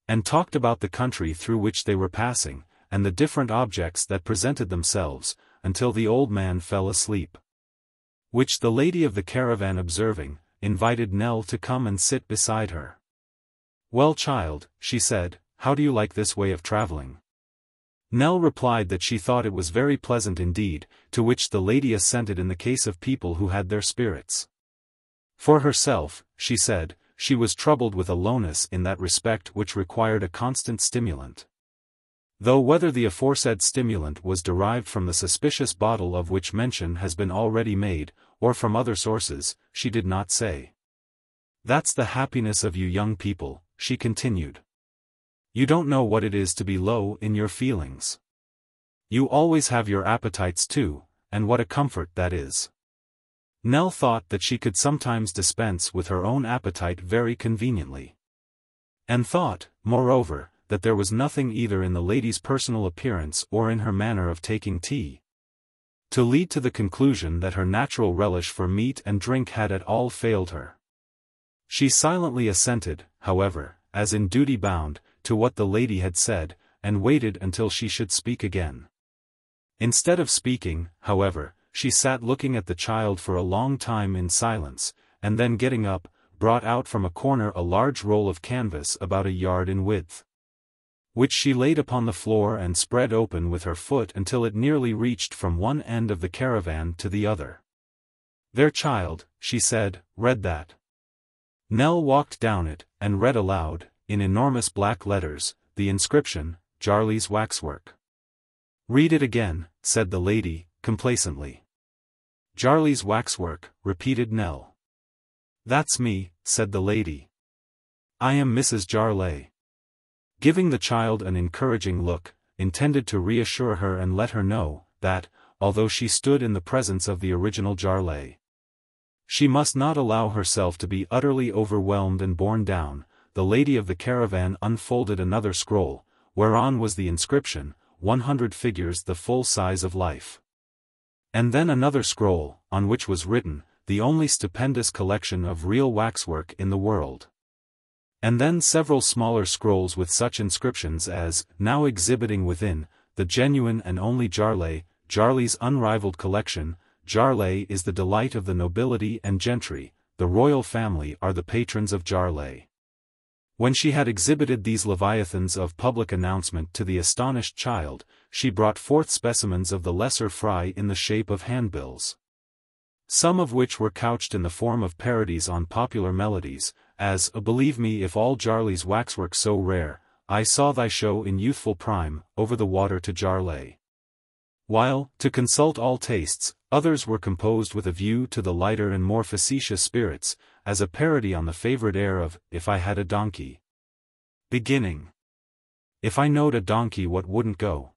and talked about the country through which they were passing, and the different objects that presented themselves, until the old man fell asleep. Which the lady of the caravan observing, invited Nell to come and sit beside her. "Well, child," she said, "how do you like this way of traveling?" Nell replied that she thought it was very pleasant indeed, to which the lady assented in the case of people who had their spirits. For herself, she said, she was troubled with a lowness in that respect which required a constant stimulant. Though whether the aforesaid stimulant was derived from the suspicious bottle of which mention has been already made, or from other sources, she did not say. "That's the happiness of you young people," she continued. "You don't know what it is to be low in your feelings. You always have your appetites too, and what a comfort that is." Nell thought that she could sometimes dispense with her own appetite very conveniently, and thought, moreover, that there was nothing either in the lady's personal appearance or in her manner of taking tea, to lead to the conclusion that her natural relish for meat and drink had at all failed her. She silently assented, however, as in duty bound, to what the lady had said, and waited until she should speak again. Instead of speaking, however, she sat looking at the child for a long time in silence, and then getting up, brought out from a corner a large roll of canvas about a yard in width, which she laid upon the floor and spread open with her foot until it nearly reached from one end of the caravan to the other. "There, child," she said, "read that." Nell walked down it, and read aloud, in enormous black letters, the inscription, "Jarley's Waxwork." "Read it again," said the lady, complacently. "Jarley's Waxwork," repeated Nell. "That's me," said the lady. "I am Mrs. Jarley." Giving the child an encouraging look, intended to reassure her and let her know, that, although she stood in the presence of the original Jarley, she must not allow herself to be utterly overwhelmed and borne down, the lady of the caravan unfolded another scroll, whereon was the inscription, 100 figures the full size of life. And then another scroll, on which was written, the only stupendous collection of real waxwork in the world. And then several smaller scrolls with such inscriptions as, now exhibiting within, the genuine and only Jarley, Jarley's unrivaled collection, Jarley is the delight of the nobility and gentry, the royal family are the patrons of Jarley. When she had exhibited these leviathans of public announcement to the astonished child, she brought forth specimens of the lesser fry in the shape of handbills, some of which were couched in the form of parodies on popular melodies, as, "Believe me if all Jarley's waxwork so rare, I saw thy show in youthful prime, over the water to Jarley." While, to consult all tastes, others were composed with a view to the lighter and more facetious spirits, as a parody on the favorite air of, "If I Had a Donkey," beginning, "If I knowed a donkey what wouldn't go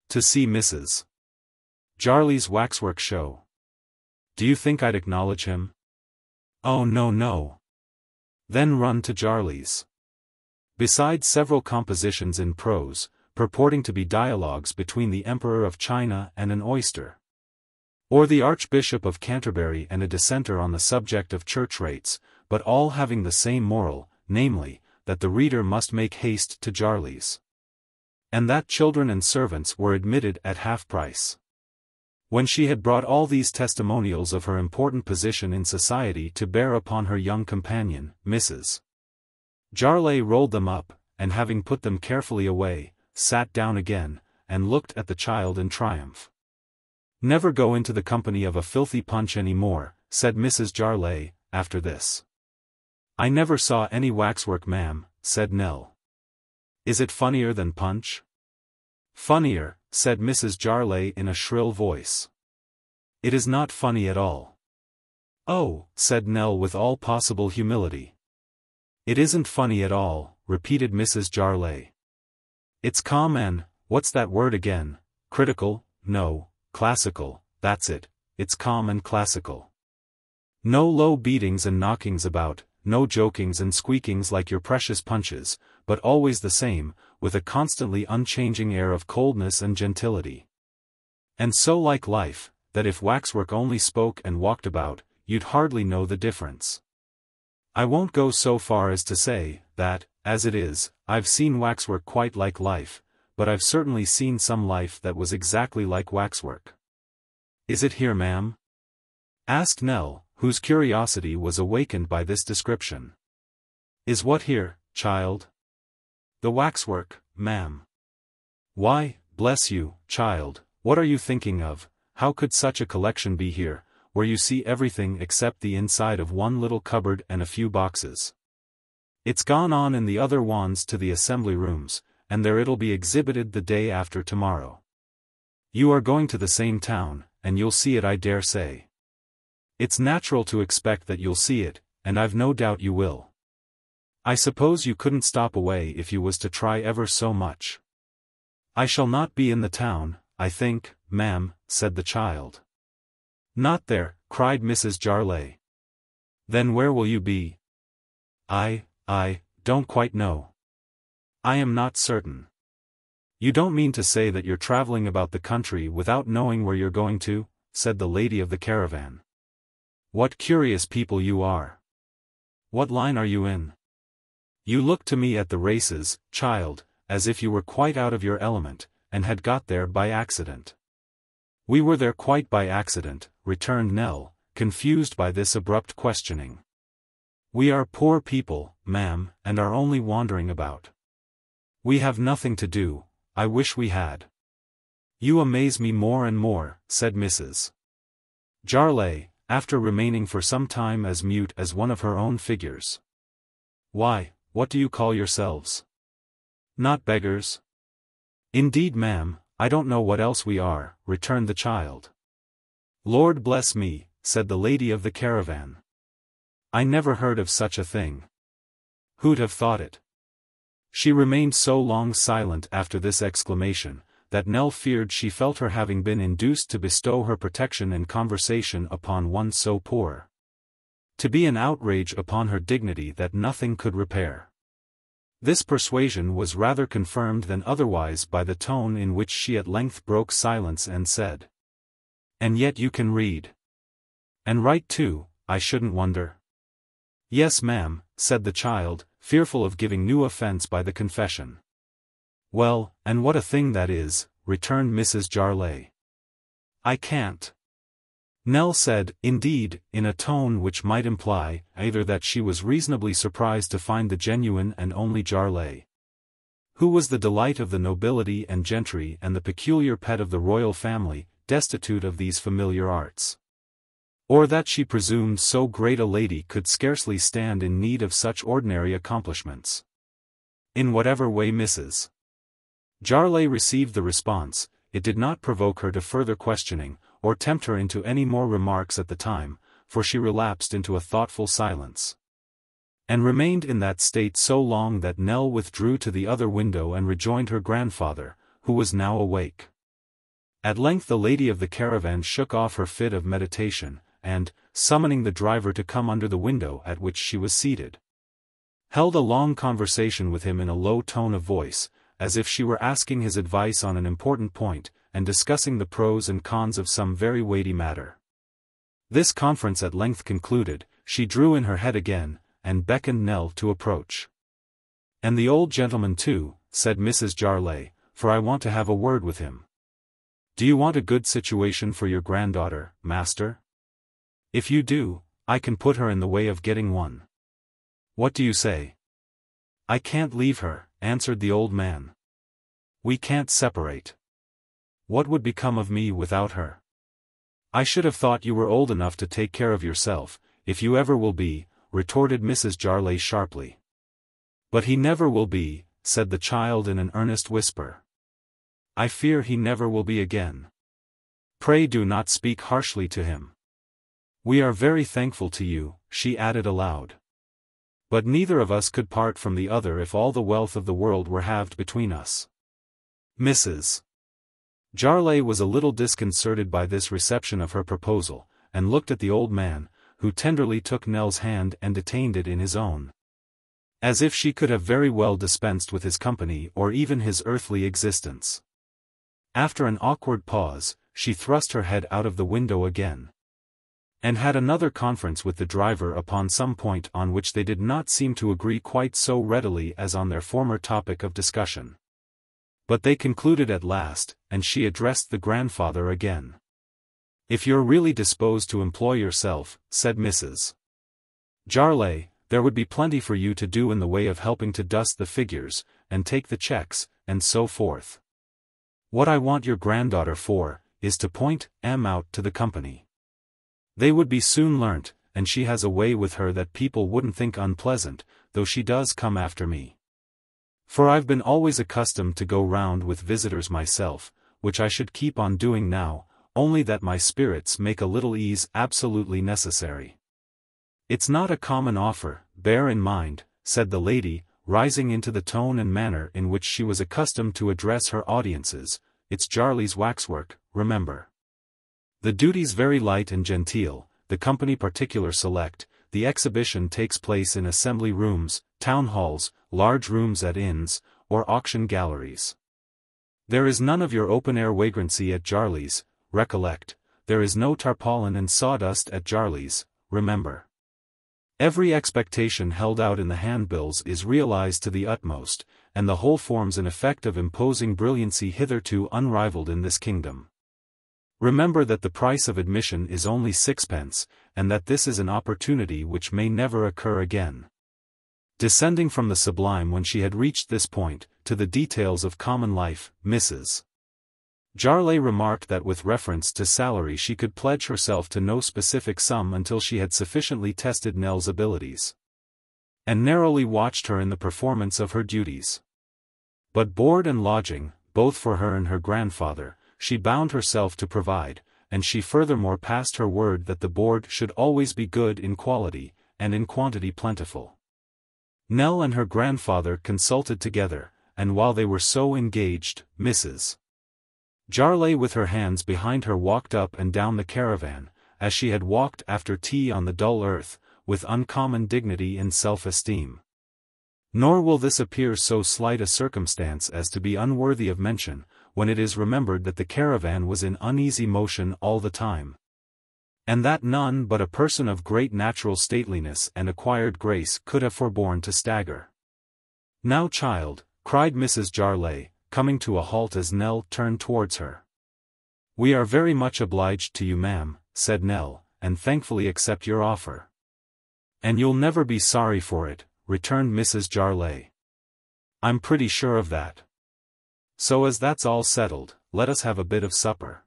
to see Mrs. Jarley's waxwork show. Do you think I'd acknowledge him? Oh no no. Then run to Jarley's." Besides several compositions in prose, purporting to be dialogues between the Emperor of China and an oyster, or the Archbishop of Canterbury and a dissenter on the subject of church rates, but all having the same moral, namely, that the reader must make haste to Jarley's. And that children and servants were admitted at half price. When she had brought all these testimonials of her important position in society to bear upon her young companion, Mrs. Jarley rolled them up, and having put them carefully away, sat down again, and looked at the child in triumph. "Never go into the company of a filthy Punch any more," said Mrs. Jarley, after this. "I never saw any waxwork, ma'am," said Nell. "Is it funnier than Punch?" "Funnier," said Mrs. Jarley in a shrill voice. "It is not funny at all." "Oh," said Nell with all possible humility. "It isn't funny at all," repeated Mrs. Jarley. "It's calm and, what's that word again, critical, no, classical, that's it, it's calm and classical. No low beatings and knockings about, no jokings and squeakings like your precious Punches, but always the same, with a constantly unchanging air of coldness and gentility. And so like life, that if waxwork only spoke and walked about, you'd hardly know the difference. I won't go so far as to say, that, as it is, I've seen waxwork quite like life, but I've certainly seen some life that was exactly like waxwork." "Is it here, ma'am?" asked Nell, whose curiosity was awakened by this description. "Is what here, child?" "The waxwork, ma'am." "Why, bless you, child, what are you thinking of? How could such a collection be here, where you see everything except the inside of one little cupboard and a few boxes? It's gone on in the other wands to the assembly rooms, and there it'll be exhibited the day after tomorrow. You are going to the same town, and you'll see it, I dare say. It's natural to expect that you'll see it, and I've no doubt you will. I suppose you couldn't stop away if you was to try ever so much." "I shall not be in the town, I think, ma'am," said the child. "Not there," cried Mrs. Jarley. "Then where will you be?" I don't quite know. I am not certain." "You don't mean to say that you're traveling about the country without knowing where you're going to?" said the lady of the caravan. "What curious people you are. What line are you in? You look to me at the races, child, as if you were quite out of your element, and had got there by accident." "We were there quite by accident," returned Nell, confused by this abrupt questioning. "We are poor people, ma'am, and are only wandering about. We have nothing to do. I wish we had." "You amaze me more and more," said Mrs. Jarley, after remaining for some time as mute as one of her own figures. "Why, what do you call yourselves? Not beggars?" "Indeed, ma'am, I don't know what else we are," returned the child. "Lord bless me," said the lady of the caravan. "I never heard of such a thing. Who'd have thought it?" She remained so long silent after this exclamation, that Nell feared she felt her having been induced to bestow her protection and conversation upon one so poor. To be an outrage upon her dignity that nothing could repair. This persuasion was rather confirmed than otherwise by the tone in which she at length broke silence and said, "And yet you can read. And write too, I shouldn't wonder." "Yes, ma'am," said the child, fearful of giving new offense by the confession. "Well, and what a thing that is," returned Mrs. Jarley. "I can't." Nell said, indeed, in a tone which might imply, either that she was reasonably surprised to find the genuine and only Jarley, who was the delight of the nobility and gentry and the peculiar pet of the royal family, destitute of these familiar arts. Or that she presumed so great a lady could scarcely stand in need of such ordinary accomplishments. In whatever way Mrs. Jarley received the response, it did not provoke her to further questioning, or tempt her into any more remarks at the time, for she relapsed into a thoughtful silence. And remained in that state so long that Nell withdrew to the other window and rejoined her grandfather, who was now awake. At length the lady of the caravan shook off her fit of meditation, and, summoning the driver to come under the window at which she was seated, held a long conversation with him in a low tone of voice, as if she were asking his advice on an important point, and discussing the pros and cons of some very weighty matter. This conference at length concluded, she drew in her head again, and beckoned Nell to approach. "And the old gentleman too," said Mrs. Jarley, "for I want to have a word with him. Do you want a good situation for your granddaughter, master? If you do, I can put her in the way of getting one. What do you say?" "I can't leave her," answered the old man. "We can't separate. What would become of me without her?" "I should have thought you were old enough to take care of yourself, if you ever will be," retorted Mrs. Jarley sharply. "But he never will be," said the child in an earnest whisper. "I fear he never will be again. Pray do not speak harshly to him. We are very thankful to you," she added aloud. "But neither of us could part from the other if all the wealth of the world were halved between us." Mrs. Jarley was a little disconcerted by this reception of her proposal, and looked at the old man, who tenderly took Nell's hand and detained it in his own, as if she could have very well dispensed with his company or even his earthly existence. After an awkward pause, she thrust her head out of the window again, and had another conference with the driver upon some point on which they did not seem to agree quite so readily as on their former topic of discussion. But they concluded at last, and she addressed the grandfather again. "If you're really disposed to employ yourself," said Mrs. Jarley, "there would be plenty for you to do in the way of helping to dust the figures, and take the checks, and so forth. What I want your granddaughter for, is to point em out to the company. They would be soon learnt, and she has a way with her that people wouldn't think unpleasant, though she does come after me. For I've been always accustomed to go round with visitors myself, which I should keep on doing now, only that my spirits make a little ease absolutely necessary. It's not a common offer, bear in mind," said the lady, rising into the tone and manner in which she was accustomed to address her audiences. "It's Jarley's waxwork, remember. The duties very light and genteel, the company particular select. The exhibition takes place in assembly rooms, town halls, large rooms at inns, or auction galleries. There is none of your open-air vagrancy at Jarley's, recollect, there is no tarpaulin and sawdust at Jarley's, remember. Every expectation held out in the handbills is realized to the utmost, and the whole forms an effect of imposing brilliancy hitherto unrivaled in this kingdom. Remember that the price of admission is only 6d, and that this is an opportunity which may never occur again." Descending from the sublime when she had reached this point, to the details of common life, Mrs. Jarley remarked that with reference to salary she could pledge herself to no specific sum until she had sufficiently tested Nell's abilities, and narrowly watched her in the performance of her duties. But board and lodging, both for her and her grandfather, she bound herself to provide, and she furthermore passed her word that the board should always be good in quality, and in quantity plentiful. Nell and her grandfather consulted together, and while they were so engaged, Mrs. Jarley with her hands behind her walked up and down the caravan, as she had walked after tea on the dull earth, with uncommon dignity and self-esteem. Nor will this appear so slight a circumstance as to be unworthy of mention, when it is remembered that the caravan was in uneasy motion all the time, and that none but a person of great natural stateliness and acquired grace could have forborne to stagger. "Now, child," cried Mrs. Jarley, coming to a halt as Nell turned towards her. "We are very much obliged to you, ma'am," said Nell, "and thankfully accept your offer." "And you'll never be sorry for it," returned Mrs. Jarley. "I'm pretty sure of that. So as that's all settled, let us have a bit of supper."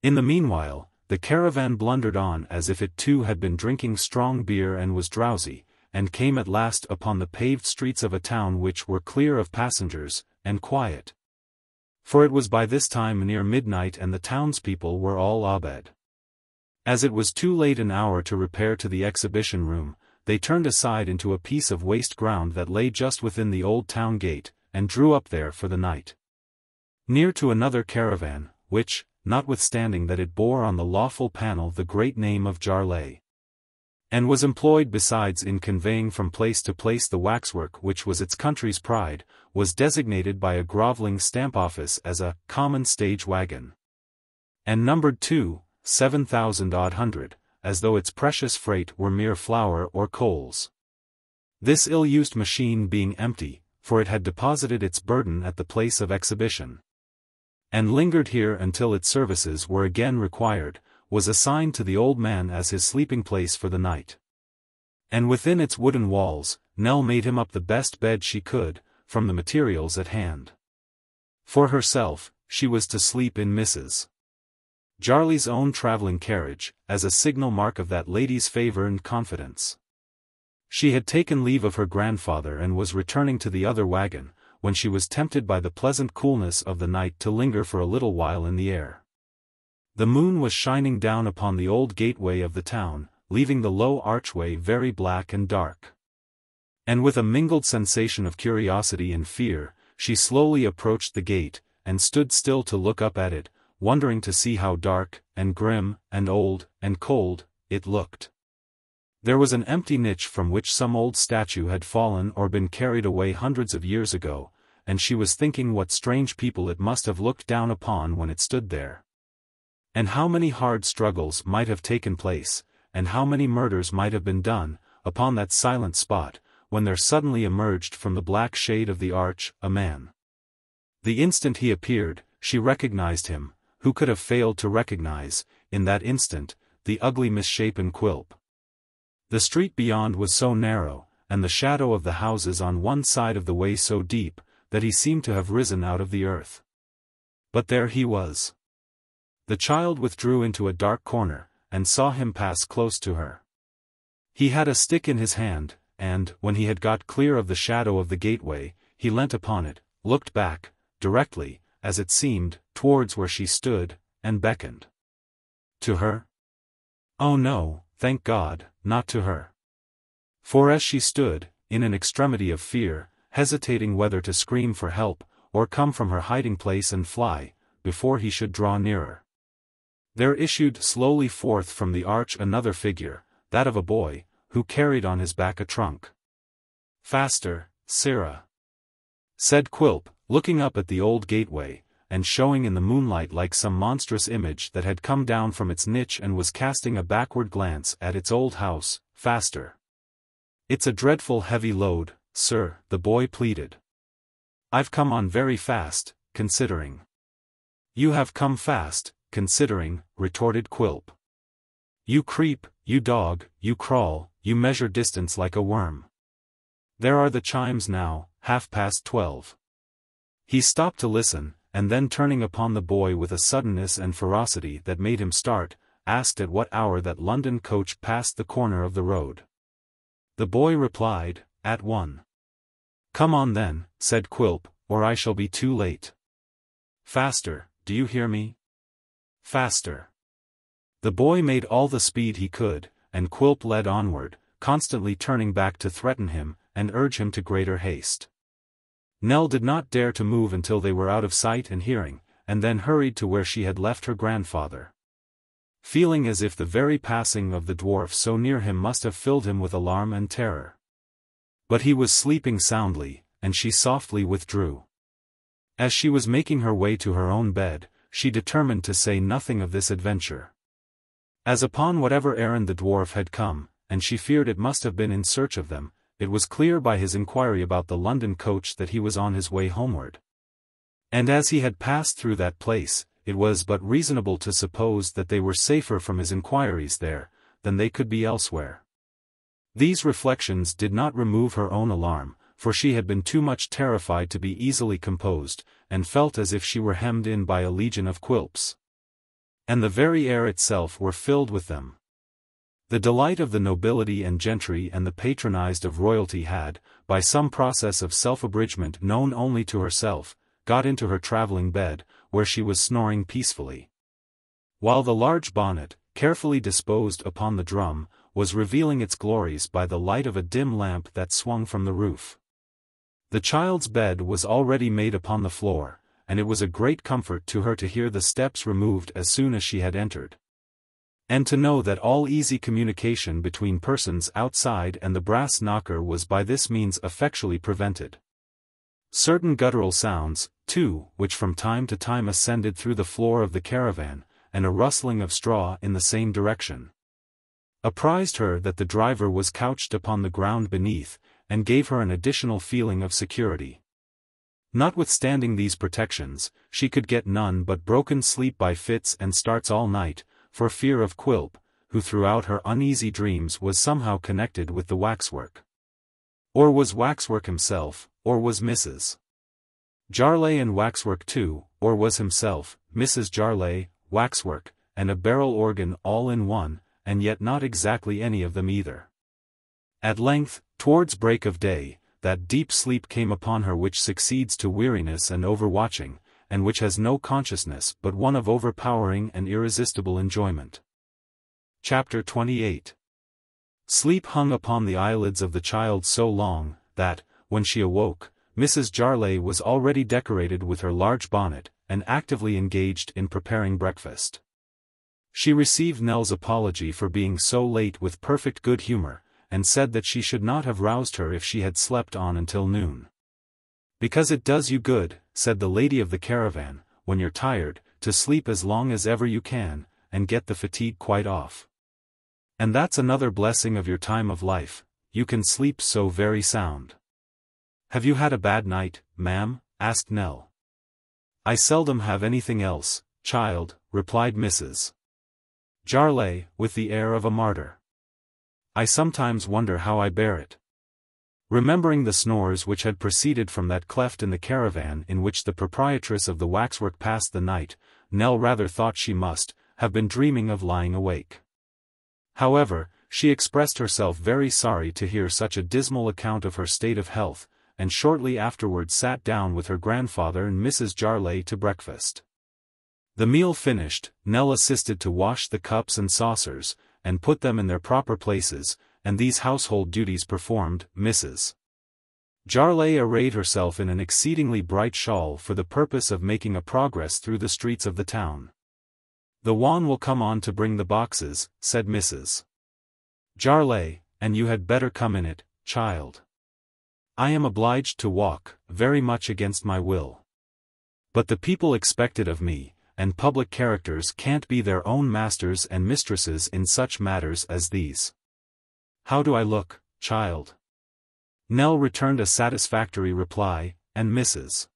In the meanwhile, the caravan blundered on as if it too had been drinking strong beer and was drowsy, and came at last upon the paved streets of a town which were clear of passengers, and quiet. For it was by this time near midnight and the townspeople were all abed. As it was too late an hour to repair to the exhibition room, they turned aside into a piece of waste ground that lay just within the old town gate, and drew up there for the night, near to another caravan, which, notwithstanding that it bore on the lawful panel the great name of Jarley, and was employed besides in conveying from place to place the waxwork which was its country's pride, was designated by a grovelling stamp office as a common stage wagon, and numbered 7,000 odd hundred, as though its precious freight were mere flour or coals. This ill-used machine being empty, for it had deposited its burden at the place of exhibition, and lingered here until its services were again required, was assigned to the old man as his sleeping place for the night. And within its wooden walls, Nell made him up the best bed she could, from the materials at hand. For herself, she was to sleep in Mrs. Jarley's own travelling carriage, as a signal mark of that lady's favour and confidence. She had taken leave of her grandfather and was returning to the other wagon, when she was tempted by the pleasant coolness of the night to linger for a little while in the air. The moon was shining down upon the old gateway of the town, leaving the low archway very black and dark. And with a mingled sensation of curiosity and fear, she slowly approached the gate, and stood still to look up at it, wondering to see how dark, and grim, and old, and cold, it looked. There was an empty niche from which some old statue had fallen or been carried away hundreds of years ago, and she was thinking what strange people it must have looked down upon when it stood there. And how many hard struggles might have taken place, and how many murders might have been done, upon that silent spot, when there suddenly emerged from the black shade of the arch, a man. The instant he appeared, she recognized him. Who could have failed to recognize, in that instant, the ugly misshapen Quilp? The street beyond was so narrow, and the shadow of the houses on one side of the way so deep, that he seemed to have risen out of the earth. But there he was. The child withdrew into a dark corner, and saw him pass close to her. He had a stick in his hand, and, when he had got clear of the shadow of the gateway, he leant upon it, looked back, directly, as it seemed, towards where she stood, and beckoned. To her? Oh no, thank God, not to her. For as she stood, in an extremity of fear, hesitating whether to scream for help, or come from her hiding place and fly, before he should draw nearer, there issued slowly forth from the arch another figure, that of a boy, who carried on his back a trunk. "Faster, sirrah," said Quilp, looking up at the old gateway, and showing in the moonlight like some monstrous image that had come down from its niche and was casting a backward glance at its old house. "Faster. It's a dreadful heavy load, sir," the boy pleaded. "I've come on very fast, considering." "You have come fast, considering," retorted Quilp. "You creep, you dog, you crawl, you measure distance like a worm. There are the chimes now, 12:30. He stopped to listen, and then turning upon the boy with a suddenness and ferocity that made him start, asked at what hour that London coach passed the corner of the road. The boy replied, "At 1. "Come on then," said Quilp, "or I shall be too late. Faster, do you hear me? Faster." The boy made all the speed he could, and Quilp led onward, constantly turning back to threaten him, and urge him to greater haste. Nell did not dare to move until they were out of sight and hearing, and then hurried to where she had left her grandfather, feeling as if the very passing of the dwarf so near him must have filled him with alarm and terror. But he was sleeping soundly, and she softly withdrew. As she was making her way to her own bed, she determined to say nothing of this adventure, as upon whatever errand the dwarf had come, and she feared it must have been in search of them. It was clear by his inquiry about the London coach that he was on his way homeward. And as he had passed through that place, it was but reasonable to suppose that they were safer from his inquiries there, than they could be elsewhere. These reflections did not remove her own alarm, for she had been too much terrified to be easily composed, and felt as if she were hemmed in by a legion of Quilps, and the very air itself were filled with them. The delight of the nobility and gentry and the patronized of royalty had, by some process of self-abridgment known only to herself, got into her travelling bed, where she was snoring peacefully, while the large bonnet, carefully disposed upon the drum, was revealing its glories by the light of a dim lamp that swung from the roof. The child's bed was already made upon the floor, and it was a great comfort to her to hear the steps removed as soon as she had entered, and to know that all easy communication between persons outside and the brass knocker was by this means effectually prevented. Certain guttural sounds, too, which from time to time ascended through the floor of the caravan, and a rustling of straw in the same direction, apprised her that the driver was couched upon the ground beneath, and gave her an additional feeling of security. Notwithstanding these protections, she could get none but broken sleep by fits and starts all night, for fear of Quilp, who throughout her uneasy dreams was somehow connected with the waxwork. Or was waxwork himself, or was Mrs. Jarley and waxwork too, or was himself, Mrs. Jarley, waxwork, and a barrel organ all in one, and yet not exactly any of them either. At length, towards break of day, that deep sleep came upon her which succeeds to weariness and overwatching, and which has no consciousness but one of overpowering and irresistible enjoyment. Chapter 28. Sleep hung upon the eyelids of the child so long, that, when she awoke, Mrs. Jarley was already decorated with her large bonnet, and actively engaged in preparing breakfast. She received Nell's apology for being so late with perfect good humor, and said that she should not have roused her if she had slept on until noon. "Because it does you good," said the lady of the caravan, "when you're tired, to sleep as long as ever you can, and get the fatigue quite off. And that's another blessing of your time of life, you can sleep so very sound." "Have you had a bad night, ma'am?" asked Nell. "I seldom have anything else, child," replied Mrs. Jarley, with the air of a martyr. "I sometimes wonder how I bear it." Remembering the snores which had proceeded from that cleft in the caravan in which the proprietress of the waxwork passed the night, Nell rather thought she must have been dreaming of lying awake. However, she expressed herself very sorry to hear such a dismal account of her state of health, and shortly afterwards sat down with her grandfather and Mrs. Jarley to breakfast. The meal finished, Nell assisted to wash the cups and saucers, and put them in their proper places, and these household duties performed, Mrs. Jarley arrayed herself in an exceedingly bright shawl for the purpose of making a progress through the streets of the town. "The wan will come on to bring the boxes," said Mrs. Jarley, "and you had better come in it, child. I am obliged to walk, very much against my will. But the people expect it of me, and public characters can't be their own masters and mistresses in such matters as these. How do I look, child?" Nell returned a satisfactory reply, and Mrs.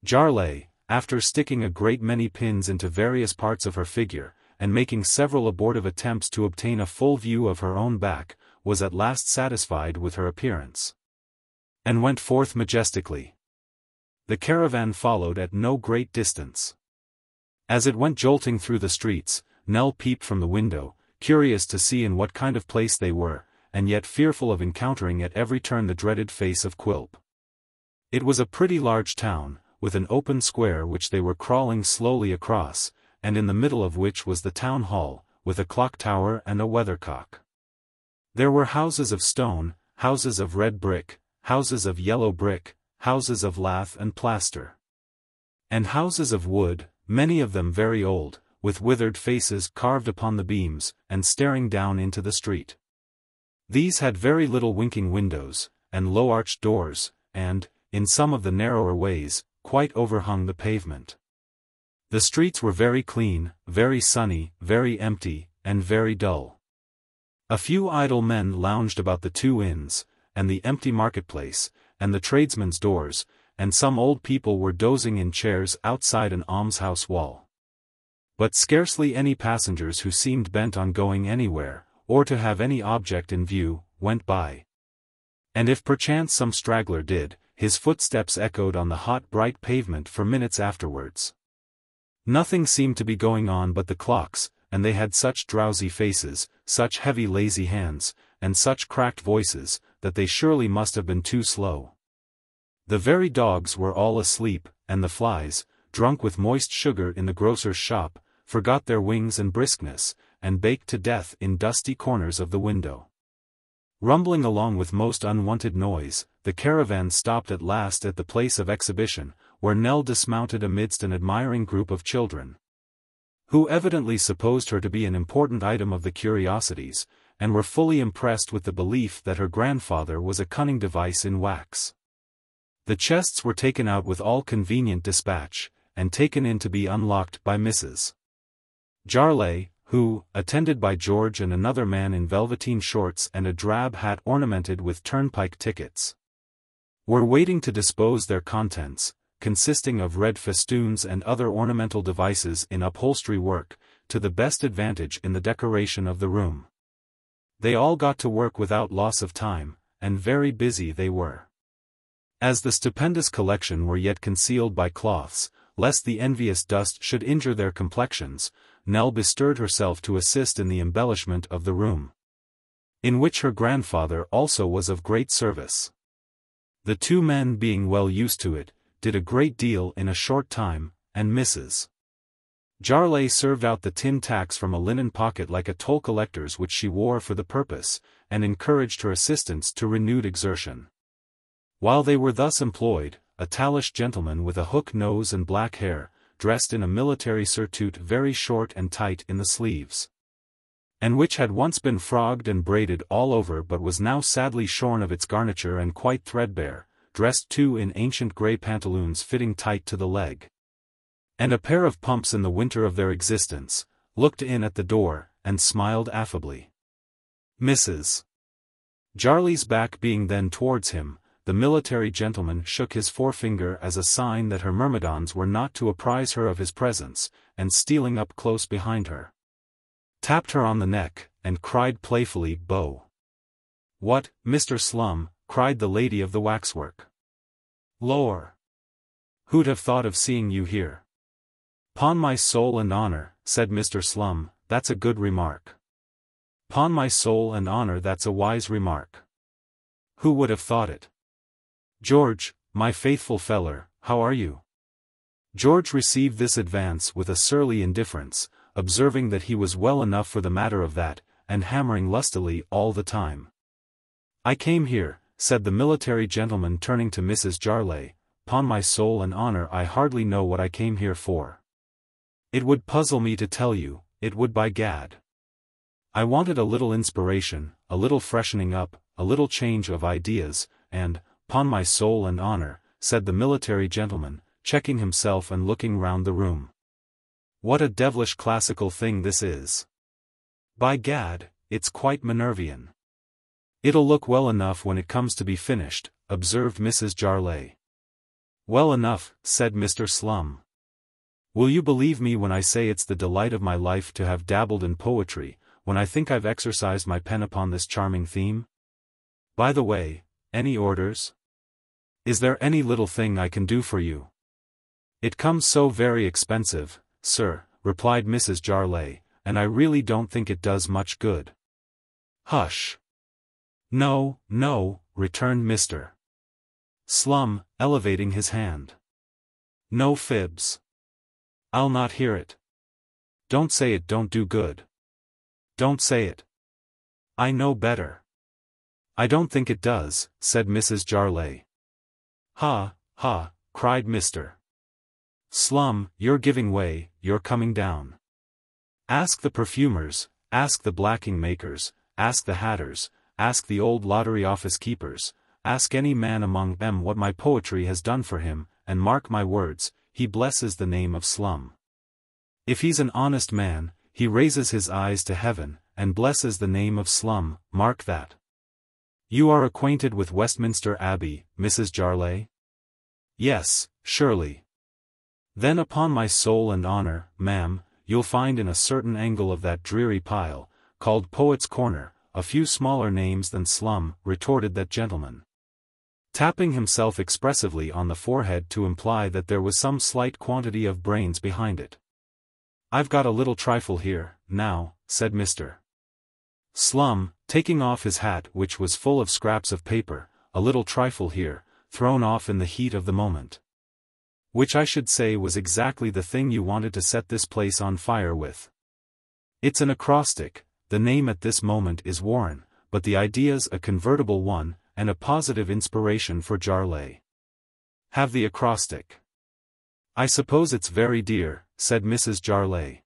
Jarley, after sticking a great many pins into various parts of her figure, and making several abortive attempts to obtain a full view of her own back, was at last satisfied with her appearance, and went forth majestically. The caravan followed at no great distance. As it went jolting through the streets, Nell peeped from the window, curious to see in what kind of place they were, and yet fearful of encountering at every turn the dreaded face of Quilp. It was a pretty large town, with an open square which they were crawling slowly across, and in the middle of which was the town hall, with a clock tower and a weathercock. There were houses of stone, houses of red brick, houses of yellow brick, houses of lath and plaster, and houses of wood, many of them very old, with withered faces carved upon the beams, and staring down into the street. These had very little winking windows, and low-arched doors, and, in some of the narrower ways, quite overhung the pavement. The streets were very clean, very sunny, very empty, and very dull. A few idle men lounged about the two inns, and the empty marketplace, and the tradesmen's doors, and some old people were dozing in chairs outside an almshouse wall. But scarcely any passengers who seemed bent on going anywhere, or to have any object in view, went by. And if perchance some straggler did, his footsteps echoed on the hot bright pavement for minutes afterwards. Nothing seemed to be going on but the clocks, and they had such drowsy faces, such heavy lazy hands, and such cracked voices, that they surely must have been too slow. The very dogs were all asleep, and the flies, drunk with moist sugar in the grocer's shop, forgot their wings and briskness, and baked to death in dusty corners of the window. Rumbling along with most unwonted noise, the caravan stopped at last at the place of exhibition, where Nell dismounted amidst an admiring group of children, who evidently supposed her to be an important item of the curiosities, and were fully impressed with the belief that her grandfather was a cunning device in wax. The chests were taken out with all convenient dispatch, and taken in to be unlocked by Mrs. Jarley, who, attended by George and another man in velveteen shorts and a drab hat ornamented with turnpike tickets, were waiting to dispose their contents, consisting of red festoons and other ornamental devices in upholstery work, to the best advantage in the decoration of the room. They all got to work without loss of time, and very busy they were. As the stupendous collection were yet concealed by cloths, lest the envious dust should injure their complexions, Nell bestirred herself to assist in the embellishment of the room, in which her grandfather also was of great service. The two men being well used to it, did a great deal in a short time, and Mrs. Jarley served out the tin tacks from a linen pocket like a toll collector's which she wore for the purpose, and encouraged her assistants to renewed exertion. While they were thus employed, a tallish gentleman with a hook nose and black hair, dressed in a military surtout very short and tight in the sleeves, and which had once been frogged and braided all over but was now sadly shorn of its garniture and quite threadbare, dressed too in ancient grey pantaloons fitting tight to the leg, and a pair of pumps in the winter of their existence, looked in at the door, and smiled affably. Mrs. Jarley's back being then towards him, the military gentleman shook his forefinger as a sign that her myrmidons were not to apprise her of his presence, and stealing up close behind her, tapped her on the neck, and cried playfully, "Beau!" "What, Mr. Slum?" cried the lady of the waxwork. "Lor! Who'd have thought of seeing you here?" "'Pon my soul and honor," said Mr. Slum, "that's a good remark. 'Pon my soul and honor, that's a wise remark. Who would have thought it? George, my faithful feller, how are you?" George received this advance with a surly indifference, observing that he was well enough for the matter of that, and hammering lustily all the time. "I came here," said the military gentleman turning to Mrs. Jarley, "'pon my soul and honor I hardly know what I came here for. It would puzzle me to tell you, it would by gad. I wanted a little inspiration, a little freshening up, a little change of ideas, and, 'pon my soul and honor," said the military gentleman, checking himself and looking round the room, "what a devilish classical thing this is. By gad, it's quite Minervian." "It'll look well enough when it comes to be finished," observed Mrs. Jarley. "Well enough," said Mr. Slum. "Will you believe me when I say it's the delight of my life to have dabbled in poetry, when I think I've exercised my pen upon this charming theme? By the way, any orders? Is there any little thing I can do for you?" "It comes so very expensive, sir," replied Mrs. Jarley, "and I really don't think it does much good." "Hush! No, no," returned Mr. Slum, elevating his hand. "No fibs. I'll not hear it. Don't say it don't do good. Don't say it. I know better." "I don't think it does," said Mrs. Jarley. "Ha, ha," cried Mr. Slum, "you're giving way, you're coming down. Ask the perfumers, ask the blacking makers, ask the hatters, ask the old lottery office keepers, ask any man among them what my poetry has done for him, and mark my words, he blesses the name of Slum. If he's an honest man, he raises his eyes to heaven, and blesses the name of Slum, mark that. You are acquainted with Westminster Abbey, Mrs. Jarley?" "Yes, surely." "Then upon my soul and honor, ma'am, you'll find in a certain angle of that dreary pile, called Poet's Corner, a few smaller names than Slum," retorted that gentleman, tapping himself expressively on the forehead to imply that there was some slight quantity of brains behind it. "I've got a little trifle here, now," said Mr. Slum, taking off his hat which was full of scraps of paper, "a little trifle here, thrown off in the heat of the moment. Which I should say was exactly the thing you wanted to set this place on fire with. It's an acrostic, the name at this moment is Warren, but the idea's a convertible one, and a positive inspiration for Jarley. Have the acrostic." "I suppose it's very dear," said Mrs. Jarley.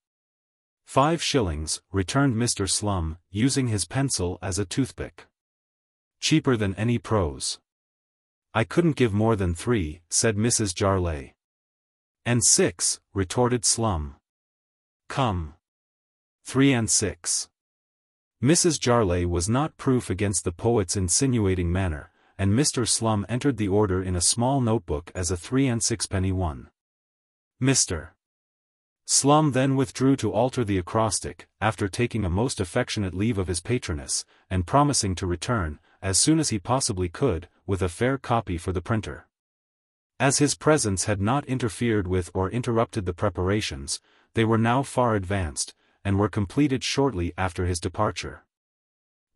5 shillings, returned Mr. Slum, using his pencil as a toothpick. "Cheaper than any prose." "I couldn't give more than 3, said Mrs. Jarley. "And 6, retorted Slum. "Come. 3 and 6. Mrs. Jarley was not proof against the poet's insinuating manner, and Mr. Slum entered the order in a small notebook as a 3 and 6penny one. Mr. Slum then withdrew to alter the acrostic, after taking a most affectionate leave of his patroness, and promising to return, as soon as he possibly could, with a fair copy for the printer. As his presence had not interfered with or interrupted the preparations, they were now far advanced, and were completed shortly after his departure.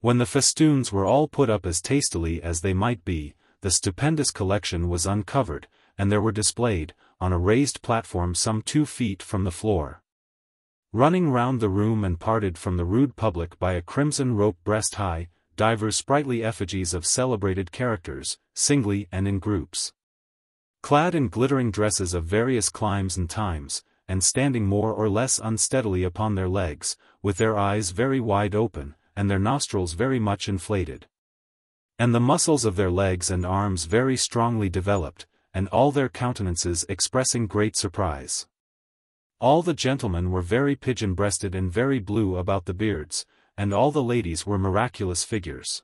When the festoons were all put up as tastily as they might be, the stupendous collection was uncovered, and there were displayed, on a raised platform some 2 feet from the floor, running round the room and parted from the rude public by a crimson rope breast-high, divers sprightly effigies of celebrated characters, singly and in groups, clad in glittering dresses of various climes and times, and standing more or less unsteadily upon their legs, with their eyes very wide open, and their nostrils very much inflated, and the muscles of their legs and arms very strongly developed, and all their countenances expressing great surprise. All the gentlemen were very pigeon-breasted and very blue about the beards, and all the ladies were miraculous figures.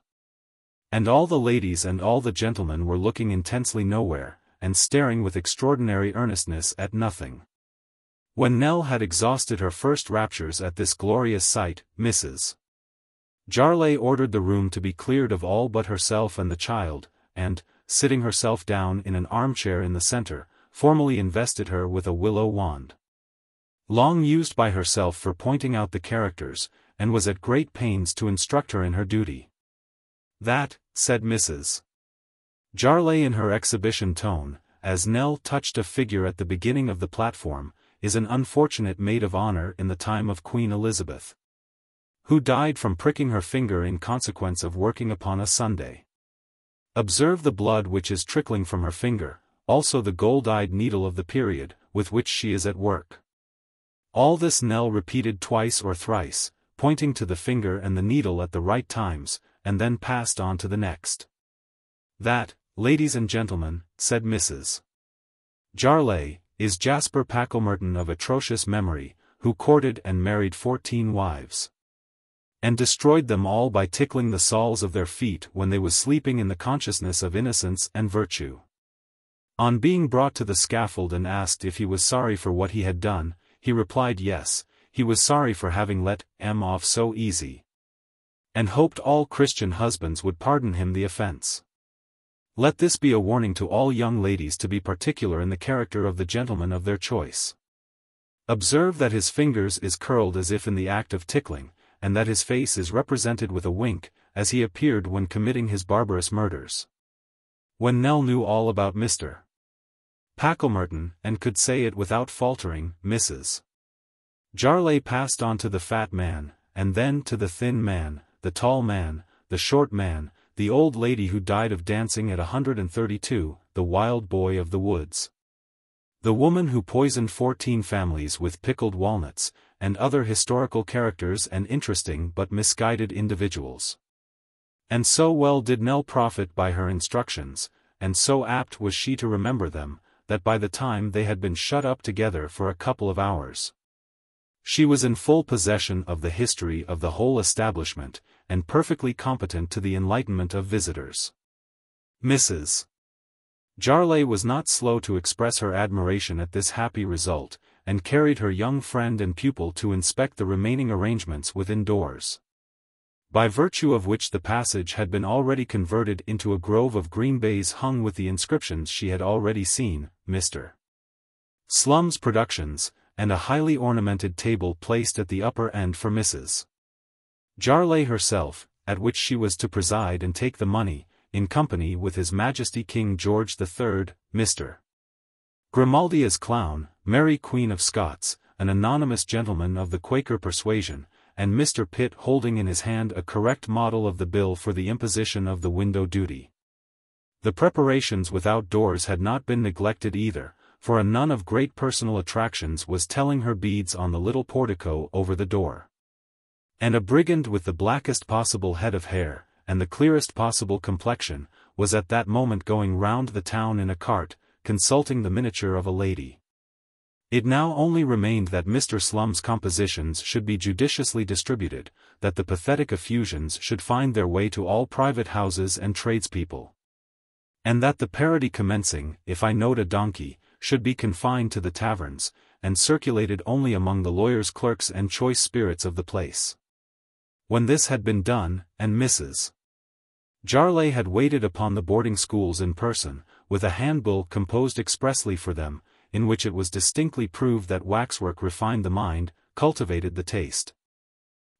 And all the ladies and all the gentlemen were looking intensely nowhere, and staring with extraordinary earnestness at nothing. When Nell had exhausted her first raptures at this glorious sight, Mrs. Jarley ordered the room to be cleared of all but herself and the child, and, sitting herself down in an armchair in the center, formally invested her with a willow wand, long used by herself for pointing out the characters, and was at great pains to instruct her in her duty. "That," said Mrs. Jarley in her exhibition tone, as Nell touched a figure at the beginning of the platform, "is an unfortunate maid of honor in the time of Queen Elizabeth, who died from pricking her finger in consequence of working upon a Sunday. Observe the blood which is trickling from her finger, also the gold-eyed needle of the period, with which she is at work." All this Nell repeated twice or thrice, pointing to the finger and the needle at the right times, and then passed on to the next. "That, ladies and gentlemen," said Mrs. Jarley, "is Jasper Packlemerton of atrocious memory, who courted and married 14 wives. And destroyed them all by tickling the soles of their feet when they was sleeping in the consciousness of innocence and virtue. On being brought to the scaffold and asked if he was sorry for what he had done, he replied yes, he was sorry for having let M off so easy, and hoped all Christian husbands would pardon him the offense. Let this be a warning to all young ladies to be particular in the character of the gentleman of their choice. Observe that his fingers is curled as if in the act of tickling, and that his face is represented with a wink, as he appeared when committing his barbarous murders." When Nell knew all about Mr. Packlemerton, and could say it without faltering, Mrs. Jarley passed on to the fat man, and then to the thin man, the tall man, the short man, the old lady who died of dancing at 132, the wild boy of the woods, the woman who poisoned 14 families with pickled walnuts, and other historical characters and interesting but misguided individuals. And so well did Nell profit by her instructions, and so apt was she to remember them, that by the time they had been shut up together for a couple of hours, she was in full possession of the history of the whole establishment, and perfectly competent to the enlightenment of visitors. Mrs. Jarley was not slow to express her admiration at this happy result, and carried her young friend and pupil to inspect the remaining arrangements within doors, by virtue of which the passage had been already converted into a grove of green baize hung with the inscriptions she had already seen, Mr. Slum's productions, and a highly ornamented table placed at the upper end for Mrs. Jarley herself, at which she was to preside and take the money, in company with His Majesty King George III, Mr. Grimaldi as clown, Mary Queen of Scots, an anonymous gentleman of the Quaker persuasion, and Mr. Pitt holding in his hand a correct model of the bill for the imposition of the window duty. The preparations without doors had not been neglected either, for a nun of great personal attractions was telling her beads on the little portico over the door. And a brigand with the blackest possible head of hair, and the clearest possible complexion, was at that moment going round the town in a cart, consulting the miniature of a lady. It now only remained that Mr. Slum's compositions should be judiciously distributed, that the pathetic effusions should find their way to all private houses and tradespeople. And that the parody commencing, "If I knowed a donkey," should be confined to the taverns, and circulated only among the lawyers' clerks and choice spirits of the place. When this had been done, and Mrs. Jarley had waited upon the boarding schools in person, with a handbill composed expressly for them, in which it was distinctly proved that waxwork refined the mind, cultivated the taste,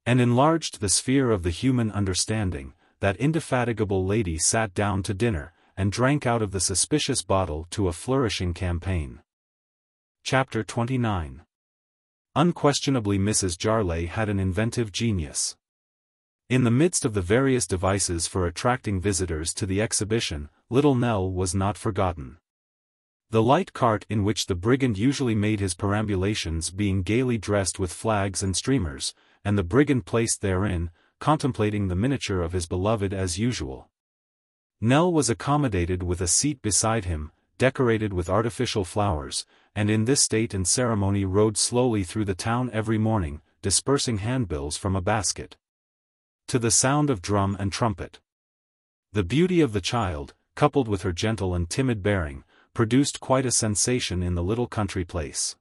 and enlarged the sphere of the human understanding, that indefatigable lady sat down to dinner, and drank out of the suspicious bottle to a flourishing campaign. Chapter 29. Unquestionably Mrs. Jarley had an inventive genius. In the midst of the various devices for attracting visitors to the exhibition, little Nell was not forgotten. The light cart in which the brigand usually made his perambulations being gaily dressed with flags and streamers, and the brigand placed therein, contemplating the miniature of his beloved as usual. Nell was accommodated with a seat beside him, decorated with artificial flowers, and in this state and ceremony rode slowly through the town every morning, dispersing handbills from a basket, to the sound of drum and trumpet. The beauty of the child, coupled with her gentle and timid bearing, produced quite a sensation in the little country place.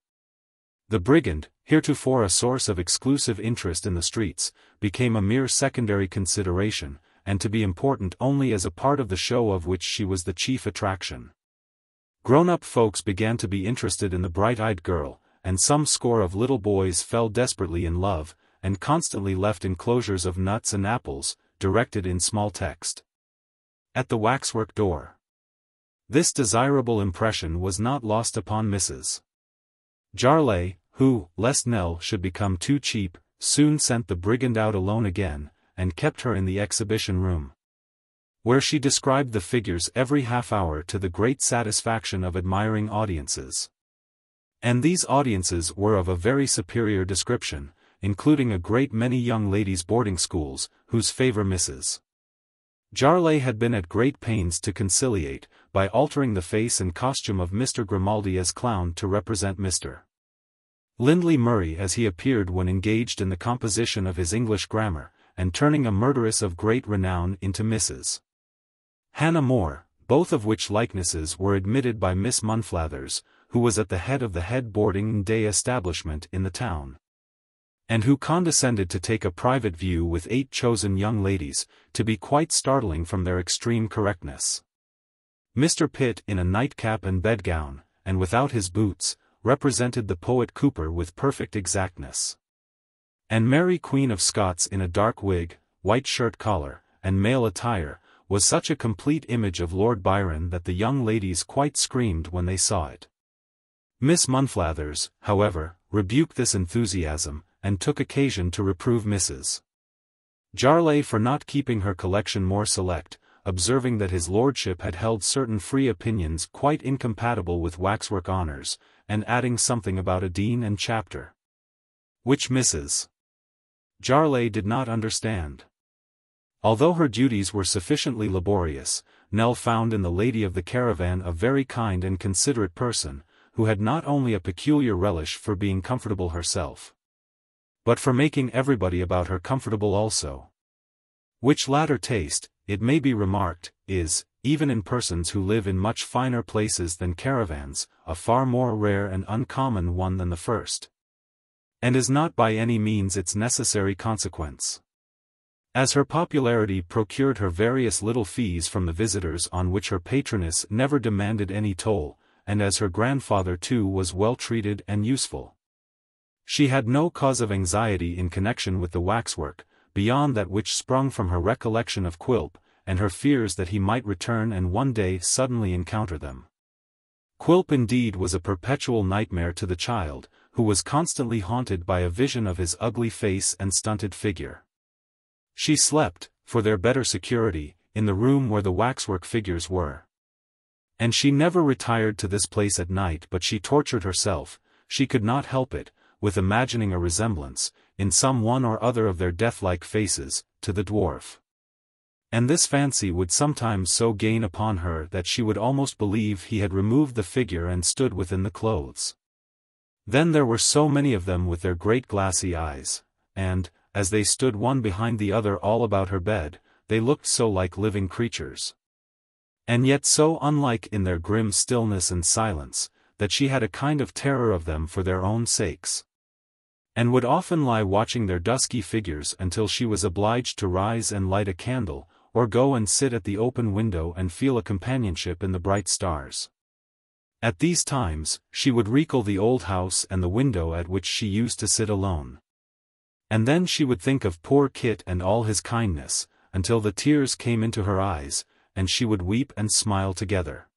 The brigand, heretofore a source of exclusive interest in the streets, became a mere secondary consideration, and to be important only as a part of the show of which she was the chief attraction. Grown-up folks began to be interested in the bright-eyed girl, and some score of little boys fell desperately in love, and constantly left enclosures of nuts and apples, directed in small text, at the waxwork door. This desirable impression was not lost upon Mrs. Jarley, who, lest Nell should become too cheap, soon sent the brigand out alone again, and kept her in the exhibition room, where she described the figures every half-hour to the great satisfaction of admiring audiences. And these audiences were of a very superior description, including a great many young ladies' boarding schools, whose favor Mrs. Jarley had been at great pains to conciliate, by altering the face and costume of Mr. Grimaldi as clown to represent Mr. Lindley Murray as he appeared when engaged in the composition of his English grammar, and turning a murderess of great renown into Mrs. Hannah More, both of which likenesses were admitted by Miss Monflathers, who was at the head of the head boarding day establishment in the town, and who condescended to take a private view with 8 chosen young ladies, to be quite startling from their extreme correctness. Mr. Pitt in a nightcap and bedgown, and without his boots, represented the poet Cooper with perfect exactness. And Mary Queen of Scots in a dark wig, white shirt collar, and male attire, was such a complete image of Lord Byron that the young ladies quite screamed when they saw it. Miss Monflathers, however, rebuked this enthusiasm, and took occasion to reprove Mrs. Jarley for not keeping her collection more select, observing that his lordship had held certain free opinions quite incompatible with waxwork honours, and adding something about a dean and chapter, which Mrs. Jarley did not understand. Although her duties were sufficiently laborious, Nell found in the lady of the caravan a very kind and considerate person, who had not only a peculiar relish for being comfortable herself, but for making everybody about her comfortable also. Which latter taste, it may be remarked, is, even in persons who live in much finer places than caravans, a far more rare and uncommon one than the first, and is not by any means its necessary consequence. As her popularity procured her various little fees from the visitors on which her patroness never demanded any toll, and as her grandfather too was well treated and useful, she had no cause of anxiety in connection with the waxwork, beyond that which sprung from her recollection of Quilp, and her fears that he might return and one day suddenly encounter them. Quilp indeed was a perpetual nightmare to the child, who was constantly haunted by a vision of his ugly face and stunted figure. She slept, for their better security, in the room where the waxwork figures were. And she never retired to this place at night, but she tortured herself, she could not help it, with imagining a resemblance, in some one or other of their death-like faces, to the dwarf. And this fancy would sometimes so gain upon her that she would almost believe he had removed the figure and stood within the clothes. Then there were so many of them with their great glassy eyes, and, as they stood one behind the other all about her bed, they looked so like living creatures. And yet so unlike in their grim stillness and silence, that she had a kind of terror of them for their own sakes, and would often lie watching their dusky figures until she was obliged to rise and light a candle, or go and sit at the open window and feel a companionship in the bright stars. At these times, she would recall the old house and the window at which she used to sit alone. And then she would think of poor Kit and all his kindness, until the tears came into her eyes, and she would weep and smile together.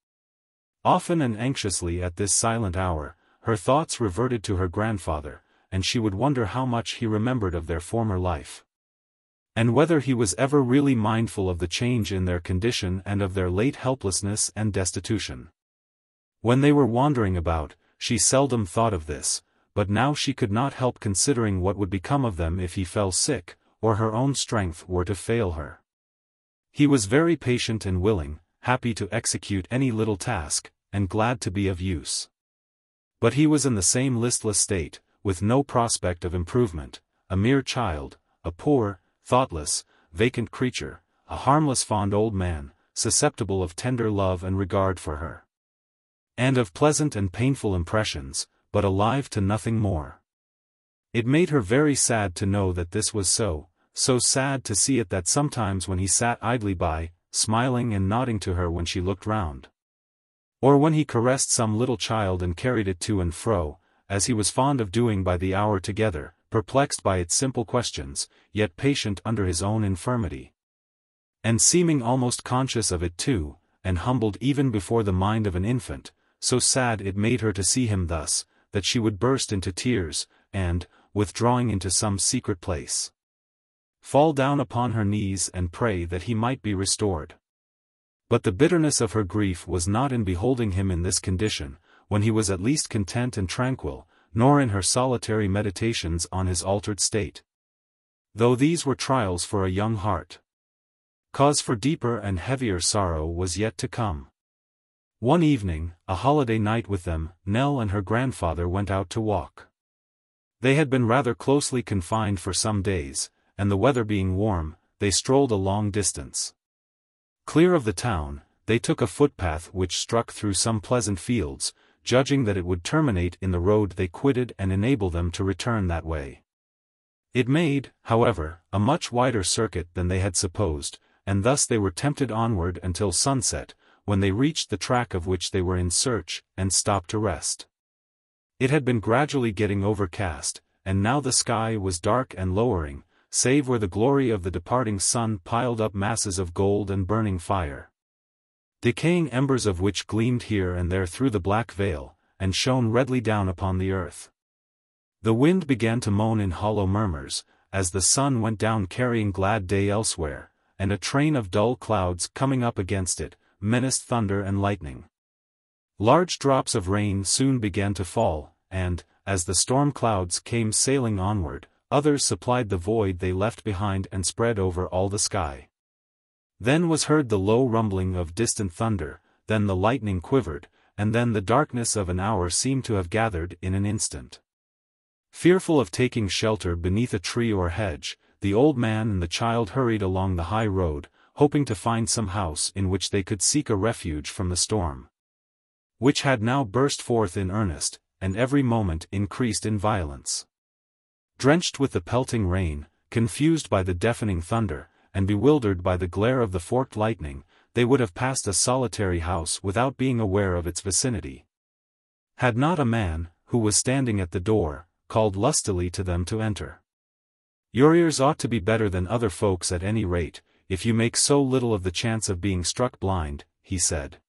Often and anxiously at this silent hour, her thoughts reverted to her grandfather, and she would wonder how much he remembered of their former life, and whether he was ever really mindful of the change in their condition and of their late helplessness and destitution. When they were wandering about, she seldom thought of this, but now she could not help considering what would become of them if he fell sick, or her own strength were to fail her. He was very patient and willing, happy to execute any little task, and glad to be of use. But he was in the same listless state, with no prospect of improvement, a mere child, a poor, thoughtless, vacant creature, a harmless fond old man, susceptible of tender love and regard for her, and of pleasant and painful impressions, but alive to nothing more. It made her very sad to know that this was so sad to see it that sometimes when he sat idly by, smiling and nodding to her when she looked round, or when he caressed some little child and carried it to and fro, as he was fond of doing by the hour together, perplexed by its simple questions, yet patient under his own infirmity, and seeming almost conscious of it too, and humbled even before the mind of an infant, so sad it made her to see him thus, that she would burst into tears, and, withdrawing into some secret place, fall down upon her knees and pray that he might be restored. But the bitterness of her grief was not in beholding him in this condition, when he was at least content and tranquil, nor in her solitary meditations on his altered state, though these were trials for a young heart. Cause for deeper and heavier sorrow was yet to come. One evening, a holiday night with them, Nell and her grandfather went out to walk. They had been rather closely confined for some days, and the weather being warm, they strolled a long distance. Clear of the town, they took a footpath which struck through some pleasant fields, judging that it would terminate in the road they quitted and enable them to return that way. It made, however, a much wider circuit than they had supposed, and thus they were tempted onward until sunset, when they reached the track of which they were in search, and stopped to rest. It had been gradually getting overcast, and now the sky was dark and lowering, save where the glory of the departing sun piled up masses of gold and burning fire, decaying embers of which gleamed here and there through the black veil, and shone redly down upon the earth. The wind began to moan in hollow murmurs, as the sun went down carrying glad day elsewhere, and a train of dull clouds coming up against it, menaced thunder and lightning. Large drops of rain soon began to fall, and, as the storm clouds came sailing onward, others supplied the void they left behind and spread over all the sky. Then was heard the low rumbling of distant thunder, then the lightning quivered, and then the darkness of an hour seemed to have gathered in an instant. Fearful of taking shelter beneath a tree or hedge, the old man and the child hurried along the high road, hoping to find some house in which they could seek a refuge from the storm, which had now burst forth in earnest, and every moment increased in violence. Drenched with the pelting rain, confused by the deafening thunder, and bewildered by the glare of the forked lightning, they would have passed a solitary house without being aware of its vicinity, had not a man, who was standing at the door, called lustily to them to enter. "Your ears ought to be better than other folks at any rate, if you make so little of the chance of being struck blind," he said,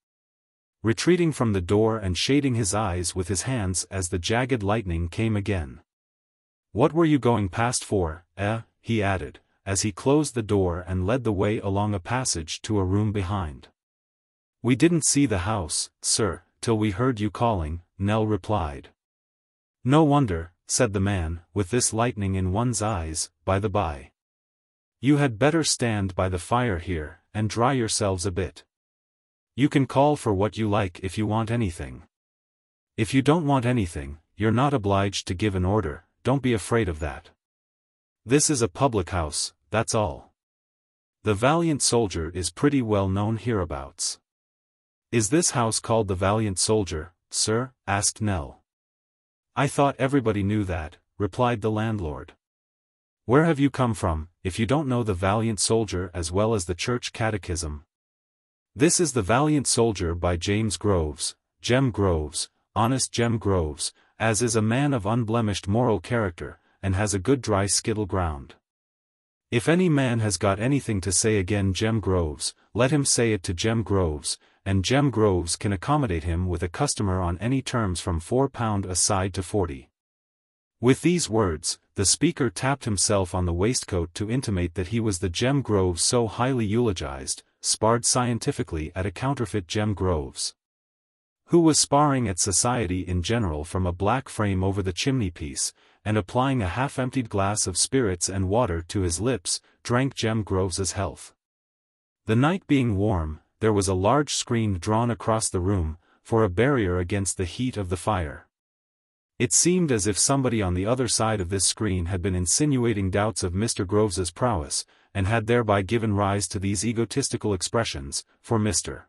retreating from the door and shading his eyes with his hands as the jagged lightning came again. "What were you going past for, he added, as he closed the door and led the way along a passage to a room behind. "We didn't see the house, sir, till we heard you calling," Nell replied. "No wonder," said the man, "with this lightning in one's eyes, by the by. You had better stand by the fire here, and dry yourselves a bit. You can call for what you like if you want anything. If you don't want anything, you're not obliged to give an order, don't be afraid of that. This is a public house, that's all. The Valiant Soldier is pretty well known hereabouts. Is this house called the Valiant Soldier, sir? Asked Nell. I thought everybody knew that, replied the landlord. Where have you come from, if you don't know the Valiant Soldier as well as the Church Catechism? This is the Valiant Soldier by James Groves, Jem Groves, honest Jem Groves, as is a man of unblemished moral character, and has a good dry skittle ground. If any man has got anything to say again Jem Groves, let him say it to Jem Groves, and Jem Groves can accommodate him with a customer on any terms from £4 a side to 40. With these words, the speaker tapped himself on the waistcoat to intimate that he was the Jem Groves so highly eulogized, sparred scientifically at a counterfeit Jem Groves, who was sparring at society in general from a black frame over the chimney-piece, and applying a half-emptied glass of spirits and water to his lips, drank Jem Groves's health. The night being warm, there was a large screen drawn across the room, for a barrier against the heat of the fire. It seemed as if somebody on the other side of this screen had been insinuating doubts of Mr. Groves's prowess, and had thereby given rise to these egotistical expressions, for Mr.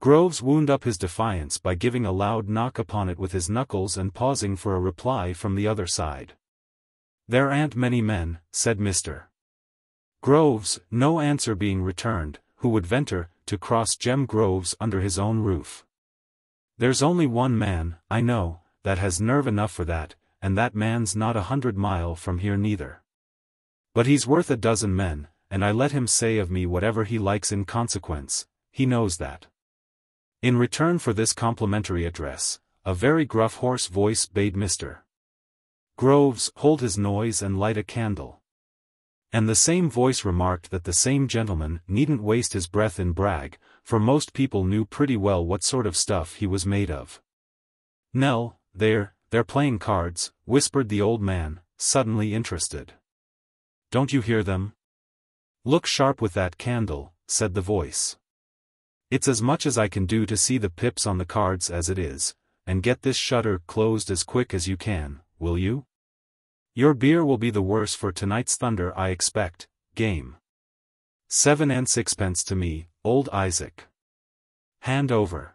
Groves wound up his defiance by giving a loud knock upon it with his knuckles and pausing for a reply from the other side. There aren't many men, said Mr. Groves, no answer being returned, who would venture to cross Jem Groves under his own roof. There's only one man, I know, that has nerve enough for that, and that man's not 100 miles from here neither. But he's worth a dozen men, and I let him say of me whatever he likes in consequence, he knows that. In return for this complimentary address, a very gruff hoarse voice bade Mr. Groves hold his noise and light a candle. And the same voice remarked that the same gentleman needn't waste his breath in brag, for most people knew pretty well what sort of stuff he was made of. Nell, they're playing cards, whispered the old man, suddenly interested. Don't you hear them? Look sharp with that candle, said the voice. It's as much as I can do to see the pips on the cards as it is, and get this shutter closed as quick as you can, will you? Your beer will be the worse for tonight's thunder I expect, game. 7 and 6pence to me, old Isaac. Hand over.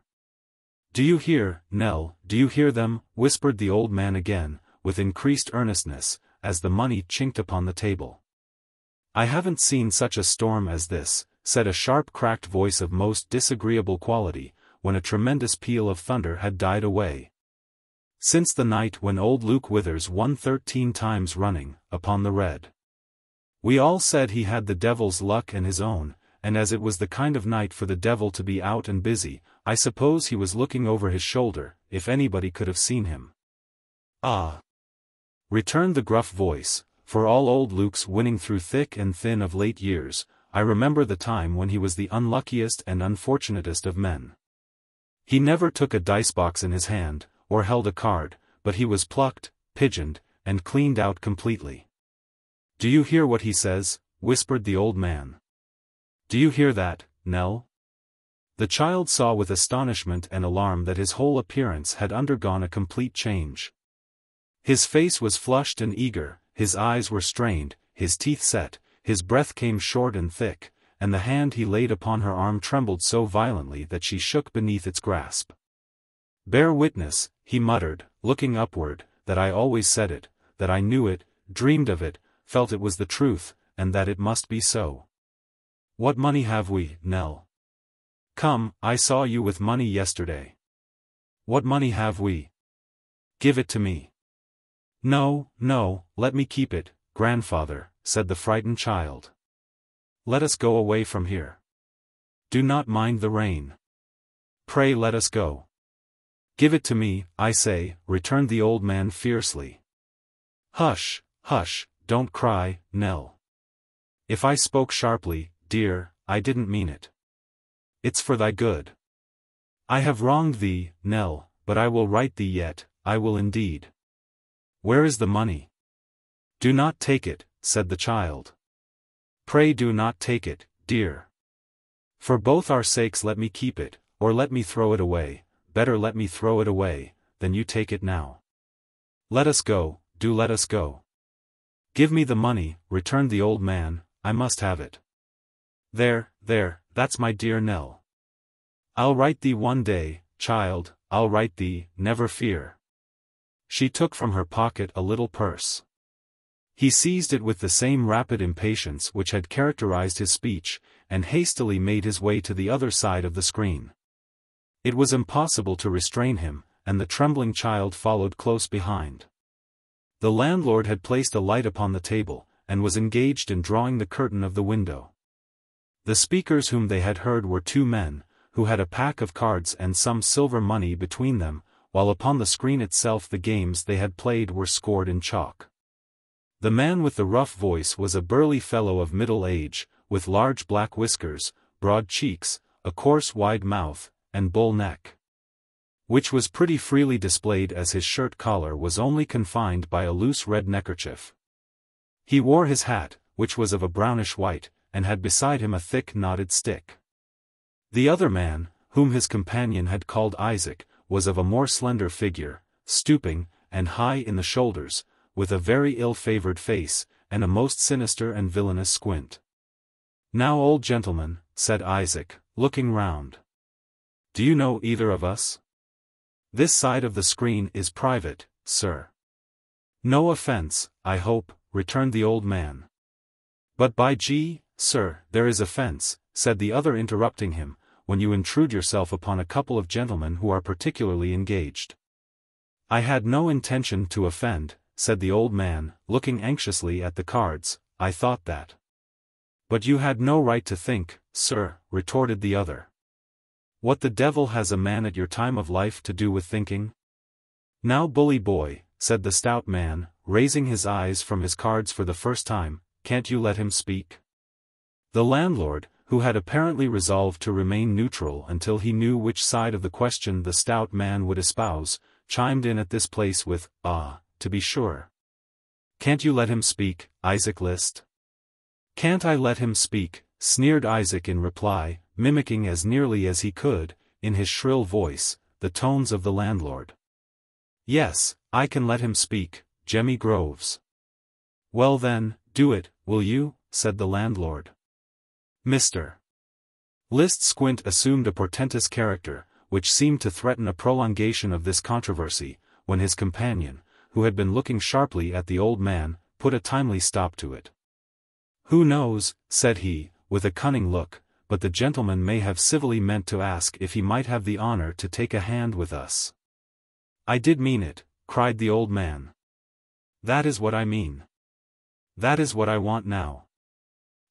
Do you hear, Nell, do you hear them, whispered the old man again, with increased earnestness, as the money chinked upon the table. I haven't seen such a storm as this, said a sharp cracked voice of most disagreeable quality, when a tremendous peal of thunder had died away. Since the night when old Luke Withers won 13 times running, upon the red. We all said he had the devil's luck and his own, and as it was the kind of night for the devil to be out and busy, I suppose he was looking over his shoulder, if anybody could have seen him. Ah! Returned the gruff voice, for all old Luke's winning through thick and thin of late years, I remember the time when he was the unluckiest and unfortunatest of men. He never took a dice-box in his hand, or held a card, but he was plucked, pigeoned, and cleaned out completely. Do you hear what he says? Whispered the old man. Do you hear that, Nell? The child saw with astonishment and alarm that his whole appearance had undergone a complete change. His face was flushed and eager, his eyes were strained, his teeth set, his breath came short and thick, and the hand he laid upon her arm trembled so violently that she shook beneath its grasp. Bear witness, he muttered, looking upward, that I always said it, that I knew it, dreamed of it, felt it was the truth, and that it must be so. What money have we, Nell? Come, I saw you with money yesterday. What money have we? Give it to me. No, no, let me keep it, grandfather, said the frightened child. Let us go away from here. Do not mind the rain. Pray let us go. Give it to me, I say, returned the old man fiercely. Hush, hush, don't cry, Nell. If I spoke sharply, dear, I didn't mean it. It's for thy good. I have wronged thee, Nell, but I will right thee yet, I will indeed. Where is the money? Do not take it, said the child. Pray do not take it, dear. For both our sakes let me keep it, or let me throw it away, better let me throw it away, than you take it now. Let us go, do let us go. Give me the money, returned the old man, I must have it. There, that's my dear Nell. I'll write thee one day, child, I'll write thee, never fear. She took from her pocket a little purse. He seized it with the same rapid impatience which had characterized his speech, and hastily made his way to the other side of the screen. It was impossible to restrain him, and the trembling child followed close behind. The landlord had placed a light upon the table, and was engaged in drawing the curtain of the window. The speakers whom they had heard were two men, who had a pack of cards and some silver money between them, while upon the screen itself the games they had played were scored in chalk. The man with the rough voice was a burly fellow of middle age, with large black whiskers, broad cheeks, a coarse wide mouth, and bull neck, which was pretty freely displayed as his shirt collar was only confined by a loose red neckerchief. He wore his hat, which was of a brownish white, and had beside him a thick knotted stick. The other man, whom his companion had called Isaac, was of a more slender figure, stooping, and high in the shoulders, with a very ill-favored face, and a most sinister and villainous squint. Now, old gentleman, said Isaac, looking round. Do you know either of us? This side of the screen is private, sir. No offense, I hope, returned the old man. But by G, sir, there is offense, said the other interrupting him, when you intrude yourself upon a couple of gentlemen who are particularly engaged. I had no intention to offend, said the old man, looking anxiously at the cards, I thought that. But you had no right to think, sir, retorted the other. What the devil has a man at your time of life to do with thinking? Now, bully boy, said the stout man, raising his eyes from his cards for the first time, can't you let him speak? The landlord, who had apparently resolved to remain neutral until he knew which side of the question the stout man would espouse, chimed in at this place with, to be sure. Can't you let him speak, Isaac List? Can't I let him speak, sneered Isaac in reply, mimicking as nearly as he could, in his shrill voice, the tones of the landlord. Yes, I can let him speak, Jemmy Groves. Well then, do it, will you, said the landlord. Mr. List's squint assumed a portentous character, which seemed to threaten a prolongation of this controversy, when his companion, who had been looking sharply at the old man, put a timely stop to it. Who knows, said he, with a cunning look, but the gentleman may have civilly meant to ask if he might have the honor to take a hand with us. I did mean it, cried the old man. That is what I mean. That is what I want now.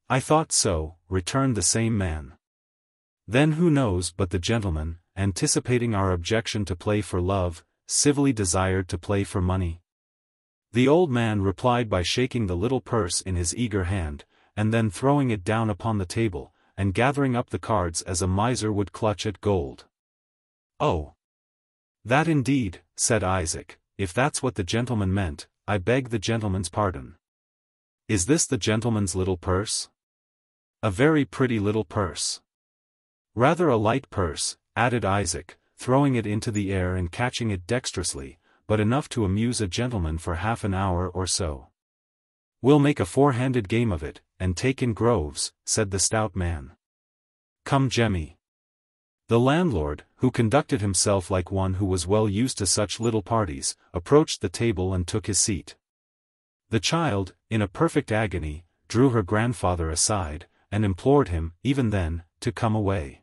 I thought so, returned the same man. Then who knows but the gentleman, anticipating our objection to play for love, civilly desired to play for money? The old man replied by shaking the little purse in his eager hand, and then throwing it down upon the table, and gathering up the cards as a miser would clutch at gold. Oh! That indeed, said Isaac, if that's what the gentleman meant, I beg the gentleman's pardon. Is this the gentleman's little purse? A very pretty little purse. Rather a light purse, added Isaac, throwing it into the air and catching it dexterously, but enough to amuse a gentleman for half an hour or so. We'll make a four-handed game of it, and take in Groves, said the stout man. Come, Jemmy. The landlord, who conducted himself like one who was well used to such little parties, approached the table and took his seat. The child, in a perfect agony, drew her grandfather aside, and implored him, even then, to come away.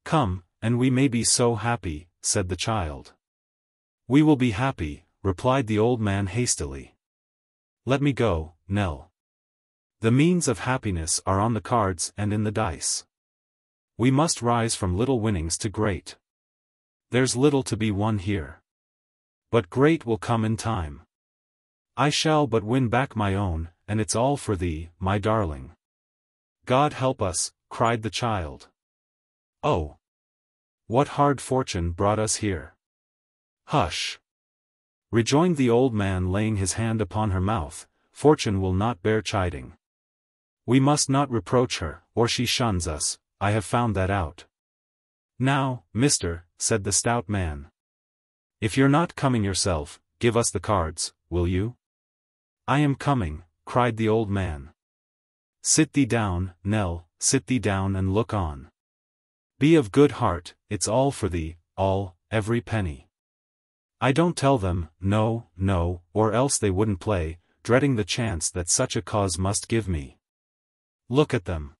Come, and we may be so happy, said the child. We will be happy, replied the old man hastily. Let me go, Nell. The means of happiness are on the cards and in the dice. We must rise from little winnings to great. There's little to be won here. But great will come in time. I shall but win back my own, and it's all for thee, my darling. God help us, cried the child. Oh! What hard fortune brought us here? Hush! Rejoined the old man, laying his hand upon her mouth, fortune will not bear chiding. We must not reproach her, or she shuns us, I have found that out. Now, mister, said the stout man. If you're not coming yourself, give us the cards, will you?" "I am coming," cried the old man. "Sit thee down, Nell, sit thee down and look on. Be of good heart, it's all for thee, all, every penny. I don't tell them, no, no, or else they wouldn't play, dreading the chance that such a cause must give me. Look at them.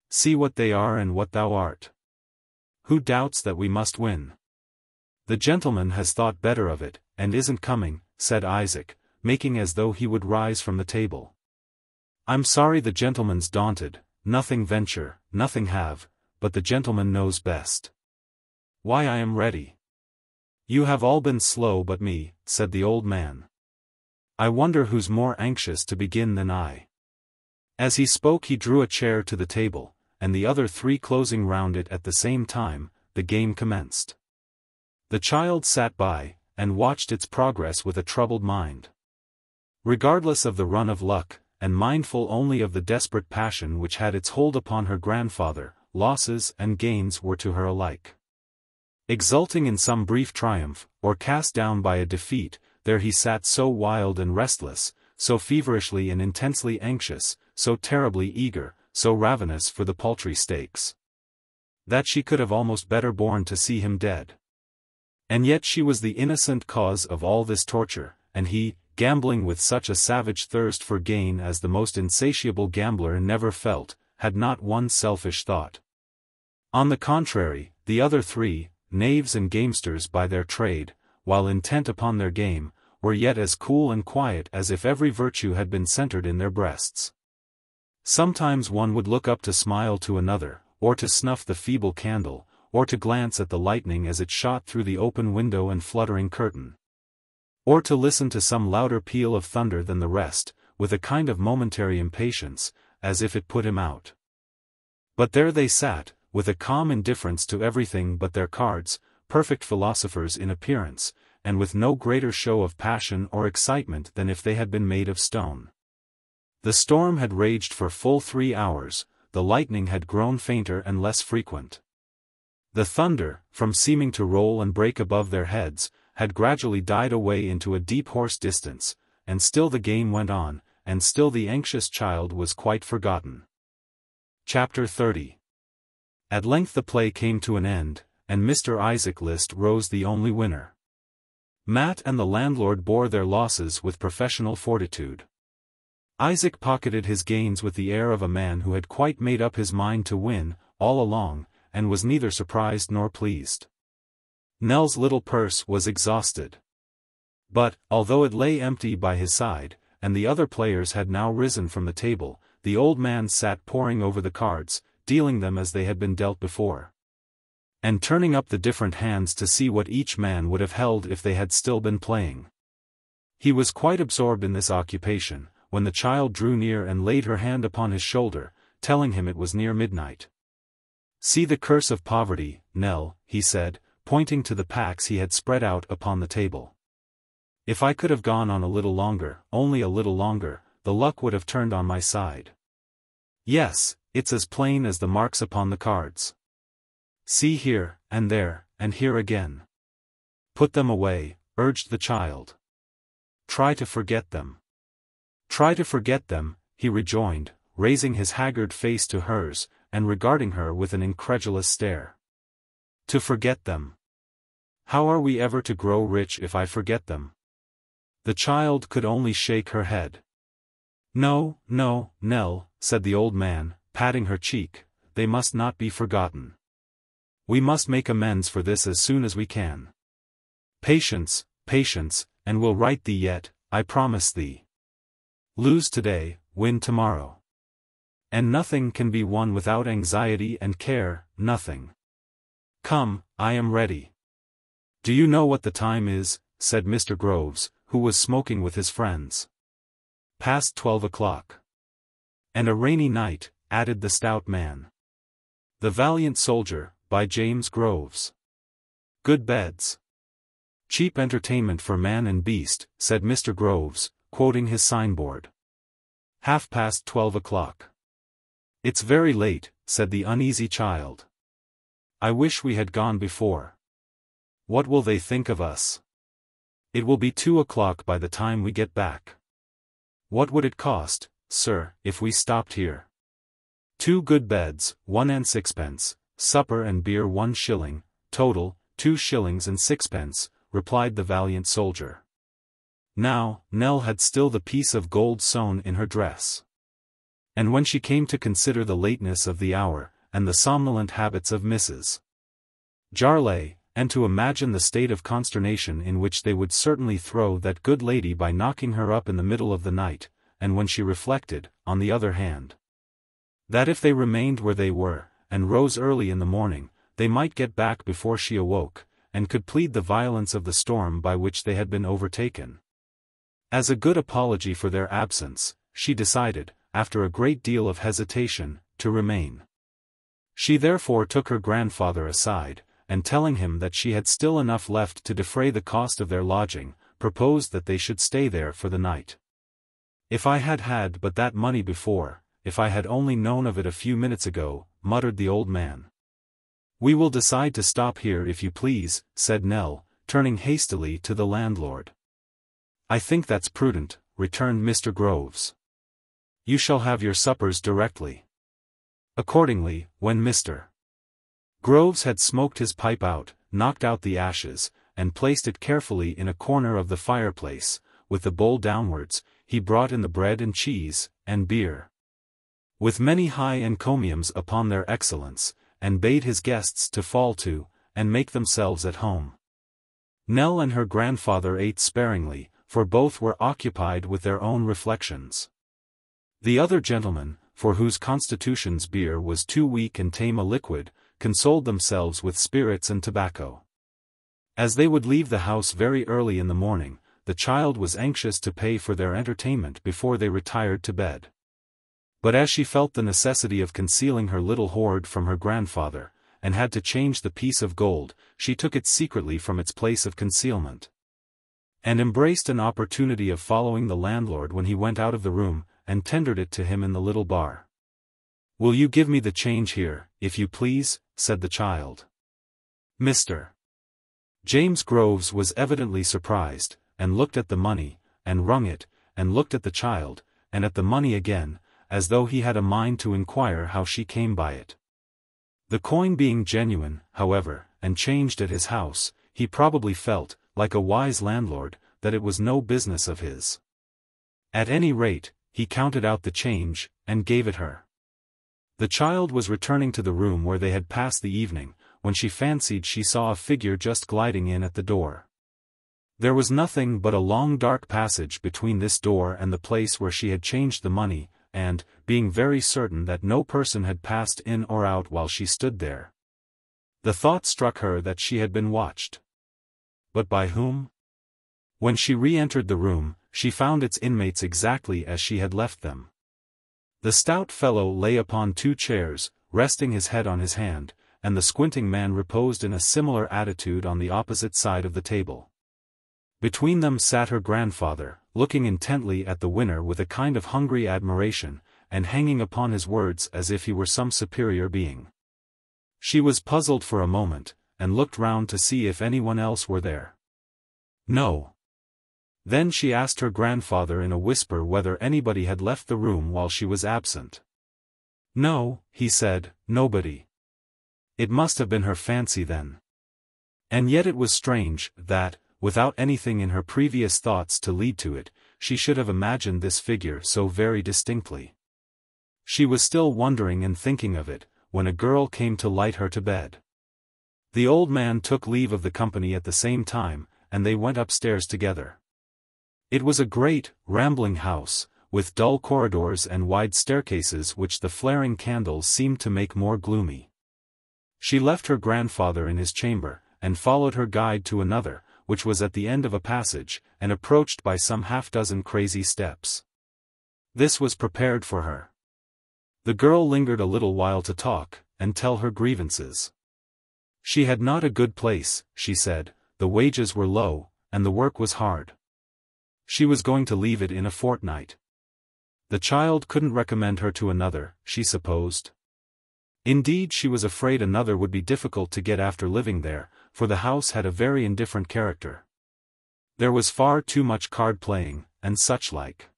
See what they are and what thou art. Who doubts that we must win?" "The gentleman has thought better of it, and isn't coming," said Isaac, making as though he would rise from the table. "I'm sorry the gentleman's daunted, nothing venture, nothing have, but the gentleman knows best. Why, I am ready." "You have all been slow but me," said the old man. "I wonder who's more anxious to begin than I." As he spoke he drew a chair to the table, and the other three closing round it at the same time, the game commenced. The child sat by, and watched its progress with a troubled mind. Regardless of the run of luck, and mindful only of the desperate passion which had its hold upon her grandfather, losses and gains were to her alike. Exulting in some brief triumph, or cast down by a defeat, there he sat so wild and restless, so feverishly and intensely anxious, so terribly eager, so ravenous for the paltry stakes, that she could have almost better borne to see him dead. And yet she was the innocent cause of all this torture, and he, gambling with such a savage thirst for gain as the most insatiable gambler never felt, had not one selfish thought. On the contrary, the other three, knaves and gamesters by their trade, while intent upon their game, were yet as cool and quiet as if every virtue had been centered in their breasts. Sometimes one would look up to smile to another, or to snuff the feeble candle, or to glance at the lightning as it shot through the open window and fluttering curtain, or to listen to some louder peal of thunder than the rest, with a kind of momentary impatience, as if it put him out. But there they sat, with a calm indifference to everything but their cards, perfect philosophers in appearance, and with no greater show of passion or excitement than if they had been made of stone. The storm had raged for full 3 hours, the lightning had grown fainter and less frequent. The thunder, from seeming to roll and break above their heads, had gradually died away into a deep hoarse distance, and still the game went on, and still the anxious child was quite forgotten. Chapter 30. At length the play came to an end, and Mr. Isaac List rose the only winner. Mat and the landlord bore their losses with professional fortitude. Isaac pocketed his gains with the air of a man who had quite made up his mind to win, all along, and was neither surprised nor pleased. Nell's little purse was exhausted. But, although it lay empty by his side, and the other players had now risen from the table, the old man sat poring over the cards, dealing them as they had been dealt before, and turning up the different hands to see what each man would have held if they had still been playing. He was quite absorbed in this occupation, when the child drew near and laid her hand upon his shoulder, telling him it was near midnight. "See the curse of poverty, Nell," he said, pointing to the packs he had spread out upon the table. "If I could have gone on a little longer, only a little longer, the luck would have turned on my side. Yes, it's as plain as the marks upon the cards. See here, and there, and here again. Put them away," urged the child. "Try to forget them." "Try to forget them," he rejoined, raising his haggard face to hers, and regarding her with an incredulous stare. "To forget them? How are we ever to grow rich if I forget them?" The child could only shake her head. "No, no, Nell," said the old man, patting her cheek, "they must not be forgotten. We must make amends for this as soon as we can. Patience, patience, and we'll right thee yet, I promise thee. Lose today, win tomorrow. And nothing can be won without anxiety and care, nothing. Come, I am ready." "Do you know what the time is?" said Mr. Groves, who was smoking with his friends. "Past 12 o'clock. And a rainy night," added the stout man. "The Valiant Soldier," by James Groves. "Good beds. Cheap entertainment for man and beast," said Mr. Groves, quoting his signboard. 12:30 o'clock. "It's very late," said the uneasy child. "I wish we had gone before. What will they think of us?" It will be 2 o'clock by the time we get back. What would it cost, sir, if we stopped here? 2 good beds, 1 and 6pence, supper and beer 1 shilling, total, 2 shillings and 6pence, replied the valiant soldier. Now, Nell had still the piece of gold sewn in her dress. And when she came to consider the lateness of the hour, and the somnolent habits of Mrs. Jarley, and to imagine the state of consternation in which they would certainly throw that good lady by knocking her up in the middle of the night, and when she reflected, on the other hand, that if they remained where they were, and rose early in the morning, they might get back before she awoke, and could plead the violence of the storm by which they had been overtaken. As a good apology for their absence, she decided, after a great deal of hesitation, to remain. She therefore took her grandfather aside, and telling him that she had still enough left to defray the cost of their lodging, proposed that they should stay there for the night. "If I had had but that money before, if I had only known of it a few minutes ago," muttered the old man. "We will decide to stop here if you please," said Nell, turning hastily to the landlord. "I think that's prudent," returned Mr. Groves. "You shall have your suppers directly." Accordingly, when Mr. Groves had smoked his pipe out, knocked out the ashes, and placed it carefully in a corner of the fireplace, with the bowl downwards, he brought in the bread and cheese, and beer, with many high encomiums upon their excellence, and bade his guests to fall to, and make themselves at home. Nell and her grandfather ate sparingly, for both were occupied with their own reflections. The other gentlemen, for whose constitutions beer was too weak and tame a liquid, consoled themselves with spirits and tobacco. As they would leave the house very early in the morning, the child was anxious to pay for their entertainment before they retired to bed. But as she felt the necessity of concealing her little hoard from her grandfather, and had to change the piece of gold, she took it secretly from its place of concealment, and embraced an opportunity of following the landlord when he went out of the room, and tendered it to him in the little bar. "Will you give me the change here, if you please?" said the child. Mr. James Groves was evidently surprised, and looked at the money, and wrung it, and looked at the child, and at the money again, as though he had a mind to inquire how she came by it. The coin being genuine, however, and changed at his house, he probably felt, like a wise landlord, that it was no business of his. At any rate, he counted out the change, and gave it her. The child was returning to the room where they had passed the evening, when she fancied she saw a figure just gliding in at the door. There was nothing but a long dark passage between this door and the place where she had changed the money, and, being very certain that no person had passed in or out while she stood there, the thought struck her that she had been watched. But by whom? When she re-entered the room, she found its inmates exactly as she had left them. The stout fellow lay upon 2 chairs, resting his head on his hand, and the squinting man reposed in a similar attitude on the opposite side of the table. Between them sat her grandfather, looking intently at the winner with a kind of hungry admiration, and hanging upon his words as if he were some superior being. She was puzzled for a moment, and looked round to see if anyone else were there. No. Then she asked her grandfather in a whisper whether anybody had left the room while she was absent. "No," he said, "nobody." It must have been her fancy then. And yet it was strange, that, without anything in her previous thoughts to lead to it, she should have imagined this figure so very distinctly. She was still wondering and thinking of it, when a girl came to light her to bed. The old man took leave of the company at the same time, and they went upstairs together. It was a great, rambling house, with dull corridors and wide staircases which the flaring candles seemed to make more gloomy. She left her grandfather in his chamber, and followed her guide to another, which was at the end of a passage, and approached by some half-dozen crazy steps. This was prepared for her. The girl lingered a little while to talk, and tell her grievances. She had not a good place, she said, the wages were low, and the work was hard. She was going to leave it in a fortnight. The child couldn't recommend her to another, she supposed. Indeed, she was afraid another would be difficult to get after living there, for the house had a very indifferent character. There was far too much card-playing, and such like.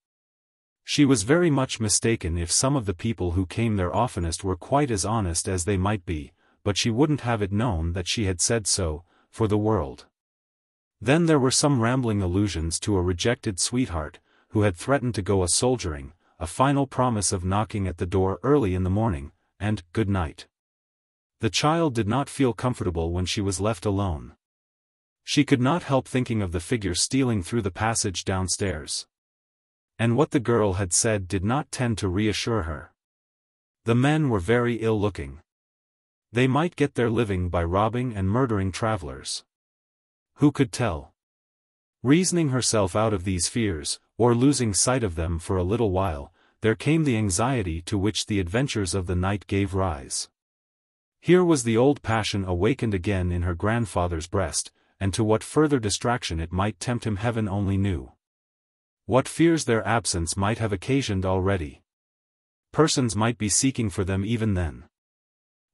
She was very much mistaken if some of the people who came there oftenest were quite as honest as they might be, but she wouldn't have it known that she had said so, for the world. Then there were some rambling allusions to a rejected sweetheart, who had threatened to go a-soldiering, a final promise of knocking at the door early in the morning, and good night. The child did not feel comfortable when she was left alone. She could not help thinking of the figure stealing through the passage downstairs. And what the girl had said did not tend to reassure her. The men were very ill-looking. They might get their living by robbing and murdering travelers. Who could tell? Reasoning herself out of these fears, or losing sight of them for a little while, there came the anxiety to which the adventures of the night gave rise. Here was the old passion awakened again in her grandfather's breast, and to what further distraction it might tempt him heaven only knew. What fears their absence might have occasioned already. Persons might be seeking for them even then.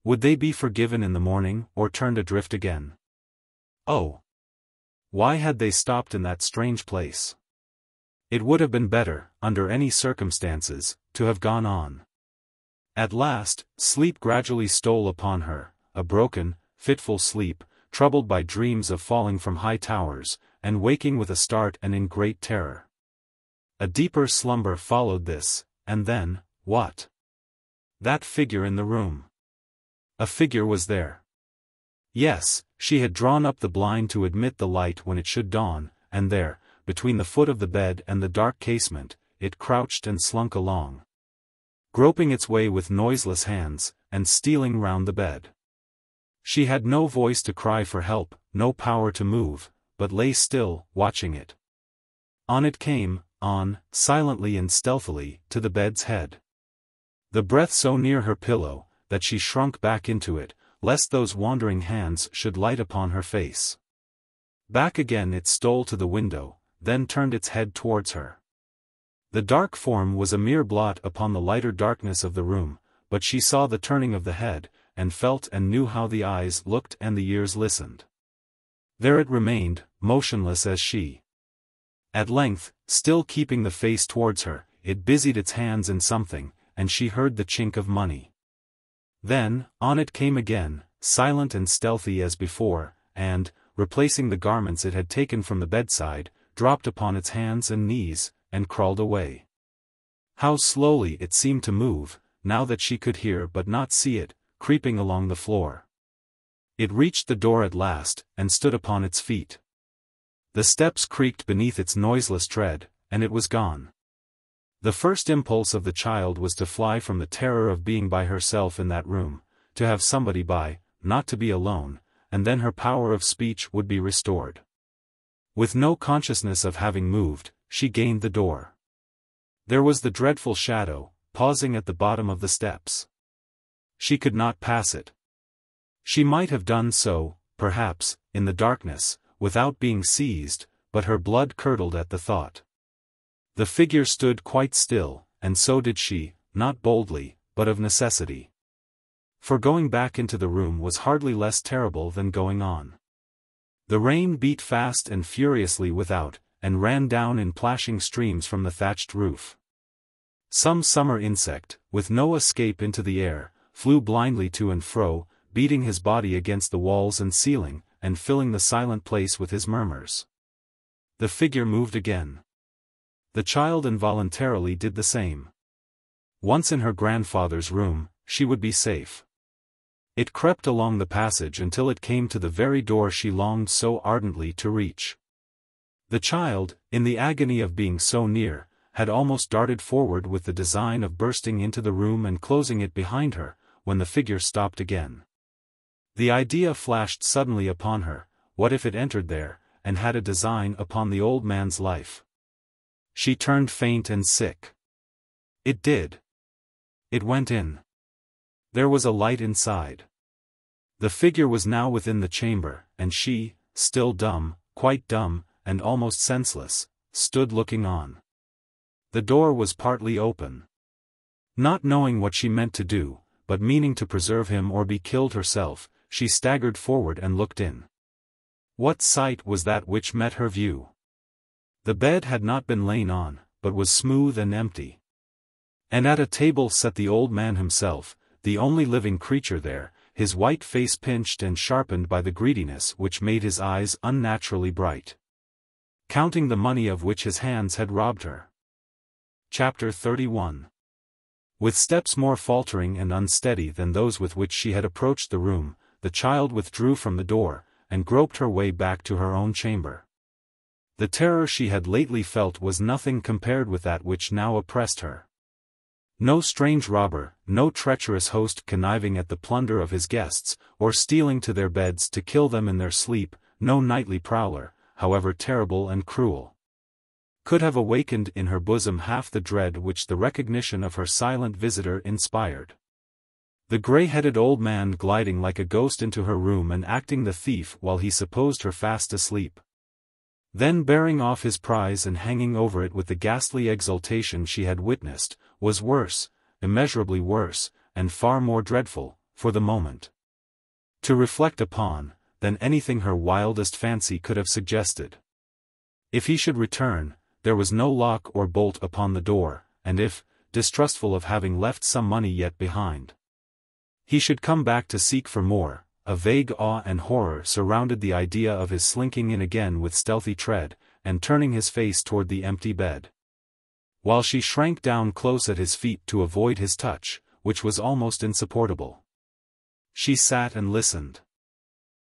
Would they be forgiven in the morning, or turned adrift again? Oh! Why had they stopped in that strange place? It would have been better, under any circumstances, to have gone on. At last, sleep gradually stole upon her, a broken, fitful sleep, troubled by dreams of falling from high towers, and waking with a start and in great terror. A deeper slumber followed this, and then, what? That figure in the room. A figure was there. Yes, she had drawn up the blind to admit the light when it should dawn, and there, between the foot of the bed and the dark casement, it crouched and slunk along. Groping its way with noiseless hands, and stealing round the bed. She had no voice to cry for help, no power to move, but lay still, watching it. On it came, on, silently and stealthily, to the bed's head. The breath so near her pillow, that she shrunk back into it, lest those wandering hands should light upon her face. Back again it stole to the window, then turned its head towards her. The dark form was a mere blot upon the lighter darkness of the room, but she saw the turning of the head, and felt and knew how the eyes looked and the ears listened. There it remained, motionless as she. At length, still keeping the face towards her, it busied its hands in something, and she heard the chink of money. Then, on it came again, silent and stealthy as before, and, replacing the garments it had taken from the bedside, dropped upon its hands and knees, and crawled away. How slowly it seemed to move, now that she could hear but not see it, creeping along the floor. It reached the door at last, and stood upon its feet. The steps creaked beneath its noiseless tread, and it was gone. The first impulse of the child was to fly from the terror of being by herself in that room, to have somebody by, not to be alone, and then her power of speech would be restored. With no consciousness of having moved, she gained the door. There was the dreadful shadow, pausing at the bottom of the steps. She could not pass it. She might have done so, perhaps, in the darkness, without being seized, but her blood curdled at the thought. The figure stood quite still, and so did she, not boldly, but of necessity. For going back into the room was hardly less terrible than going on. The rain beat fast and furiously without, and ran down in plashing streams from the thatched roof. Some summer insect, with no escape into the air, flew blindly to and fro, beating his body against the walls and ceiling, and filling the silent place with his murmurs. The figure moved again. The child involuntarily did the same. Once in her grandfather's room, she would be safe. It crept along the passage until it came to the very door she longed so ardently to reach. The child, in the agony of being so near, had almost darted forward with the design of bursting into the room and closing it behind her, when the figure stopped again. The idea flashed suddenly upon her, what if it entered there, and had a design upon the old man's life? She turned faint and sick. It did. It went in. There was a light inside. The figure was now within the chamber, and she, still dumb, quite dumb, and almost senseless, stood looking on. The door was partly open. Not knowing what she meant to do, but meaning to preserve him or be killed herself, she staggered forward and looked in. What sight was that which met her view? The bed had not been lain on, but was smooth and empty. And at a table sat the old man himself, the only living creature there, his white face pinched and sharpened by the greediness which made his eyes unnaturally bright, counting the money of which his hands had robbed her. Chapter 31. With steps more faltering and unsteady than those with which she had approached the room, the child withdrew from the door, and groped her way back to her own chamber. The terror she had lately felt was nothing compared with that which now oppressed her. No strange robber, no treacherous host conniving at the plunder of his guests, or stealing to their beds to kill them in their sleep, no nightly prowler, however terrible and cruel, could have awakened in her bosom half the dread which the recognition of her silent visitor inspired. The grey-headed old man gliding like a ghost into her room and acting the thief while he supposed her fast asleep, then bearing off his prize and hanging over it with the ghastly exultation she had witnessed, was worse, immeasurably worse, and far more dreadful, for the moment, to reflect upon, than anything her wildest fancy could have suggested. If he should return, there was no lock or bolt upon the door, and if, distrustful of having left some money yet behind, he should come back to seek for more, a vague awe and horror surrounded the idea of his slinking in again with stealthy tread, and turning his face toward the empty bed, while she shrank down close at his feet to avoid his touch, which was almost insupportable. She sat and listened.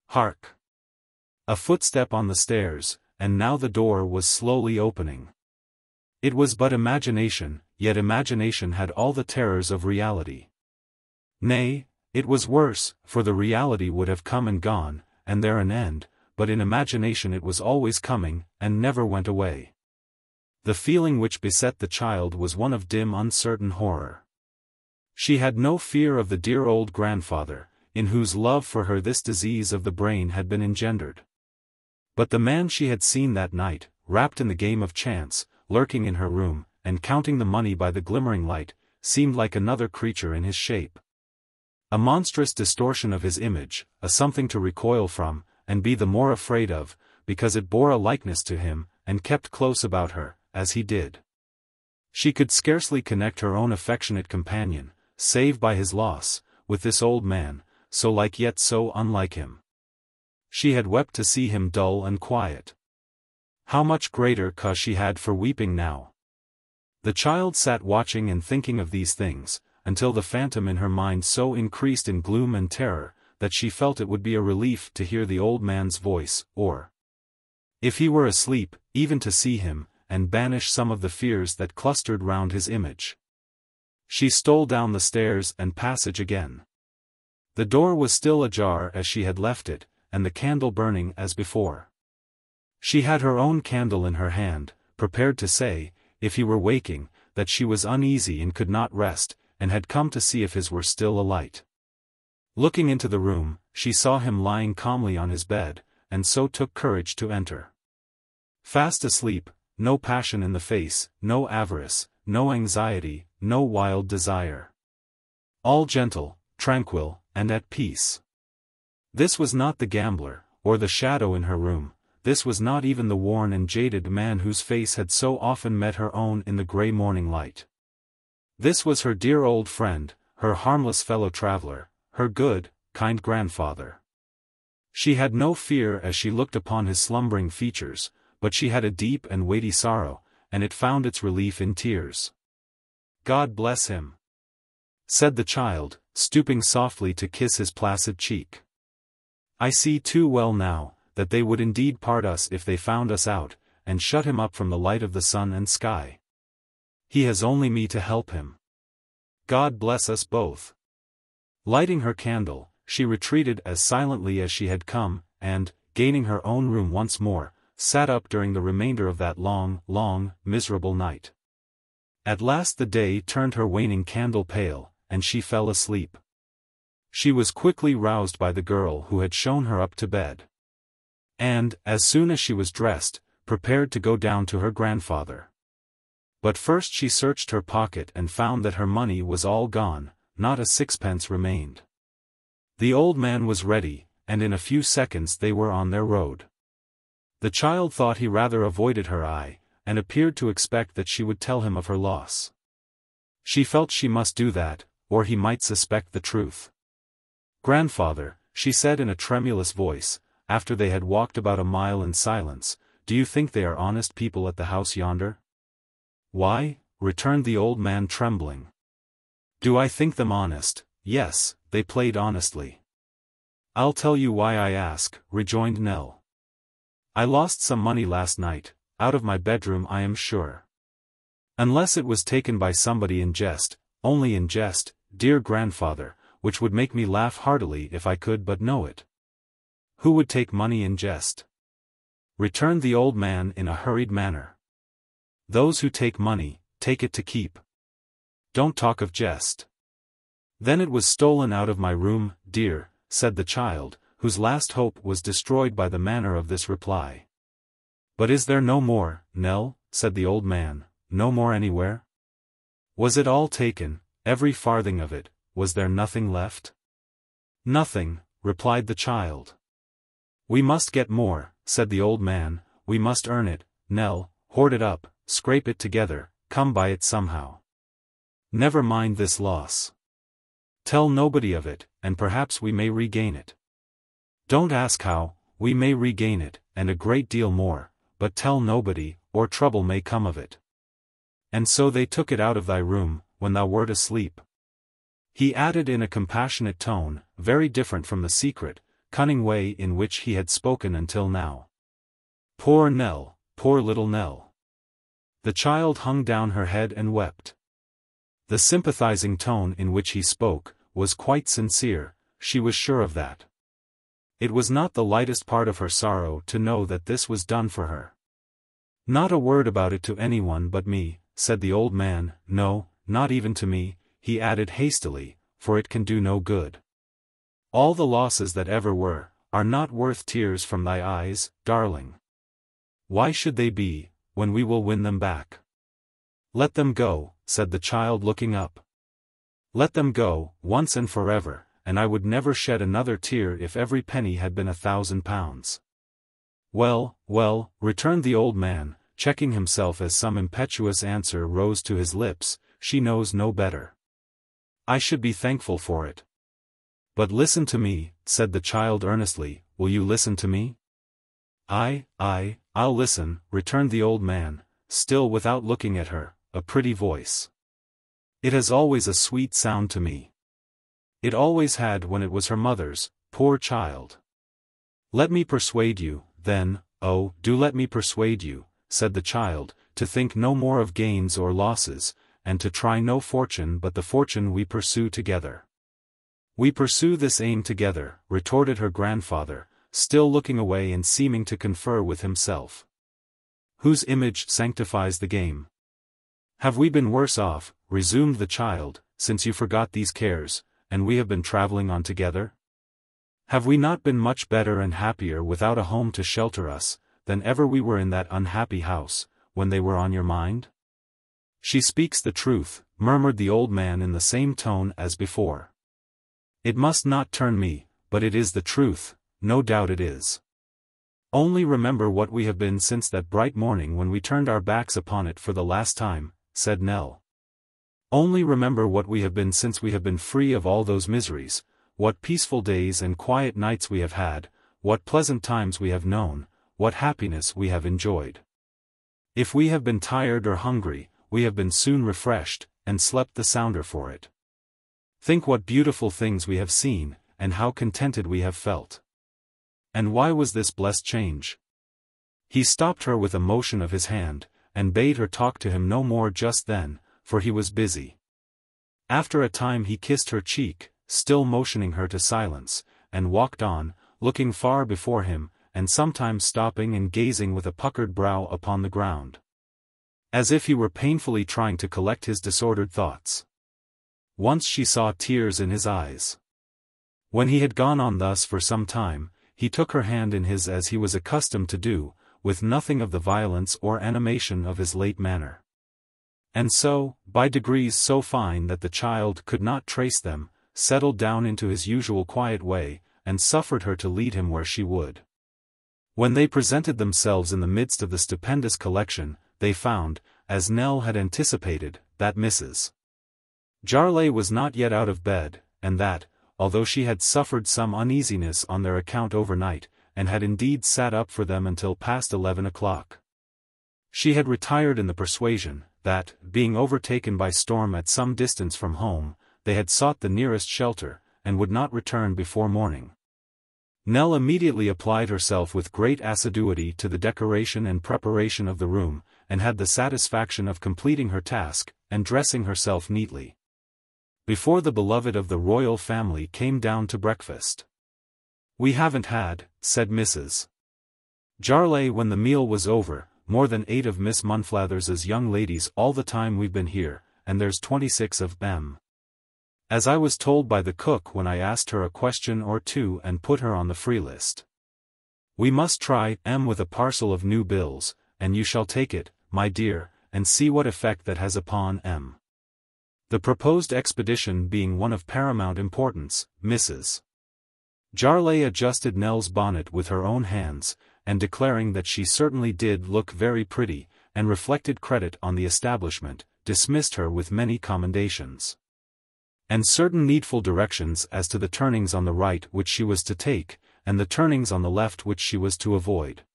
Hark! A footstep on the stairs, and now the door was slowly opening. It was but imagination, yet imagination had all the terrors of reality. Nay, it was worse, for the reality would have come and gone, and there an end, but in imagination it was always coming, and never went away. The feeling which beset the child was one of dim uncertain horror. She had no fear of the dear old grandfather, in whose love for her this disease of the brain had been engendered. But the man she had seen that night, wrapped in the game of chance, lurking in her room, and counting the money by the glimmering light, seemed like another creature in his shape. A monstrous distortion of his image, a something to recoil from, and be the more afraid of, because it bore a likeness to him, and kept close about her, as he did. She could scarcely connect her own affectionate companion, save by his loss, with this old man, so like yet so unlike him. She had wept to see him dull and quiet. How much greater cause she had for weeping now. The child sat watching and thinking of these things, until the phantom in her mind so increased in gloom and terror, that she felt it would be a relief to hear the old man's voice, or, if he were asleep, even to see him, and banish some of the fears that clustered round his image. She stole down the stairs and passage again. The door was still ajar as she had left it, and the candle burning as before. She had her own candle in her hand, prepared to say, if he were waking, that she was uneasy and could not rest, and had come to see if his were still alight. Looking into the room, she saw him lying calmly on his bed, and so took courage to enter. Fast asleep, no passion in the face, no avarice, no anxiety, no wild desire. All gentle, tranquil, and at peace. This was not the gambler, or the shadow in her room, this was not even the worn and jaded man whose face had so often met her own in the grey morning light. This was her dear old friend, her harmless fellow-traveller, her good, kind grandfather. She had no fear as she looked upon his slumbering features, but she had a deep and weighty sorrow, and it found its relief in tears. "God bless him," said the child, stooping softly to kiss his placid cheek. "I see too well now, that they would indeed part us if they found us out, and shut him up from the light of the sun and sky. He has only me to help him. God bless us both." Lighting her candle, she retreated as silently as she had come, and, gaining her own room once more, sat up during the remainder of that long, miserable night. At last the day turned her waning candle pale, and she fell asleep. She was quickly roused by the girl who had shown her up to bed. And, as soon as she was dressed, prepared to go down to her grandfather. But first she searched her pocket and found that her money was all gone, not a sixpence remained. The old man was ready, and in a few seconds they were on their road. The child thought he rather avoided her eye, and appeared to expect that she would tell him of her loss. She felt she must do that, or he might suspect the truth. "Grandfather," she said in a tremulous voice, after they had walked about a mile in silence, "do you think they are honest people at the house yonder?" "Why," returned the old man trembling. "Do I think them honest? Yes, they played honestly." "I'll tell you why I ask," rejoined Nell. "I lost some money last night, out of my bedroom I am sure. Unless it was taken by somebody in jest, only in jest, dear grandfather, which would make me laugh heartily if I could but know it." "Who would take money in jest?" returned the old man in a hurried manner. "Those who take money, take it to keep. Don't talk of jest." "Then it was stolen out of my room, dear," said the child, whose last hope was destroyed by the manner of this reply. "But is there no more, Nell?" said the old man, "no more anywhere? Was it all taken, every farthing of it, was there nothing left?" "Nothing," replied the child. "We must get more," said the old man, "we must earn it, Nell, hoard it up, scrape it together, come by it somehow. Never mind this loss. Tell nobody of it, and perhaps we may regain it. Don't ask how, we may regain it, and a great deal more, but tell nobody, or trouble may come of it. And so they took it out of thy room, when thou wert asleep." He added in a compassionate tone, very different from the secret, cunning way in which he had spoken until now. "Poor Nell, poor little Nell." The child hung down her head and wept. The sympathizing tone in which he spoke was quite sincere, she was sure of that. It was not the lightest part of her sorrow to know that this was done for her. "Not a word about it to anyone but me," said the old man, "no, not even to me," he added hastily, "for it can do no good. All the losses that ever were, are not worth tears from thy eyes, darling. Why should they be, when we will win them back?" "Let them go," said the child looking up. "Let them go, once and forever, and I would never shed another tear if every penny had been £1,000. "Well, well," returned the old man, checking himself as some impetuous answer rose to his lips, "she knows no better. I should be thankful for it." "But listen to me," said the child earnestly, "will you listen to me?" I'll listen," returned the old man, still without looking at her, a pretty voice. "It has always a sweet sound to me. It always had when it was her mother's, poor child." "Let me persuade you, then, oh, do let me persuade you," said the child, "to think no more of gains or losses, and to try no fortune but the fortune we pursue together." "We pursue this aim together," retorted her grandfather, still looking away and seeming to confer with himself. "Whose image sanctifies the game?" "Have we been worse off," resumed the child, "since you forgot these cares, and we have been traveling on together? Have we not been much better and happier without a home to shelter us, than ever we were in that unhappy house, when they were on your mind?" "She speaks the truth," murmured the old man in the same tone as before. "It must not turn me, but it is the truth, no doubt it is. Only remember what we have been since that bright morning when we turned our backs upon it for the last time," said Nell. "Only remember what we have been since we have been free of all those miseries, what peaceful days and quiet nights we have had, what pleasant times we have known, what happiness we have enjoyed. If we have been tired or hungry, we have been soon refreshed, and slept the sounder for it. Think what beautiful things we have seen, and how contented we have felt. And why was this blessed change?" He stopped her with a motion of his hand, and bade her talk to him no more just then, for he was busy. After a time he kissed her cheek, still motioning her to silence, and walked on, looking far before him, and sometimes stopping and gazing with a puckered brow upon the ground, as if he were painfully trying to collect his disordered thoughts. Once she saw tears in his eyes. When he had gone on thus for some time, he took her hand in his as he was accustomed to do, with nothing of the violence or animation of his late manner. And so, by degrees so fine that the child could not trace them, settled down into his usual quiet way, and suffered her to lead him where she would. When they presented themselves in the midst of the stupendous collection, they found, as Nell had anticipated, that Mrs. Jarley was not yet out of bed, and that, although she had suffered some uneasiness on their account overnight, and had indeed sat up for them until past 11 o'clock, she had retired in the persuasion, that, being overtaken by storm at some distance from home, they had sought the nearest shelter, and would not return before morning. Nell immediately applied herself with great assiduity to the decoration and preparation of the room, and had the satisfaction of completing her task, and dressing herself neatly, before the beloved of the royal family came down to breakfast. "We haven't had," said Mrs. Jarley when the meal was over, "more than 8 of Miss Monflathers's young ladies all the time we've been here, and there's 26 of them. As I was told by the cook when I asked her a question or two and put her on the free list. We must try with a parcel of new bills, and you shall take it, my dear, and see what effect that has upon the proposed expedition being one of paramount importance." Mrs. Jarley adjusted Nell's bonnet with her own hands, and declaring that she certainly did look very pretty, and reflected credit on the establishment, dismissed her with many commendations, and certain needful directions as to the turnings on the right which she was to take, and the turnings on the left which she was to avoid.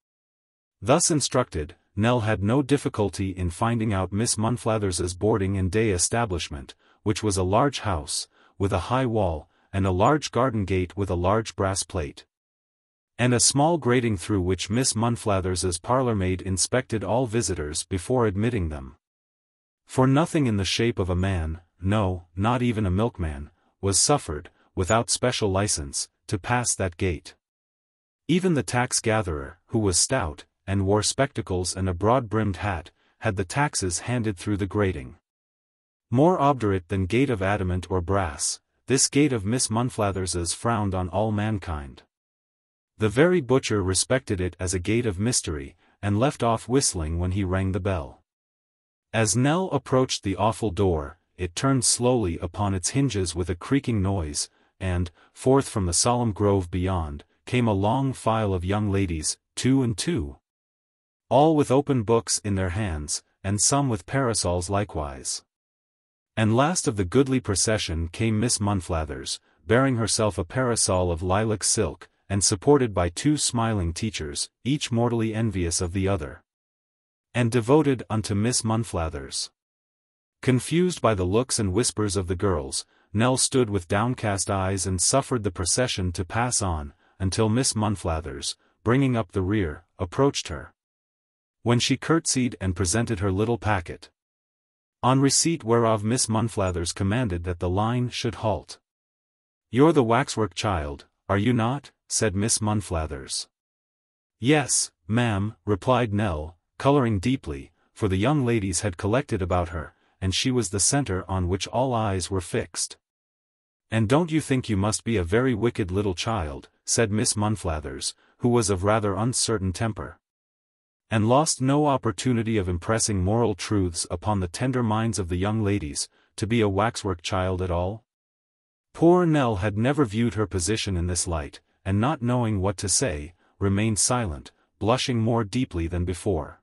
Thus instructed, Nell had no difficulty in finding out Miss Monflathers's boarding and day establishment, which was a large house, with a high wall, and a large garden gate with a large brass plate, and a small grating through which Miss Monflathers's parlour-maid inspected all visitors before admitting them. For nothing in the shape of a man, no, not even a milkman, was suffered, without special license, to pass that gate. Even the tax-gatherer, who was stout, and wore spectacles and a broad-brimmed hat, had the taxes handed through the grating. More obdurate than gate of adamant or brass, this gate of Miss Monflathers's frowned on all mankind. The very butcher respected it as a gate of mystery, and left off whistling when he rang the bell. As Nell approached the awful door, it turned slowly upon its hinges with a creaking noise, and, forth from the solemn grove beyond, came a long file of young ladies, 2 and 2. All with open books in their hands, and some with parasols likewise. And last of the goodly procession came Miss Monflathers, bearing herself a parasol of lilac silk, and supported by 2 smiling teachers, each mortally envious of the other, and devoted unto Miss Monflathers. Confused by the looks and whispers of the girls, Nell stood with downcast eyes and suffered the procession to pass on, until Miss Monflathers, bringing up the rear, approached her, when she curtsied and presented her little packet. On receipt whereof Miss Monflathers commanded that the line should halt. "You're the waxwork child, are you not?" said Miss Monflathers. "Yes, ma'am," replied Nell, colouring deeply, for the young ladies had collected about her, and she was the centre on which all eyes were fixed. "And don't you think you must be a very wicked little child," said Miss Monflathers, who was of rather uncertain temper, and lost no opportunity of impressing moral truths upon the tender minds of the young ladies, "to be a waxwork child at all?" Poor Nell had never viewed her position in this light, and not knowing what to say, remained silent, blushing more deeply than before.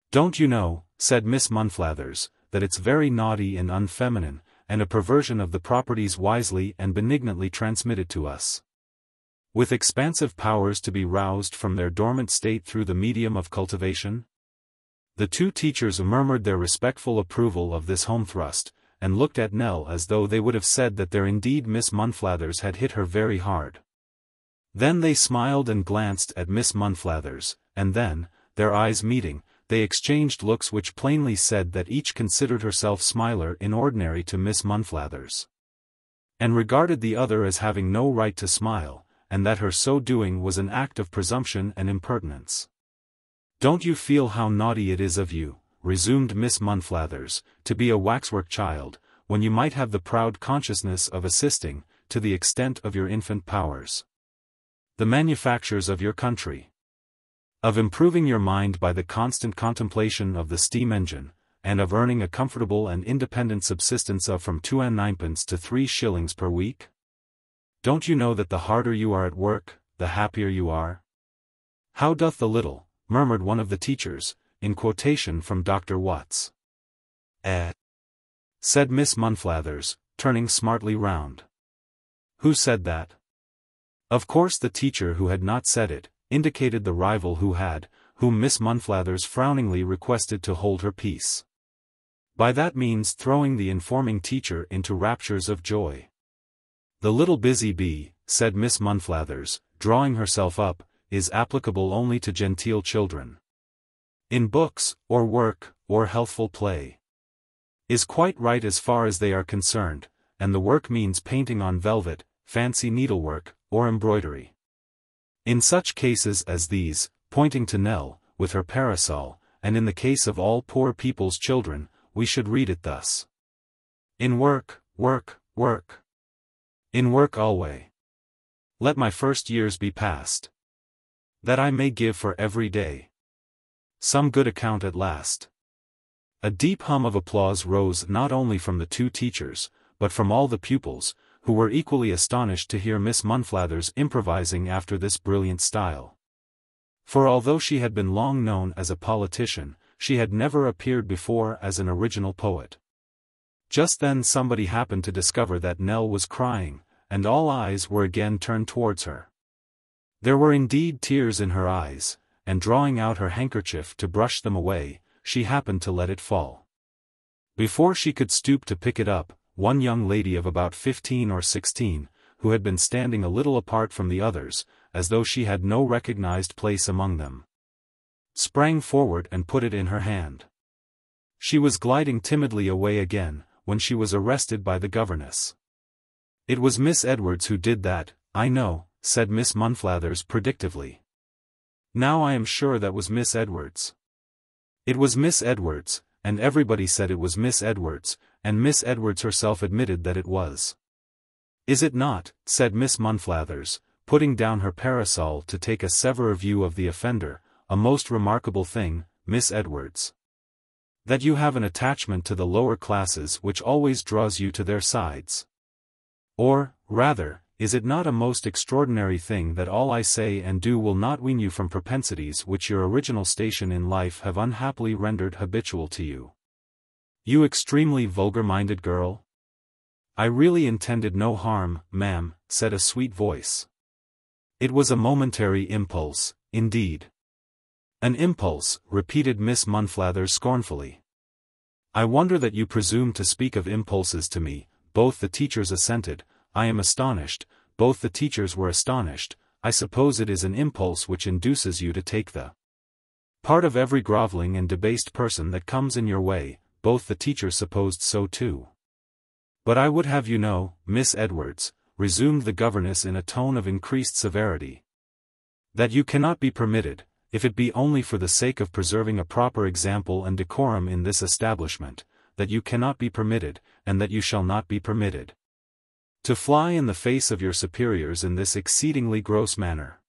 "Don't you know," said Miss Monflathers, "that it's very naughty and unfeminine, and a perversion of the properties wisely and benignantly transmitted to us, with expansive powers to be roused from their dormant state through the medium of cultivation?" The 2 teachers murmured their respectful approval of this home thrust, and looked at Nell as though they would have said that there indeed Miss Monflathers had hit her very hard. Then they smiled and glanced at Miss Monflathers, and then, their eyes meeting, they exchanged looks which plainly said that each considered herself smiler in ordinary to Miss Monflathers, and regarded the other as having no right to smile, and that her so doing was an act of presumption and impertinence. "Don't you feel how naughty it is of you," resumed Miss Monflathers, "to be a waxwork child, when you might have the proud consciousness of assisting, to the extent of your infant powers, the manufactures of your country, of improving your mind by the constant contemplation of the steam engine, and of earning a comfortable and independent subsistence of from 2 and 9pence to 3 shillings per week? Don't you know that the harder you are at work, the happier you are?" "How doth the little," murmured one of the teachers, in quotation from Dr. Watts. Said Miss Monflathers, turning smartly round. Who said that? Of course the teacher who had not said it, indicated the rival who had, whom Miss Monflathers frowningly requested to hold her peace. By that means throwing the informing teacher into raptures of joy. The little busy bee, said Miss Monflathers, drawing herself up, is applicable only to genteel children. In books, or work, or healthful play. Is quite right as far as they are concerned, and the work means painting on velvet, fancy needlework, or embroidery. In such cases as these, pointing to Nell, with her parasol, and in the case of all poor people's children, we should read it thus. In work, work, work. In work alway. Let my first years be past. That I may give for every day some good account at last. A deep hum of applause rose not only from the two teachers, but from all the pupils, who were equally astonished to hear Miss Monflathers improvising after this brilliant style. For although she had been long known as a politician, she had never appeared before as an original poet. Just then somebody happened to discover that Nell was crying, and all eyes were again turned towards her. There were indeed tears in her eyes, and drawing out her handkerchief to brush them away, she happened to let it fall. Before she could stoop to pick it up, one young lady of about 15 or 16, who had been standing a little apart from the others, as though she had no recognized place among them, sprang forward and put it in her hand. She was gliding timidly away again, when she was arrested by the governess. It was Miss Edwards who did that, I know, said Miss Monflathers predictively. Now I am sure that was Miss Edwards. It was Miss Edwards, and everybody said it was Miss Edwards, and Miss Edwards herself admitted that it was. Is it not, said Miss Monflathers, putting down her parasol to take a severer view of the offender, a most remarkable thing, Miss Edwards, that you have an attachment to the lower classes which always draws you to their sides? Or, rather, is it not a most extraordinary thing that all I say and do will not wean you from propensities which your original station in life have unhappily rendered habitual to you? You extremely vulgar-minded girl? I really intended no harm, ma'am, said a sweet voice. It was a momentary impulse, indeed. An impulse, repeated Miss Monflathers scornfully. I wonder that you presume to speak of impulses to me. Both the teachers assented. I am astonished. Both the teachers were astonished. I suppose it is an impulse which induces you to take the part of every groveling and debased person that comes in your way. Both the teachers supposed so too. But I would have you know, Miss Edwards, resumed the governess in a tone of increased severity, that you cannot be permitted, if it be only for the sake of preserving a proper example and decorum in this establishment, that you cannot be permitted, and that you shall not be permitted, to fly in the face of your superiors in this exceedingly gross manner.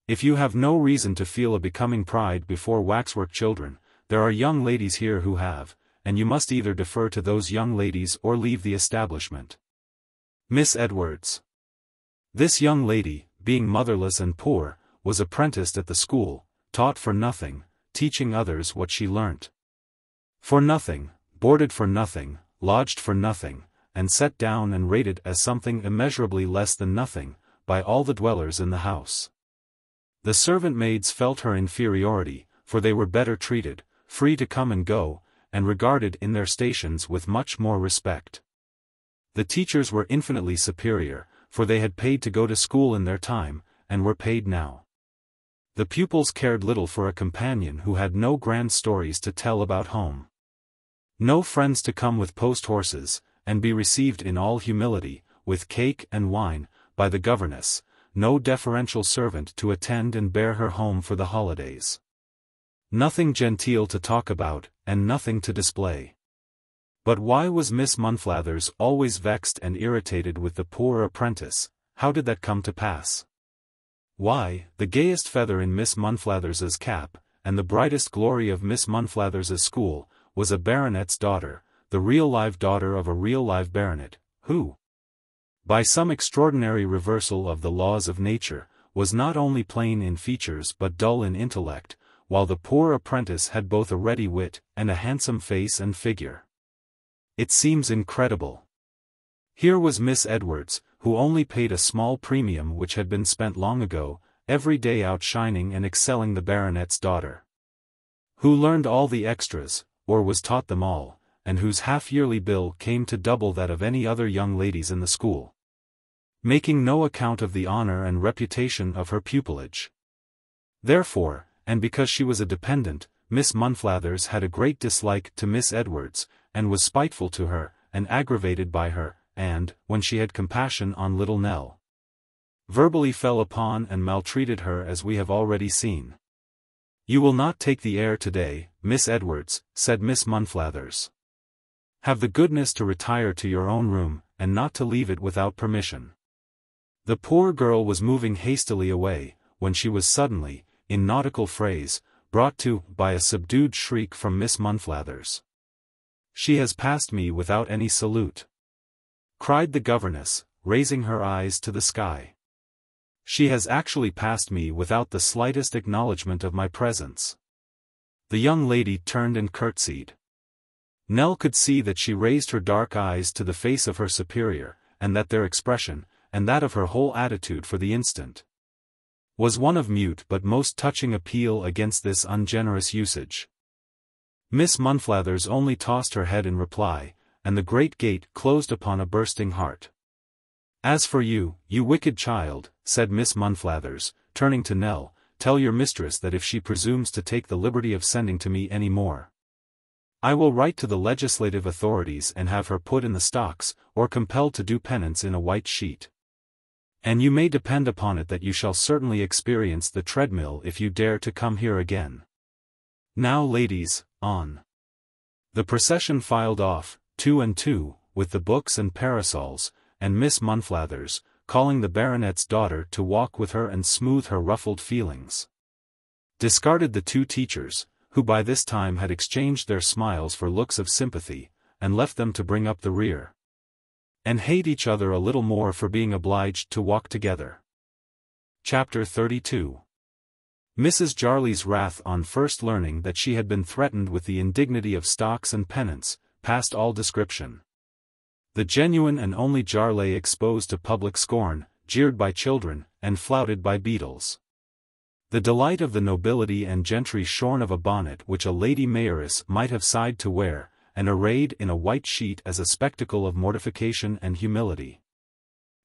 If you have no reason to feel a becoming pride before waxwork children, there are young ladies here who have, and you must either defer to those young ladies or leave the establishment. Miss Edwards. This young lady, being motherless and poor, was apprenticed at the school, taught for nothing, teaching others what she learnt for nothing, boarded for nothing, lodged for nothing, and set down and rated as something immeasurably less than nothing, by all the dwellers in the house. The servant maids felt her inferiority, for they were better treated, free to come and go, and regarded in their stations with much more respect. The teachers were infinitely superior, for they had paid to go to school in their time, and were paid now. The pupils cared little for a companion who had no grand stories to tell about home, no friends to come with post-horses, and be received in all humility, with cake and wine, by the governess, no deferential servant to attend and bear her home for the holidays. Nothing genteel to talk about, and nothing to display. But why was Miss Monflathers always vexed and irritated with the poor apprentice? How did that come to pass? Why, the gayest feather in Miss Monflathers's cap, and the brightest glory of Miss Monflathers's school, was a baronet's daughter, the real live daughter of a real live baronet, who, by some extraordinary reversal of the laws of nature, was not only plain in features but dull in intellect, while the poor apprentice had both a ready wit, and a handsome face and figure. It seems incredible. Here was Miss Edwards, who only paid a small premium which had been spent long ago, every day outshining and excelling the baronet's daughter. Who learned all the extras, or was taught them all, and whose half-yearly bill came to double that of any other young ladies in the school. Making no account of the honor and reputation of her pupilage. Therefore, and because she was a dependent, Miss Monflathers had a great dislike to Miss Edwards, and was spiteful to her, and aggravated by her, and, when she had compassion on little Nell, verbally fell upon and maltreated her as we have already seen. "You will not take the air today, Miss Edwards," said Miss Monflathers. "Have the goodness to retire to your own room, and not to leave it without permission." The poor girl was moving hastily away, when she was suddenly, in nautical phrase, brought to by a subdued shriek from Miss Monflathers. "She has passed me without any salute," cried the governess, raising her eyes to the sky. "She has actually passed me without the slightest acknowledgment of my presence." The young lady turned and curtsied. Nell could see that she raised her dark eyes to the face of her superior, and that their expression, and that of her whole attitude for the instant, was one of mute but most touching appeal against this ungenerous usage. Miss Monflathers only tossed her head in reply, and the great gate closed upon a bursting heart. "As for you, you wicked child," said Miss Monflathers, turning to Nell, "tell your mistress that if she presumes to take the liberty of sending to me any more, I will write to the legislative authorities and have her put in the stocks, or compelled to do penance in a white sheet. And you may depend upon it that you shall certainly experience the treadmill if you dare to come here again. Now ladies, on." The procession filed off, 2 and 2, with the books and parasols, and Miss Monflathers, calling the baronet's daughter to walk with her and smooth her ruffled feelings, discarded the 2 teachers, who by this time had exchanged their smiles for looks of sympathy, and left them to bring up the rear, and hate each other a little more for being obliged to walk together. Chapter 32. Mrs. Jarley's wrath on first learning that she had been threatened with the indignity of stocks and penance, past all description. The genuine and only Jarley exposed to public scorn, jeered by children, and flouted by beadles. The delight of the nobility and gentry shorn of a bonnet which a lady mayoress might have sighed to wear, and arrayed in a white sheet as a spectacle of mortification and humility.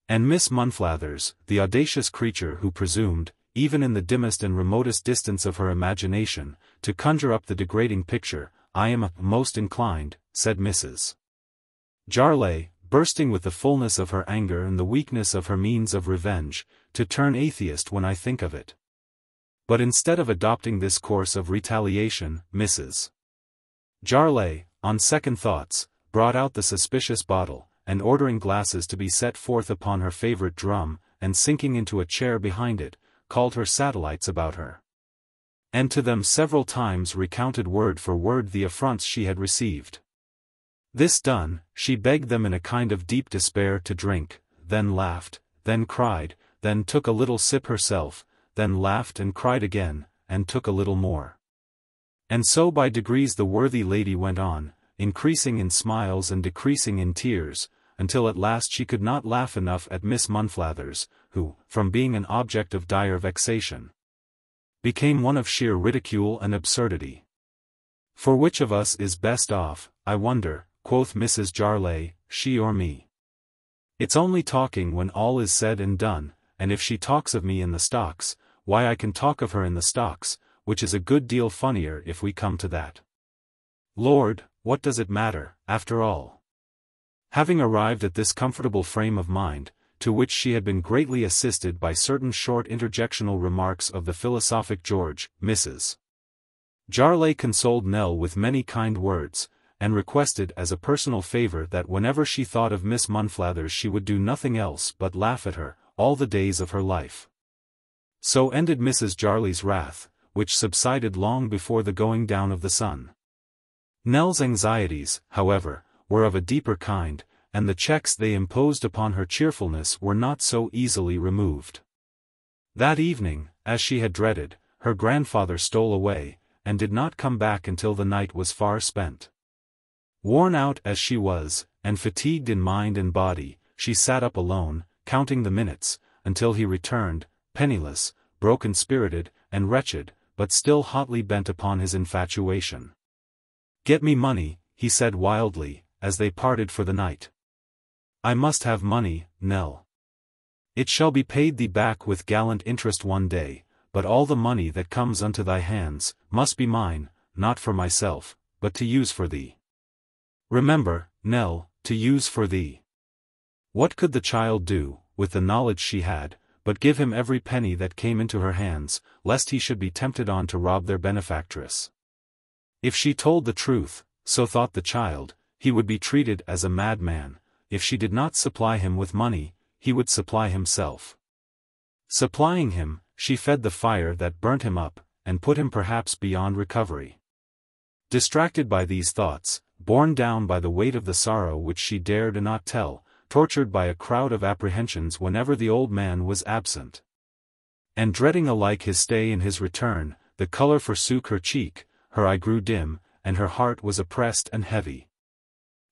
And Miss Monflathers, the audacious creature who presumed, even in the dimmest and remotest distance of her imagination, to conjure up the degrading picture, "I am most inclined," said Mrs. Jarley, bursting with the fullness of her anger and the weakness of her means of revenge, "to turn atheist when I think of it." But instead of adopting this course of retaliation, Mrs. Jarley, on second thoughts, brought out the suspicious bottle, and ordering glasses to be set forth upon her favorite drum, and sinking into a chair behind it, called her satellites about her, and to them several times recounted word for word the affronts she had received. This done, she begged them in a kind of deep despair to drink, then laughed, then cried, then took a little sip herself, then laughed and cried again, and took a little more. And so by degrees the worthy lady went on, increasing in smiles and decreasing in tears, until at last she could not laugh enough at Miss Monflathers, who, from being an object of dire vexation, became one of sheer ridicule and absurdity. "For which of us is best off, I wonder," quoth Mrs. Jarley, "she or me? It's only talking when all is said and done, and if she talks of me in the stocks, why I can talk of her in the stocks, which is a good deal funnier if we come to that. Lord, what does it matter, after all?" Having arrived at this comfortable frame of mind, to which she had been greatly assisted by certain short interjectional remarks of the philosophic George, Mrs. Jarley consoled Nell with many kind words, and requested as a personal favor that whenever she thought of Miss Monflathers she would do nothing else but laugh at her, all the days of her life. So ended Mrs. Jarley's wrath, which subsided long before the going down of the sun. Nell's anxieties, however, were of a deeper kind, and the checks they imposed upon her cheerfulness were not so easily removed. That evening, as she had dreaded, her grandfather stole away, and did not come back until the night was far spent. Worn out as she was, and fatigued in mind and body, she sat up alone, counting the minutes, until he returned, penniless, broken-spirited, and wretched, but still hotly bent upon his infatuation. "Get me money," he said wildly, as they parted for the night. "I must have money, Nell. It shall be paid thee back with gallant interest one day, but all the money that comes unto thy hands, must be mine, not for myself, but to use for thee. Remember, Nell, to use for thee." What could the child do, with the knowledge she had, but give him every penny that came into her hands, lest he should be tempted on to rob their benefactress? If she told the truth, so thought the child, he would be treated as a madman. If she did not supply him with money, he would supply himself. Supplying him, she fed the fire that burnt him up, and put him perhaps beyond recovery. Distracted by these thoughts, borne down by the weight of the sorrow which she dared not tell, tortured by a crowd of apprehensions whenever the old man was absent, and dreading alike his stay and his return, the color forsook her cheek, her eye grew dim, and her heart was oppressed and heavy.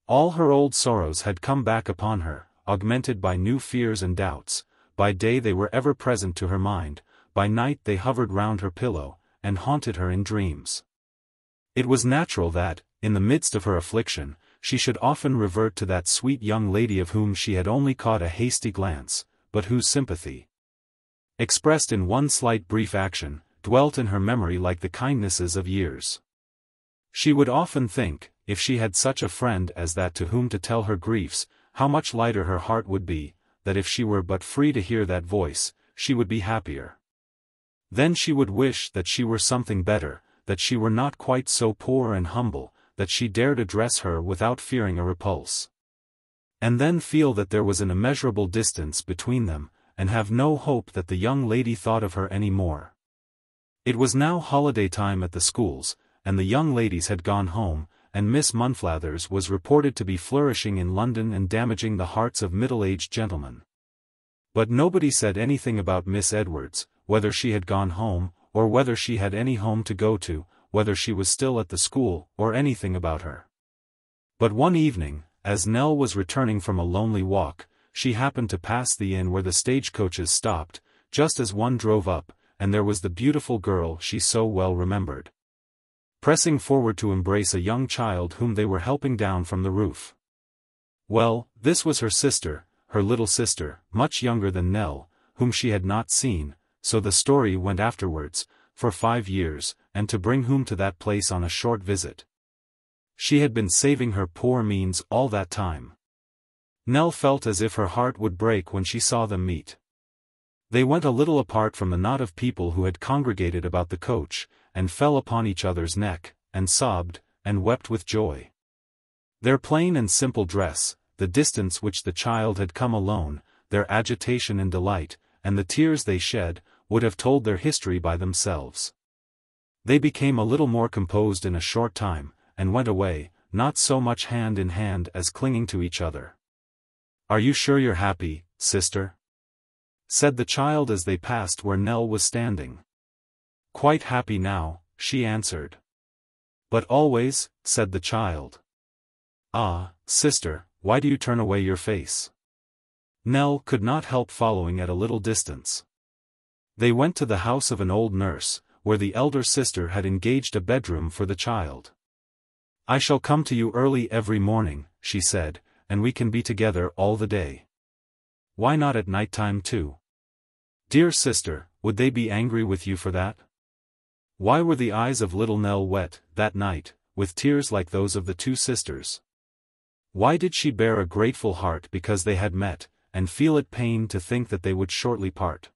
All her old sorrows had come back upon her, augmented by new fears and doubts. By day they were ever present to her mind, by night they hovered round her pillow, and haunted her in dreams. It was natural that, in the midst of her affliction, she should often revert to that sweet young lady of whom she had only caught a hasty glance, but whose sympathy, expressed in one slight brief action, dwelt in her memory like the kindnesses of years. She would often think, if she had such a friend as that to whom to tell her griefs, how much lighter her heart would be, that if she were but free to hear that voice, she would be happier. Then she would wish that she were something better, that she were not quite so poor and humble, that she dared address her without fearing a repulse. And then feel that there was an immeasurable distance between them, and have no hope that the young lady thought of her any more. It was now holiday time at the schools, and the young ladies had gone home, and Miss Monflathers was reported to be flourishing in London and damaging the hearts of middle-aged gentlemen. But nobody said anything about Miss Edwards, whether she had gone home, or whether she had any home to go to, whether she was still at the school, or anything about her. But one evening, as Nell was returning from a lonely walk, she happened to pass the inn where the stagecoaches stopped, just as one drove up, and there was the beautiful girl she so well remembered, pressing forward to embrace a young child whom they were helping down from the roof. Well, this was her sister, her little sister, much younger than Nell, whom she had not seen, so the story went afterwards, for 5 years, and to bring whom to that place on a short visit. She had been saving her poor means all that time. Nell felt as if her heart would break when she saw them meet. They went a little apart from the knot of people who had congregated about the coach, and fell upon each other's neck, and sobbed, and wept with joy. Their plain and simple dress, the distance which the child had come alone, their agitation and delight, and the tears they shed, would have told their history by themselves. They became a little more composed in a short time, and went away, not so much hand in hand as clinging to each other. "Are you sure you're happy, sister?" said the child as they passed where Nell was standing. "Quite happy now," she answered. "But always," said the child. "Ah, sister, why do you turn away your face?" Nell could not help following at a little distance. They went to the house of an old nurse, where the elder sister had engaged a bedroom for the child. "I shall come to you early every morning," she said, "and we can be together all the day. Why not at night time too?" Dear sister, would they be angry with you for that? Why were the eyes of little Nell wet, that night, with tears like those of the two sisters? Why did she bear a grateful heart because they had met, and feel it pain to think that they would shortly part?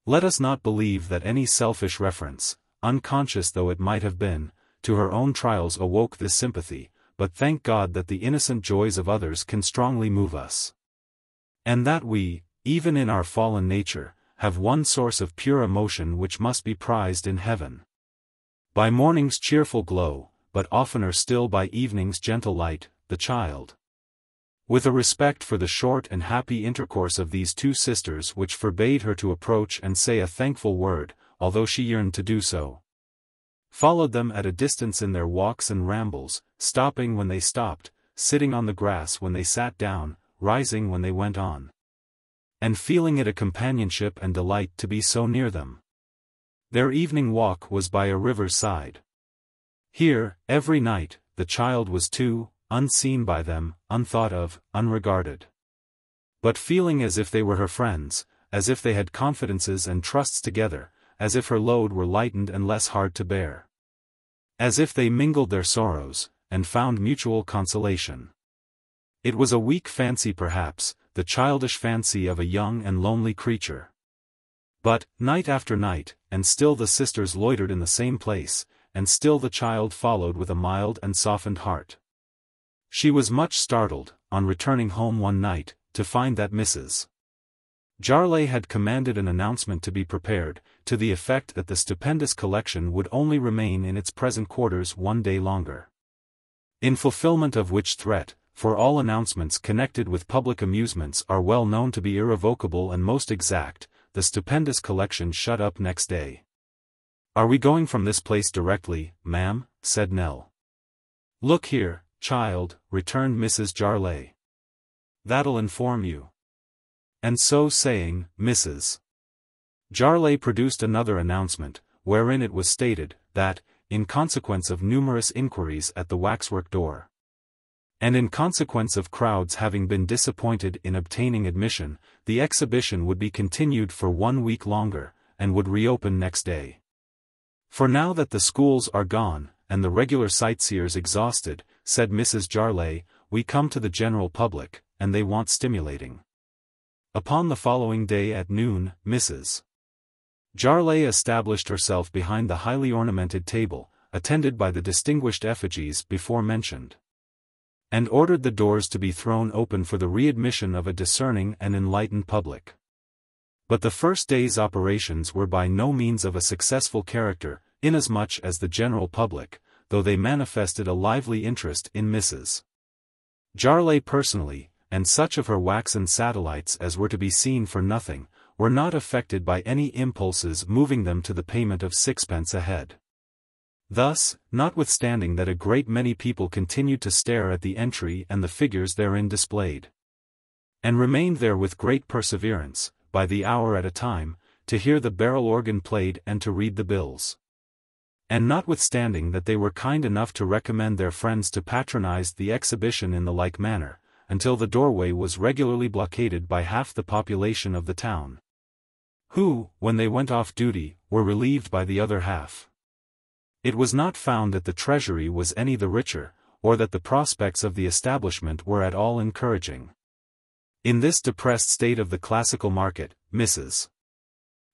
Let us not believe that any selfish reference, unconscious though it might have been, to her own trials awoke this sympathy, but thank God that the innocent joys of others can strongly move us. And that we, even in our fallen nature, have one source of pure emotion which must be prized in heaven. By morning's cheerful glow, but oftener still by evening's gentle light, the child. With a respect for the short and happy intercourse of these two sisters which forbade her to approach and say a thankful word, although she yearned to do so. Followed them at a distance in their walks and rambles, stopping when they stopped, sitting on the grass when they sat down, rising when they went on. And feeling it a companionship and delight to be so near them. Their evening walk was by a river's side. Here, every night, the child was too, unseen by them, unthought of, unregarded. But feeling as if they were her friends, as if they had confidences and trusts together, as if her load were lightened and less hard to bear. As if they mingled their sorrows, and found mutual consolation. It was a weak fancy perhaps, the childish fancy of a young and lonely creature. But, night after night, and still the sisters loitered in the same place, and still the child followed with a mild and softened heart. She was much startled, on returning home one night, to find that Mrs. Jarley had commanded an announcement to be prepared, to the effect that the stupendous collection would only remain in its present quarters one day longer. In fulfillment of which threat, for all announcements connected with public amusements are well known to be irrevocable and most exact, the stupendous collection shut up next day. "Are we going from this place directly, ma'am?" said Nell. "Look here, child," returned Mrs. Jarley. "That'll inform you." And so saying, Mrs. Jarley produced another announcement, wherein it was stated, that, in consequence of numerous inquiries at the waxwork door, and in consequence of crowds having been disappointed in obtaining admission, the exhibition would be continued for 1 week longer, and would reopen next day. "For now that the schools are gone, and the regular sightseers exhausted," said Mrs. Jarley, "we come to the general public, and they want stimulating." Upon the following day at noon, Mrs. Jarley established herself behind the highly ornamented table, attended by the distinguished effigies before mentioned, and ordered the doors to be thrown open for the readmission of a discerning and enlightened public. But the first day's operations were by no means of a successful character, inasmuch as the general public, though they manifested a lively interest in Mrs. Jarley personally, and such of her waxen satellites as were to be seen for nothing, were not affected by any impulses moving them to the payment of 6d. a head. Thus, notwithstanding that a great many people continued to stare at the entry and the figures therein displayed, and remained there with great perseverance, by the hour at a time, to hear the barrel organ played and to read the bills, and notwithstanding that they were kind enough to recommend their friends to patronize the exhibition in the like manner, until the doorway was regularly blockaded by half the population of the town, who, when they went off duty, were relieved by the other half. It was not found that the treasury was any the richer, or that the prospects of the establishment were at all encouraging. In this depressed state of the classical market, Mrs.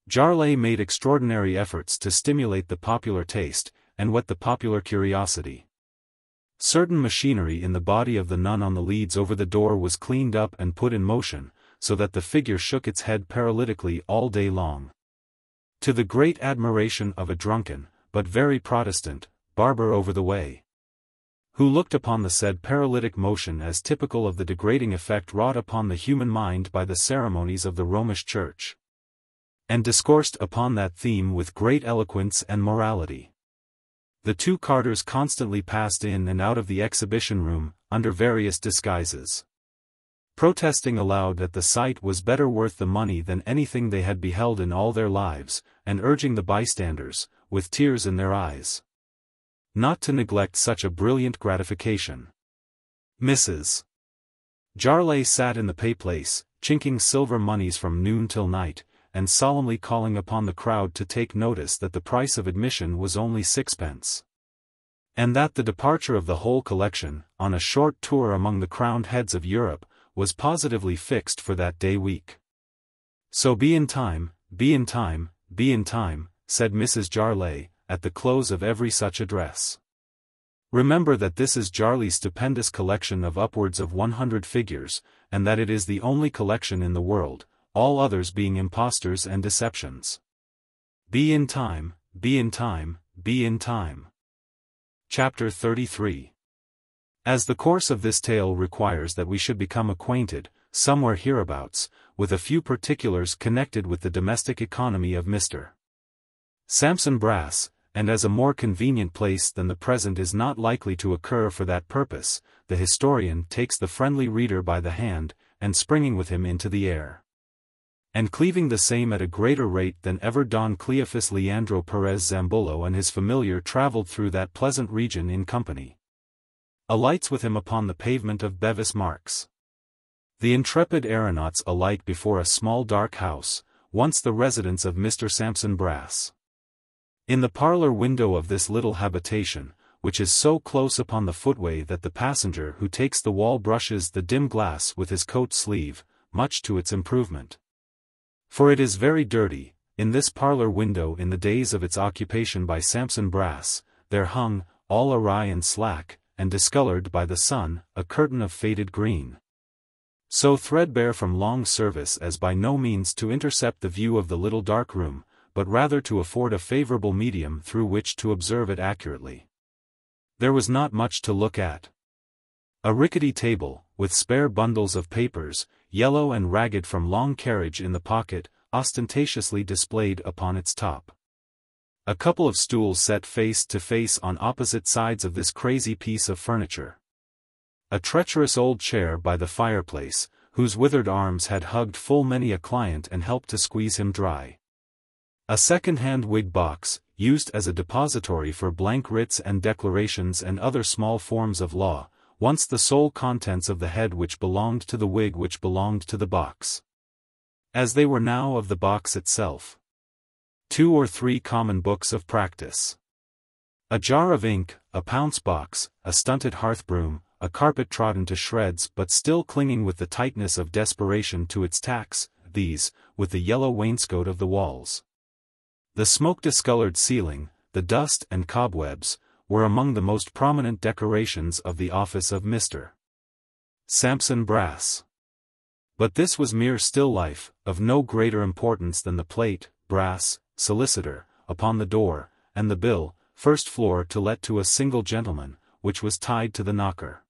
Jarley made extraordinary efforts to stimulate the popular taste, and whet the popular curiosity. Certain machinery in the body of the nun on the leads over the door was cleaned up and put in motion, so that the figure shook its head paralytically all day long. To the great admiration of a drunken, but very Protestant, barber over the way, who looked upon the said paralytic motion as typical of the degrading effect wrought upon the human mind by the ceremonies of the Romish Church, and discoursed upon that theme with great eloquence and morality. The two carters constantly passed in and out of the exhibition room, under various disguises, protesting aloud that the sight was better worth the money than anything they had beheld in all their lives, and urging the bystanders, with tears in their eyes, not to neglect such a brilliant gratification. Mrs. Jarley sat in the pay place, chinking silver moneys from noon till night, and solemnly calling upon the crowd to take notice that the price of admission was only 6d. And that the departure of the whole collection, on a short tour among the crowned heads of Europe, was positively fixed for that day week. "So be in time, be in time, be in time," said Mrs. Jarley, at the close of every such address. "Remember that this is Jarley's stupendous collection of upwards of 100 figures, and that it is the only collection in the world, all others being impostors and deceptions. Be in time, be in time, be in time." Chapter 33. As the course of this tale requires that we should become acquainted, somewhere hereabouts, with a few particulars connected with the domestic economy of Mr. Sampson Brass, and as a more convenient place than the present is not likely to occur for that purpose, the historian takes the friendly reader by the hand, and springing with him into the air, and cleaving the same at a greater rate than ever Don Cleophas Leandro Perez Zambullo and his familiar travelled through that pleasant region in company, alights with him upon the pavement of Bevis Marks. The intrepid aeronauts alight before a small dark house, once the residence of Mr. Sampson Brass. In the parlour window of this little habitation, which is so close upon the footway that the passenger who takes the wall brushes the dim glass with his coat sleeve, much to its improvement. For it is very dirty, in this parlour window in the days of its occupation by Sampson Brass, there hung, all awry and slack, and discoloured by the sun, a curtain of faded green, so threadbare from long service as by no means to intercept the view of the little dark room, but rather to afford a favourable medium through which to observe it accurately. There was not much to look at. A rickety table, with spare bundles of papers, yellow and ragged from long carriage in the pocket, ostentatiously displayed upon its top. A couple of stools set face to face on opposite sides of this crazy piece of furniture. A treacherous old chair by the fireplace, whose withered arms had hugged full many a client and helped to squeeze him dry. A second-hand wig box, used as a depository for blank writs and declarations and other small forms of law, once the sole contents of the head which belonged to the wig which belonged to the box, as they were now of the box itself. 2 or 3 common books of practice. A jar of ink, a pounce box, a stunted hearth broom, a carpet trodden to shreds but still clinging with the tightness of desperation to its tacks, these, with the yellow wainscot of the walls, the smoke-discoloured ceiling, the dust and cobwebs, were among the most prominent decorations of the office of Mr. Sampson Brass. But this was mere still life, of no greater importance than the plate, Brass, solicitor, upon the door, and the bill, first floor to let to a single gentleman, which was tied to the knocker.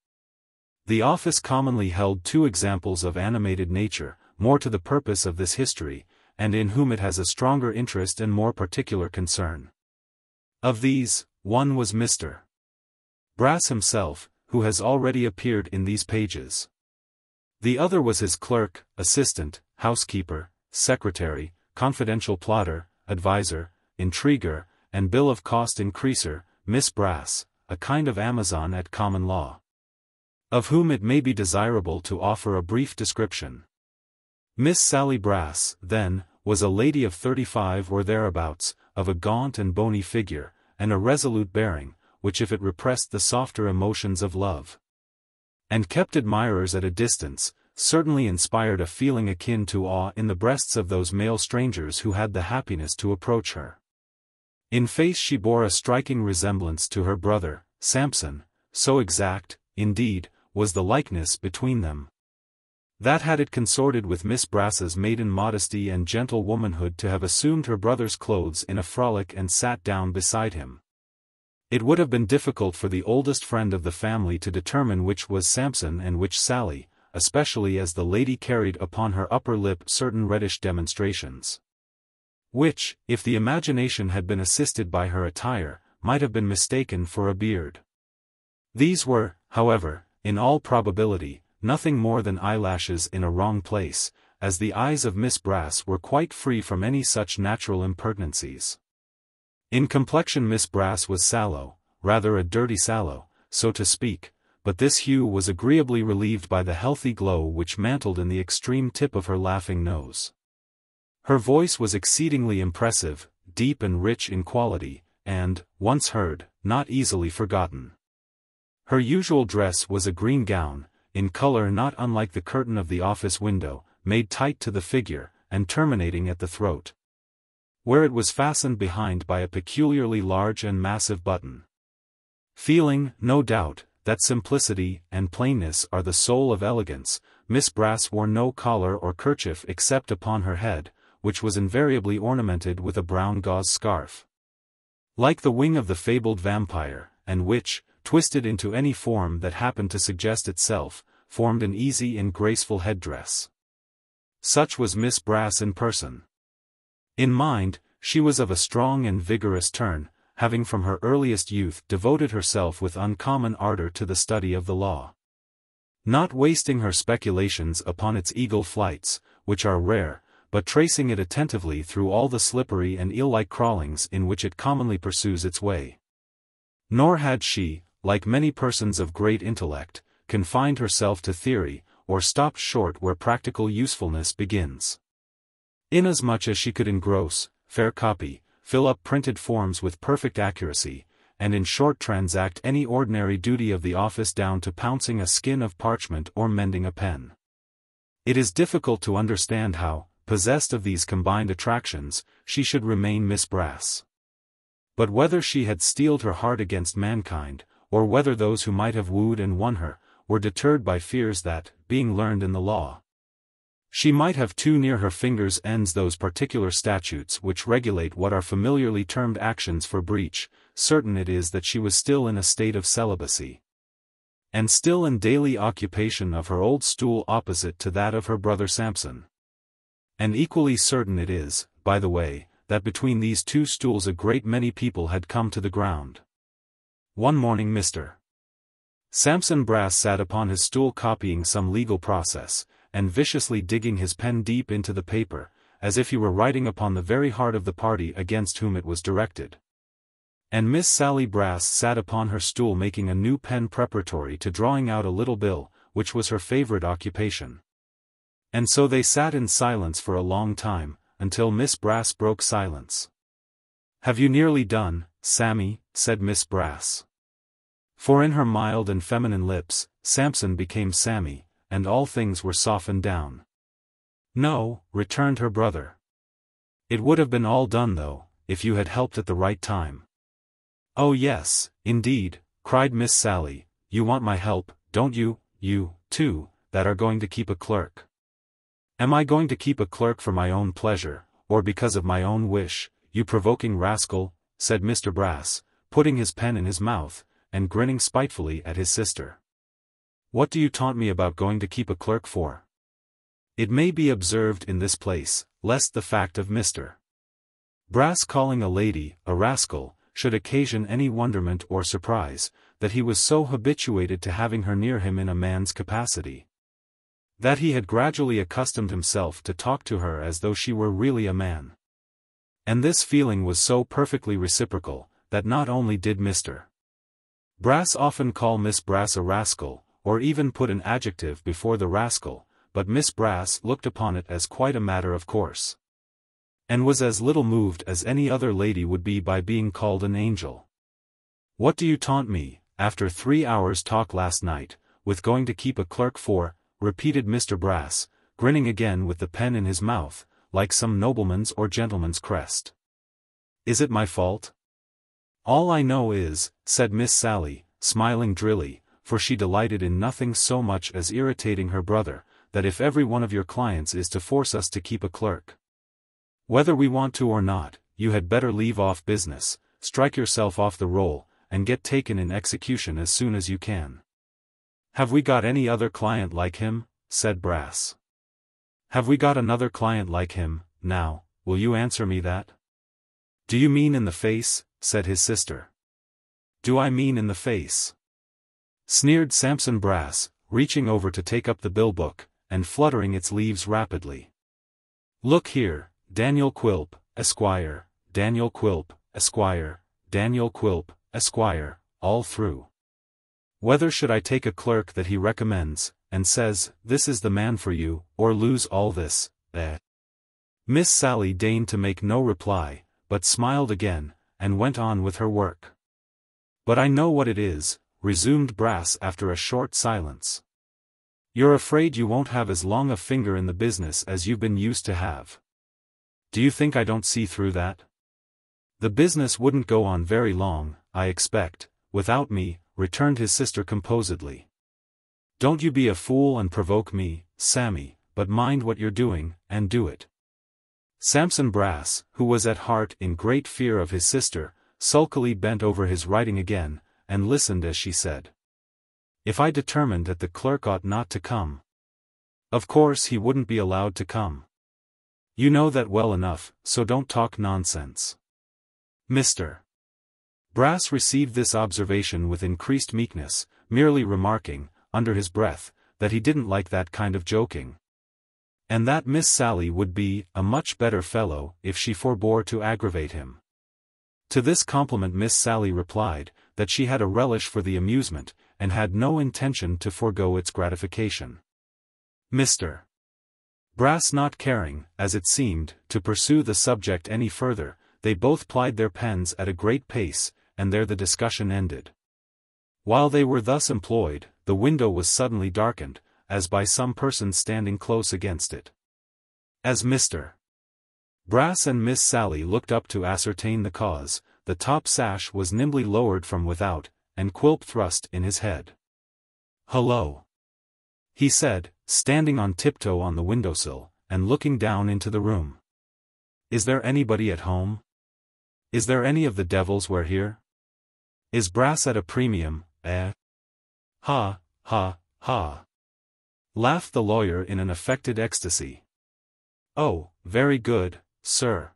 The office commonly held 2 examples of animated nature, more to the purpose of this history, and in whom it has a stronger interest and more particular concern. Of these, one was Mr. Brass himself, who has already appeared in these pages. The other was his clerk, assistant, housekeeper, secretary, confidential plotter, adviser, intriguer, and bill of cost increaser, Miss Brass, a kind of Amazon at common law, of whom it may be desirable to offer a brief description. Miss Sally Brass, then, was a lady of 35 or thereabouts, of a gaunt and bony figure, and a resolute bearing, which if it repressed the softer emotions of love, and kept admirers at a distance, certainly inspired a feeling akin to awe in the breasts of those male strangers who had the happiness to approach her. In face she bore a striking resemblance to her brother, Sampson, so exact, indeed, was the likeness between them, that had it consorted with Miss Brass's maiden modesty and gentle womanhood to have assumed her brother's clothes in a frolic and sat down beside him, it would have been difficult for the oldest friend of the family to determine which was Sampson and which Sally, especially as the lady carried upon her upper lip certain reddish demonstrations, which, if the imagination had been assisted by her attire, might have been mistaken for a beard. These were, however, in all probability, nothing more than eyelashes in a wrong place, as the eyes of Miss Brass were quite free from any such natural impertinencies. In complexion Miss Brass was sallow, rather a dirty sallow, so to speak, but this hue was agreeably relieved by the healthy glow which mantled in the extreme tip of her laughing nose. Her voice was exceedingly impressive, deep and rich in quality, and, once heard, not easily forgotten. Her usual dress was a green gown, in color not unlike the curtain of the office window, made tight to the figure, and terminating at the throat, where it was fastened behind by a peculiarly large and massive button. Feeling, no doubt, that simplicity and plainness are the soul of elegance, Miss Brass wore no collar or kerchief except upon her head, which was invariably ornamented with a brown gauze scarf, like the wing of the fabled vampire, and which, twisted into any form that happened to suggest itself, formed an easy and graceful headdress. Such was Miss Brass in person. In mind, she was of a strong and vigorous turn, having from her earliest youth devoted herself with uncommon ardor to the study of the law. Not wasting her speculations upon its eagle flights, which are rare, but tracing it attentively through all the slippery and eel-like crawlings in which it commonly pursues its way. Nor had she, like many persons of great intellect, confined herself to theory, or stopped short where practical usefulness begins. Inasmuch as she could engross, fair copy, fill up printed forms with perfect accuracy, and in short transact any ordinary duty of the office down to pouncing a skin of parchment or mending a pen. It is difficult to understand how, possessed of these combined attractions, she should remain Miss Brass. But whether she had steeled her heart against mankind, or whether those who might have wooed and won her, were deterred by fears that, being learned in the law, she might have too near her fingers' ends those particular statutes which regulate what are familiarly termed actions for breach, certain it is that she was still in a state of celibacy, and still in daily occupation of her old stool opposite to that of her brother Sampson. And equally certain it is, by the way, that between these two stools a great many people had come to the ground. One morning Mr. Sampson Brass sat upon his stool copying some legal process, and viciously digging his pen deep into the paper, as if he were writing upon the very heart of the party against whom it was directed. And Miss Sally Brass sat upon her stool making a new pen preparatory to drawing out a little bill, which was her favorite occupation. And so they sat in silence for a long time, until Miss Brass broke silence. "Have you nearly done, Sammy?" said Miss Brass. For in her mild and feminine lips, Sampson became Sammy, and all things were softened down. "No," returned her brother. "It would have been all done though, if you had helped at the right time." "Oh yes, indeed," cried Miss Sally, "you want my help, don't you, you, too, that are going to keep a clerk?" "Am I going to keep a clerk for my own pleasure, or because of my own wish, you provoking rascal?" said Mr. Brass, putting his pen in his mouth, and grinning spitefully at his sister. "What do you taunt me about going to keep a clerk for?" It may be observed in this place, lest the fact of Mr. Brass calling a lady a rascal should occasion any wonderment or surprise, that he was so habituated to having her near him in a man's capacity, that he had gradually accustomed himself to talk to her as though she were really a man. And this feeling was so perfectly reciprocal, that not only did Mr. Brass often call Miss Brass a rascal, or even put an adjective before the rascal, but Miss Brass looked upon it as quite a matter of course, and was as little moved as any other lady would be by being called an angel. "What do you taunt me, after 3 hours' talk last night, with going to keep a clerk for?" repeated Mr. Brass, grinning again with the pen in his mouth, like some nobleman's or gentleman's crest. "Is it my fault?" "All I know is," said Miss Sally, smiling drily, for she delighted in nothing so much as irritating her brother, "that if every one of your clients is to force us to keep a clerk, whether we want to or not, you had better leave off business, strike yourself off the roll, and get taken in execution as soon as you can." "Have we got any other client like him?" said Brass. "Have we got another client like him, now, will you answer me that?" "Do you mean in the face?" said his sister. "Do I mean in the face?" sneered Sampson Brass, reaching over to take up the bill book, and fluttering its leaves rapidly. "Look here, Daniel Quilp, Esquire, Daniel Quilp, Esquire, Daniel Quilp, Esquire, all through. Whether should I take a clerk that he recommends, and says, 'This is the man for you,' or lose all this, Miss Sally deigned to make no reply, but smiled again, and went on with her work. "But I know what it is," resumed Brass after a short silence. "You're afraid you won't have as long a finger in the business as you've been used to have. Do you think I don't see through that? The business wouldn't go on very long, I expect, without me," returned his sister composedly. "Don't you be a fool and provoke me, Sammy, but mind what you're doing, and do it." Sampson Brass, who was at heart in great fear of his sister, sulkily bent over his writing again, and listened as she said, "If I determined that the clerk ought not to come, of course he wouldn't be allowed to come. You know that well enough, so don't talk nonsense. Mr. Brass received this observation with increased meekness, merely remarking, under his breath, that he didn't like that kind of joking. And that Miss Sally would be a much better fellow if she forbore to aggravate him. To this compliment Miss Sally replied, that she had a relish for the amusement, and had no intention to forego its gratification. Mr. Brass not caring, as it seemed, to pursue the subject any further, they both plied their pens at a great pace, and there the discussion ended. While they were thus employed, the window was suddenly darkened, as by some person standing close against it. As Mr. Brass and Miss Sally looked up to ascertain the cause, the top sash was nimbly lowered from without, and Quilp thrust in his head. "Hullo!" he said, standing on tiptoe on the windowsill, and looking down into the room. "Is there anybody at home? Is there any of the devils we're here? Is Brass at a premium, eh?" "Ha, ha, ha!" laughed the lawyer in an affected ecstasy. "Oh, very good, sir.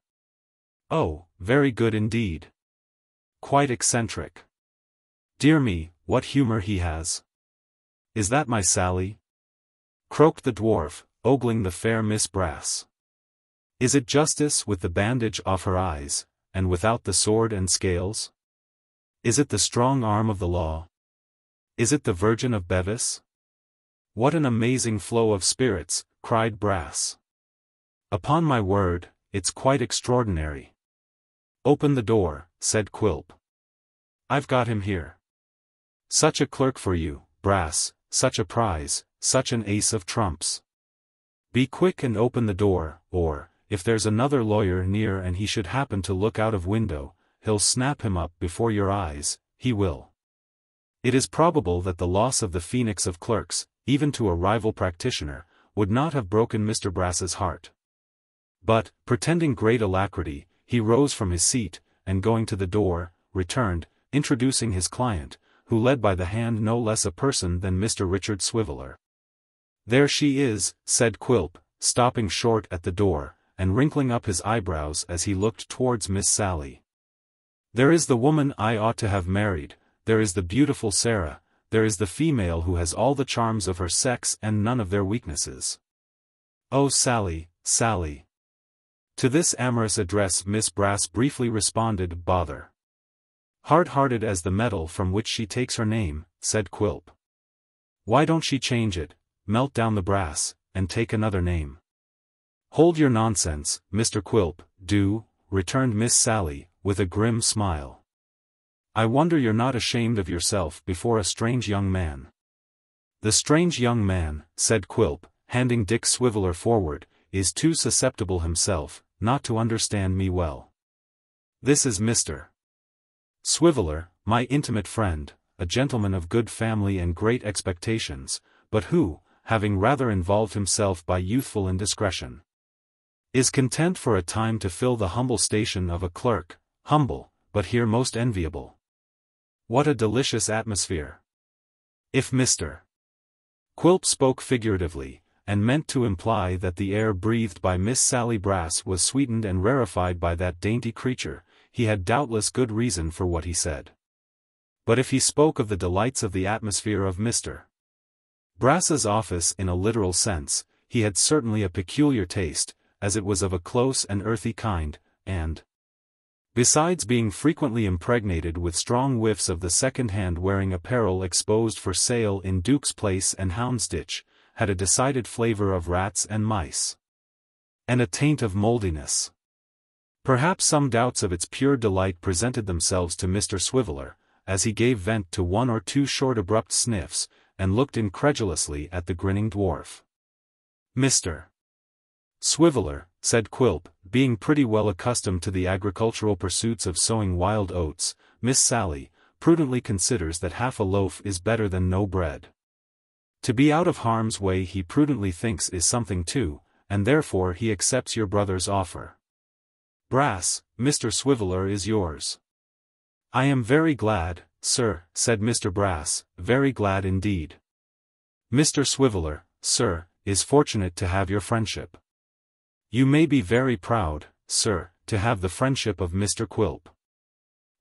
Oh, very good indeed. Quite eccentric. Dear me, what humor he has. Is that my Sally?" croaked the dwarf, ogling the fair Miss Brass. "Is it justice with the bandage off her eyes, and without the sword and scales? Is it the strong arm of the law? Is it the Virgin of Bevis? What an amazing flow of spirits," cried Brass. "Upon my word, it's quite extraordinary." "Open the door," said Quilp. "I've got him here. Such a clerk for you, Brass, such a prize, such an ace of trumps. Be quick and open the door, or, if there's another lawyer near and he should happen to look out of window, he'll snap him up before your eyes, he will." It is probable that the loss of the phoenix of clerks, even to a rival practitioner, would not have broken Mr. Brass's heart. But, pretending great alacrity, he rose from his seat, and going to the door, returned, introducing his client, who led by the hand no less a person than Mr. Richard Swiveller. "There she is," said Quilp, stopping short at the door, and wrinkling up his eyebrows as he looked towards Miss Sally. "There is the woman I ought to have married, there is the beautiful Sarah, there is the female who has all the charms of her sex and none of their weaknesses. Oh Sally, Sally." To this amorous address Miss Brass briefly responded, "Bother." "Hard-hearted as the metal from which she takes her name," said Quilp. "Why don't she change it, melt down the brass, and take another name?" "Hold your nonsense, Mr. Quilp, do," returned Miss Sally, with a grim smile. "I wonder you're not ashamed of yourself before a strange young man." "The strange young man," said Quilp, handing Dick Swiveller forward, "is too susceptible himself, not to understand me well. This is Mr. Swiveller, my intimate friend, a gentleman of good family and great expectations, but who, having rather involved himself by youthful indiscretion, is content for a time to fill the humble station of a clerk, humble, but here most enviable. What a delicious atmosphere! If Mr. Quilp spoke figuratively, and meant to imply that the air breathed by Miss Sally Brass was sweetened and rarefied by that dainty creature, he had doubtless good reason for what he said. But if he spoke of the delights of the atmosphere of Mr. Brass's office in a literal sense, he had certainly a peculiar taste, as it was of a close and earthy kind, and, besides being frequently impregnated with strong whiffs of the second-hand wearing apparel exposed for sale in Duke's Place and Houndsditch, had a decided flavour of rats and mice, and a taint of mouldiness. Perhaps some doubts of its pure delight presented themselves to Mr. Swiveller, as he gave vent to one or two short abrupt sniffs, and looked incredulously at the grinning dwarf. "Mr. Swiveller," said Quilp, being pretty well accustomed to the agricultural pursuits of sowing wild oats, "Miss Sally prudently considers that half a loaf is better than no bread. To be out of harm's way he prudently thinks is something too, and therefore he accepts your brother's offer. Brass, Mr. Swiveller is yours." "I am very glad, sir," said Mr. Brass, "very glad indeed. Mr. Swiveller, sir, is fortunate to have your friendship. You may be very proud, sir, to have the friendship of Mr. Quilp.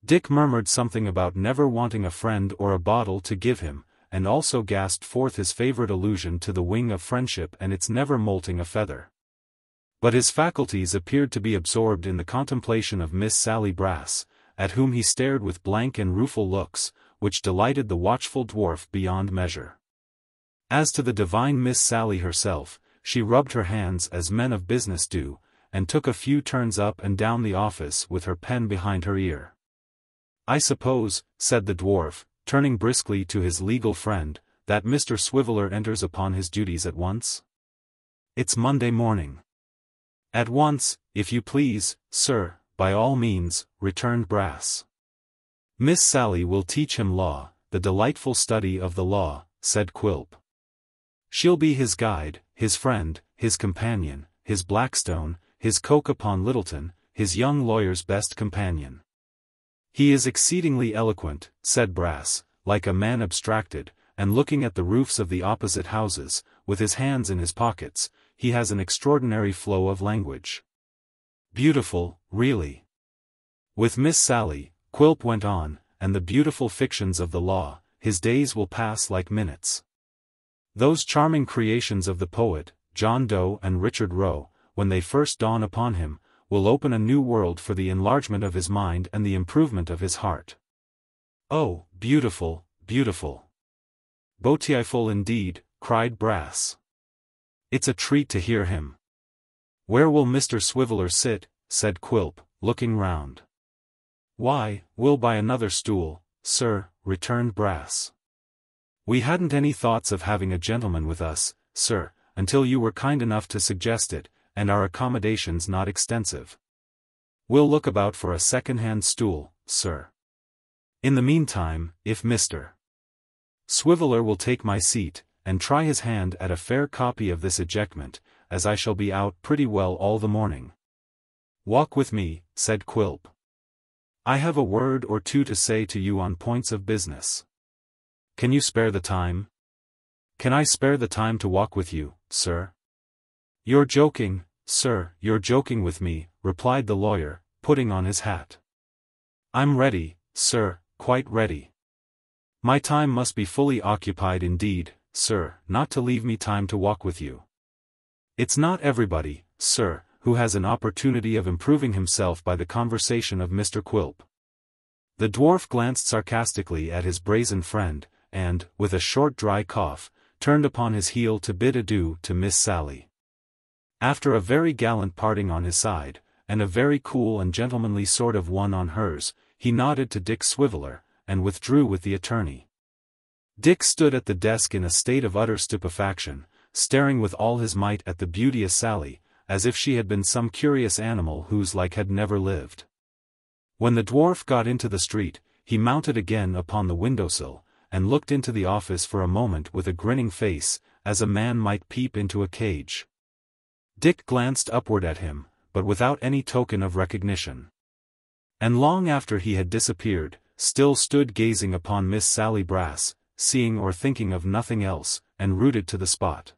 Dick murmured something about never wanting a friend or a bottle to give him, and also gasped forth his favorite allusion to the wing of friendship and its never molting a feather. But his faculties appeared to be absorbed in the contemplation of Miss Sally Brass, at whom he stared with blank and rueful looks, which delighted the watchful dwarf beyond measure. As to the divine Miss Sally herself, she rubbed her hands as men of business do, and took a few turns up and down the office with her pen behind her ear. "I suppose," said the dwarf, turning briskly to his legal friend, "that Mr. Swiveller enters upon his duties at once?" "It's Monday morning." "At once, if you please, sir, by all means," returned Brass. "Miss Sally will teach him law, the delightful study of the law," said Quilp. "She'll be his guide, his friend, his companion, his Blackstone, his Coke upon Littleton, his young lawyer's best companion." "He is exceedingly eloquent," said Brass, like a man abstracted, and looking at the roofs of the opposite houses, with his hands in his pockets. "He has an extraordinary flow of language. Beautiful, really." "With Miss Sally," Quilp went on, "and the beautiful fictions of the law, his days will pass like minutes. Those charming creations of the poet, John Doe and Richard Roe, when they first dawn upon him, will open a new world for the enlargement of his mind and the improvement of his heart." "Oh, beautiful, beautiful. Beautiful indeed," cried Brass. "It's a treat to hear him." "Where will Mr. Swiveller sit?" said Quilp, looking round. "Why, we'll buy another stool, sir," returned Brass. "We hadn't any thoughts of having a gentleman with us, sir, until you were kind enough to suggest it, and our accommodation's not extensive. We'll look about for a second-hand stool, sir. In the meantime, if Mr. Swiveller will take my seat, and try his hand at a fair copy of this ejectment, as I shall be out pretty well all the morning." "Walk with me," said Quilp. "I have a word or two to say to you on points of business." "Can you spare the time?" "Can I spare the time to walk with you, sir?" "You're joking, sir, you're joking with me," replied the lawyer, putting on his hat. "I'm ready, sir, quite ready. My time must be fully occupied indeed, sir, not to leave me time to walk with you. It's not everybody, sir, who has an opportunity of improving himself by the conversation of Mr. Quilp." The dwarf glanced sarcastically at his brazen friend, and, with a short dry cough, turned upon his heel to bid adieu to Miss Sally. After a very gallant parting on his side, and a very cool and gentlemanly sort of one on hers, he nodded to Dick Swiveller, and withdrew with the attorney. Dick stood at the desk in a state of utter stupefaction, staring with all his might at the beauteous Sally, as if she had been some curious animal whose like had never lived. When the dwarf got into the street, he mounted again upon the windowsill, and looked into the office for a moment with a grinning face, as a man might peep into a cage. Dick glanced upward at him, but without any token of recognition. And long after he had disappeared, still stood gazing upon Miss Sally Brass, seeing or thinking of nothing else, and rooted to the spot.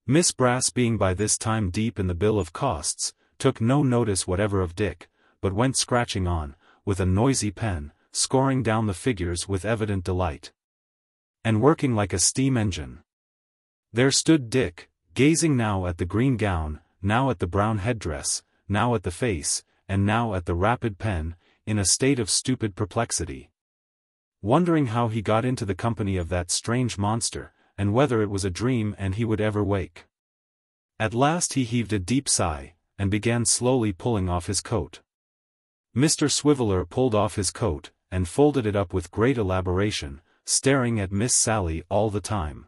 Miss Brass, being by this time deep in the bill of costs, took no notice whatever of Dick, but went scratching on, with a noisy pen, scoring down the figures with evident delight. And working like a steam engine. There stood Dick, gazing now at the green gown, now at the brown headdress, now at the face, and now at the rapid pen, in a state of stupid perplexity. Wondering how he got into the company of that strange monster, and whether it was a dream and he would ever wake. At last he heaved a deep sigh, and began slowly pulling off his coat. Mr. Swiveller pulled off his coat, and folded it up with great elaboration, staring at Miss Sally all the time.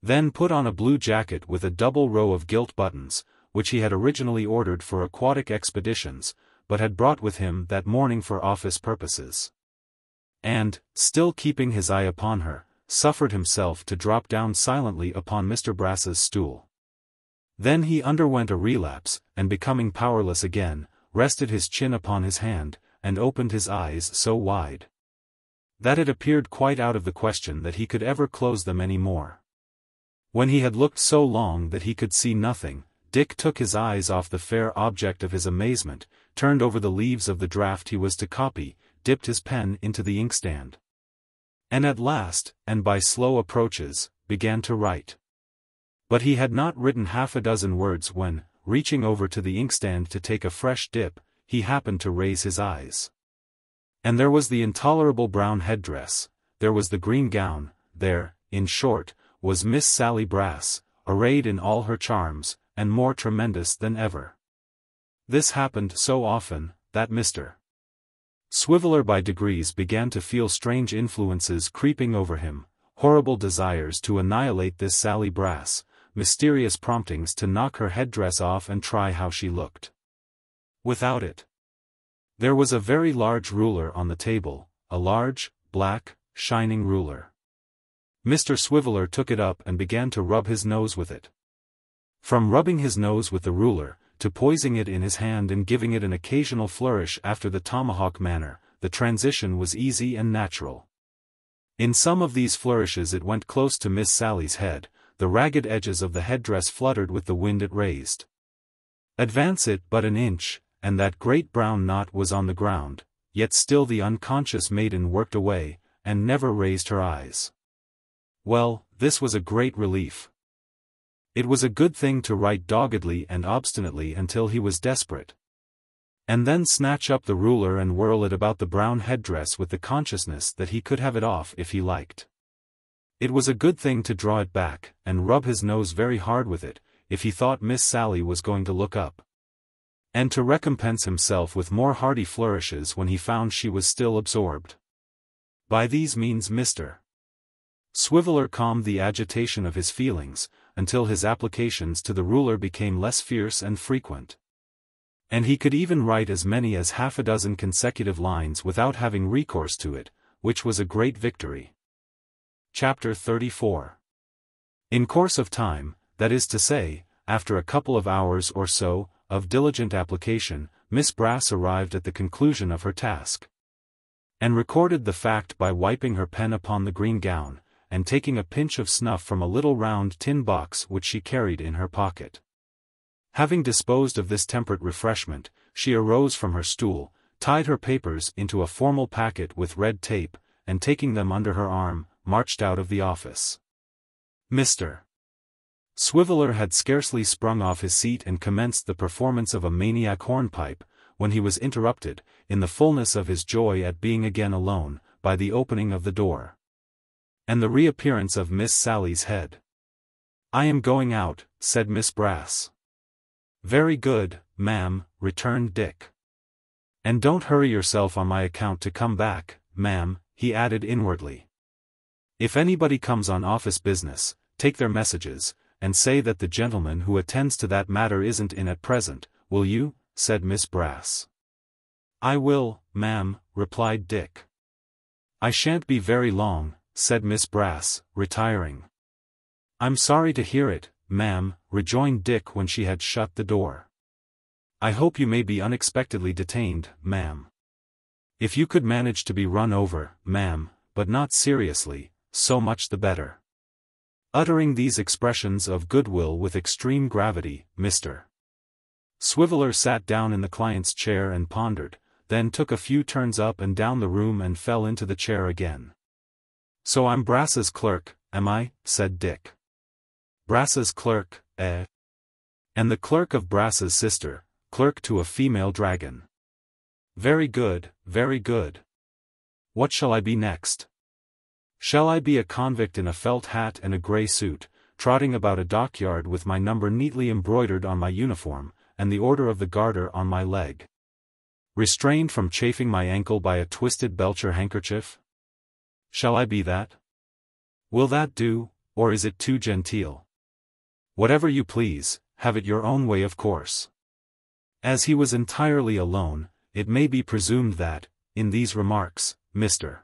Then put on a blue jacket with a double row of gilt buttons, which he had originally ordered for aquatic expeditions, but had brought with him that morning for office purposes. And, still keeping his eye upon her, suffered himself to drop down silently upon Mr. Brass's stool. Then he underwent a relapse, and becoming powerless again, rested his chin upon his hand, and opened his eyes so wide that it appeared quite out of the question that he could ever close them any more. When he had looked so long that he could see nothing, Dick took his eyes off the fair object of his amazement, turned over the leaves of the draft he was to copy, dipped his pen into the inkstand. And at last, and by slow approaches, began to write. But he had not written half a dozen words when, reaching over to the inkstand to take a fresh dip, he happened to raise his eyes. And there was the intolerable brown headdress, there was the green gown, there, in short, was Miss Sally Brass, arrayed in all her charms, and more tremendous than ever. This happened so often, that Mr. Swiveller by degrees began to feel strange influences creeping over him, horrible desires to annihilate this Sally Brass, mysterious promptings to knock her headdress off and try how she looked. Without it. There was a very large ruler on the table, a large, black, shining ruler. Mr. Swiveller took it up and began to rub his nose with it. From rubbing his nose with the ruler, to poising it in his hand and giving it an occasional flourish after the tomahawk manner, the transition was easy and natural. In some of these flourishes it went close to Miss Sally's head, the ragged edges of the headdress fluttered with the wind it raised. Advance it but an inch, and that great brown knot was on the ground, yet still the unconscious maiden worked away, and never raised her eyes. Well, this was a great relief. It was a good thing to write doggedly and obstinately until he was desperate. And then snatch up the ruler and whirl it about the brown headdress with the consciousness that he could have it off if he liked. It was a good thing to draw it back, and rub his nose very hard with it, if he thought Miss Sally was going to look up. And to recompense himself with more hearty flourishes when he found she was still absorbed. By these means Mr. Swiveller calmed the agitation of his feelings, until his applications to the ruler became less fierce and frequent. And he could even write as many as half a dozen consecutive lines without having recourse to it, which was a great victory. Chapter 34. In course of time, that is to say, after a couple of hours or so, of diligent application, Miss Brass arrived at the conclusion of her task. And recorded the fact by wiping her pen upon the green gown, and taking a pinch of snuff from a little round tin box which she carried in her pocket. Having disposed of this temperate refreshment, she arose from her stool, tied her papers into a formal packet with red tape, and taking them under her arm, marched out of the office. Mr. Swiveller had scarcely sprung off his seat and commenced the performance of a maniac hornpipe, when he was interrupted, in the fullness of his joy at being again alone, by the opening of the door. And the reappearance of Miss Sally's head. "I am going out," said Miss Brass. "Very good, ma'am," returned Dick. "And don't hurry yourself on my account to come back, ma'am," he added inwardly. "If anybody comes on office business, take their messages, and say that the gentleman who attends to that matter isn't in at present, will you?" said Miss Brass. "I will, ma'am," replied Dick. "I shan't be very long," said Miss Brass, retiring. "I'm sorry to hear it, ma'am," rejoined Dick when she had shut the door. "I hope you may be unexpectedly detained, ma'am. If you could manage to be run over, ma'am, but not seriously, so much the better." Uttering these expressions of goodwill with extreme gravity, Mr. Swiveller sat down in the client's chair and pondered, then took a few turns up and down the room and fell into the chair again. "So I'm Brass's clerk, am I?" said Dick. "Brass's clerk, eh? And the clerk of Brass's sister, clerk to a female dragon. Very good, very good. What shall I be next? Shall I be a convict in a felt hat and a grey suit, trotting about a dockyard with my number neatly embroidered on my uniform, and the order of the Garter on my leg? Restrained from chafing my ankle by a twisted Belcher handkerchief? Shall I be that? Will that do, or is it too genteel? Whatever you please, have it your own way of course." As he was entirely alone, it may be presumed that, in these remarks, Mr.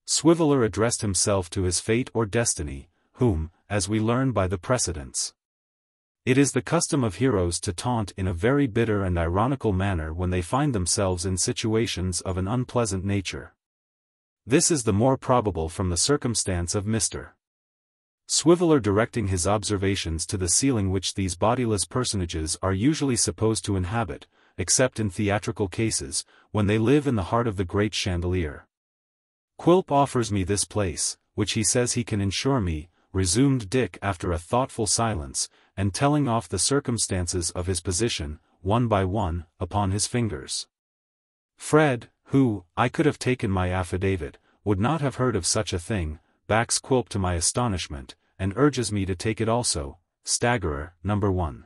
Swiveller addressed himself to his fate or destiny, whom, as we learn by the precedents, it is the custom of heroes to taunt in a very bitter and ironical manner when they find themselves in situations of an unpleasant nature. This is the more probable from the circumstance of Mr. Swiveller directing his observations to the ceiling which these bodiless personages are usually supposed to inhabit, except in theatrical cases, when they live in the heart of the great chandelier. Quilp offers me this place, which he says he can insure me, resumed Dick after a thoughtful silence, and telling off the circumstances of his position, one by one, upon his fingers. Fred, who, I could have taken my affidavit, would not have heard of such a thing, backs Quilp to my astonishment, and urges me to take it also, staggerer, number 1.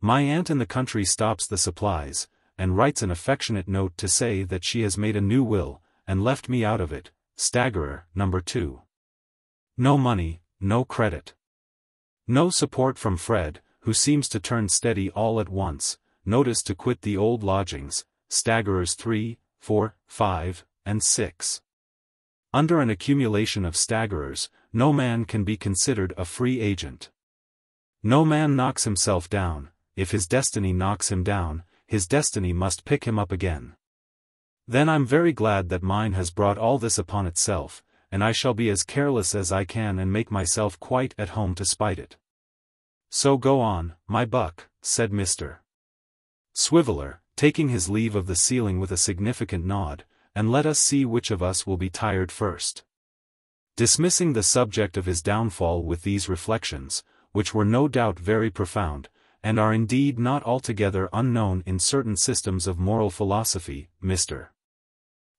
My aunt in the country stops the supplies, and writes an affectionate note to say that she has made a new will, and left me out of it, staggerer, number 2. No money, no credit. No support from Fred, who seems to turn steady all at once, notice to quit the old lodgings, staggerers 3, 4, 5, and 6. Under an accumulation of staggerers, no man can be considered a free agent. No man knocks himself down. If his destiny knocks him down, his destiny must pick him up again. Then I'm very glad that mine has brought all this upon itself, and I shall be as careless as I can and make myself quite at home to spite it. So go on, my buck, said Mr. Swiveller, taking his leave of the ceiling with a significant nod, and let us see which of us will be tired first. Dismissing the subject of his downfall with these reflections, which were no doubt very profound, and are indeed not altogether unknown in certain systems of moral philosophy, Mr.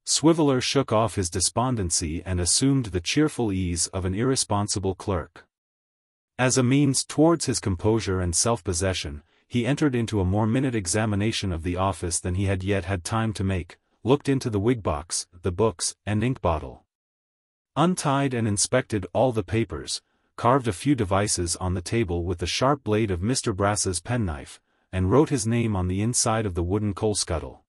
Swiveller shook off his despondency and assumed the cheerful ease of an irresponsible clerk. As a means towards his composure and self-possession, he entered into a more minute examination of the office than he had yet had time to make, looked into the wig-box, the books, and ink-bottle. Untied and inspected all the papers, carved a few devices on the table with the sharp blade of Mr. Brass's penknife, and wrote his name on the inside of the wooden coal-scuttle.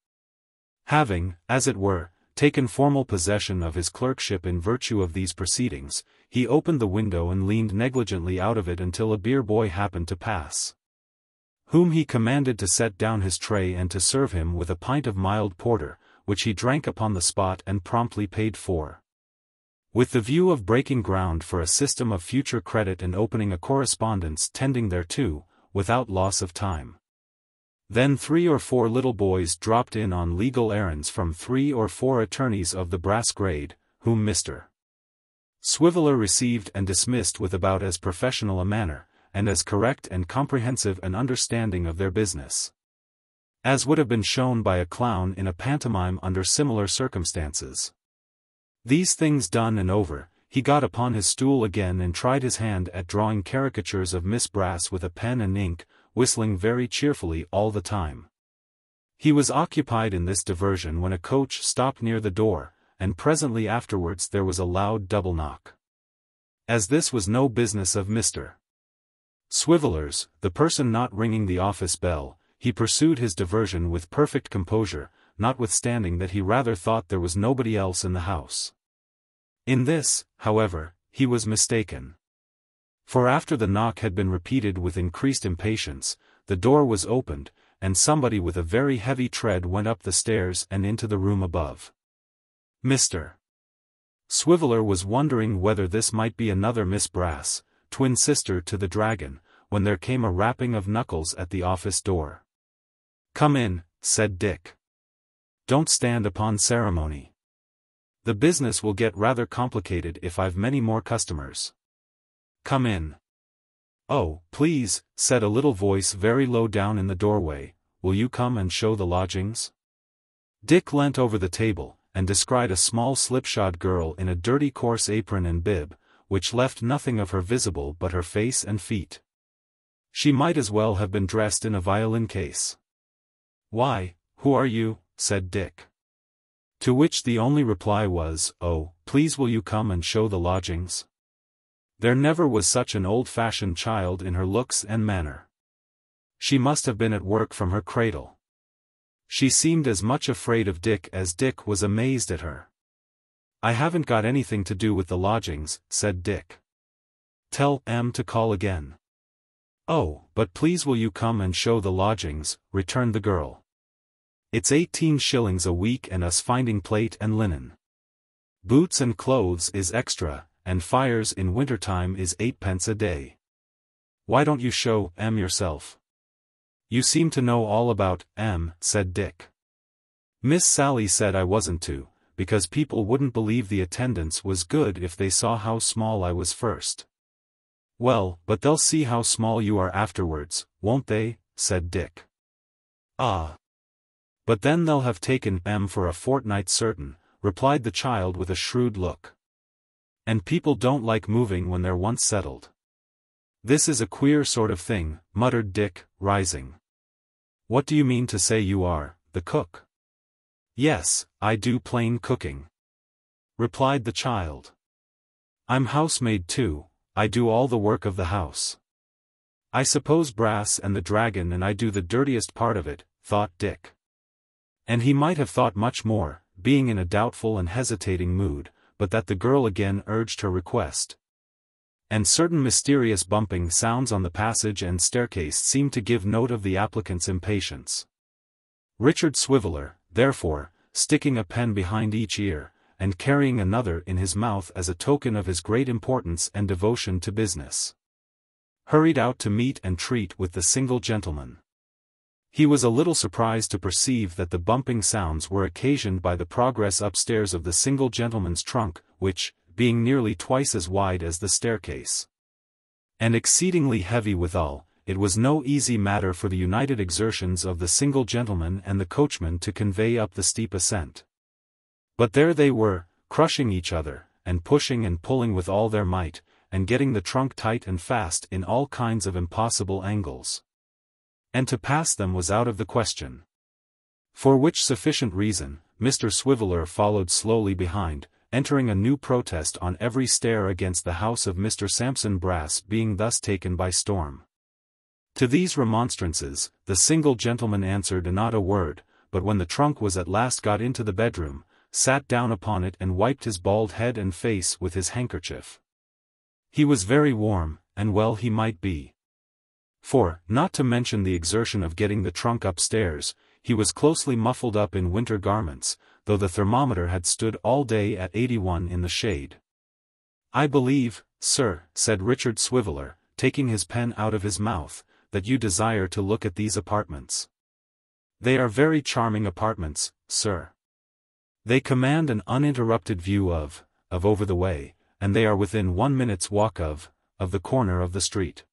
Having, as it were, taken formal possession of his clerkship in virtue of these proceedings, he opened the window and leaned negligently out of it until a beer-boy happened to pass, whom he commanded to set down his tray and to serve him with a pint of mild porter, which he drank upon the spot and promptly paid for, with the view of breaking ground for a system of future credit and opening a correspondence tending thereto, without loss of time. Then 3 or 4 little boys dropped in on legal errands from 3 or 4 attorneys of the brass grade, whom Mr. Swiveller received and dismissed with about as professional a manner, and as correct and comprehensive an understanding of their business, as would have been shown by a clown in a pantomime under similar circumstances. These things done and over, he got upon his stool again and tried his hand at drawing caricatures of Miss Brass with a pen and ink, whistling very cheerfully all the time. He was occupied in this diversion when a coach stopped near the door, and presently afterwards there was a loud double knock. As this was no business of Mr. Swiveller's, the person not ringing the office bell, he pursued his diversion with perfect composure, notwithstanding that he rather thought there was nobody else in the house. In this, however, he was mistaken. For after the knock had been repeated with increased impatience, the door was opened, and somebody with a very heavy tread went up the stairs and into the room above. Mr. Swiveller was wondering whether this might be another Miss Brass, twin sister to the dragon, when there came a rapping of knuckles at the office door. "Come in," said Dick. "Don't stand upon ceremony. The business will get rather complicated if I've many more customers. Come in." "Oh, please," said a little voice very low down in the doorway, "will you come and show the lodgings?" Dick leant over the table, and descried a small slipshod girl in a dirty coarse apron and bib, which left nothing of her visible but her face and feet. She might as well have been dressed in a violin case. "Why, who are you?" said Dick. To which the only reply was, "Oh, please will you come and show the lodgings?" There never was such an old-fashioned child in her looks and manner. She must have been at work from her cradle. She seemed as much afraid of Dick as Dick was amazed at her. "I haven't got anything to do with the lodgings," said Dick. "Tell M to call again." "Oh, but please will you come and show the lodgings," returned the girl. "It's 18 shillings a week and us finding plate and linen. Boots and clothes is extra, and fires in wintertime is 8d. a day. Why don't you show yourself? You seem to know all about said Dick. Miss Sally said I wasn't to, because people wouldn't believe the attendance was good if they saw how small I was first. Well, but they'll see how small you are afterwards, won't they? Said Dick. Ah. But then they'll have taken for a fortnight certain, replied the child with a shrewd look. And people don't like moving when they're once settled. This is a queer sort of thing, muttered Dick, rising. What do you mean to say you are, the cook? Yes, I do plain cooking, replied the child. I'm housemaid too, I do all the work of the house. I suppose Brass and the dragon and I do the dirtiest part of it, thought Dick. And he might have thought much more, being in a doubtful and hesitating mood, but that the girl again urged her request. And certain mysterious bumping sounds on the passage and staircase seemed to give note of the applicant's impatience. Richard Swiveller, therefore, sticking a pen behind each ear, and carrying another in his mouth as a token of his great importance and devotion to business, hurried out to meet and treat with the single gentleman. He was a little surprised to perceive that the bumping sounds were occasioned by the progress upstairs of the single gentleman's trunk, which, being nearly twice as wide as the staircase, and exceedingly heavy withal, it was no easy matter for the united exertions of the single gentleman and the coachman to convey up the steep ascent. But there they were, crushing each other, and pushing and pulling with all their might, and getting the trunk tight and fast in all kinds of impossible angles. And to pass them was out of the question. For which sufficient reason, Mr. Swiveller followed slowly behind, entering a new protest on every stair against the house of Mr. Sampson Brass being thus taken by storm. To these remonstrances, the single gentleman answered not a word, but when the trunk was at last got into the bedroom, sat down upon it and wiped his bald head and face with his handkerchief. He was very warm, and well he might be. For, not to mention the exertion of getting the trunk upstairs, he was closely muffled up in winter garments, though the thermometer had stood all day at 81 in the shade. I believe, sir, said Richard Swiveller, taking his pen out of his mouth, that you desire to look at these apartments. They are very charming apartments, sir. They command an uninterrupted view of over the way, and they are within 1 minute's walk of the corner of the street.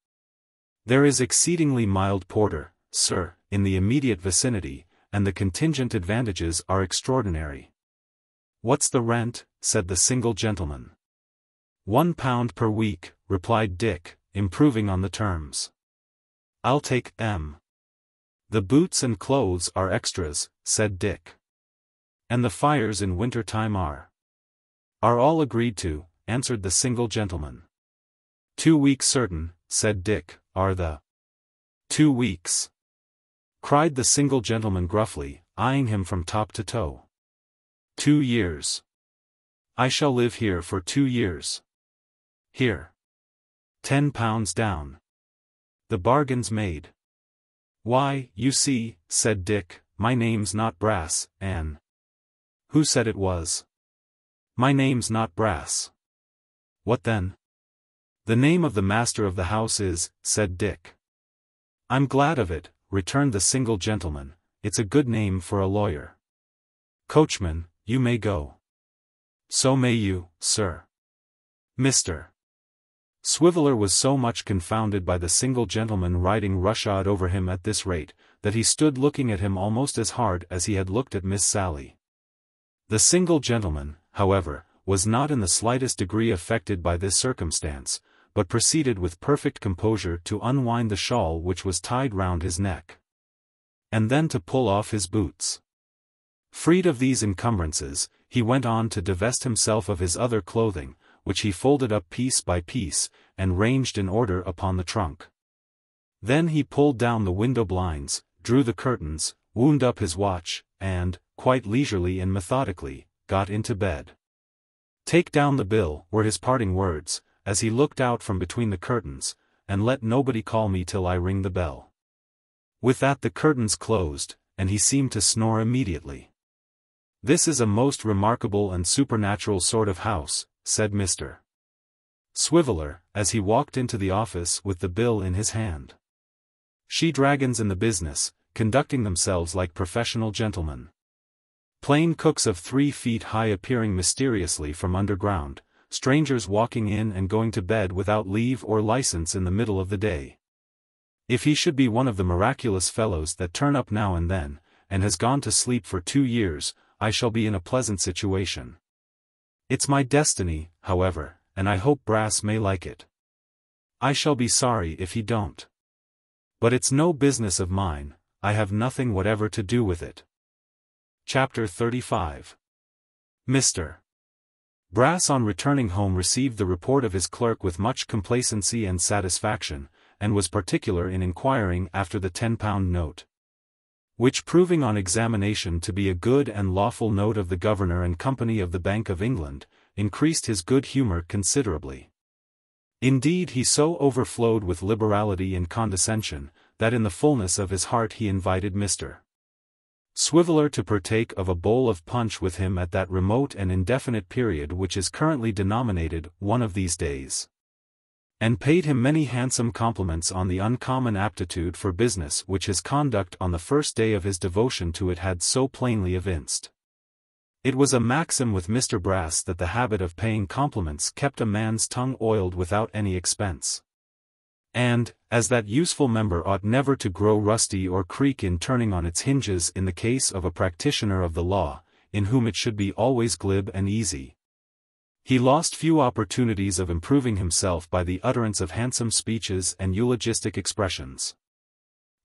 There is exceedingly mild porter, sir, in the immediate vicinity, and the contingent advantages are extraordinary. What's the rent? Said the single gentleman. £1 per week, replied Dick, improving on the terms. I'll take The boots and clothes are extras, said Dick. And the fires in winter time are all agreed to, answered the single gentleman. 2 weeks certain, said Dick, are the 2 weeks, cried the single gentleman gruffly, eyeing him from top to toe. 2 years. I shall live here for 2 years. Here. £10 down. The bargain's made. Why, you see, said Dick, my name's not Brass, Anne. Who said it was? My name's not Brass. What then? The name of the master of the house is, said Dick. I'm glad of it, returned the single gentleman, it's a good name for a lawyer. Coachman, you may go. So may you, sir. Mr. Swiveller was so much confounded by the single gentleman riding roughshod over him at this rate, that he stood looking at him almost as hard as he had looked at Miss Sally. The single gentleman, however, was not in the slightest degree affected by this circumstance, but proceeded with perfect composure to unwind the shawl which was tied round his neck, and then to pull off his boots. Freed of these encumbrances, he went on to divest himself of his other clothing, which he folded up piece by piece, and ranged in order upon the trunk. Then he pulled down the window blinds, drew the curtains, wound up his watch, and, quite leisurely and methodically, got into bed. Take down the bill, were his parting words, as he looked out from between the curtains, and let nobody call me till I ring the bell. With that the curtains closed, and he seemed to snore immediately. This is a most remarkable and supernatural sort of house, said Mr. Swiveller, as he walked into the office with the bill in his hand. She-dragons in the business, conducting themselves like professional gentlemen. Plain cooks of 3 feet high appearing mysteriously from underground, strangers walking in and going to bed without leave or license in the middle of the day. If he should be one of the miraculous fellows that turn up now and then, and has gone to sleep for 2 years, I shall be in a pleasant situation. It's my destiny, however, and I hope Brass may like it. I shall be sorry if he don't. But it's no business of mine, I have nothing whatever to do with it. Chapter 35. Mr. Brass on returning home received the report of his clerk with much complacency and satisfaction, and was particular in inquiring after the £10 note. Which proving on examination to be a good and lawful note of the Governor and Company of the Bank of England, increased his good humour considerably. Indeed he so overflowed with liberality and condescension, that in the fullness of his heart he invited Mr. Swiveller to partake of a bowl of punch with him at that remote and indefinite period which is currently denominated one of these days. And paid him many handsome compliments on the uncommon aptitude for business which his conduct on the first day of his devotion to it had so plainly evinced. It was a maxim with Mr. Brass that the habit of paying compliments kept a man's tongue oiled without any expense. And, as that useful member ought never to grow rusty or creak in turning on its hinges in the case of a practitioner of the law, in whom it should be always glib and easy, he lost few opportunities of improving himself by the utterance of handsome speeches and eulogistic expressions.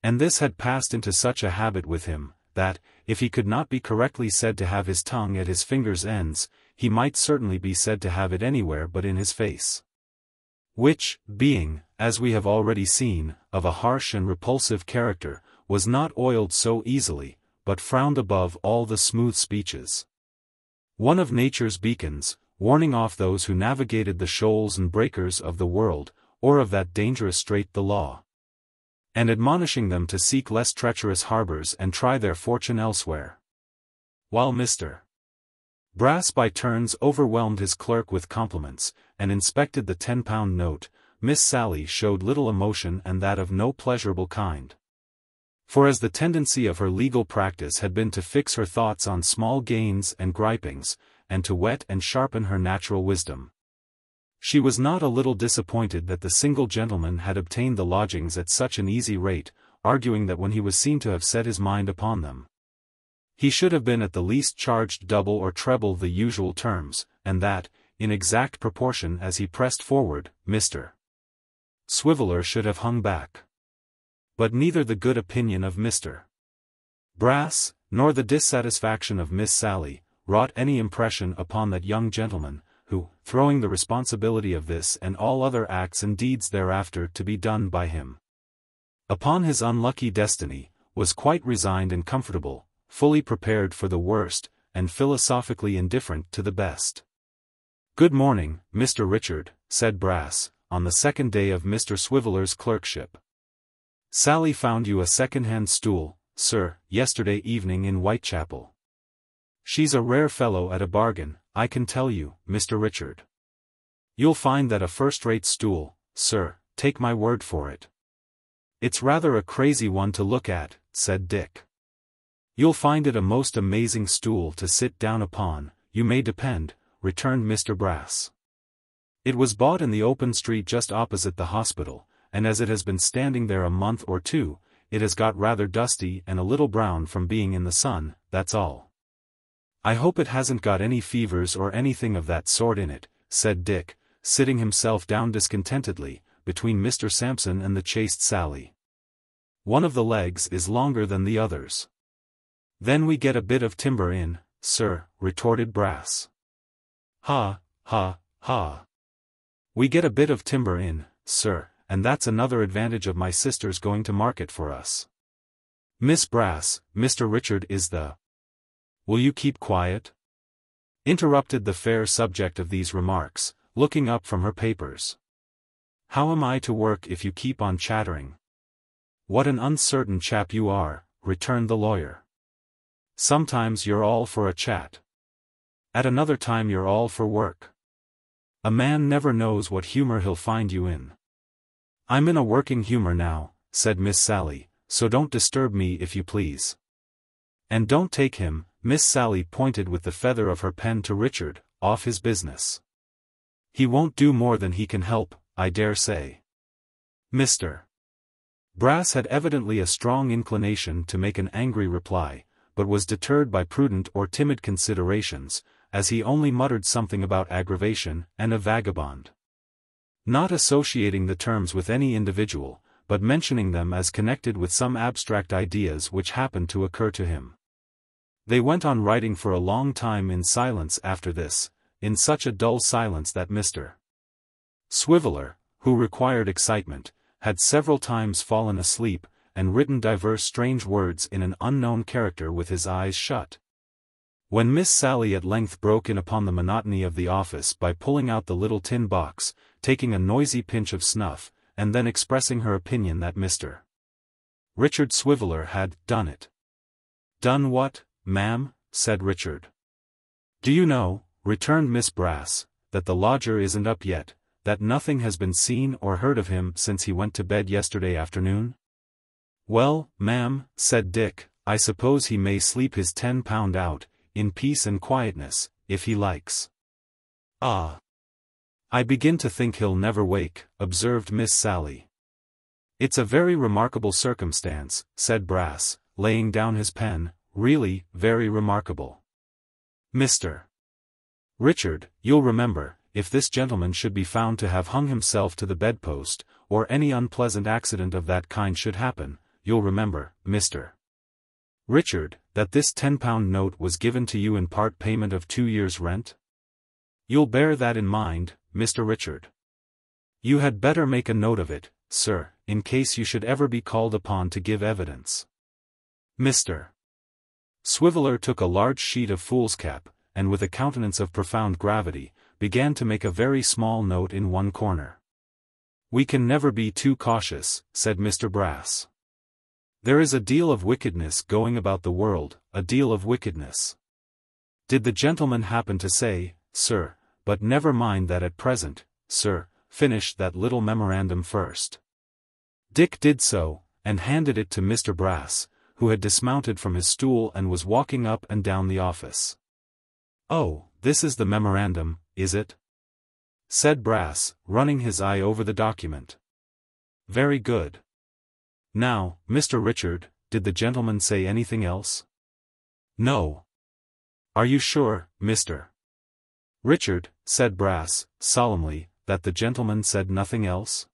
And this had passed into such a habit with him, that, if he could not be correctly said to have his tongue at his fingers' ends, he might certainly be said to have it anywhere but in his face. Which, being, as we have already seen, of a harsh and repulsive character, was not oiled so easily, but frowned above all the smooth speeches. One of nature's beacons, warning off those who navigated the shoals and breakers of the world, or of that dangerous strait the law, and admonishing them to seek less treacherous harbors and try their fortune elsewhere. While Mr. Brass by turns overwhelmed his clerk with compliments, and inspected the £10 note, Miss Sally showed little emotion and that of no pleasurable kind. For as the tendency of her legal practice had been to fix her thoughts on small gains and gripings, and to whet and sharpen her natural wisdom, she was not a little disappointed that the single gentleman had obtained the lodgings at such an easy rate, arguing that when he was seen to have set his mind upon them, he should have been at the least charged double or treble the usual terms, and that, in exact proportion as he pressed forward, Mr. Swiveller should have hung back. But neither the good opinion of Mr. Brass, nor the dissatisfaction of Miss Sally, wrought any impression upon that young gentleman, who, throwing the responsibility of this and all other acts and deeds thereafter to be done by him upon his unlucky destiny, was quite resigned and comfortable, fully prepared for the worst, and philosophically indifferent to the best. "Good morning, Mr. Richard," said Brass, on the second day of Mr. Swiveller's clerkship. "Sally found you a second-hand stool, sir, yesterday evening in Whitechapel. She's a rare fellow at a bargain, I can tell you, Mr. Richard. You'll find that a first-rate stool, sir, take my word for it." "It's rather a crazy one to look at," said Dick. "You'll find it a most amazing stool to sit down upon, you may depend," returned Mr. Brass. "It was bought in the open street just opposite the hospital, and as it has been standing there a month or two, it has got rather dusty and a little brown from being in the sun, that's all." "I hope it hasn't got any fevers or anything of that sort in it," said Dick, sitting himself down discontentedly, between Mr. Sampson and the chaste Sally. "One of the legs is longer than the others." "Then we get a bit of timber in, sir," retorted Brass. "Ha, ha, ha. We get a bit of timber in, sir, and that's another advantage of my sister's going to market for us. Miss Brass, Mr. Richard is the—" "Will you keep quiet?" interrupted the fair subject of these remarks, looking up from her papers. "How am I to work if you keep on chattering?" "What an uncertain chap you are," returned the lawyer. "Sometimes you're all for a chat. At another time you're all for work. A man never knows what humor he'll find you in. I'm in a working humor now, said Miss Sally, so don't disturb me if you please. And don't take him, Miss Sally pointed with the feather of her pen to Richard, off his business. He won't do more than he can help, I dare say. Mr. Brass had evidently a strong inclination to make an angry reply, but was deterred by prudent or timid considerations, as he only muttered something about aggravation and a vagabond. Not associating the terms with any individual, but mentioning them as connected with some abstract ideas which happened to occur to him. They went on writing for a long time in silence after this, in such a dull silence that Mr. Swiveller, who required excitement, had several times fallen asleep, and written divers strange words in an unknown character with his eyes shut. When Miss Sally at length broke in upon the monotony of the office by pulling out the little tin box, taking a noisy pinch of snuff, and then expressing her opinion that Mr. Richard Swiveller had done it. Done what, ma'am? Said Richard. Do you know, returned Miss Brass, that the lodger isn't up yet, that nothing has been seen or heard of him since he went to bed yesterday afternoon? Well, ma'am, said Dick, I suppose he may sleep his £10 out, in peace and quietness, if he likes. Ah! I begin to think he'll never wake, observed Miss Sally. It's a very remarkable circumstance, said Brass, laying down his pen, really, very remarkable. Mr. Richard, you'll remember, if this gentleman should be found to have hung himself to the bedpost, or any unpleasant accident of that kind should happen, you'll remember, Mr. Richard, that this £10 note was given to you in part payment of 2 years' rent? You'll bear that in mind, Mr. Richard. You had better make a note of it, sir, in case you should ever be called upon to give evidence. Mr. Swiveller took a large sheet of foolscap, and with a countenance of profound gravity, began to make a very small note in one corner. We can never be too cautious, said Mr. Brass. There is a deal of wickedness going about the world, a deal of wickedness. Did the gentleman happen to say, sir, but never mind that at present, sir, finish that little memorandum first. Dick did so, and handed it to Mr. Brass, who had dismounted from his stool and was walking up and down the office. Oh, this is the memorandum, is it? Said Brass, running his eye over the document. Very good. Now, Mr. Richard, did the gentleman say anything else? No. Are you sure, Mr. Richard, said Brass, solemnly, that the gentleman said nothing else?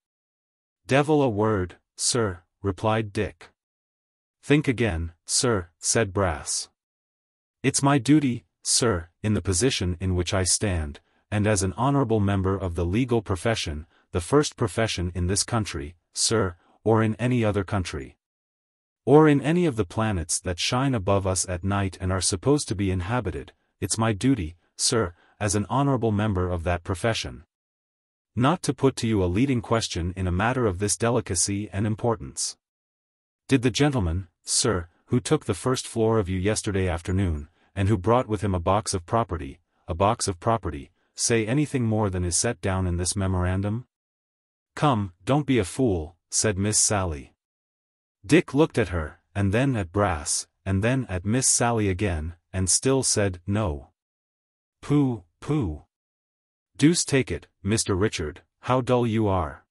Devil a word, sir, replied Dick. Think again, sir, said Brass. It's my duty, sir, in the position in which I stand, and as an honorable member of the legal profession, the first profession in this country, sir, or in any other country, or in any of the planets that shine above us at night and are supposed to be inhabited, it's my duty, sir, as an honorable member of that profession, not to put to you a leading question in a matter of this delicacy and importance. Did the gentleman, sir, who took the first floor of you yesterday afternoon, and who brought with him a box of property, say anything more than is set down in this memorandum? Come, don't be a fool, said Miss Sally. Dick looked at her, and then at Brass, and then at Miss Sally again, and still said no. Pooh, pooh. Deuce take it, Mr. Richard, how dull you are,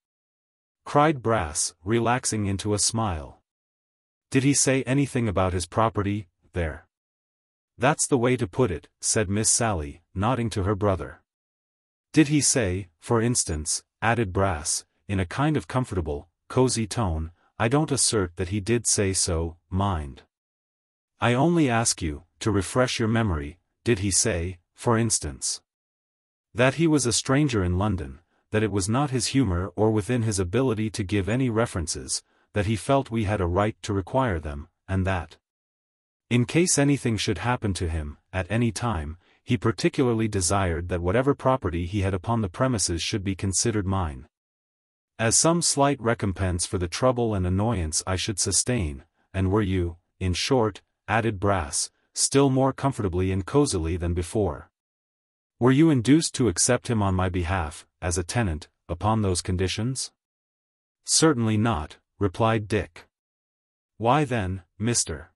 cried Brass, relaxing into a smile. Did he say anything about his property, there? That's the way to put it, said Miss Sally, nodding to her brother. Did he say, for instance, added Brass, in a kind of comfortable, cozy tone, I don't assert that he did say so, mind. I only ask you, to refresh your memory, did he say, for instance, that he was a stranger in London, that it was not his humor or within his ability to give any references, that he felt we had a right to require them, and that, in case anything should happen to him, at any time, he particularly desired that whatever property he had upon the premises should be considered mine, as some slight recompense for the trouble and annoyance I should sustain, and were you, in short, added Brass, still more comfortably and cozily than before, Were you induced to accept him on my behalf, as a tenant, upon those conditions? Certainly not, replied Dick. Why then, Mr.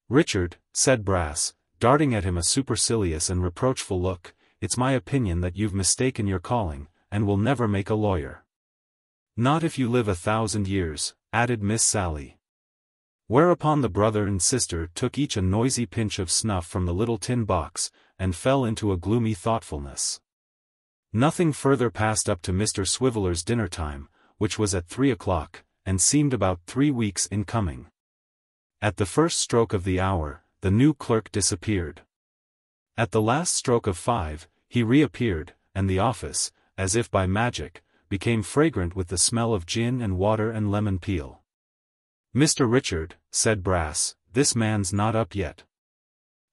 Richard, said Brass, darting at him a supercilious and reproachful look, it's my opinion that you've mistaken your calling, and will never make a lawyer. Not if you live 1,000 years, added Miss Sally. Whereupon the brother and sister took each a noisy pinch of snuff from the little tin box, and fell into a gloomy thoughtfulness. Nothing further passed up to Mr. Swiveller's dinner time, which was at 3 o'clock, and seemed about 3 weeks in coming. At the first stroke of the hour, the new clerk disappeared. At the last stroke of 5, he reappeared, and the office, as if by magic, became fragrant with the smell of gin and water and lemon peel. Mr. Richard, said Brass, this man's not up yet.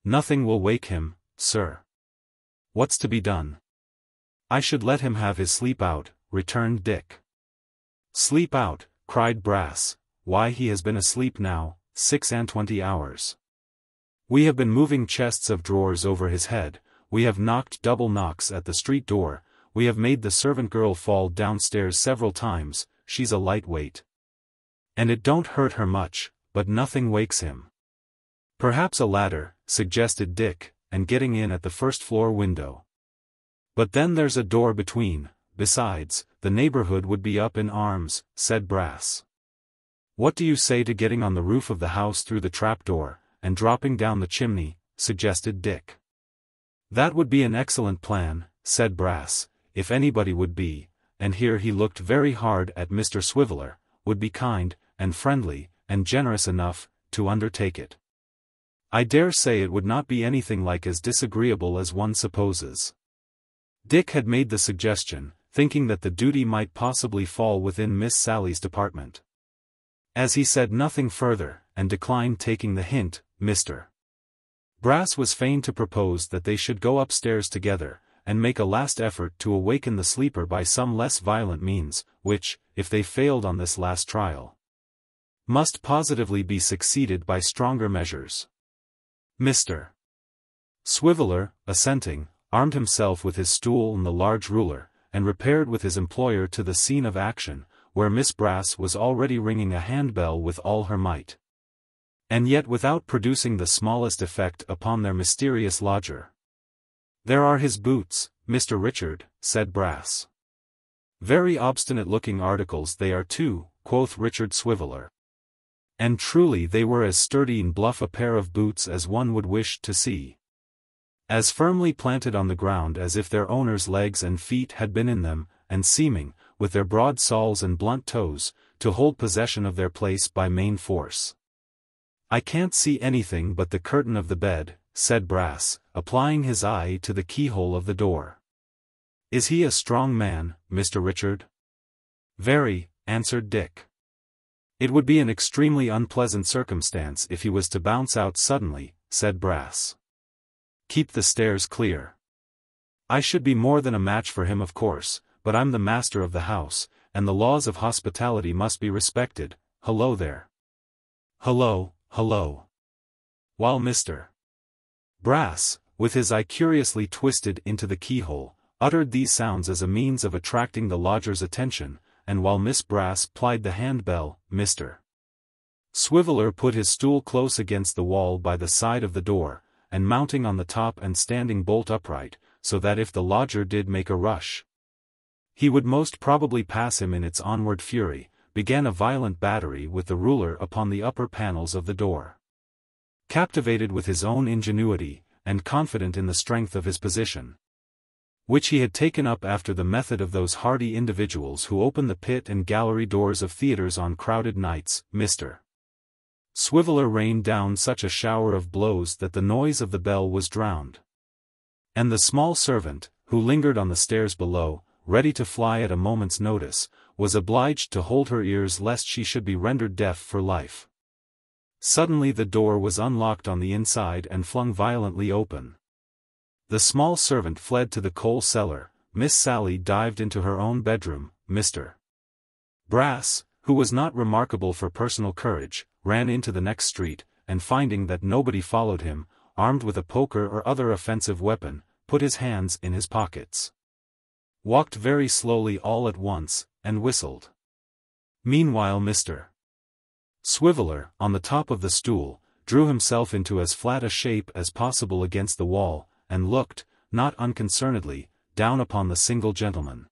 Nothing will wake him, sir. What's to be done? I should let him have his sleep out, returned Dick. Sleep out, cried Brass, why he has been asleep now, 26 hours. We have been moving chests of drawers over his head, we have knocked double knocks at the street door, we have made the servant girl fall downstairs several times, she's a lightweight. And it don't hurt her much, but nothing wakes him. Perhaps a ladder, suggested Dick, and getting in at the first-floor window. But then there's a door between, besides, the neighborhood would be up in arms, said Brass. What do you say to getting on the roof of the house through the trapdoor, and dropping down the chimney, suggested Dick. That would be an excellent plan, said Brass, if anybody would be, and here he looked very hard at Mr. Swiveller, would be kind, and friendly, and generous enough, to undertake it. I dare say it would not be anything like as disagreeable as one supposes. Dick had made the suggestion, thinking that the duty might possibly fall within Miss Sally's department. As he said nothing further, and declined taking the hint, Mr. Brass was fain to propose that they should go upstairs together, and make a last effort to awaken the sleeper by some less violent means, which, if they failed on this last trial, must positively be succeeded by stronger measures. Mr. Swiveller, assenting, armed himself with his stool and the large ruler, and repaired with his employer to the scene of action, where Miss Brass was already ringing a handbell with all her might. And yet without producing the smallest effect upon their mysterious lodger. There are his boots, Mr. Richard, said Brass. Very obstinate-looking articles they are too, quoth Richard Swiveller. And truly they were as sturdy and bluff a pair of boots as one would wish to see. As firmly planted on the ground as if their owner's legs and feet had been in them, and seeming, with their broad soles and blunt toes, to hold possession of their place by main force. I can't see anything but the curtain of the bed, said Brass, applying his eye to the keyhole of the door. Is he a strong man, Mr. Richard? Very, answered Dick. It would be an extremely unpleasant circumstance if he was to bounce out suddenly, said Brass. Keep the stairs clear. I should be more than a match for him of course, but I'm the master of the house, and the laws of hospitality must be respected. Hullo there. Hullo, hullo. While Mr. Brass, with his eye curiously twisted into the keyhole, uttered these sounds as a means of attracting the lodger's attention, and while Miss Brass plied the handbell, Mr. Swiveller put his stool close against the wall by the side of the door, and mounting on the top and standing bolt upright, so that if the lodger did make a rush, he would most probably pass him in its onward fury, began a violent battery with the ruler upon the upper panels of the door. Captivated with his own ingenuity, and confident in the strength of his position, which he had taken up after the method of those hardy individuals who open the pit and gallery doors of theatres on crowded nights, Mr. Swiveller rained down such a shower of blows that the noise of the bell was drowned. And the small servant, who lingered on the stairs below, ready to fly at a moment's notice, was obliged to hold her ears lest she should be rendered deaf for life. Suddenly the door was unlocked on the inside and flung violently open. The small servant fled to the coal cellar, Miss Sally dived into her own bedroom, Mr. Brass, who was not remarkable for personal courage, ran into the next street, and finding that nobody followed him, armed with a poker or other offensive weapon, put his hands in his pockets, walked very slowly all at once, and whistled. Meanwhile Mr. Swiveller, on the top of the stool, drew himself into as flat a shape as possible against the wall, and looked, not unconcernedly, down upon the single gentleman,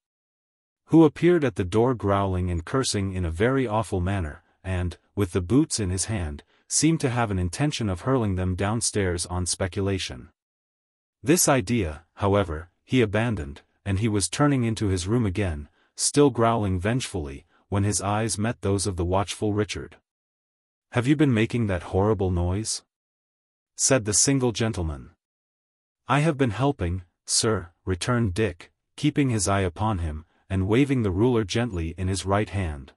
who appeared at the door growling and cursing in a very awful manner, and, with the boots in his hand, seemed to have an intention of hurling them downstairs on speculation. This idea, however, he abandoned, and he was turning into his room again, still growling vengefully, when his eyes met those of the watchful Richard. "Have you been making that horrible noise?" said the single gentleman. "I have been helping, sir," returned Dick, keeping his eye upon him, and waving the ruler gently in his right hand,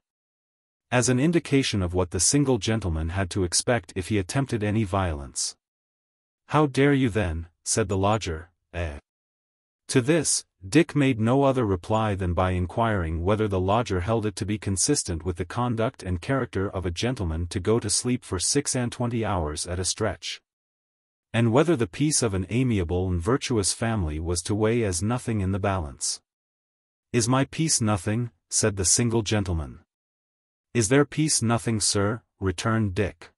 as an indication of what the single gentleman had to expect if he attempted any violence. "How dare you then?" said the lodger. To this, Dick made no other reply than by inquiring whether the lodger held it to be consistent with the conduct and character of a gentleman to go to sleep for 26 hours at a stretch, and whether the peace of an amiable and virtuous family was to weigh as nothing in the balance. "Is my peace nothing?" said the single gentleman. "Is their peace nothing, sir?" returned Dick.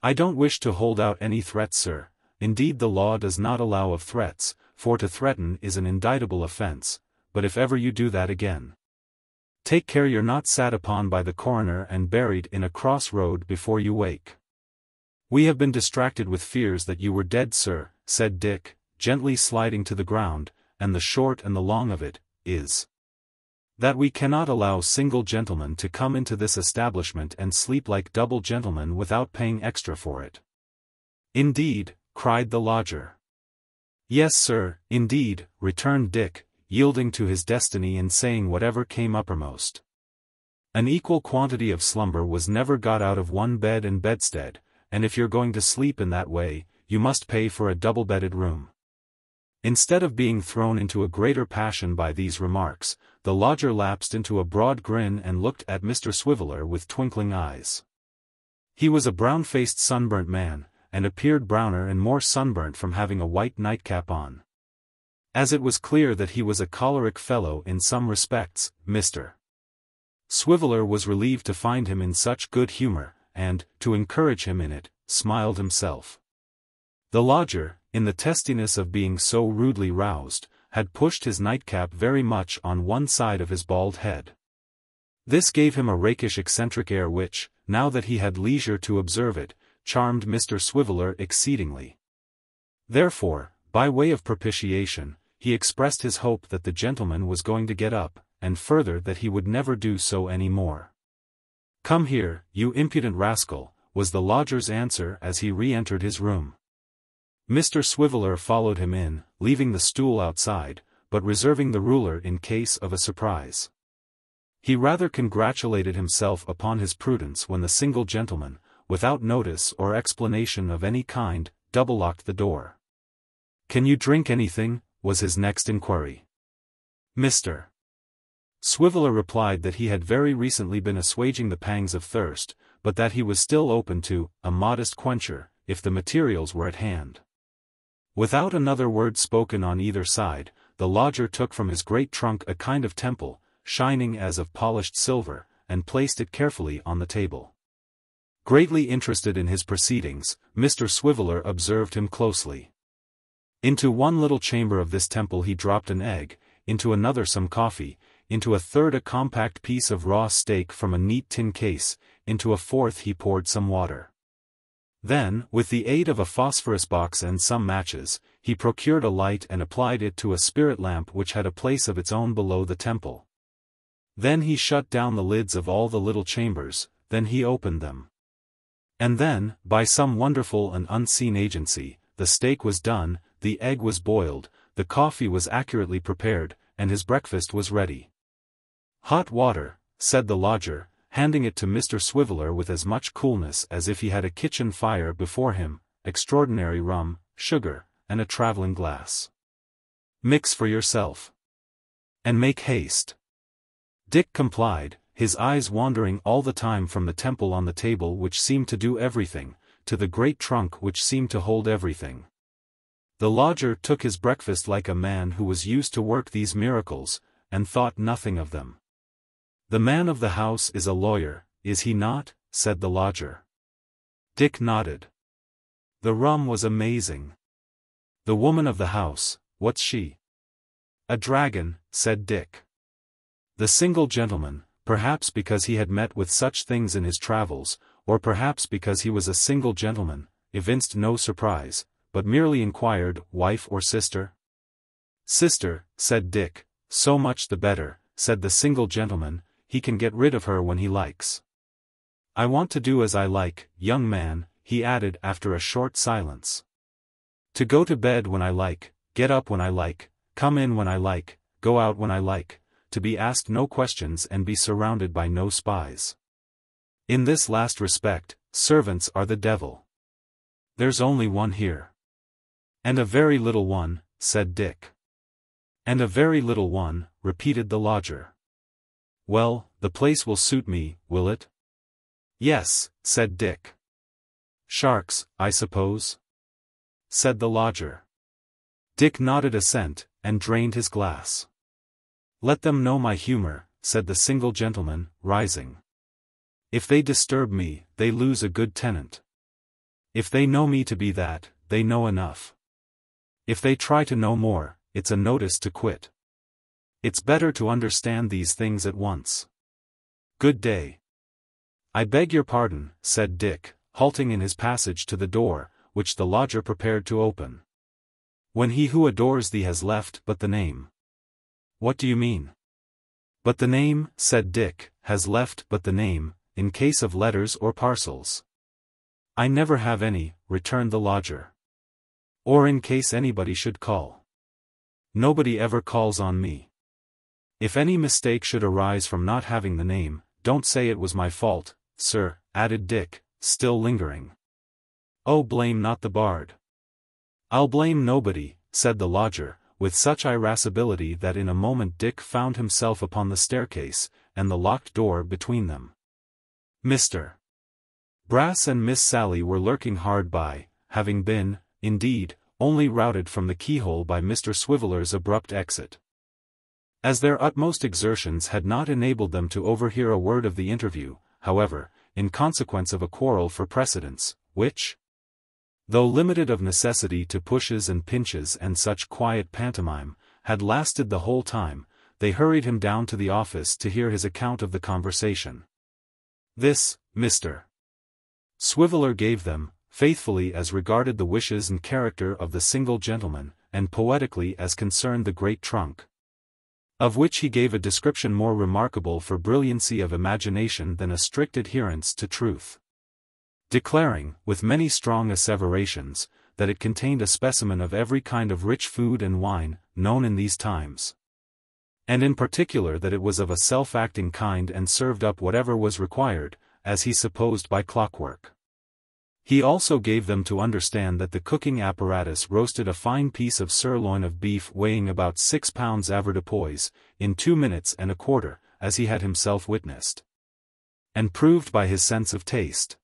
"I don't wish to hold out any threats, sir. Indeed the law does not allow of threats, for to threaten is an indictable offence, but if ever you do that again, take care you're not sat upon by the coroner and buried in a cross-road before you wake." "We have been distracted with fears that you were dead, sir," said Dick, gently sliding to the ground, "and the short and the long of it is that we cannot allow single gentlemen to come into this establishment and sleep like double gentlemen without paying extra for it." "Indeed," cried the lodger. "Yes, sir, indeed," returned Dick, yielding to his destiny and saying whatever came uppermost. "An equal quantity of slumber was never got out of one bed and bedstead, and if you're going to sleep in that way, you must pay for a double-bedded room." Instead of being thrown into a greater passion by these remarks, the lodger lapsed into a broad grin and looked at Mr. Swiveller with twinkling eyes. He was a brown-faced sunburnt man, and appeared browner and more sunburnt from having a white nightcap on. As it was clear that he was a choleric fellow in some respects, Mr. Swiveller was relieved to find him in such good humour, and, to encourage him in it, smiled himself. The lodger, in the testiness of being so rudely roused, had pushed his nightcap very much on one side of his bald head. This gave him a rakish eccentric air which, now that he had leisure to observe it, charmed Mr. Swiveller exceedingly. Therefore, by way of propitiation, he expressed his hope that the gentleman was going to get up, and further that he would never do so any more. "Come here, you impudent rascal," was the lodger's answer as he re-entered his room. Mr. Swiveller followed him in, leaving the stool outside, but reserving the ruler in case of a surprise. He rather congratulated himself upon his prudence when the single gentleman, without notice or explanation of any kind, double-locked the door. "Can you drink anything?" was his next inquiry. Mr. Swiveller replied that he had very recently been assuaging the pangs of thirst, but that he was still open to a modest quencher, if the materials were at hand. Without another word spoken on either side, the lodger took from his great trunk a kind of temple, shining as of polished silver, and placed it carefully on the table. Greatly interested in his proceedings, Mr. Swiveller observed him closely. Into one little chamber of this temple he dropped an egg, into another some coffee, into a third a compact piece of raw steak from a neat tin case, into a fourth he poured some water. Then, with the aid of a phosphorus box and some matches, he procured a light and applied it to a spirit lamp which had a place of its own below the temple. Then he shut down the lids of all the little chambers, then he opened them. And then, by some wonderful and unseen agency, the steak was done, the egg was boiled, the coffee was accurately prepared, and his breakfast was ready. "Hot water," said the lodger, handing it to Mr. Swiveller with as much coolness as if he had a kitchen fire before him, "extraordinary rum, sugar, and a travelling glass. Mix for yourself. And make haste." Dick complied, his eyes wandering all the time from the temple on the table which seemed to do everything, to the great trunk which seemed to hold everything. The lodger took his breakfast like a man who was used to work these miracles, and thought nothing of them. "The man of the house is a lawyer, is he not?" said the lodger. Dick nodded. The rum was amazing. "The woman of the house, what's she?" "A dragon," said Dick. The single gentleman, perhaps because he had met with such things in his travels, or perhaps because he was a single gentleman, evinced no surprise, but merely inquired, "Wife or sister?" "Sister," said Dick. "So much the better," said the single gentleman, "he can get rid of her when he likes." "I want to do as I like, young man," he added after a short silence. "To go to bed when I like, get up when I like, come in when I like, go out when I like, to be asked no questions and be surrounded by no spies. In this last respect, servants are the devil. There's only one here." "And a very little one," said Dick. "And a very little one," repeated the lodger. "Well, the place will suit me, will it?" "Yes," said Dick. "Sharks, I suppose?" said the lodger. Dick nodded assent, and drained his glass. "Let them know my humor," said the single gentleman, rising. "If they disturb me, they lose a good tenant. If they know me to be that, they know enough. If they try to know more, it's a notice to quit. It's better to understand these things at once. Good day." "I beg your pardon," said Dick, halting in his passage to the door, which the lodger prepared to open. "When he who adores thee has left but the name." "What do you mean?" "But the name," said Dick, "has left but the name, in case of letters or parcels." "I never have any," returned the lodger. "Or in case anybody should call." "Nobody ever calls on me. If any mistake should arise from not having the name, don't say it was my fault, sir," added Dick, still lingering. "Oh, blame not the bard." "I'll blame nobody," said the lodger, with such irascibility that in a moment Dick found himself upon the staircase, and the locked door between them. Mr. Brass and Miss Sally were lurking hard by, having been, indeed, only routed from the keyhole by Mr. Swiveller's abrupt exit. As their utmost exertions had not enabled them to overhear a word of the interview, however, in consequence of a quarrel for precedence, which, though limited of necessity to pushes and pinches and such quiet pantomime, had lasted the whole time, they hurried him down to the office to hear his account of the conversation. This, Mr. Swiveller gave them, faithfully as regarded the wishes and character of the single gentleman, and poetically as concerned the great trunk, of which he gave a description more remarkable for brilliancy of imagination than a strict adherence to truth, declaring, with many strong asseverations, that it contained a specimen of every kind of rich food and wine, known in these times, and in particular that it was of a self-acting kind and served up whatever was required, as he supposed by clockwork. He also gave them to understand that the cooking apparatus roasted a fine piece of sirloin of beef weighing about 6 pounds avoirdupois, in 2 minutes and a quarter, as he had himself witnessed, and proved by his sense of taste.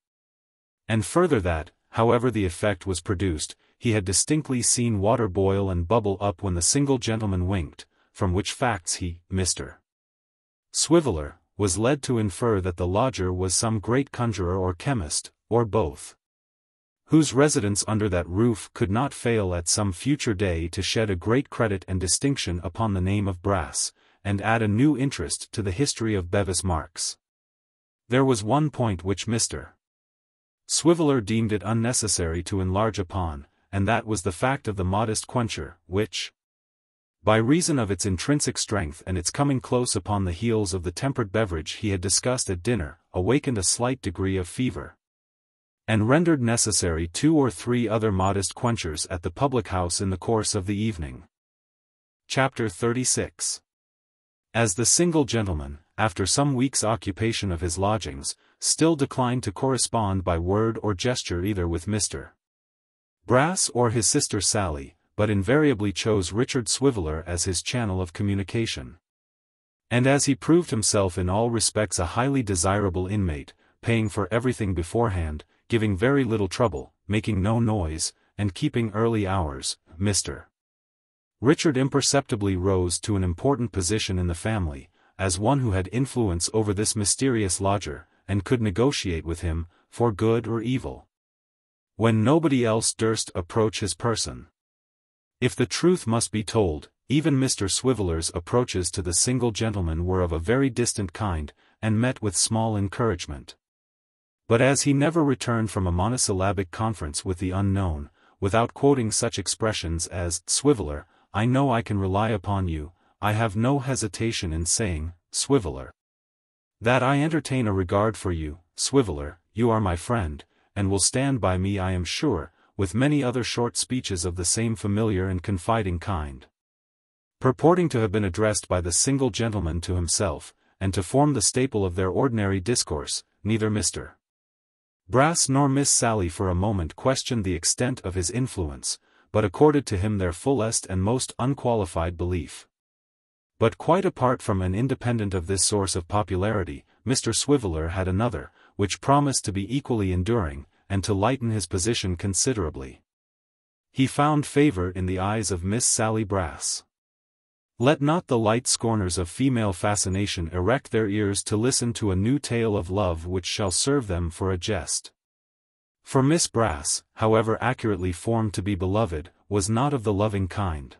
And further that, however the effect was produced, he had distinctly seen water boil and bubble up when the single gentleman winked, from which facts he, Mr. Swiveller, was led to infer that the lodger was some great conjurer or chemist, or both, whose residence under that roof could not fail at some future day to shed a great credit and distinction upon the name of Brass, and add a new interest to the history of Bevis Marks. There was one point which Mr. Swiveller deemed it unnecessary to enlarge upon, and that was the fact of the modest quencher, which, by reason of its intrinsic strength and its coming close upon the heels of the temperate beverage he had discussed at dinner, awakened a slight degree of fever, and rendered necessary 2 or 3 other modest quenchers at the public-house in the course of the evening. Chapter 36. As the single gentleman, after some weeks' occupation of his lodgings, still declined to correspond by word or gesture either with Mr. Brass or his sister Sally, but invariably chose Richard Swiveller as his channel of communication. And as he proved himself in all respects a highly desirable inmate, paying for everything beforehand, giving very little trouble, making no noise, and keeping early hours, Mr. Richard imperceptibly rose to an important position in the family, as one who had influence over this mysterious lodger, and could negotiate with him, for good or evil, when nobody else durst approach his person. If the truth must be told, even Mr. Swiveller's approaches to the single gentleman were of a very distant kind, and met with small encouragement. But as he never returned from a monosyllabic conference with the unknown, without quoting such expressions as, "Swiveller, I know I can rely upon you, I have no hesitation in saying, Swiveller, that I entertain a regard for you, Swiveller, you are my friend, and will stand by me I am sure," with many other short speeches of the same familiar and confiding kind, purporting to have been addressed by the single gentleman to himself, and to form the staple of their ordinary discourse. Neither Mr. Brass nor Miss Sally for a moment questioned the extent of his influence, but accorded to him their fullest and most unqualified belief. But quite apart from and independent of this source of popularity, Mr. Swiveller had another, which promised to be equally enduring, and to lighten his position considerably. He found favor in the eyes of Miss Sally Brass. Let not the light scorners of female fascination erect their ears to listen to a new tale of love which shall serve them for a jest. For Miss Brass, however accurately formed to be beloved, was not of the loving kind.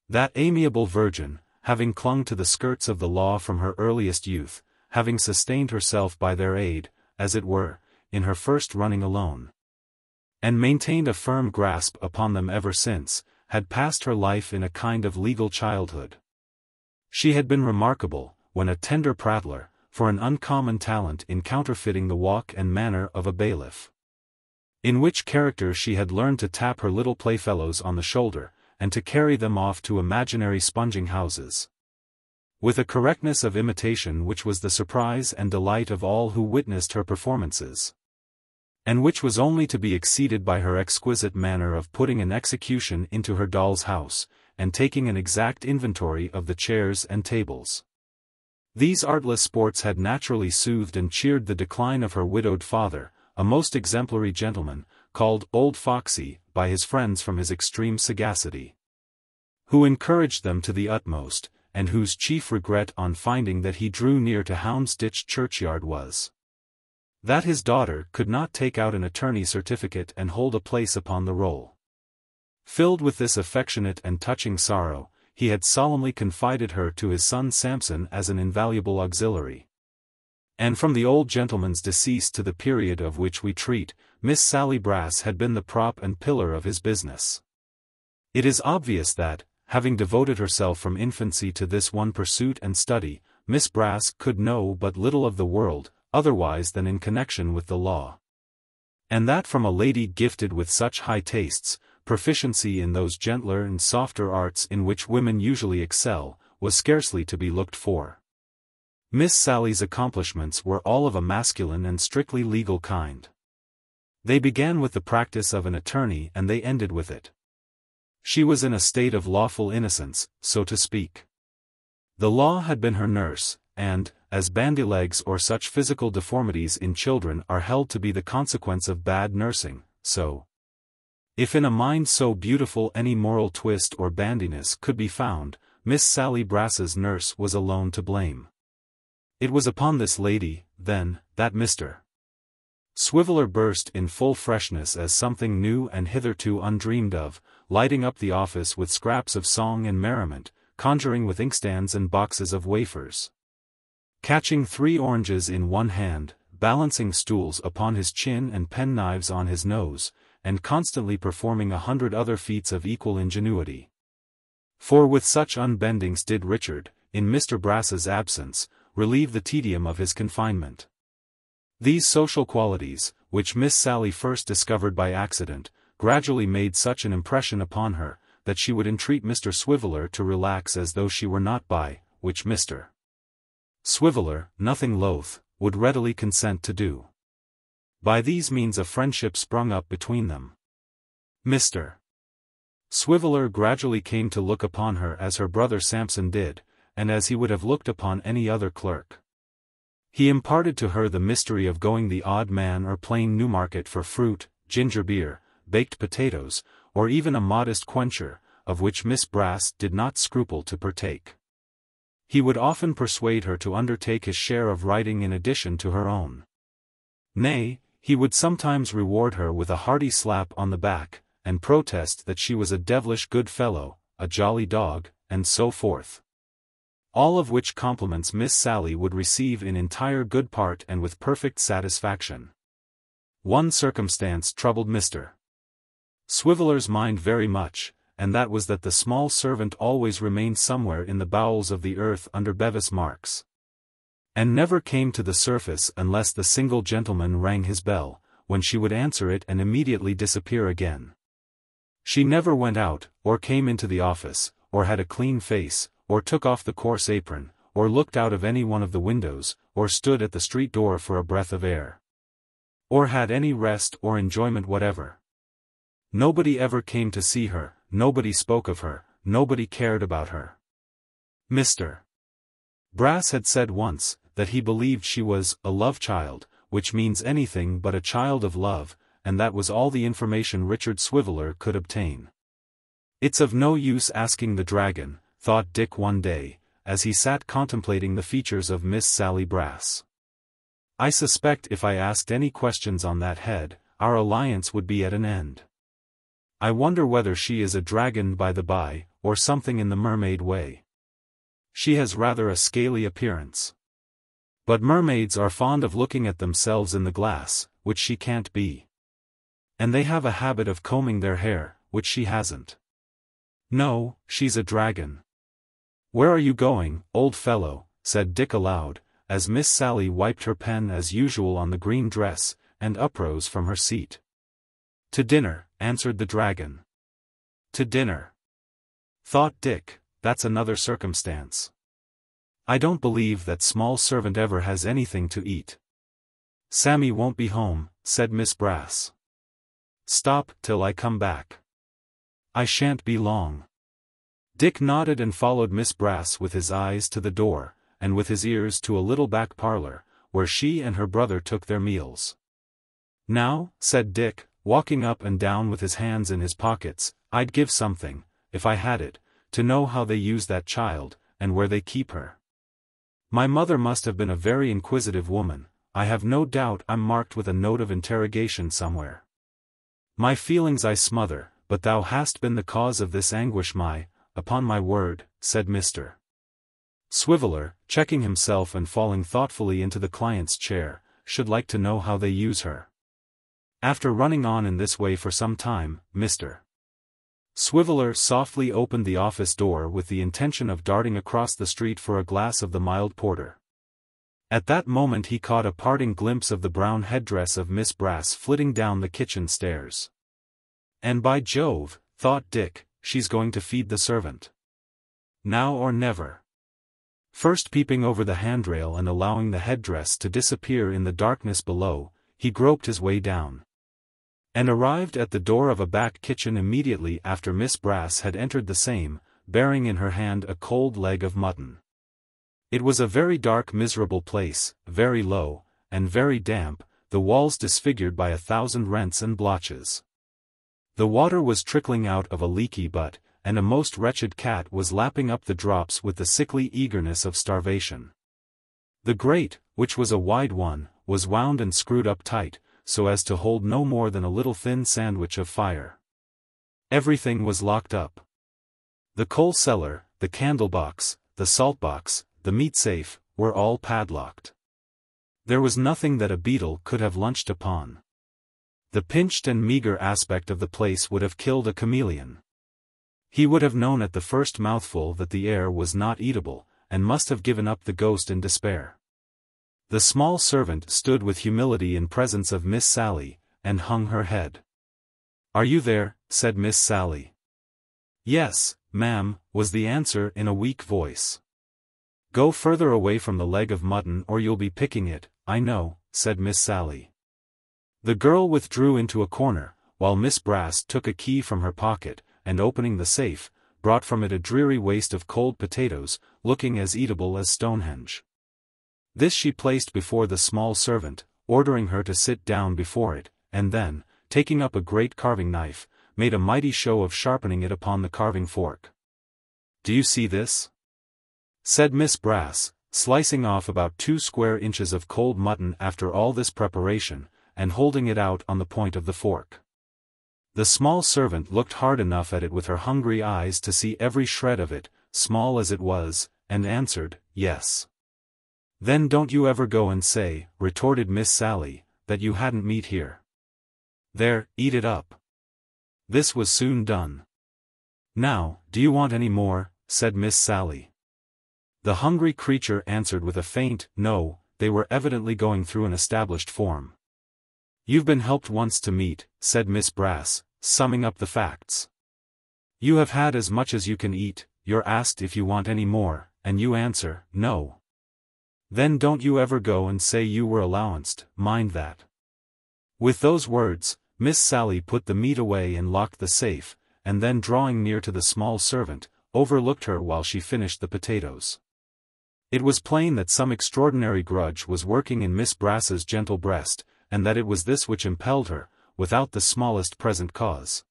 That amiable virgin, having clung to the skirts of the law from her earliest youth, having sustained herself by their aid, as it were, in her first running alone, and maintained a firm grasp upon them ever since, had passed her life in a kind of legal childhood. She had been remarkable, when a tender prattler, for an uncommon talent in counterfeiting the walk and manner of a bailiff, in which character she had learned to tap her little playfellows on the shoulder, and to carry them off to imaginary sponging houses, with a correctness of imitation which was the surprise and delight of all who witnessed her performances, and which was only to be exceeded by her exquisite manner of putting an execution into her doll's house, and taking an exact inventory of the chairs and tables. These artless sports had naturally soothed and cheered the decline of her widowed father, a most exemplary gentleman, called Old Foxy by his friends from his extreme sagacity, who encouraged them to the utmost, and whose chief regret on finding that he drew near to Houndsditch churchyard was that his daughter could not take out an attorney's certificate and hold a place upon the roll. Filled with this affectionate and touching sorrow, he had solemnly confided her to his son Sampson as an invaluable auxiliary. And from the old gentleman's decease to the period of which we treat, Miss Sally Brass had been the prop and pillar of his business. It is obvious that, having devoted herself from infancy to this one pursuit and study, Miss Brass could know but little of the world, otherwise than in connection with the law. And that from a lady gifted with such high tastes, proficiency in those gentler and softer arts in which women usually excel, was scarcely to be looked for. Miss Sally's accomplishments were all of a masculine and strictly legal kind. They began with the practice of an attorney and they ended with it. She was in a state of lawful innocence, so to speak. The law had been her nurse, and, as bandy-legs or such physical deformities in children are held to be the consequence of bad nursing, so, if in a mind so beautiful any moral twist or bandiness could be found, Miss Sally Brass's nurse was alone to blame. It was upon this lady, then, that Mr. Swiveller burst in full freshness as something new and hitherto undreamed of, lighting up the office with scraps of song and merriment, conjuring with inkstands and boxes of wafers, catching 3 oranges in one hand, balancing stools upon his chin and penknives on his nose, and constantly performing 100 other feats of equal ingenuity. For with such unbendings did Richard, in Mr. Brass's absence, relieve the tedium of his confinement. These social qualities, which Miss Sally first discovered by accident, gradually made such an impression upon her, that she would entreat Mr. Swiveller to relax as though she were not by, which Mr. Swiveller, nothing loath, would readily consent to do. By these means a friendship sprung up between them. Mr. Swiveller gradually came to look upon her as her brother Sampson did, and as he would have looked upon any other clerk. He imparted to her the mystery of going the odd man or plain Newmarket for fruit, ginger beer, baked potatoes, or even a modest quencher, of which Miss Brass did not scruple to partake. He would often persuade her to undertake his share of writing in addition to her own. Nay, he would sometimes reward her with a hearty slap on the back, and protest that she was a devilish good fellow, a jolly dog, and so forth. All of which compliments Miss Sally would receive in entire good part and with perfect satisfaction. One circumstance troubled Mr. Swiveller's mind very much, and that was that the small servant always remained somewhere in the bowels of the earth under Bevis marks, and never came to the surface unless the single gentleman rang his bell, when she would answer it and immediately disappear again. She never went out, or came into the office, or had a clean face, or took off the coarse apron, or looked out of any one of the windows, or stood at the street door for a breath of air, or had any rest or enjoyment whatever. Nobody ever came to see her, nobody spoke of her, nobody cared about her. Mr. Brass had said once, that he believed she was a love child, which means anything but a child of love, and that was all the information Richard Swiveller could obtain. "It's of no use asking the dragon," thought Dick one day, as he sat contemplating the features of Miss Sally Brass. "I suspect if I asked any questions on that head, our alliance would be at an end. I wonder whether she is a dragon by the by, or something in the mermaid way. She has rather a scaly appearance. But mermaids are fond of looking at themselves in the glass, which she can't be. And they have a habit of combing their hair, which she hasn't. No, she's a dragon." "Where are you going, old fellow?" said Dick aloud, as Miss Sally wiped her pen as usual on the green dress, and uprose from her seat. "To dinner," answered the dragon. "To dinner," thought Dick, "that's another circumstance. I don't believe that small servant ever has anything to eat." "Sammy won't be home," said Miss Brass. "Stop till I come back. I shan't be long." Dick nodded and followed Miss Brass with his eyes to the door, and with his ears to a little back parlor, where she and her brother took their meals. "Now," said Dick, walking up and down with his hands in his pockets, "I'd give something, if I had it, to know how they use that child, and where they keep her. My mother must have been a very inquisitive woman. I have no doubt I'm marked with a note of interrogation somewhere. My feelings I smother, but thou hast been the cause of this anguish, upon my word," said Mr. Swiveller, checking himself and falling thoughtfully into the client's chair, "should like to know how they use her." After running on in this way for some time, Mr. Swiveller softly opened the office door with the intention of darting across the street for a glass of the mild porter. At that moment he caught a parting glimpse of the brown headdress of Miss Brass flitting down the kitchen stairs. "And by Jove," thought Dick, "she's going to feed the servant. Now or never." First peeping over the handrail and allowing the headdress to disappear in the darkness below, he groped his way down, and arrived at the door of a back kitchen immediately after Miss Brass had entered the same, bearing in her hand a cold leg of mutton. It was a very dark miserable place, very low, and very damp, the walls disfigured by 1,000 rents and blotches. The water was trickling out of a leaky butt, and a most wretched cat was lapping up the drops with the sickly eagerness of starvation. The grate, which was a wide one, was wound and screwed up tight, so as to hold no more than a little thin sandwich of fire. Everything was locked up. The coal cellar, the candle box, the salt box, the meat safe, were all padlocked. There was nothing that a beetle could have lunched upon. The pinched and meager aspect of the place would have killed a chameleon. He would have known at the first mouthful that the air was not eatable, and must have given up the ghost in despair. The small servant stood with humility in presence of Miss Sally, and hung her head. "Are you there?" said Miss Sally. "Yes, ma'am," was the answer in a weak voice. "Go further away from the leg of mutton or you'll be picking it, I know," said Miss Sally. The girl withdrew into a corner, while Miss Brass took a key from her pocket, and opening the safe, brought from it a dreary waste of cold potatoes, looking as eatable as Stonehenge. This she placed before the small servant, ordering her to sit down before it, and then, taking up a great carving knife, made a mighty show of sharpening it upon the carving fork. "Do you see this?" said Miss Brass, slicing off about 2 square inches of cold mutton after all this preparation, and holding it out on the point of the fork. The small servant looked hard enough at it with her hungry eyes to see every shred of it, small as it was, and answered, "Yes." "Then don't you ever go and say," retorted Miss Sally, "that you hadn't meat here. There, eat it up." This was soon done. "Now, do you want any more?" said Miss Sally. The hungry creature answered with a faint "no." They were evidently going through an established form. "You've been helped once to meat," said Miss Brass, summing up the facts. "You have had as much as you can eat, you're asked if you want any more, and you answer, 'No.' Then don't you ever go and say you were allowanced, mind that." With those words, Miss Sally put the meat away and locked the safe, and then drawing near to the small servant, overlooked her while she finished the potatoes. It was plain that some extraordinary grudge was working in Miss Brass's gentle breast, and that it was this which impelled her, without the smallest present cause,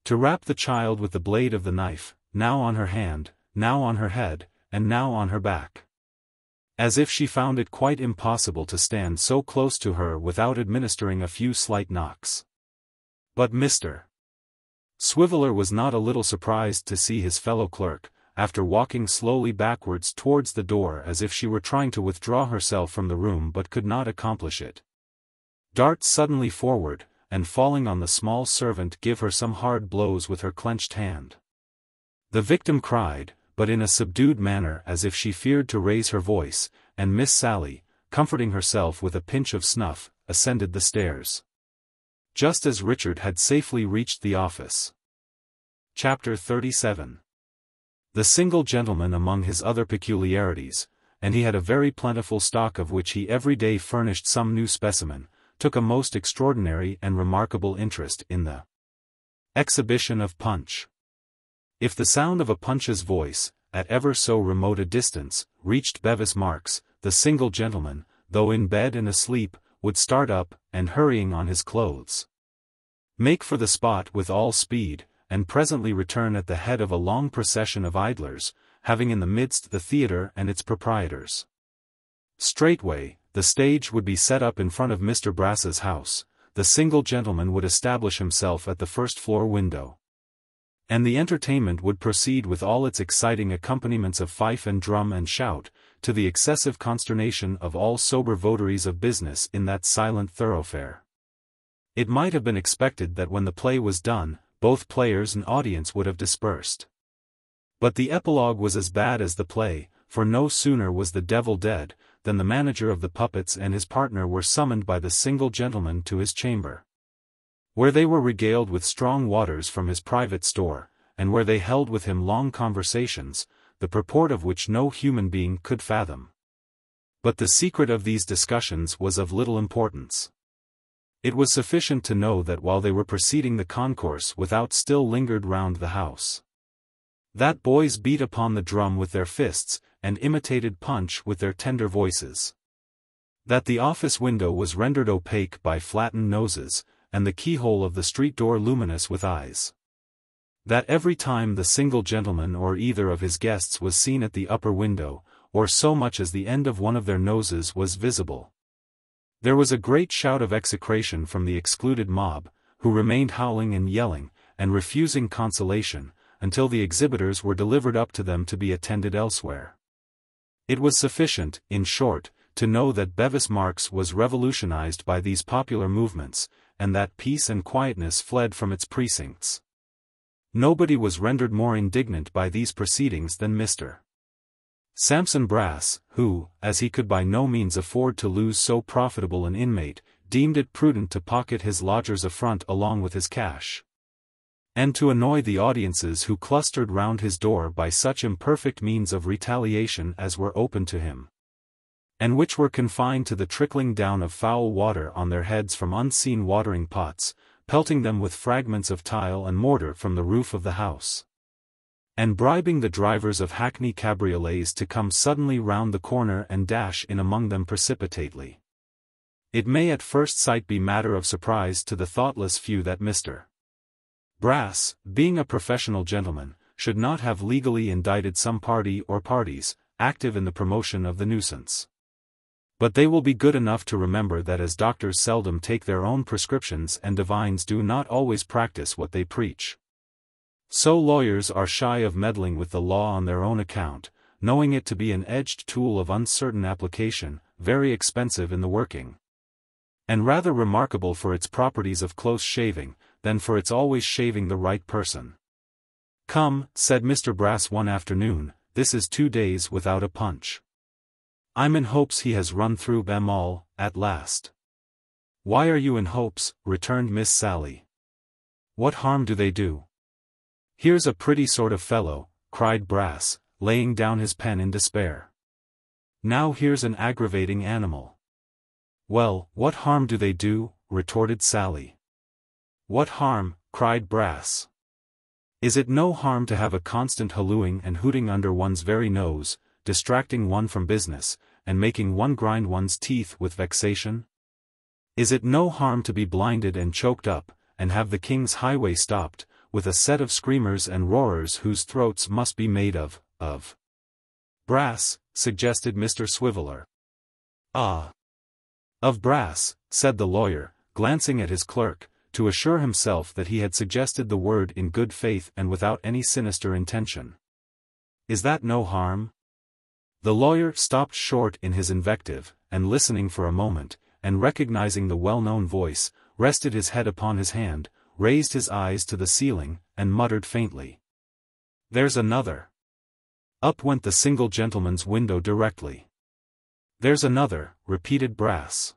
to rap the child with the blade of the knife, now on her hand, now on her head, and now on her back, as if she found it quite impossible to stand so close to her without administering a few slight knocks. But Mr. Swiveller was not a little surprised to see his fellow clerk, after walking slowly backwards towards the door as if she were trying to withdraw herself from the room but could not accomplish it, dart suddenly forward, and falling on the small servant give her some hard blows with her clenched hand. The victim cried, but in a subdued manner as if she feared to raise her voice, and Miss Sally, comforting herself with a pinch of snuff, ascended the stairs. Just as Richard had safely reached the office. Chapter 37. The single gentleman among his other peculiarities, and he had a very plentiful stock of which he every day furnished some new specimen, took a most extraordinary and remarkable interest in the exhibition of punch. If the sound of a punch's voice, at ever so remote a distance, reached Bevis Marks, the single gentleman, though in bed and asleep, would start up, and hurrying on his clothes, make for the spot with all speed, and presently return at the head of a long procession of idlers, having in the midst the theatre and its proprietors. Straightway, the stage would be set up in front of Mr. Brass's house, the single gentleman would establish himself at the first-floor window, and the entertainment would proceed with all its exciting accompaniments of fife and drum and shout, to the excessive consternation of all sober votaries of business in that silent thoroughfare. It might have been expected that when the play was done, both players and audience would have dispersed. But the epilogue was as bad as the play, for no sooner was the devil dead, than the manager of the puppets and his partner were summoned by the single gentleman to his chamber, where they were regaled with strong waters from his private store, and where they held with him long conversations, the purport of which no human being could fathom. But the secret of these discussions was of little importance. It was sufficient to know that while they were proceeding the concourse without still lingered round the house, that boys beat upon the drum with their fists, and imitated punch with their tender voices, that the office window was rendered opaque by flattened noses, and the keyhole of the street door luminous with eyes, that every time the single gentleman or either of his guests was seen at the upper window, or so much as the end of one of their noses was visible, there was a great shout of execration from the excluded mob, who remained howling and yelling, and refusing consolation, until the exhibitors were delivered up to them to be attended elsewhere. It was sufficient, in short, to know that Bevis Marks was revolutionized by these popular movements, and that peace and quietness fled from its precincts. Nobody was rendered more indignant by these proceedings than Mr. Sampson Brass, who, as he could by no means afford to lose so profitable an inmate, deemed it prudent to pocket his lodger's affront along with his cash, and to annoy the audiences who clustered round his door by such imperfect means of retaliation as were open to him, and which were confined to the trickling down of foul water on their heads from unseen watering pots, pelting them with fragments of tile and mortar from the roof of the house, and bribing the drivers of hackney cabriolets to come suddenly round the corner and dash in among them precipitately. It may at first sight be matter of surprise to the thoughtless few that Mr. Brass, being a professional gentleman, should not have legally indicted some party or parties, active in the promotion of the nuisance. But they will be good enough to remember that as doctors seldom take their own prescriptions and divines do not always practice what they preach, so lawyers are shy of meddling with the law on their own account, knowing it to be an edged tool of uncertain application, very expensive in the working, and rather remarkable for its properties of close shaving, than for its always shaving the right person. "Come," said Mr. Brass one afternoon, "this is 2 days without a punch. I'm in hopes he has run through them all, at last." "Why are you in hopes?" returned Miss Sally. "What harm do they do?" "Here's a pretty sort of fellow," cried Brass, laying down his pen in despair. "Now here's an aggravating animal." "Well, what harm do they do?" retorted Sally. "What harm?" cried Brass. "Is it no harm to have a constant hallooing and hooting under one's very nose, distracting one from business, and making one grind one's teeth with vexation? Is it no harm to be blinded and choked up, and have the king's highway stopped, with a set of screamers and roarers whose throats must be made of brass?" suggested Mr. Swiveller. "Ah! Of brass," said the lawyer, glancing at his clerk, to assure himself that he had suggested the word in good faith and without any sinister intention. "Is that no harm?" The lawyer stopped short in his invective, and listening for a moment, and recognizing the well-known voice, rested his head upon his hand, raised his eyes to the ceiling, and muttered faintly, "There's another." Up went the single gentleman's window directly. "There's another," repeated Brass.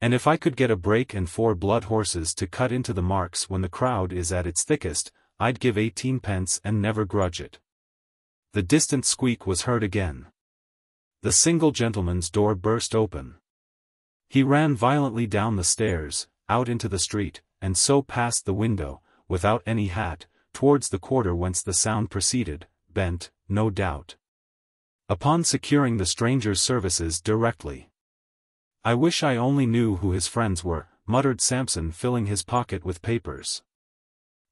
"And if I could get a brake and 4 blood horses to cut into the marks when the crowd is at its thickest, I'd give 18 pence and never grudge it." The distant squeak was heard again. The single gentleman's door burst open. He ran violently down the stairs, out into the street, and so past the window, without any hat, towards the quarter whence the sound proceeded, bent, no doubt, upon securing the stranger's services directly. "I wish I only knew who his friends were," muttered Sampson, filling his pocket with papers.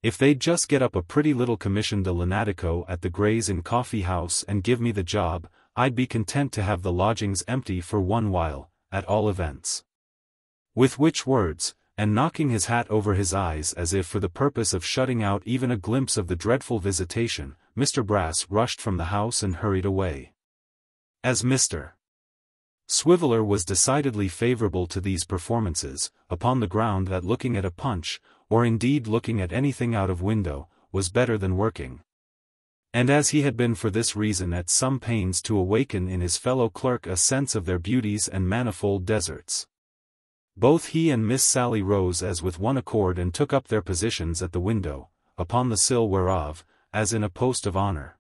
"If they'd just get up a pretty little commission de lunatico at the Gray's Inn Coffee House and give me the job, I'd be content to have the lodgings empty for one while, at all events." With which words, and knocking his hat over his eyes as if for the purpose of shutting out even a glimpse of the dreadful visitation, Mr. Brass rushed from the house and hurried away. As Mr. Swiveller was decidedly favorable to these performances, upon the ground that looking at a punch, or indeed looking at anything out of window, was better than working. And as he had been for this reason at some pains to awaken in his fellow clerk a sense of their beauties and manifold deserts, both he and Miss Sally rose as with one accord and took up their positions at the window, upon the sill whereof, as in a post of honor,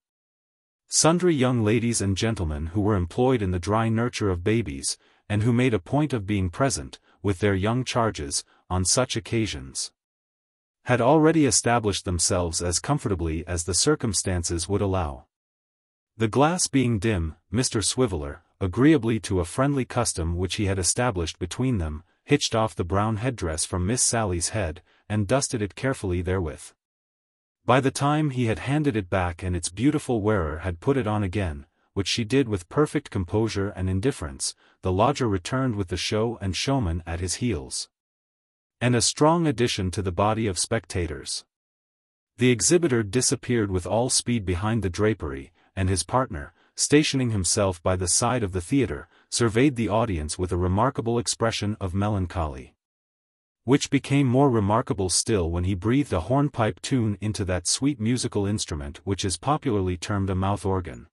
sundry young ladies and gentlemen who were employed in the dry nurture of babies, and who made a point of being present, with their young charges, on such occasions, had already established themselves as comfortably as the circumstances would allow. The glass being dim, Mr. Swiveller, agreeably to a friendly custom which he had established between them, hitched off the brown headdress from Miss Sally's head, and dusted it carefully therewith. By the time he had handed it back and its beautiful wearer had put it on again, which she did with perfect composure and indifference, the lodger returned with the show and showman at his heels, and a strong addition to the body of spectators. The exhibitor disappeared with all speed behind the drapery, and his partner, stationing himself by the side of the theatre, surveyed the audience with a remarkable expression of melancholy, which became more remarkable still when he breathed a hornpipe tune into that sweet musical instrument which is popularly termed a mouth-organ,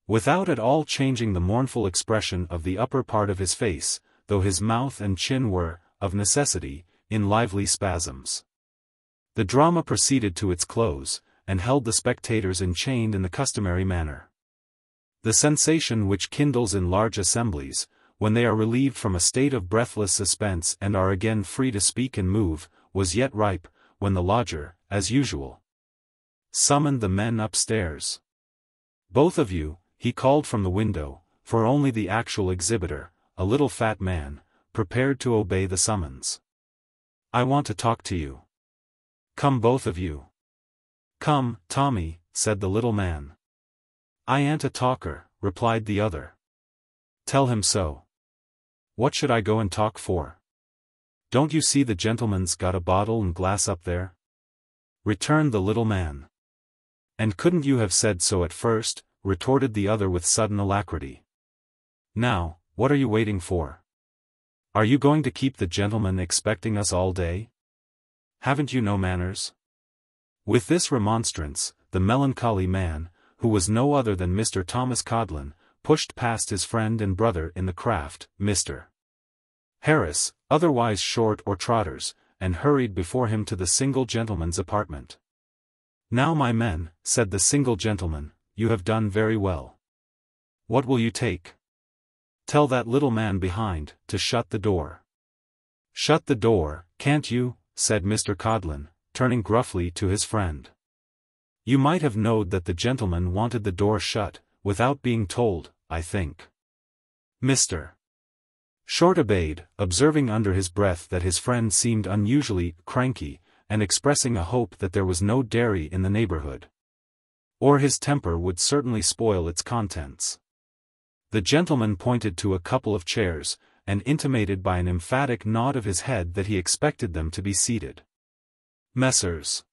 without at all changing the mournful expression of the upper part of his face, though his mouth and chin were, of necessity, in lively spasms. The drama proceeded to its close, and held the spectators enchained in the customary manner. The sensation which kindles in large assemblies, when they are relieved from a state of breathless suspense and are again free to speak and move, was yet ripe, when the lodger, as usual, summoned the men upstairs. "Both of you," he called from the window, for only the actual exhibitor, a little fat man, prepared to obey the summons. "I want to talk to you." "Come both of you." "Come, Tommy," said the little man. "I ain't a talker," replied the other. "Tell him so." "What should I go and talk for? Don't you see the gentleman's got a bottle and glass up there?" returned the little man. "And couldn't you have said so at first?" retorted the other with sudden alacrity. "Now, what are you waiting for? Are you going to keep the gentleman expecting us all day? Haven't you no manners?" With this remonstrance, the melancholy man, who was no other than Mr. Thomas Codlin, pushed past his friend and brother in the craft, Mr. Harris, otherwise Short or Trotters, and hurried before him to the single gentleman's apartment. "Now my men," said the single gentleman, "you have done very well. What will you take? Tell that little man behind to shut the door." "Shut the door, can't you?" said Mr. Codlin, turning gruffly to his friend. "You might have knowed that the gentleman wanted the door shut, without being told, I think." Mr. Short obeyed, observing under his breath that his friend seemed unusually cranky, and expressing a hope that there was no dairy in the neighborhood, or his temper would certainly spoil its contents. The gentleman pointed to a couple of chairs, and intimated by an emphatic nod of his head that he expected them to be seated. Messrs.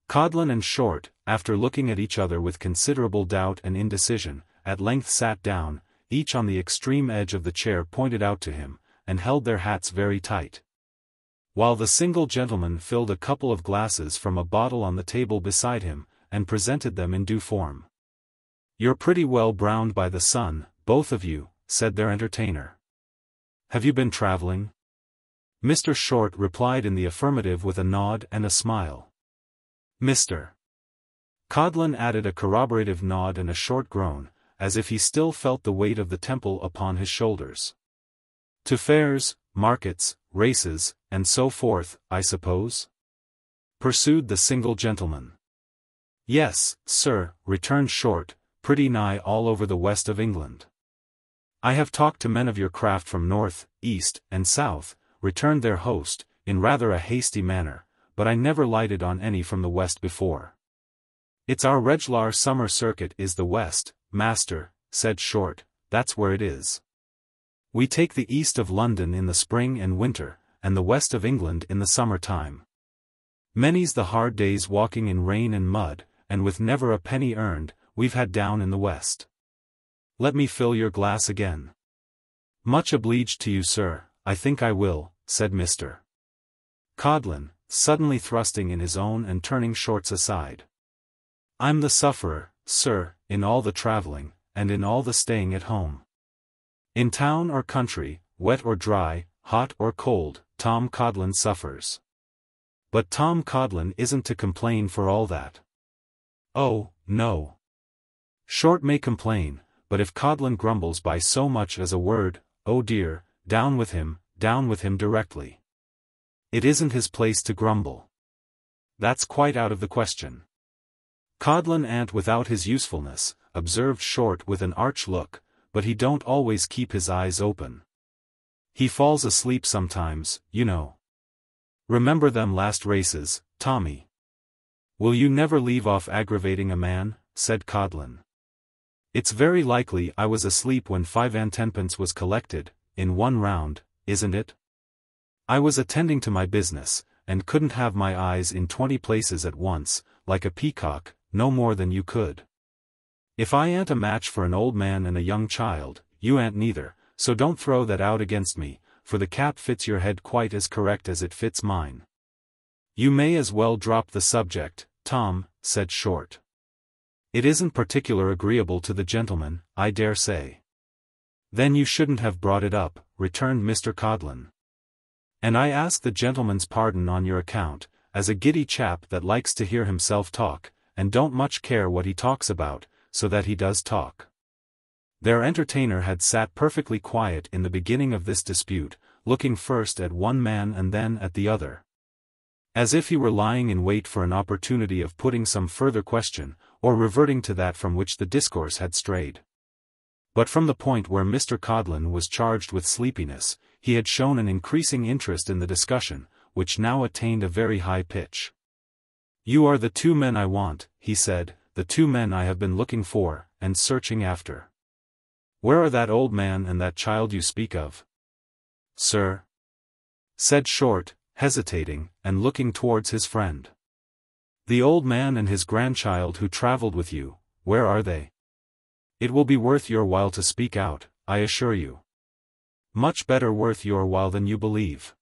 Codlin and Short, after looking at each other with considerable doubt and indecision, at length sat down, each on the extreme edge of the chair pointed out to him, and held their hats very tight, while the single gentleman filled a couple of glasses from a bottle on the table beside him, and presented them in due form. "You're pretty well browned by the sun, both of you," said their entertainer. "Have you been traveling?" Mr. Short replied in the affirmative with a nod and a smile. Mr. Codlin added a corroborative nod and a short groan, as if he still felt the weight of the temple upon his shoulders. "To fairs, markets, races, and so forth, I suppose?" pursued the single gentleman. "Yes, sir," returned Short, "pretty nigh all over the west of England." "I have talked to men of your craft from north, east, and south," returned their host, in rather a hasty manner, "but I never lighted on any from the west before." "It's our reg'lar summer circuit is the west, master," said Short, "that's where it is. We take the east of London in the spring and winter, and the west of England in the summer time. Many's the hard days walking in rain and mud, and with never a penny earned, we've had down in the west. Let me fill your glass again." "Much obleeged to you, sir, I think I will," said Mr. Codlin, suddenly thrusting in his own and turning Short's aside. "I'm the sufferer, sir, in all the traveling, and in all the staying at home. In town or country, wet or dry, hot or cold, Tom Codlin suffers. But Tom Codlin isn't to complain for all that. Oh, no. Short may complain, but if Codlin grumbles by so much as a word, oh dear, down with him directly. It isn't his place to grumble. That's quite out of the question. Codlin ain't without his usefulness," observed Short with an arch look, "but he don't always keep his eyes open. He falls asleep sometimes, you know. Remember them last races, Tommy." "Will you never leave off aggravating a man?" said Codlin. "It's very likely I was asleep when 5 and 10pence was collected, in one round, isn't it? I was attending to my business, and couldn't have my eyes in 20 places at once, like a peacock, no more than you could. If I ain't a match for an old man and a young child, you ain't neither, so don't throw that out against me, for the cap fits your head quite as correct as it fits mine." "You may as well drop the subject, Tom," said Short. "It isn't particular agreeable to the gentleman, I dare say." "Then you shouldn't have brought it up," returned Mr. Codlin. "And I ask the gentleman's pardon on your account, as a giddy chap that likes to hear himself talk, and don't much care what he talks about, so that he does talk." Their entertainer had sat perfectly quiet in the beginning of this dispute, looking first at one man and then at the other, as if he were lying in wait for an opportunity of putting some further question, or reverting to that from which the discourse had strayed. But from the point where Mr. Codlin was charged with sleepiness, he had shown an increasing interest in the discussion, which now attained a very high pitch. "You are the two men I want," he said, "the two men I have been looking for, and searching after. Where are that old man and that child you speak of?" "Sir," said Short, hesitating, and looking towards his friend. "The old man and his grandchild who travelled with you, where are they? It will be worth your while to speak out, I assure you. Much better worth your while than you believe.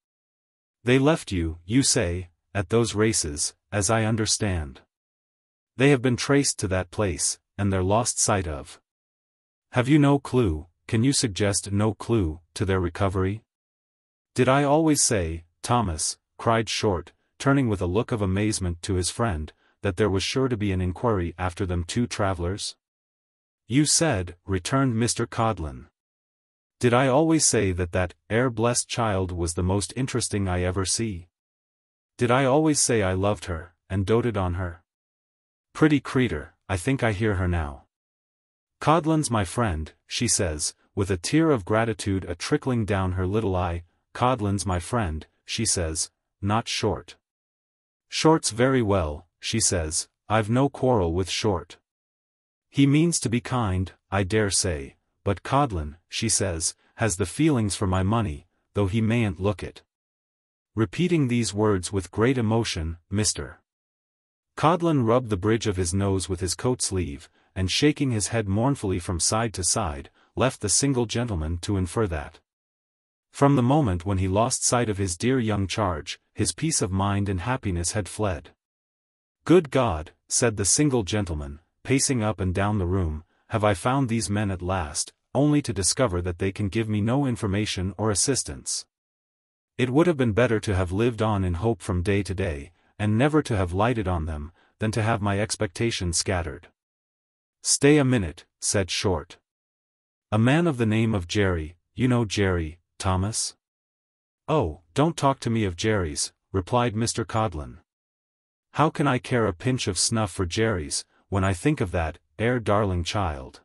They left you, you say, at those races, as I understand. They have been traced to that place, and they're lost sight of. Have you no clue, can you suggest no clue, to their recovery?" "Did I always say, Thomas," cried Short, turning with a look of amazement to his friend, "that there was sure to be an inquiry after them two travellers?" "You said," returned Mr. Codlin. "Did I always say that that blessed child was the most interesting I ever see? Did I always say I loved her, and doted on her? Pretty creetur, I think I hear her now. Codlin's my friend, she says, with a tear of gratitude trickling down her little eye. Codlin's my friend, she says, not Short. Short's very well, she says, I've no quarrel with Short. He means to be kind, I dare say, but Codlin, she says, has the feelings for my money, though he mayn't look it." Repeating these words with great emotion, Mr. Codlin rubbed the bridge of his nose with his coat sleeve, and shaking his head mournfully from side to side, left the single gentleman to infer that, from the moment when he lost sight of his dear young charge, his peace of mind and happiness had fled. "Good God," said the single gentleman, pacing up and down the room, "have I found these men at last, only to discover that they can give me no information or assistance? It would have been better to have lived on in hope from day to day, and never to have lighted on them, than to have my expectations scattered." "Stay a minute," said Short. "A man of the name of Jerry, you know Jerry, Thomas?" "Oh, don't talk to me of Jerrys," replied Mr. Codlin. "How can I care a pinch of snuff for Jerrys, when I think of that darling child?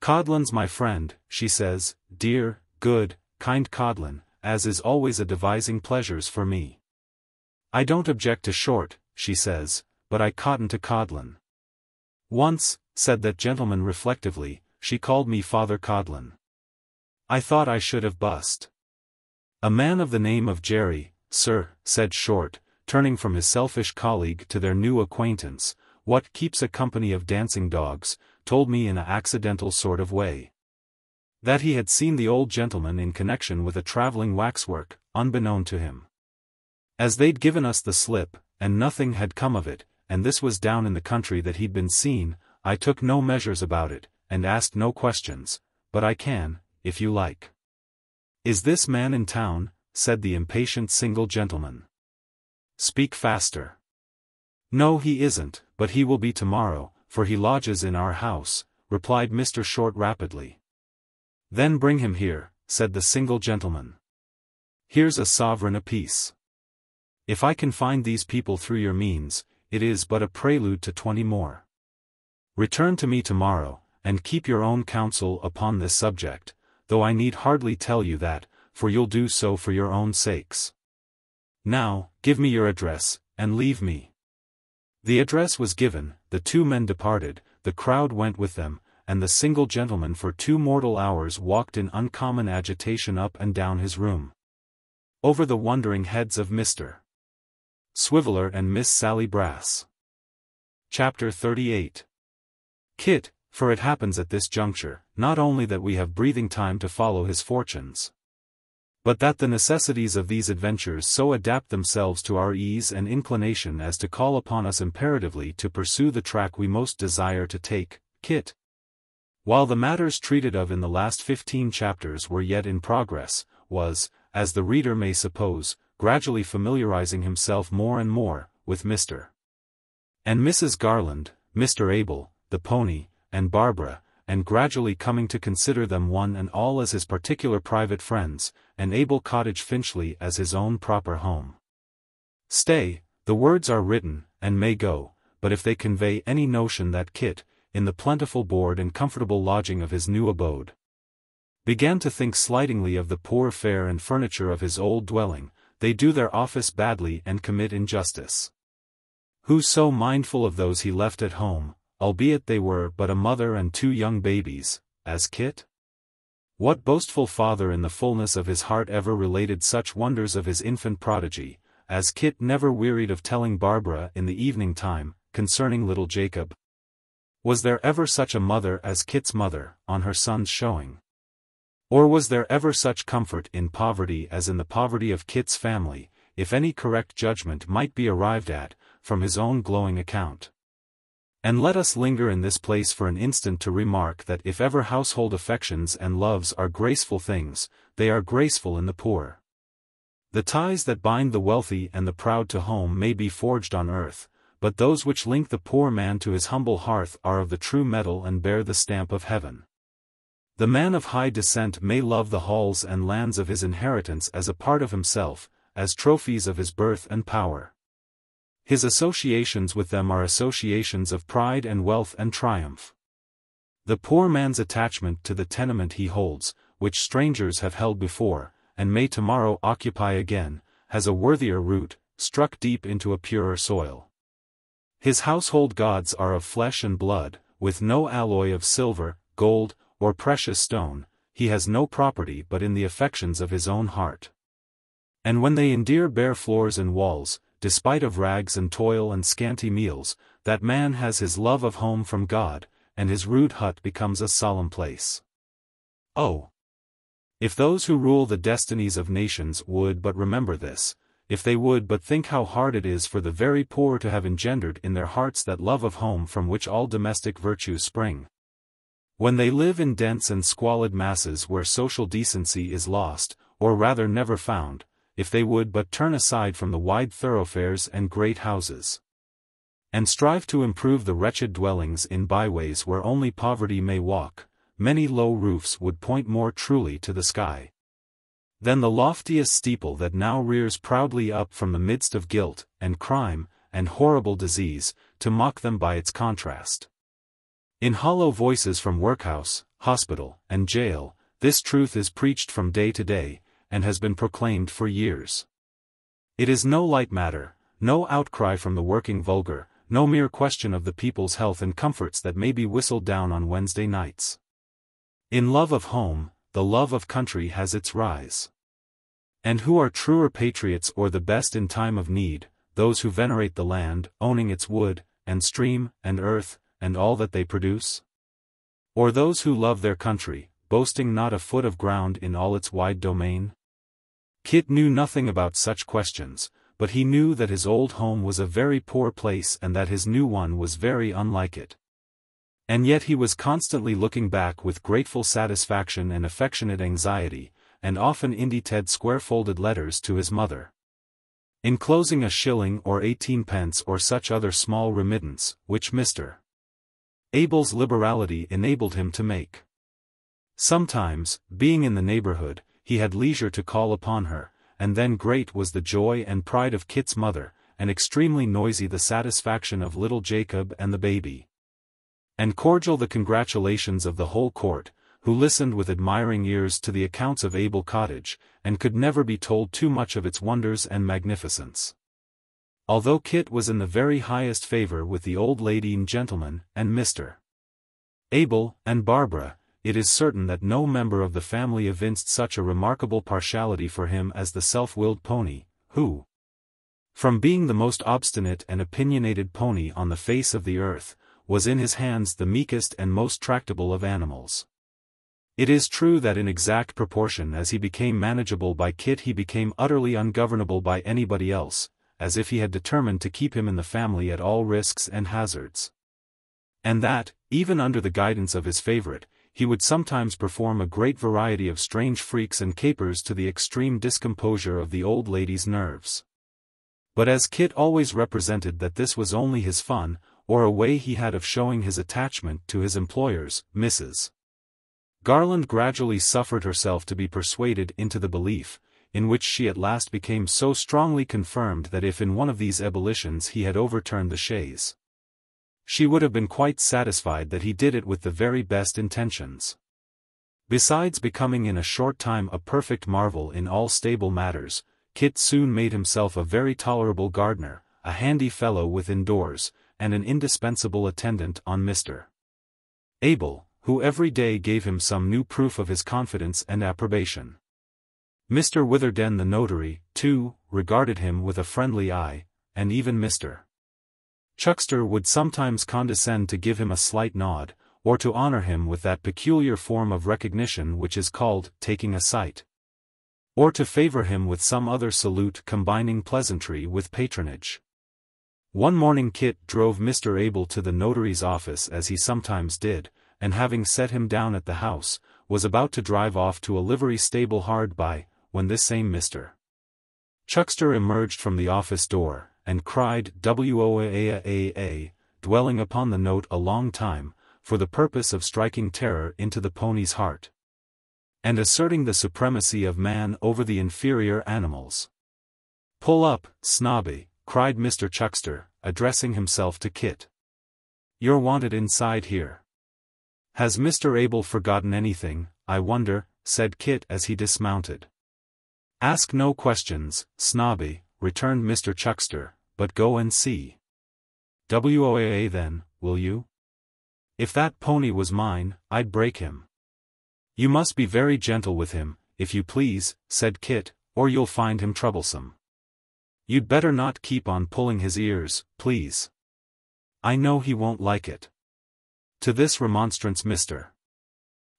Codlin's my friend, she says, dear, good, kind Codlin, as is always a devising pleasures for me. I don't object to Short, she says, but I cotton to Codlin. Once," said that gentleman reflectively, "she called me Father Codlin. I thought I should have bust." "A man of the name of Jerry, sir," said Short, turning from his selfish colleague to their new acquaintance, "what keeps a company of dancing dogs, told me in a accidental sort of way that he had seen the old gentleman in connection with a travelling waxwork, unbeknown to him. As they'd given us the slip, and nothing had come of it, and this was down in the country that he'd been seen, I took no measures about it, and asked no questions, but I can, if you like." "Is this man in town?" said the impatient single gentleman. "Speak faster." "No, he isn't, but he will be tomorrow, for he lodges in our house," replied Mr. Short rapidly. "Then bring him here," said the single gentleman. "Here's a sovereign apiece. If I can find these people through your means, it is but a prelude to 20 more. Return to me tomorrow, and keep your own counsel upon this subject, though I need hardly tell you that, for you'll do so for your own sakes. Now, give me your address, and leave me." The address was given, the two men departed, the crowd went with them, and the single gentleman for 2 mortal hours walked in uncommon agitation up and down his room, over the wondering heads of Mr. Swiveller and Miss Sally Brass. Chapter 38. Kit, for it happens at this juncture, not only that we have breathing time to follow his fortunes, but that the necessities of these adventures so adapt themselves to our ease and inclination as to call upon us imperatively to pursue the track we most desire to take. Kit, while the matters treated of in the last 15 chapters were yet in progress, was, as the reader may suppose, gradually familiarizing himself more and more with Mr. and Mrs. Garland, Mr. Abel, the pony, and Barbara, and gradually coming to consider them one and all as his particular private friends, and Abel Cottage Finchley as his own proper home. Stay, the words are written, and may go, but if they convey any notion that Kit, in the plentiful board and comfortable lodging of his new abode, began to think slightingly of the poor fare and furniture of his old dwelling, they do their office badly and commit injustice. Who so mindful of those he left at home, albeit they were but a mother and 2 young babies, as Kit? What boastful father in the fullness of his heart ever related such wonders of his infant prodigy, as Kit never wearied of telling Barbara in the evening time, concerning little Jacob? Was there ever such a mother as Kit's mother, on her son's showing? Or was there ever such comfort in poverty as in the poverty of Kit's family, if any correct judgment might be arrived at, from his own glowing account? And let us linger in this place for an instant to remark that if ever household affections and loves are graceful things, they are graceful in the poor. The ties that bind the wealthy and the proud to home may be forged on earth, but those which link the poor man to his humble hearth are of the true metal and bear the stamp of heaven. The man of high descent may love the halls and lands of his inheritance as a part of himself, as trophies of his birth and power. His associations with them are associations of pride and wealth and triumph. The poor man's attachment to the tenement he holds, which strangers have held before, and may tomorrow occupy again, has a worthier root, struck deep into a purer soil. His household gods are of flesh and blood, with no alloy of silver, gold, or precious stone. He has no property but in the affections of his own heart. And when they endear bare floors and walls, despite of rags and toil and scanty meals, that man has his love of home from God, and his rude hut becomes a solemn place. Oh! If those who rule the destinies of nations would but remember this, if they would but think how hard it is for the very poor to have engendered in their hearts that love of home from which all domestic virtues spring. When they live in dense and squalid masses where social decency is lost, or rather never found, if they would but turn aside from the wide thoroughfares and great houses, and strive to improve the wretched dwellings in byways where only poverty may walk, many low roofs would point more truly to the sky than the loftiest steeple that now rears proudly up from the midst of guilt, and crime, and horrible disease, to mock them by its contrast. In hollow voices from workhouse, hospital, and jail, this truth is preached from day to day, and has been proclaimed for years. It is no light matter, no outcry from the working vulgar, no mere question of the people's health and comforts that may be whistled down on Wednesday nights. In love of home, the love of country has its rise. And who are truer patriots or the best in time of need, those who venerate the land, owning its wood, and stream, and earth, and all that they produce? Or those who love their country, boasting not a foot of ground in all its wide domain? Kit knew nothing about such questions, but he knew that his old home was a very poor place and that his new one was very unlike it. And yet he was constantly looking back with grateful satisfaction and affectionate anxiety, and often indited square-folded letters to his mother, enclosing a shilling or 18 pence or such other small remittance, which Mr. Abel's liberality enabled him to make. Sometimes, being in the neighborhood, he had leisure to call upon her, and then great was the joy and pride of Kit's mother, and extremely noisy the satisfaction of little Jacob and the baby, and cordial the congratulations of the whole court, who listened with admiring ears to the accounts of Abel Cottage, and could never be told too much of its wonders and magnificence. Although Kit was in the very highest favor with the old lady and gentleman, and Mr. Abel, and Barbara, it is certain that no member of the family evinced such a remarkable partiality for him as the self-willed pony, who, from being the most obstinate and opinionated pony on the face of the earth, was in his hands the meekest and most tractable of animals. It is true that in exact proportion as he became manageable by Kit he became utterly ungovernable by anybody else, as if he had determined to keep him in the family at all risks and hazards. And that, even under the guidance of his favorite, he would sometimes perform a great variety of strange freaks and capers to the extreme discomposure of the old lady's nerves. But as Kit always represented that this was only his fun, or a way he had of showing his attachment to his employers, Mrs. Garland gradually suffered herself to be persuaded into the belief, in which she at last became so strongly confirmed that if in one of these ebullitions he had overturned the chaise, she would have been quite satisfied that he did it with the very best intentions. Besides becoming in a short time a perfect marvel in all stable matters, Kit soon made himself a very tolerable gardener, a handy fellow within doors, and an indispensable attendant on Mr. Abel, who every day gave him some new proof of his confidence and approbation. Mr. Witherden the notary, too, regarded him with a friendly eye, and even Mr. Chuckster would sometimes condescend to give him a slight nod, or to honor him with that peculiar form of recognition which is called taking a sight, or to favor him with some other salute combining pleasantry with patronage. One morning Kit drove Mr. Abel to the notary's office as he sometimes did, and having set him down at the house, was about to drive off to a livery stable hard by, when this same Mr. Chuckster emerged from the office door, and cried "Woaa," dwelling upon the note a long time, for the purpose of striking terror into the pony's heart, and asserting the supremacy of man over the inferior animals. "Pull up, Snobby," cried Mr. Chuckster, addressing himself to Kit. "You're wanted inside here." "Has Mr. Abel forgotten anything, I wonder?" said Kit as he dismounted. "Ask no questions, Snobby," returned Mr. Chuckster, "but go and see. Woaa then, will you? If that pony was mine, I'd break him." "You must be very gentle with him, if you please," said Kit, "or you'll find him troublesome. You'd better not keep on pulling his ears, please. I know he won't like it." To this remonstrance Mr.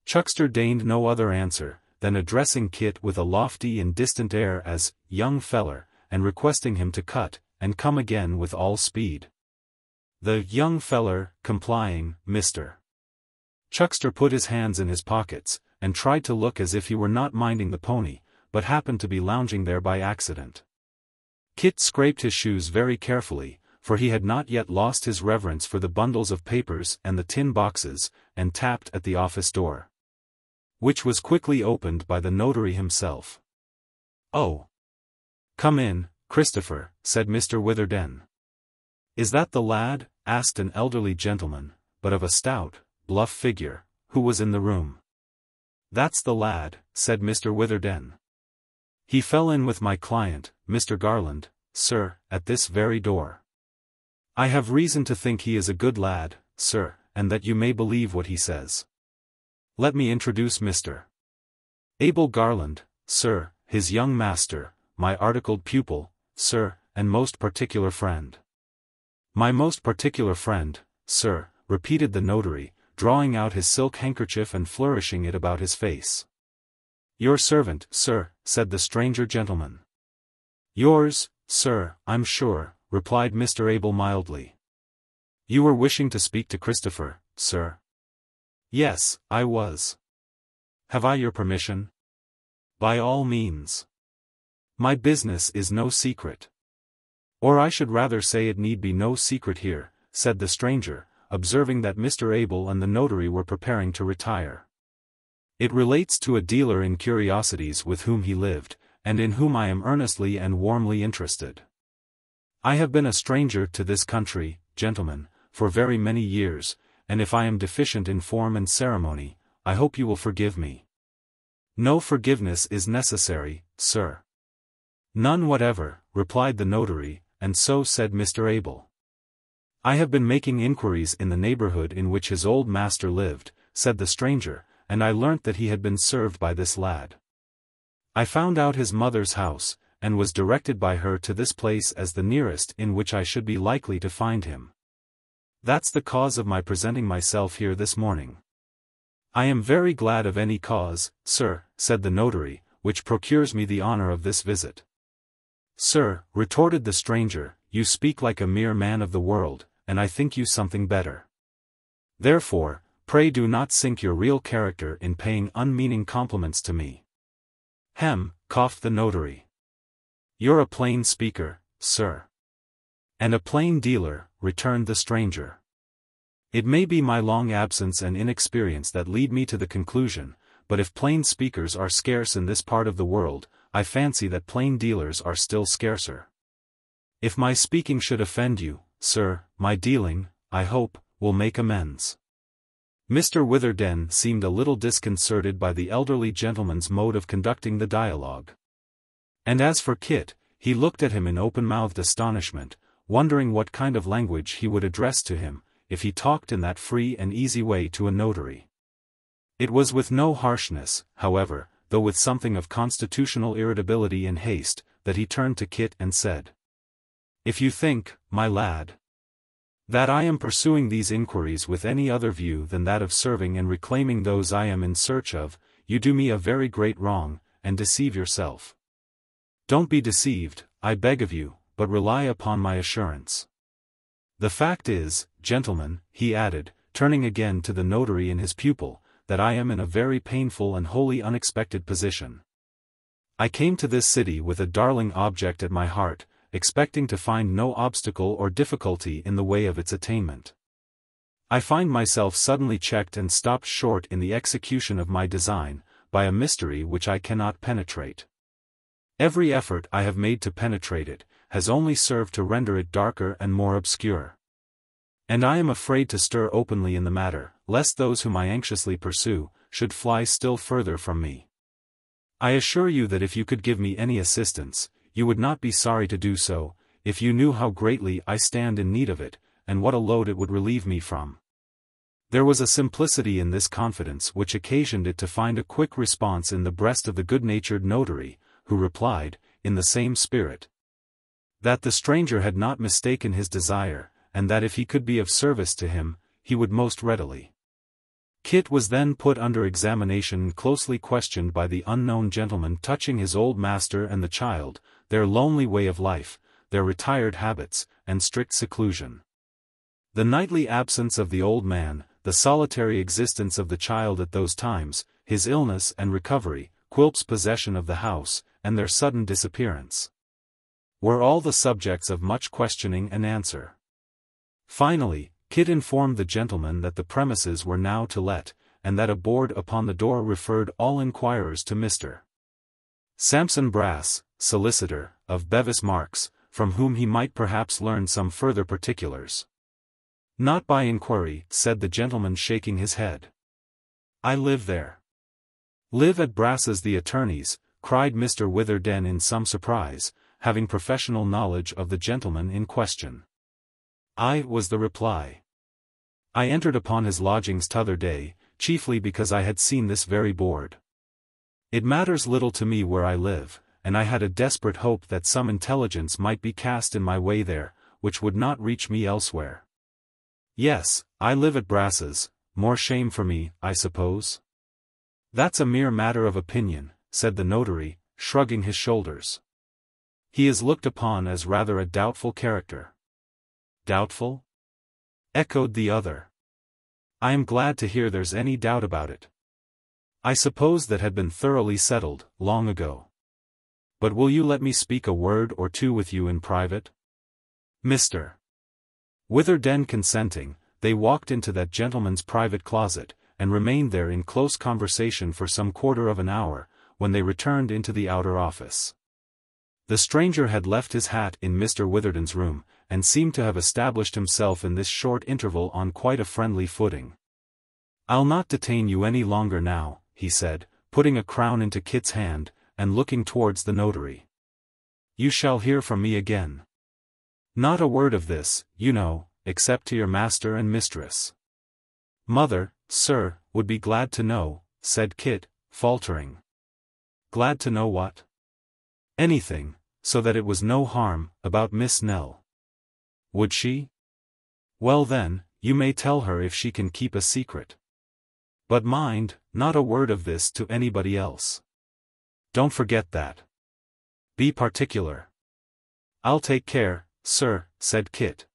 Chuckster deigned no other answer, than addressing Kit with a lofty and distant air as "young feller," and requesting him to cut, and come again with all speed. The "young feller" complying, Mr. Chuckster put his hands in his pockets, and tried to look as if he were not minding the pony, but happened to be lounging there by accident. Kit scraped his shoes very carefully, for he had not yet lost his reverence for the bundles of papers and the tin boxes, and tapped at the office door, which was quickly opened by the notary himself. "Oh! Come in, Christopher," said Mr. Witherden. "Is that the lad?" asked an elderly gentleman, but of a stout, bluff figure, who was in the room. "That's the lad," said Mr. Witherden. "He fell in with my client, Mr. Garland, sir, at this very door. I have reason to think he is a good lad, sir, and that you may believe what he says. Let me introduce Mr. Abel Garland, sir, his young master, my articled pupil, sir, and most particular friend." "My most particular friend, sir," repeated the notary, drawing out his silk handkerchief and flourishing it about his face. "Your servant, sir," said the stranger gentleman. "Yours, sir, I'm sure," replied Mr. Abel mildly. "You were wishing to speak to Christopher, sir?" "Yes, I was. Have I your permission?" "By all means. My business is no secret." "Or I should rather say it need be no secret here," said the stranger, observing that Mr. Abel and the notary were preparing to retire. "It relates to a dealer in curiosities with whom he lived, and in whom I am earnestly and warmly interested. I have been a stranger to this country, gentlemen, for very many years, and if I am deficient in form and ceremony, I hope you will forgive me." "No forgiveness is necessary, sir." "None whatever," replied the notary, and so said Mr. Abel. "I have been making inquiries in the neighborhood in which his old master lived," said the stranger, "and I learnt that he had been served by this lad. I found out his mother's house, and was directed by her to this place as the nearest in which I should be likely to find him. That's the cause of my presenting myself here this morning." "I am very glad of any cause, sir," said the notary, "which procures me the honor of this visit." "Sir," retorted the stranger, "you speak like a mere man of the world, and I think you something better. Therefore, pray do not sink your real character in paying unmeaning compliments to me." "Hem," coughed the notary. "You're a plain speaker, sir." "And a plain dealer," returned the stranger. "It may be my long absence and inexperience that lead me to the conclusion, but if plain speakers are scarce in this part of the world, I fancy that plain dealers are still scarcer. If my speaking should offend you, sir, my dealing, I hope, will make amends." Mr. Witherden seemed a little disconcerted by the elderly gentleman's mode of conducting the dialogue. And as for Kit, he looked at him in open-mouthed astonishment, wondering what kind of language he would address to him, if he talked in that free and easy way to a notary. It was with no harshness, however, though with something of constitutional irritability and haste, that he turned to Kit and said, "If you think, my lad, that I am pursuing these inquiries with any other view than that of serving and reclaiming those I am in search of, you do me a very great wrong, and deceive yourself. Don't be deceived, I beg of you, but rely upon my assurance. The fact is, gentlemen," he added, turning again to the notary and his pupil, "that I am in a very painful and wholly unexpected position. I came to this city with a darling object at my heart, expecting to find no obstacle or difficulty in the way of its attainment. I find myself suddenly checked and stopped short in the execution of my design, by a mystery which I cannot penetrate. Every effort I have made to penetrate it, has only served to render it darker and more obscure. And I am afraid to stir openly in the matter, lest those whom I anxiously pursue, should fly still further from me. I assure you that if you could give me any assistance, you would not be sorry to do so, if you knew how greatly I stand in need of it, and what a load it would relieve me from." There was a simplicity in this confidence which occasioned it to find a quick response in the breast of the good-natured notary, who replied, in the same spirit, that the stranger had not mistaken his desire, and that if he could be of service to him, he would most readily. Kit was then put under examination and closely questioned by the unknown gentleman touching his old master and the child, their lonely way of life, their retired habits, and strict seclusion. The nightly absence of the old man, the solitary existence of the child at those times, his illness and recovery, Quilp's possession of the house, and their sudden disappearance, were all the subjects of much questioning and answer. Finally, Kit informed the gentleman that the premises were now to let, and that a board upon the door referred all inquirers to Mr. Sampson Brass, solicitor, of Bevis Marks, from whom he might perhaps learn some further particulars. "Not by inquiry," said the gentleman shaking his head. "I live there." "Live at Brass's the attorney's," cried Mr. Witherden in some surprise, having professional knowledge of the gentleman in question. "Aye," was the reply. "I entered upon his lodgings t'other day, chiefly because I had seen this very board. It matters little to me where I live, and I had a desperate hope that some intelligence might be cast in my way there, which would not reach me elsewhere. Yes, I live at Brass's, more shame for me, I suppose?" "That's a mere matter of opinion," said the notary, shrugging his shoulders. "He is looked upon as rather a doubtful character." "Doubtful?" echoed the other. "I am glad to hear there's any doubt about it. I suppose that had been thoroughly settled, long ago. But will you let me speak a word or two with you in private?" Mr. Witherden consenting, they walked into that gentleman's private closet, and remained there in close conversation for some quarter of an hour, when they returned into the outer office. The stranger had left his hat in Mr. Witherden's room, and seemed to have established himself in this short interval on quite a friendly footing. "I'll not detain you any longer now," he said, putting a crown into Kit's hand, and looking towards the notary. "You shall hear from me again. Not a word of this, you know, except to your master and mistress." "Mother, sir, would be glad to know," said Kit, faltering. "Glad to know what?" "Anything, so that it was no harm, about Miss Nell." "Would she? Well then, you may tell her if she can keep a secret. But mind, not a word of this to anybody else. Don't forget that. Be particular." "I'll take care, sir," said Kit.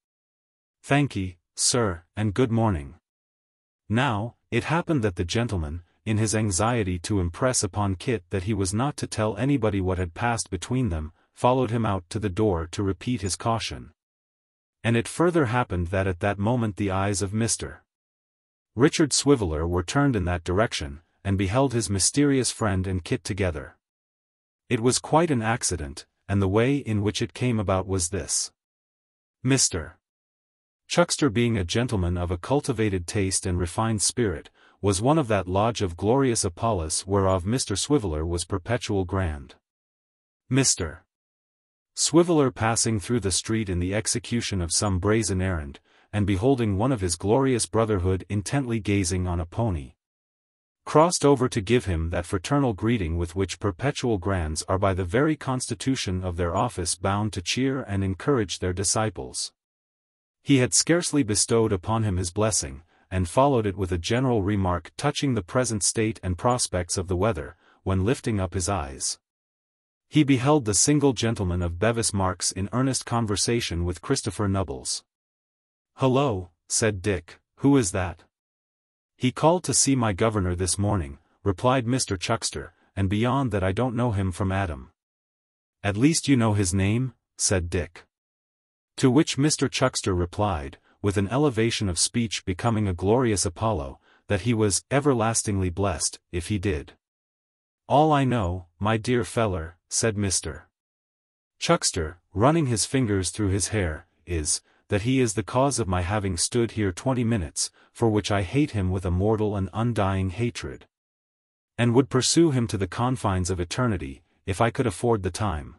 "Thankee, sir, and good morning." Now, it happened that the gentleman, in his anxiety to impress upon Kit that he was not to tell anybody what had passed between them, followed him out to the door to repeat his caution. And it further happened that at that moment the eyes of Mr. Richard Swiveller were turned in that direction, and beheld his mysterious friend and Kit together. It was quite an accident, and the way in which it came about was this. Mr. Chuckster, being a gentleman of a cultivated taste and refined spirit, was one of that lodge of glorious Apollos whereof Mr. Swiveller was perpetual grand. Mr. Swiveller, passing through the street in the execution of some brazen errand, and beholding one of his glorious brotherhood intently gazing on a pony, crossed over to give him that fraternal greeting with which perpetual grands are by the very constitution of their office bound to cheer and encourage their disciples. He had scarcely bestowed upon him his blessing, and followed it with a general remark touching the present state and prospects of the weather, when lifting up his eyes, he beheld the single gentleman of Bevis Marks in earnest conversation with Christopher Nubbles. "Hullo," said Dick, "who is that?" "He called to see my governor this morning," replied Mr. Chuckster, "and beyond that I don't know him from Adam." "At least you know his name?" said Dick. To which Mr. Chuckster replied, with an elevation of speech becoming a glorious Apollo, that he was everlastingly blessed, if he did. "All I know, my dear feller," said Mr. Chuckster, running his fingers through his hair, "is, that he is the cause of my having stood here 20 minutes, for which I hate him with a mortal and undying hatred, and would pursue him to the confines of eternity, if I could afford the time."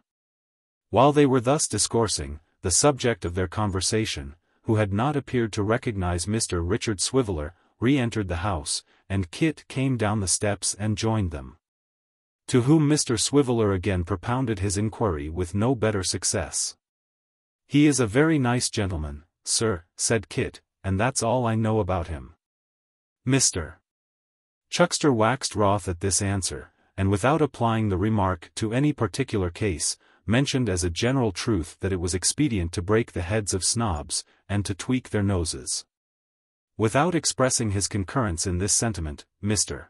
While they were thus discoursing, the subject of their conversation, who had not appeared to recognize Mr. Richard Swiveller, re-entered the house, and Kit came down the steps and joined them. To whom Mr. Swiveller again propounded his inquiry with no better success. "He is a very nice gentleman, sir," said Kit, "and that's all I know about him." Mr. Chuckster waxed wroth at this answer, and without applying the remark to any particular case, mentioned as a general truth that it was expedient to break the heads of snobs, and to tweak their noses. Without expressing his concurrence in this sentiment, Mr.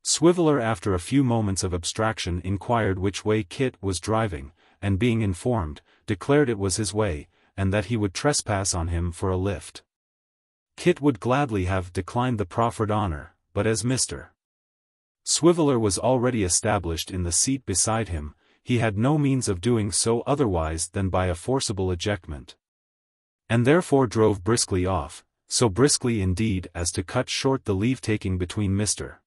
Swiveller after a few moments of abstraction inquired which way Kit was driving, and being informed, declared it was his way, and that he would trespass on him for a lift. Kit would gladly have declined the proffered honor, but as Mr. Swiveller was already established in the seat beside him, he had no means of doing so otherwise than by a forcible ejectment, and therefore drove briskly off, so briskly indeed as to cut short the leave-taking between Mr.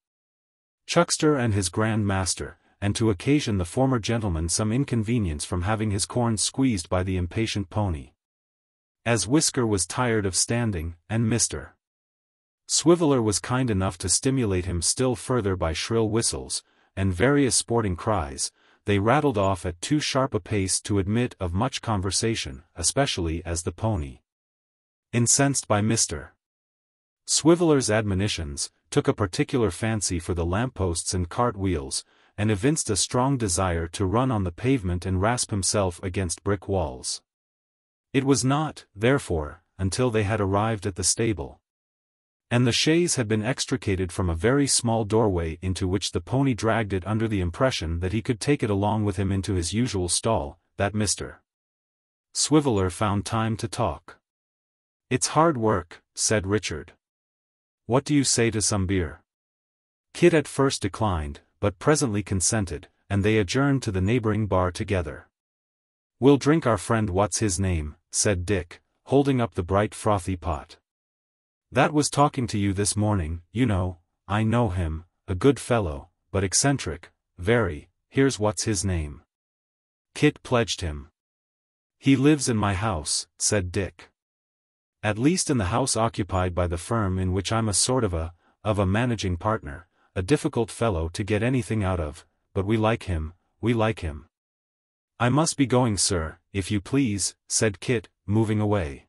Chuckster and his grand master, and to occasion the former gentleman some inconvenience from having his corns squeezed by the impatient pony. As Whisker was tired of standing, and Mr. Swiveller was kind enough to stimulate him still further by shrill whistles, and various sporting cries, they rattled off at too sharp a pace to admit of much conversation, especially as the pony, incensed by Mr. Swiveller's admonitions, took a particular fancy for the lampposts and cart wheels, and evinced a strong desire to run on the pavement and rasp himself against brick walls. It was not, therefore, until they had arrived at the stable, and the chaise had been extricated from a very small doorway into which the pony dragged it under the impression that he could take it along with him into his usual stall, that Mr. Swiveller found time to talk. "It's hard work," said Richard. "What do you say to some beer?" Kit at first declined, but presently consented, and they adjourned to the neighboring bar together. "We'll drink our friend what's his name," said Dick, holding up the bright frothy pot. "That was talking to you this morning, you know. I know him, a good fellow, but eccentric, very. Here's what's his name." Kit pledged him. "He lives in my house," said Dick. "At least in the house occupied by the firm in which I'm a sort of a managing partner, a difficult fellow to get anything out of, but we like him, we like him." "I must be going, sir, if you please," said Kit, moving away.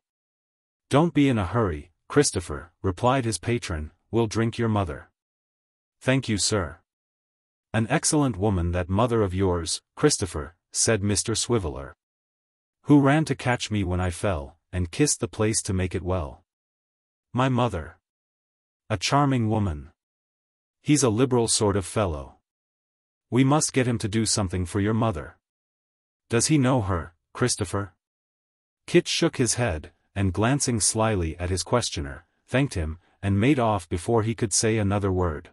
"Don't be in a hurry, Christopher," replied his patron, "we'll drink your mother." "Thank you, sir." "An excellent woman that mother of yours, Christopher," said Mr. Swiveller. "Who ran to catch me when I fell, and kissed the place to make it well." "My mother." "A charming woman. He's a liberal sort of fellow. We must get him to do something for your mother." "Does he know her, Christopher?" Kit shook his head, and glancing slyly at his questioner, thanked him, and made off before he could say another word.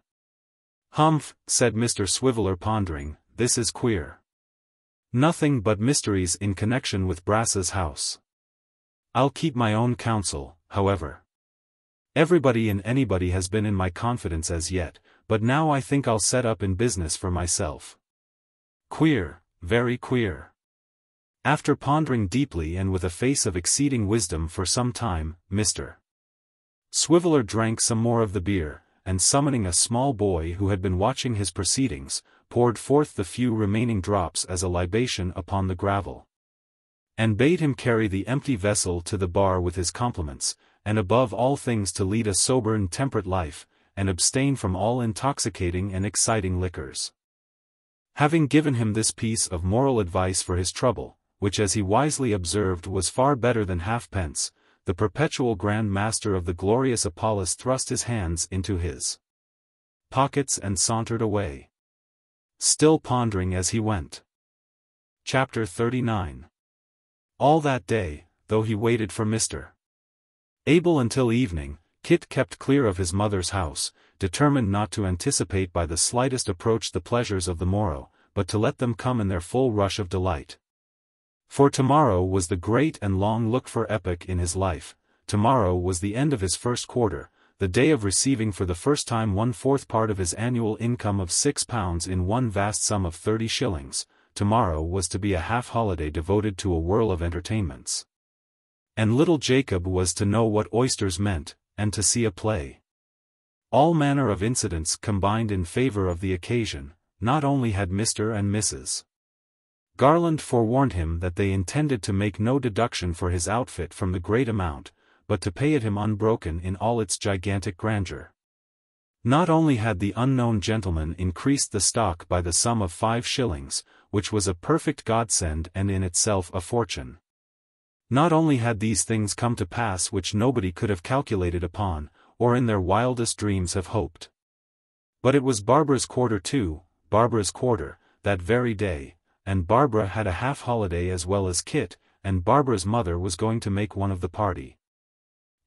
"Humph," said Mr. Swiveller pondering, "this is queer. Nothing but mysteries in connection with Brass's house. I'll keep my own counsel, however. Everybody and anybody has been in my confidence as yet, but now I think I'll set up in business for myself. Queer, very queer. After pondering deeply and with a face of exceeding wisdom for some time, Mr. Swiveller drank some more of the beer, and summoning a small boy who had been watching his proceedings, poured forth the few remaining drops as a libation upon the gravel. And bade him carry the empty vessel to the bar with his compliments, and above all things to lead a sober and temperate life, and abstain from all intoxicating and exciting liquors. Having given him this piece of moral advice for his trouble, which as he wisely observed was far better than halfpence, the perpetual Grand Master of the glorious Apollos thrust his hands into his pockets and sauntered away, still pondering as he went. Chapter 39. All that day, though he waited for Mr. Abel until evening, Kit kept clear of his mother's house, determined not to anticipate by the slightest approach the pleasures of the morrow, but to let them come in their full rush of delight. For tomorrow was the great and long-looked-for epoch in his life. Tomorrow was the end of his first quarter, the day of receiving for the first time 1/4 part of his annual income of £6 in one vast sum of 30 shillings. Tomorrow was to be a half-holiday devoted to a whirl of entertainments. And little Jacob was to know what oysters meant, and to see a play. All manner of incidents combined in favor of the occasion. Not only had Mr. and Mrs. Garland forewarned him that they intended to make no deduction for his outfit from the great amount, but to pay it him unbroken in all its gigantic grandeur. Not only had the unknown gentleman increased the stock by the sum of 5 shillings, which was a perfect godsend and in itself a fortune. Not only had these things come to pass which nobody could have calculated upon, or in their wildest dreams have hoped. But it was Barbara's quarter too, Barbara's quarter, that very day, and Barbara had a half-holiday as well as Kit, and Barbara's mother was going to make one of the party.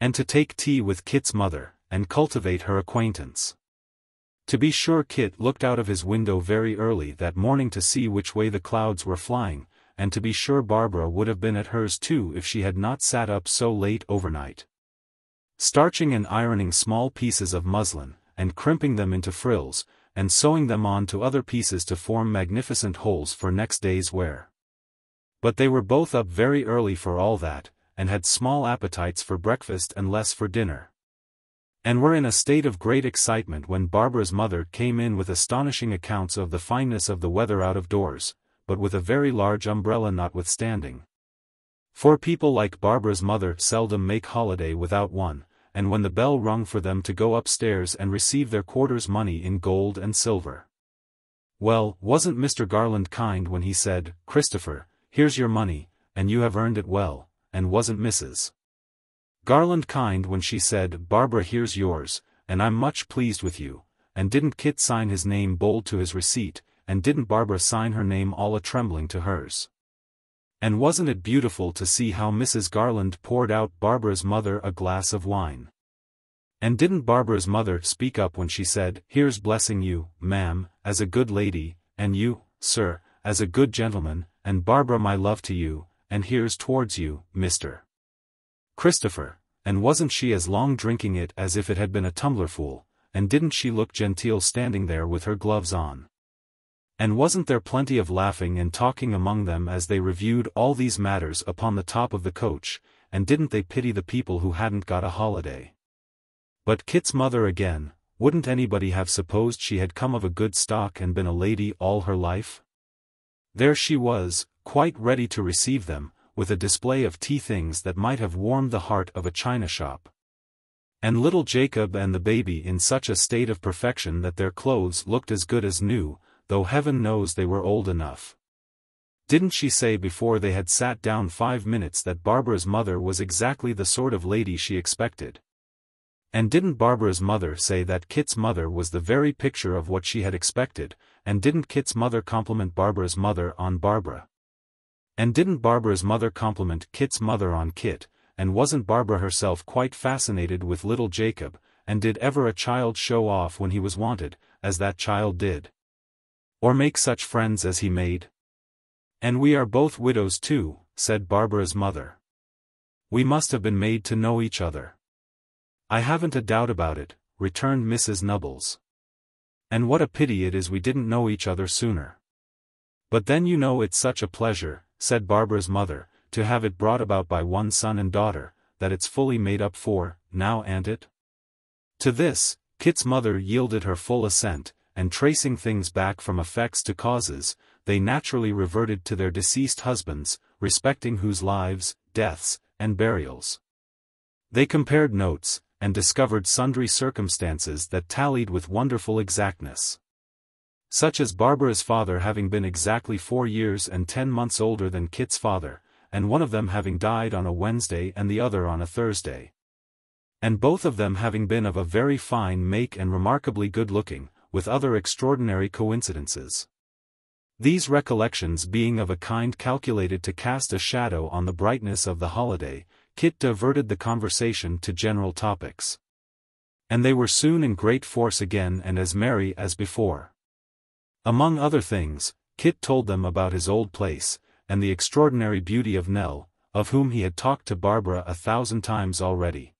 And to take tea with Kit's mother, and cultivate her acquaintance. To be sure Kit looked out of his window very early that morning to see which way the clouds were flying, and to be sure Barbara would have been at hers too if she had not sat up so late overnight, starching and ironing small pieces of muslin, and crimping them into frills, and sewing them on to other pieces to form magnificent holes for next day's wear. But they were both up very early for all that, and had small appetites for breakfast and less for dinner. And were in a state of great excitement when Barbara's mother came in with astonishing accounts of the fineness of the weather out of doors, but with a very large umbrella notwithstanding. For people like Barbara's mother seldom make holiday without one, and when the bell rung for them to go upstairs and receive their quarter's money in gold and silver. Well, wasn't Mr. Garland kind when he said, "Christopher, here's your money, and you have earned it well," and wasn't Mrs. Garland kind when she said, "Barbara, here's yours, and I'm much pleased with you," and didn't Kit sign his name bold to his receipt, and didn't Barbara sign her name all a-trembling to hers? And wasn't it beautiful to see how Mrs. Garland poured out Barbara's mother a glass of wine? And didn't Barbara's mother speak up when she said, "Here's blessing you, ma'am, as a good lady, and you, sir, as a good gentleman, and Barbara my love to you, and here's towards you, Mr. Christopher," and wasn't she as long drinking it as if it had been a tumblerful, and didn't she look genteel standing there with her gloves on? And wasn't there plenty of laughing and talking among them as they reviewed all these matters upon the top of the coach, and didn't they pity the people who hadn't got a holiday? But Kit's mother again, wouldn't anybody have supposed she had come of a good stock and been a lady all her life? There she was, quite ready to receive them, with a display of tea things that might have warmed the heart of a china shop. And little Jacob and the baby in such a state of perfection that their clothes looked as good as new, though heaven knows they were old enough. Didn't she say before they had sat down 5 minutes that Barbara's mother was exactly the sort of lady she expected? And didn't Barbara's mother say that Kit's mother was the very picture of what she had expected, and didn't Kit's mother compliment Barbara's mother on Barbara? And didn't Barbara's mother compliment Kit's mother on Kit, and wasn't Barbara herself quite fascinated with little Jacob, and did ever a child show off when he was wanted, as that child did? Or make such friends as he made? "And we are both widows too," said Barbara's mother. We must have been made to know each other." "I haven't a doubt about it," returned Mrs. Nubbles. "And what a pity it is we didn't know each other sooner." "But then you know it's such a pleasure," said Barbara's mother, "to have it brought about by one son and daughter, that it's fully made up for, now ain't it?" To this, Kit's mother yielded her full assent, and tracing things back from effects to causes, they naturally reverted to their deceased husbands, respecting whose lives, deaths, and burials. They compared notes, and discovered sundry circumstances that tallied with wonderful exactness. Such as Barbara's father having been exactly 4 years and 10 months older than Kit's father, and one of them having died on a Wednesday and the other on a Thursday. And both of them having been of a very fine make and remarkably good-looking, with other extraordinary coincidences. These recollections being of a kind calculated to cast a shadow on the brightness of the holiday, Kit diverted the conversation to general topics. And they were soon in great force again and as merry as before. Among other things, Kit told them about his old place, and the extraordinary beauty of Nell, of whom he had talked to Barbara 1,000 times already.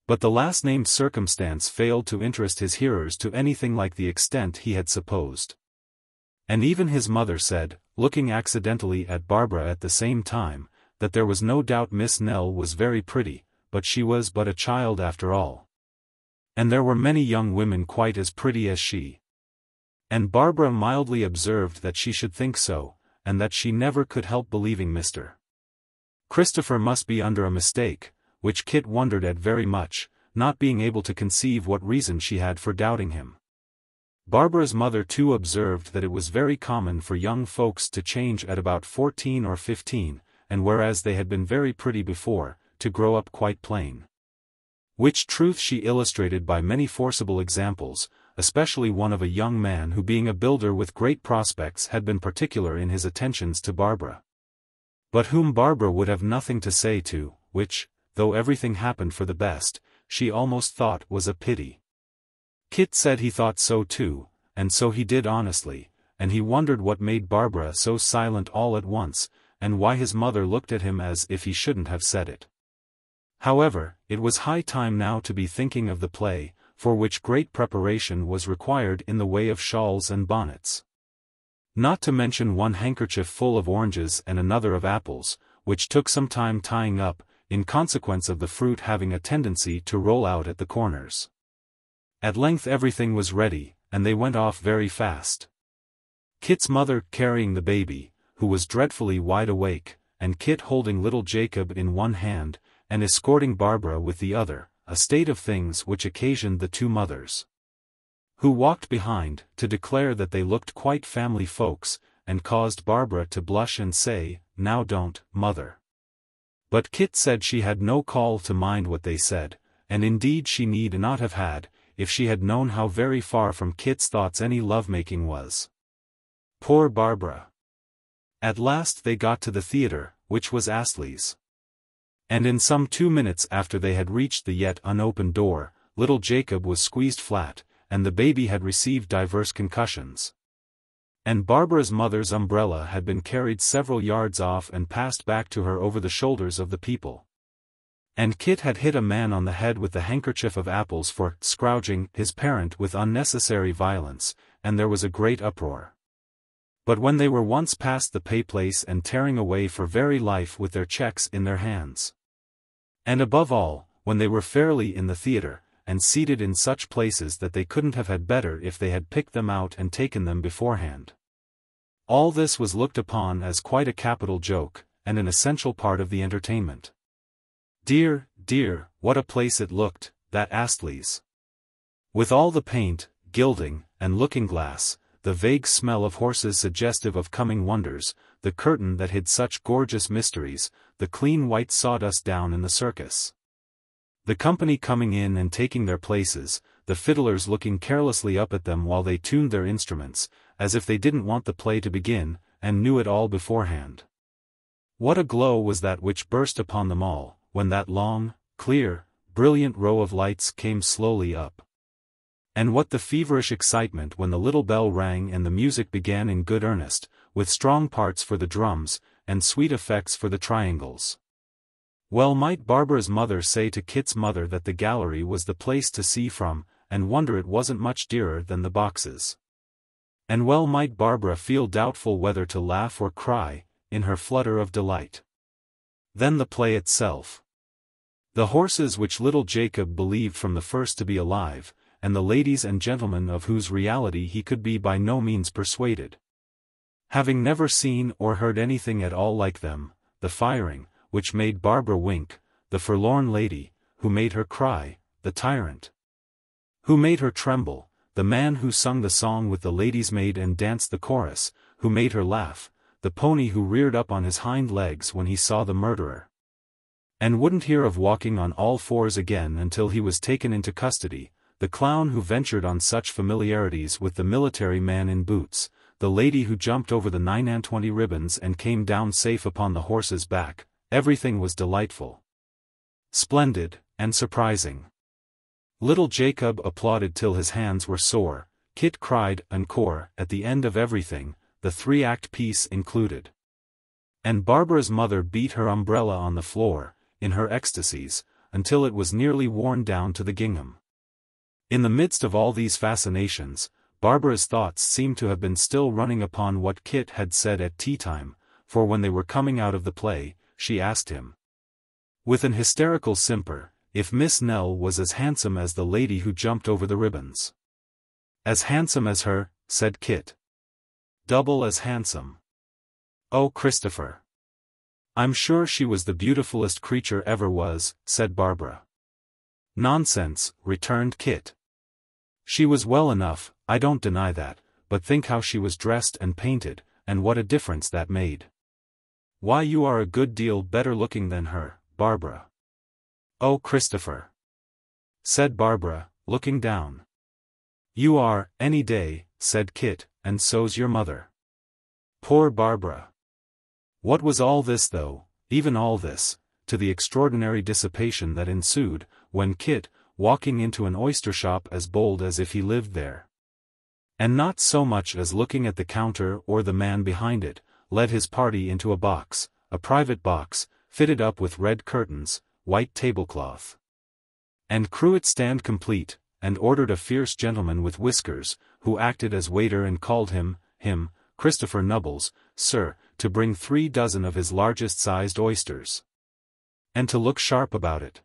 But the last-named circumstance failed to interest his hearers to anything like the extent he had supposed. And even his mother said, looking accidentally at Barbara at the same time, that there was no doubt Miss Nell was very pretty, but she was but a child after all. And there were many young women quite as pretty as she. And Barbara mildly observed that she should think so, and that she never could help believing Mr. Christopher must be under a mistake, which Kit wondered at very much, not being able to conceive what reason she had for doubting him. Barbara's mother too observed that it was very common for young folks to change at about 14 or 15, and whereas they had been very pretty before, to grow up quite plain. Which truth she illustrated by many forcible examples, especially one of a young man who being a builder with great prospects had been particular in his attentions to Barbara. But whom Barbara would have nothing to say to, which, though everything happened for the best, she almost thought was a pity. Kit said he thought so too, and so he did honestly, and he wondered what made Barbara so silent all at once, and why his mother looked at him as if he shouldn't have said it. However, it was high time now to be thinking of the play, for which great preparation was required in the way of shawls and bonnets. Not to mention one handkerchief full of oranges and another of apples, which took some time tying up, in consequence of the fruit having a tendency to roll out at the corners. At length everything was ready, and they went off very fast. Kit's mother carrying the baby, who was dreadfully wide awake, and Kit holding little Jacob in one hand, and escorting Barbara with the other, a state of things which occasioned the two mothers, who walked behind, to declare that they looked quite family folks, and caused Barbara to blush and say, "Now don't, mother." But Kit said she had no call to mind what they said, and indeed she need not have had, if she had known how very far from Kit's thoughts any love-making was. Poor Barbara! At last they got to the theatre, which was Astley's. And in some 2 minutes after they had reached the yet unopened door, little Jacob was squeezed flat, and the baby had received divers concussions. And Barbara's mother's umbrella had been carried several yards off and passed back to her over the shoulders of the people. And Kit had hit a man on the head with the handkerchief of apples for scourging his parent with unnecessary violence, and there was a great uproar. But when they were once past the pay place and tearing away for very life with their checks in their hands, and above all, when they were fairly in the theatre, and seated in such places that they couldn't have had better if they had picked them out and taken them beforehand. All this was looked upon as quite a capital joke, and an essential part of the entertainment. Dear, dear, what a place it looked, that Astley's! With all the paint, gilding, and looking-glass, the vague smell of horses suggestive of coming wonders, the curtain that hid such gorgeous mysteries, the clean white sawdust down in the circus. The company coming in and taking their places, the fiddlers looking carelessly up at them while they tuned their instruments, as if they didn't want the play to begin, and knew it all beforehand. What a glow was that which burst upon them all, when that long, clear, brilliant row of lights came slowly up. And what the feverish excitement when the little bell rang and the music began in good earnest, with strong parts for the drums, and sweet effects for the triangles. Well might Barbara's mother say to Kit's mother that the gallery was the place to see from, and wonder it wasn't much dearer than the boxes. And well might Barbara feel doubtful whether to laugh or cry, in her flutter of delight. Then the play itself. The horses which little Jacob believed from the first to be alive, and the ladies and gentlemen of whose reality he could be by no means persuaded. Having never seen or heard anything at all like them, the firing, which made Barbara wink, the forlorn lady, who made her cry, the tyrant, who made her tremble, the man who sung the song with the lady's maid and danced the chorus, who made her laugh, the pony who reared up on his hind legs when he saw the murderer, and wouldn't hear of walking on all fours again until he was taken into custody, the clown who ventured on such familiarities with the military man in boots, the lady who jumped over the 9-and-20 ribbons and came down safe upon the horse's back, everything was delightful, splendid, and surprising. Little Jacob applauded till his hands were sore, Kit cried encore at the end of everything, the 3-act piece included. And Barbara's mother beat her umbrella on the floor, in her ecstasies, until it was nearly worn down to the gingham. In the midst of all these fascinations, Barbara's thoughts seemed to have been still running upon what Kit had said at tea-time, for when they were coming out of the play, she asked him, with an hysterical simper, if Miss Nell was as handsome as the lady who jumped over the ribbons. As handsome as her, said Kit. Double as handsome. Oh, Christopher! I'm sure she was the beautifulest creature ever was, said Barbara. Nonsense, returned Kit. She was well enough, I don't deny that, but think how she was dressed and painted, and what a difference that made. Why, you are a good deal better looking than her, Barbara. Oh, Christopher! Said Barbara, looking down. You are, any day, said Kit, and so's your mother. Poor Barbara! What was all this though, even all this, to the extraordinary dissipation that ensued, when Kit, walking into an oyster shop as bold as if he lived there, and not so much as looking at the counter or the man behind it, led his party into a box, a private box, fitted up with red curtains, white tablecloth, and cruet stand complete, and ordered a fierce gentleman with whiskers, who acted as waiter and called him, Christopher Nubbles, sir, to bring 3 dozen of his largest-sized oysters, and to look sharp about it.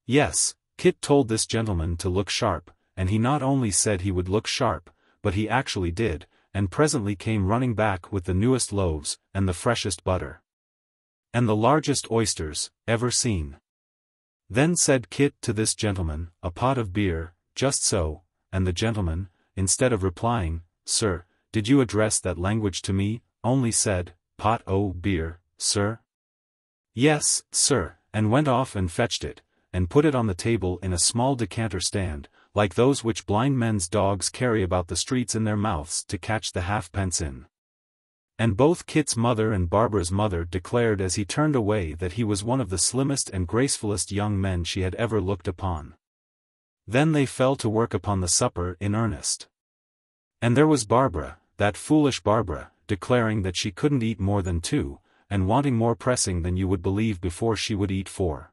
Yes, Kit told this gentleman to look sharp, and he not only said he would look sharp, but he actually did, and presently came running back with the newest loaves, and the freshest butter, and the largest oysters, ever seen. Then said Kit to this gentleman, a pot of beer, just so, and the gentleman, instead of replying, Sir, did you address that language to me, only said, pot o' beer, sir? Yes, sir, and went off and fetched it, and put it on the table in a small decanter stand, like those which blind men's dogs carry about the streets in their mouths to catch the halfpence in. And both Kit's mother and Barbara's mother declared as he turned away that he was one of the slimmest and gracefullest young men she had ever looked upon. Then they fell to work upon the supper in earnest. And there was Barbara, that foolish Barbara, declaring that she couldn't eat more than 2, and wanting more pressing than you would believe before she would eat 4.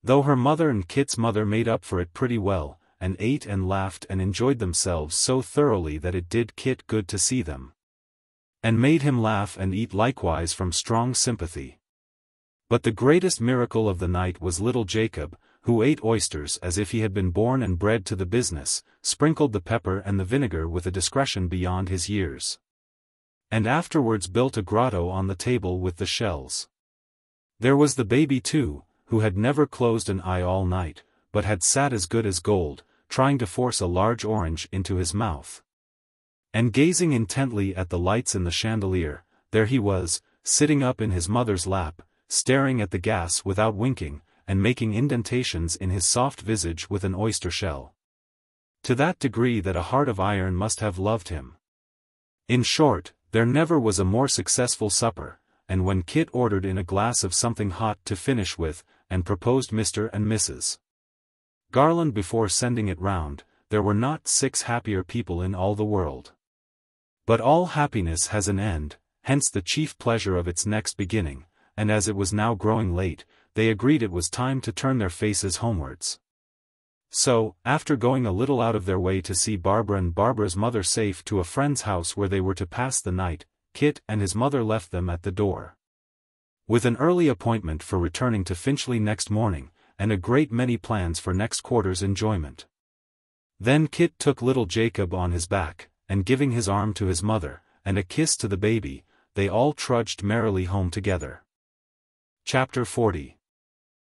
Though her mother and Kit's mother made up for it pretty well, and ate and laughed and enjoyed themselves so thoroughly that it did Kit good to see them, and made him laugh and eat likewise from strong sympathy. But the greatest miracle of the night was little Jacob, who ate oysters as if he had been born and bred to the business, sprinkled the pepper and the vinegar with a discretion beyond his years, and afterwards built a grotto on the table with the shells. There was the baby too, who had never closed an eye all night, but had sat as good as gold, trying to force a large orange into his mouth, and gazing intently at the lights in the chandelier. There he was, sitting up in his mother's lap, staring at the gas without winking, and making indentations in his soft visage with an oyster shell, to that degree that a heart of iron must have loved him. In short, there never was a more successful supper, and when Kit ordered in a glass of something hot to finish with, and proposed Mr. and Mrs. Garland before sending it round, there were not 6 happier people in all the world. But all happiness has an end, hence the chief pleasure of its next beginning, and as it was now growing late, they agreed it was time to turn their faces homewards. So, after going a little out of their way to see Barbara and Barbara's mother safe to a friend's house where they were to pass the night, Kit and his mother left them at the door. With an early appointment for returning to Finchley next morning, and a great many plans for next quarter's enjoyment. Then Kit took little Jacob on his back, and giving his arm to his mother, and a kiss to the baby, they all trudged merrily home together. Chapter 40.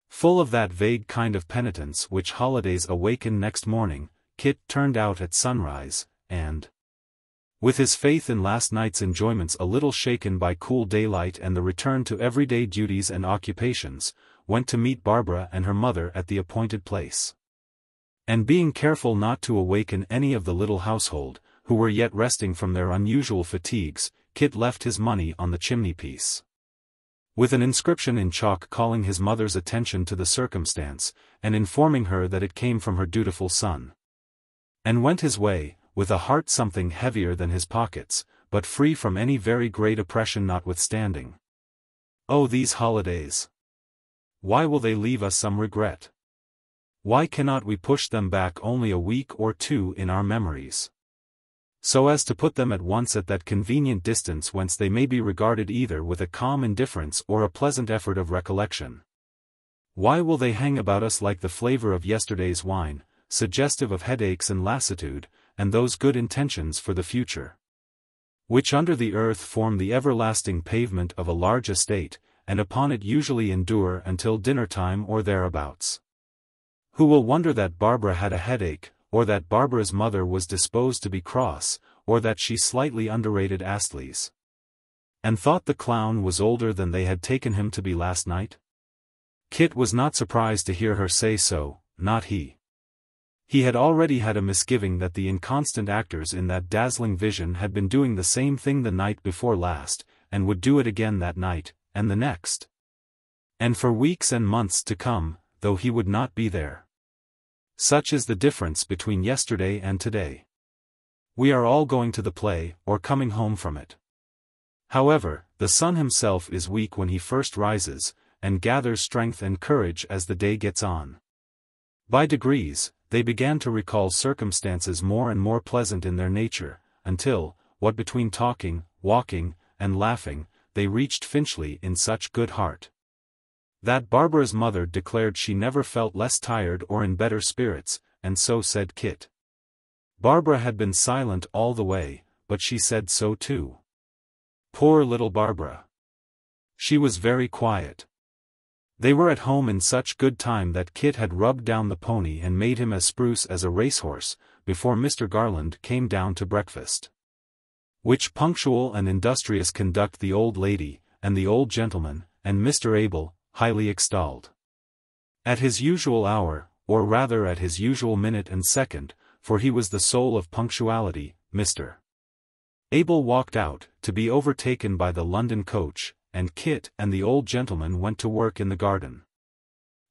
Full of that vague kind of penitence which holidays awaken next morning, Kit turned out at sunrise, and, with his faith in last night's enjoyments a little shaken by cool daylight and the return to everyday duties and occupations, went to meet Barbara and her mother at the appointed place. And being careful not to awaken any of the little household, who were yet resting from their unusual fatigues, Kit left his money on the chimney-piece, with an inscription in chalk calling his mother's attention to the circumstance, and informing her that it came from her dutiful son. And went his way, with a heart something heavier than his pockets, but free from any very great oppression notwithstanding. Oh, these holidays! Why will they leave us some regret? Why cannot we push them back only a week or two in our memories, so as to put them at once at that convenient distance whence they may be regarded either with a calm indifference or a pleasant effort of recollection? Why will they hang about us like the flavor of yesterday's wine, suggestive of headaches and lassitude, and those good intentions for the future, which under the earth form the everlasting pavement of a large estate, and upon it usually endure until dinner-time or thereabouts? Who will wonder that Barbara had a headache, or that Barbara's mother was disposed to be cross, or that she slightly underrated Astley's, and thought the clown was older than they had taken him to be last night? Kit was not surprised to hear her say so, not he. He had already had a misgiving that the inconstant actors in that dazzling vision had been doing the same thing the night before last, and would do it again that night, and the next, and for weeks and months to come, though he would not be there. Such is the difference between yesterday and today. We are all going to the play, or coming home from it. However, the sun himself is weak when he first rises, and gathers strength and courage as the day gets on. By degrees, they began to recall circumstances more and more pleasant in their nature, until, what between talking, walking, and laughing, they reached Finchley in such good heart, that Barbara's mother declared she never felt less tired or in better spirits, and so said Kit. Barbara had been silent all the way, but she said so too. Poor little Barbara! She was very quiet. They were at home in such good time that Kit had rubbed down the pony and made him as spruce as a racehorse, before Mr. Garland came down to breakfast, which punctual and industrious conduct the old lady, and the old gentleman, and Mr. Abel, highly extolled. At his usual hour, or rather at his usual minute and second, for he was the soul of punctuality, Mr. Abel walked out, to be overtaken by the London coach, and Kit and the old gentleman went to work in the garden.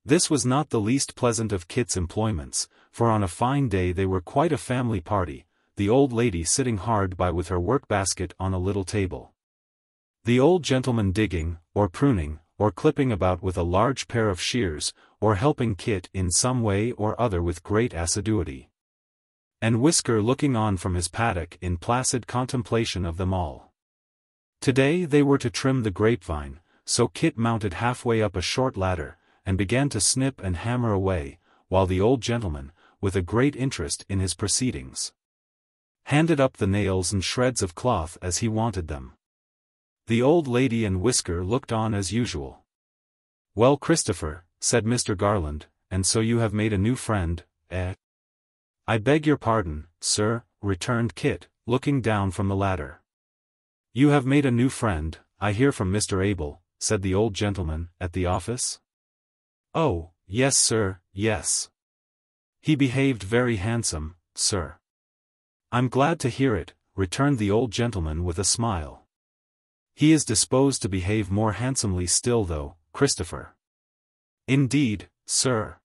This was not the least pleasant of Kit's employments, for on a fine day they were quite a family party, the old lady sitting hard by with her work-basket on a little table, the old gentleman digging, or pruning, or clipping about with a large pair of shears, or helping Kit in some way or other with great assiduity, and Whisker looking on from his paddock in placid contemplation of them all. Today they were to trim the grapevine, so Kit mounted halfway up a short ladder, and began to snip and hammer away, while the old gentleman, with a great interest in his proceedings, handed up the nails and shreds of cloth as he wanted them. The old lady and Whisker looked on as usual. "Well, Christopher," said Mr. Garland, "and so you have made a new friend, eh?" "I beg your pardon, sir," returned Kit, looking down from the ladder. "You have made a new friend, I hear from Mr. Abel," said the old gentleman, "at the office?" "Oh, yes sir, yes. He behaved very handsome, sir." "I'm glad to hear it," returned the old gentleman with a smile. "He is disposed to behave more handsomely still though, Christopher." "Indeed, sir.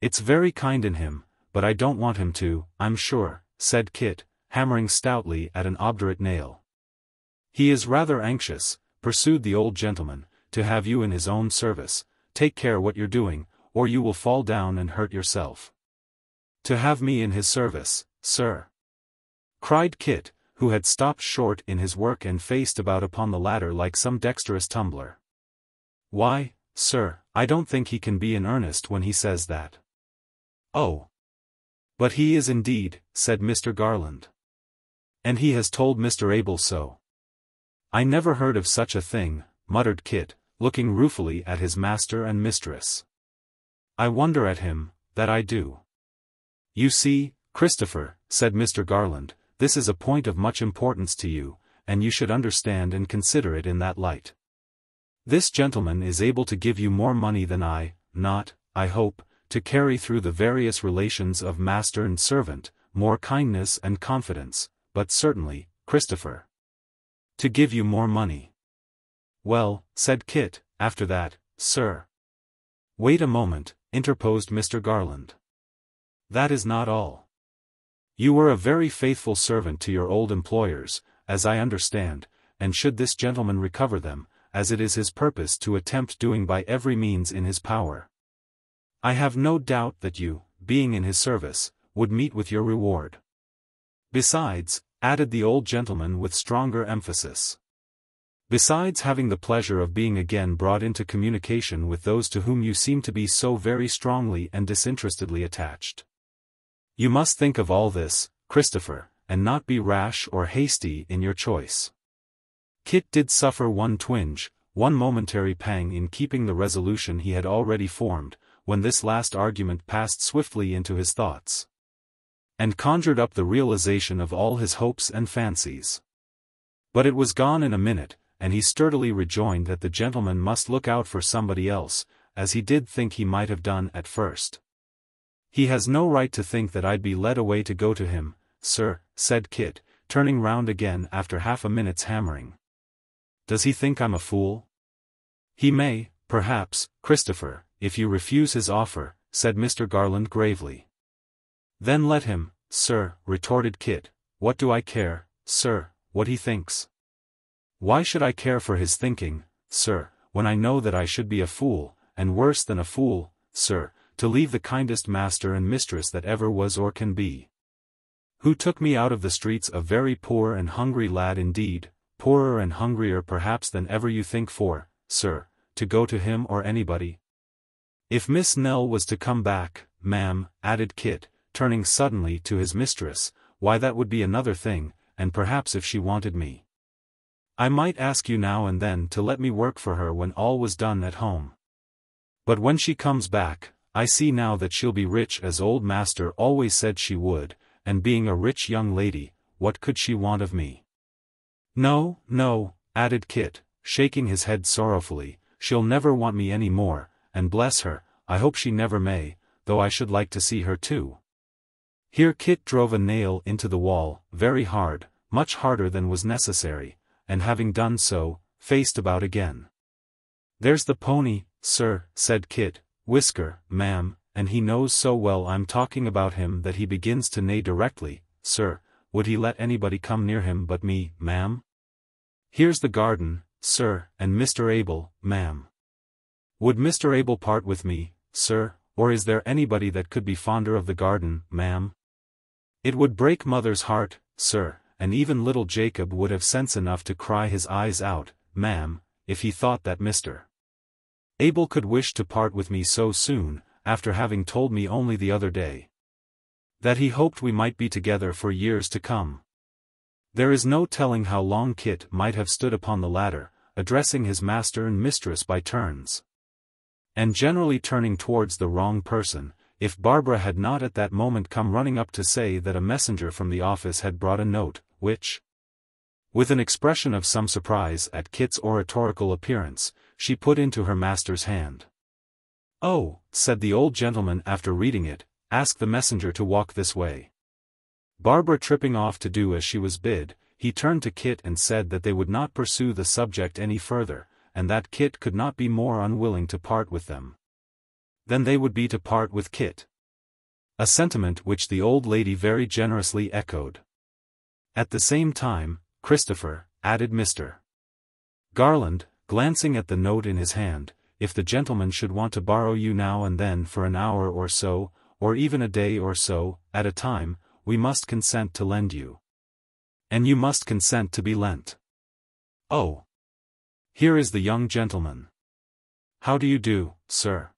It's very kind in him, but I don't want him to, I'm sure," said Kit, hammering stoutly at an obdurate nail. "He is rather anxious," pursued the old gentleman, "to have you in his own service, take care what you're doing, or you will fall down and hurt yourself. To have me in his service, sir!" cried Kit, who had stopped short in his work and faced about upon the ladder like some dexterous tumbler. "Why, sir, I don't think he can be in earnest when he says that." "Oh! But he is indeed," said Mr. Garland. "And he has told Mr. Abel so." "I never heard of such a thing," muttered Kit, looking ruefully at his master and mistress. "I wonder at him, that I do." "You see, Christopher," said Mr. Garland, "this is a point of much importance to you, and you should understand and consider it in that light. This gentleman is able to give you more money than not, I hope, to carry through the various relations of master and servant, more kindness and confidence, but certainly, Christopher, to give you more money." "Well," said Kit, "after that, sir—" "Wait a moment," interposed Mr. Garland. "That is not all. You were a very faithful servant to your old employers, as I understand, and should this gentleman recover them, as it is his purpose to attempt doing by every means in his power, I have no doubt that you, being in his service, would meet with your reward. Besides," added the old gentleman with stronger emphasis, "besides having the pleasure of being again brought into communication with those to whom you seem to be so very strongly and disinterestedly attached. You must think of all this, Christopher, and not be rash or hasty in your choice." Kit did suffer one twinge, one momentary pang in keeping the resolution he had already formed, when this last argument passed swiftly into his thoughts, and conjured up the realization of all his hopes and fancies. But it was gone in a minute, and he sturdily rejoined that the gentleman must look out for somebody else, as he did think he might have done at first. "He has no right to think that I'd be led away to go to him, sir," said Kit, turning round again after half a minute's hammering. "Does he think I'm a fool?" "He may, perhaps, Christopher, if you refuse his offer," said Mr. Garland gravely. "Then let him, sir," retorted Kit. "What do I care, sir, what he thinks? Why should I care for his thinking, sir, when I know that I should be a fool, and worse than a fool, sir, to leave the kindest master and mistress that ever was or can be, who took me out of the streets a very poor and hungry lad indeed, poorer and hungrier perhaps than ever you think for, sir, to go to him or anybody? If Miss Nell was to come back, ma'am," added Kit, turning suddenly to his mistress, "why that would be another thing, and perhaps if she wanted me, I might ask you now and then to let me work for her when all was done at home. But when she comes back, I see now that she'll be rich as old master always said she would, and being a rich young lady, what could she want of me? No, no," added Kit, shaking his head sorrowfully, "she'll never want me any more, and bless her, I hope she never may, though I should like to see her too." Here Kit drove a nail into the wall, very hard, much harder than was necessary, and having done so, faced about again. "There's the pony, sir," said Kit, "Whisker, ma'am, and he knows so well I'm talking about him that he begins to neigh directly, sir. Would he let anybody come near him but me, ma'am? Here's the garden, sir, and Mr. Abel, ma'am. Would Mr. Abel part with me, sir, or is there anybody that could be fonder of the garden, ma'am? It would break mother's heart, sir, and even little Jacob would have sense enough to cry his eyes out, ma'am, if he thought that Mr. Abel could wish to part with me so soon, after having told me only the other day that he hoped we might be together for years to come." There is no telling how long Kit might have stood upon the ladder, addressing his master and mistress by turns, and generally turning towards the wrong person, if Barbara had not at that moment come running up to say that a messenger from the office had brought a note, which, with an expression of some surprise at Kit's oratorical appearance, she put into her master's hand. "Oh," said the old gentleman after reading it, "ask the messenger to walk this way." Barbara tripping off to do as she was bid, he turned to Kit and said that they would not pursue the subject any further, and that Kit could not be more unwilling to part with them than they would be to part with Kit. A sentiment which the old lady very generously echoed. "At the same time, Christopher," added Mr. Garland, glancing at the note in his hand, if the gentleman should want to borrow you now and then for an hour or so, or even a day or so, at a time, we must consent to lend you. And you must consent to be lent. Oh! Here is the young gentleman. How do you do, sir?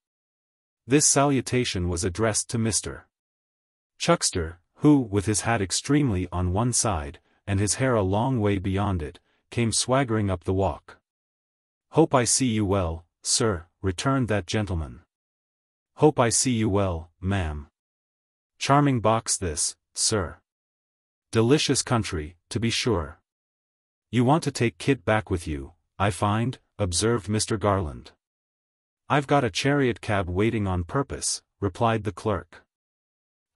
This salutation was addressed to Mr. Chuckster, who, with his hat extremely on one side, and his hair a long way beyond it, came swaggering up the walk. Hope I see you well, sir, returned that gentleman. Hope I see you well, ma'am. Charming box this, sir. Delicious country, to be sure. You want to take Kit back with you, I find, observed Mr. Garland. I've got a chariot cab waiting on purpose, replied the clerk.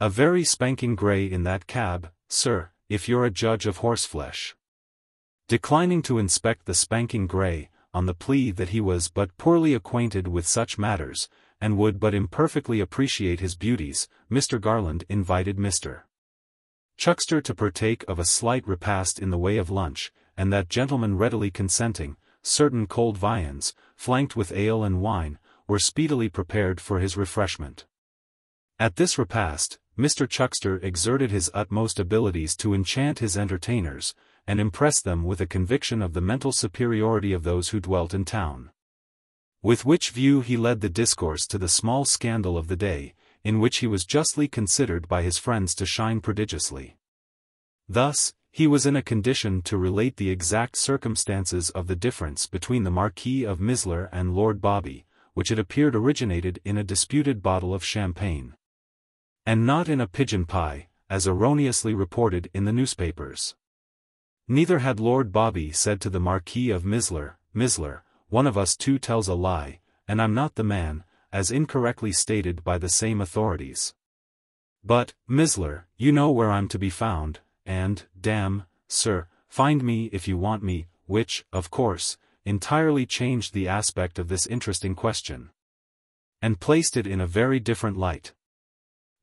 A very spanking grey in that cab, sir, if you're a judge of horseflesh. Declining to inspect the spanking grey, on the plea that he was but poorly acquainted with such matters, and would but imperfectly appreciate his beauties, Mr. Garland invited Mr. Chuckster to partake of a slight repast in the way of lunch, and that gentleman readily consenting, certain cold viands, flanked with ale and wine, were speedily prepared for his refreshment. At this repast, Mr. Chuckster exerted his utmost abilities to enchant his entertainers, and impress them with a conviction of the mental superiority of those who dwelt in town. With which view he led the discourse to the small scandal of the day, in which he was justly considered by his friends to shine prodigiously. Thus, he was in a condition to relate the exact circumstances of the difference between the Marquis of Misler and Lord Bobby, which it appeared originated in a disputed bottle of champagne. And not in a pigeon pie, as erroneously reported in the newspapers. Neither had Lord Bobby said to the Marquis of Misler, Misler, one of us two tells a lie, and I'm not the man, as incorrectly stated by the same authorities. But, Misler, you know where I'm to be found, and, damn, sir, find me if you want me, which, of course, entirely changed the aspect of this interesting question. And placed it in a very different light.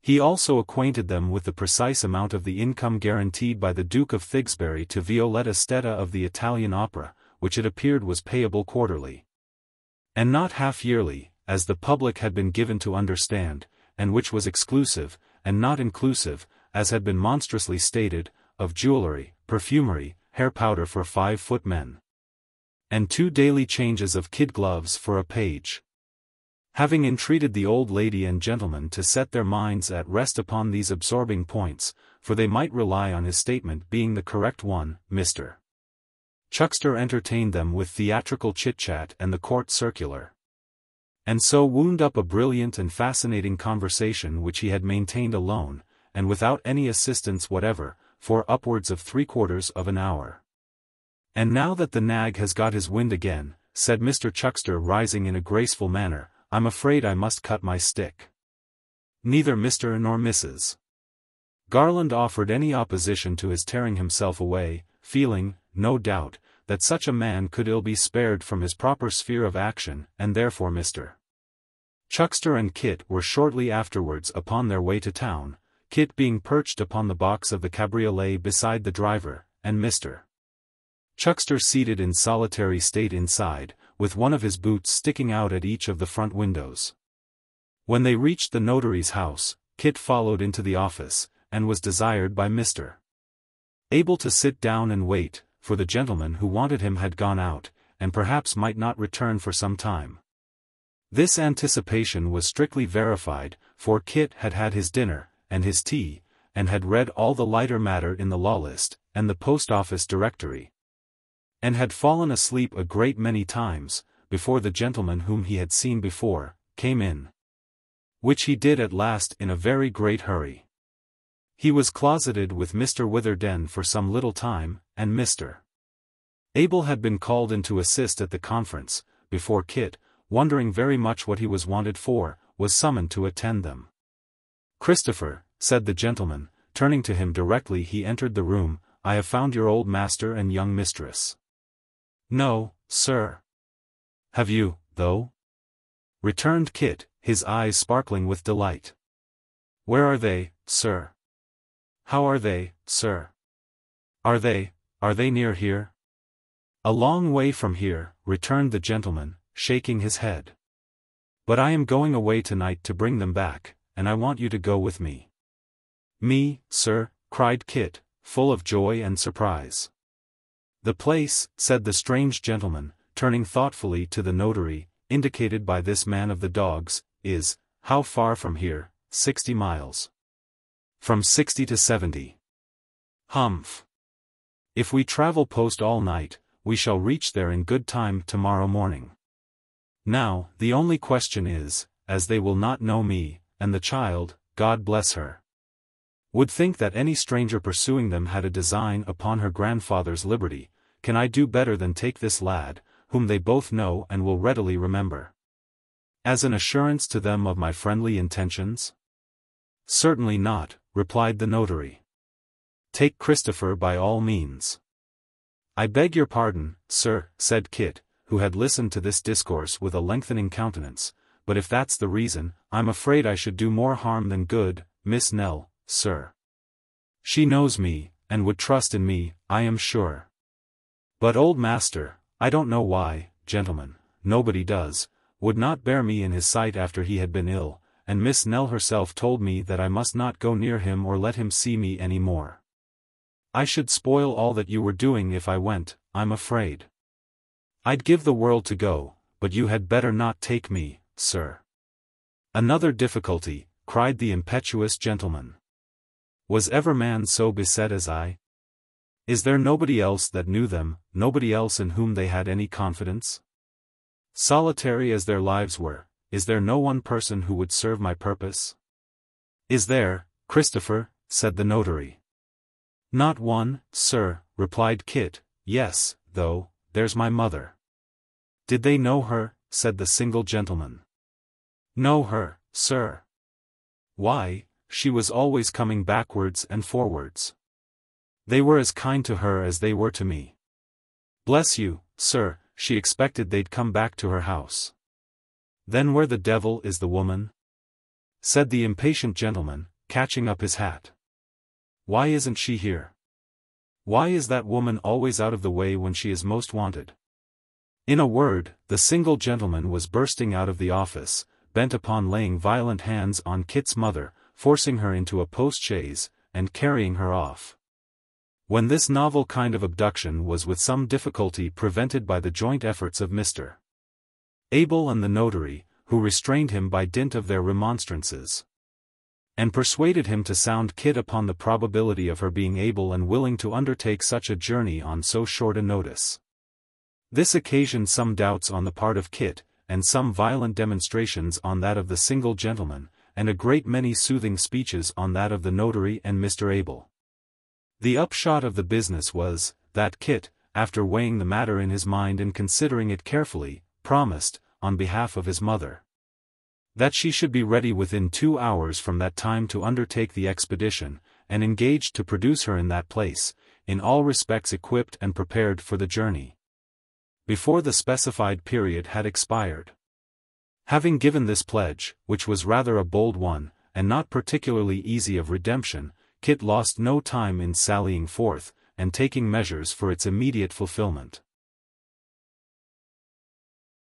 He also acquainted them with the precise amount of the income guaranteed by the Duke of Thigsbury to Violetta Stetta of the Italian Opera, which it appeared was payable quarterly. And not half-yearly, as the public had been given to understand, and which was exclusive, and not inclusive, as had been monstrously stated, of jewellery, perfumery, hair powder for 5 footmen. And 2 daily changes of kid gloves for a page. Having entreated the old lady and gentleman to set their minds at rest upon these absorbing points, for they might rely on his statement being the correct one, Mr. Chuckster entertained them with theatrical chit-chat and the court circular. And so wound up a brilliant and fascinating conversation which he had maintained alone, and without any assistance whatever, for upwards of 3/4 of an hour. And now that the nag has got his wind again, said Mr. Chuckster rising in a graceful manner, I'm afraid I must cut my stick. Neither Mr. nor Mrs. Garland offered any opposition to his tearing himself away, feeling, no doubt, that such a man could ill be spared from his proper sphere of action, and therefore Mr. Chuckster and Kit were shortly afterwards upon their way to town, Kit being perched upon the box of the cabriolet beside the driver, and Mr. Chuckster seated in solitary state inside, with one of his boots sticking out at each of the front windows. When they reached the notary's house, Kit followed into the office, and was desired by Mr. Abel to sit down and wait, for the gentleman who wanted him had gone out, and perhaps might not return for some time. This anticipation was strictly verified, for Kit had had his dinner, and his tea, and had read all the lighter matter in the law list, and the post office directory, and had fallen asleep a great many times, before the gentleman whom he had seen before, came in. Which he did at last in a very great hurry. He was closeted with Mr. Witherden for some little time, and Mr. Abel had been called in to assist at the conference, before Kit, wondering very much what he was wanted for, was summoned to attend them. Christopher, said the gentleman, turning to him directly he entered the room, I have found your old master and young mistress. No, sir. Have you, though? Returned Kit, his eyes sparkling with delight. Where are they, sir? How are they, sir? Are they near here? A long way from here, returned the gentleman, shaking his head. But I am going away tonight to bring them back, and I want you to go with me. Me, sir? Cried Kit, full of joy and surprise. The place, said the strange gentleman, turning thoughtfully to the notary, indicated by this man of the dogs, is, how far from here? 60 miles. From 60 to 70. Humph. If we travel post all night, we shall reach there in good time tomorrow morning. Now, the only question is, as they will not know me, and the child, God bless her, would think that any stranger pursuing them had a design upon her grandfather's liberty, can I do better than take this lad, whom they both know and will readily remember, as an assurance to them of my friendly intentions? Certainly not, replied the notary. Take Christopher by all means. I beg your pardon, sir, said Kit, who had listened to this discourse with a lengthening countenance, but if that's the reason, I'm afraid I should do more harm than good, Miss Nell, sir. She knows me, and would trust in me, I am sure. But old master, I don't know why, gentlemen, nobody does, would not bear me in his sight after he had been ill, and Miss Nell herself told me that I must not go near him or let him see me any more. I should spoil all that you were doing if I went, I'm afraid. I'd give the world to go, but you had better not take me, sir. Another difficulty, cried the impetuous gentleman. Was ever man so beset as I? Is there nobody else that knew them, nobody else in whom they had any confidence? Solitary as their lives were, is there no one person who would serve my purpose? Is there, Christopher? Said the notary. Not one, sir, replied Kit. Yes, though, there's my mother. Did they know her? Said the single gentleman. Know her, sir? Why, she was always coming backwards and forwards. They were as kind to her as they were to me. Bless you, sir, she expected they'd come back to her house. Then where the devil is the woman? Said the impatient gentleman, catching up his hat. Why isn't she here? Why is that woman always out of the way when she is most wanted? In a word, the single gentleman was bursting out of the office, bent upon laying violent hands on Kit's mother, forcing her into a post-chaise, and carrying her off. When this novel kind of abduction was with some difficulty prevented by the joint efforts of Mr. Abel and the notary, who restrained him by dint of their remonstrances, and persuaded him to sound Kit upon the probability of her being able and willing to undertake such a journey on so short a notice. This occasioned some doubts on the part of Kit, and some violent demonstrations on that of the single gentleman, and a great many soothing speeches on that of the notary and Mr. Abel. The upshot of the business was, that Kit, after weighing the matter in his mind and considering it carefully, promised, on behalf of his mother, that she should be ready within 2 hours from that time to undertake the expedition, and engaged to produce her in that place, in all respects equipped and prepared for the journey, before the specified period had expired. Having given this pledge, which was rather a bold one, and not particularly easy of redemption, Kit lost no time in sallying forth, and taking measures for its immediate fulfillment.